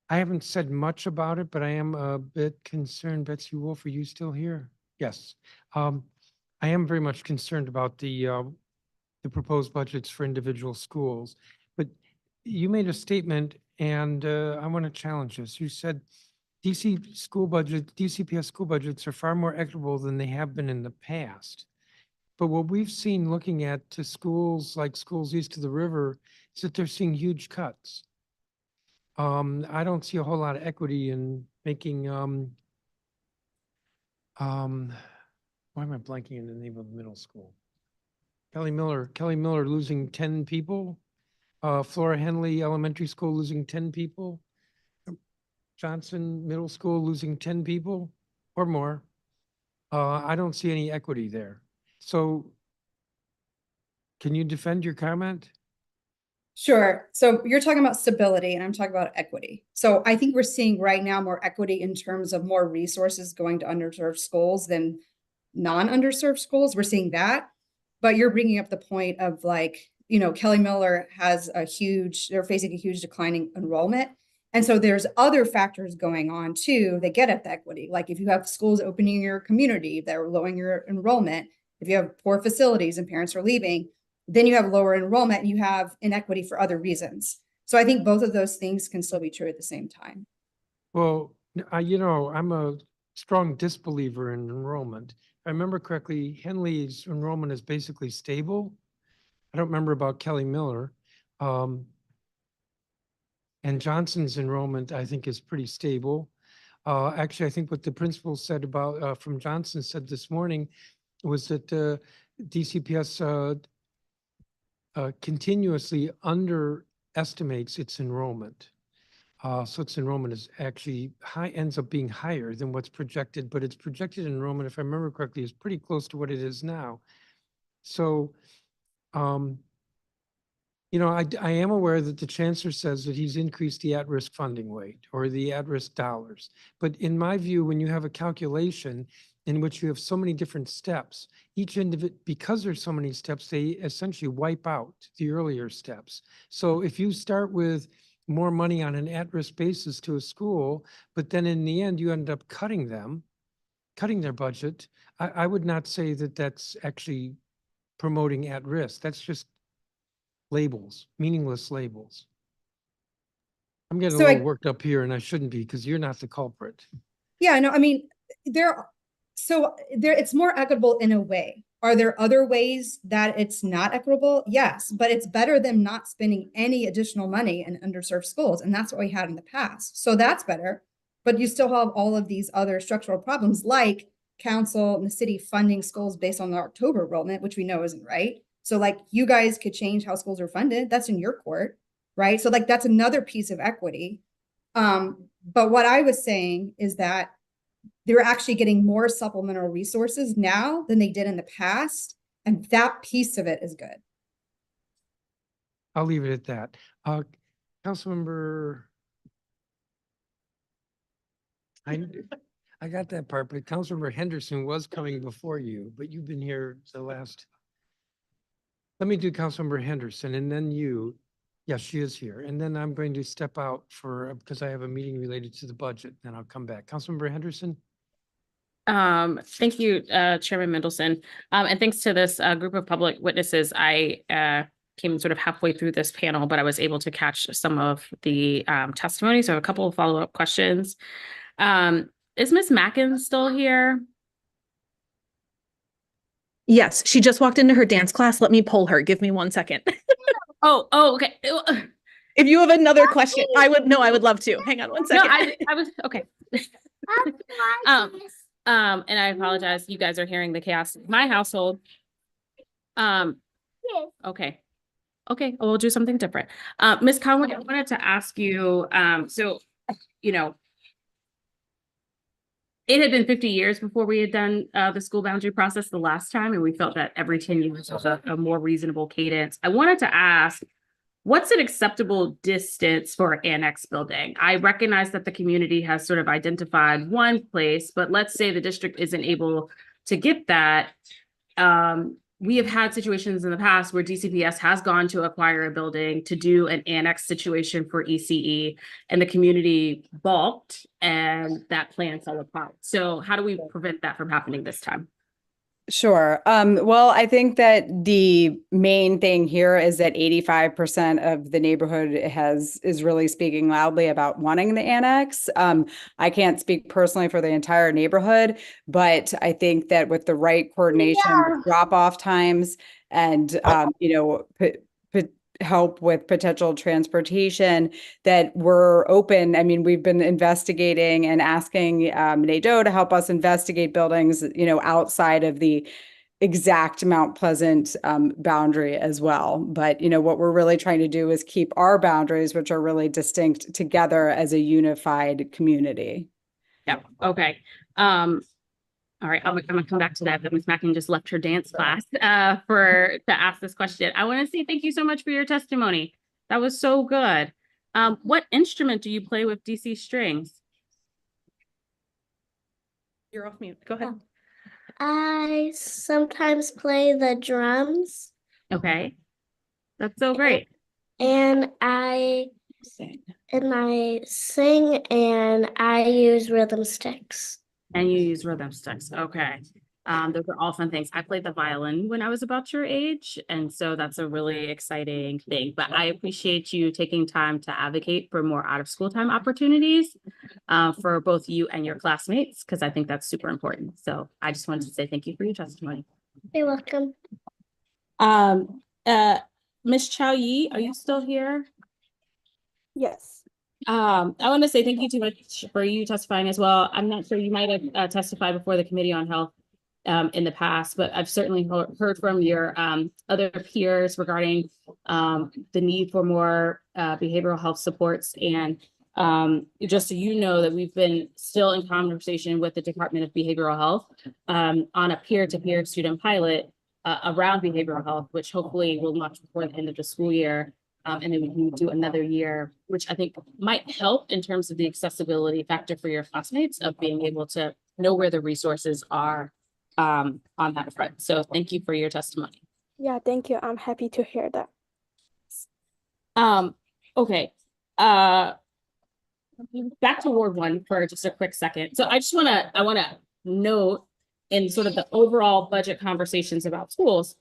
haven't said much about it, but I am a bit concerned. Betsy Wolf, are you still here? Yes. I am very much concerned about the proposed budgets for individual schools. But you made a statement, and I want to challenge this. You said DCPS school budgets are far more equitable than they have been in the past. But what we've seen looking at to schools like schools east of the river is that they're seeing huge cuts. I don't see a whole lot of equity in making, why am I blanking in the name of the middle school? Kelly Miller losing 10 people. Flora Henley Elementary School losing 10 people. Johnson Middle School losing 10 people or more. I don't see any equity there. So can you defend your comment? Sure. So you're talking about stability and I'm talking about equity. So I think we're seeing right now more equity in terms of more resources going to underserved schools than non-underserved schools. We're seeing that. But you're bringing up the point of like, Kelly Miller they're facing a huge declining enrollment. And so there's other factors going on too that get at the equity. Like if you have schools opening in your community that are lowering your enrollment, if you have poor facilities and parents are leaving, then you have lower enrollment and you have inequity for other reasons. So I think both of those things can still be true at the same time. Well, I'm a strong disbeliever in enrollment. If I remember correctly, Henley's enrollment is basically stable. I don't remember about Kelly Miller. And Johnson's enrollment, I think, is pretty stable. Actually, I think what the principal said about, from Johnson said this morning was that DCPS continuously underestimates its enrollment. So its enrollment is actually ends up being higher than what's projected, but its projected enrollment, if I remember correctly, is pretty close to what it is now. So, I am aware that the chancellor says that he's increased the at-risk funding weight or the at-risk dollars. But in my view, when you have a calculation in which you have so many different steps, because there's so many steps, they essentially wipe out the earlier steps. So if you start with more money on an at-risk basis to a school, but then in the end you end up cutting their budget, I would not say that that's actually promoting at risk. That's just labels, meaningless labels. I'm getting a little worked up here and I shouldn't be because you're not the culprit. Yeah, no, I mean, it's more equitable in a way. Are there other ways that it's not equitable? Yes, but it's better than not spending any additional money in underserved schools. And that's what we had in the past. So that's better. But you still have all of these other structural problems like council and the city funding schools based on the October enrollment, which we know isn't right. So like you guys could change how schools are funded. That's in your court, right? So like that's another piece of equity. But what I was saying is that they're actually getting more supplemental resources now than they did in the past. And that piece of it is good. I'll leave it at that. Councilmember, I got that part, but Councilmember Henderson was coming before you, but you've been here the last. Let me do Councilmember Henderson and then you. Yes, she is here. And then I'm going to step out because I have a meeting related to the budget, then I'll come back. Councilmember Henderson? Thank you, Chairman Mendelson. And thanks to this group of public witnesses, I came sort of halfway through this panel, but I was able to catch some of the testimony. So I have a couple of follow-up questions. Is Ms. Mackin still here? Yes, she just walked into her dance class. Let me pull her. Give me 1 second. Oh, okay. If you have another question, I would love to. Hang on 1 second. No, I was okay. And I apologize. You guys are hearing the chaos in my household. Okay. Okay, we'll do something different. Ms. Conway, I wanted to ask you, so, it had been 50 years before we had done the school boundary process the last time, and we felt that every 10 years was a more reasonable cadence. I wanted to ask, what's an acceptable distance for an annex building? I recognize that the community has sort of identified one place, but let's say the district isn't able to get that. We have had situations in the past where DCPS has gone to acquire a building to do an annex situation for ECE, and the community balked and that plan fell apart. So how do we prevent that from happening this time? Sure. Well, I think that the main thing here is that 85% of the neighborhood is really speaking loudly about wanting the annex. I can't speak personally for the entire neighborhood, but I think that with the right coordination, drop-off times, and help with potential transportation, that we're open. I mean, we've been investigating and asking NADO to help us investigate buildings, outside of the exact Mount Pleasant boundary as well. But, what we're really trying to do is keep our boundaries, which are really distinct, together as a unified community. Yeah. Okay. All right, I'm gonna come back to that, but Ms. Mackin just left her dance class to ask this question. I want to say thank you so much for your testimony. That was so good. What instrument do you play with DC strings? You're off mute. Go ahead. I sometimes play the drums. Okay, that's so great. And I sing and I use rhythm sticks. And you use rhythm sticks. Okay. Those are all fun things. I played the violin when I was about your age, and so that's a really exciting thing. But I appreciate you taking time to advocate for more out of school time opportunities for both you and your classmates, because I think that's super important. So I just wanted to say thank you for your testimony. You're welcome. Ms. Chow Yi, are you still here? Yes. I want to say thank you too much for you testifying as well. I'm not sure, you might have testified before the Committee on Health in the past, but I've certainly heard from your other peers regarding the need for more behavioral health supports. And just so you know, that we've been still in conversation with the Department of Behavioral Health on a peer-to-peer student pilot around behavioral health, which hopefully will launch before the end of the school year. And then we can do another year, which I think might help in terms of the accessibility factor for your classmates of being able to know where the resources are on that front. So thank you for your testimony. Yeah, thank you. I'm happy to hear that. Okay. Back to Ward 1 for just a quick second. So I want to note in sort of the overall budget conversations about schools.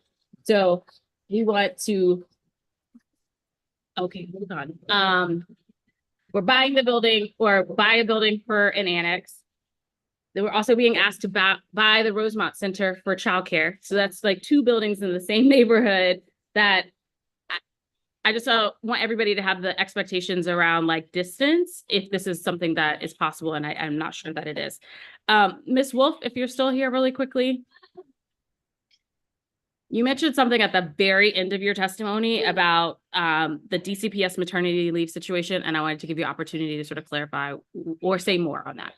So we want to okay, hold on. We're buying the building or buy a building for an annex. Then we're also being asked to buy the Rosemont Center for childcare. So that's like 2 buildings in the same neighborhood that I just want everybody to have the expectations around like distance, if this is something that is possible, and I'm not sure that it is. Ms. Wolf, if you're still here really quickly. You mentioned something at the very end of your testimony about the DCPS maternity leave situation, and I wanted to give you opportunity to sort of clarify or say more on that.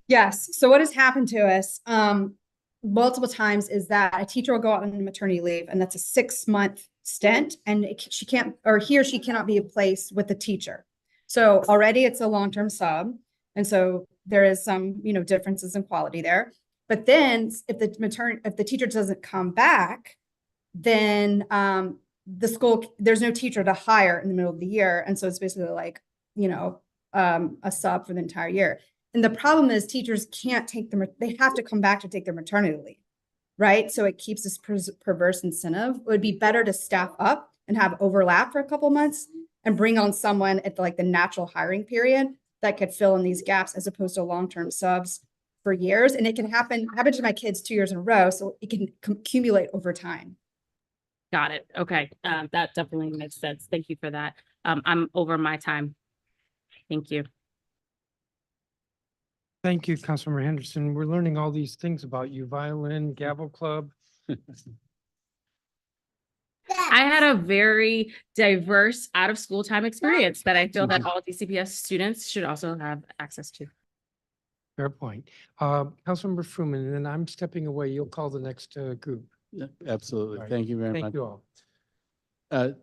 Yes. So what has happened to us multiple times is that a teacher will go out on maternity leave, and that's a 6-month stint, and she can't, or he or she cannot be placed with the teacher. So already it's a long-term sub, and so there is some, differences in quality there. But then if the teacher doesn't come back, then the school, there's no teacher to hire in the middle of the year. And so it's basically like, a sub for the entire year. And the problem is teachers can't take they have to come back to take their maternity leave, right? So it keeps this perverse incentive. It would be better to staff up and have overlap for a couple months and bring on someone at the natural hiring period that could fill in these gaps, as opposed to long-term subs for years. And it can happen to my kids 2 years in a row. So it can accumulate over time. Got it. Okay. That definitely makes sense. Thank you for that. I'm over my time. Thank you. Thank you, Councilmember Henderson. We're learning all these things about you: violin, gavel club. I had a very diverse out of school time experience that I feel that all DCPS students should also have access to. Fair point. Councilmember Fruman, and then I'm stepping away. You'll call the next group. Yeah, absolutely. All right. Thank you very much. Thank you all.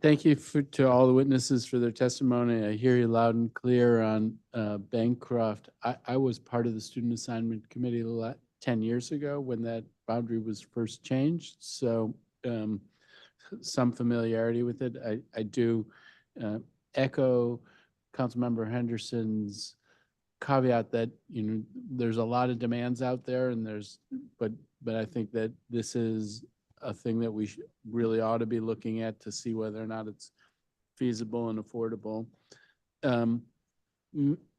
Thank you to all the witnesses for their testimony. I hear you loud and clear on Bancroft. I was part of the Student Assignment Committee 10 years ago when that boundary was first changed. So some familiarity with it. I do echo Councilmember Henderson's caveat that, you know, there's a lot of demands out there and but I think that this is a thing that we really ought to be looking at to see whether or not it's feasible and affordable.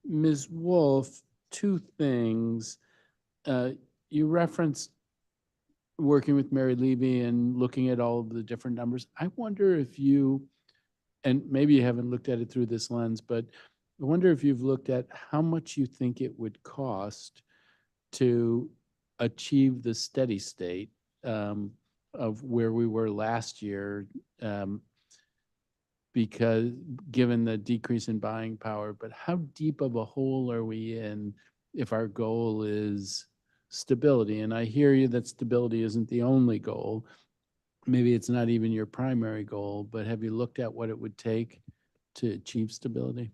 Ms. Wolf, two things. You referenced working with Mary Levy and looking at all of the different numbers. I wonder if you, and maybe you haven't looked at it through this lens, but I wonder if you've looked at how much you think it would cost to achieve the steady state of where we were last year, because given the decrease in buying power, but how deep of a hole are we in if our goal is stability? And I hear you that stability isn't the only goal. Maybe it's not even your primary goal, but have you looked at what it would take to achieve stability?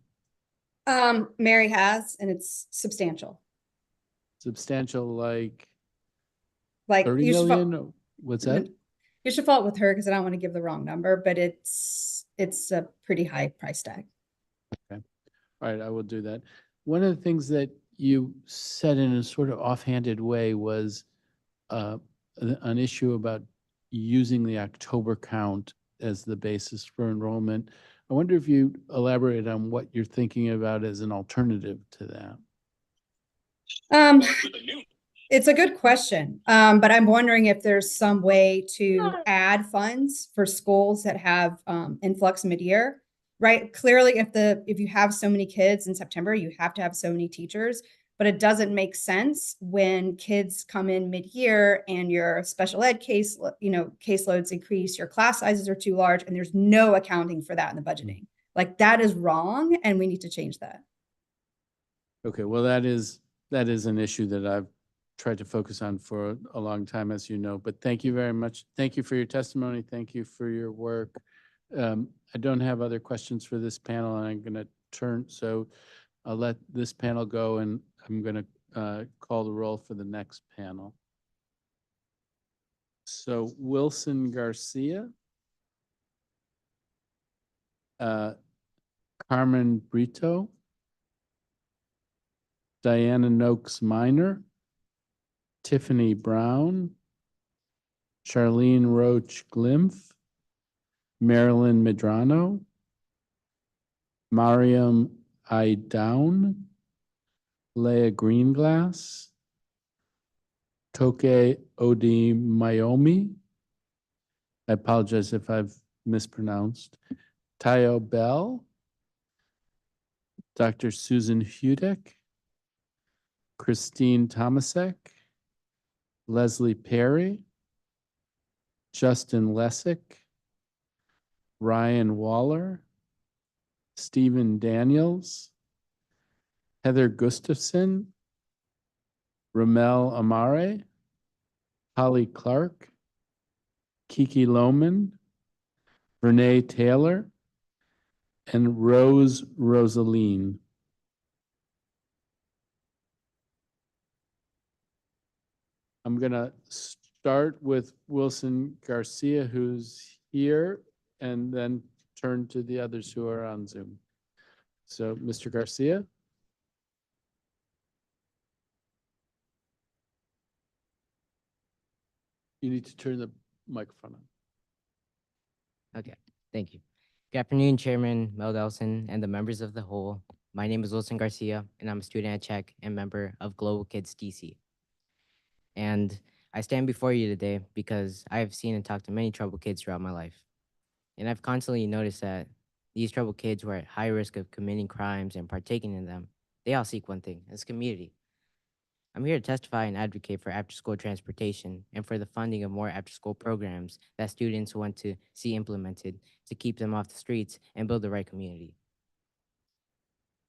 Mary has, and it's substantial. Substantial, like Like 30 you should million? What's that? You should follow up with her because I don't want to give the wrong number, but it's a pretty high price tag. Okay. All right, I will do that. One of the things that you said in a sort of offhanded way was an issue about using the October count as the basis for enrollment. I wonder if you elaborate on what you're thinking about as an alternative to that. It's a good question, but I'm wondering if there's some way to add funds for schools that have influx mid-year, right? Clearly, if you have so many kids in September, you have to have so many teachers, but it doesn't make sense when kids come in mid-year and your special ed caseloads increase, your class sizes are too large, and there's no accounting for that in the budgeting. Like that is wrong, and we need to change that. Okay, well, that is an issue that I've tried to focus on for a long time, as you know, but thank you very much. Thank you for your testimony. Thank you for your work. I don't have other questions for this panel, and I'm going to turn, so I'll let this panel go, and I'm going to call the roll for the next panel. So Wilson Garcia, Carmen Brito, Diana Noakes Minor, Tiffany Brown, Charlene Roach Glimpf, Marilyn Medrano, Mariam Idown, Leah Greenglass, Toke Odi Mayomi, I apologize if I've mispronounced, Tayo Bell, Dr. Susan Hudek, Christine Tomasek, Leslie Perry, Justin Lessick, Ryan Waller, Stephen Daniels, Heather Gustafson, Ramel Amare, Holly Clark, Kiki Lohman, Renee Taylor, and Rose Rosaline. I'm going to start with Wilson Garcia, who's here, and then turn to the others who are on Zoom. So, Mr. Garcia. You need to turn the microphone on. Okay, thank you. Good afternoon, Chairman Mel Delson and the members of the whole. My name is Wilson Garcia, and I'm a student at Czech and member of Global Kids DC. And I stand before you today because I have seen and talked to many troubled kids throughout my life. And I've constantly noticed that these troubled kids who are at high risk of committing crimes and partaking in them, they all seek one thing, it's community. I'm here to testify and advocate for after-school transportation and for the funding of more after-school programs that students want to see implemented to keep them off the streets and build the right community.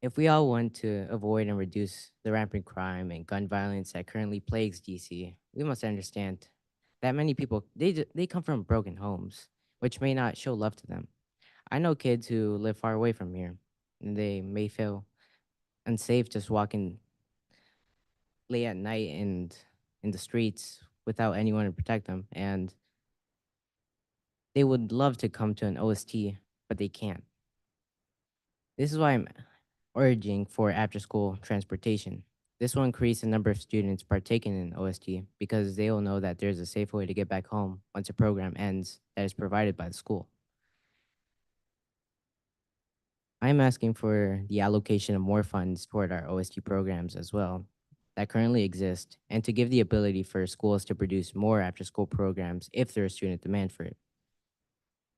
If we all want to avoid and reduce the rampant crime and gun violence that currently plagues DC, we must understand that many people they come from broken homes, which may not show love to them. I know kids who live far away from here, and they may feel unsafe just walking late at night and in the streets without anyone to protect them, and they would love to come to an OST, but they can't. This is why I'm urging for after school transportation. This will increase the number of students partaking in OST because they will know that there's a safe way to get back home once a program ends that is provided by the school. I'm asking for the allocation of more funds toward our OST programs as well that currently exist, and to give the ability for schools to produce more after-school programs if there is student demand for it.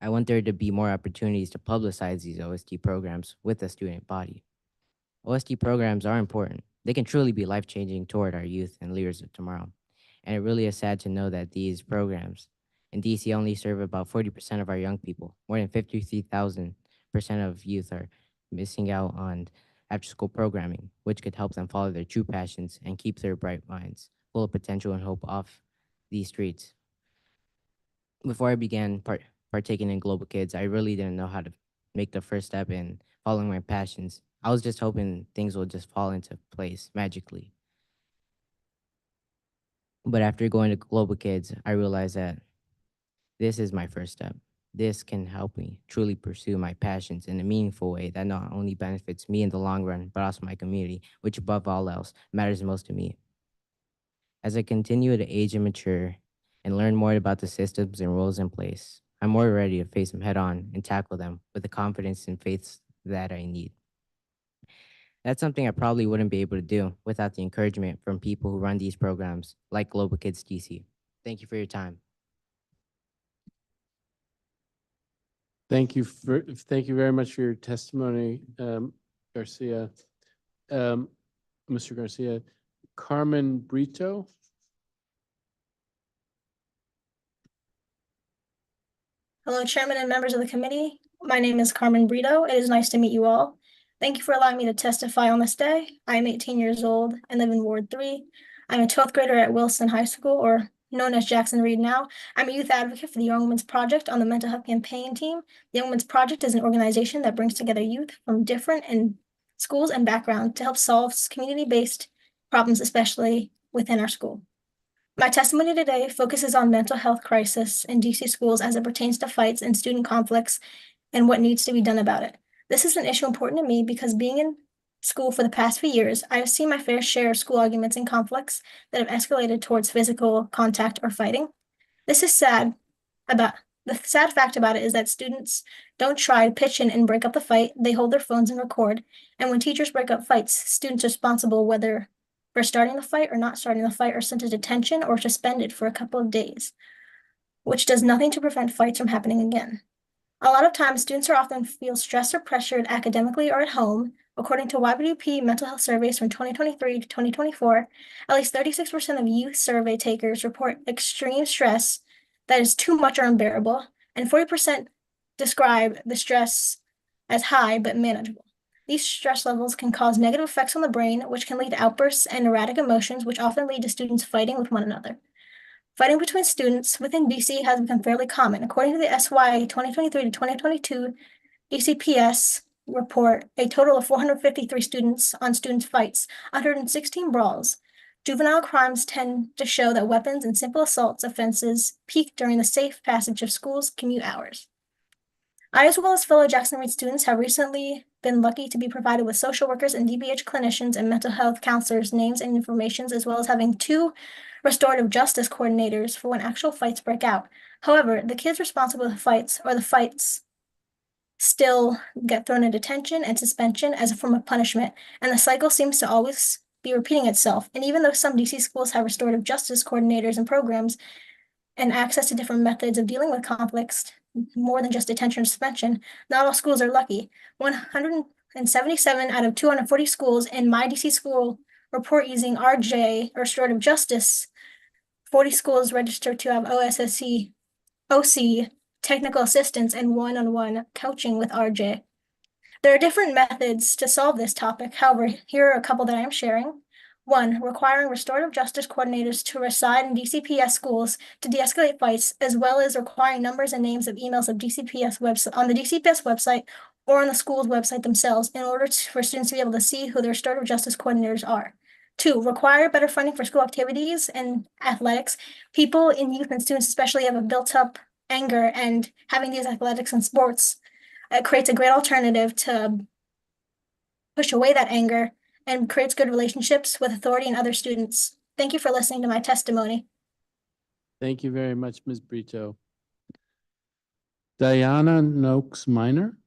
I want there to be more opportunities to publicize these OST programs with the student body. OST programs are important. They can truly be life-changing toward our youth and leaders of tomorrow. And it really is sad to know that these programs in DC only serve about 40% of our young people. More than 53,000% of youth are missing out on after-school programming, which could help them follow their true passions and keep their bright minds full of potential and hope off these streets. Before I began partaking in Global Kids, I really didn't know how to make the first step in following my passions. I was just hoping things would just fall into place magically. But after going to Global Kids, I realized that this is my first step. This can help me truly pursue my passions in a meaningful way that not only benefits me in the long run, but also my community, which above all else matters most to me. As I continue to age and mature and learn more about the systems and rules in place, I'm more ready to face them head on and tackle them with the confidence and faith that I need. That's something I probably wouldn't be able to do without the encouragement from people who run these programs like Global Kids DC. Thank you for your time. Thank you very much for your testimony, Garcia. Mr. Garcia, Carmen Brito. Hello, Chairman and members of the committee. My name is Carmen Brito. It is nice to meet you all. Thank you for allowing me to testify on this day. I am 18 years old and live in Ward 3. I'm a 12th grader at Wilson High School, or known as Jackson Reed now. I'm a youth advocate for the Young Women's Project on the Mental Health Campaign team. The Young Women's Project is an organization that brings together youth from different schools and backgrounds to help solve community-based problems, especially within our school. My testimony today focuses on mental health crisis in DC schools as it pertains to fights and student conflicts and what needs to be done about it. This is an issue important to me because being in school for the past few years, I have seen my fair share of school arguments and conflicts that have escalated towards physical contact or fighting. This is sad. The sad fact about it is that students don't try to pitch in and break up the fight. They hold their phones and record. And when teachers break up fights, students are responsible whether for starting the fight or not starting the fight are sent to detention or suspended for a couple of days, which does nothing to prevent fights from happening again. A lot of times, students are often feel stressed or pressured academically or at home. According to YWP mental health surveys from 2023 to 2024, at least 36% of youth survey takers report extreme stress that is too much or unbearable, and 40% describe the stress as high but manageable. These stress levels can cause negative effects on the brain, which can lead to outbursts and erratic emotions, which often lead to students fighting with one another. Fighting between students within DC has become fairly common. According to the SY 2023 to 2022 DCPS report, a total of 453 students on students fights, 116 brawls. Juvenile crimes tend to show that weapons and simple assaults offenses peak during the safe passage of school's commute hours. I, as well as fellow Jackson Reed students, have recently been lucky to be provided with social workers and DBH clinicians and mental health counselors' names and information, as well as having 2 restorative justice coordinators for when actual fights break out. However, the kids responsible for the fights or the fights still get thrown in detention and suspension as a form of punishment, and the cycle seems to always be repeating itself. And even though some DC schools have restorative justice coordinators and programs and access to different methods of dealing with conflicts, more than just detention or suspension, not all schools are lucky. 177 out of 240 schools in my DC school report using RJ, or restorative justice. 40 schools registered to have OSSC, OC, technical assistance, and one-on-one coaching with RJ. There are different methods to solve this topic. However, here are a couple that I'm sharing. 1, requiring restorative justice coordinators to reside in DCPS schools to de-escalate fights, as well as requiring numbers and names of emails of DCPS website on the DCPS website or on the school's website themselves in order for students to be able to see who the restorative justice coordinators are. 2, require better funding for school activities and athletics. People in youth and students especially have a built-up anger, and having these athletics and sports creates a great alternative to push away that anger and creates good relationships with authority and other students. Thank you for listening to my testimony. Thank you very much, Ms. Brito. Diana Noakes Minor.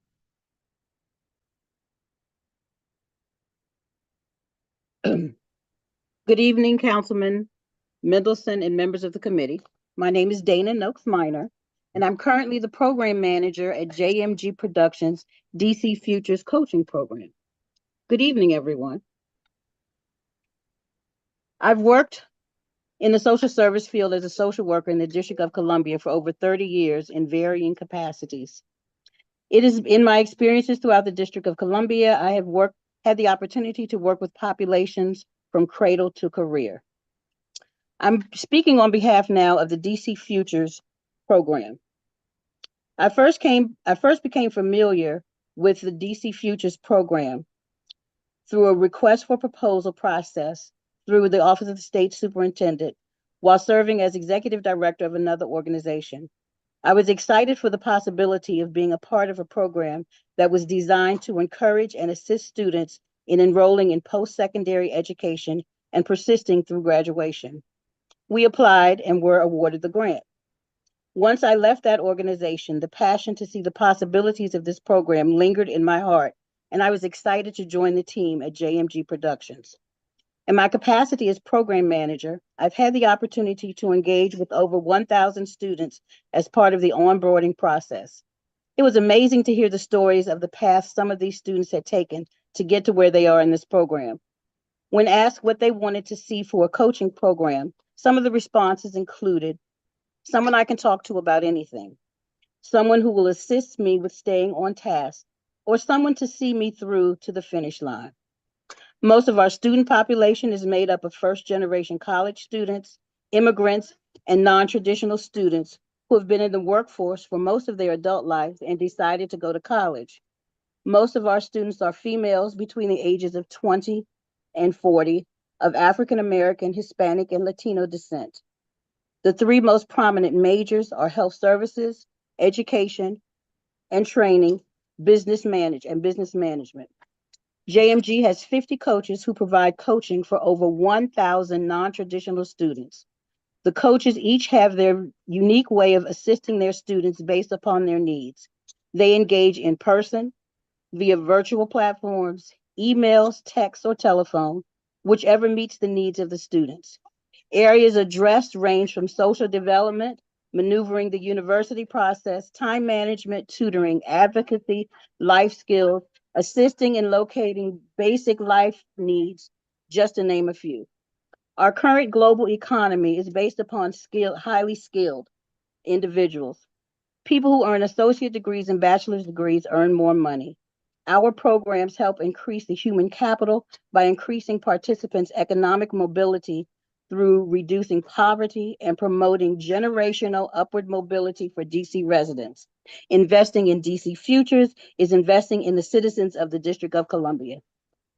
Good evening, Councilman Mendelson and members of the committee. My name is Dana Noakes Minor, and I'm currently the program manager at JMG Productions DC Futures Coaching Program. Good evening, everyone. I've worked in the social service field as a social worker in the District of Columbia for over 30 years in varying capacities. It is in my experiences throughout the District of Columbia, I have had the opportunity to work with populations from cradle to career. I'm speaking on behalf now of the DC Futures program. I first became familiar with the DC Futures program through a request for proposal process through the Office of the State Superintendent while serving as executive director of another organization. I was excited for the possibility of being a part of a program that was designed to encourage and assist students in enrolling in post-secondary education and persisting through graduation. We applied and were awarded the grant. Once I left that organization, the passion to see the possibilities of this program lingered in my heart, and I was excited to join the team at JMG Productions. In my capacity as program manager, I've had the opportunity to engage with over 1,000 students as part of the onboarding process. It was amazing to hear the stories of the path some of these students had taken to get to where they are in this program. When asked what they wanted to see for a coaching program, some of the responses included someone I can talk to about anything, someone who will assist me with staying on task, or someone to see me through to the finish line. Most of our student population is made up of first-generation college students, immigrants, and non-traditional students who have been in the workforce for most of their adult lives and decided to go to college. Most of our students are females between the ages of 20 and 40, of African American, Hispanic, and Latino descent. The 3 most prominent majors are health services, education and training, business management. JMG has 50 coaches who provide coaching for over 1,000 non-traditional students. The coaches each have their unique way of assisting their students based upon their needs. They engage in person, via virtual platforms, emails, text, or telephone, whichever meets the needs of the students. Areas addressed range from social development, maneuvering the university process, time management, tutoring, advocacy, life skills, assisting in locating basic life needs, just to name a few. Our current global economy is based upon highly skilled individuals. People who earn associate degrees and bachelor's degrees earn more money. Our programs help increase the human capital by increasing participants' economic mobility through reducing poverty and promoting generational upward mobility for DC residents. Investing in DC Futures is investing in the citizens of the District of Columbia.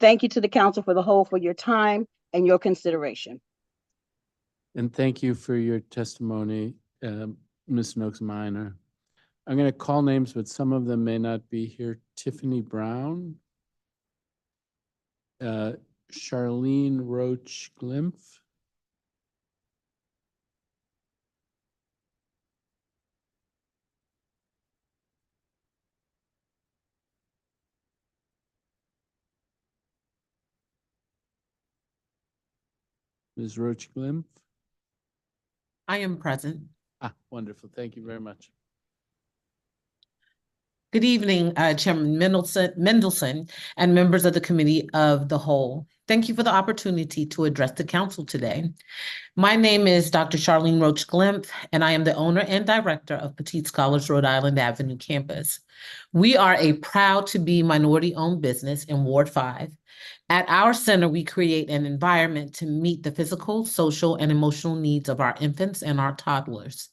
Thank you to the Council for the Whole for your time and your consideration. And thank you for your testimony, Ms. Noakes Minor. I'm going to call names, but some of them may not be here. Tiffany Brown, Charlene Roach Glimpf, Ms. Roach Glimpf. I am present. Ah, wonderful. Thank you very much. Good evening, Chairman Mendelson and members of the Committee of the Whole. Thank you for the opportunity to address the council today. My name is Dr. Charlene Roach Glimpf, and I am the owner and director of Petite Scholars Rhode Island Avenue campus. We are a proud to be minority-owned business in Ward 5. At our center, we create an environment to meet the physical, social, and emotional needs of our infants and our toddlers.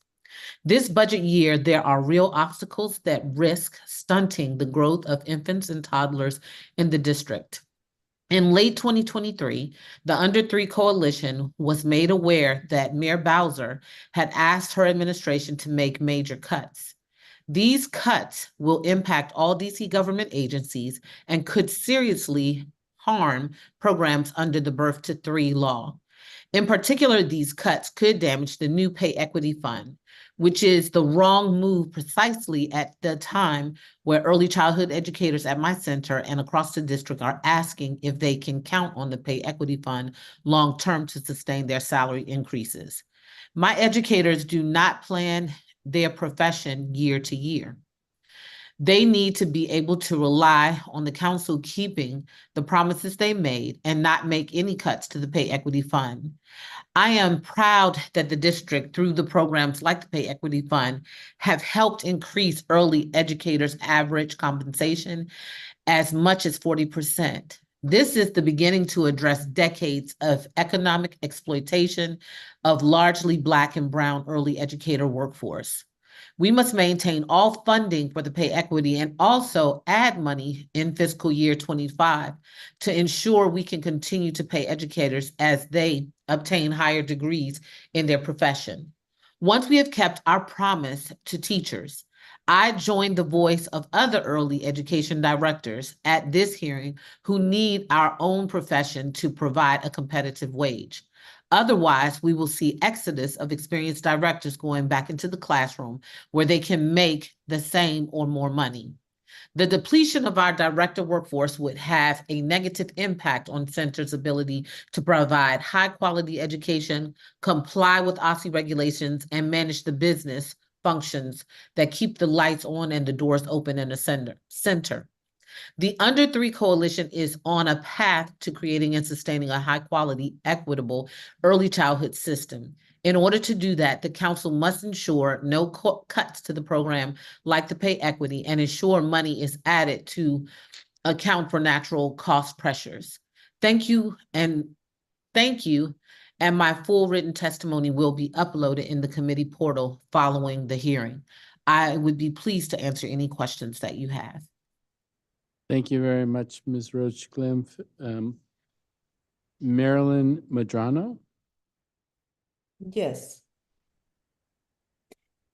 This budget year, there are real obstacles that risk stunting the growth of infants and toddlers in the district. In late 2023, the Under 3 Coalition was made aware that Mayor Bowser had asked her administration to make major cuts. These cuts will impact all DC government agencies and could seriously harm programs under the Birth to 3 law. In particular, these cuts could damage the new Pay Equity Fund, which is the wrong move precisely at the time where early childhood educators at my center and across the district are asking if they can count on the Pay Equity Fund long-term to sustain their salary increases. My educators do not plan their profession year to year. They need to be able to rely on the council keeping the promises they made and not make any cuts to the Pay Equity Fund. I am proud that the district, through the programs like the Pay Equity Fund, have helped increase early educators' average compensation as much as 40%. This is the beginning to address decades of economic exploitation of largely Black and Brown early educator workforce. We must maintain all funding for the pay equity and also add money in fiscal year 25 to ensure we can continue to pay educators as they obtain higher degrees in their profession. Once we have kept our promise to teachers, I joined the voice of other early education directors at this hearing who need our own profession to provide a competitive wage. Otherwise, we will see exodus of experienced directors going back into the classroom where they can make the same or more money. The depletion of our director workforce would have a negative impact on centers' ability to provide high-quality education, comply with OSCE regulations, and manage the business functions that keep the lights on and the doors open in a center. The Under 3 Coalition is on a path to creating and sustaining a high-quality, equitable early childhood system. In order to do that, the council must ensure no cuts to the program like the pay equity and ensure money is added to account for natural cost pressures. Thank you, and my full written testimony will be uploaded in the committee portal following the hearing. I would be pleased to answer any questions that you have. Thank you very much, Ms. Roach Glimpf. Marilyn Madrano? Yes.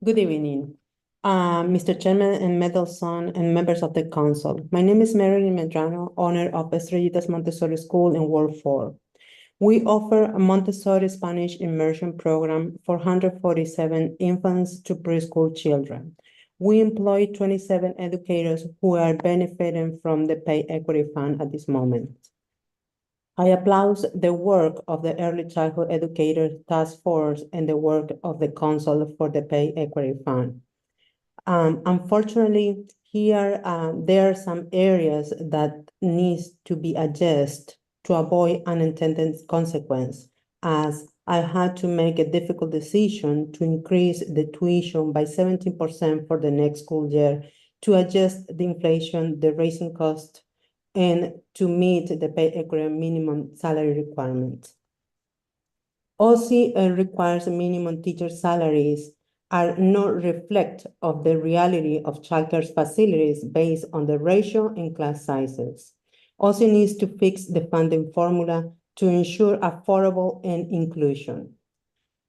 Good evening, Mr. Chairman and Mendelson and members of the council. My name is Marilyn Medrano, owner of Estrellitas Montessori School in Ward 4. We offer a Montessori Spanish immersion program for 147 infants to preschool children. We employ 27 educators who are benefiting from the Pay Equity Fund at this moment. I applaud the work of the Early Childhood Educator Task Force and the work of the Council for the Pay Equity Fund. Unfortunately, here there are some areas that needs to be adjusted to avoid unintended consequence, as I had to make a difficult decision to increase the tuition by 17% for the next school year to adjust the inflation, the raising cost, and to meet the pay equity minimum salary requirements. OSCE requires minimum teacher salaries are not reflect of the reality of childcare facilities based on the ratio and class sizes. OSCE needs to fix the funding formula to ensure affordable and inclusion.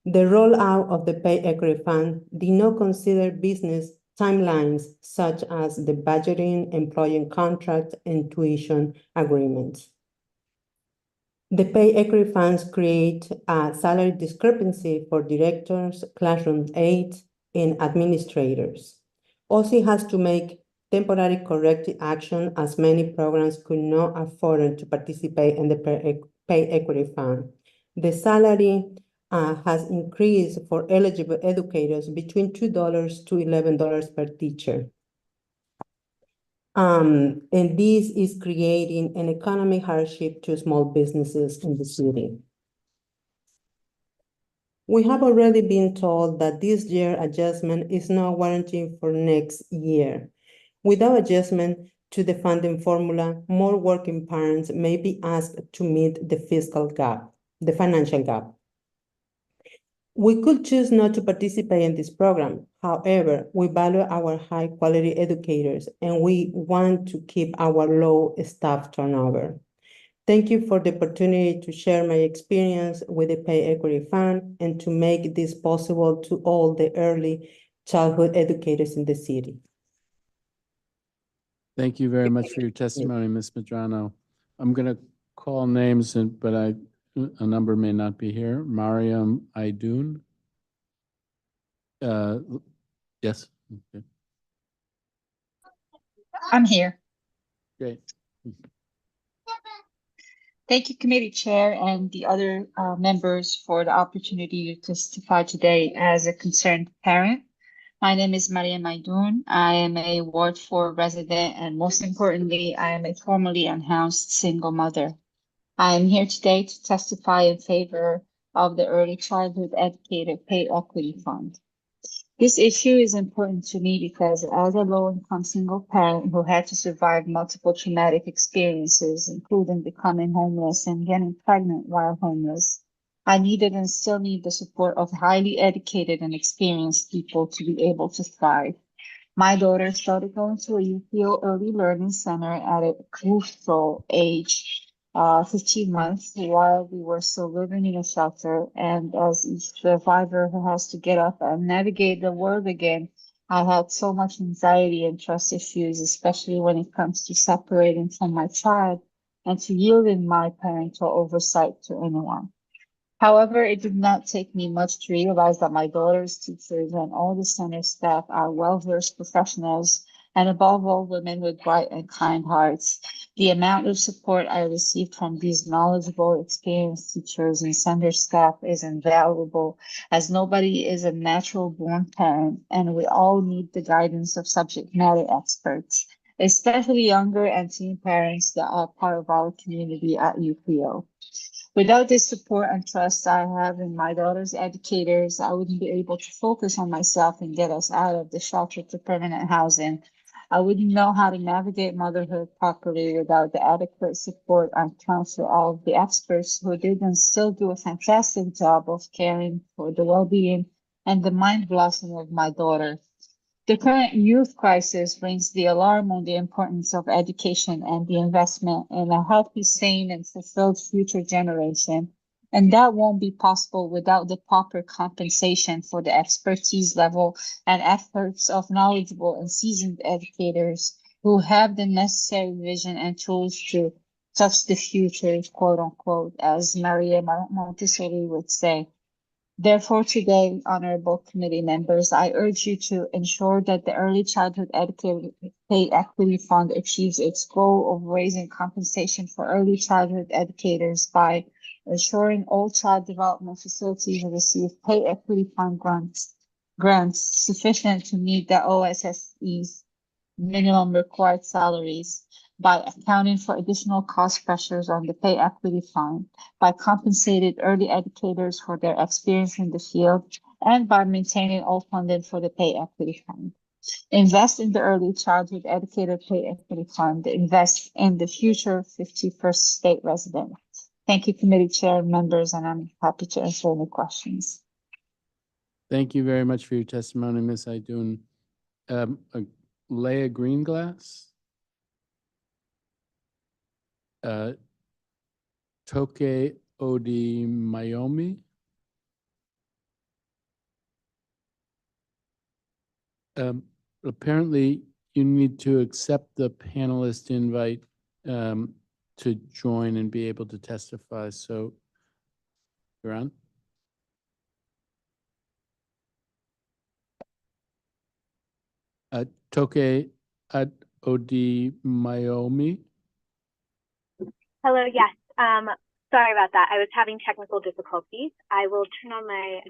The rollout of the Pay Equity Fund did not consider business timelines such as the budgeting, employee contract, and tuition agreements. The Pay Equity Funds create a salary discrepancy for directors, classroom aides, and administrators. OSCE has to make temporary corrective action as many programs could not afford to participate in the Pay Equity Fund. The salary has increased for eligible educators between $2 to $11 per teacher. And this is creating an economic hardship to small businesses in the city. We have already been told that this year adjustment is not warranted for next year. Without adjustment to the funding formula, more working parents may be asked to meet the fiscal gap, the financial gap. We could choose not to participate in this program. However, we value our high-quality educators and we want to keep our low staff turnover. Thank you for the opportunity to share my experience with the Pay Equity Fund and to make this possible to all the early childhood educators in the city. Thank you very much for your testimony, Ms. Medrano. I'm going to call names, but a number may not be here. Mariam Aidoun. Yes. Okay. I'm here. Great. Thank you, committee chair and the other members for the opportunity to testify today as a concerned parent. My name is Maria Maidoun. I am a Ward 4 resident, and most importantly, I am a formerly unhoused single mother. I am here today to testify in favor of the Early Childhood Educator Pay Equity Fund. This issue is important to me because as a low-income single parent who had to survive multiple traumatic experiences, including becoming homeless and getting pregnant while homeless, I needed and still need the support of highly educated and experienced people to be able to thrive. My daughter started going to a UPO early learning center at a crucial age, 15 months, while we were still living in a shelter. And as each survivor who has to get up and navigate the world again, I had so much anxiety and trust issues, especially when it comes to separating from my child and to yielding my parental oversight to anyone. However, it did not take me much to realize that my daughter's teachers and all the center staff are well-versed professionals and above all, women with bright and kind hearts. The amount of support I received from these knowledgeable, experienced teachers and center staff is invaluable, as nobody is a natural-born parent, and we all need the guidance of subject matter experts, especially younger and teen parents that are part of our community at UPO. Without this support and trust I have in my daughter's educators, I wouldn't be able to focus on myself and get us out of the shelter to permanent housing. I wouldn't know how to navigate motherhood properly without the adequate support and counsel of the experts who did and still do a fantastic job of caring for the well-being and the mind blossom of my daughter. The current youth crisis brings the alarm on the importance of education and the investment in a healthy, sane, and fulfilled future generation. And that won't be possible without the proper compensation for the expertise level and efforts of knowledgeable and seasoned educators who have the necessary vision and tools to touch the future, quote unquote, as Maria Montessori would say. Therefore, today, honorable committee members, I urge you to ensure that the Early Childhood Educator Pay Equity Fund achieves its goal of raising compensation for early childhood educators by ensuring all child development facilities receive pay equity fund grants sufficient to meet the OSSE's minimum required salaries, by accounting for additional cost pressures on the pay equity fund, by compensating early educators for their experience in the field, and by maintaining all funding for the pay equity fund. Invest in the Early Childhood Educator Pay Equity Fund. Invest in the future 51st state resident. Thank you, committee chair and members, and I'm happy to answer any questions. Thank you very much for your testimony, Ms. Aidoun. Leah Greenglass. Toke Odi Mayomi. Apparently, you need to accept the panelist invite to join and be able to testify. So, you're on. Toke at Odi Mayomi. Hello, yes. Sorry about that. I was having technical difficulties. I will turn on my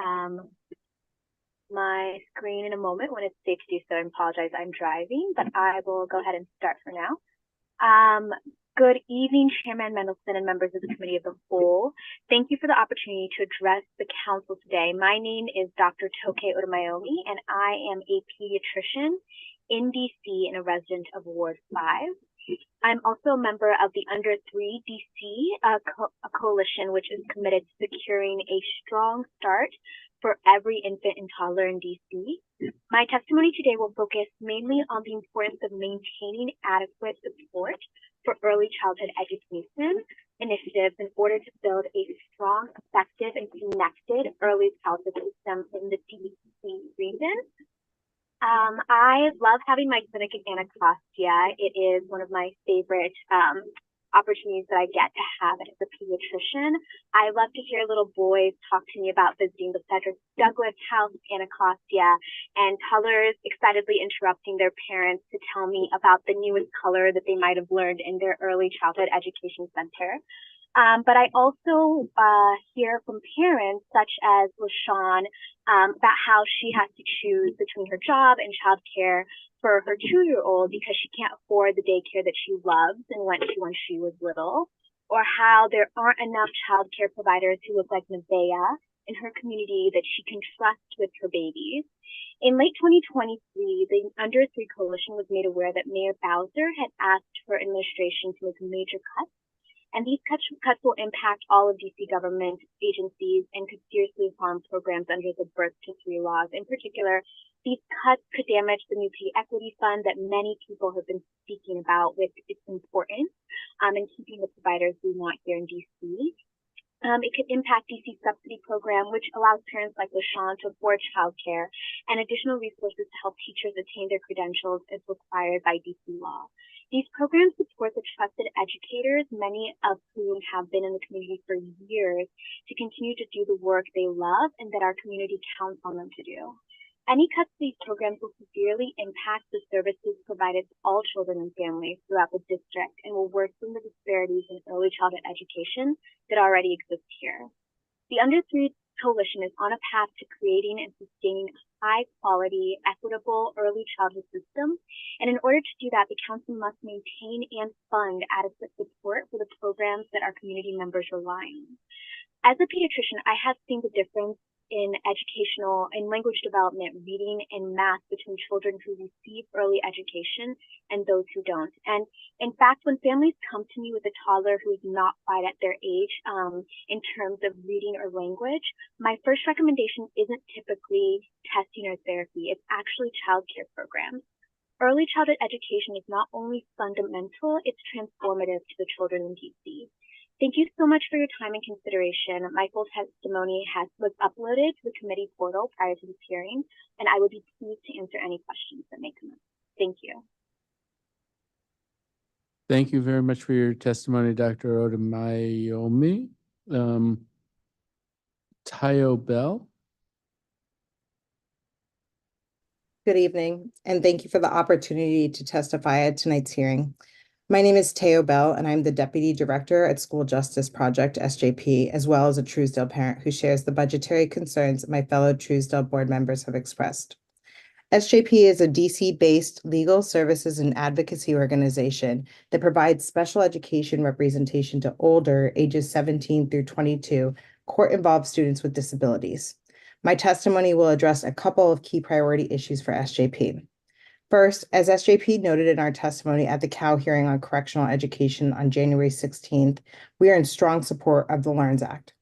my screen in a moment when it's safe to do so. I apologize, I'm driving, but I will go ahead and start for now. Good evening, Chairman Mendelson and members of the Committee of the Whole. Thank you for the opportunity to address the Council today. My name is Dr. Toke Otomayomi, and I am a pediatrician in DC and a resident of Ward 5. I'm also a member of the Under 3 DC coalition, which is committed to securing a strong start for every infant and toddler in DC. My testimony today will focus mainly on the importance of maintaining adequate support for early childhood education initiatives in order to build a strong, effective, and connected early childhood system in the DC region. I love having my clinic in Anacostia. It is one of my favorite opportunities that I get to have as a pediatrician. I love to hear little boys talk to me about visiting the Frederick Douglass House in Anacostia, and toddlers excitedly interrupting their parents to tell me about the newest color that they might have learned in their early childhood education center. But I also hear from parents such as LaShawn about how she has to choose between her job and childcare for her 2-year-old because she can't afford the daycare that she loves and went to when she was little, or how there aren't enough childcare providers who look like Nevaeh in her community that she can trust with her babies. In late 2023, the Under 3 Coalition was made aware that Mayor Bowser had asked her administration to make major cuts, and these cuts will impact all of DC government agencies and could seriously harm programs under the Birth to 3 laws. In particular, these cuts could damage the new pay equity fund that many people have been speaking about with its importance in keeping the providers we want here in DC. It could impact DC subsidy program, which allows parents like LaShawn to afford childcare and additional resources to help teachers attain their credentials as required by DC law. These programs support the trusted educators, many of whom have been in the community for years, to continue to do the work they love and that our community counts on them to do. Any cuts to these programs will severely impact the services provided to all children and families throughout the district and will worsen the disparities in early childhood education that already exist here. The Under 3 Coalition is on a path to creating and sustaining a high-quality, equitable early childhood system, and in order to do that, the Council must maintain and fund adequate support for the programs that our community members rely on. As a pediatrician, I have seen the difference in educational and language development, reading, and math between children who receive early education and those who don't. And in fact, when families come to me with a toddler who is not quite at their age in terms of reading or language, my first recommendation isn't typically testing or therapy. It's actually childcare programs. Early childhood education is not only fundamental, it's transformative to the children in DC. Thank you so much for your time and consideration. My full testimony was uploaded to the committee portal prior to this hearing, and I would be pleased to answer any questions that may come up. Thank you. Thank you very much for your testimony, Dr. Otomayomi. Tayo Bell. Good evening, and thank you for the opportunity to testify at tonight's hearing. My name is Tayo Bell, and I'm the Deputy Director at School Justice Project, SJP, as well as a Truesdale parent who shares the budgetary concerns my fellow Truesdale board members have expressed. SJP is a DC-based legal services and advocacy organization that provides special education representation to older, ages 17 through 22, court-involved students with disabilities. My testimony will address a couple of key priority issues for SJP. First, as SJP noted in our testimony at the COW hearing on correctional education on January 16th, we are in strong support of the LEARNS Act.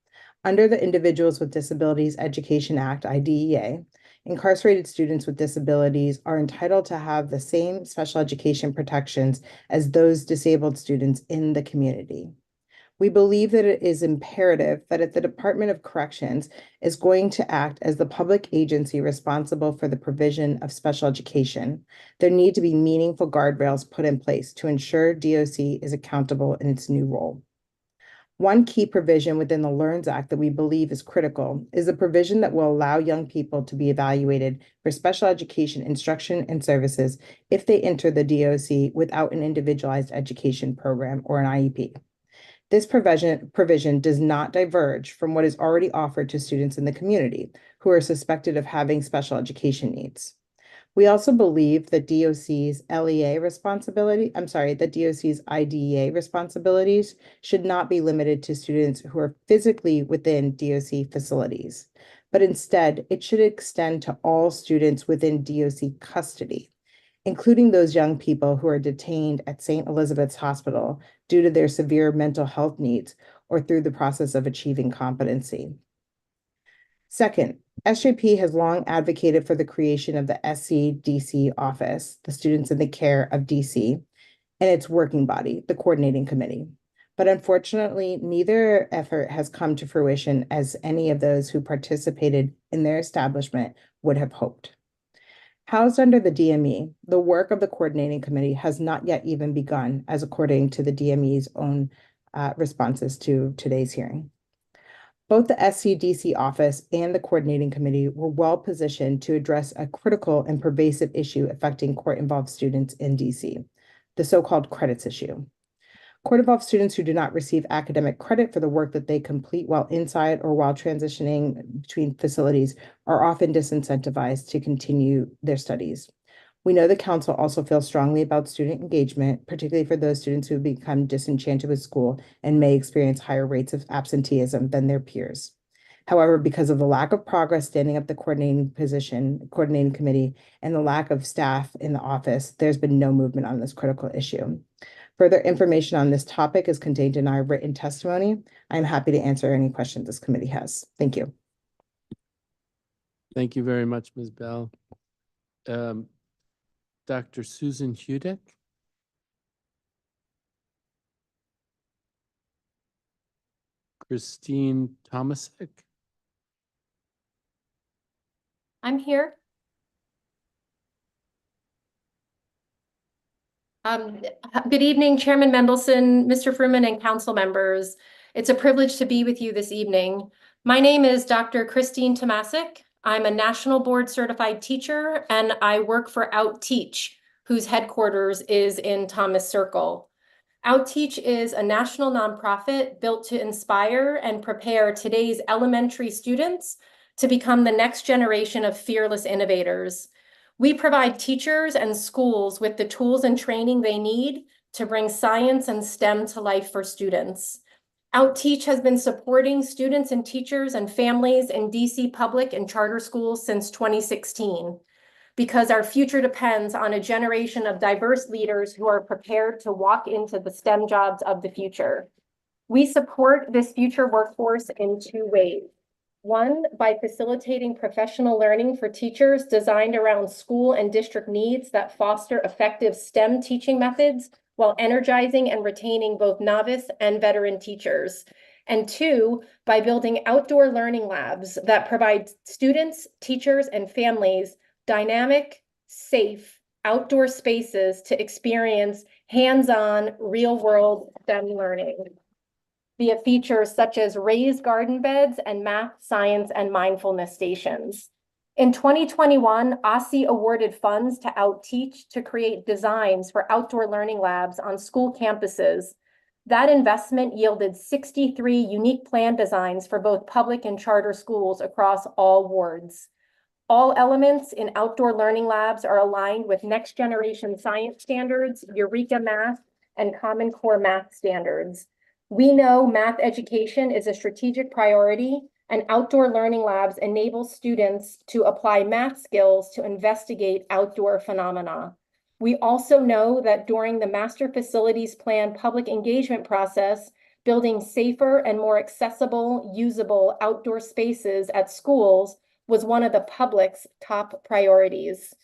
Under the Individuals with Disabilities Education Act, IDEA, incarcerated students with disabilities are entitled to have the same special education protections as those disabled students in the community. We believe that it is imperative that if the Department of Corrections is going to act as the public agency responsible for the provision of special education, there need to be meaningful guardrails put in place to ensure DOC is accountable in its new role. One key provision within the LEARNS Act that we believe is critical is the provision that will allow young people to be evaluated for special education instruction and services if they enter the DOC without an individualized education program or an IEP. This provision does not diverge from what is already offered to students in the community who are suspected of having special education needs. We also believe that DOC's IDEA responsibilities should not be limited to students who are physically within DOC facilities, but instead it should extend to all students within DOC custody, including those young people who are detained at St. Elizabeth's Hospital due to their severe mental health needs or through the process of achieving competency. Second, SJP has long advocated for the creation of the SCDC office, the Students in the Care of DC, and its working body, the Coordinating Committee. But unfortunately, neither effort has come to fruition as any of those who participated in their establishment would have hoped. Housed under the DME, the work of the Coordinating Committee has not yet even begun, as according to the DME's own responses to today's hearing. Both the SCDC office and the Coordinating Committee were well positioned to address a critical and pervasive issue affecting court-involved students in DC, the so-called credits issue. Court-involved students who do not receive academic credit for the work that they complete while inside or while transitioning between facilities are often disincentivized to continue their studies. We know the council also feels strongly about student engagement, particularly for those students who become disenchanted with school and may experience higher rates of absenteeism than their peers. However, because of the lack of progress standing up the coordinating committee, and the lack of staff in the office, there's been no movement on this critical issue. Further information on this topic is contained in our written testimony. I'm happy to answer any questions this committee has. Thank you. Thank you very much, Ms. Bell. Dr. Susan Hudick. Christine Tomasic. I'm here. Good evening, Chairman Mendelson, Mr. Fruman, and council members. It's a privilege to be with you this evening. My name is Dr. Christine Tomasic. I'm a national board certified teacher, and I work for OutTeach, whose headquarters is in Thomas Circle. OutTeach is a national nonprofit built to inspire and prepare today's elementary students to become the next generation of fearless innovators. We provide teachers and schools with the tools and training they need to bring science and STEM to life for students. OutTeach has been supporting students and teachers and families in DC public and charter schools since 2016, because our future depends on a generation of diverse leaders who are prepared to walk into the STEM jobs of the future. We support this future workforce in two ways. One, by facilitating professional learning for teachers designed around school and district needs that foster effective STEM teaching methods while energizing and retaining both novice and veteran teachers. And two, by building outdoor learning labs that provide students, teachers, and families dynamic, safe, outdoor spaces to experience hands-on, real-world STEM learning via features such as raised garden beds and math, science, and mindfulness stations. In 2021, OSSI awarded funds to OutTeach to create designs for outdoor learning labs on school campuses. That investment yielded 63 unique plan designs for both public and charter schools across all wards. All elements in outdoor learning labs are aligned with next generation science standards, Eureka Math, and Common Core Math standards. We know math education is a strategic priority, and outdoor learning labs enable students to apply math skills to investigate outdoor phenomena. We also know that during the Master Facilities Plan public engagement process, building safer and more accessible, usable outdoor spaces at schools was one of the public's top priorities.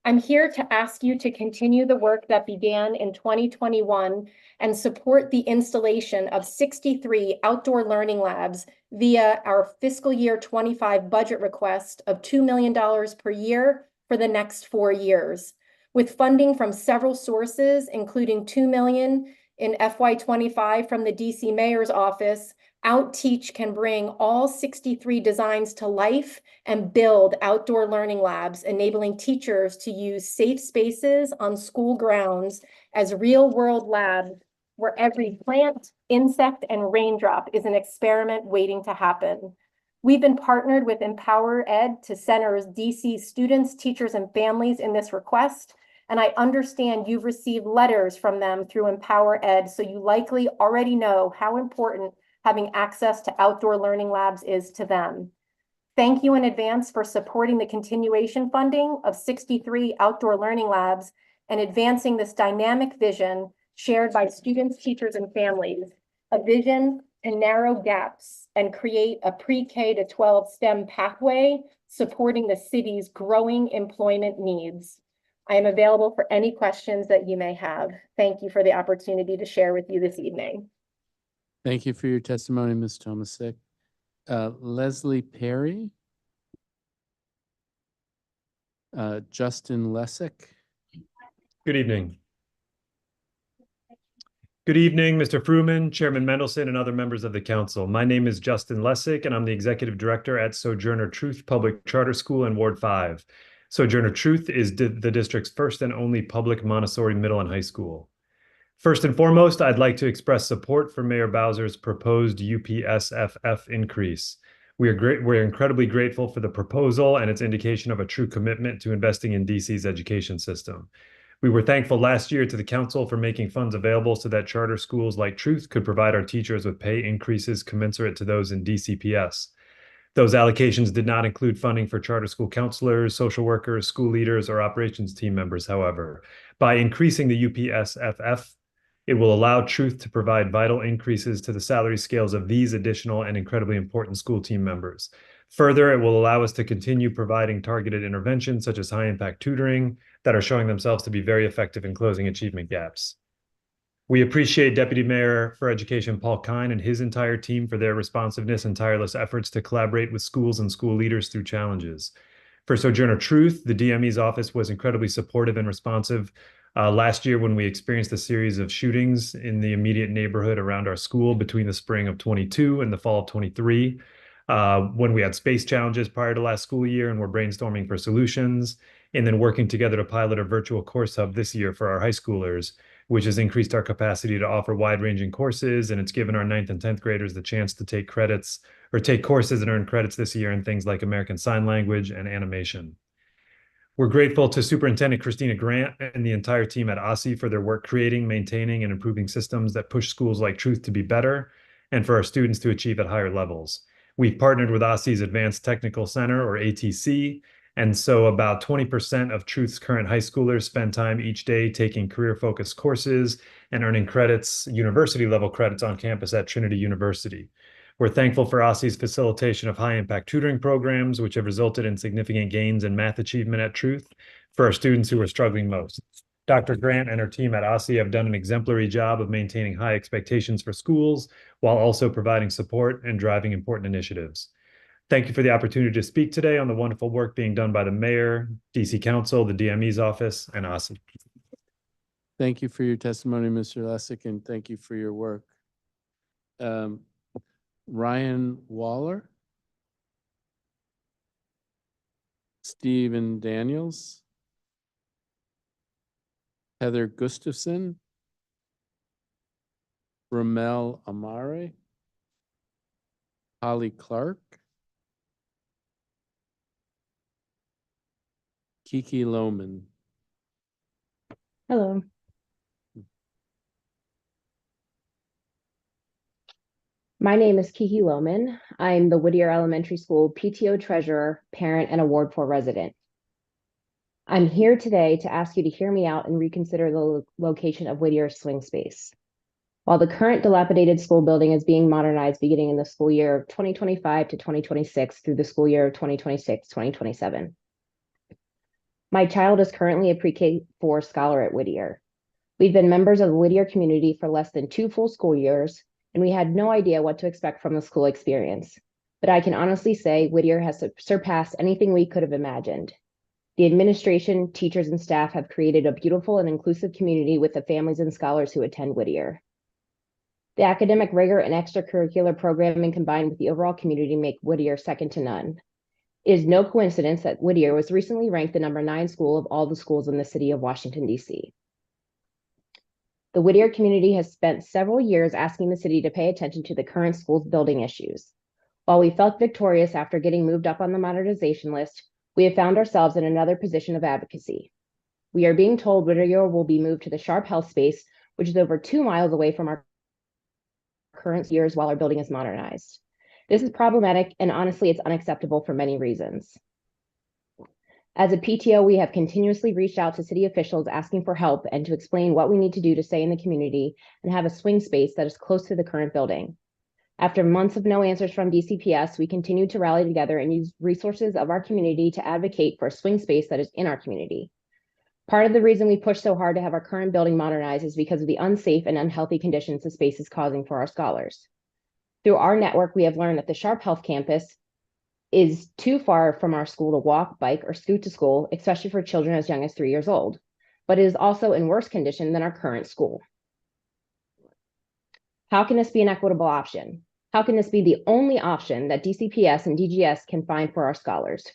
I'm here to ask you to continue the work that began in 2021 and support the installation of 63 outdoor learning labs via our fiscal year 25 budget request of $2 million per year for the next 4 years. With funding from several sources, including $2 million in FY25 from the DC Mayor's Office, OutTeach can bring all 63 designs to life and build outdoor learning labs, enabling teachers to use safe spaces on school grounds as real-world labs where every plant, insect, and raindrop is an experiment waiting to happen. We've been partnered with Empower Ed to center DC students, teachers, and families in this request, and I understand you've received letters from them through Empower Ed, so you likely already know how important having access to outdoor learning labs is to them. Thank you in advance for supporting the continuation funding of 63 outdoor learning labs and advancing this dynamic vision shared by students, teachers, and families, a vision to narrow gaps and create a pre-K to 12 STEM pathway supporting the city's growing employment needs. I am available for any questions that you may have. Thank you for the opportunity to share with you this evening. Thank you for your testimony, Ms. Tomasic. Leslie Perry. Justin Lessick. Good evening. Good evening, Mr. Fruman, Chairman Mendelson, and other members of the council. My name is Justin Lessick, and I'm the Executive Director at Sojourner Truth Public Charter School in Ward 5. Sojourner Truth is the district's first and only public Montessori middle and high school. First and foremost, I'd like to express support for Mayor Bowser's proposed UPSFF increase. We're incredibly grateful for the proposal and its indication of a true commitment to investing in DC's education system. We were thankful last year to the council for making funds available so that charter schools like Truth could provide our teachers with pay increases commensurate to those in DCPS. Those allocations did not include funding for charter school counselors, social workers, school leaders, or operations team members, however. By increasing the UPSFF, it will allow Truth to provide vital increases to the salary scales of these additional and incredibly important school team members. Further, it will allow us to continue providing targeted interventions such as high-impact tutoring that are showing themselves to be very effective in closing achievement gaps. We appreciate Deputy Mayor for Education Paul Kine and his entire team for their responsiveness and tireless efforts to collaborate with schools and school leaders through challenges. For Sojourner Truth, the DME's office was incredibly supportive and responsive. Last year, when we experienced a series of shootings in the immediate neighborhood around our school between the spring of 22 and the fall of 23, when we had space challenges prior to last school year and we're brainstorming for solutions, and then working together to pilot a virtual course hub this year for our high schoolers, which has increased our capacity to offer wide-ranging courses, and it's given our 9th and 10th graders the chance to take credits or take courses and earn credits this year in things like American Sign Language and animation. We're grateful to Superintendent Christina Grant and the entire team at OSSI for their work creating, maintaining, and improving systems that push schools like Truth to be better and for our students to achieve at higher levels. We've partnered with OSSI's Advanced Technical Center, or ATC, and so about 20% of Truth's current high schoolers spend time each day taking career-focused courses and earning credits, university-level credits on campus at Trinity University. We're thankful for OSSI's facilitation of high-impact tutoring programs, which have resulted in significant gains in math achievement at Truth for our students who are struggling most. Dr. Grant and her team at OSSI have done an exemplary job of maintaining high expectations for schools while also providing support and driving important initiatives. Thank you for the opportunity to speak today on the wonderful work being done by the Mayor, DC Council, the DME's office, and OSSI. Thank you for your testimony, Mr. Lessick, and thank you for your work. Ryan Waller. Stephen Daniels. Heather Gustafson. Ramel Amare. Holly Clark. Kiki Lohman. Hello. My name is Kiki Lohman. I'm the Whittier Elementary School PTO Treasurer, Parent, and a Ward 4 resident. I'm here today to ask you to hear me out and reconsider the location of Whittier's swing space. While the current dilapidated school building is being modernized beginning in the school year of 2025 to 2026 through the school year of 2026-2027. My child is currently a pre-K4 scholar at Whittier. We've been members of the Whittier community for less than 2 full school years, and we had no idea what to expect from the school experience. But I can honestly say Whittier has surpassed anything we could have imagined. The administration, teachers, and staff have created a beautiful and inclusive community with the families and scholars who attend Whittier. The academic rigor and extracurricular programming combined with the overall community make Whittier second to none. It is no coincidence that Whittier was recently ranked the #9 school of all the schools in the city of Washington, D.C. The Whittier community has spent several years asking the city to pay attention to the current school's building issues. While we felt victorious after getting moved up on the modernization list, we have found ourselves in another position of advocacy. We are being told Whittier will be moved to the Sharp Health space, which is over 2 miles away from our current years while our building is modernized. This is problematic, and honestly, it's unacceptable for many reasons. As a PTO, we have continuously reached out to city officials asking for help and to explain what we need to do to stay in the community and have a swing space that is close to the current building. After months of no answers from DCPS, we continue to rally together and use resources of our community to advocate for a swing space that is in our community. Part of the reason we push so hard to have our current building modernized is because of the unsafe and unhealthy conditions the space is causing for our scholars. Through our network, we have learned that the Sharp Health campus is too far from our school to walk, bike, or scoot to school, especially for children as young as 3 years old, but it is also in worse condition than our current school. How can this be an equitable option? How can this be the only option that DCPS and DGS can find for our scholars?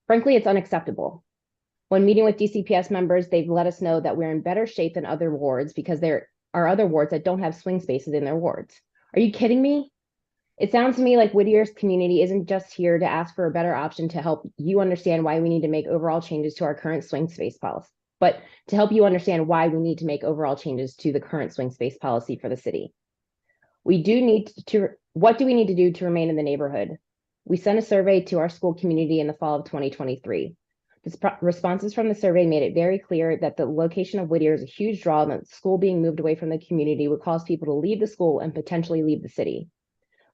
Frankly, it's unacceptable. When meeting with DCPS members, they've let us know that we're in better shape than other wards because there are other wards that don't have swing spaces in their wards. Are you kidding me? It sounds to me like Whittier's community isn't just here to ask for a better option to help you understand why we need to make overall changes to our current swing space policy, but to help you understand why we need to make overall changes to the current swing space policy for the city. What do we need to do to remain in the neighborhood? We sent a survey to our school community in the fall of 2023. The responses from the survey made it very clear that the location of Whittier is a huge draw, and that the school being moved away from the community would cause people to leave the school and potentially leave the city.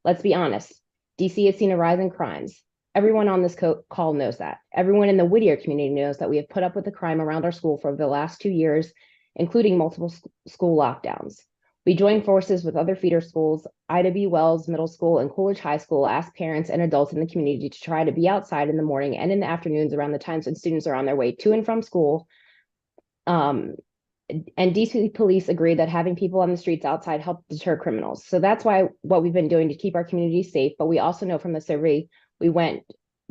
Let's be honest, DC has seen a rise in crimes. Everyone on this call knows that. Everyone in the Whittier community knows that we have put up with the crime around our school for the last 2 years, including multiple school lockdowns. We joined forces with other feeder schools, Ida B. Wells Middle School and Coolidge High School, asked parents and adults in the community to try to be outside in the morning and in the afternoons around the times when students are on their way to and from school. And DC police agree that having people on the streets outside help deter criminals. So that's what we've been doing to keep our community safe. But we also know from the survey went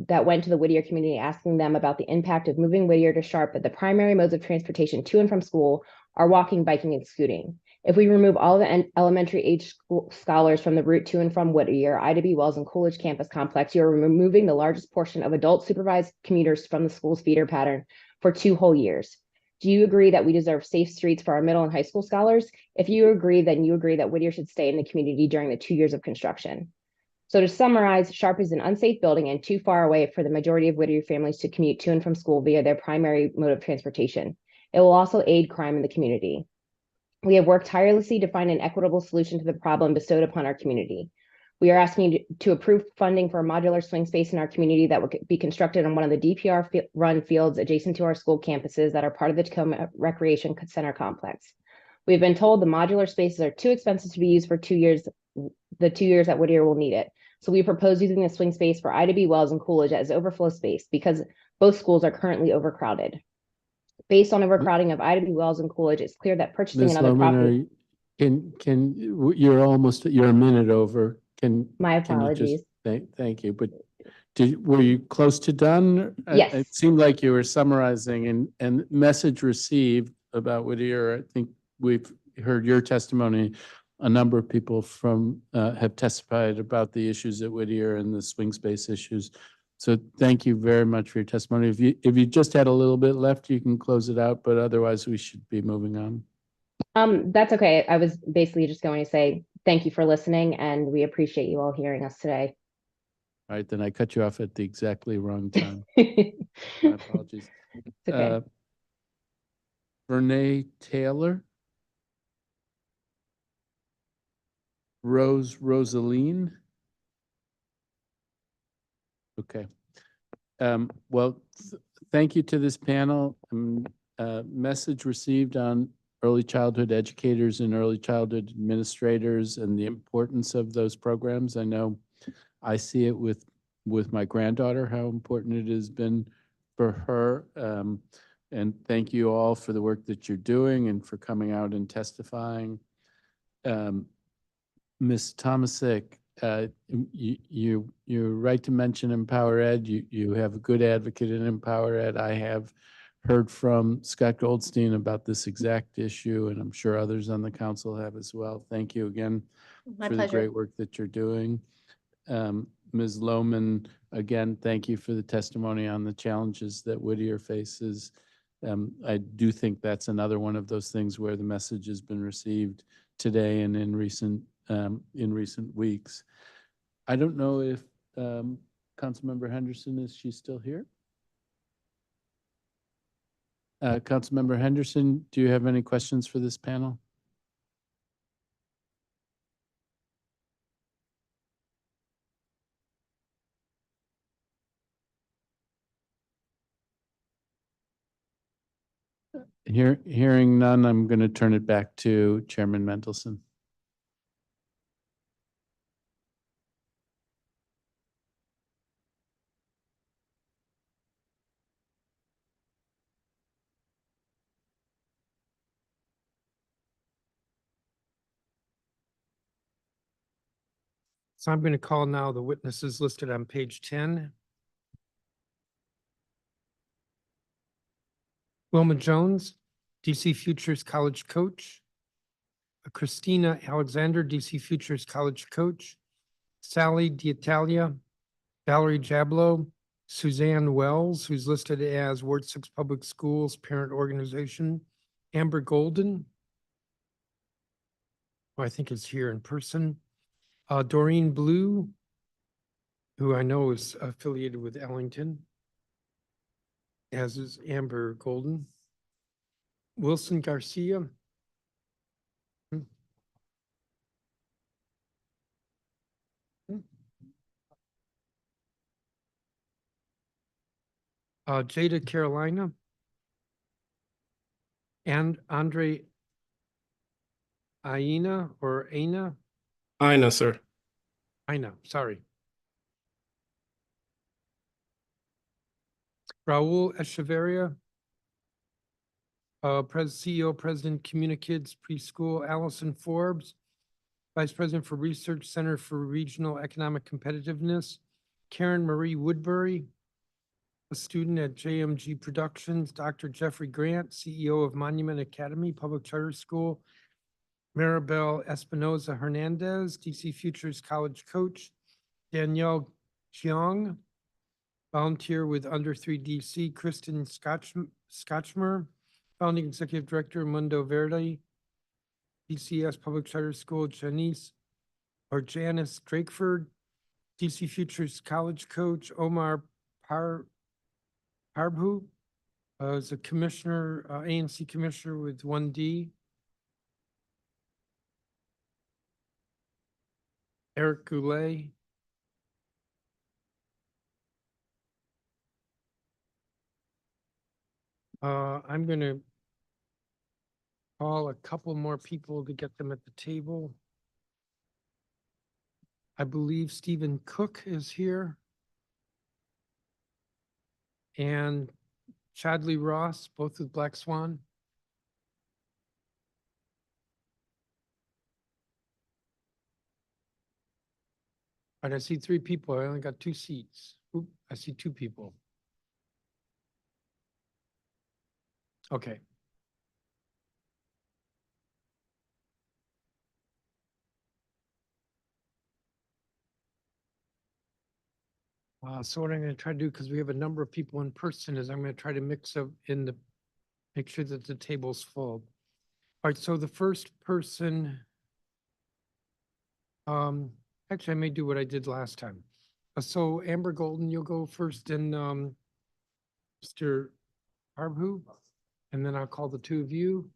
to the Whittier community, asking them about the impact of moving Whittier to Sharp, that the primary modes of transportation to and from school are walking, biking, and scooting. If we remove all the elementary age scholars from the route to and from Whittier, Ida B. Wells and Coolidge campus complex, you're removing the largest portion of adult supervised commuters from the school's feeder pattern for 2 whole years. Do you agree that we deserve safe streets for our middle and high school scholars? If you agree, then you agree that Whittier should stay in the community during the 2 years of construction. So to summarize, Sharp is an unsafe building and too far away for the majority of Whittier families to commute to and from school via their primary mode of transportation. It will also aid crime in the community. We have worked tirelessly to find an equitable solution to the problem bestowed upon our community. We are asking you to approve funding for a modular swing space in our community that will be constructed on one of the DPR-run fields adjacent to our school campuses that are part of the Tacoma Recreation Center complex. We've been told the modular spaces are too expensive to be used for 2 years, the 2 years that Whittier will need it. So we propose using the swing space for Ida B. Wells and Coolidge as overflow space because both schools are currently overcrowded. Based on overcrowding of Ida B. Wells and Coolidge, it's clear that purchasing Ms. another Lohman, property. you're a minute over. My Can you just, apologies. thank you, but were you close to done? Yes. It seemed like you were summarizing and message received about Whittier. I think we've heard your testimony. A number of people have testified about the issues at Whittier and the swing space issues. So thank you very much for your testimony. If you just had a little bit left, you can close it out, but otherwise we should be moving on. That's okay. I was basically just going to say thank you for listening, and we appreciate you all hearing us today. All right, then I cut you off at the exactly wrong time. My apologies. It's okay. Renee Taylor. Rosaline. Okay. Well, thank you to this panel. Message received on early childhood educators and early childhood administrators and the importance of those programs. I know I see it with my granddaughter, how important it has been for her. And thank you all for the work that you're doing and for coming out and testifying. Ms. Tomasic, you're right to mention Empower Ed. You have a good advocate in Empower Ed. I have heard from Scott Goldstein about this exact issue, and I'm sure others on the council have as well. Thank you again My for the pleasure. great work that you're doing. Ms. Lohman, again, thank you for the testimony on the challenges that Whittier faces. I do think that's another one of those things where the message has been received today and in recent weeks. I don't know if Councilmember Henderson, is she still here? Councilmember Henderson, do you have any questions for this panel? Hearing none, I'm going to turn it back to Chairman Mendelson. So I'm going to call now the witnesses listed on page 10. Wilma Jones, DC Futures College coach. Christina Alexander, DC Futures College coach. Sally D'Italia, Valerie Jablo, Suzanne Wells, who's listed as Ward 6 Public Schools Parent Organization. Amber Golden, who I think is here in person. Doreen Blue, who I know is affiliated with Ellington, as is Amber Golden. Wilson Garcia. Jada Carolina. And Andre Aina or Aina? Aina, sir. Aina, sorry. Raul Echeverria. CEO, President, Communikids Preschool. Allison Forbes, Vice President for Research Center for Regional Economic Competitiveness. Karen Marie Woodbury, a student at JMG Productions. Dr. Jeffrey Grant, CEO of Monument Academy Public Charter School. Maribel Espinoza Hernandez, DC Futures College coach. Danielle Jiang, volunteer with Under 3 DC. Kristen Scotchmer, founding executive director, Mundo Verde, DCS Public Charter School. Janice Drakeford, DC Futures College coach. Omar Parbhu, is a commissioner, ANC commissioner with 1D. Eric Goulet. I'm going to call a couple more people to get them at the table. I believe Stephen Cook is here. And Chadley Ross, both with Black Swan. And I see 3 people. I only got 2 seats. Oop, I see 2 people. Okay. So what I'm going to try to do, because we have a number of people in person, is I'm going to try to mix up make sure that the table's full. All right, so the first person, actually, I may do what I did last time. So Amber Golden, you'll go first, and Mr. Arbhu, and then I'll call the 2 of you.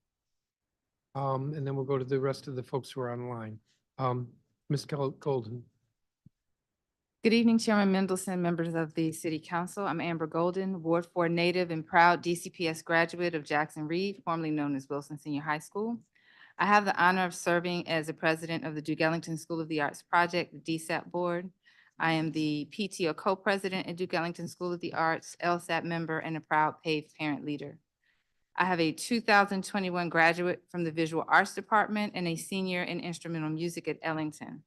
And then we'll go to the rest of the folks who are online. Ms. Golden. Good evening, Chairman Mendelson, members of the City Council. I'm Amber Golden, Ward 4 native and proud DCPS graduate of Jackson Reed, formerly known as Wilson Senior High School. I have the honor of serving as the president of the Duke Ellington School of the Arts Project, the DSAP board. I am the PTO co-president at Duke Ellington School of the Arts, LSAP member, and a proud PAVE parent leader. I have a 2021 graduate from the Visual Arts Department and a senior in instrumental music at Ellington.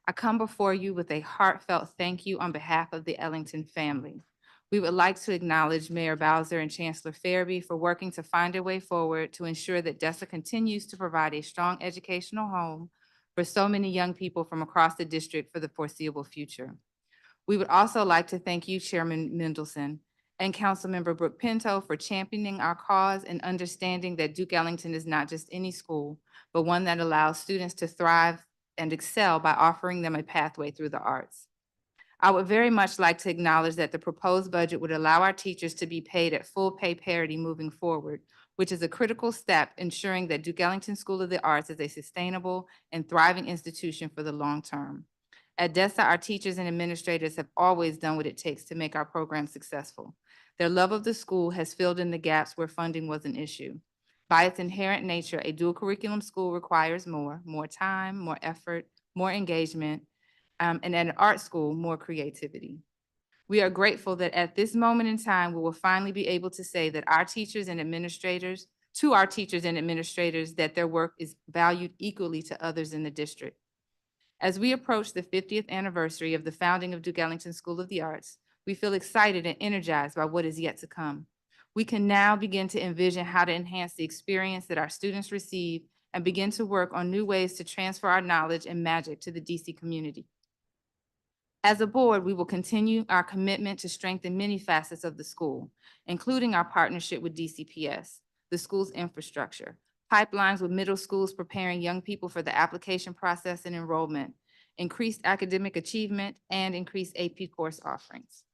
I come before you with a heartfelt thank you on behalf of the Ellington family. We would like to acknowledge Mayor Bowser and Chancellor Fairby for working to find a way forward to ensure that DESA continues to provide a strong educational home for so many young people from across the district for the foreseeable future. We would also like to thank you, Chairman Mendelson, and Councilmember Brooke Pinto for championing our cause and understanding that Duke Ellington is not just any school, but one that allows students to thrive and excel by offering them a pathway through the arts. I would very much like to acknowledge that the proposed budget would allow our teachers to be paid at full pay parity moving forward, which is a critical step ensuring that Duke Ellington School of the Arts is a sustainable and thriving institution for the long term. At DESA, our teachers and administrators have always done what it takes to make our program successful. Their love of the school has filled in the gaps where funding was an issue. By its inherent nature, a dual curriculum school requires more time, more effort, more engagement, and at an art school, more creativity. We are grateful that at this moment in time, we will finally be able to say that our teachers and administrators, that their work is valued equally to others in the district. As we approach the 50th anniversary of the founding of Duke Ellington School of the Arts, we feel excited and energized by what is yet to come. We can now begin to envision how to enhance the experience that our students receive and begin to work on new ways to transfer our knowledge and magic to the DC community. As a board, we will continue our commitment to strengthen many facets of the school, including our partnership with DCPS, the school's infrastructure, pipelines with middle schools preparing young people for the application process and enrollment, increased academic achievement, and increased AP course offerings.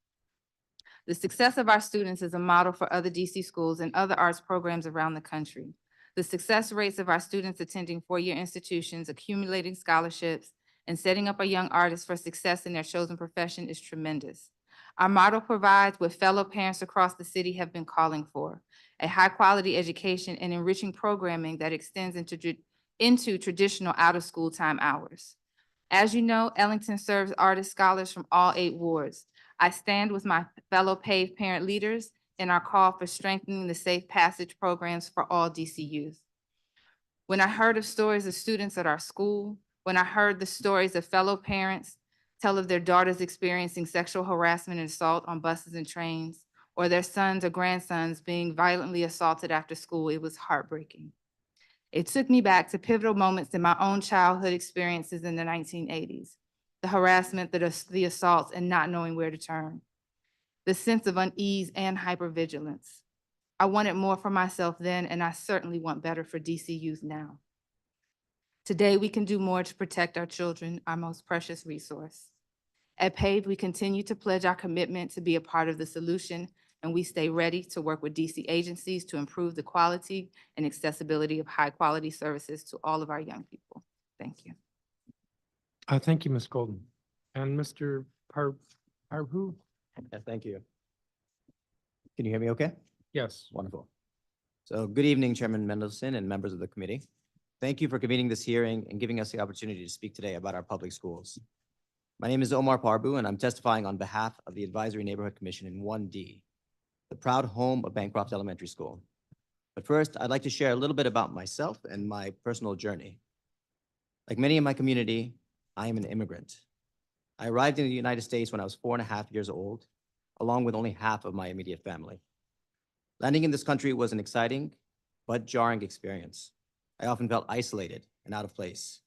The success of our students is a model for other DC schools and other arts programs around the country. The success rates of our students attending four-year institutions, accumulating scholarships, and setting up our young artists for success in their chosen profession is tremendous. Our model provides what fellow parents across the city have been calling for: a high-quality education and enriching programming that extends into traditional out-of-school time hours. As you know, Ellington serves artist scholars from all 8 wards. I stand with my fellow PAVE parent leaders in our call for strengthening the safe passage programs for all DC youth. When I heard of stories of students at our school, when I heard the stories of fellow parents tell of their daughters experiencing sexual harassment and assault on buses and trains, or their sons or grandsons being violently assaulted after school, it was heartbreaking. It took me back to pivotal moments in my own childhood experiences in the 1980s, the harassment, the assaults, and not knowing where to turn, the sense of unease and hypervigilance. I wanted more for myself then, and I certainly want better for DC youth now. Today, we can do more to protect our children, our most precious resource. At PAVE, we continue to pledge our commitment to be a part of the solution, and we stay ready to work with DC agencies to improve the quality and accessibility of high-quality services to all of our young people. Thank you. Thank you, Ms. Golden. And Mr. Parhu? Thank you. Can you hear me okay? Yes. Wonderful. So good evening, Chairman Mendelson and members of the committee. Thank you for convening this hearing and giving us the opportunity to speak today about our public schools. My name is Omar Parbu, and I'm testifying on behalf of the Advisory Neighborhood Commission in 1D, the proud home of Bancroft Elementary School. But first, I'd like to share a little bit about myself and my personal journey. Like many in my community, I am an immigrant. I arrived in the United States when I was 4.5 years old, along with only half of my immediate family. Landing in this country was an exciting but jarring experience. I often felt isolated and out of place.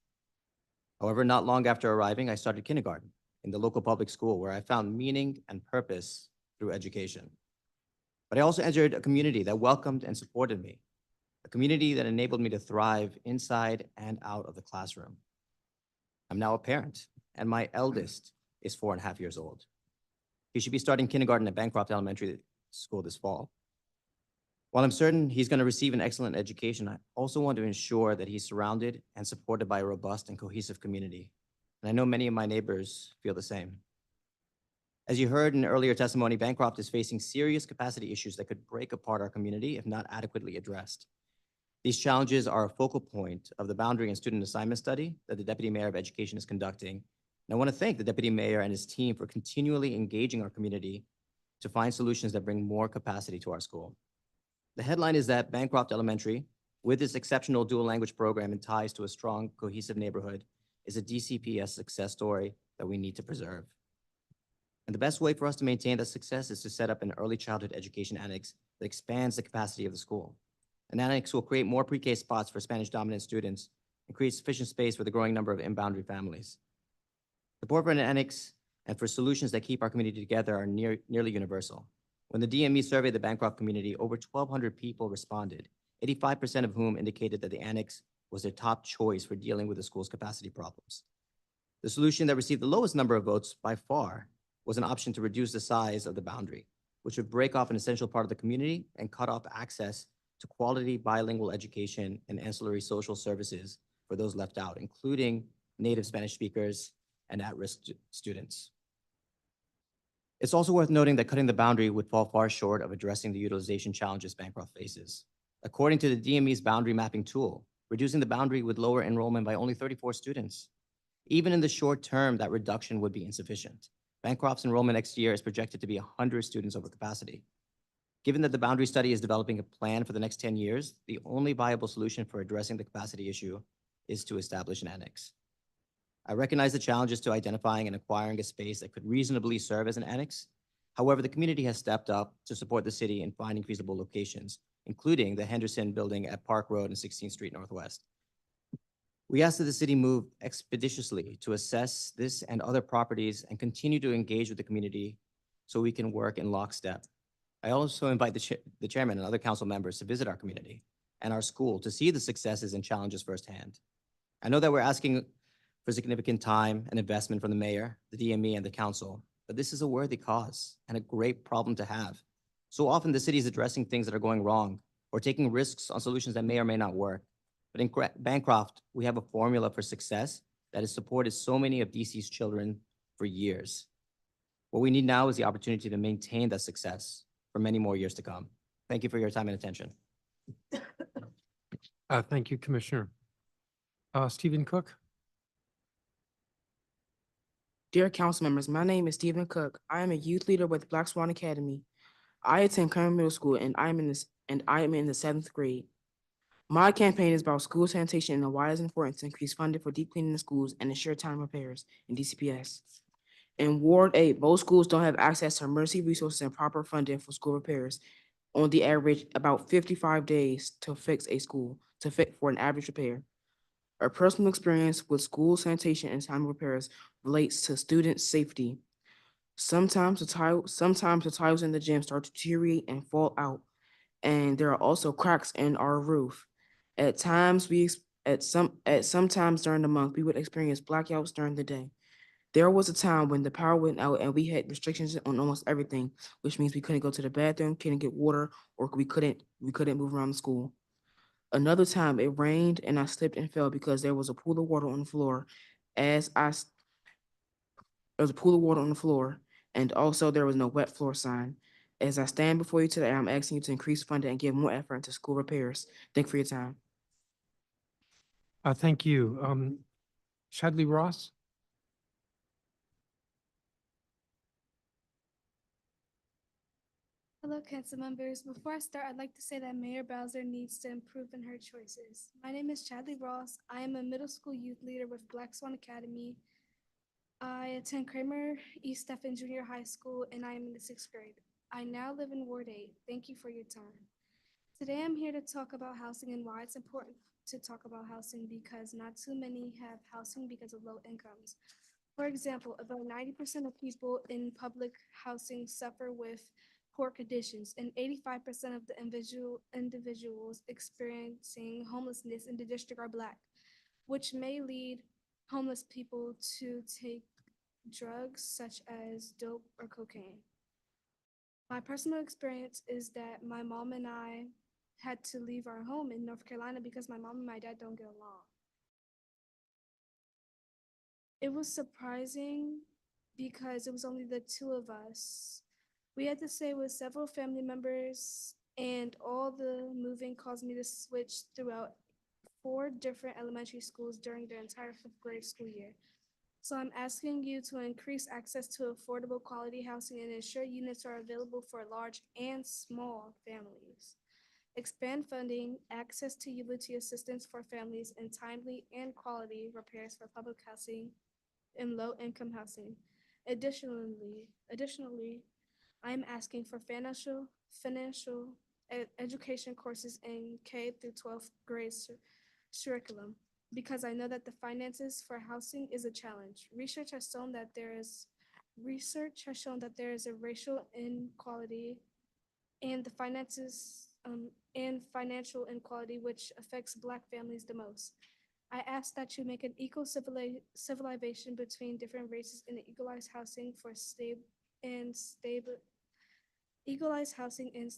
However, not long after arriving, I started kindergarten in the local public school where I found meaning and purpose through education. But I also entered a community that welcomed and supported me, a community that enabled me to thrive inside and out of the classroom. I'm now a parent, and my eldest is 4.5 years old. He should be starting kindergarten at Bancroft Elementary School this fall. While I'm certain he's going to receive an excellent education, I also want to ensure that he's surrounded and supported by a robust and cohesive community. And I know many of my neighbors feel the same. As you heard in earlier testimony, Bancroft is facing serious capacity issues that could break apart our community if not adequately addressed. These challenges are a focal point of the Boundary and Student Assignment Study that the Deputy Mayor of Education is conducting. And I want to thank the Deputy Mayor and his team for continually engaging our community to find solutions that bring more capacity to our school. The headline is that Bancroft Elementary, with its exceptional dual language program and ties to a strong, cohesive neighborhood, is a DCPS success story that we need to preserve. And the best way for us to maintain that success is to set up an early childhood education annex that expands the capacity of the school. An annex will create more pre-K spots for Spanish-dominant students and create sufficient space for the growing number of in-boundary families. Support for an annex and for solutions that keep our community together are nearly universal. When the DME surveyed the Bancroft community, over 1,200 people responded, 85% of whom indicated that the annex was their top choice for dealing with the school's capacity problems. The solution that received the lowest number of votes by far was an option to reduce the size of the boundary, which would break off an essential part of the community and cut off access to quality bilingual education and ancillary social services for those left out, including native Spanish speakers and at-risk students. It's also worth noting that cutting the boundary would fall far short of addressing the utilization challenges Bancroft faces. According to the DME's boundary mapping tool, reducing the boundary would lower enrollment by only 34 students. Even in the short term, that reduction would be insufficient. Bancroft's enrollment next year is projected to be 100 students over capacity. Given that the boundary study is developing a plan for the next 10 years, the only viable solution for addressing the capacity issue is to establish an annex. I recognize the challenges to identifying and acquiring a space that could reasonably serve as an annex. However, the community has stepped up to support the city in finding feasible locations, including the Henderson Building at Park Road and 16th Street Northwest. We ask that the city move expeditiously to assess this and other properties and continue to engage with the community so we can work in lockstep. I also invite the chairman and other council members to visit our community and our school to see the successes and challenges firsthand. I know that we're asking for significant time and investment from the mayor, the DME, and the council, but this is a worthy cause and a great problem to have. So often the city is addressing things that are going wrong or taking risks on solutions that may or may not work. But in Bancroft, we have a formula for success that has supported so many of DC's children for years. What we need now is the opportunity to maintain that success for many more years to come. Thank you for your time and attention. Thank you, Commissioner. Stephen Cook. Dear council members, my name is Stephen Cook. I am a youth leader with Black Swan Academy. I attend Kerman Middle School and I am in the 7th grade. My campaign is about school sanitation and why it is important to increase funding for deep cleaning in schools and ensure time repairs in DCPS. In Ward 8, most schools don't have access to emergency resources and proper funding for school repairs. On the average, about 55 days to fix a school, for an average repair. Our personal experience with school sanitation and time repairs relates to student safety. Sometimes the tiles in the gym start to deteriorate and fall out, and there are also cracks in our roof. At some times during the month, we would experience blackouts during the day. There was a time when the power went out and we had restrictions on almost everything, which means we couldn't go to the bathroom, couldn't get water, or we couldn't move around the school. Another time it rained and I slipped and fell because there was a pool of water on the floor. There was a pool of water on the floor, and also there was no wet floor sign. As I stand before you today, I'm asking you to increase funding and give more effort into school repairs. Thank you for your time. Thank you. Shadley Ross. Hello, council members. Before I start, I'd like to say that Mayor Bowser needs to improve in her choices. My name is Chadley Ross. I am a middle school youth leader with Black Swan Academy. I attend Kramer East Stephen Junior High School, and I am in the 6th grade. I now live in Ward 8. Thank you for your time. Today, I'm here to talk about housing and why it's important to talk about housing because not too many have housing because of low incomes. For example, about 90% of people in public housing suffer with poor conditions, and 85% of the individuals experiencing homelessness in the district are Black, which may lead homeless people to take drugs such as dope or cocaine. My personal experience is that my mom and I had to leave our home in North Carolina because my mom and my dad don't get along. It was surprising because it was only the two of us. We had to stay with several family members, and all the moving caused me to switch throughout 4 different elementary schools during the entire 5th grade school year. So I'm asking you to increase access to affordable quality housing and ensure units are available for large and small families. Expand funding, access to utility assistance for families, and timely and quality repairs for public housing and low-income housing. Additionally, I am asking for financial education courses in K through 12th grade curriculum because I know that the finances for housing is a challenge. Research has shown that there is a racial inequality and the finances and financial inequality which affects Black families the most. I ask that you make an equal civilization between different races and equalized housing for equalized housing and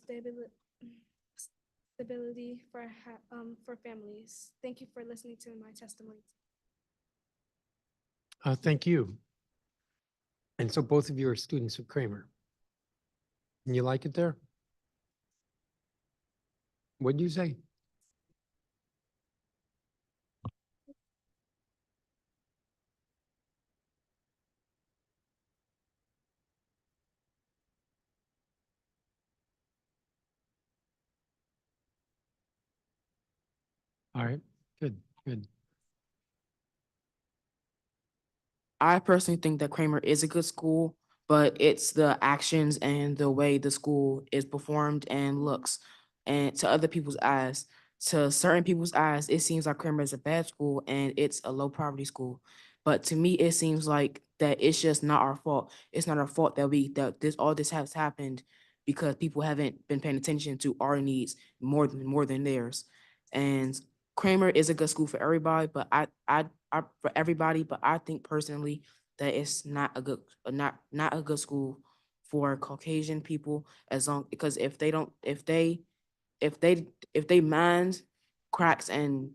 stability for families. Thank you for listening to my testimony. Thank you. And so both of you are students of Kramer. And you like it there? What'd you say? All right, good, good. I personally think that Kramer is a good school, but it's the actions and the way the school is performed and looks. And to other people's eyes, to certain people's eyes, it seems like Kramer is a bad school and it's a low poverty school. But to me, it seems like that it's just not our fault. It's not our fault that all this has happened because people haven't been paying attention to our needs more than theirs. And Kramer is a good school for everybody, but I think personally that it's not a good not a good school for Caucasian people because if they mind cracks and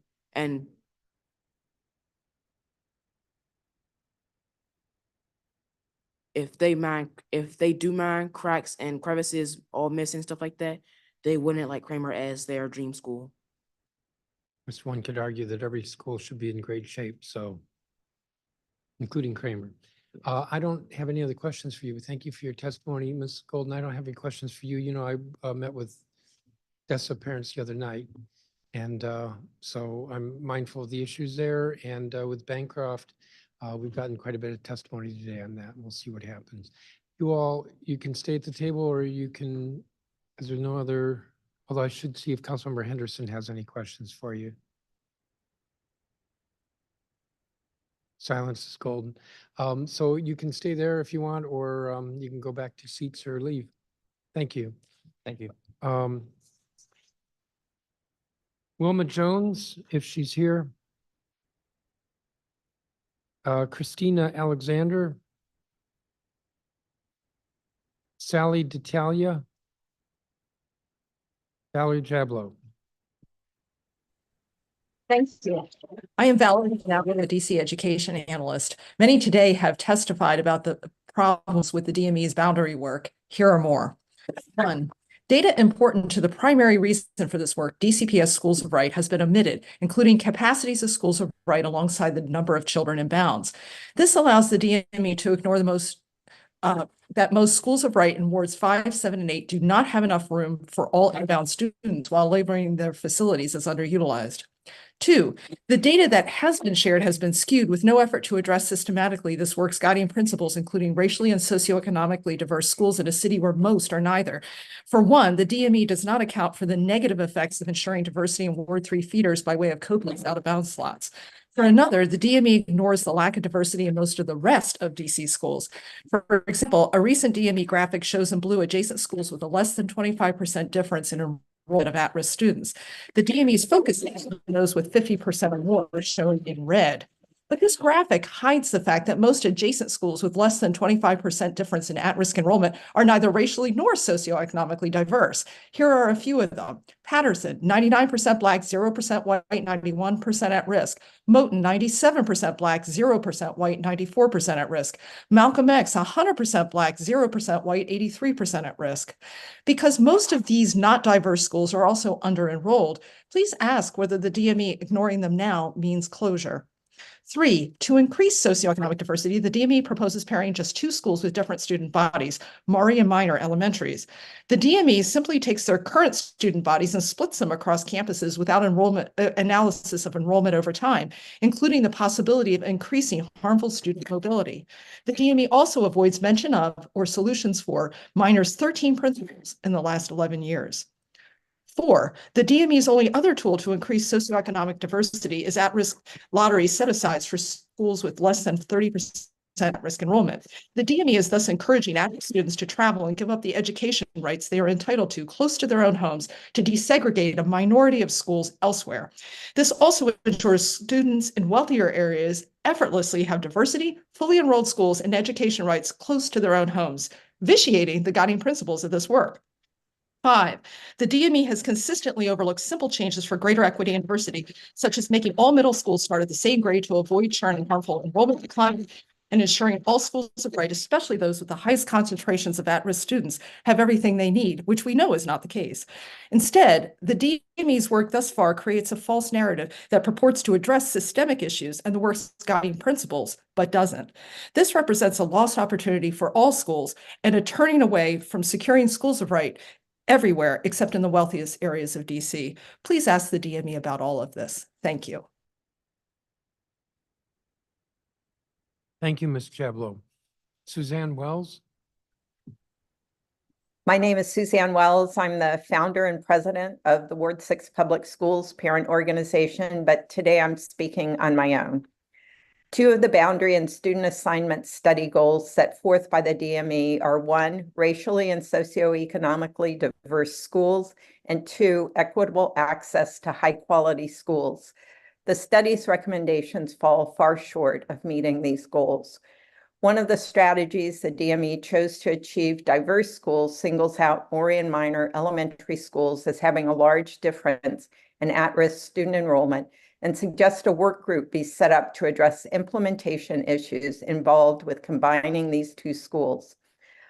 if they do mind cracks and crevices all missing stuff like that, they wouldn't like Kramer as their dream school. Which one could argue that every school should be in great shape, so including Kramer. I don't have any other questions for you. Thank you for your testimony, Ms. Golden. I don't have any questions for you. You know, I met with DESA parents the other night. And so I'm mindful of the issues there. And with Bancroft, we've gotten quite a bit of testimony today on that. And we'll see what happens. You can stay at the table or you can, is there no other, although I should see if Councilmember Henderson has any questions for you. Silence is golden. So you can stay there if you want, or you can go back to seats or leave. Thank you. Thank you. Wilma Jones, if she's here. Christina Alexander. Sally D'Italia. Valerie Jablo. Thanks. I am Valerie Jablo, a DC education analyst. Many today have testified about the problems with the DME's boundary work. Here are more. 1. Data important to the primary reason for this work, DCPS Schools of Right, has been omitted, including capacities of schools of right alongside the number of children in bounds. This allows the DME to ignore that most schools of right in wards 5, 7, and 8 do not have enough room for all inbound students while labeling their facilities as underutilized. 2, the data that has been shared has been skewed with no effort to address systematically this work's guiding principles, including racially and socioeconomically diverse schools in a city where most are neither. For one, the DME does not account for the negative effects of ensuring diversity in Ward 3 feeders by way of copious out-of-bounds slots. For another, the DME ignores the lack of diversity in most of the rest of DC schools. For example, a recent DME graphic shows in blue adjacent schools with a less than 25% difference in enrollment of at-risk students. The DME's focus is on those with 50% or more, shown in red. But this graphic hides the fact that most adjacent schools with less than 25% difference in at-risk enrollment are neither racially nor socioeconomically diverse. Here are a few of them. Patterson, 99% Black, 0% white, 91% at risk. Moton, 97% Black, 0% white, 94% at risk. Malcolm X, 100% Black, 0% white, 83% at risk. Because most of these not diverse schools are also under-enrolled, please ask whether the DME ignoring them now means closure. 3, to increase socioeconomic diversity, the DME proposes pairing just 2 schools with different student bodies, Maury and Minor Elementaries. The DME simply takes their current student bodies and splits them across campuses without analysis of enrollment over time, including the possibility of increasing harmful student mobility. The DME also avoids mention of or solutions for Minor's 13 principals in the last 11 years. 4, the DME's only other tool to increase socioeconomic diversity is at-risk lottery set-asides for schools with less than 30% at-risk enrollment. The DME is thus encouraging at-risk students to travel and give up the education rights they are entitled to close to their own homes to desegregate a minority of schools elsewhere. This also ensures students in wealthier areas effortlessly have diversity, fully enrolled schools, and education rights close to their own homes, vitiating the guiding principles of this work. 5, the DME has consistently overlooked simple changes for greater equity and diversity, such as making all middle schools start at the same grade to avoid churn and harmful enrollment decline, and ensuring all schools of right, especially those with the highest concentrations of at-risk students, have everything they need, which we know is not the case. Instead, the DME's work thus far creates a false narrative that purports to address systemic issues and the work's guiding principles, but doesn't. This represents a lost opportunity for all schools and a turning away from securing schools of right everywhere except in the wealthiest areas of DC. Please ask the DME about all of this. Thank you. Thank you, Ms. Jablow. Suzanne Wells? My name is Suzanne Wells. I'm the founder and president of the Ward 6 Public Schools Parent Organization, but today I'm speaking on my own. 2 of the boundary and student assignment study goals set forth by the DME are 1, racially and socioeconomically diverse schools, and 2, equitable access to high-quality schools. The study's recommendations fall far short of meeting these goals. One of the strategies the DME chose to achieve diverse schools singles out Maury and Minor Elementary schools as having a large difference in at-risk student enrollment, and suggest a work group be set up to address implementation issues involved with combining these 2 schools.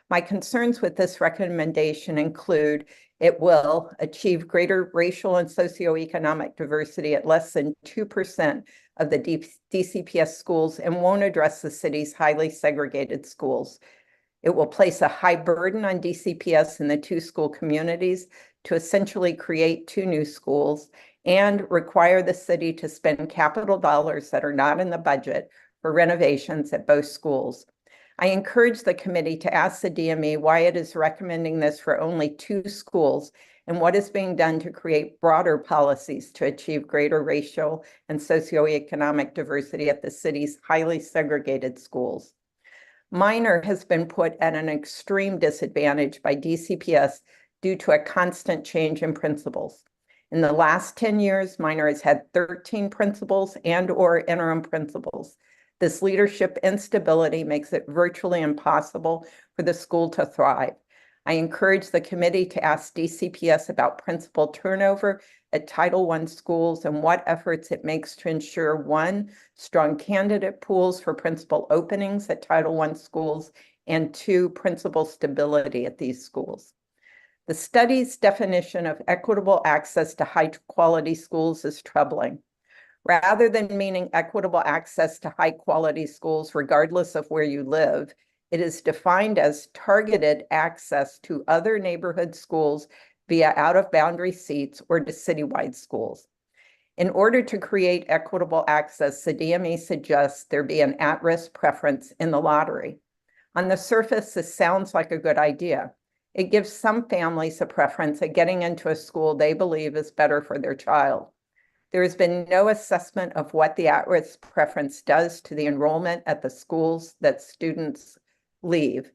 My concerns with this recommendation include it will achieve greater racial and socioeconomic diversity at less than 2% of the DCPS schools and won't address the city's highly segregated schools. It will place a high burden on DCPS and the 2 school communities to essentially create 2 new schools and require the city to spend capital dollars that are not in the budget for renovations at both schools. I encourage the committee to ask the DME why it is recommending this for only 2 schools and what is being done to create broader policies to achieve greater racial and socioeconomic diversity at the city's highly segregated schools. Minor has been put at an extreme disadvantage by DCPS due to a constant change in principals. In the last 10 years, Minor has had 13 principals and/or interim principals. This leadership instability makes it virtually impossible for the school to thrive. I encourage the committee to ask DCPS about principal turnover at Title I schools and what efforts it makes to ensure 1, strong candidate pools for principal openings at Title I schools, and 2, principal stability at these schools. The study's definition of equitable access to high-quality schools is troubling. Rather than meaning equitable access to high-quality schools regardless of where you live, it is defined as targeted access to other neighborhood schools via out-of-boundary seats or to citywide schools. In order to create equitable access, the DME suggests there be an at-risk preference in the lottery. On the surface, this sounds like a good idea. It gives some families a preference at getting into a school they believe is better for their child. There has been no assessment of what the at-risk preference does to the enrollment at the schools that students leave.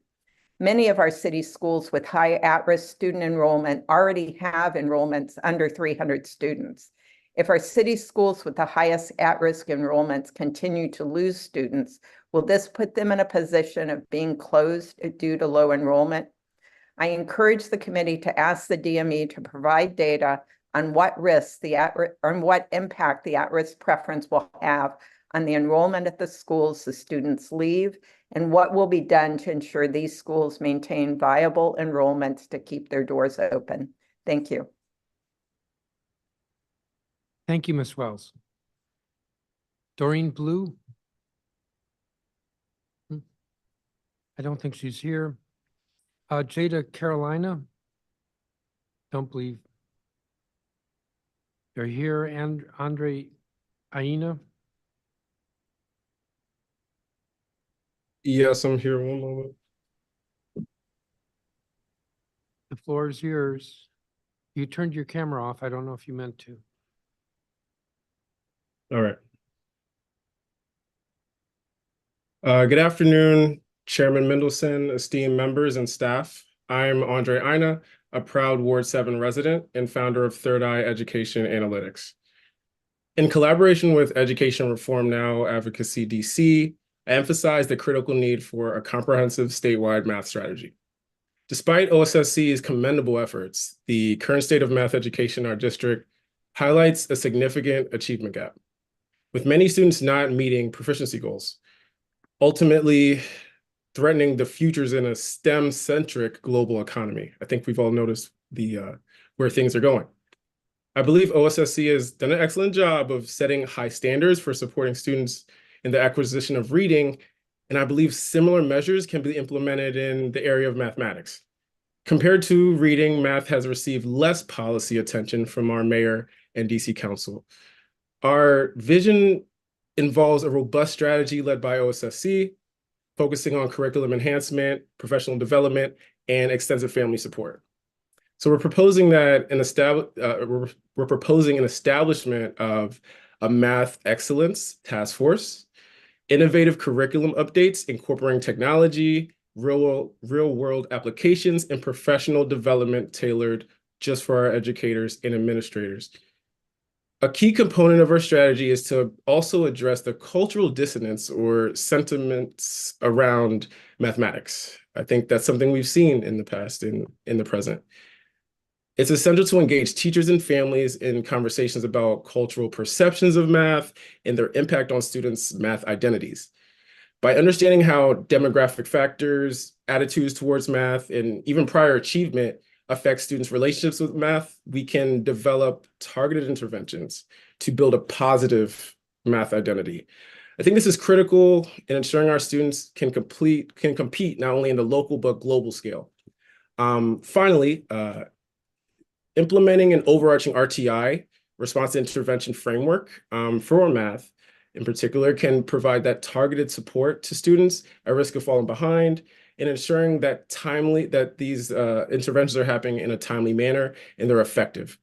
Many of our city schools with high at-risk student enrollment already have enrollments under 300 students. If our city schools with the highest at-risk enrollments continue to lose students, will this put them in a position of being closed due to low enrollment? I encourage the committee to ask the DME to provide data on what what impact the at-risk preference will have on the enrollment at the schools the students leave, and what will be done to ensure these schools maintain viable enrollments to keep their doors open. Thank you. Thank you, Ms. Wells. Doreen Blue? I don't think she's here. Jada Carolina. Don't believe they're here. And Andre Aina. Yes, I'm here. One moment. The floor is yours. You turned your camera off. I don't know if you meant to. All right. Good afternoon, Chairman Mendelson, esteemed members and staff. I'm Andre Aina, a proud Ward 7 resident and founder of Third Eye Education Analytics. In collaboration with Education Reform Now Advocacy DC, I emphasize the critical need for a comprehensive statewide math strategy. Despite OSSC's commendable efforts, the current state of math education in our district highlights a significant achievement gap, with many students not meeting proficiency goals, ultimately threatening the futures in a STEM-centric global economy. I think we've all noticed where things are going. I believe OSSC has done an excellent job of setting high standards for supporting students in the acquisition of reading, and I believe similar measures can be implemented in the area of mathematics. Compared to reading, math has received less policy attention from our mayor and DC Council. Our vision involves a robust strategy led by OSSC, focusing on curriculum enhancement, professional development, and extensive family support. So we're proposing that we're proposing an establishment of a math excellence task force, innovative curriculum updates incorporating technology, real world applications, and professional development tailored just for our educators and administrators. A key component of our strategy is to also address the cultural dissonance or sentiments around mathematics. I think that's something we've seen in the past, in the present. It's essential to engage teachers and families in conversations about cultural perceptions of math and their impact on students' math identities. By understanding how demographic factors, attitudes towards math, and even prior achievement affect students' relationships with math, we can develop targeted interventions to build a positive math identity. I think this is critical in ensuring our students can compete not only in the local but global scale. Finally, implementing an overarching RTI, response to intervention framework for math in particular can provide that targeted support to students at risk of falling behind and ensuring that these interventions are happening in a timely manner and they're effective.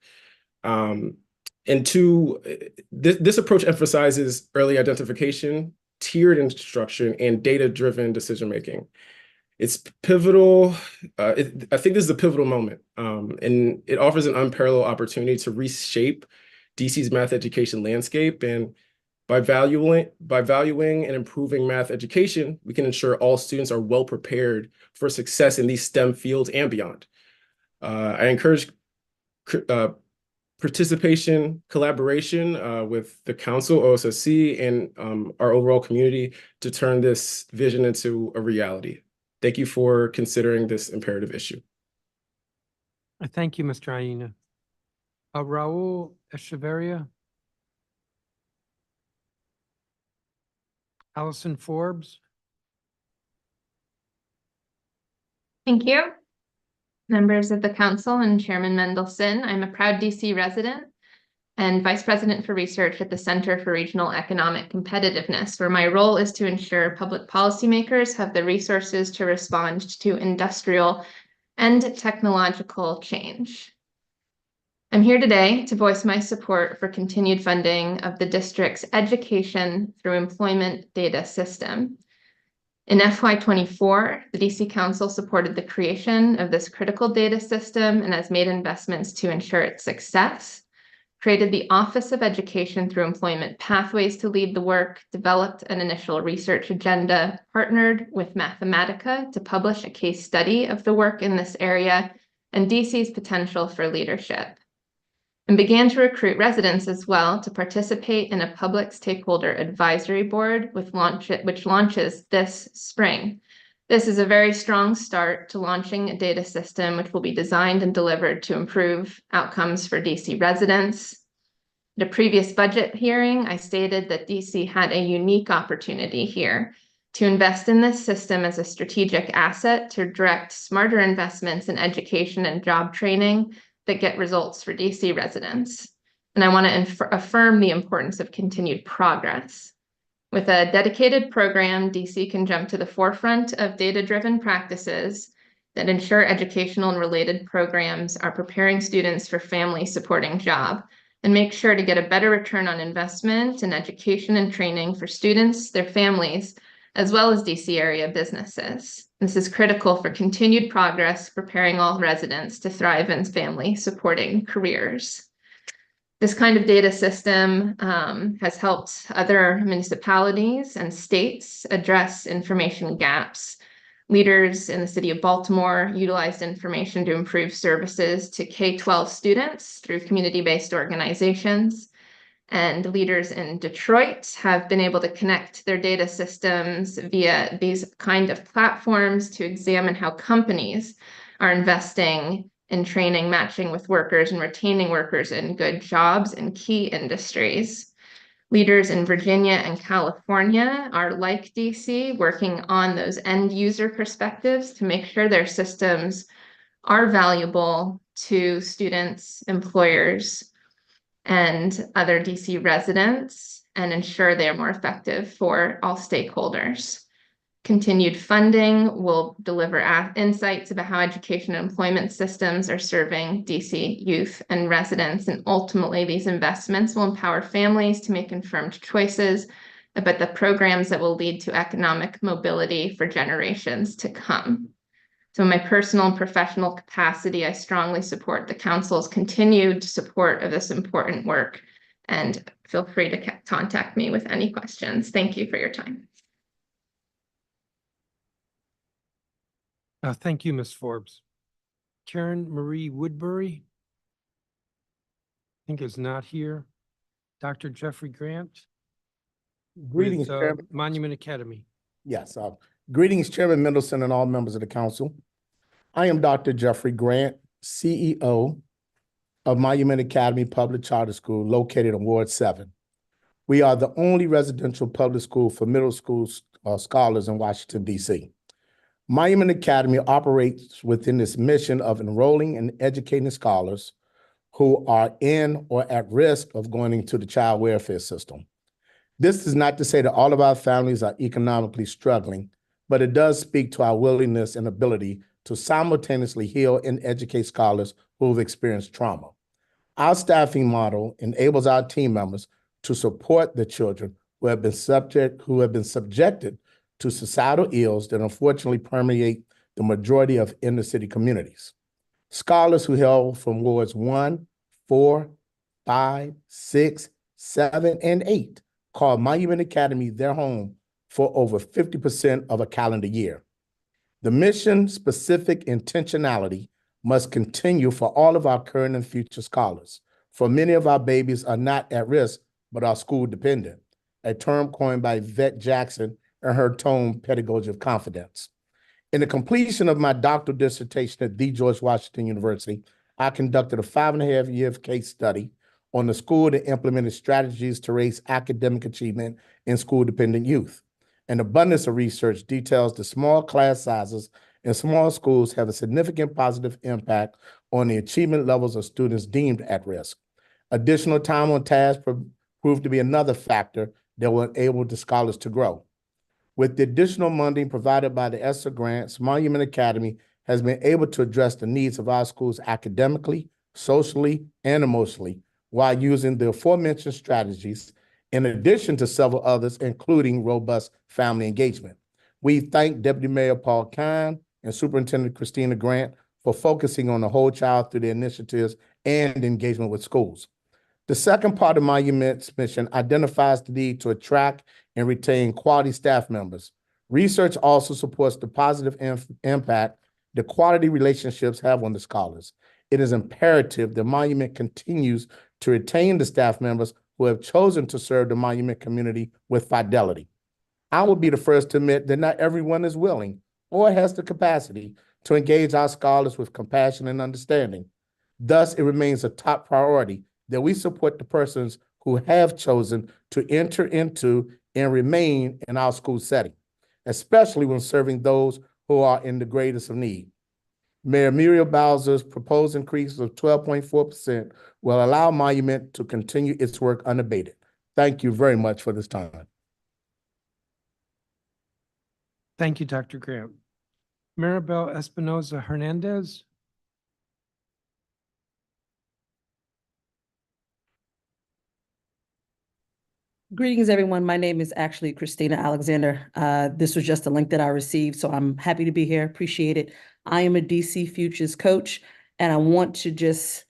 This approach emphasizes early identification, tiered instruction, and data-driven decision-making. It's pivotal. I think this is a pivotal moment, and it offers an unparalleled opportunity to reshape DC's math education landscape. And by valuing and improving math education, we can ensure all students are well prepared for success in these STEM fields and beyond. I encourage participation, collaboration with the council, OSSC, and our overall community to turn this vision into a reality. Thank you for considering this imperative issue. Thank you, Mr. Aina. Raul Echeverria. Allison Forbes. Thank you. Members of the council and Chairman Mendelson, I'm a proud DC resident and Vice President for Research at the Center for Regional Economic Competitiveness, where my role is to ensure public policymakers have the resources to respond to industrial and technological change. I'm here today to voice my support for continued funding of the district's education through employment data system. In FY24, the DC Council supported the creation of this critical data system and has made investments to ensure its success, created the Office of Education through Employment Pathways to lead the work, developed an initial research agenda, partnered with Mathematica to publish a case study of the work in this area and DC's potential for leadership, and began to recruit residents as well to participate in a public stakeholder advisory board which launches this spring. This is a very strong start to launching a data system which will be designed and delivered to improve outcomes for DC residents. At a previous budget hearing, I stated that DC had a unique opportunity here to invest in this system as a strategic asset to direct smarter investments in education and job training that get results for DC residents. And I want to affirm the importance of continued progress. With a dedicated program, DC can jump to the forefront of data-driven practices that ensure educational and related programs are preparing students for family-supporting job and make sure to get a better return on investment in education and training for students, their families, as well as DC area businesses. This is critical for continued progress, preparing all residents to thrive in family-supporting careers. This kind of data system has helped other municipalities and states address information gaps. Leaders in the city of Baltimore utilized information to improve services to K-12 students through community-based organizations. And leaders in Detroit have been able to connect their data systems via these kind of platforms to examine how companies are investing in training, matching with workers, and retaining workers in good jobs in key industries. Leaders in Virginia and California are, like DC, working on those end user perspectives to make sure their systems are valuable to students, employers, and other DC residents, and ensure they are more effective for all stakeholders. Continued funding will deliver insights about how education and employment systems are serving DC youth and residents, and ultimately these investments will empower families to make informed choices about the programs that will lead to economic mobility for generations to come. So in my personal and professional capacity, I strongly support the council's continued support of this important work, and feel free to contact me with any questions. Thank you for your time. Thank you, Ms. Forbes. Karen Marie Woodbury, I think is not here. Dr. Jeffrey Grant. Greetings, with, Chairman. Monument Academy. Yes, greetings, Chairman Mendelson and all members of the council. I am Dr. Jeffrey Grant, CEO of Monument Academy Public Charter School located in Ward 7. We are the only residential public school for middle school scholars in Washington, D.C. Monument Academy operates within this mission of enrolling and educating scholars who are in or at risk of going into the child welfare system. This is not to say that all of our families are economically struggling, but it does speak to our willingness and ability to simultaneously heal and educate scholars who have experienced trauma. Our staffing model enables our team members to support the children who have been subjected to societal ills that unfortunately permeate the majority of inner city communities. Scholars who hail from wards 1, 4, 5, 6, 7, and 8 call Monument Academy their home for over 50% of a calendar year. The mission-specific intentionality must continue for all of our current and future scholars, for many of our babies are not at risk, but are school dependent, a term coined by Yvette Jackson and her tome Pedagogy of Confidence. In the completion of my doctoral dissertation at the George Washington University, I conducted a 5.5-year case study on the school that implemented strategies to raise academic achievement in school-dependent youth. An abundance of research details the small class sizes in small schools have a significant positive impact on the achievement levels of students deemed at risk. Additional time on task proved to be another factor that will enable the scholars to grow. With the additional funding provided by the ESSER grants, Monument Academy has been able to address the needs of our schools academically, socially, and emotionally, while using the aforementioned strategies, in addition to several others, including robust family engagement. We thank Deputy Mayor Paul Kine and Superintendent Christina Grant for focusing on the whole child through their initiatives and engagement with schools. The second part of Monument's mission identifies the need to attract and retain quality staff members. Research also supports the positive impact the quality relationships have on the scholars. It is imperative that Monument continues to retain the staff members who have chosen to serve the Monument community with fidelity. I will be the first to admit that not everyone is willing or has the capacity to engage our scholars with compassion and understanding. Thus, it remains a top priority that we support the persons who have chosen to enter into and remain in our school setting. especially when serving those who are in the greatest of need. Mayor Muriel Bowser's proposed increase of 12.4% will allow Monument to continue its work unabated. Thank you very much for this time. Thank you, Dr. Grant. Maribel Espinoza Hernandez. Greetings, everyone. My name is actually Christina Alexander. This was just a link that I received, so I'm happy to be here. Appreciate it. I am a DC Futures coach, and I want to just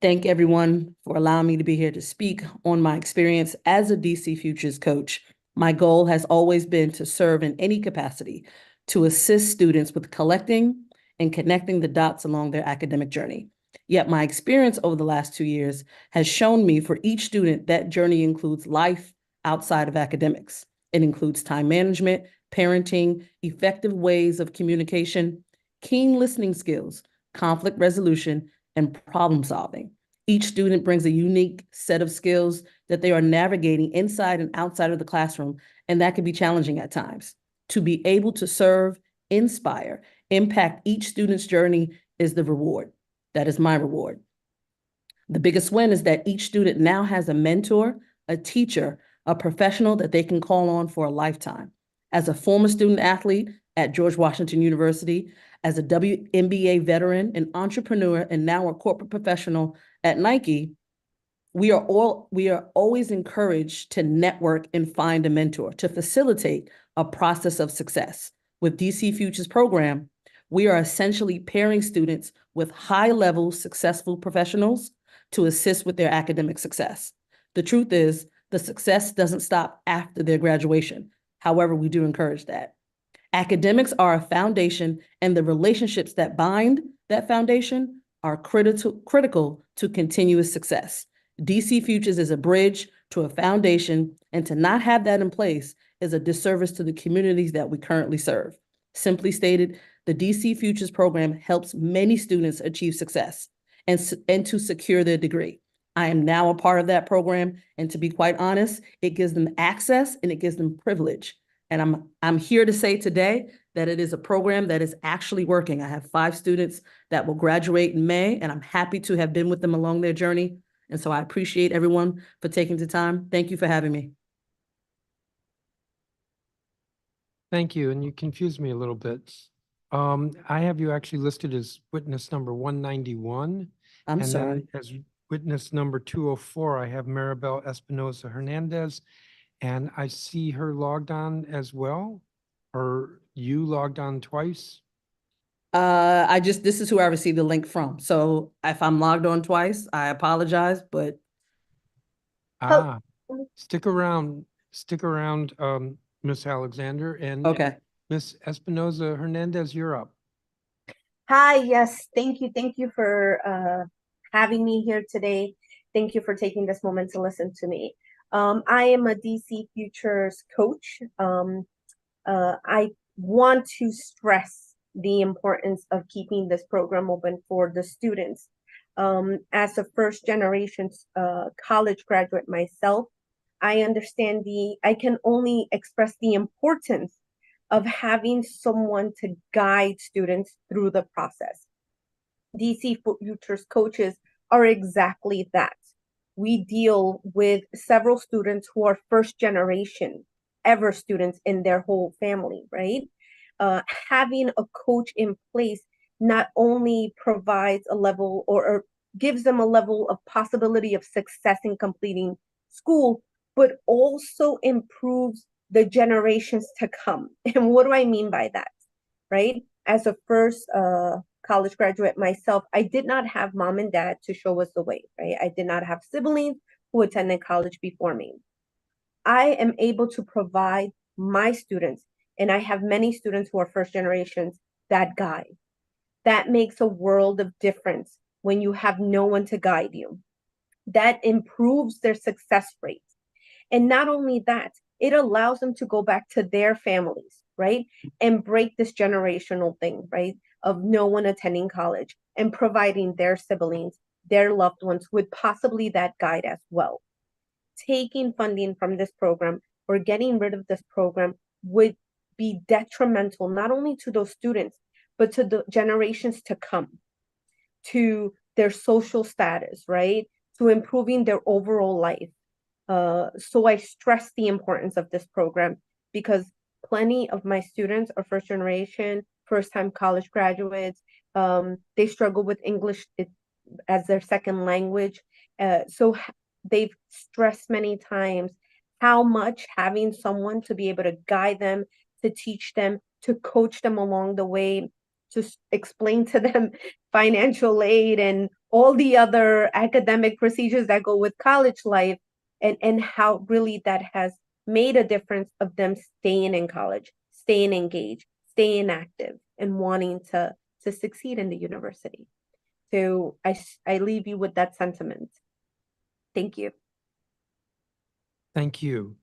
thank everyone for allowing me to be here to speak on my experience as a DC Futures coach. My goal has always been to serve in any capacity to assist students with collecting and connecting the dots along their academic journey. Yet my experience over the last 2 years has shown me for each student that journey includes life outside of academics. It includes time management, parenting, effective ways of communication, keen listening skills, conflict resolution, and problem solving. Each student brings a unique set of skills that they are navigating inside and outside of the classroom, and that can be challenging at times. To be able to serve, inspire, impact each student's journey is the reward. That is my reward. The biggest win is that each student now has a mentor, a teacher, a professional that they can call on for a lifetime. As a former student athlete at George Washington University, as a WNBA veteran, an entrepreneur, and now a corporate professional at Nike, we are always encouraged to network and find a mentor to facilitate a process of success. With DC Futures program, we are essentially pairing students with high-level successful professionals to assist with their academic success. The truth is, the success doesn't stop after their graduation. However, we do encourage that. Academics are a foundation, and the relationships that bind that foundation are critical to continuous success. DC Futures is a bridge to a foundation, and to not have that in place is a disservice to the communities that we currently serve. Simply stated, the DC Futures program helps many students achieve success and to secure their degree. I am now a part of that program, and to be quite honest, it gives them access and it gives them privilege. And I'm here to say today that it is a program that is actually working. I have 5 students that will graduate in May, and I'm happy to have been with them along their journey. And so I appreciate everyone for taking the time. Thank you for having me. Thank you, and you confused me a little bit. I have you actually listed as witness number 191. I'm and sorry. then as witness number 204, I have Maribel Espinoza Hernandez, and I see her logged on as well, or you logged on twice? This is who I received the link from. So if I'm logged on twice, I apologize, but. Stick around, Miss Alexander, and Okay. Miss Espinoza Hernandez, you're up. Hi, yes, thank you. Thank you for having me here today. Thank you for taking this moment to listen to me. I am a DC Futures coach. I want to stress the importance of keeping this program open for the students. As a first generation college graduate myself, I can only express the importance of having someone to guide students through the process. DC Futures coaches are exactly that. We deal with several students who are first generation ever students in their whole family, right? Having a coach in place not only provides a level or gives them a level of possibility of success in completing school, but also improves the generations to come. And what do I mean by that, right? As a first college graduate myself, I did not have mom and dad to show us the way, right? I did not have siblings who attended college before me. I am able to provide my students, and I have many students who are first generations, that guide. That makes a world of difference when you have no one to guide you. That improves their success rate. And not only that, it allows them to go back to their families, right? And break this generational thing, right? Of no one attending college and providing their siblings, their loved ones with possibly that guide as well. Taking funding from this program or getting rid of this program would be detrimental not only to those students, but to the generations to come, to their social status, right? To improving their overall life. So I stress the importance of this program because plenty of my students are first generation, first time college graduates. They struggle with English as their second language. They've stressed many times how much having someone to be able to guide them, to teach them, to coach them along the way, to explain to them financial aid and all the other academic procedures that go with college life, and how really that has made a difference of them staying in college, staying engaged, staying active, and wanting to succeed in the university. So I leave you with that sentiment. Thank you. Thank you.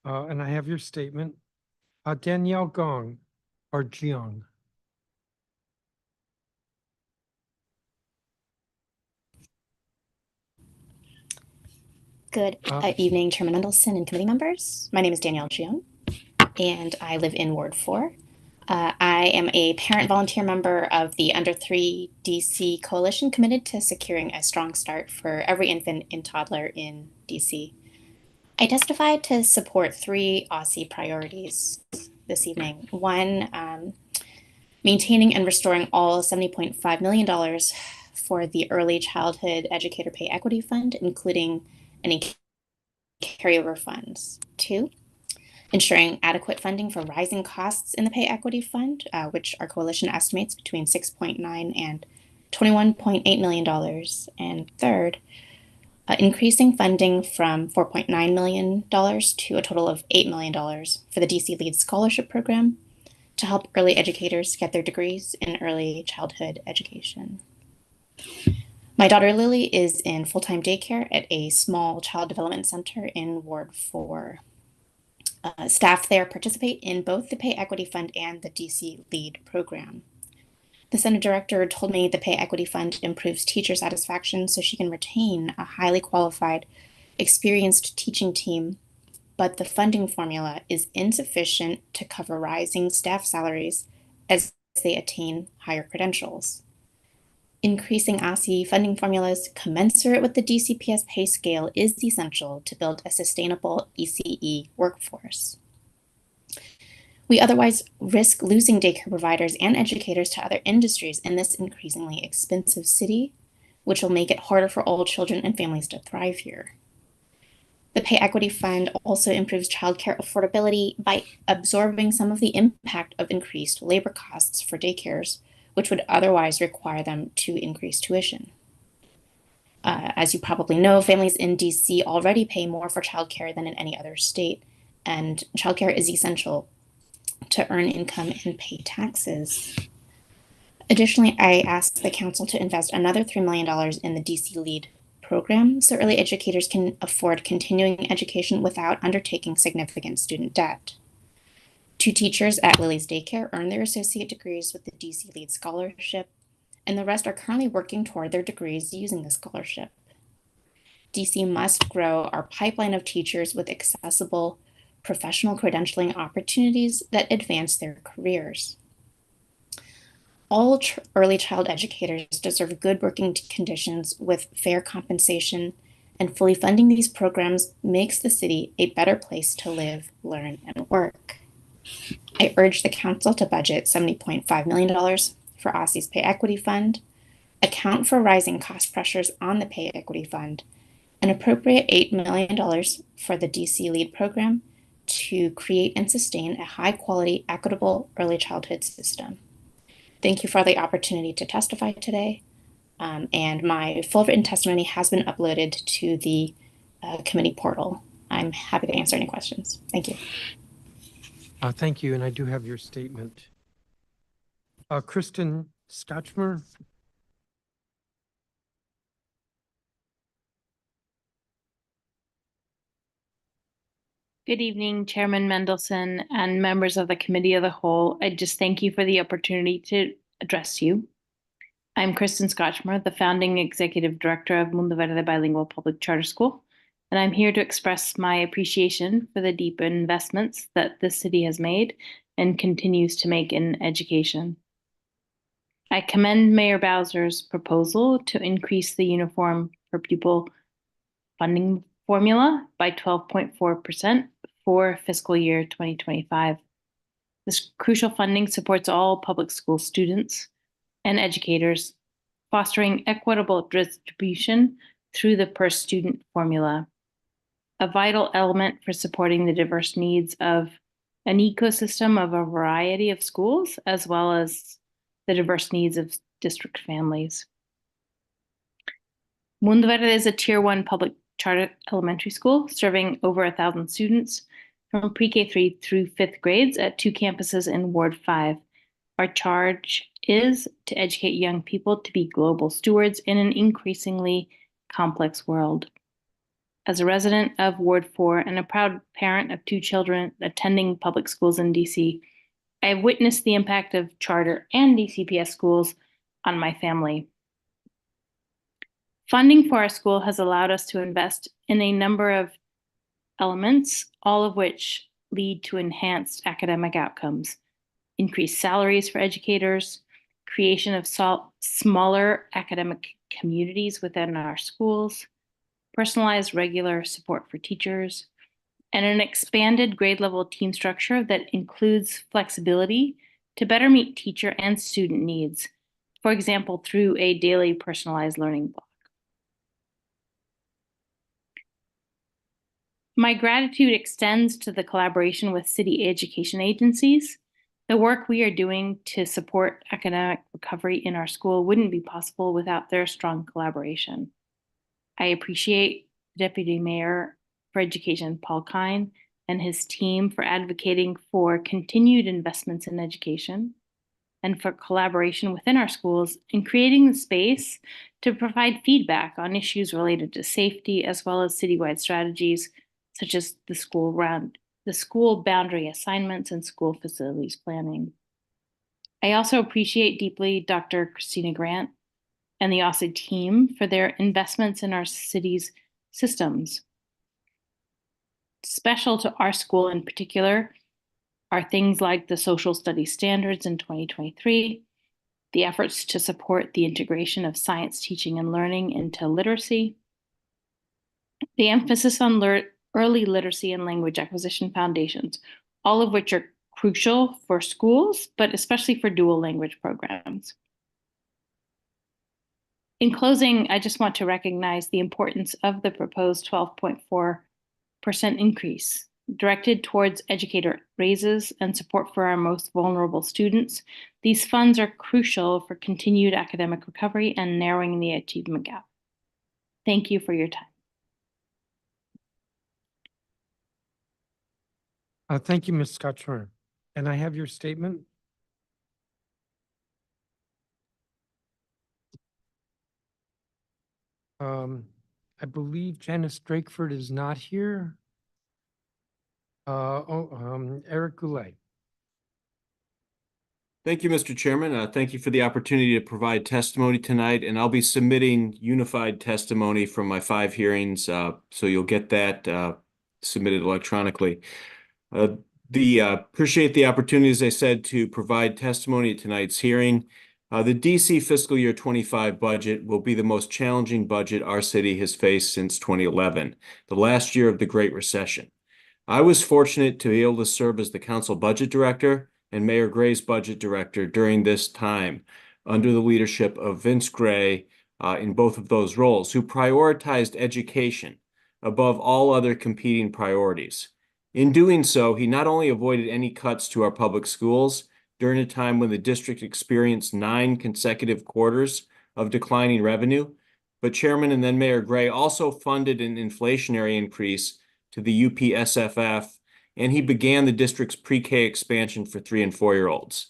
And I have your statement. Danielle Gong or Jiang. Good evening, Chairman Mendelson and committee members. My name is Danielle Jiang, and I live in Ward 4. I am a parent volunteer member of the Under 3 DC Coalition committed to securing a strong start for every infant and toddler in DC. I testified to support 3 OSSI priorities this evening. One, maintaining and restoring all $70.5 million for the Early Childhood Educator Pay Equity Fund, including any carryover funds. 2, ensuring adequate funding for rising costs in the Pay Equity Fund, which our coalition estimates between $6.9 and $21.8 million. And 3rd, increasing funding from $4.9 million to a total of $8 million for the DC Lead Scholarship Program to help early educators get their degrees in early childhood education. My daughter Lily is in full-time daycare at a small child development center in Ward 4. Staff there participate in both the Pay Equity Fund and the DC LEAD program. The center director told me the Pay Equity Fund improves teacher satisfaction so she can retain a highly qualified, experienced teaching team, but the funding formula is insufficient to cover rising staff salaries as they attain higher credentials. Increasing OSSI funding formulas commensurate with the DCPS pay scale is essential to build a sustainable ECE workforce. We otherwise risk losing daycare providers and educators to other industries in this increasingly expensive city, which will make it harder for all children and families to thrive here. The Pay Equity Fund also improves childcare affordability by absorbing some of the impact of increased labor costs for daycares, which would otherwise require them to increase tuition. As you probably know, families in DC already pay more for childcare than in any other state, and childcare is essential to earn income and pay taxes. Additionally, I asked the council to invest another $3 million in the DC LEAD program so early educators can afford continuing education without undertaking significant student debt. 2 teachers at Lily's Daycare earned their associate degrees with the DC LEAD scholarship, and the rest are currently working toward their degrees using the scholarship. DC must grow our pipeline of teachers with accessible professional credentialing opportunities that advance their careers. All early child educators deserve good working conditions with fair compensation, and fully funding these programs makes the city a better place to live, learn, and work. I urge the council to budget $70.5 million for OSSI's Pay Equity Fund, account for rising cost pressures on the Pay Equity Fund, and appropriate $8 million for the DC LEAD program to create and sustain a high-quality, equitable early childhood system. Thank you for the opportunity to testify today, and my full written testimony has been uploaded to the committee portal. I'm happy to answer any questions. Thank you. Thank you, and I do have your statement. Kristen Scotchmer. Good evening, Chairman Mendelson and members of the Committee of the Whole. I just thank you for the opportunity to address you. I'm Kristen Scotchmer, the founding executive director of Mundo Verde Bilingual Public Charter School, and I'm here to express my appreciation for the deep investments that the city has made and continues to make in education. I commend Mayor Bowser's proposal to increase the uniform per pupil funding formula by 12.4% for fiscal year 2025. This crucial funding supports all public school students and educators, fostering equitable distribution through the per student formula, a vital element for supporting the diverse needs of an ecosystem of a variety of schools, as well as the diverse needs of district families. Mundo Verde is a Tier 1 public charter elementary school serving over 1,000 students from pre-K3 through 5th grades at 2 campuses in Ward 5. Our charge is to educate young people to be global stewards in an increasingly complex world. As a resident of Ward 4 and a proud parent of 2 children attending public schools in DC, I have witnessed the impact of charter and DCPS schools on my family. Funding for our school has allowed us to invest in a number of elements, all of which lead to enhanced academic outcomes, increased salaries for educators, creation of smaller academic communities within our schools, personalized regular support for teachers, and an expanded grade level team structure that includes flexibility to better meet teacher and student needs, for example, through a daily personalized learning block. My gratitude extends to the collaboration with city education agencies. The work we are doing to support academic recovery in our school wouldn't be possible without their strong collaboration. I appreciate Deputy Mayor for Education, Paul Kine, and his team for advocating for continued investments in education and for collaboration within our schools in creating the space to provide feedback on issues related to safety, as well as citywide strategies such as the school boundary assignments and school facilities planning. I also appreciate deeply Dr. Christina Grant and the OSSA team for their investments in our city's systems. Special to our school in particular are things like the social studies standards in 2023, the efforts to support the integration of science teaching and learning into literacy, the emphasis on early literacy and language acquisition foundations, all of which are crucial for schools, but especially for dual language programs. In closing, I just want to recognize the importance of the proposed 12.4% increase directed towards educator raises and support for our most vulnerable students. These funds are crucial for continued academic recovery and narrowing the achievement gap. Thank you for your time. Thank you, Ms. Scotchmer. And I have your statement. I believe Janice Drakeford is not here. Eric Goulet. Thank you, Mr. Chairman. Thank you for the opportunity to provide testimony tonight, and I'll be submitting unified testimony from my 5 hearings, so you'll get that submitted electronically. Appreciate the opportunity, as I said, to provide testimony at tonight's hearing. The DC fiscal year 25 budget will be the most challenging budget our city has faced since 2011, the last year of the Great Recession. I was fortunate to be able to serve as the council budget director and Mayor Gray's budget director during this time under the leadership of Vince Gray in both of those roles, who prioritized education above all other competing priorities. In doing so, he not only avoided any cuts to our public schools during a time when the district experienced 9 consecutive quarters of declining revenue, but Chairman and then Mayor Gray also funded an inflationary increase to the UPSFF, and he began the district's pre-K expansion for 3- and 4-year-olds.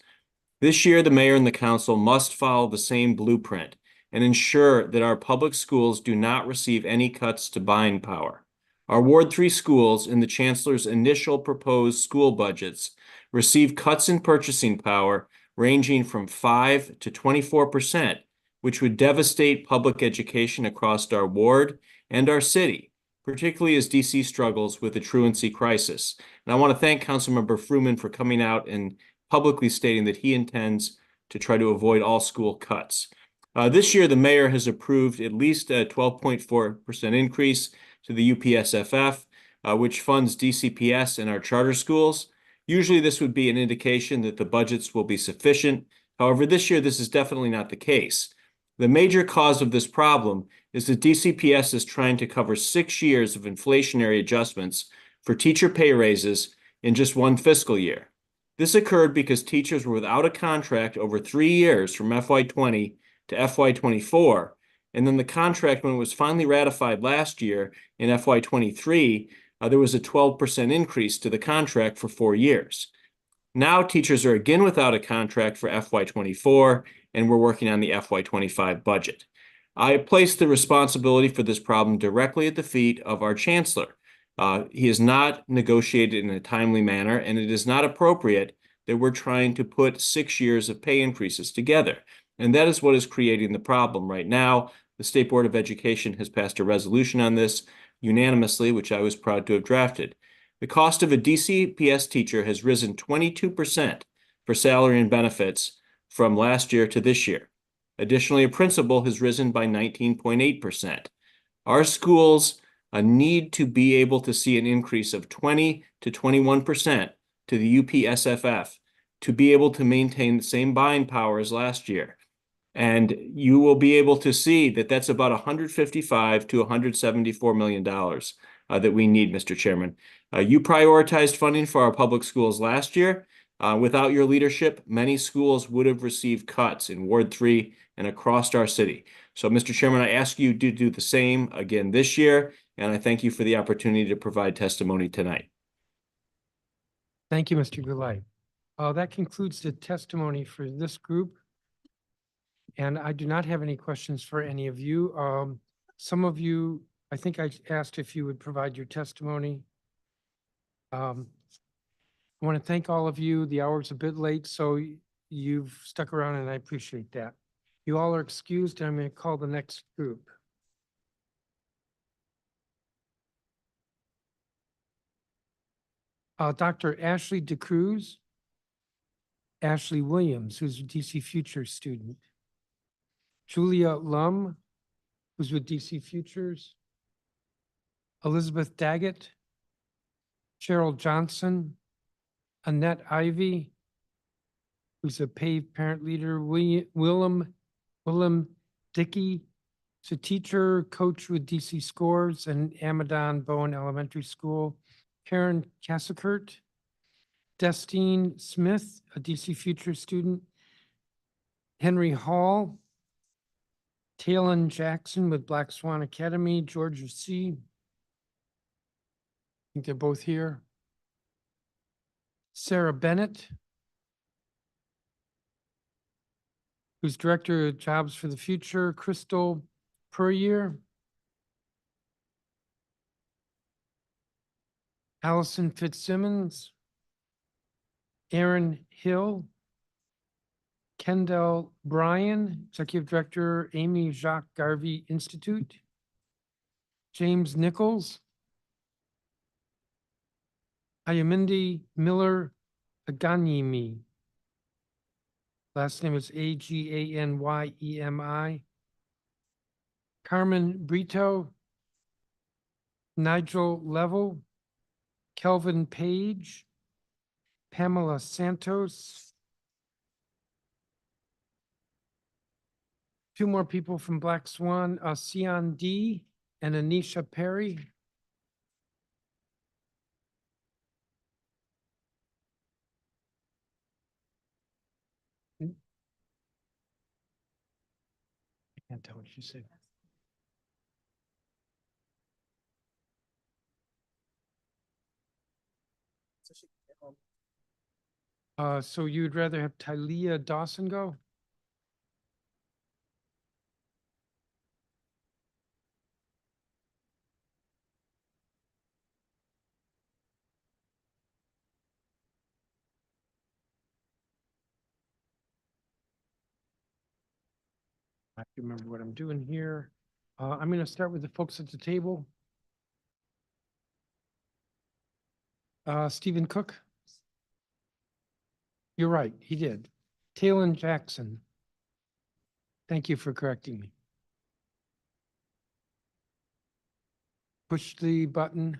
This year, the mayor and the council must follow the same blueprint and ensure that our public schools do not receive any cuts to buying power. Our Ward 3 schools in the Chancellor's initial proposed school budgets receive cuts in purchasing power ranging from 5% to 24%, which would devastate public education across our ward and our city, particularly as DC struggles with the truancy crisis. And I want to thank Councilmember Fruman for coming out and publicly stating that he intends to try to avoid all school cuts. This year, the mayor has approved at least a 12.4% increase to the UPSFF, which funds DCPS and our charter schools. Usually, this would be an indication that the budgets will be sufficient. However, this year, this is definitely not the case. The major cause of this problem is that DCPS is trying to cover 6 years of inflationary adjustments for teacher pay raises in just one fiscal year. This occurred because teachers were without a contract over 3 years from FY20 to FY24, and then the contract, when it was finally ratified last year in FY23, there was a 12% increase to the contract for 4 years. Now teachers are again without a contract for FY24, and we're working on the FY25 budget. I place the responsibility for this problem directly at the feet of our chancellor. He has not negotiated in a timely manner, and it is not appropriate that we're trying to put 6 years of pay increases together. And that is what is creating the problem right now. The State Board of Education has passed a resolution on this unanimously, which I was proud to have drafted. The cost of a DCPS teacher has risen 22% for salary and benefits from last year to this year. Additionally, a principal has risen by 19.8%. Our schools need to be able to see an increase of 20 to 21% to the UPSFF to be able to maintain the same buying power as last year. And you will be able to see that that's about $155 to $174 million that we need, Mr. Chairman. You prioritized funding for our public schools last year. Without your leadership, many schools would have received cuts in Ward 3 and across our city. So, Mr. Chairman, I ask you to do the same again this year, and I thank you for the opportunity to provide testimony tonight. Thank you, Mr. Gulay. That concludes the testimony for this group. And I do not have any questions for any of you. Some of you, I think I asked if you would provide your testimony. I want to thank all of you. The hour's a bit late, so you've stuck around and I appreciate that. You all are excused. I'm going to call the next group. Dr. Ashley DeCruz, Ashley Williams, who's a DC Future student, Julia Lum, who's with DC Futures, Elizabeth Daggett, Cheryl Johnson, Annette Ivy, who's a paid parent leader, Willem Dickey, who's a teacher, coach with DC Scores and Amadon Bowen Elementary School, Karen Cassikert, Destine Smith, a DC Future student, Henry Hall, Talon Jackson with Black Swan Academy, Georgia C. I think they're both here. Sarah Bennett, who's Director of Jobs for the Future, Crystal Puryear, Allison Fitzsimmons, Aaron Hill, Kendall Bryan, Executive Director, Amy Jacques Garvey Institute, James Nichols, Ayamindi Miller Aganyemi. Last name is Aganyemi. Carmen Brito, Nigel Level, Kelvin Page, Pamela Santos. Two more people from Black Swan, Sion D and Anisha Perry. I can't tell what she said. So you'd rather have Tylea Dawson go? I have to remember what I'm doing here. I'm going to start with the folks at the table. Stephen Cook? You're right, he did. Talon Jackson. Thank you for correcting me. Push the button.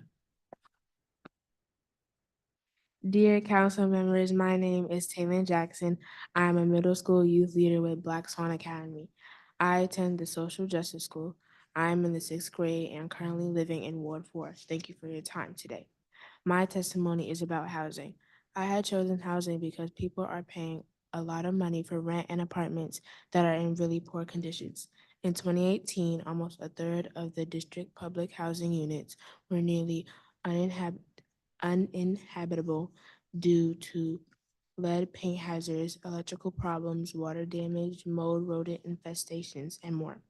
Dear council members, my name is Taylor Jackson. I'm a middle school youth leader with Black Swan Academy. I attend the social justice school. I'm in the 6th grade and currently living in Ward 4. Thank you for your time today. My testimony is about housing. I had chosen housing because people are paying a lot of money for rent and apartments that are in really poor conditions. In 2018, almost a third of the district public housing units were nearly uninhabitable due to lead paint hazards, electrical problems, water damage, mold, rodent infestations, and more.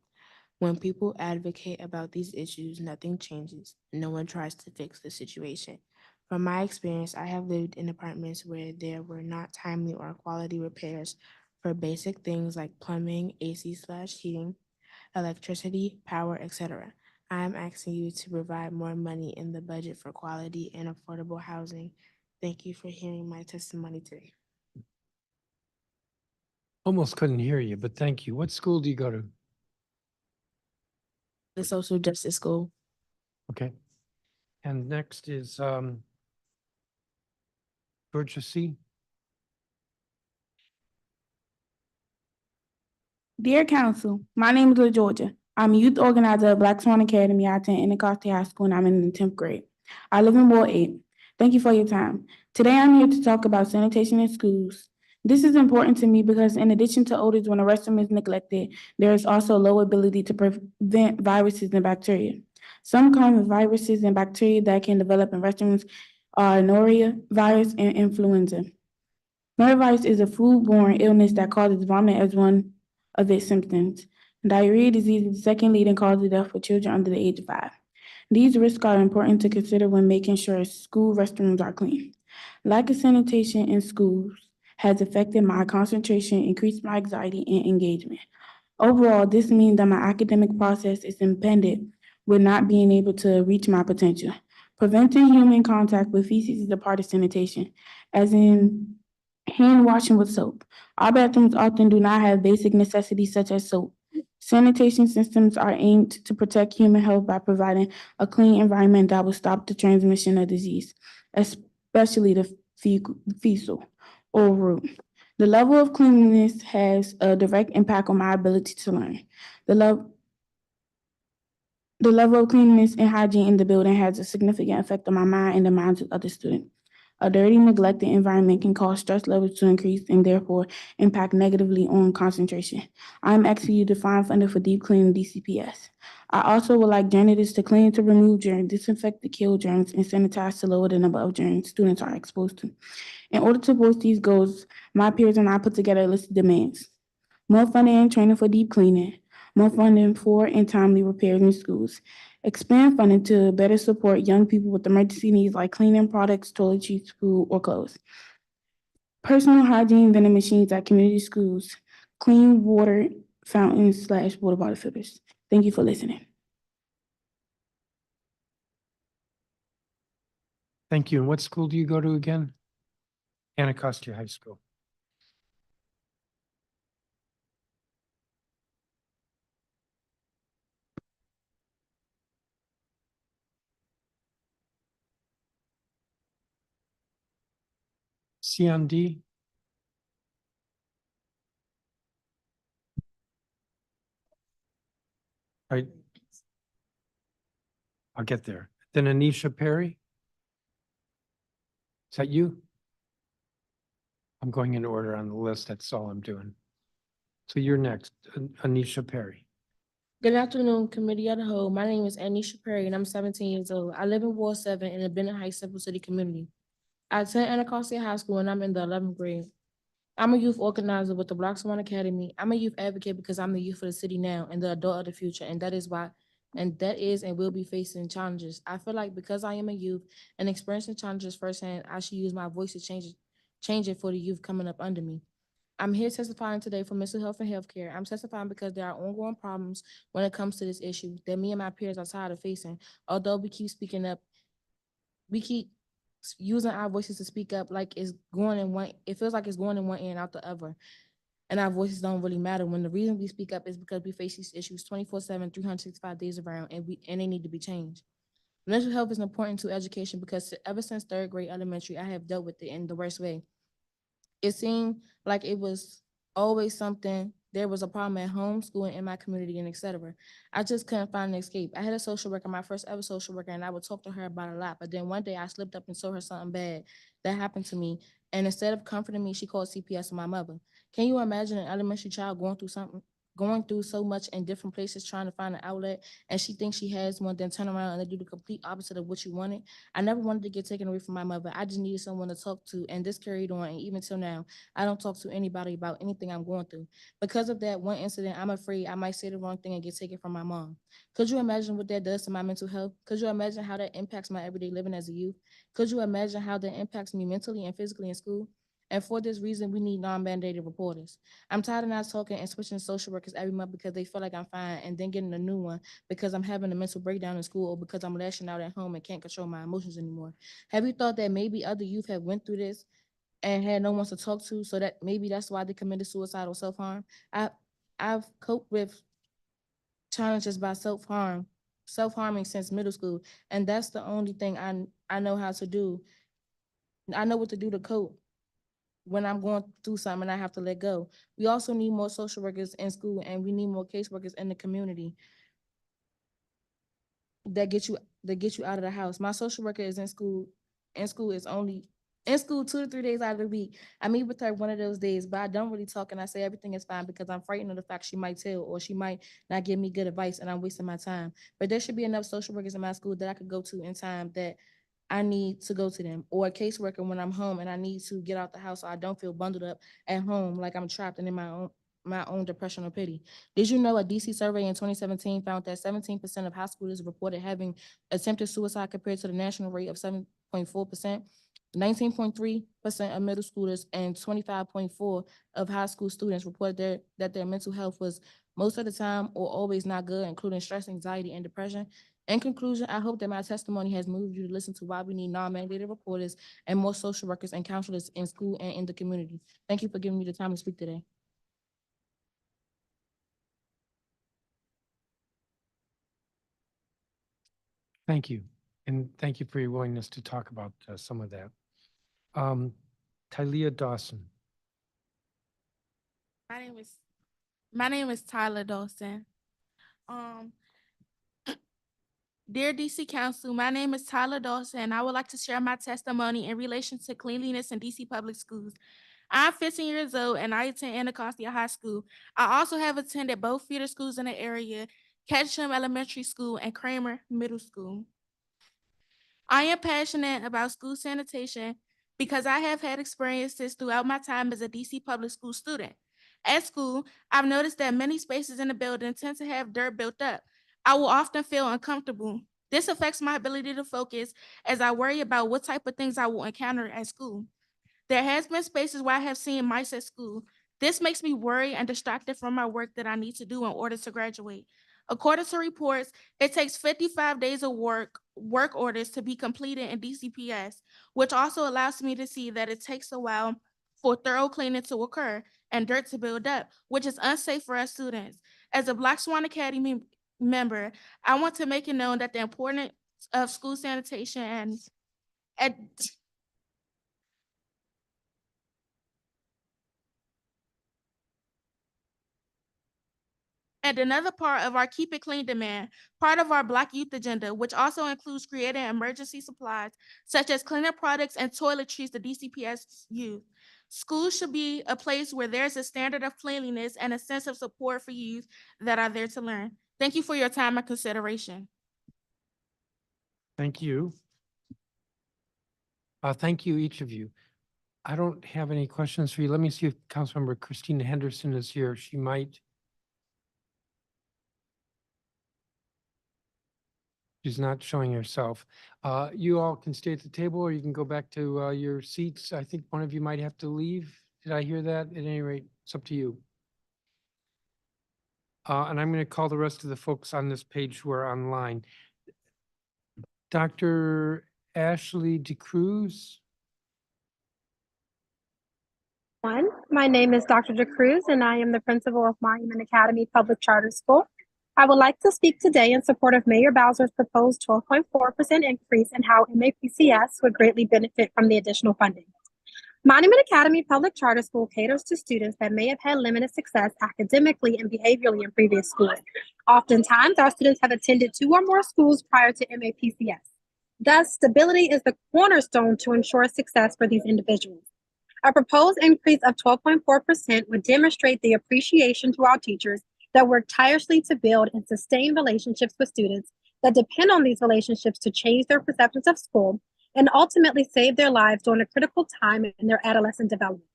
When people advocate about these issues, nothing changes. No one tries to fix the situation. From my experience, I have lived in apartments where there were not timely or quality repairs for basic things like plumbing, AC/heating, electricity, power, etc. I am asking you to provide more money in the budget for quality and affordable housing. Thank you for hearing my testimony today. Almost couldn't hear you, but thank you. What school do you go to? The social justice school. Okay. And next is Georgia C. Dear Council, my name is LaGeorgia. I'm a youth organizer at Black Swan Academy. I attend Anacostia High School and I'm in the 10th grade. I live in Ward 8. Thank you for your time. Today I'm here to talk about sanitation in schools. This is important to me because in addition to odors when a restroom is neglected, there is also low ability to prevent viruses and bacteria. Some common viruses and bacteria that can develop in restrooms are norovirus and influenza. Norovirus is a foodborne illness that causes vomit as one of its symptoms. Diarrhea disease is the second leading cause of death for children under the age of 5. These risks are important to consider when making sure school restrooms are clean. Lack of sanitation in schools has affected my concentration, increased my anxiety, and engagement. Overall, this means that my academic process is impeded with not being able to reach my potential. Preventing human contact with feces is a part of sanitation, as in hand washing with soap. Our bathrooms often do not have basic necessities such as soap. Sanitation systems are aimed to protect human health by providing a clean environment that will stop the transmission of disease, especially the fecal or root. The level of cleanliness has a direct impact on my ability to learn. The level of cleanliness and hygiene in the building has a significant effect on my mind and the minds of other students. A dirty, neglected environment can cause stress levels to increase and therefore impact negatively on concentration. I'm asking you to find funding for deep cleaning DCPS. I also would like janitors to clean to remove germs, disinfect to kill germs, and sanitize to lower the number of germs students are exposed to. In order to voice these goals, my peers and I put together a list of demands. More funding and training for deep cleaning, more funding for and timely repairs in schools, expand funding to better support young people with emergency needs like cleaning products, toiletries, food, or clothes, personal hygiene vending machines at community schools, clean water fountains/water bottle filters. Thank you for listening. Thank you. And what school do you go to again? Anacostia High School. CMD. Right. I'll get there. Then Anisha Perry. Is that you? I'm going in order on the list. That's all I'm doing. So you're next, Anisha Perry. Good afternoon, Committee of the Whole. My name is Anisha Perry, and I'm 17 years old. I live in Ward 7 in the Benton Heights Central City community. I attend Anacostia High School, and I'm in the 11th grade. I'm a youth organizer with the Black Swan Academy. I'm a youth advocate because I'm the youth of the city now and the adult of the future, and that is and will be facing challenges. I feel like because I am a youth and experiencing challenges firsthand, I should use my voice to change it for the youth coming up under me. I'm here testifying today for mental health and healthcare. I'm testifying because there are ongoing problems when it comes to this issue that me and my peers are tired of facing. Although we keep speaking up, we keep using our voices to speak up like it's going in one, it feels like it's going in one ear and out the other. And our voices don't really matter when the reason we speak up is because we face these issues 24/7, 365 days around, and they need to be changed. Mental health is important to education because ever since third grade elementary, I have dealt with it in the worst way. It seemed like it was always something. There was a problem at home, school, and in my community, and etc. I just couldn't find an escape. I had a social worker, my first ever social worker, and I would talk to her about a lot. But then one day I slipped up and told her something bad that happened to me. And instead of comforting me, she called CPS on my mother. Can you imagine an elementary child going through so much in different places trying to find an outlet, and she thinks she has one, then turn around and do the complete opposite of what you wanted? I never wanted to get taken away from my mother. I just needed someone to talk to, and this carried on. And even till now, I don't talk to anybody about anything I'm going through. Because of that one incident, I'm afraid I might say the wrong thing and get taken from my mom. Could you imagine what that does to my mental health? Could you imagine how that impacts my everyday living as a youth? Could you imagine how that impacts me mentally and physically in school? And for this reason, we need non-mandated reporters. I'm tired of not talking and switching social workers every month because they feel like I'm fine, and then getting a new one because I'm having a mental breakdown in school or because I'm lashing out at home and can't control my emotions anymore. Have you thought that maybe other youth have went through this and had no one to talk to, so that maybe that's why they committed suicide or self-harm? I've coped with challenges by self-harming since middle school, and that's the only thing I know how to do. I know what to do to cope when I'm going through something and I have to let go. We also need more social workers in school, and we need more caseworkers in the community that get you out of the house. My social worker is in school. Is only in school 2 to 3 days out of the week. I meet with her one of those days, but I don't really talk and I say everything is fine because I'm frightened of the fact she might tell or she might not give me good advice and I'm wasting my time. But there should be enough social workers in my school that I could go to in time that I need to go to them, or a caseworker when I'm home and I need to get out the house so I don't feel bundled up at home like I'm trapped and in my own depression or pity. Did you know a DC survey in 2017 found that 17% of high schoolers reported having attempted suicide compared to the national rate of 7.4%? 19.3% of middle schoolers and 25.4% of high school students reported that their mental health was most of the time or always not good, including stress, anxiety, and depression. In conclusion, I hope that my testimony has moved you to listen to why we need non-mandated reporters and more social workers and counselors in school and in the community. Thank you for giving me the time to speak today. Thank you. And thank you for your willingness to talk about some of that. Tylea Dawson. My name is Tyler Dawson. Dear DC Council, my name is Tyler Dawson, and I would like to share my testimony in relation to cleanliness in DC public schools. I'm 15 years old and I attend Anacostia High School. I also have attended both feeder schools in the area, Ketchum Elementary School and Kramer Middle School. I am passionate about school sanitation because I have had experiences throughout my time as a DC public school student. At school, I've noticed that many spaces in the building tend to have dirt built up. I will often feel uncomfortable. This affects my ability to focus as I worry about what type of things I will encounter at school. There has been spaces where I have seen mice at school. This makes me worry and distracted from my work that I need to do in order to graduate. According to reports, it takes 55 days of work orders to be completed in DCPS, which also allows me to see that it takes a while for thorough cleaning to occur and dirt to build up, which is unsafe for us students. As a Black Swan Academy member, I want to make it known that the importance of school sanitation and another part of our Keep It Clean demand, part of our Black Youth Agenda, which also includes creating emergency supplies, such as cleanup products and toiletries to DCPS youth. Schools should be a place where there's a standard of cleanliness and a sense of support for youth that are there to learn. Thank you for your time and consideration. Thank you. Thank you, each of you. I don't have any questions for you. Let me see if Councilmember Christina Henderson is here. She might. She's not showing herself. You all can stay at the table or you can go back to your seats. I think one of you might have to leave. Did I hear that? At any rate, it's up to you. And I'm going to call the rest of the folks on this page who are online. Dr. Ashley DeCruz. My name is Dr. DeCruz, and I am the principal of Monument Academy Public Charter School. I would like to speak today in support of Mayor Bowser's proposed 12.4% increase and how MAPCS would greatly benefit from the additional funding. Monument Academy Public Charter School caters to students that may have had limited success academically and behaviorally in previous schools. Oftentimes, our students have attended 2 or more schools prior to MAPCS. Thus, stability is the cornerstone to ensure success for these individuals. A proposed increase of 12.4% would demonstrate the appreciation to our teachers that work tirelessly to build and sustain relationships with students that depend on these relationships to change their perceptions of school and ultimately save their lives during a critical time in their adolescent development.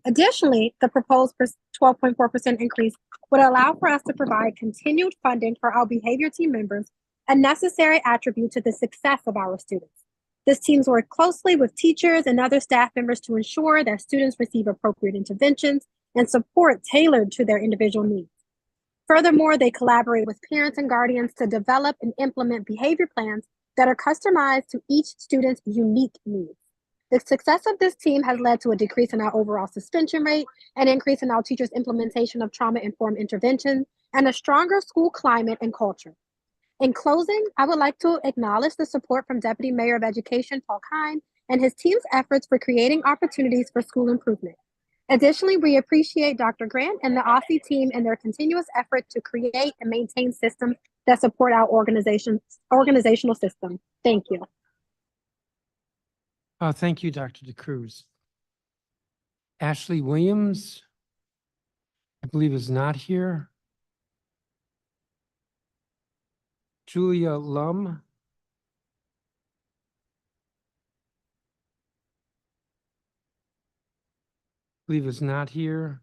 Additionally, the proposed 12.4% increase would allow for us to provide continued funding for our behavior team members, a necessary attribute to the success of our students. This teams work closely with teachers and other staff members to ensure that students receive appropriate interventions and support tailored to their individual needs. Furthermore, they collaborate with parents and guardians to develop and implement behavior plans that are customized to each student's unique needs. The success of this team has led to a decrease in our overall suspension rate, an increase in our teachers' implementation of trauma-informed intervention, and a stronger school climate and culture. In closing, I would like to acknowledge the support from Deputy Mayor of Education, Paul Kine, and his team's efforts for creating opportunities for school improvement. Additionally, we appreciate Dr. Grant and the OSSI team and their continuous effort to create and maintain systems that support our organizational system. Thank you. Thank you, Dr. DeCruz. Ashley Williams, I believe, is not here. Julia Lum. I believe is not here.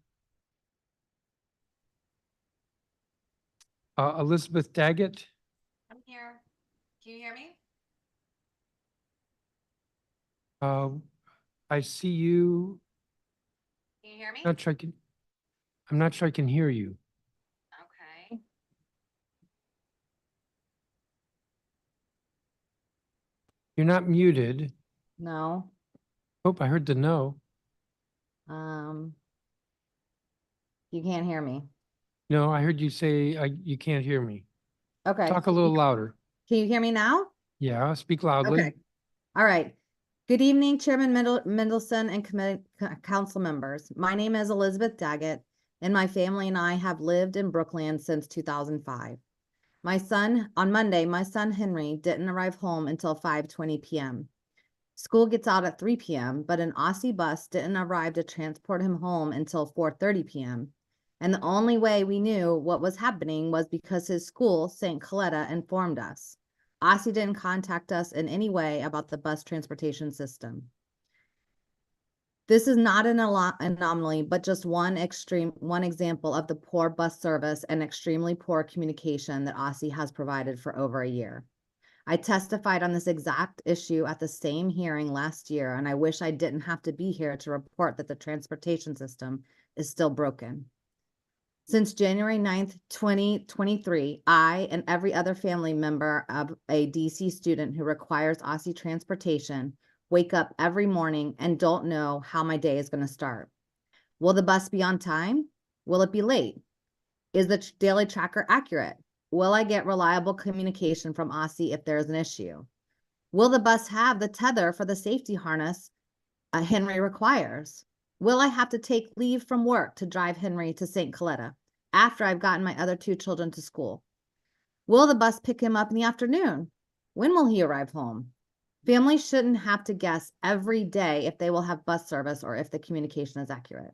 Elizabeth Daggett. I'm here. Can you hear me? I see you. Can you hear me? I'm not sure I can hear you. Okay. You're not muted. No. Oh, I heard the no. You can't hear me. No, I heard you say you can't hear me. Okay. Talk a little louder. Can you hear me now? Yeah, speak loudly. Okay. All right. Good evening, Chairman Mendelson and committee council members. My name is Elizabeth Daggett, and my family and I have lived in Brookland since 2005. On Monday, my son Henry didn't arrive home until 5:20 p.m. School gets out at 3 p.m., but an OSSI bus didn't arrive to transport him home until 4:30 p.m. And the only way we knew what was happening was because his school, St. Coletta, informed us. OSSI didn't contact us in any way about the bus transportation system. This is not an anomaly, but just one example of the poor bus service and extremely poor communication that OSSI has provided for over a year. I testified on this exact issue at the same hearing last year, and I wish I didn't have to be here to report that the transportation system is still broken. Since January 9th, 2023, I and every other family member of a DC student who requires OSSI transportation wake up every morning and don't know how my day is going to start. Will the bus be on time? Will it be late? Is the daily tracker accurate? Will I get reliable communication from OSSI if there is an issue? Will the bus have the tether for the safety harness Henry requires? Will I have to take leave from work to drive Henry to St. Coletta after I've gotten my other 2 children to school? Will the bus pick him up in the afternoon? When will he arrive home? Families shouldn't have to guess every day if they will have bus service or if the communication is accurate.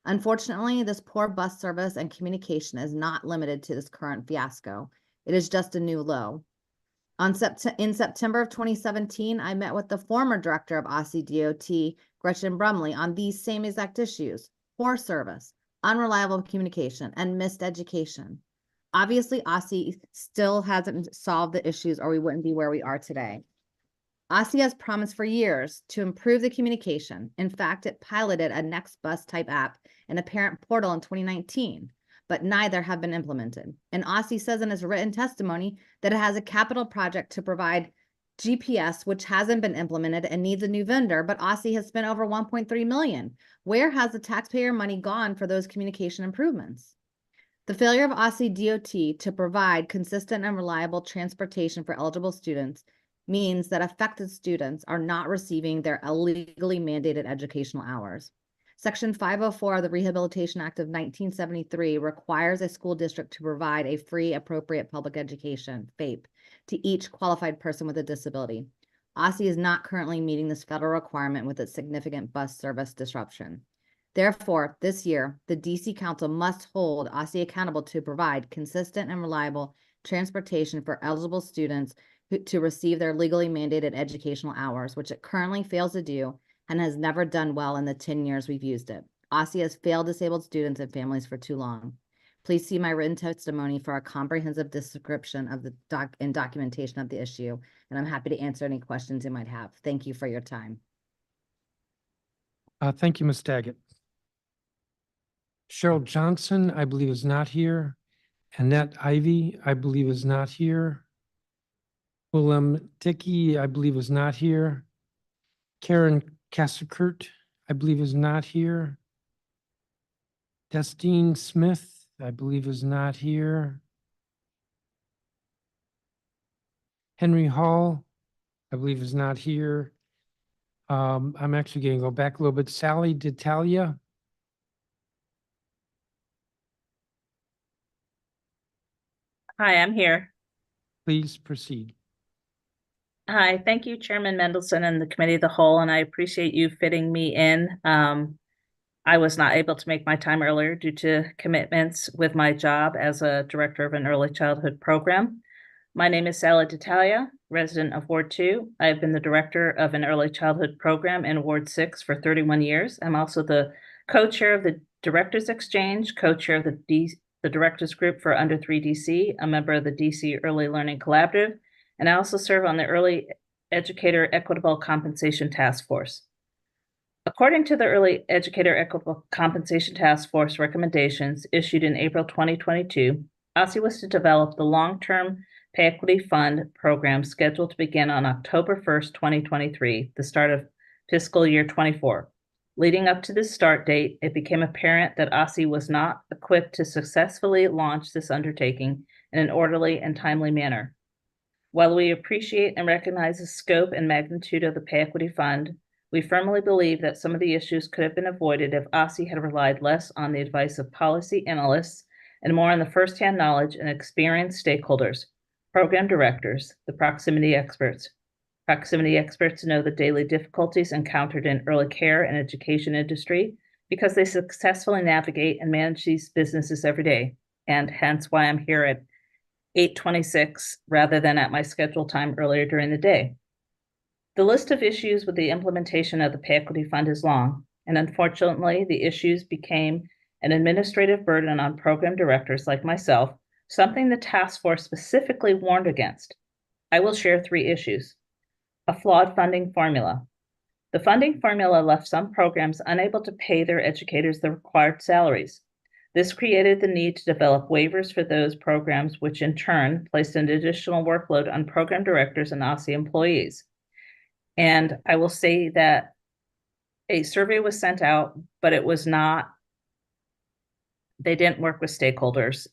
Unfortunately, this poor bus service and communication is not limited to this current fiasco. It is just a new low. In September of 2017, I met with the former director of OSSI DOT, Gretchen Brumley, on these same exact issues: poor service, unreliable communication, and missed education. Obviously, OSSI still hasn't solved the issues, or we wouldn't be where we are today. OSSI has promised for years to improve the communication. In fact, it piloted a Next Bus type app and a parent portal in 2019, but neither have been implemented. And OSSI says in its written testimony that it has a capital project to provide GPS, which hasn't been implemented and needs a new vendor, but OSSI has spent over 1.3 million. Where has the taxpayer money gone for those communication improvements? The failure of OSSI DOT to provide consistent and reliable transportation for eligible students means that affected students are not receiving their illegally mandated educational hours. Section 504 of the Rehabilitation Act of 1973 requires a school district to provide a free appropriate public education, FAPE, to each qualified person with a disability. OSSI is not currently meeting this federal requirement with its significant bus service disruption. Therefore, this year, the DC Council must hold OSSI accountable to provide consistent and reliable transportation for eligible students to receive their legally mandated educational hours, which it currently fails to do and has never done well in the 10 years we've used it. OSSI has failed disabled students and families for too long. Please see my written testimony for a comprehensive description of the documentation of the issue, and I'm happy to answer any questions you might have. Thank you for your time. Thank you, Ms. Daggett. Cheryl Johnson, I believe, is not here. Annette Ivy, I believe, is not here. Willem Dickey, I believe, is not here. Karen Kassekert, I believe, is not here. Destine Smith, I believe, is not here. Henry Hall, I believe, is not here. I'm actually going to go back a little bit. Sally D'Italia. Hi, I'm here. Please proceed. Hi, thank you, Chairman Mendelson and the Committee of the Whole, and I appreciate you fitting me in. I was not able to make my time earlier due to commitments with my job as a director of an early childhood program. My name is Sally D'Italia, resident of Ward 2. I have been the director of an early childhood program in Ward 6 for 31 years. I'm also the co-chair of the Directors Exchange, co-chair of the Directors Group for Under 3 DC, a member of the DC Early Learning Collaborative, and I also serve on the Early Educator Equitable Compensation Task Force. According to the Early Educator Equitable Compensation Task Force recommendations issued in April 2022, OSSI was to develop the long-term Pay Equity Fund program scheduled to begin on October 1st, 2023, the start of fiscal year 24. Leading up to this start date, it became apparent that OSSI was not equipped to successfully launch this undertaking in an orderly and timely manner. While we appreciate and recognize the scope and magnitude of the Pay Equity Fund, we firmly believe that some of the issues could have been avoided if OSSI had relied less on the advice of policy analysts and more on the firsthand knowledge and experienced stakeholders, program directors, the proximity experts. Proximity experts know the daily difficulties encountered in early care and education industry because they successfully navigate and manage these businesses every day, and hence why I'm here at 8:26 rather than at my scheduled time earlier during the day. The list of issues with the implementation of the Pay Equity Fund is long, and unfortunately, the issues became an administrative burden on program directors like myself, something the task force specifically warned against. I will share 3 issues. A flawed funding formula. The funding formula left some programs unable to pay their educators the required salaries. This created the need to develop waivers for those programs, which in turn placed an additional workload on program directors and OSSI employees. And I will say that a survey was sent out, but it was not, they didn't work with stakeholders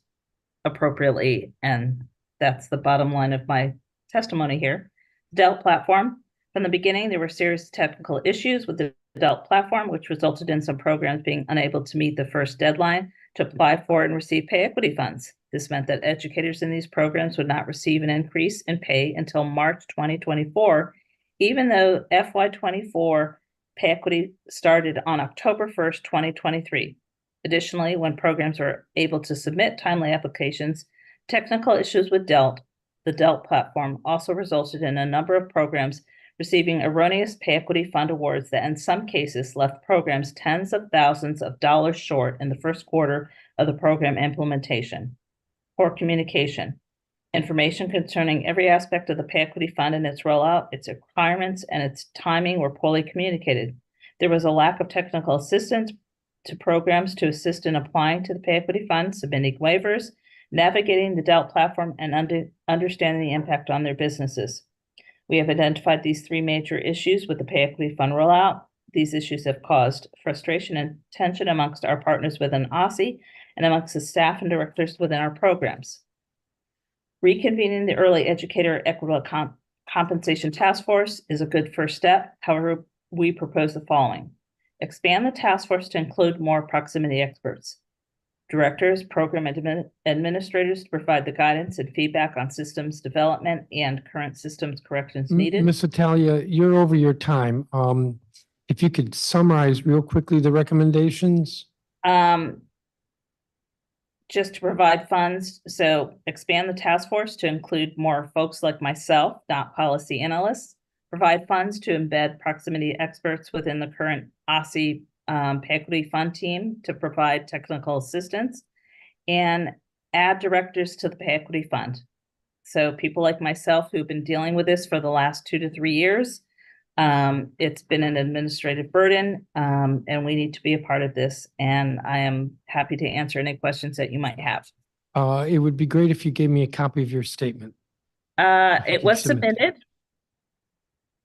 appropriately. And that's the bottom line of my testimony here. DELT platform. From the beginning, there were serious technical issues with the DELT platform, which resulted in some programs being unable to meet the first deadline to apply for and receive pay equity funds. This meant that educators in these programs would not receive an increase in pay until March 2024, even though FY24 pay equity started on October 1st, 2023. Additionally, when programs were able to submit timely applications, technical issues with DELT, the DELT platform, also resulted in a number of programs receiving erroneous pay equity fund awards that in some cases left programs tens of thousands of dollars short in the first quarter of the program implementation. Poor communication. Information concerning every aspect of the pay equity fund and its rollout, its requirements, and its timing were poorly communicated. There was a lack of technical assistance to programs to assist in applying to the pay equity fund, submitting waivers, navigating the DELT platform, and understanding the impact on their businesses. We have identified these three major issues with the pay equity fund rollout. These issues have caused frustration and tension amongst our partners within OSSI and amongst the staff and directors within our programs. Reconvening the Early Educator Equitable Compensation Task Force is a good first step. However, we propose the following. Expand the task force to include more proximity experts, directors, program administrators to provide the guidance and feedback on systems development and current systems corrections needed. Ms. Italia, you're over your time. If you could summarize real quickly the recommendations. Just to provide funds, so expand the task force to include more folks like myself, not policy analysts. Provide funds to embed proximity experts within the current OSSI pay equity fund team to provide technical assistance, and add directors to the pay equity fund. So people like myself who've been dealing with this for the last 2 to 3 years, it's been an administrative burden, and we need to be a part of this. And I am happy to answer any questions that you might have. It would be great if you gave me a copy of your statement. It was submitted.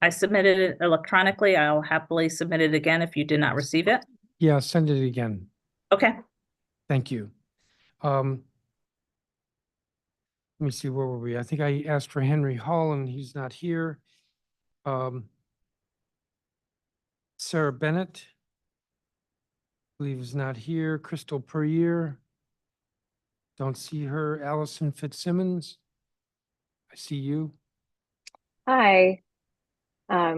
I submitted it electronically. I'll happily submit it again if you did not receive it. Yeah, send it again. Okay. Thank you. Let me see, where were we? I think I asked for Henry Hall and he's not here. Sarah Bennett, I believe is not here. Crystal Perrier, don't see her. Allison Fitzsimmons, I see you. Hi. Hi,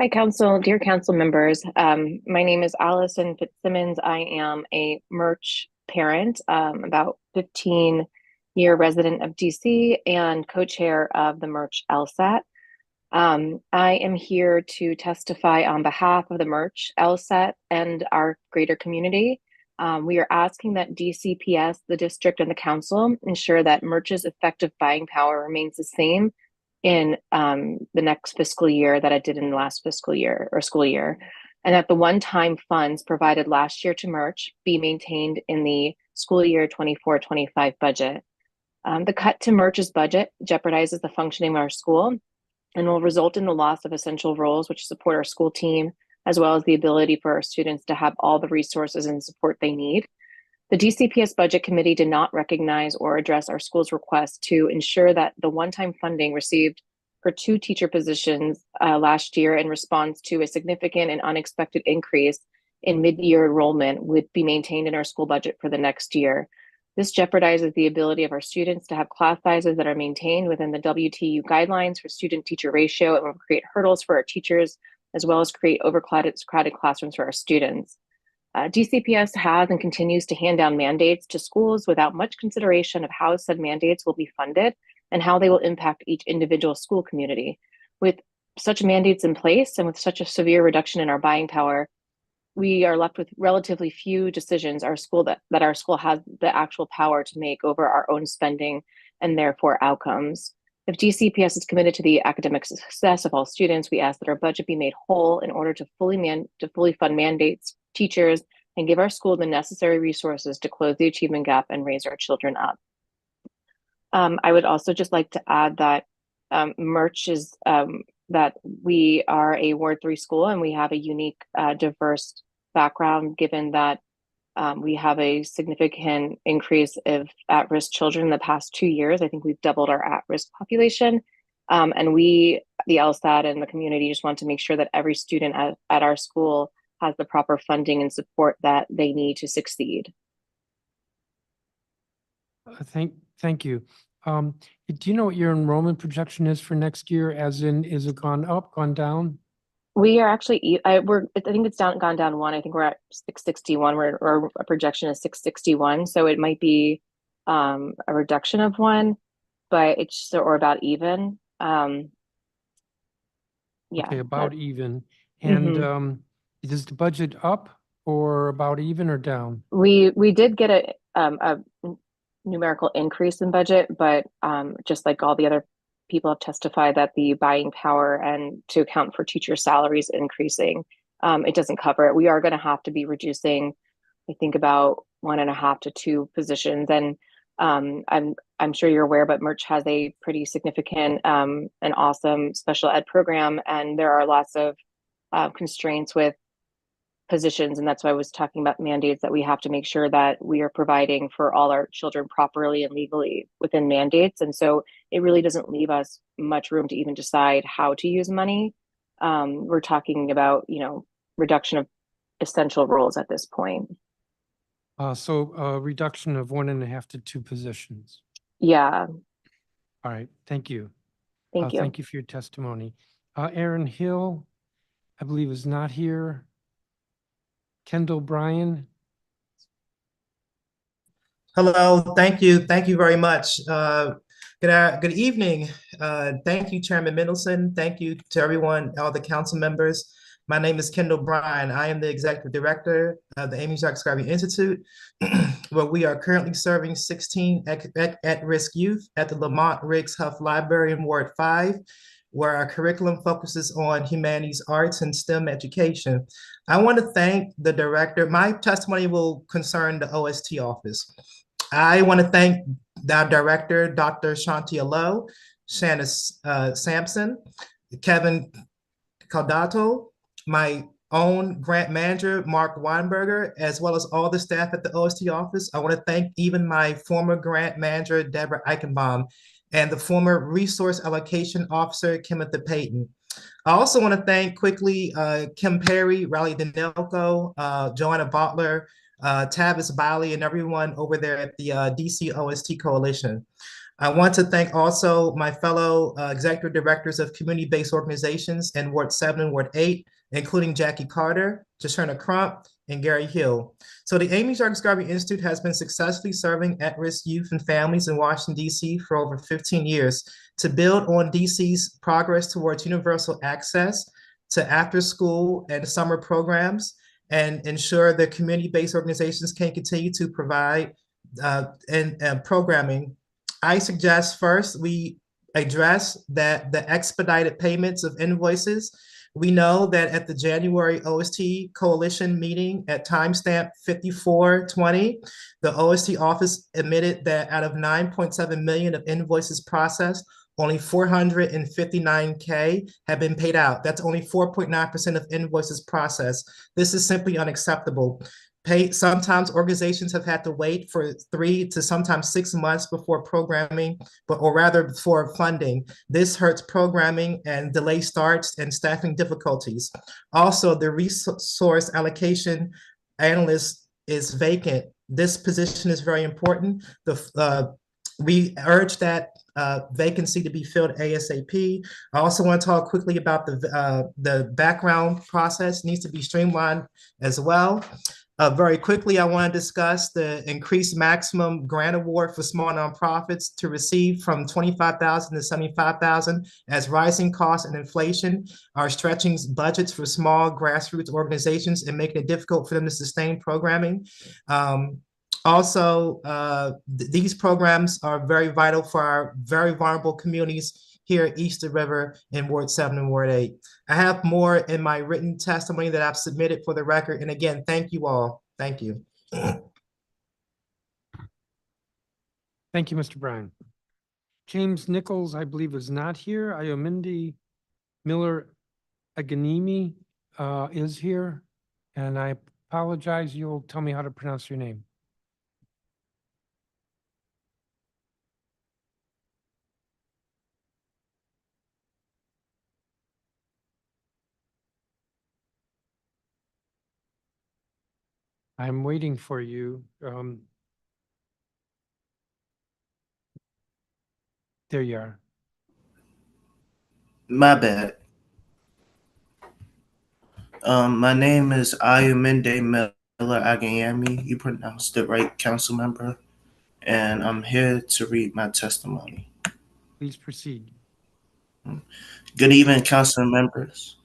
dear council members. My name is Allison Fitzsimmons. I am a Merch parent, about 15-year resident of DC and co-chair of the Merch LSAT. I am here to testify on behalf of the Merch LSAT and our greater community. We are asking that DCPS, the district, and the council ensure that Merch's effective buying power remains the same in the next fiscal year that it did in the last fiscal year or school year, and that the one-time funds provided last year to Merch be maintained in the school year 24-25 budget. The cut to Merch's budget jeopardizes the functioning of our school and will result in the loss of essential roles which support our school team, as well as the ability for our students to have all the resources and support they need. The DCPS Budget Committee did not recognize or address our school's request to ensure that the one-time funding received for 2 teacher positions last year in response to a significant and unexpected increase in mid-year enrollment would be maintained in our school budget for the next year. This jeopardizes the ability of our students to have class sizes that are maintained within the WTU guidelines for student-teacher ratio, and will create hurdles for our teachers, as well as create overcrowded classrooms for our students. DCPS has and continues to hand down mandates to schools without much consideration of how said mandates will be funded and how they will impact each individual school community. With such mandates in place and with such a severe reduction in our buying power, we are left with relatively few decisions our school that our school has the actual power to make over our own spending and therefore outcomes. If DCPS is committed to the academic success of all students, we ask that our budget be made whole in order to fully fund mandates, teachers, and give our school the necessary resources to close the achievement gap and raise our children up. I would also just like to add that Merch is that we are a Ward 3 school and we have a unique, diverse background, given that we have a significant increase of at-risk children in the past 2 years. I think we've doubled our at-risk population. And we, the LSAT and the community, just want to make sure that every student at our school has the proper funding and support that they need to succeed. Thank you. Do you know what your enrollment projection is for next year? As in, is it gone up, gone down? We are actually, I think it's gone down 1. I think we're at 661. Our projection is 661. So it might be a reduction of 1, but it's or about even. Yeah. Okay, about even. And is the budget up or about even or down? We did get a numerical increase in budget, but just like all the other people have testified that the buying power and to account for teacher salaries increasing, it doesn't cover it. We are going to have to be reducing, I think, about 1.5 to 2 positions. And I'm sure you're aware, but Merch has a pretty significant and awesome special ed program, and there are lots of constraints with positions, and that's why I was talking about mandates, that we have to make sure that we are providing for all our children properly and legally within mandates. And so it really doesn't leave us much room to even decide how to use money. We're talking about, reduction of essential roles at this point. So a reduction of 1.5 to 2 positions. Yeah. All right, thank you. Thank you. Thank you for your testimony. Aaron Hill, I believe, is not here. Kendall Bryan. Hello, thank you. Thank you very much. Good evening. Thank you, Chairman Mendelson. Thank you to everyone, all the council members. My name is Kendall Bryan. I am the executive director of the Amy Jacques Scribe Institute, where we are currently serving 16 at-risk youth at the Lamont Riggs Huff Library in Ward 5, where our curriculum focuses on humanities, arts, and STEM education. I want to thank the director. My testimony will concern the OST office. I want to thank our director, Dr. Shantia Lowe, Shanna Sampson, Kevin Caldato, my own grant manager, Mark Weinberger, as well as all the staff at the OST office. I want to thank even my former grant manager, Deborah Eichenbaum, and the former resource allocation officer, Kimothy Payton. I also want to thank quickly Kim Perry, Riley Danelco, Joanna Butler, Tavis Biley, and everyone over there at the DC OST Coalition. I want to thank also my fellow executive directors of community-based organizations in Ward 7 and Ward 8, including Jackie Carter, Jasherna Crump, and Gary Hill. So the Amy Jacques Scribe Institute has been successfully serving at-risk youth and families in Washington, D.C. for over 15 years to build on DC's progress towards universal access to after-school and summer programs and ensure that community-based organizations can continue to provide programming. I suggest first we address that the expedited payments of invoices. We know that at the January OST Coalition meeting at timestamp 5420, the OST office admitted that out of 9.7 million of invoices processed, only 459K have been paid out. That's only 4.9% of invoices processed. This is simply unacceptable. Sometimes organizations have had to wait for 3 to sometimes 6 months before programming, or rather for funding. This hurts programming and delay starts and staffing difficulties. Also, the resource allocation analyst is vacant. This position is very important. We urge that vacancy to be filled ASAP. I also want to talk quickly about the background process needs to be streamlined as well. Very quickly, I want to discuss the increased maximum grant award for small nonprofits to receive from $25,000 to $75,000 as rising costs and inflation are stretching budgets for small grassroots organizations and making it difficult for them to sustain programming. These programs are very vital for our very vulnerable communities here at East River in Ward 7 and Ward 8. I have more in my written testimony that I've submitted for the record. And again, thank you all. Thank you. Thank you, Mr. Bryan. James Nichols, I believe, is not here. Ayomindi Miller Aganimi is here. And I apologize. You'll tell me how to pronounce your name. I'm waiting for you. There you are. My bad. My name is Ayominde Miller Aganyemi. You pronounced it right, council member. And I'm here to read my testimony. Please proceed. Good evening, council members.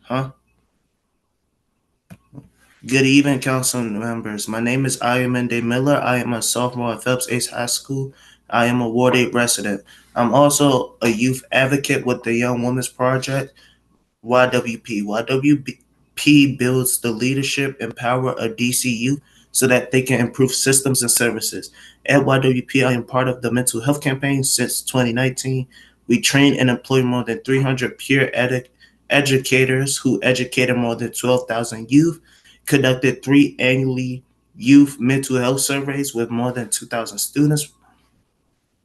Good evening, council members. My name is Ayominde Miller. I am a sophomore at Phelps Ace High School. I am a Ward 8 resident. I'm also a youth advocate with the Young Women's Project, YWP. YWP builds the leadership and power of DC youth so that they can improve systems and services. At YWP, I am part of the mental health campaign since 2019. We train and employ more than 300 educators who educated more than 12,000 youth, conducted 3 annually youth mental health surveys with more than 2,000 students,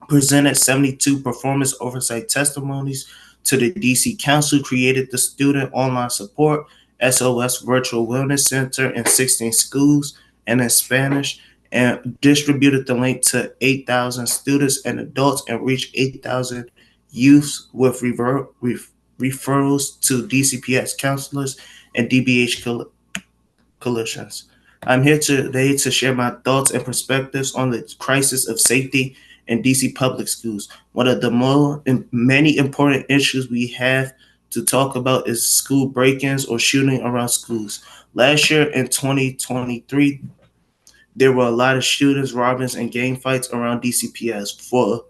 presented 72 performance oversight testimonies to the DC Council, created the Student Online Support SOS Virtual Wellness Center in 16 schools and in Spanish, and distributed the link to 8,000 students and adults and reached 8,000 youths with referrals to DCPS counselors and DBH coalitions. I'm here today to share my thoughts and perspectives on the crisis of safety in DC public schools. One of the many important issues we have to talk about is school break-ins or shooting around schools. Last year in 2023, there were a lot of shootings, robberies, and gang fights around DCPS. For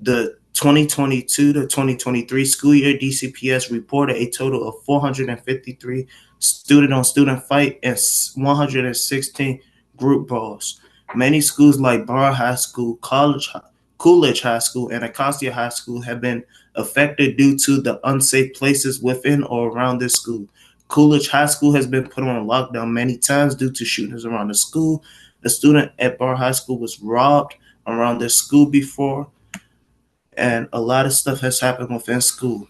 the 2022 to 2023 school year, DCPS reported a total of 453 student-on-student fight and 116 group brawls. Many schools like Barr High School, Coolidge High School, and Acacia High School have been affected due to the unsafe places within or around their school. Coolidge High School has been put on lockdown many times due to shootings around the school. A student at Barr High School was robbed around their school before, and a lot of stuff has happened within school.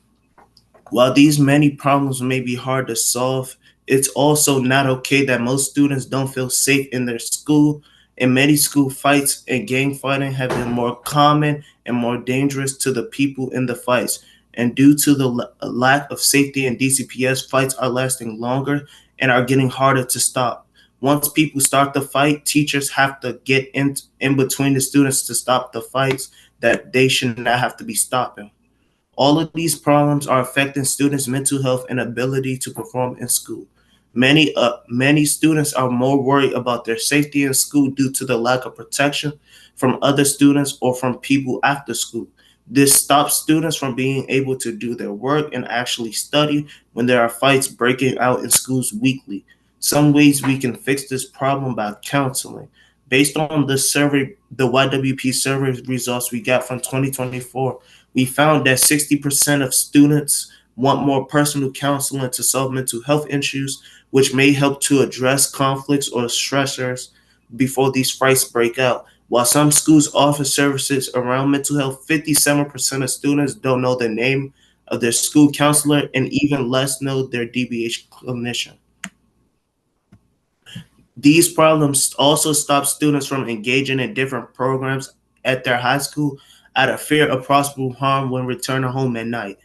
While these many problems may be hard to solve, it's also not okay that most students don't feel safe in their school. And many school fights and gang fighting have been more common and more dangerous to the people in the fights. And due to the lack of safety in DCPS, fights are lasting longer and are getting harder to stop. Once people start the fight, teachers have to get in between the students to stop the fights that they should not have to be stopping. All of these problems are affecting students' mental health and ability to perform in school. Many students are more worried about their safety in school due to the lack of protection from other students or from people after school. This stops students from being able to do their work and actually study when there are fights breaking out in schools weekly. Some ways we can fix this problem by counseling. Based on the YWP survey results we got from 2024, we found that 60% of students want more personal counseling to solve mental health issues, which may help to address conflicts or stressors before these fights break out. While some schools offer services around mental health, 57% of students don't know the name of their school counselor and even less know their DBH clinician. These problems also stop students from engaging in different programs at their high school out of fear of possible harm when returning home at night.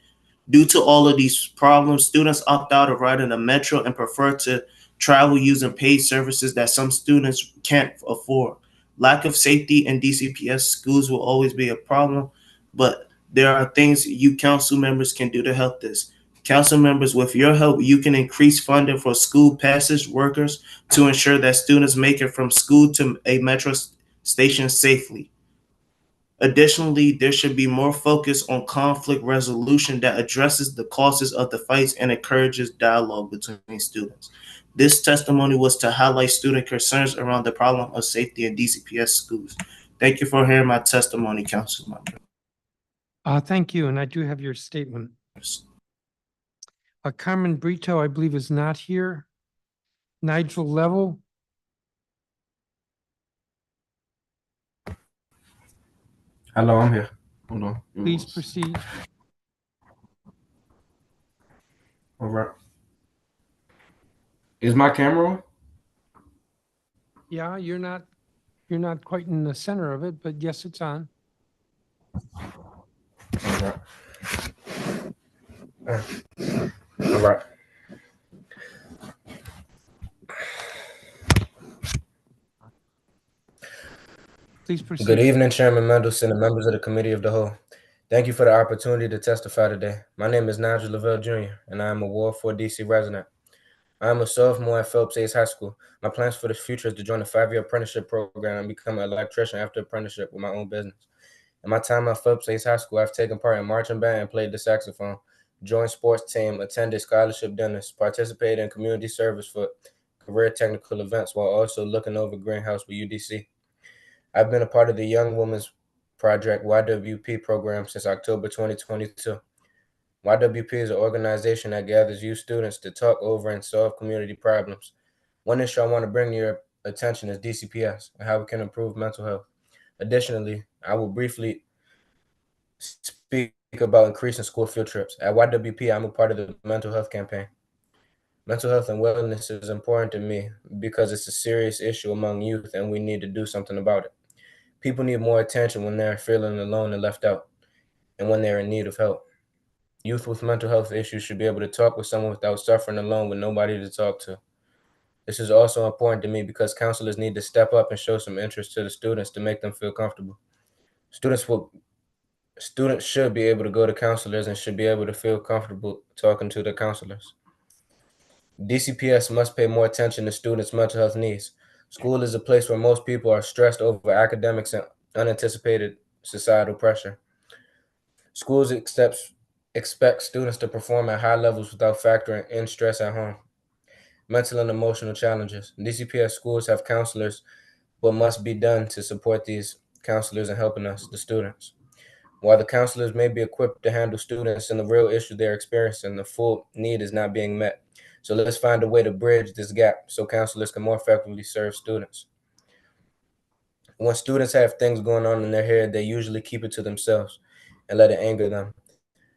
Due to all of these problems, students opt out of riding the metro and prefer to travel using paid services that some students can't afford. Lack of safety in DCPS schools will always be a problem, but there are things you council members can do to help this. Council members, with your help, you can increase funding for school passage workers to ensure that students make it from school to a metro station safely. Additionally, there should be more focus on conflict resolution that addresses the causes of the fights and encourages dialogue between students. This testimony was to highlight student concerns around the problem of safety in DCPS schools. Thank you for hearing my testimony, Council Member. Thank you, and I do have your statement. Carmen Brito, I believe, is not here. Nigel Level. Hello, I'm here. Hold on. Please proceed. All right. Is my camera on? Yeah, you're not quite in the center of it, but yes, it's on. All right. All right. Please proceed. Good evening, Chairman Mendelson and members of the Committee of the Whole. Thank you for the opportunity to testify today. My name is Nigel Lavelle Jr., and I am a Ward 4 DC resident. I am a sophomore at Phelps Ace High School. My plans for the future is to join a 5-year apprenticeship program and become an electrician after apprenticeship with my own business. In my time at Phelps Ace High School, I've taken part in marching band and played the saxophone, joined sports team, attended scholarship dinners, participated in community service for career technical events while also looking over greenhouse with UDC. I've been a part of the Young Women's Project YWP program since October 2022. YWP is an organization that gathers youth students to talk over and solve community problems. One issue I want to bring to your attention is DCPS and how we can improve mental health. Additionally, I will briefly speak about increasing school field trips. At YWP, I'm a part of the mental health campaign. Mental health and wellness is important to me because it's a serious issue among youth and we need to do something about it. People need more attention when they're feeling alone and left out and when they're in need of help. Youth with mental health issues should be able to talk with someone without suffering alone with nobody to talk to. This is also important to me because counselors need to step up and show some interest to the students to make them feel comfortable. Students should be able to go to counselors and should be able to feel comfortable talking to the counselors. DCPS must pay more attention to students' mental health needs. School is a place where most people are stressed over academics and unanticipated societal pressure. Schools expect students to perform at high levels without factoring in stress at home. Mental and emotional challenges. DCPS schools have counselors, but must be done to support these counselors in helping us, the students. While the counselors may be equipped to handle students and the real issue they're experiencing, the full need is not being met. So let's find a way to bridge this gap so counselors can more effectively serve students. When students have things going on in their head, they usually keep it to themselves and let it anger them.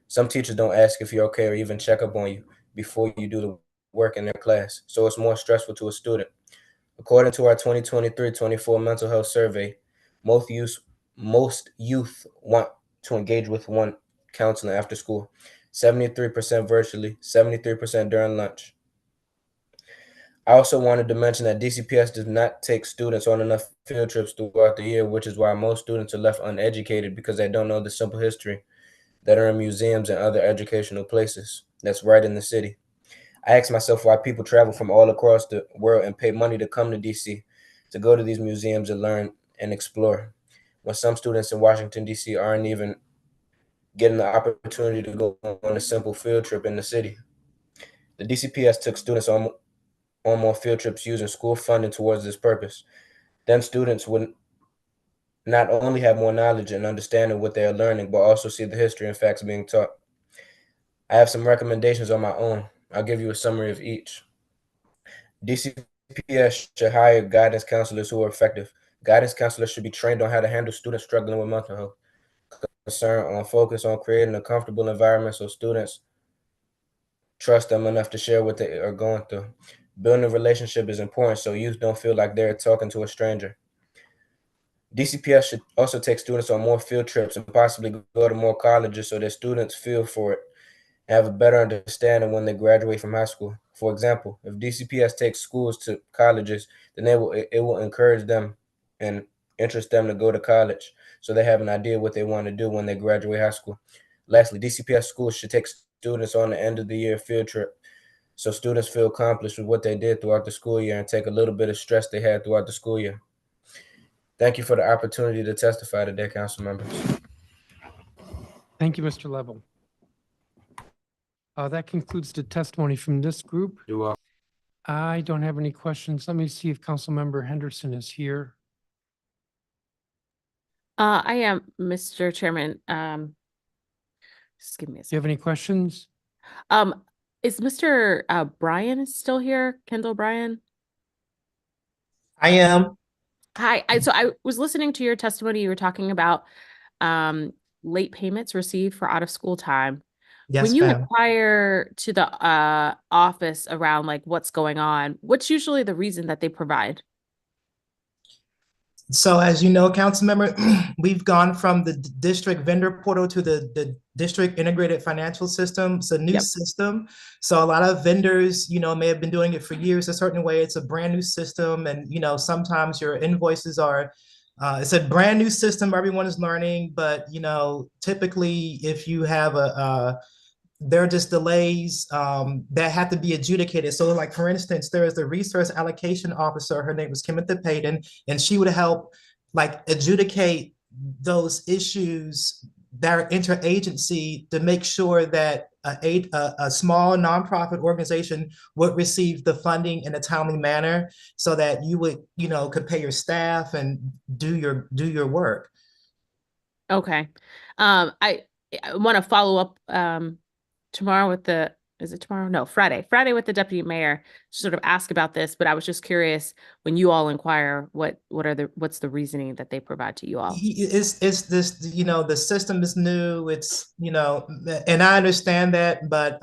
Some teachers don't ask if you're okay or even check up on you before you do the work in their class, so it's more stressful to a student. According to our 2023-24 mental health survey, most youth want to engage with one counseling after school, 73% virtually, 73% during lunch. I also wanted to mention that DCPS does not take students on enough field trips throughout the year, which is why most students are left uneducated because they don't know the simple history that are in museums and other educational places that's right in the city. I ask myself why people travel from all across the world and pay money to come to DC to go to these museums and learn and explore, when some students in Washington, D.C. aren't even getting the opportunity to go on a simple field trip in the city. The DCPS took students on more field trips using school funding towards this purpose. Then students would not only have more knowledge and understanding what they are learning, but also see the history and facts being taught. I have some recommendations on my own. I'll give you a summary of each. DCPS should hire guidance counselors who are effective. Guidance counselors should be trained on how to handle students struggling with mental health. Concern on focus on creating a comfortable environment so students trust them enough to share what they are going through. Building a relationship is important so youth don't feel like they're talking to a stranger. DCPS should also take students on more field trips and possibly go to more colleges so that students feel for it and have a better understanding when they graduate from high school. For example, if DCPS takes schools to colleges, then it will encourage them and interest them to go to college so they have an idea what they want to do when they graduate high school. Lastly, DCPS schools should take students on the end of the year field trip so students feel accomplished with what they did throughout the school year and take a little bit of stress they had throughout the school year. Thank you for the opportunity to testify today, council members. Thank you, Mr. Level. That concludes the testimony from this group. I don't have any questions. Let me see if Councilmember Henderson is here. I am, Mr. Chairman. Just give me a Do you have any questions? second. Is Mr. Bryan still here? Kendall Bryan? I am. Hi. So I was listening to your testimony. You were talking about late payments received for out of school time. Yes, When you ma'am. inquire to the office around like what's going on, what's usually the reason that they provide? So as you know, council member, we've gone from the district vendor portal to the district integrated financial system. It's a new system. So a lot of vendors, may have been doing it for years a certain way. It's a brand new system. And, sometimes your invoices are, it's a brand new system. Everyone is learning, but, typically if you have there are just delays that have to be adjudicated. So like, for instance, there is the resource allocation officer, her name was Kimothy Payton, and she would help like adjudicate those issues their interagency to make sure that a small nonprofit organization would receive the funding in a timely manner so that you would, could pay your staff and do your work. Okay. I want to follow up tomorrow with is it tomorrow? No, Friday. Friday with the deputy mayor to sort of ask about this, but I was just curious, when you all inquire, what's the reasoning that they provide to you all? It's this, the system is new. It's, and I understand that, but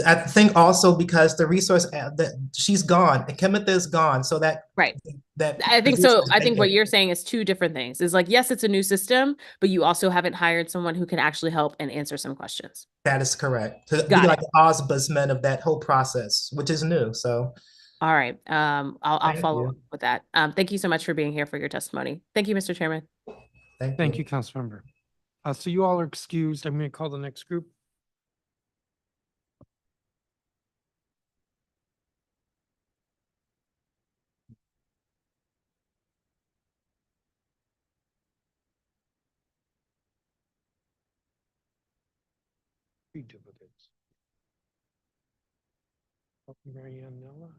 I think also because the resource that she's gone, Kimitha is gone, so that right. That I think so. I think what you're saying is two different things. Is like, yes, it's a new system, but you also haven't hired someone who can actually help and answer some questions. That is correct. To be Got like the ombudsman of that whole process, which is new. So, all right. I'll follow you. up with that. Thank you so much for being here for your testimony. Thank you, Mr. Chairman. Thank you, Councilmember. So you all are excused. I'm going to call the next group. Three duplicates. Marianella.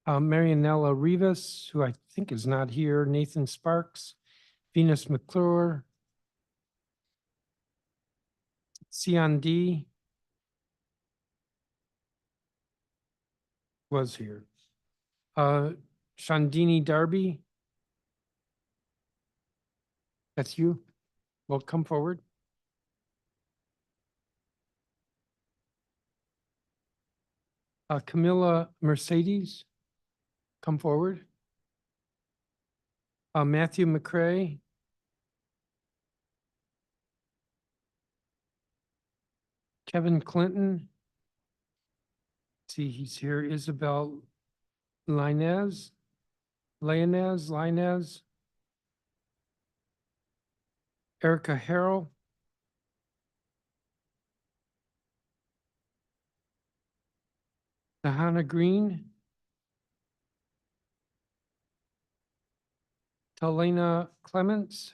Marianella Rivas, who I think is not here, Nathan Sparks, Venus McClure, Sion D was here. Shandini Darby, that's you. Well, come forward. Camilla Mercedes, come forward. Matthew McCrae. Kevin Clinton. See, he's here. Isabel Linez. Erica Harrell. Dahana Green. Talena Clements.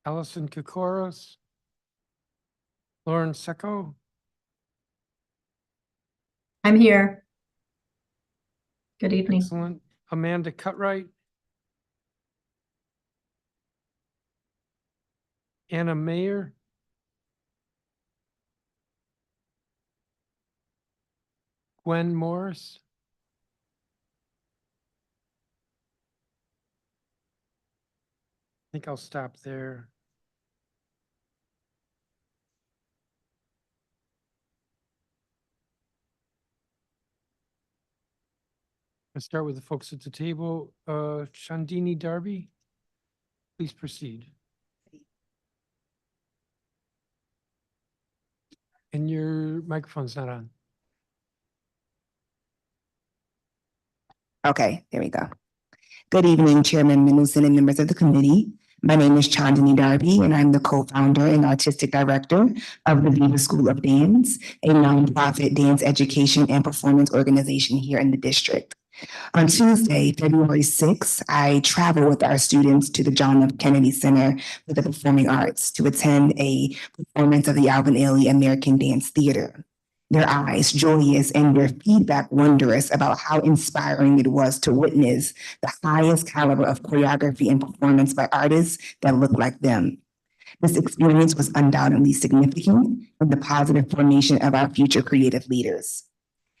Allison Kokoros. Lauren Secco. I'm here. Good evening. Excellent. Amanda Cutright. Anna Mayer. Gwen Morris. I think I'll stop there. Let's start with the folks at the table. Shandini Darby, please proceed. And your microphone's not on. Okay, there we go. Good evening, Chairman Mendelson and members of the committee. My name is Chandini Darby, and I'm the co-founder and artistic director of the Viva School of Dance, a nonprofit dance education and performance organization here in the district. On Tuesday, February 6th, I traveled with our students to the John F. Kennedy Center for the Performing Arts to attend a performance of the Alvin Ailey American Dance Theater. Their eyes joyous and their feedback wondrous about how inspiring it was to witness the highest caliber of choreography and performance by artists that look like them. This experience was undoubtedly significant in the positive formation of our future creative leaders.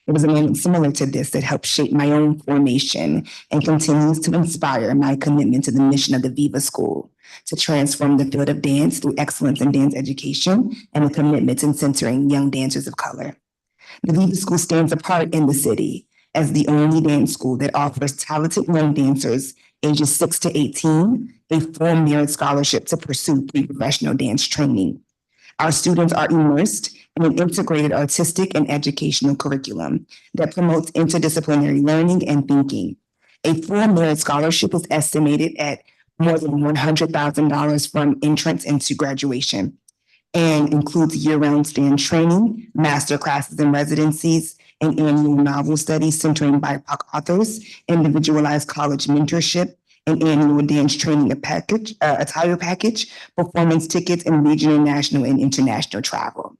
It was a moment similar to this that helped shape my own formation and continues to inspire my commitment to the mission of the Viva School, to transform the field of dance through excellence in dance education and a commitment in centering young dancers of color. The Viva School stands apart in the city as the only dance school that offers talented young dancers ages 6 to 18 a full merit scholarship to pursue pre-professional dance training. Our students are immersed in an integrated artistic and educational curriculum that promotes interdisciplinary learning and thinking. A full merit scholarship is estimated at more than $100,000 from entrance into graduation, and includes year-round stand training, master classes and residencies, and annual novel studies centering BIPOC authors, individualized college mentorship, an annual dance training attire package, performance tickets, and regional, national, and international travel.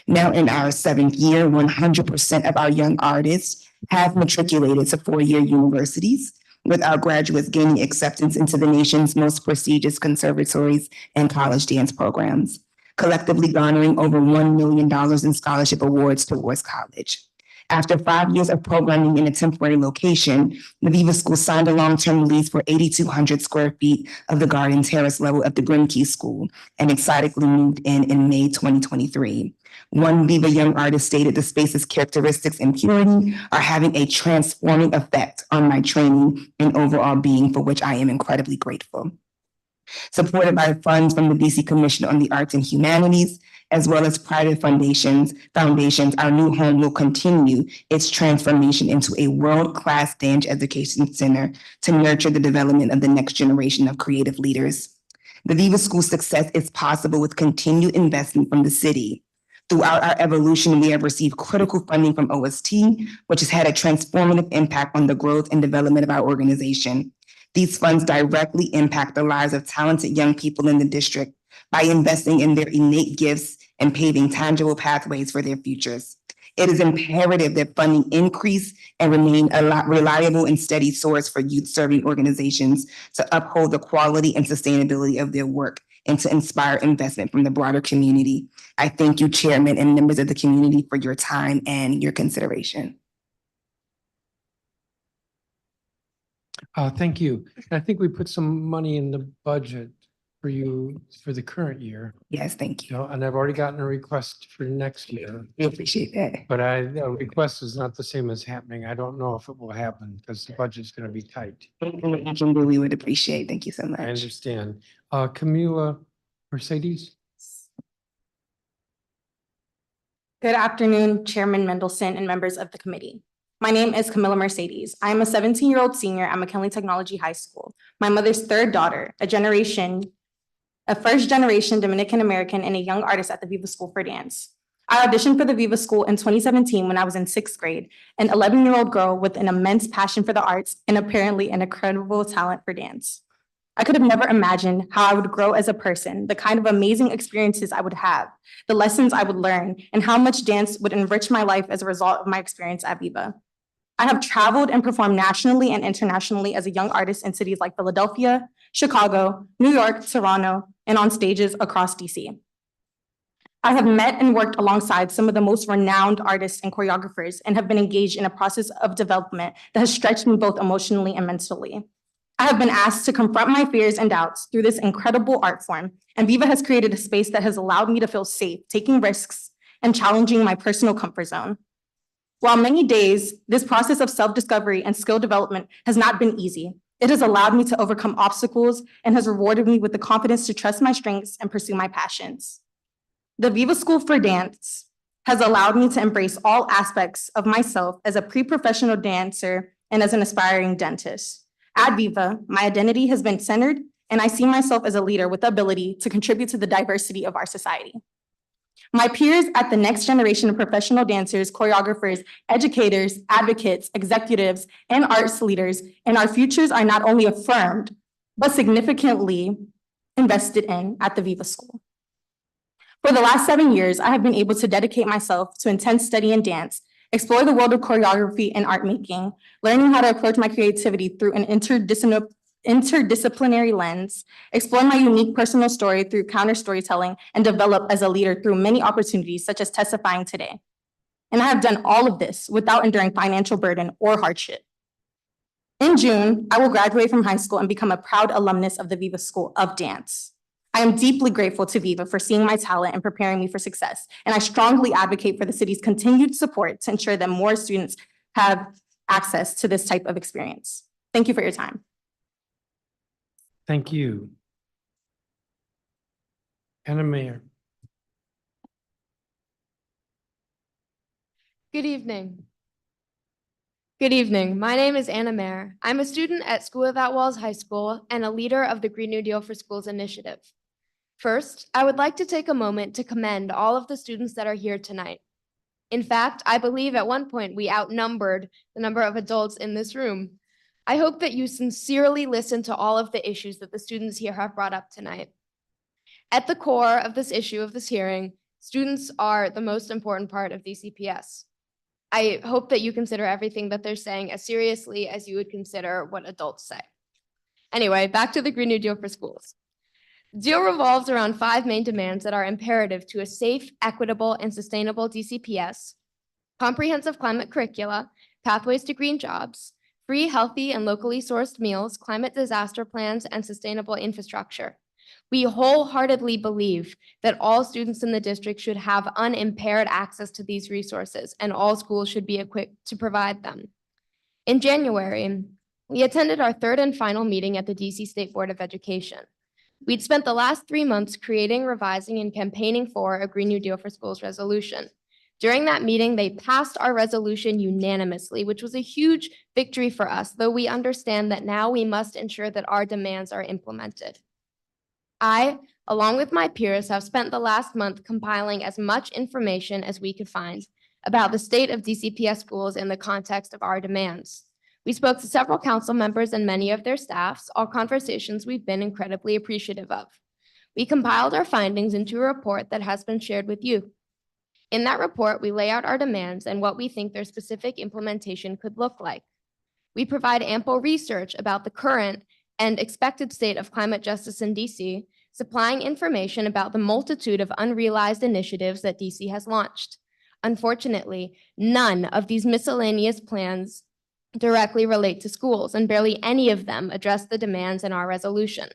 Now in our 7th year, 100% of our young artists have matriculated to 4-year universities, with our graduates gaining acceptance into the nation's most prestigious conservatories and college dance programs, collectively garnering over $1 million in scholarship awards towards college. After 5 years of programming in a temporary location, the Viva School signed a long-term lease for 8,200 square feet of the garden terrace level of the Grimkey School and excitedly moved in May 2023. One Viva young artist stated the space's characteristics and purity are having a transforming effect on my training and overall being, for which I am incredibly grateful. Supported by funds from the DC Commission on the Arts and Humanities, as well as private foundations, our new home will continue its transformation into a world-class dance education center to nurture the development of the next generation of creative leaders. The Viva School's success is possible with continued investment from the city. Throughout our evolution, we have received critical funding from OST, which has had a transformative impact on the growth and development of our organization. These funds directly impact the lives of talented young people in the district by investing in their innate gifts and paving tangible pathways for their futures. It is imperative that funding increase and remain a reliable and steady source for youth-serving organizations to uphold the quality and sustainability of their work and to inspire investment from the broader community. I thank you, Chairman and members of the community, for your time and your consideration. Thank you. I think we put some money in the budget for you for the current year. Yes, thank you. And I've already gotten a request for next year. We appreciate that. But a request is not the same as happening. I don't know if it will happen because the budget's going to be tight. Anything you can do, we would appreciate. Thank you so much. I understand. Camila Mercedes? Good afternoon, Chairman Mendelson and members of the committee. My name is Camilla Mercedes. I am a 17-year-old senior at McKinley Technology High School. My mother's third daughter, a first-generation Dominican-American and a young artist at the Viva School for Dance. I auditioned for the Viva School in 2017 when I was in 6th grade, an 11-year-old girl with an immense passion for the arts and apparently an incredible talent for dance. I could have never imagined how I would grow as a person, the kind of amazing experiences I would have, the lessons I would learn, and how much dance would enrich my life as a result of my experience at Viva. I have traveled and performed nationally and internationally as a young artist in cities like Philadelphia, Chicago, New York, Toronto, and on stages across DC. I have met and worked alongside some of the most renowned artists and choreographers and have been engaged in a process of development that has stretched me both emotionally and mentally. I have been asked to confront my fears and doubts through this incredible art form, and Viva has created a space that has allowed me to feel safe, taking risks and challenging my personal comfort zone. While many days, this process of self-discovery and skill development has not been easy, it has allowed me to overcome obstacles and has rewarded me with the confidence to trust my strengths and pursue my passions. The Viva School for Dance has allowed me to embrace all aspects of myself as a pre-professional dancer and as an aspiring dentist. At Viva, my identity has been centered, and I see myself as a leader with the ability to contribute to the diversity of our society. My peers at the next generation of professional dancers, choreographers, educators, advocates, executives, and arts leaders in our futures are not only affirmed, but significantly invested in at the Viva School. For the last 7 years, I have been able to dedicate myself to intense study in dance, explore the world of choreography and art making, learning how to approach my creativity through an interdisciplinary lens, explore my unique personal story through counter storytelling, and develop as a leader through many opportunities such as testifying today. And I have done all of this without enduring financial burden or hardship. In June, I will graduate from high school and become a proud alumnus of the Viva School of Dance. I am deeply grateful to Viva for seeing my talent and preparing me for success, and I strongly advocate for the city's continued support to ensure that more students have access to this type of experience. Thank you for your time. Thank you. Anna Mayer. Good evening. Good evening. My name is Anna Mayer. I'm a student at School Without Walls High School and a leader of the Green New Deal for Schools initiative. First, I would like to take a moment to commend all of the students that are here tonight. In fact, I believe at one point we outnumbered the number of adults in this room. I hope that you sincerely listen to all of the issues that the students here have brought up tonight. At the core of this issue of this hearing, students are the most important part of DCPS. I hope that you consider everything that they're saying as seriously as you would consider what adults say. Anyway, back to the Green New Deal for Schools. The deal revolves around 5 main demands that are imperative to a safe, equitable, and sustainable DCPS: comprehensive climate curricula, pathways to green jobs, free, healthy, and locally sourced meals, climate disaster plans, and sustainable infrastructure. We wholeheartedly believe that all students in the district should have unimpaired access to these resources, and all schools should be equipped to provide them. In January, we attended our 3rd and final meeting at the DC State Board of Education. We'd spent the last 3 months creating, revising, and campaigning for a Green New Deal for Schools resolution. During that meeting, they passed our resolution unanimously, which was a huge victory for us, though we understand that now we must ensure that our demands are implemented. I, along with my peers, have spent the last month compiling as much information as we could find about the state of DCPS schools in the context of our demands. We spoke to several council members and many of their staffs, all conversations we've been incredibly appreciative of. We compiled our findings into a report that has been shared with you. In that report, we lay out our demands and what we think their specific implementation could look like. We provide ample research about the current and expected state of climate justice in DC, supplying information about the multitude of unrealized initiatives that DC has launched. Unfortunately, none of these miscellaneous plans directly relate to schools, and barely any of them address the demands in our resolution.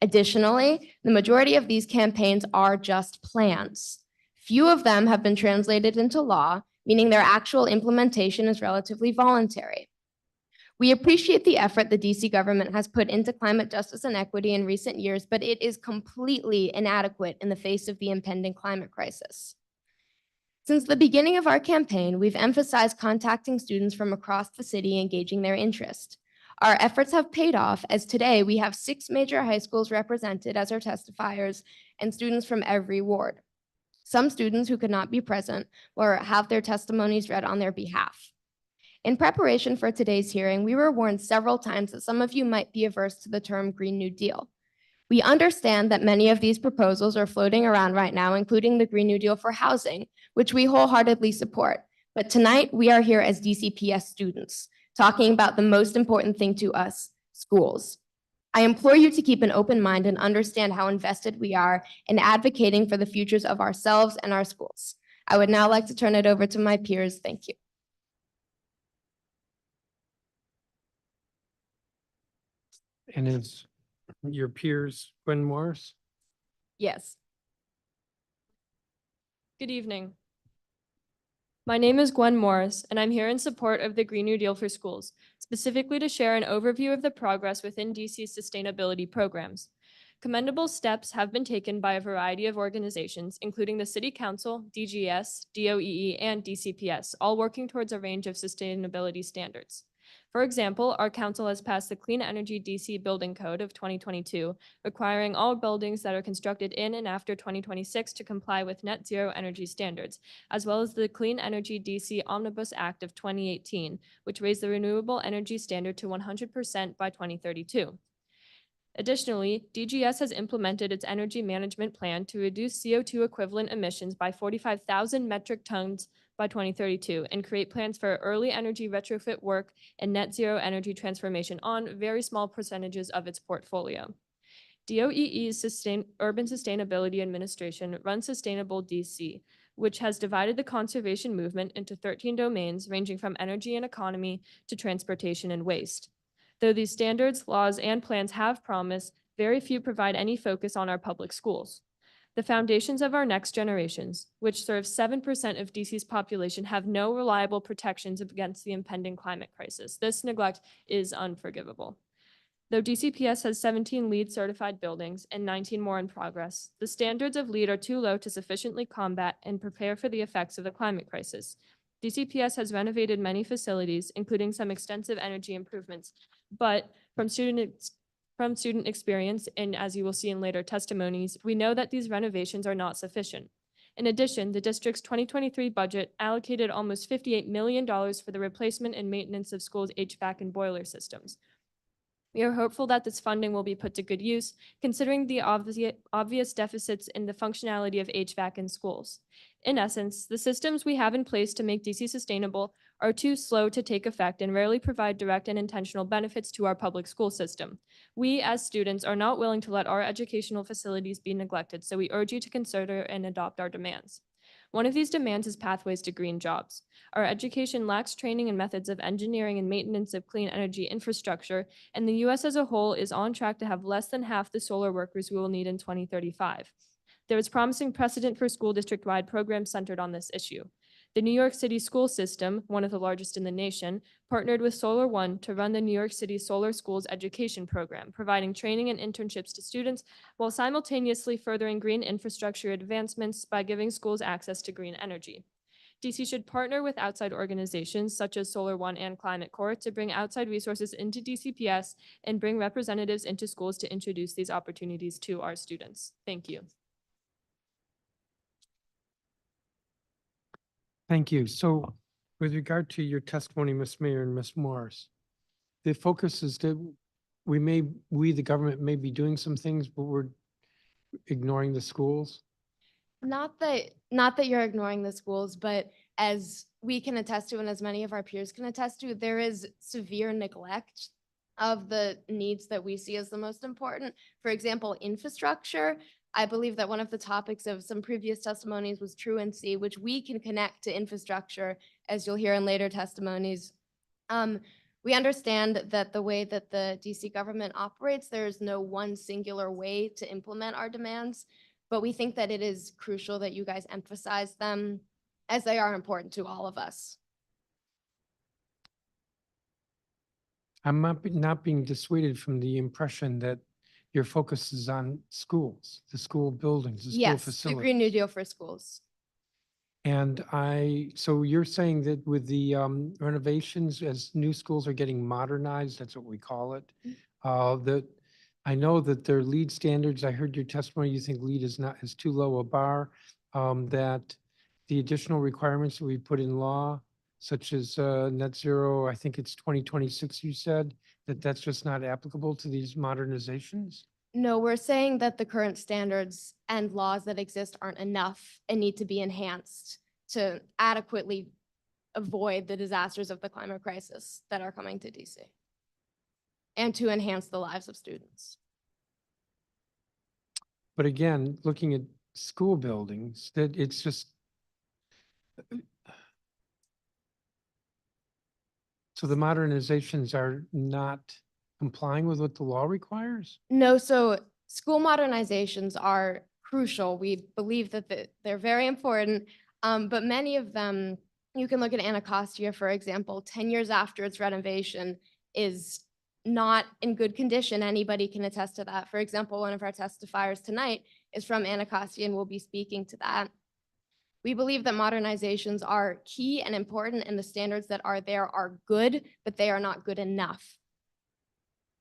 Additionally, the majority of these campaigns are just plans. Few of them have been translated into law, meaning their actual implementation is relatively voluntary. We appreciate the effort the DC government has put into climate justice and equity in recent years, but it is completely inadequate in the face of the impending climate crisis. Since the beginning of our campaign, we've emphasized contacting students from across the city, engaging their interest. Our efforts have paid off, as today we have 6 major high schools represented as our testifiers and students from every ward. Some students who could not be present will have their testimonies read on their behalf. In preparation for today's hearing, we were warned several times that some of you might be averse to the term Green New Deal. We understand that many of these proposals are floating around right now, including the Green New Deal for housing, which we wholeheartedly support. But tonight, we are here as DCPS students, talking about the most important thing to us, schools. I implore you to keep an open mind and understand how invested we are in advocating for the futures of ourselves and our schools. I would now like to turn it over to my peers. Thank you. And is your peers Gwen Morris? Yes. Good evening. My name is Gwen Morris, and I'm here in support of the Green New Deal for Schools, specifically to share an overview of the progress within DC's sustainability programs. Commendable steps have been taken by a variety of organizations, including the City Council, DGS, DOEE, and DCPS, all working towards a range of sustainability standards. For example, our council has passed the Clean Energy DC Building Code of 2022, requiring all buildings that are constructed in and after 2026 to comply with net zero energy standards, as well as the Clean Energy DC Omnibus Act of 2018, which raised the renewable energy standard to 100% by 2032. Additionally, DGS has implemented its energy management plan to reduce CO2 equivalent emissions by 45,000 metric tons by 2032 and create plans for early energy retrofit work and net zero energy transformation on very small percentages of its portfolio. DOEE's Urban Sustainability Administration runs Sustainable DC, which has divided the conservation movement into 13 domains ranging from energy and economy to transportation and waste. Though these standards, laws, and plans have promise, very few provide any focus on our public schools. The foundations of our next generations, which serve 7% of DC's population, have no reliable protections against the impending climate crisis. This neglect is unforgivable. Though DCPS has 17 LEED certified buildings and 19 more in progress, the standards of LEED are too low to sufficiently combat and prepare for the effects of the climate crisis. DCPS has renovated many facilities, including some extensive energy improvements, but from student experience, and as you will see in later testimonies, we know that these renovations are not sufficient. In addition, the district's 2023 budget allocated almost $58 million for the replacement and maintenance of schools' HVAC and boiler systems. We are hopeful that this funding will be put to good use, considering the obvious deficits in the functionality of HVAC in schools. In essence, the systems we have in place to make DC sustainable are too slow to take effect and rarely provide direct and intentional benefits to our public school system. We, as students, are not willing to let our educational facilities be neglected, so we urge you to consider and adopt our demands. One of these demands is pathways to green jobs. Our education lacks training in methods of engineering and maintenance of clean energy infrastructure, and the US as a whole is on track to have less than half the solar workers we will need in 2035. There is promising precedent for school district-wide programs centered on this issue. The New York City school system, one of the largest in the nation, partnered with Solar One to run the New York City Solar Schools Education Program, providing training and internships to students while simultaneously furthering green infrastructure advancements by giving schools access to green energy. DC should partner with outside organizations such as Solar One and Climate Corps to bring outside resources into DCPS and bring representatives into schools to introduce these opportunities to our students. Thank you. Thank you. So with regard to your testimony, Ms. Mayor and Ms. Morris, the focus is that we, the government, may be doing some things, but we're ignoring the schools. Not that you're ignoring the schools, but as we can attest to and as many of our peers can attest to, there is severe neglect of the needs that we see as the most important. For example, infrastructure. I believe that one of the topics of some previous testimonies was truancy, which we can connect to infrastructure, as you'll hear in later testimonies. We understand that the way that the DC government operates, there is no one singular way to implement our demands, but we think that it is crucial that you guys emphasize them as they are important to all of us. I'm not being dissuaded from the impression that your focus is on schools, the school buildings, the school Yes, facilities. the Green New Deal for schools. And so you're saying that with the renovations, as new schools are getting modernized, that's what we call it, that I know that their LEED standards, I heard your testimony, you think LEED is too low a bar, that the additional requirements that we put in law, such as net zero, I think it's 2026, you said, that's just not applicable to these modernizations? No, we're saying that the current standards and laws that exist aren't enough and need to be enhanced to adequately avoid the disasters of the climate crisis that are coming to DC and to enhance the lives of students. But again, looking at school buildings, that it's just, so the modernizations are not complying with what the law requires? No, so school modernizations are crucial. We believe that they're very important, but many of them, you can look at Anacostia, for example, 10 years after its renovation is not in good condition. Anybody can attest to that. For example, one of our testifiers tonight is from Anacostia and will be speaking to that. We believe that modernizations are key and important, and the standards that are there are good, but they are not good enough.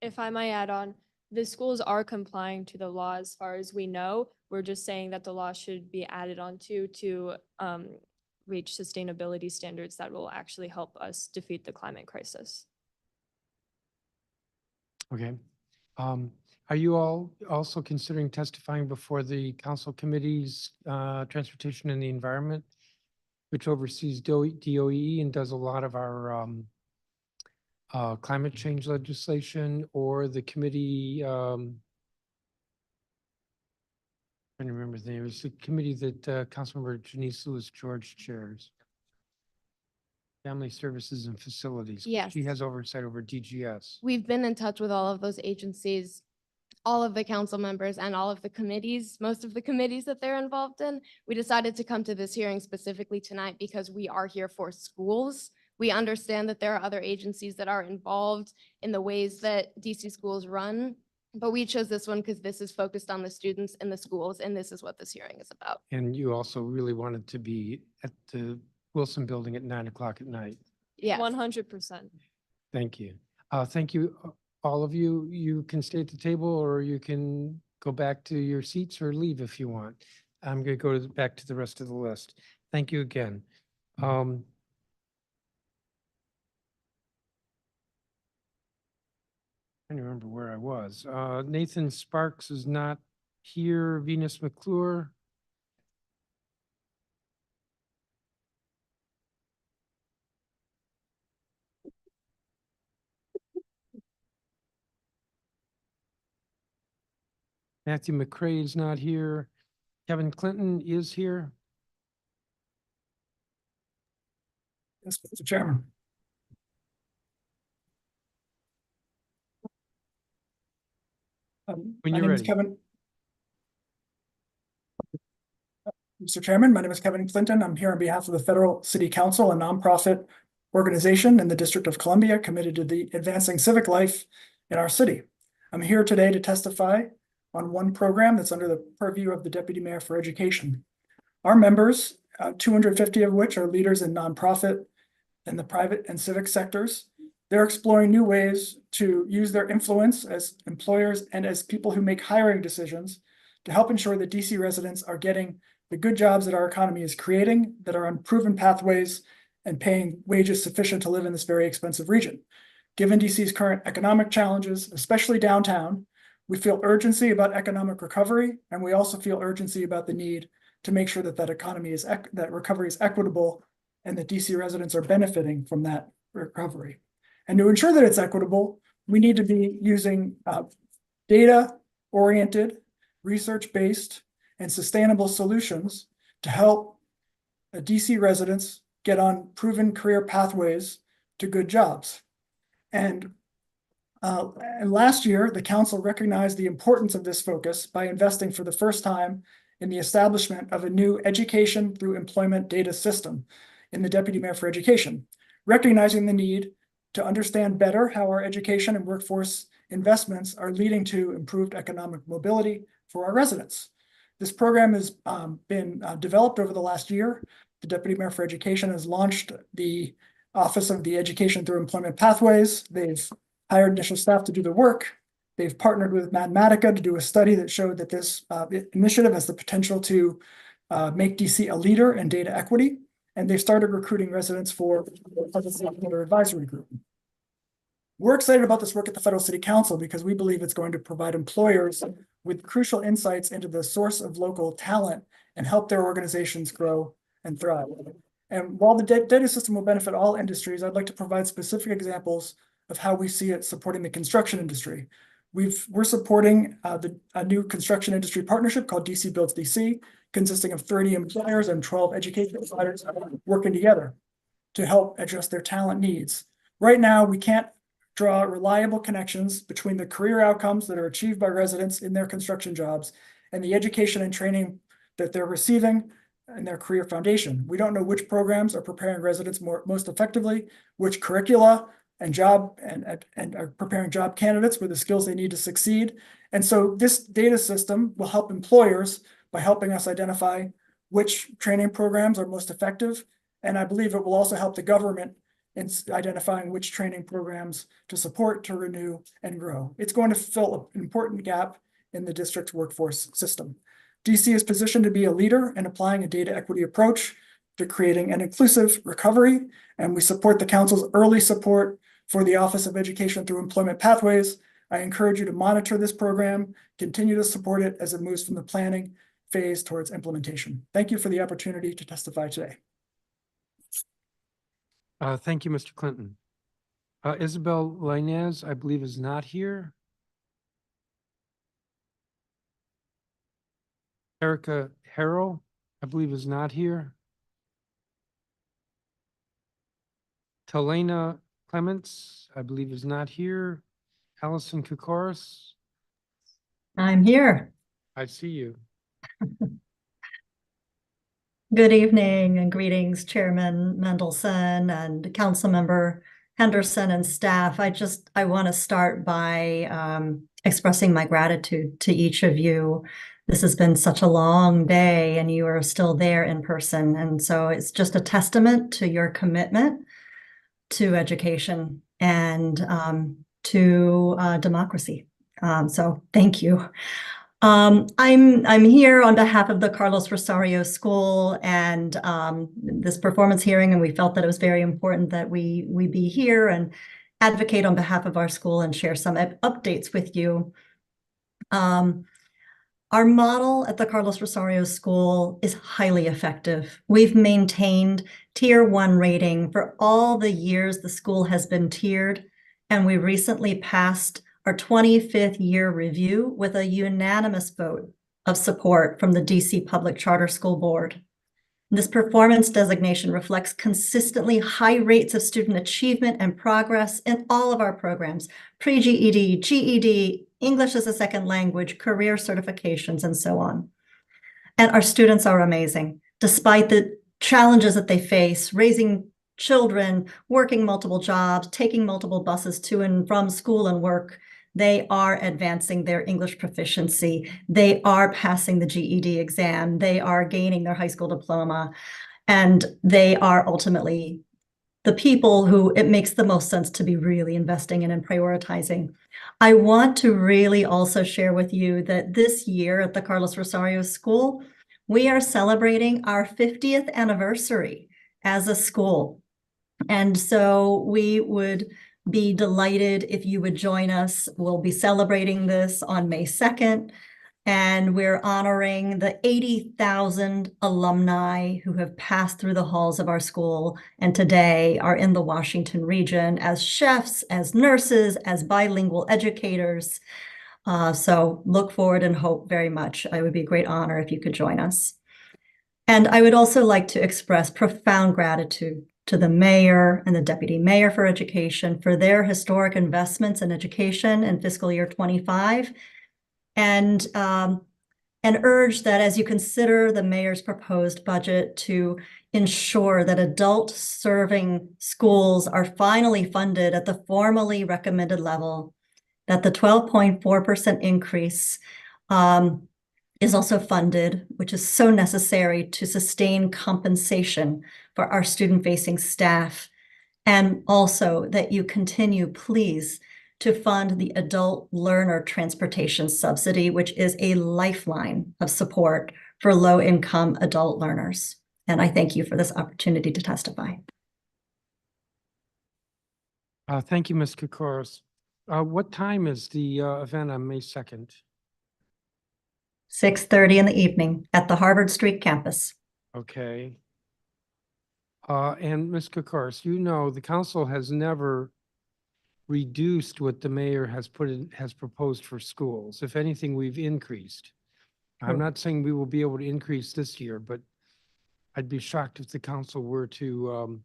If I might add on, the schools are complying to the law as far as we know. We're just saying that the law should be added on to reach sustainability standards that will actually help us defeat the climate crisis. Okay. Are you all also considering testifying before the council committees, Transportation and the Environment, which oversees DOE and does a lot of our climate change legislation, or the committee, trying to remember the name, it's the committee that Councilmember Janice Lewis George chairs. Family Services and Facilities. Yes. She has oversight over DGS. We've been in touch with all of those agencies, all of the council members and all of the committees, most of the committees that they're involved in. We decided to come to this hearing specifically tonight because we are here for schools. We understand that there are other agencies that are involved in the ways that DC schools run, but we chose this one because this is focused on the students in the schools, and this is what this hearing is about. And you also really wanted to be at the Wilson Building at 9 o'clock at night. Yes. 100%. Thank you. Thank you, all of you. You can stay at the table or you can go back to your seats or leave if you want. I'm going to go back to the rest of the list. Thank you again. I don't remember where I was. Nathan Sparks is not here. Venus McClure. Matthew McCray is not here. Kevin Clinton is here. Yes, Mr. Chairman. When My you're name is ready. Kevin. Mr. Chairman, my name is Kevin Clinton. I'm here on behalf of the Federal City Council, a nonprofit organization in the District of Columbia committed to the advancing civic life in our city. I'm here today to testify on one program that's under the purview of the Deputy Mayor for Education. Our members, 250 of which are leaders in nonprofit and the private and civic sectors, they're exploring new ways to use their influence as employers and as people who make hiring decisions to help ensure that DC residents are getting the good jobs that our economy is creating, that are on proven pathways and paying wages sufficient to live in this very expensive region. Given DC's current economic challenges, especially downtown, we feel urgency about economic recovery, and we also feel urgency about the need to make sure that that recovery is equitable and that DC residents are benefiting from that recovery. And to ensure that it's equitable, we need to be using data-oriented, research-based, and sustainable solutions to help DC residents get on proven career pathways to good jobs. And last year, the council recognized the importance of this focus by investing for the first time in the establishment of a new education through employment data system in the Deputy Mayor for Education, recognizing the need to understand better how our education and workforce investments are leading to improved economic mobility for our residents. This program has been developed over the last year. The Deputy Mayor for Education has launched the Office of the Education Through Employment Pathways. They've hired initial staff to do the work. They've partnered with Mathematica to do a study that showed that this initiative has the potential to make DC a leader in data equity. And they've started recruiting residents for the advisory group. We're excited about this work at the Federal City Council because we believe it's going to provide employers with crucial insights into the source of local talent and help their organizations grow and thrive. And while the data system will benefit all industries, I'd like to provide specific examples of how we see it supporting the construction industry. We're supporting a new construction industry partnership called DC Builds DC, consisting of 30 employers and 12 education providers working together to help address their talent needs. Right now, we can't draw reliable connections between the career outcomes that are achieved by residents in their construction jobs and the education and training that they're receiving in their career foundation. We don't know which programs are preparing residents most effectively, which curricula and are preparing job candidates with the skills they need to succeed. And so this data system will help employers by helping us identify which training programs are most effective. And I believe it will also help the government in identifying which training programs to support, to renew, and grow. It's going to fill an important gap in the district's workforce system. DC is positioned to be a leader in applying a data equity approach to creating an inclusive recovery, and we support the council's early support for the Office of Education Through Employment Pathways. I encourage you to monitor this program, continue to support it as it moves from the planning phase towards implementation. Thank you for the opportunity to testify today. Thank you, Mr. Clinton. Isabel Lainez, I believe, is not here. Erica Harrell, I believe, is not here. Talena Clements, I believe, is not here. Allison Kukoris. I'm here. I see you. Good evening and greetings, Chairman Mendelson and Councilmember Henderson and staff. I want to start by expressing my gratitude to each of you This has been such a long day and you are still there in person. And so it's just a testament to your commitment to education and to democracy. So thank you. I'm here on behalf of the Carlos Rosario School and this performance hearing, and we felt that it was very important that we be here and advocate on behalf of our school and share some updates with you. Our model at the Carlos Rosario School is highly effective. We've maintained Tier 1 rating for all the years the school has been tiered, and we recently passed our 25th year review with a unanimous vote of support from the DC Public Charter School Board. This performance designation reflects consistently high rates of student achievement and progress in all of our programs, pre-GED, GED, English as a second language, career certifications, and so on. And our students are amazing. Despite the challenges that they face, raising children, working multiple jobs, taking multiple buses to and from school and work, they are advancing their English proficiency. They are passing the GED exam. They are gaining their high school diploma. And they are ultimately the people who it makes the most sense to be really investing in and prioritizing. I want to really also share with you that this year at the Carlos Rosario School, we are celebrating our 50th anniversary as a school. And so we would be delighted if you would join us. We'll be celebrating this on May 2nd, and we're honoring the 80,000 alumni who have passed through the halls of our school and today are in the Washington region as chefs, as nurses, as bilingual educators. So look forward and hope very much. It would be a great honor if you could join us. And I would also like to express profound gratitude to the mayor and the deputy mayor for education for their historic investments in education in fiscal year 25. And urge that as you consider the mayor's proposed budget to ensure that adult serving schools are finally funded at the formally recommended level, that the 12.4% increase is also funded, which is so necessary to sustain compensation for our student-facing staff. And also that you continue, please, to fund the adult learner transportation subsidy, which is a lifeline of support for low-income adult learners. And I thank you for this opportunity to testify. Thank you, Ms. Kokoros. What time is the event on May 2nd? 6:30 in the evening at the Harvard Street campus. Okay. And Ms. Kokoros, you know, the council has never reduced what the mayor has proposed for schools. If anything, we've increased. I'm not saying we will be able to increase this year, but I'd be shocked if the council were to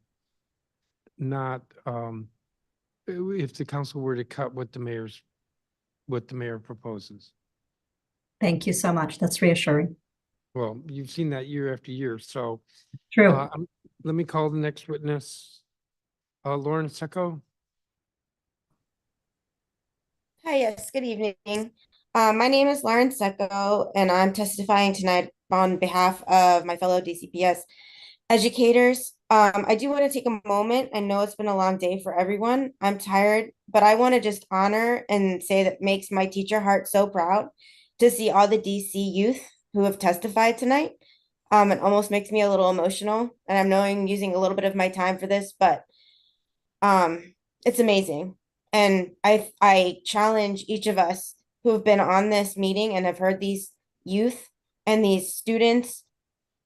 if the council were to cut what the mayor proposes. Thank you so much. That's reassuring. Well, you've seen that year after year, so. True. Let me call the next witness. Lauren Secco. Hi, yes, good evening. My name is Lauren Secco, and I'm testifying tonight on behalf of my fellow DCPS educators. I do want to take a moment. I know it's been a long day for everyone. I'm tired, but I want to just honor and say that makes my teacher heart so proud to see all the DC youth who have testified tonight. It almost makes me a little emotional, and I'm knowing using a little bit of my time for this, but it's amazing. And I challenge each of us who have been on this meeting and have heard these youth and these students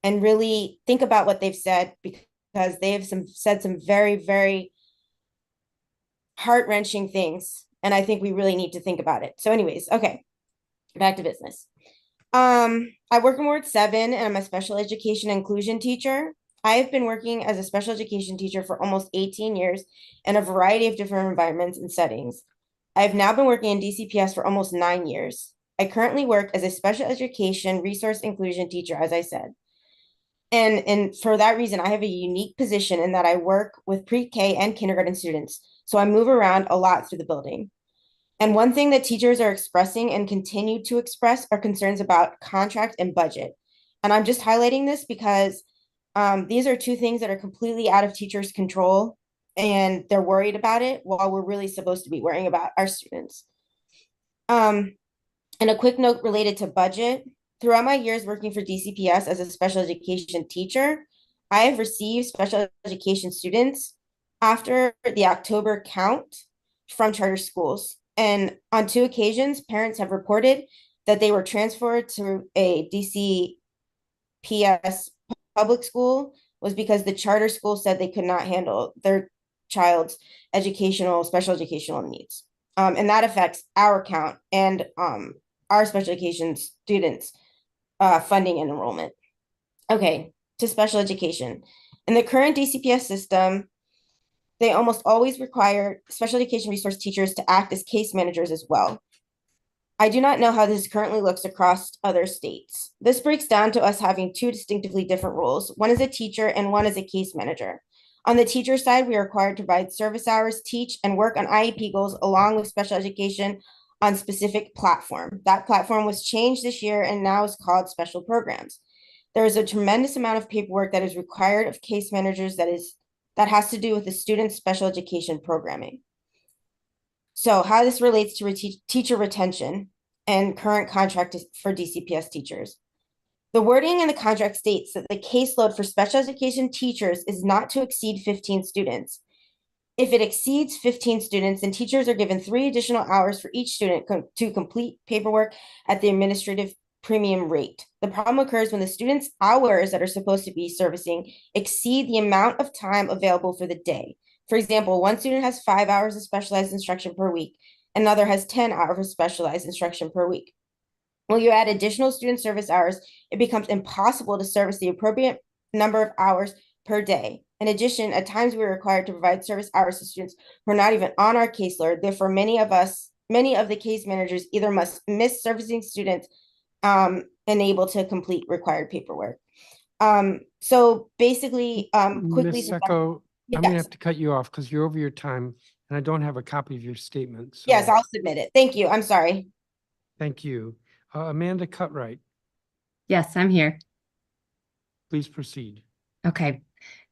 and really think about what they've said, because they have said some very, very heart-wrenching things. And I think we really need to think about it. So anyways, okay, back to business. I work in Ward 7 and I'm a special education inclusion teacher. I have been working as a special education teacher for almost 18 years in a variety of different environments and settings. I've now been working in DCPS for almost 9 years. I currently work as a special education resource inclusion teacher, as I said. And for that reason, I have a unique position in that I work with pre-K and kindergarten students. So I move around a lot through the building. And one thing that teachers are expressing and continue to express are concerns about contract and budget. And I'm just highlighting this because these are two things that are completely out of teachers' control, and they're worried about it while we're really supposed to be worrying about our students. And a quick note related to budget. Throughout my years working for DCPS as a special education teacher, I have received special education students after the October count from charter schools. And on 2 occasions, parents have reported that they were transferred to a DCPS public school was because the charter school said they could not handle their child's special educational needs. And that affects our count and our special education students funding and enrollment. Okay, to special education. In the current DCPS system, they almost always require special education resource teachers to act as case managers as well. I do not know how this currently looks across other states. This breaks down to us having 2 distinctively different roles. One is a teacher and one is a case manager. On the teacher side, we are required to provide service hours, teach, and work on IEP goals along with special education on specific platform. That platform was changed this year and now is called special programs. There is a tremendous amount of paperwork that is required of case managers that has to do with the student's special education programming. So how this relates to teacher retention and current contract for DCPS teachers. The wording in the contract states that the caseload for special education teachers is not to exceed 15 students. If it exceeds 15 students, then teachers are given 3 additional hours for each student to complete paperwork at the administrative premium rate. The problem occurs when the students' hours that are supposed to be servicing exceed the amount of time available for the day. For example, one student has 5 hours of specialized instruction per week, another has 10 hours of specialized instruction per week. When you add additional student service hours, it becomes impossible to service the appropriate number of hours per day. In addition, at times we are required to provide service hours to students who are not even on our caseload. Therefore, many of the case managers either must miss servicing students able to complete required paperwork. So basically, quickly. Ms. Secco, I'm gonna Yes. have to cut you off because you're over your time and I don't have a copy of your statement. So Yes, I'll submit it. Thank you. I'm sorry. thank you. Amanda Cutright, Yes, I'm here. please proceed. Okay.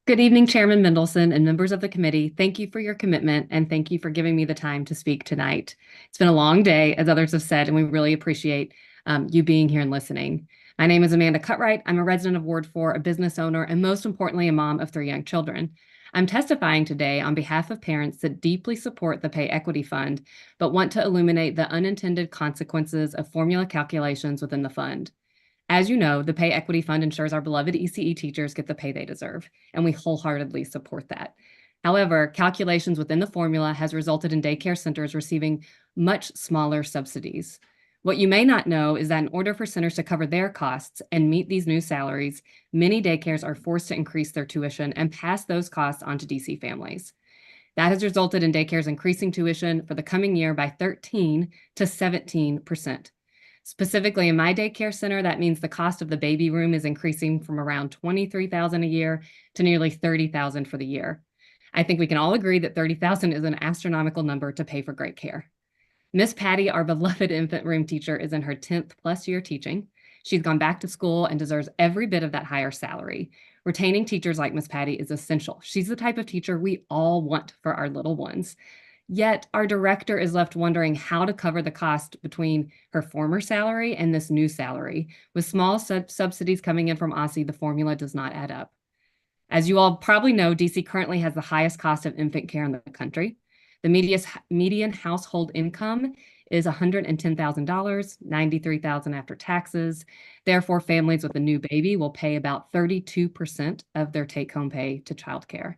Good evening, Chairman Mendelson and members of the committee. Thank you for your commitment and thank you for giving me the time to speak tonight. It's been a long day, as others have said, and we really appreciate you being here and listening. My name is Amanda Cutright. I'm a resident of Ward 4, a business owner, and most importantly, a mom of 3 young children. I'm testifying today on behalf of parents that deeply support the Pay Equity Fund, but want to illuminate the unintended consequences of formula calculations within the fund. As you know, the Pay Equity Fund ensures our beloved ECE teachers get the pay they deserve, and we wholeheartedly support that. However, calculations within the formula has resulted in daycare centers receiving much smaller subsidies. What you may not know is that in order for centers to cover their costs and meet these new salaries, many daycares are forced to increase their tuition and pass those costs on to DC families. That has resulted in daycares increasing tuition for the coming year by 13 to 17%. Specifically in my daycare center, that means the cost of the baby room is increasing from around $23,000 a year to nearly $30,000 for the year. I think we can all agree that $30,000 is an astronomical number to pay for great care. Miss Patty, our beloved infant room teacher, is in her 10th plus year teaching. She's gone back to school and deserves every bit of that higher salary. Retaining teachers like Miss Patty is essential. She's the type of teacher we all want for our little ones. Yet our director is left wondering how to cover the cost between her former salary and this new salary. With small subsidies coming in from OSSI, the formula does not add up. As you all probably know, DC currently has the highest cost of infant care in the country. The median household income is $110,000, $93,000 after taxes. Therefore, families with a new baby will pay about 32% of their take-home pay to childcare.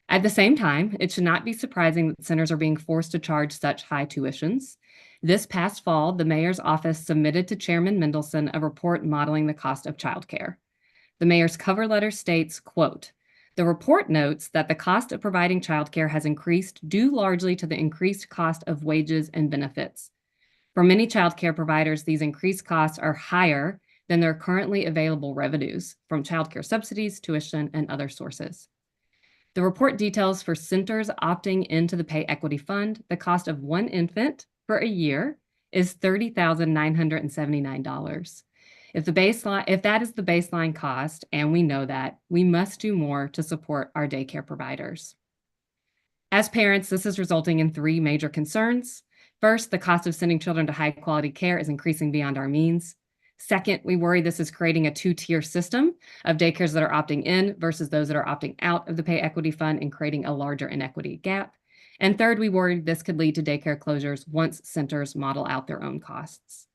At the same time, it should not be surprising that centers are being forced to charge such high tuitions. This past fall, the mayor's office submitted to Chairman Mendelson a report modeling the cost of childcare. The mayor's cover letter states, quote, "The report notes that the cost of providing childcare has increased due largely to the increased cost of wages and benefits. For many childcare providers, these increased costs are higher than their currently available revenues from childcare subsidies, tuition, and other sources." The report details for centers opting into the Pay Equity Fund, the cost of one infant for a year is $30,979. If that is the baseline cost, and we know that, we must do more to support our daycare providers. As parents, this is resulting in three major concerns. First, the cost of sending children to high-quality care is increasing beyond our means. Second, we worry this is creating a two-tier system of daycares that are opting in versus those that are opting out of the Pay Equity Fund and creating a larger inequity gap. And third, we worry this could lead to daycare closures once centers model out their own costs.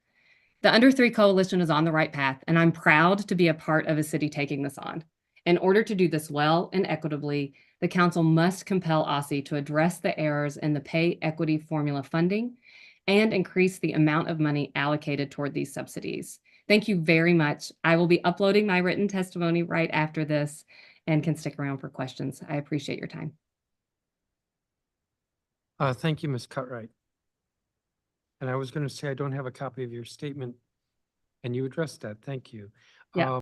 The Under 3 Coalition is on the right path, and I'm proud to be a part of a city taking this on. In order to do this well and equitably, the council must compel OSSI to address the errors in the pay equity formula funding and increase the amount of money allocated toward these subsidies. Thank you very much. I will be uploading my written testimony right after this and can stick around for questions. I appreciate your time. Thank you, Ms. Cutright. And I was going to say, I don't have a copy of your statement, and you addressed that. Thank you. Yeah.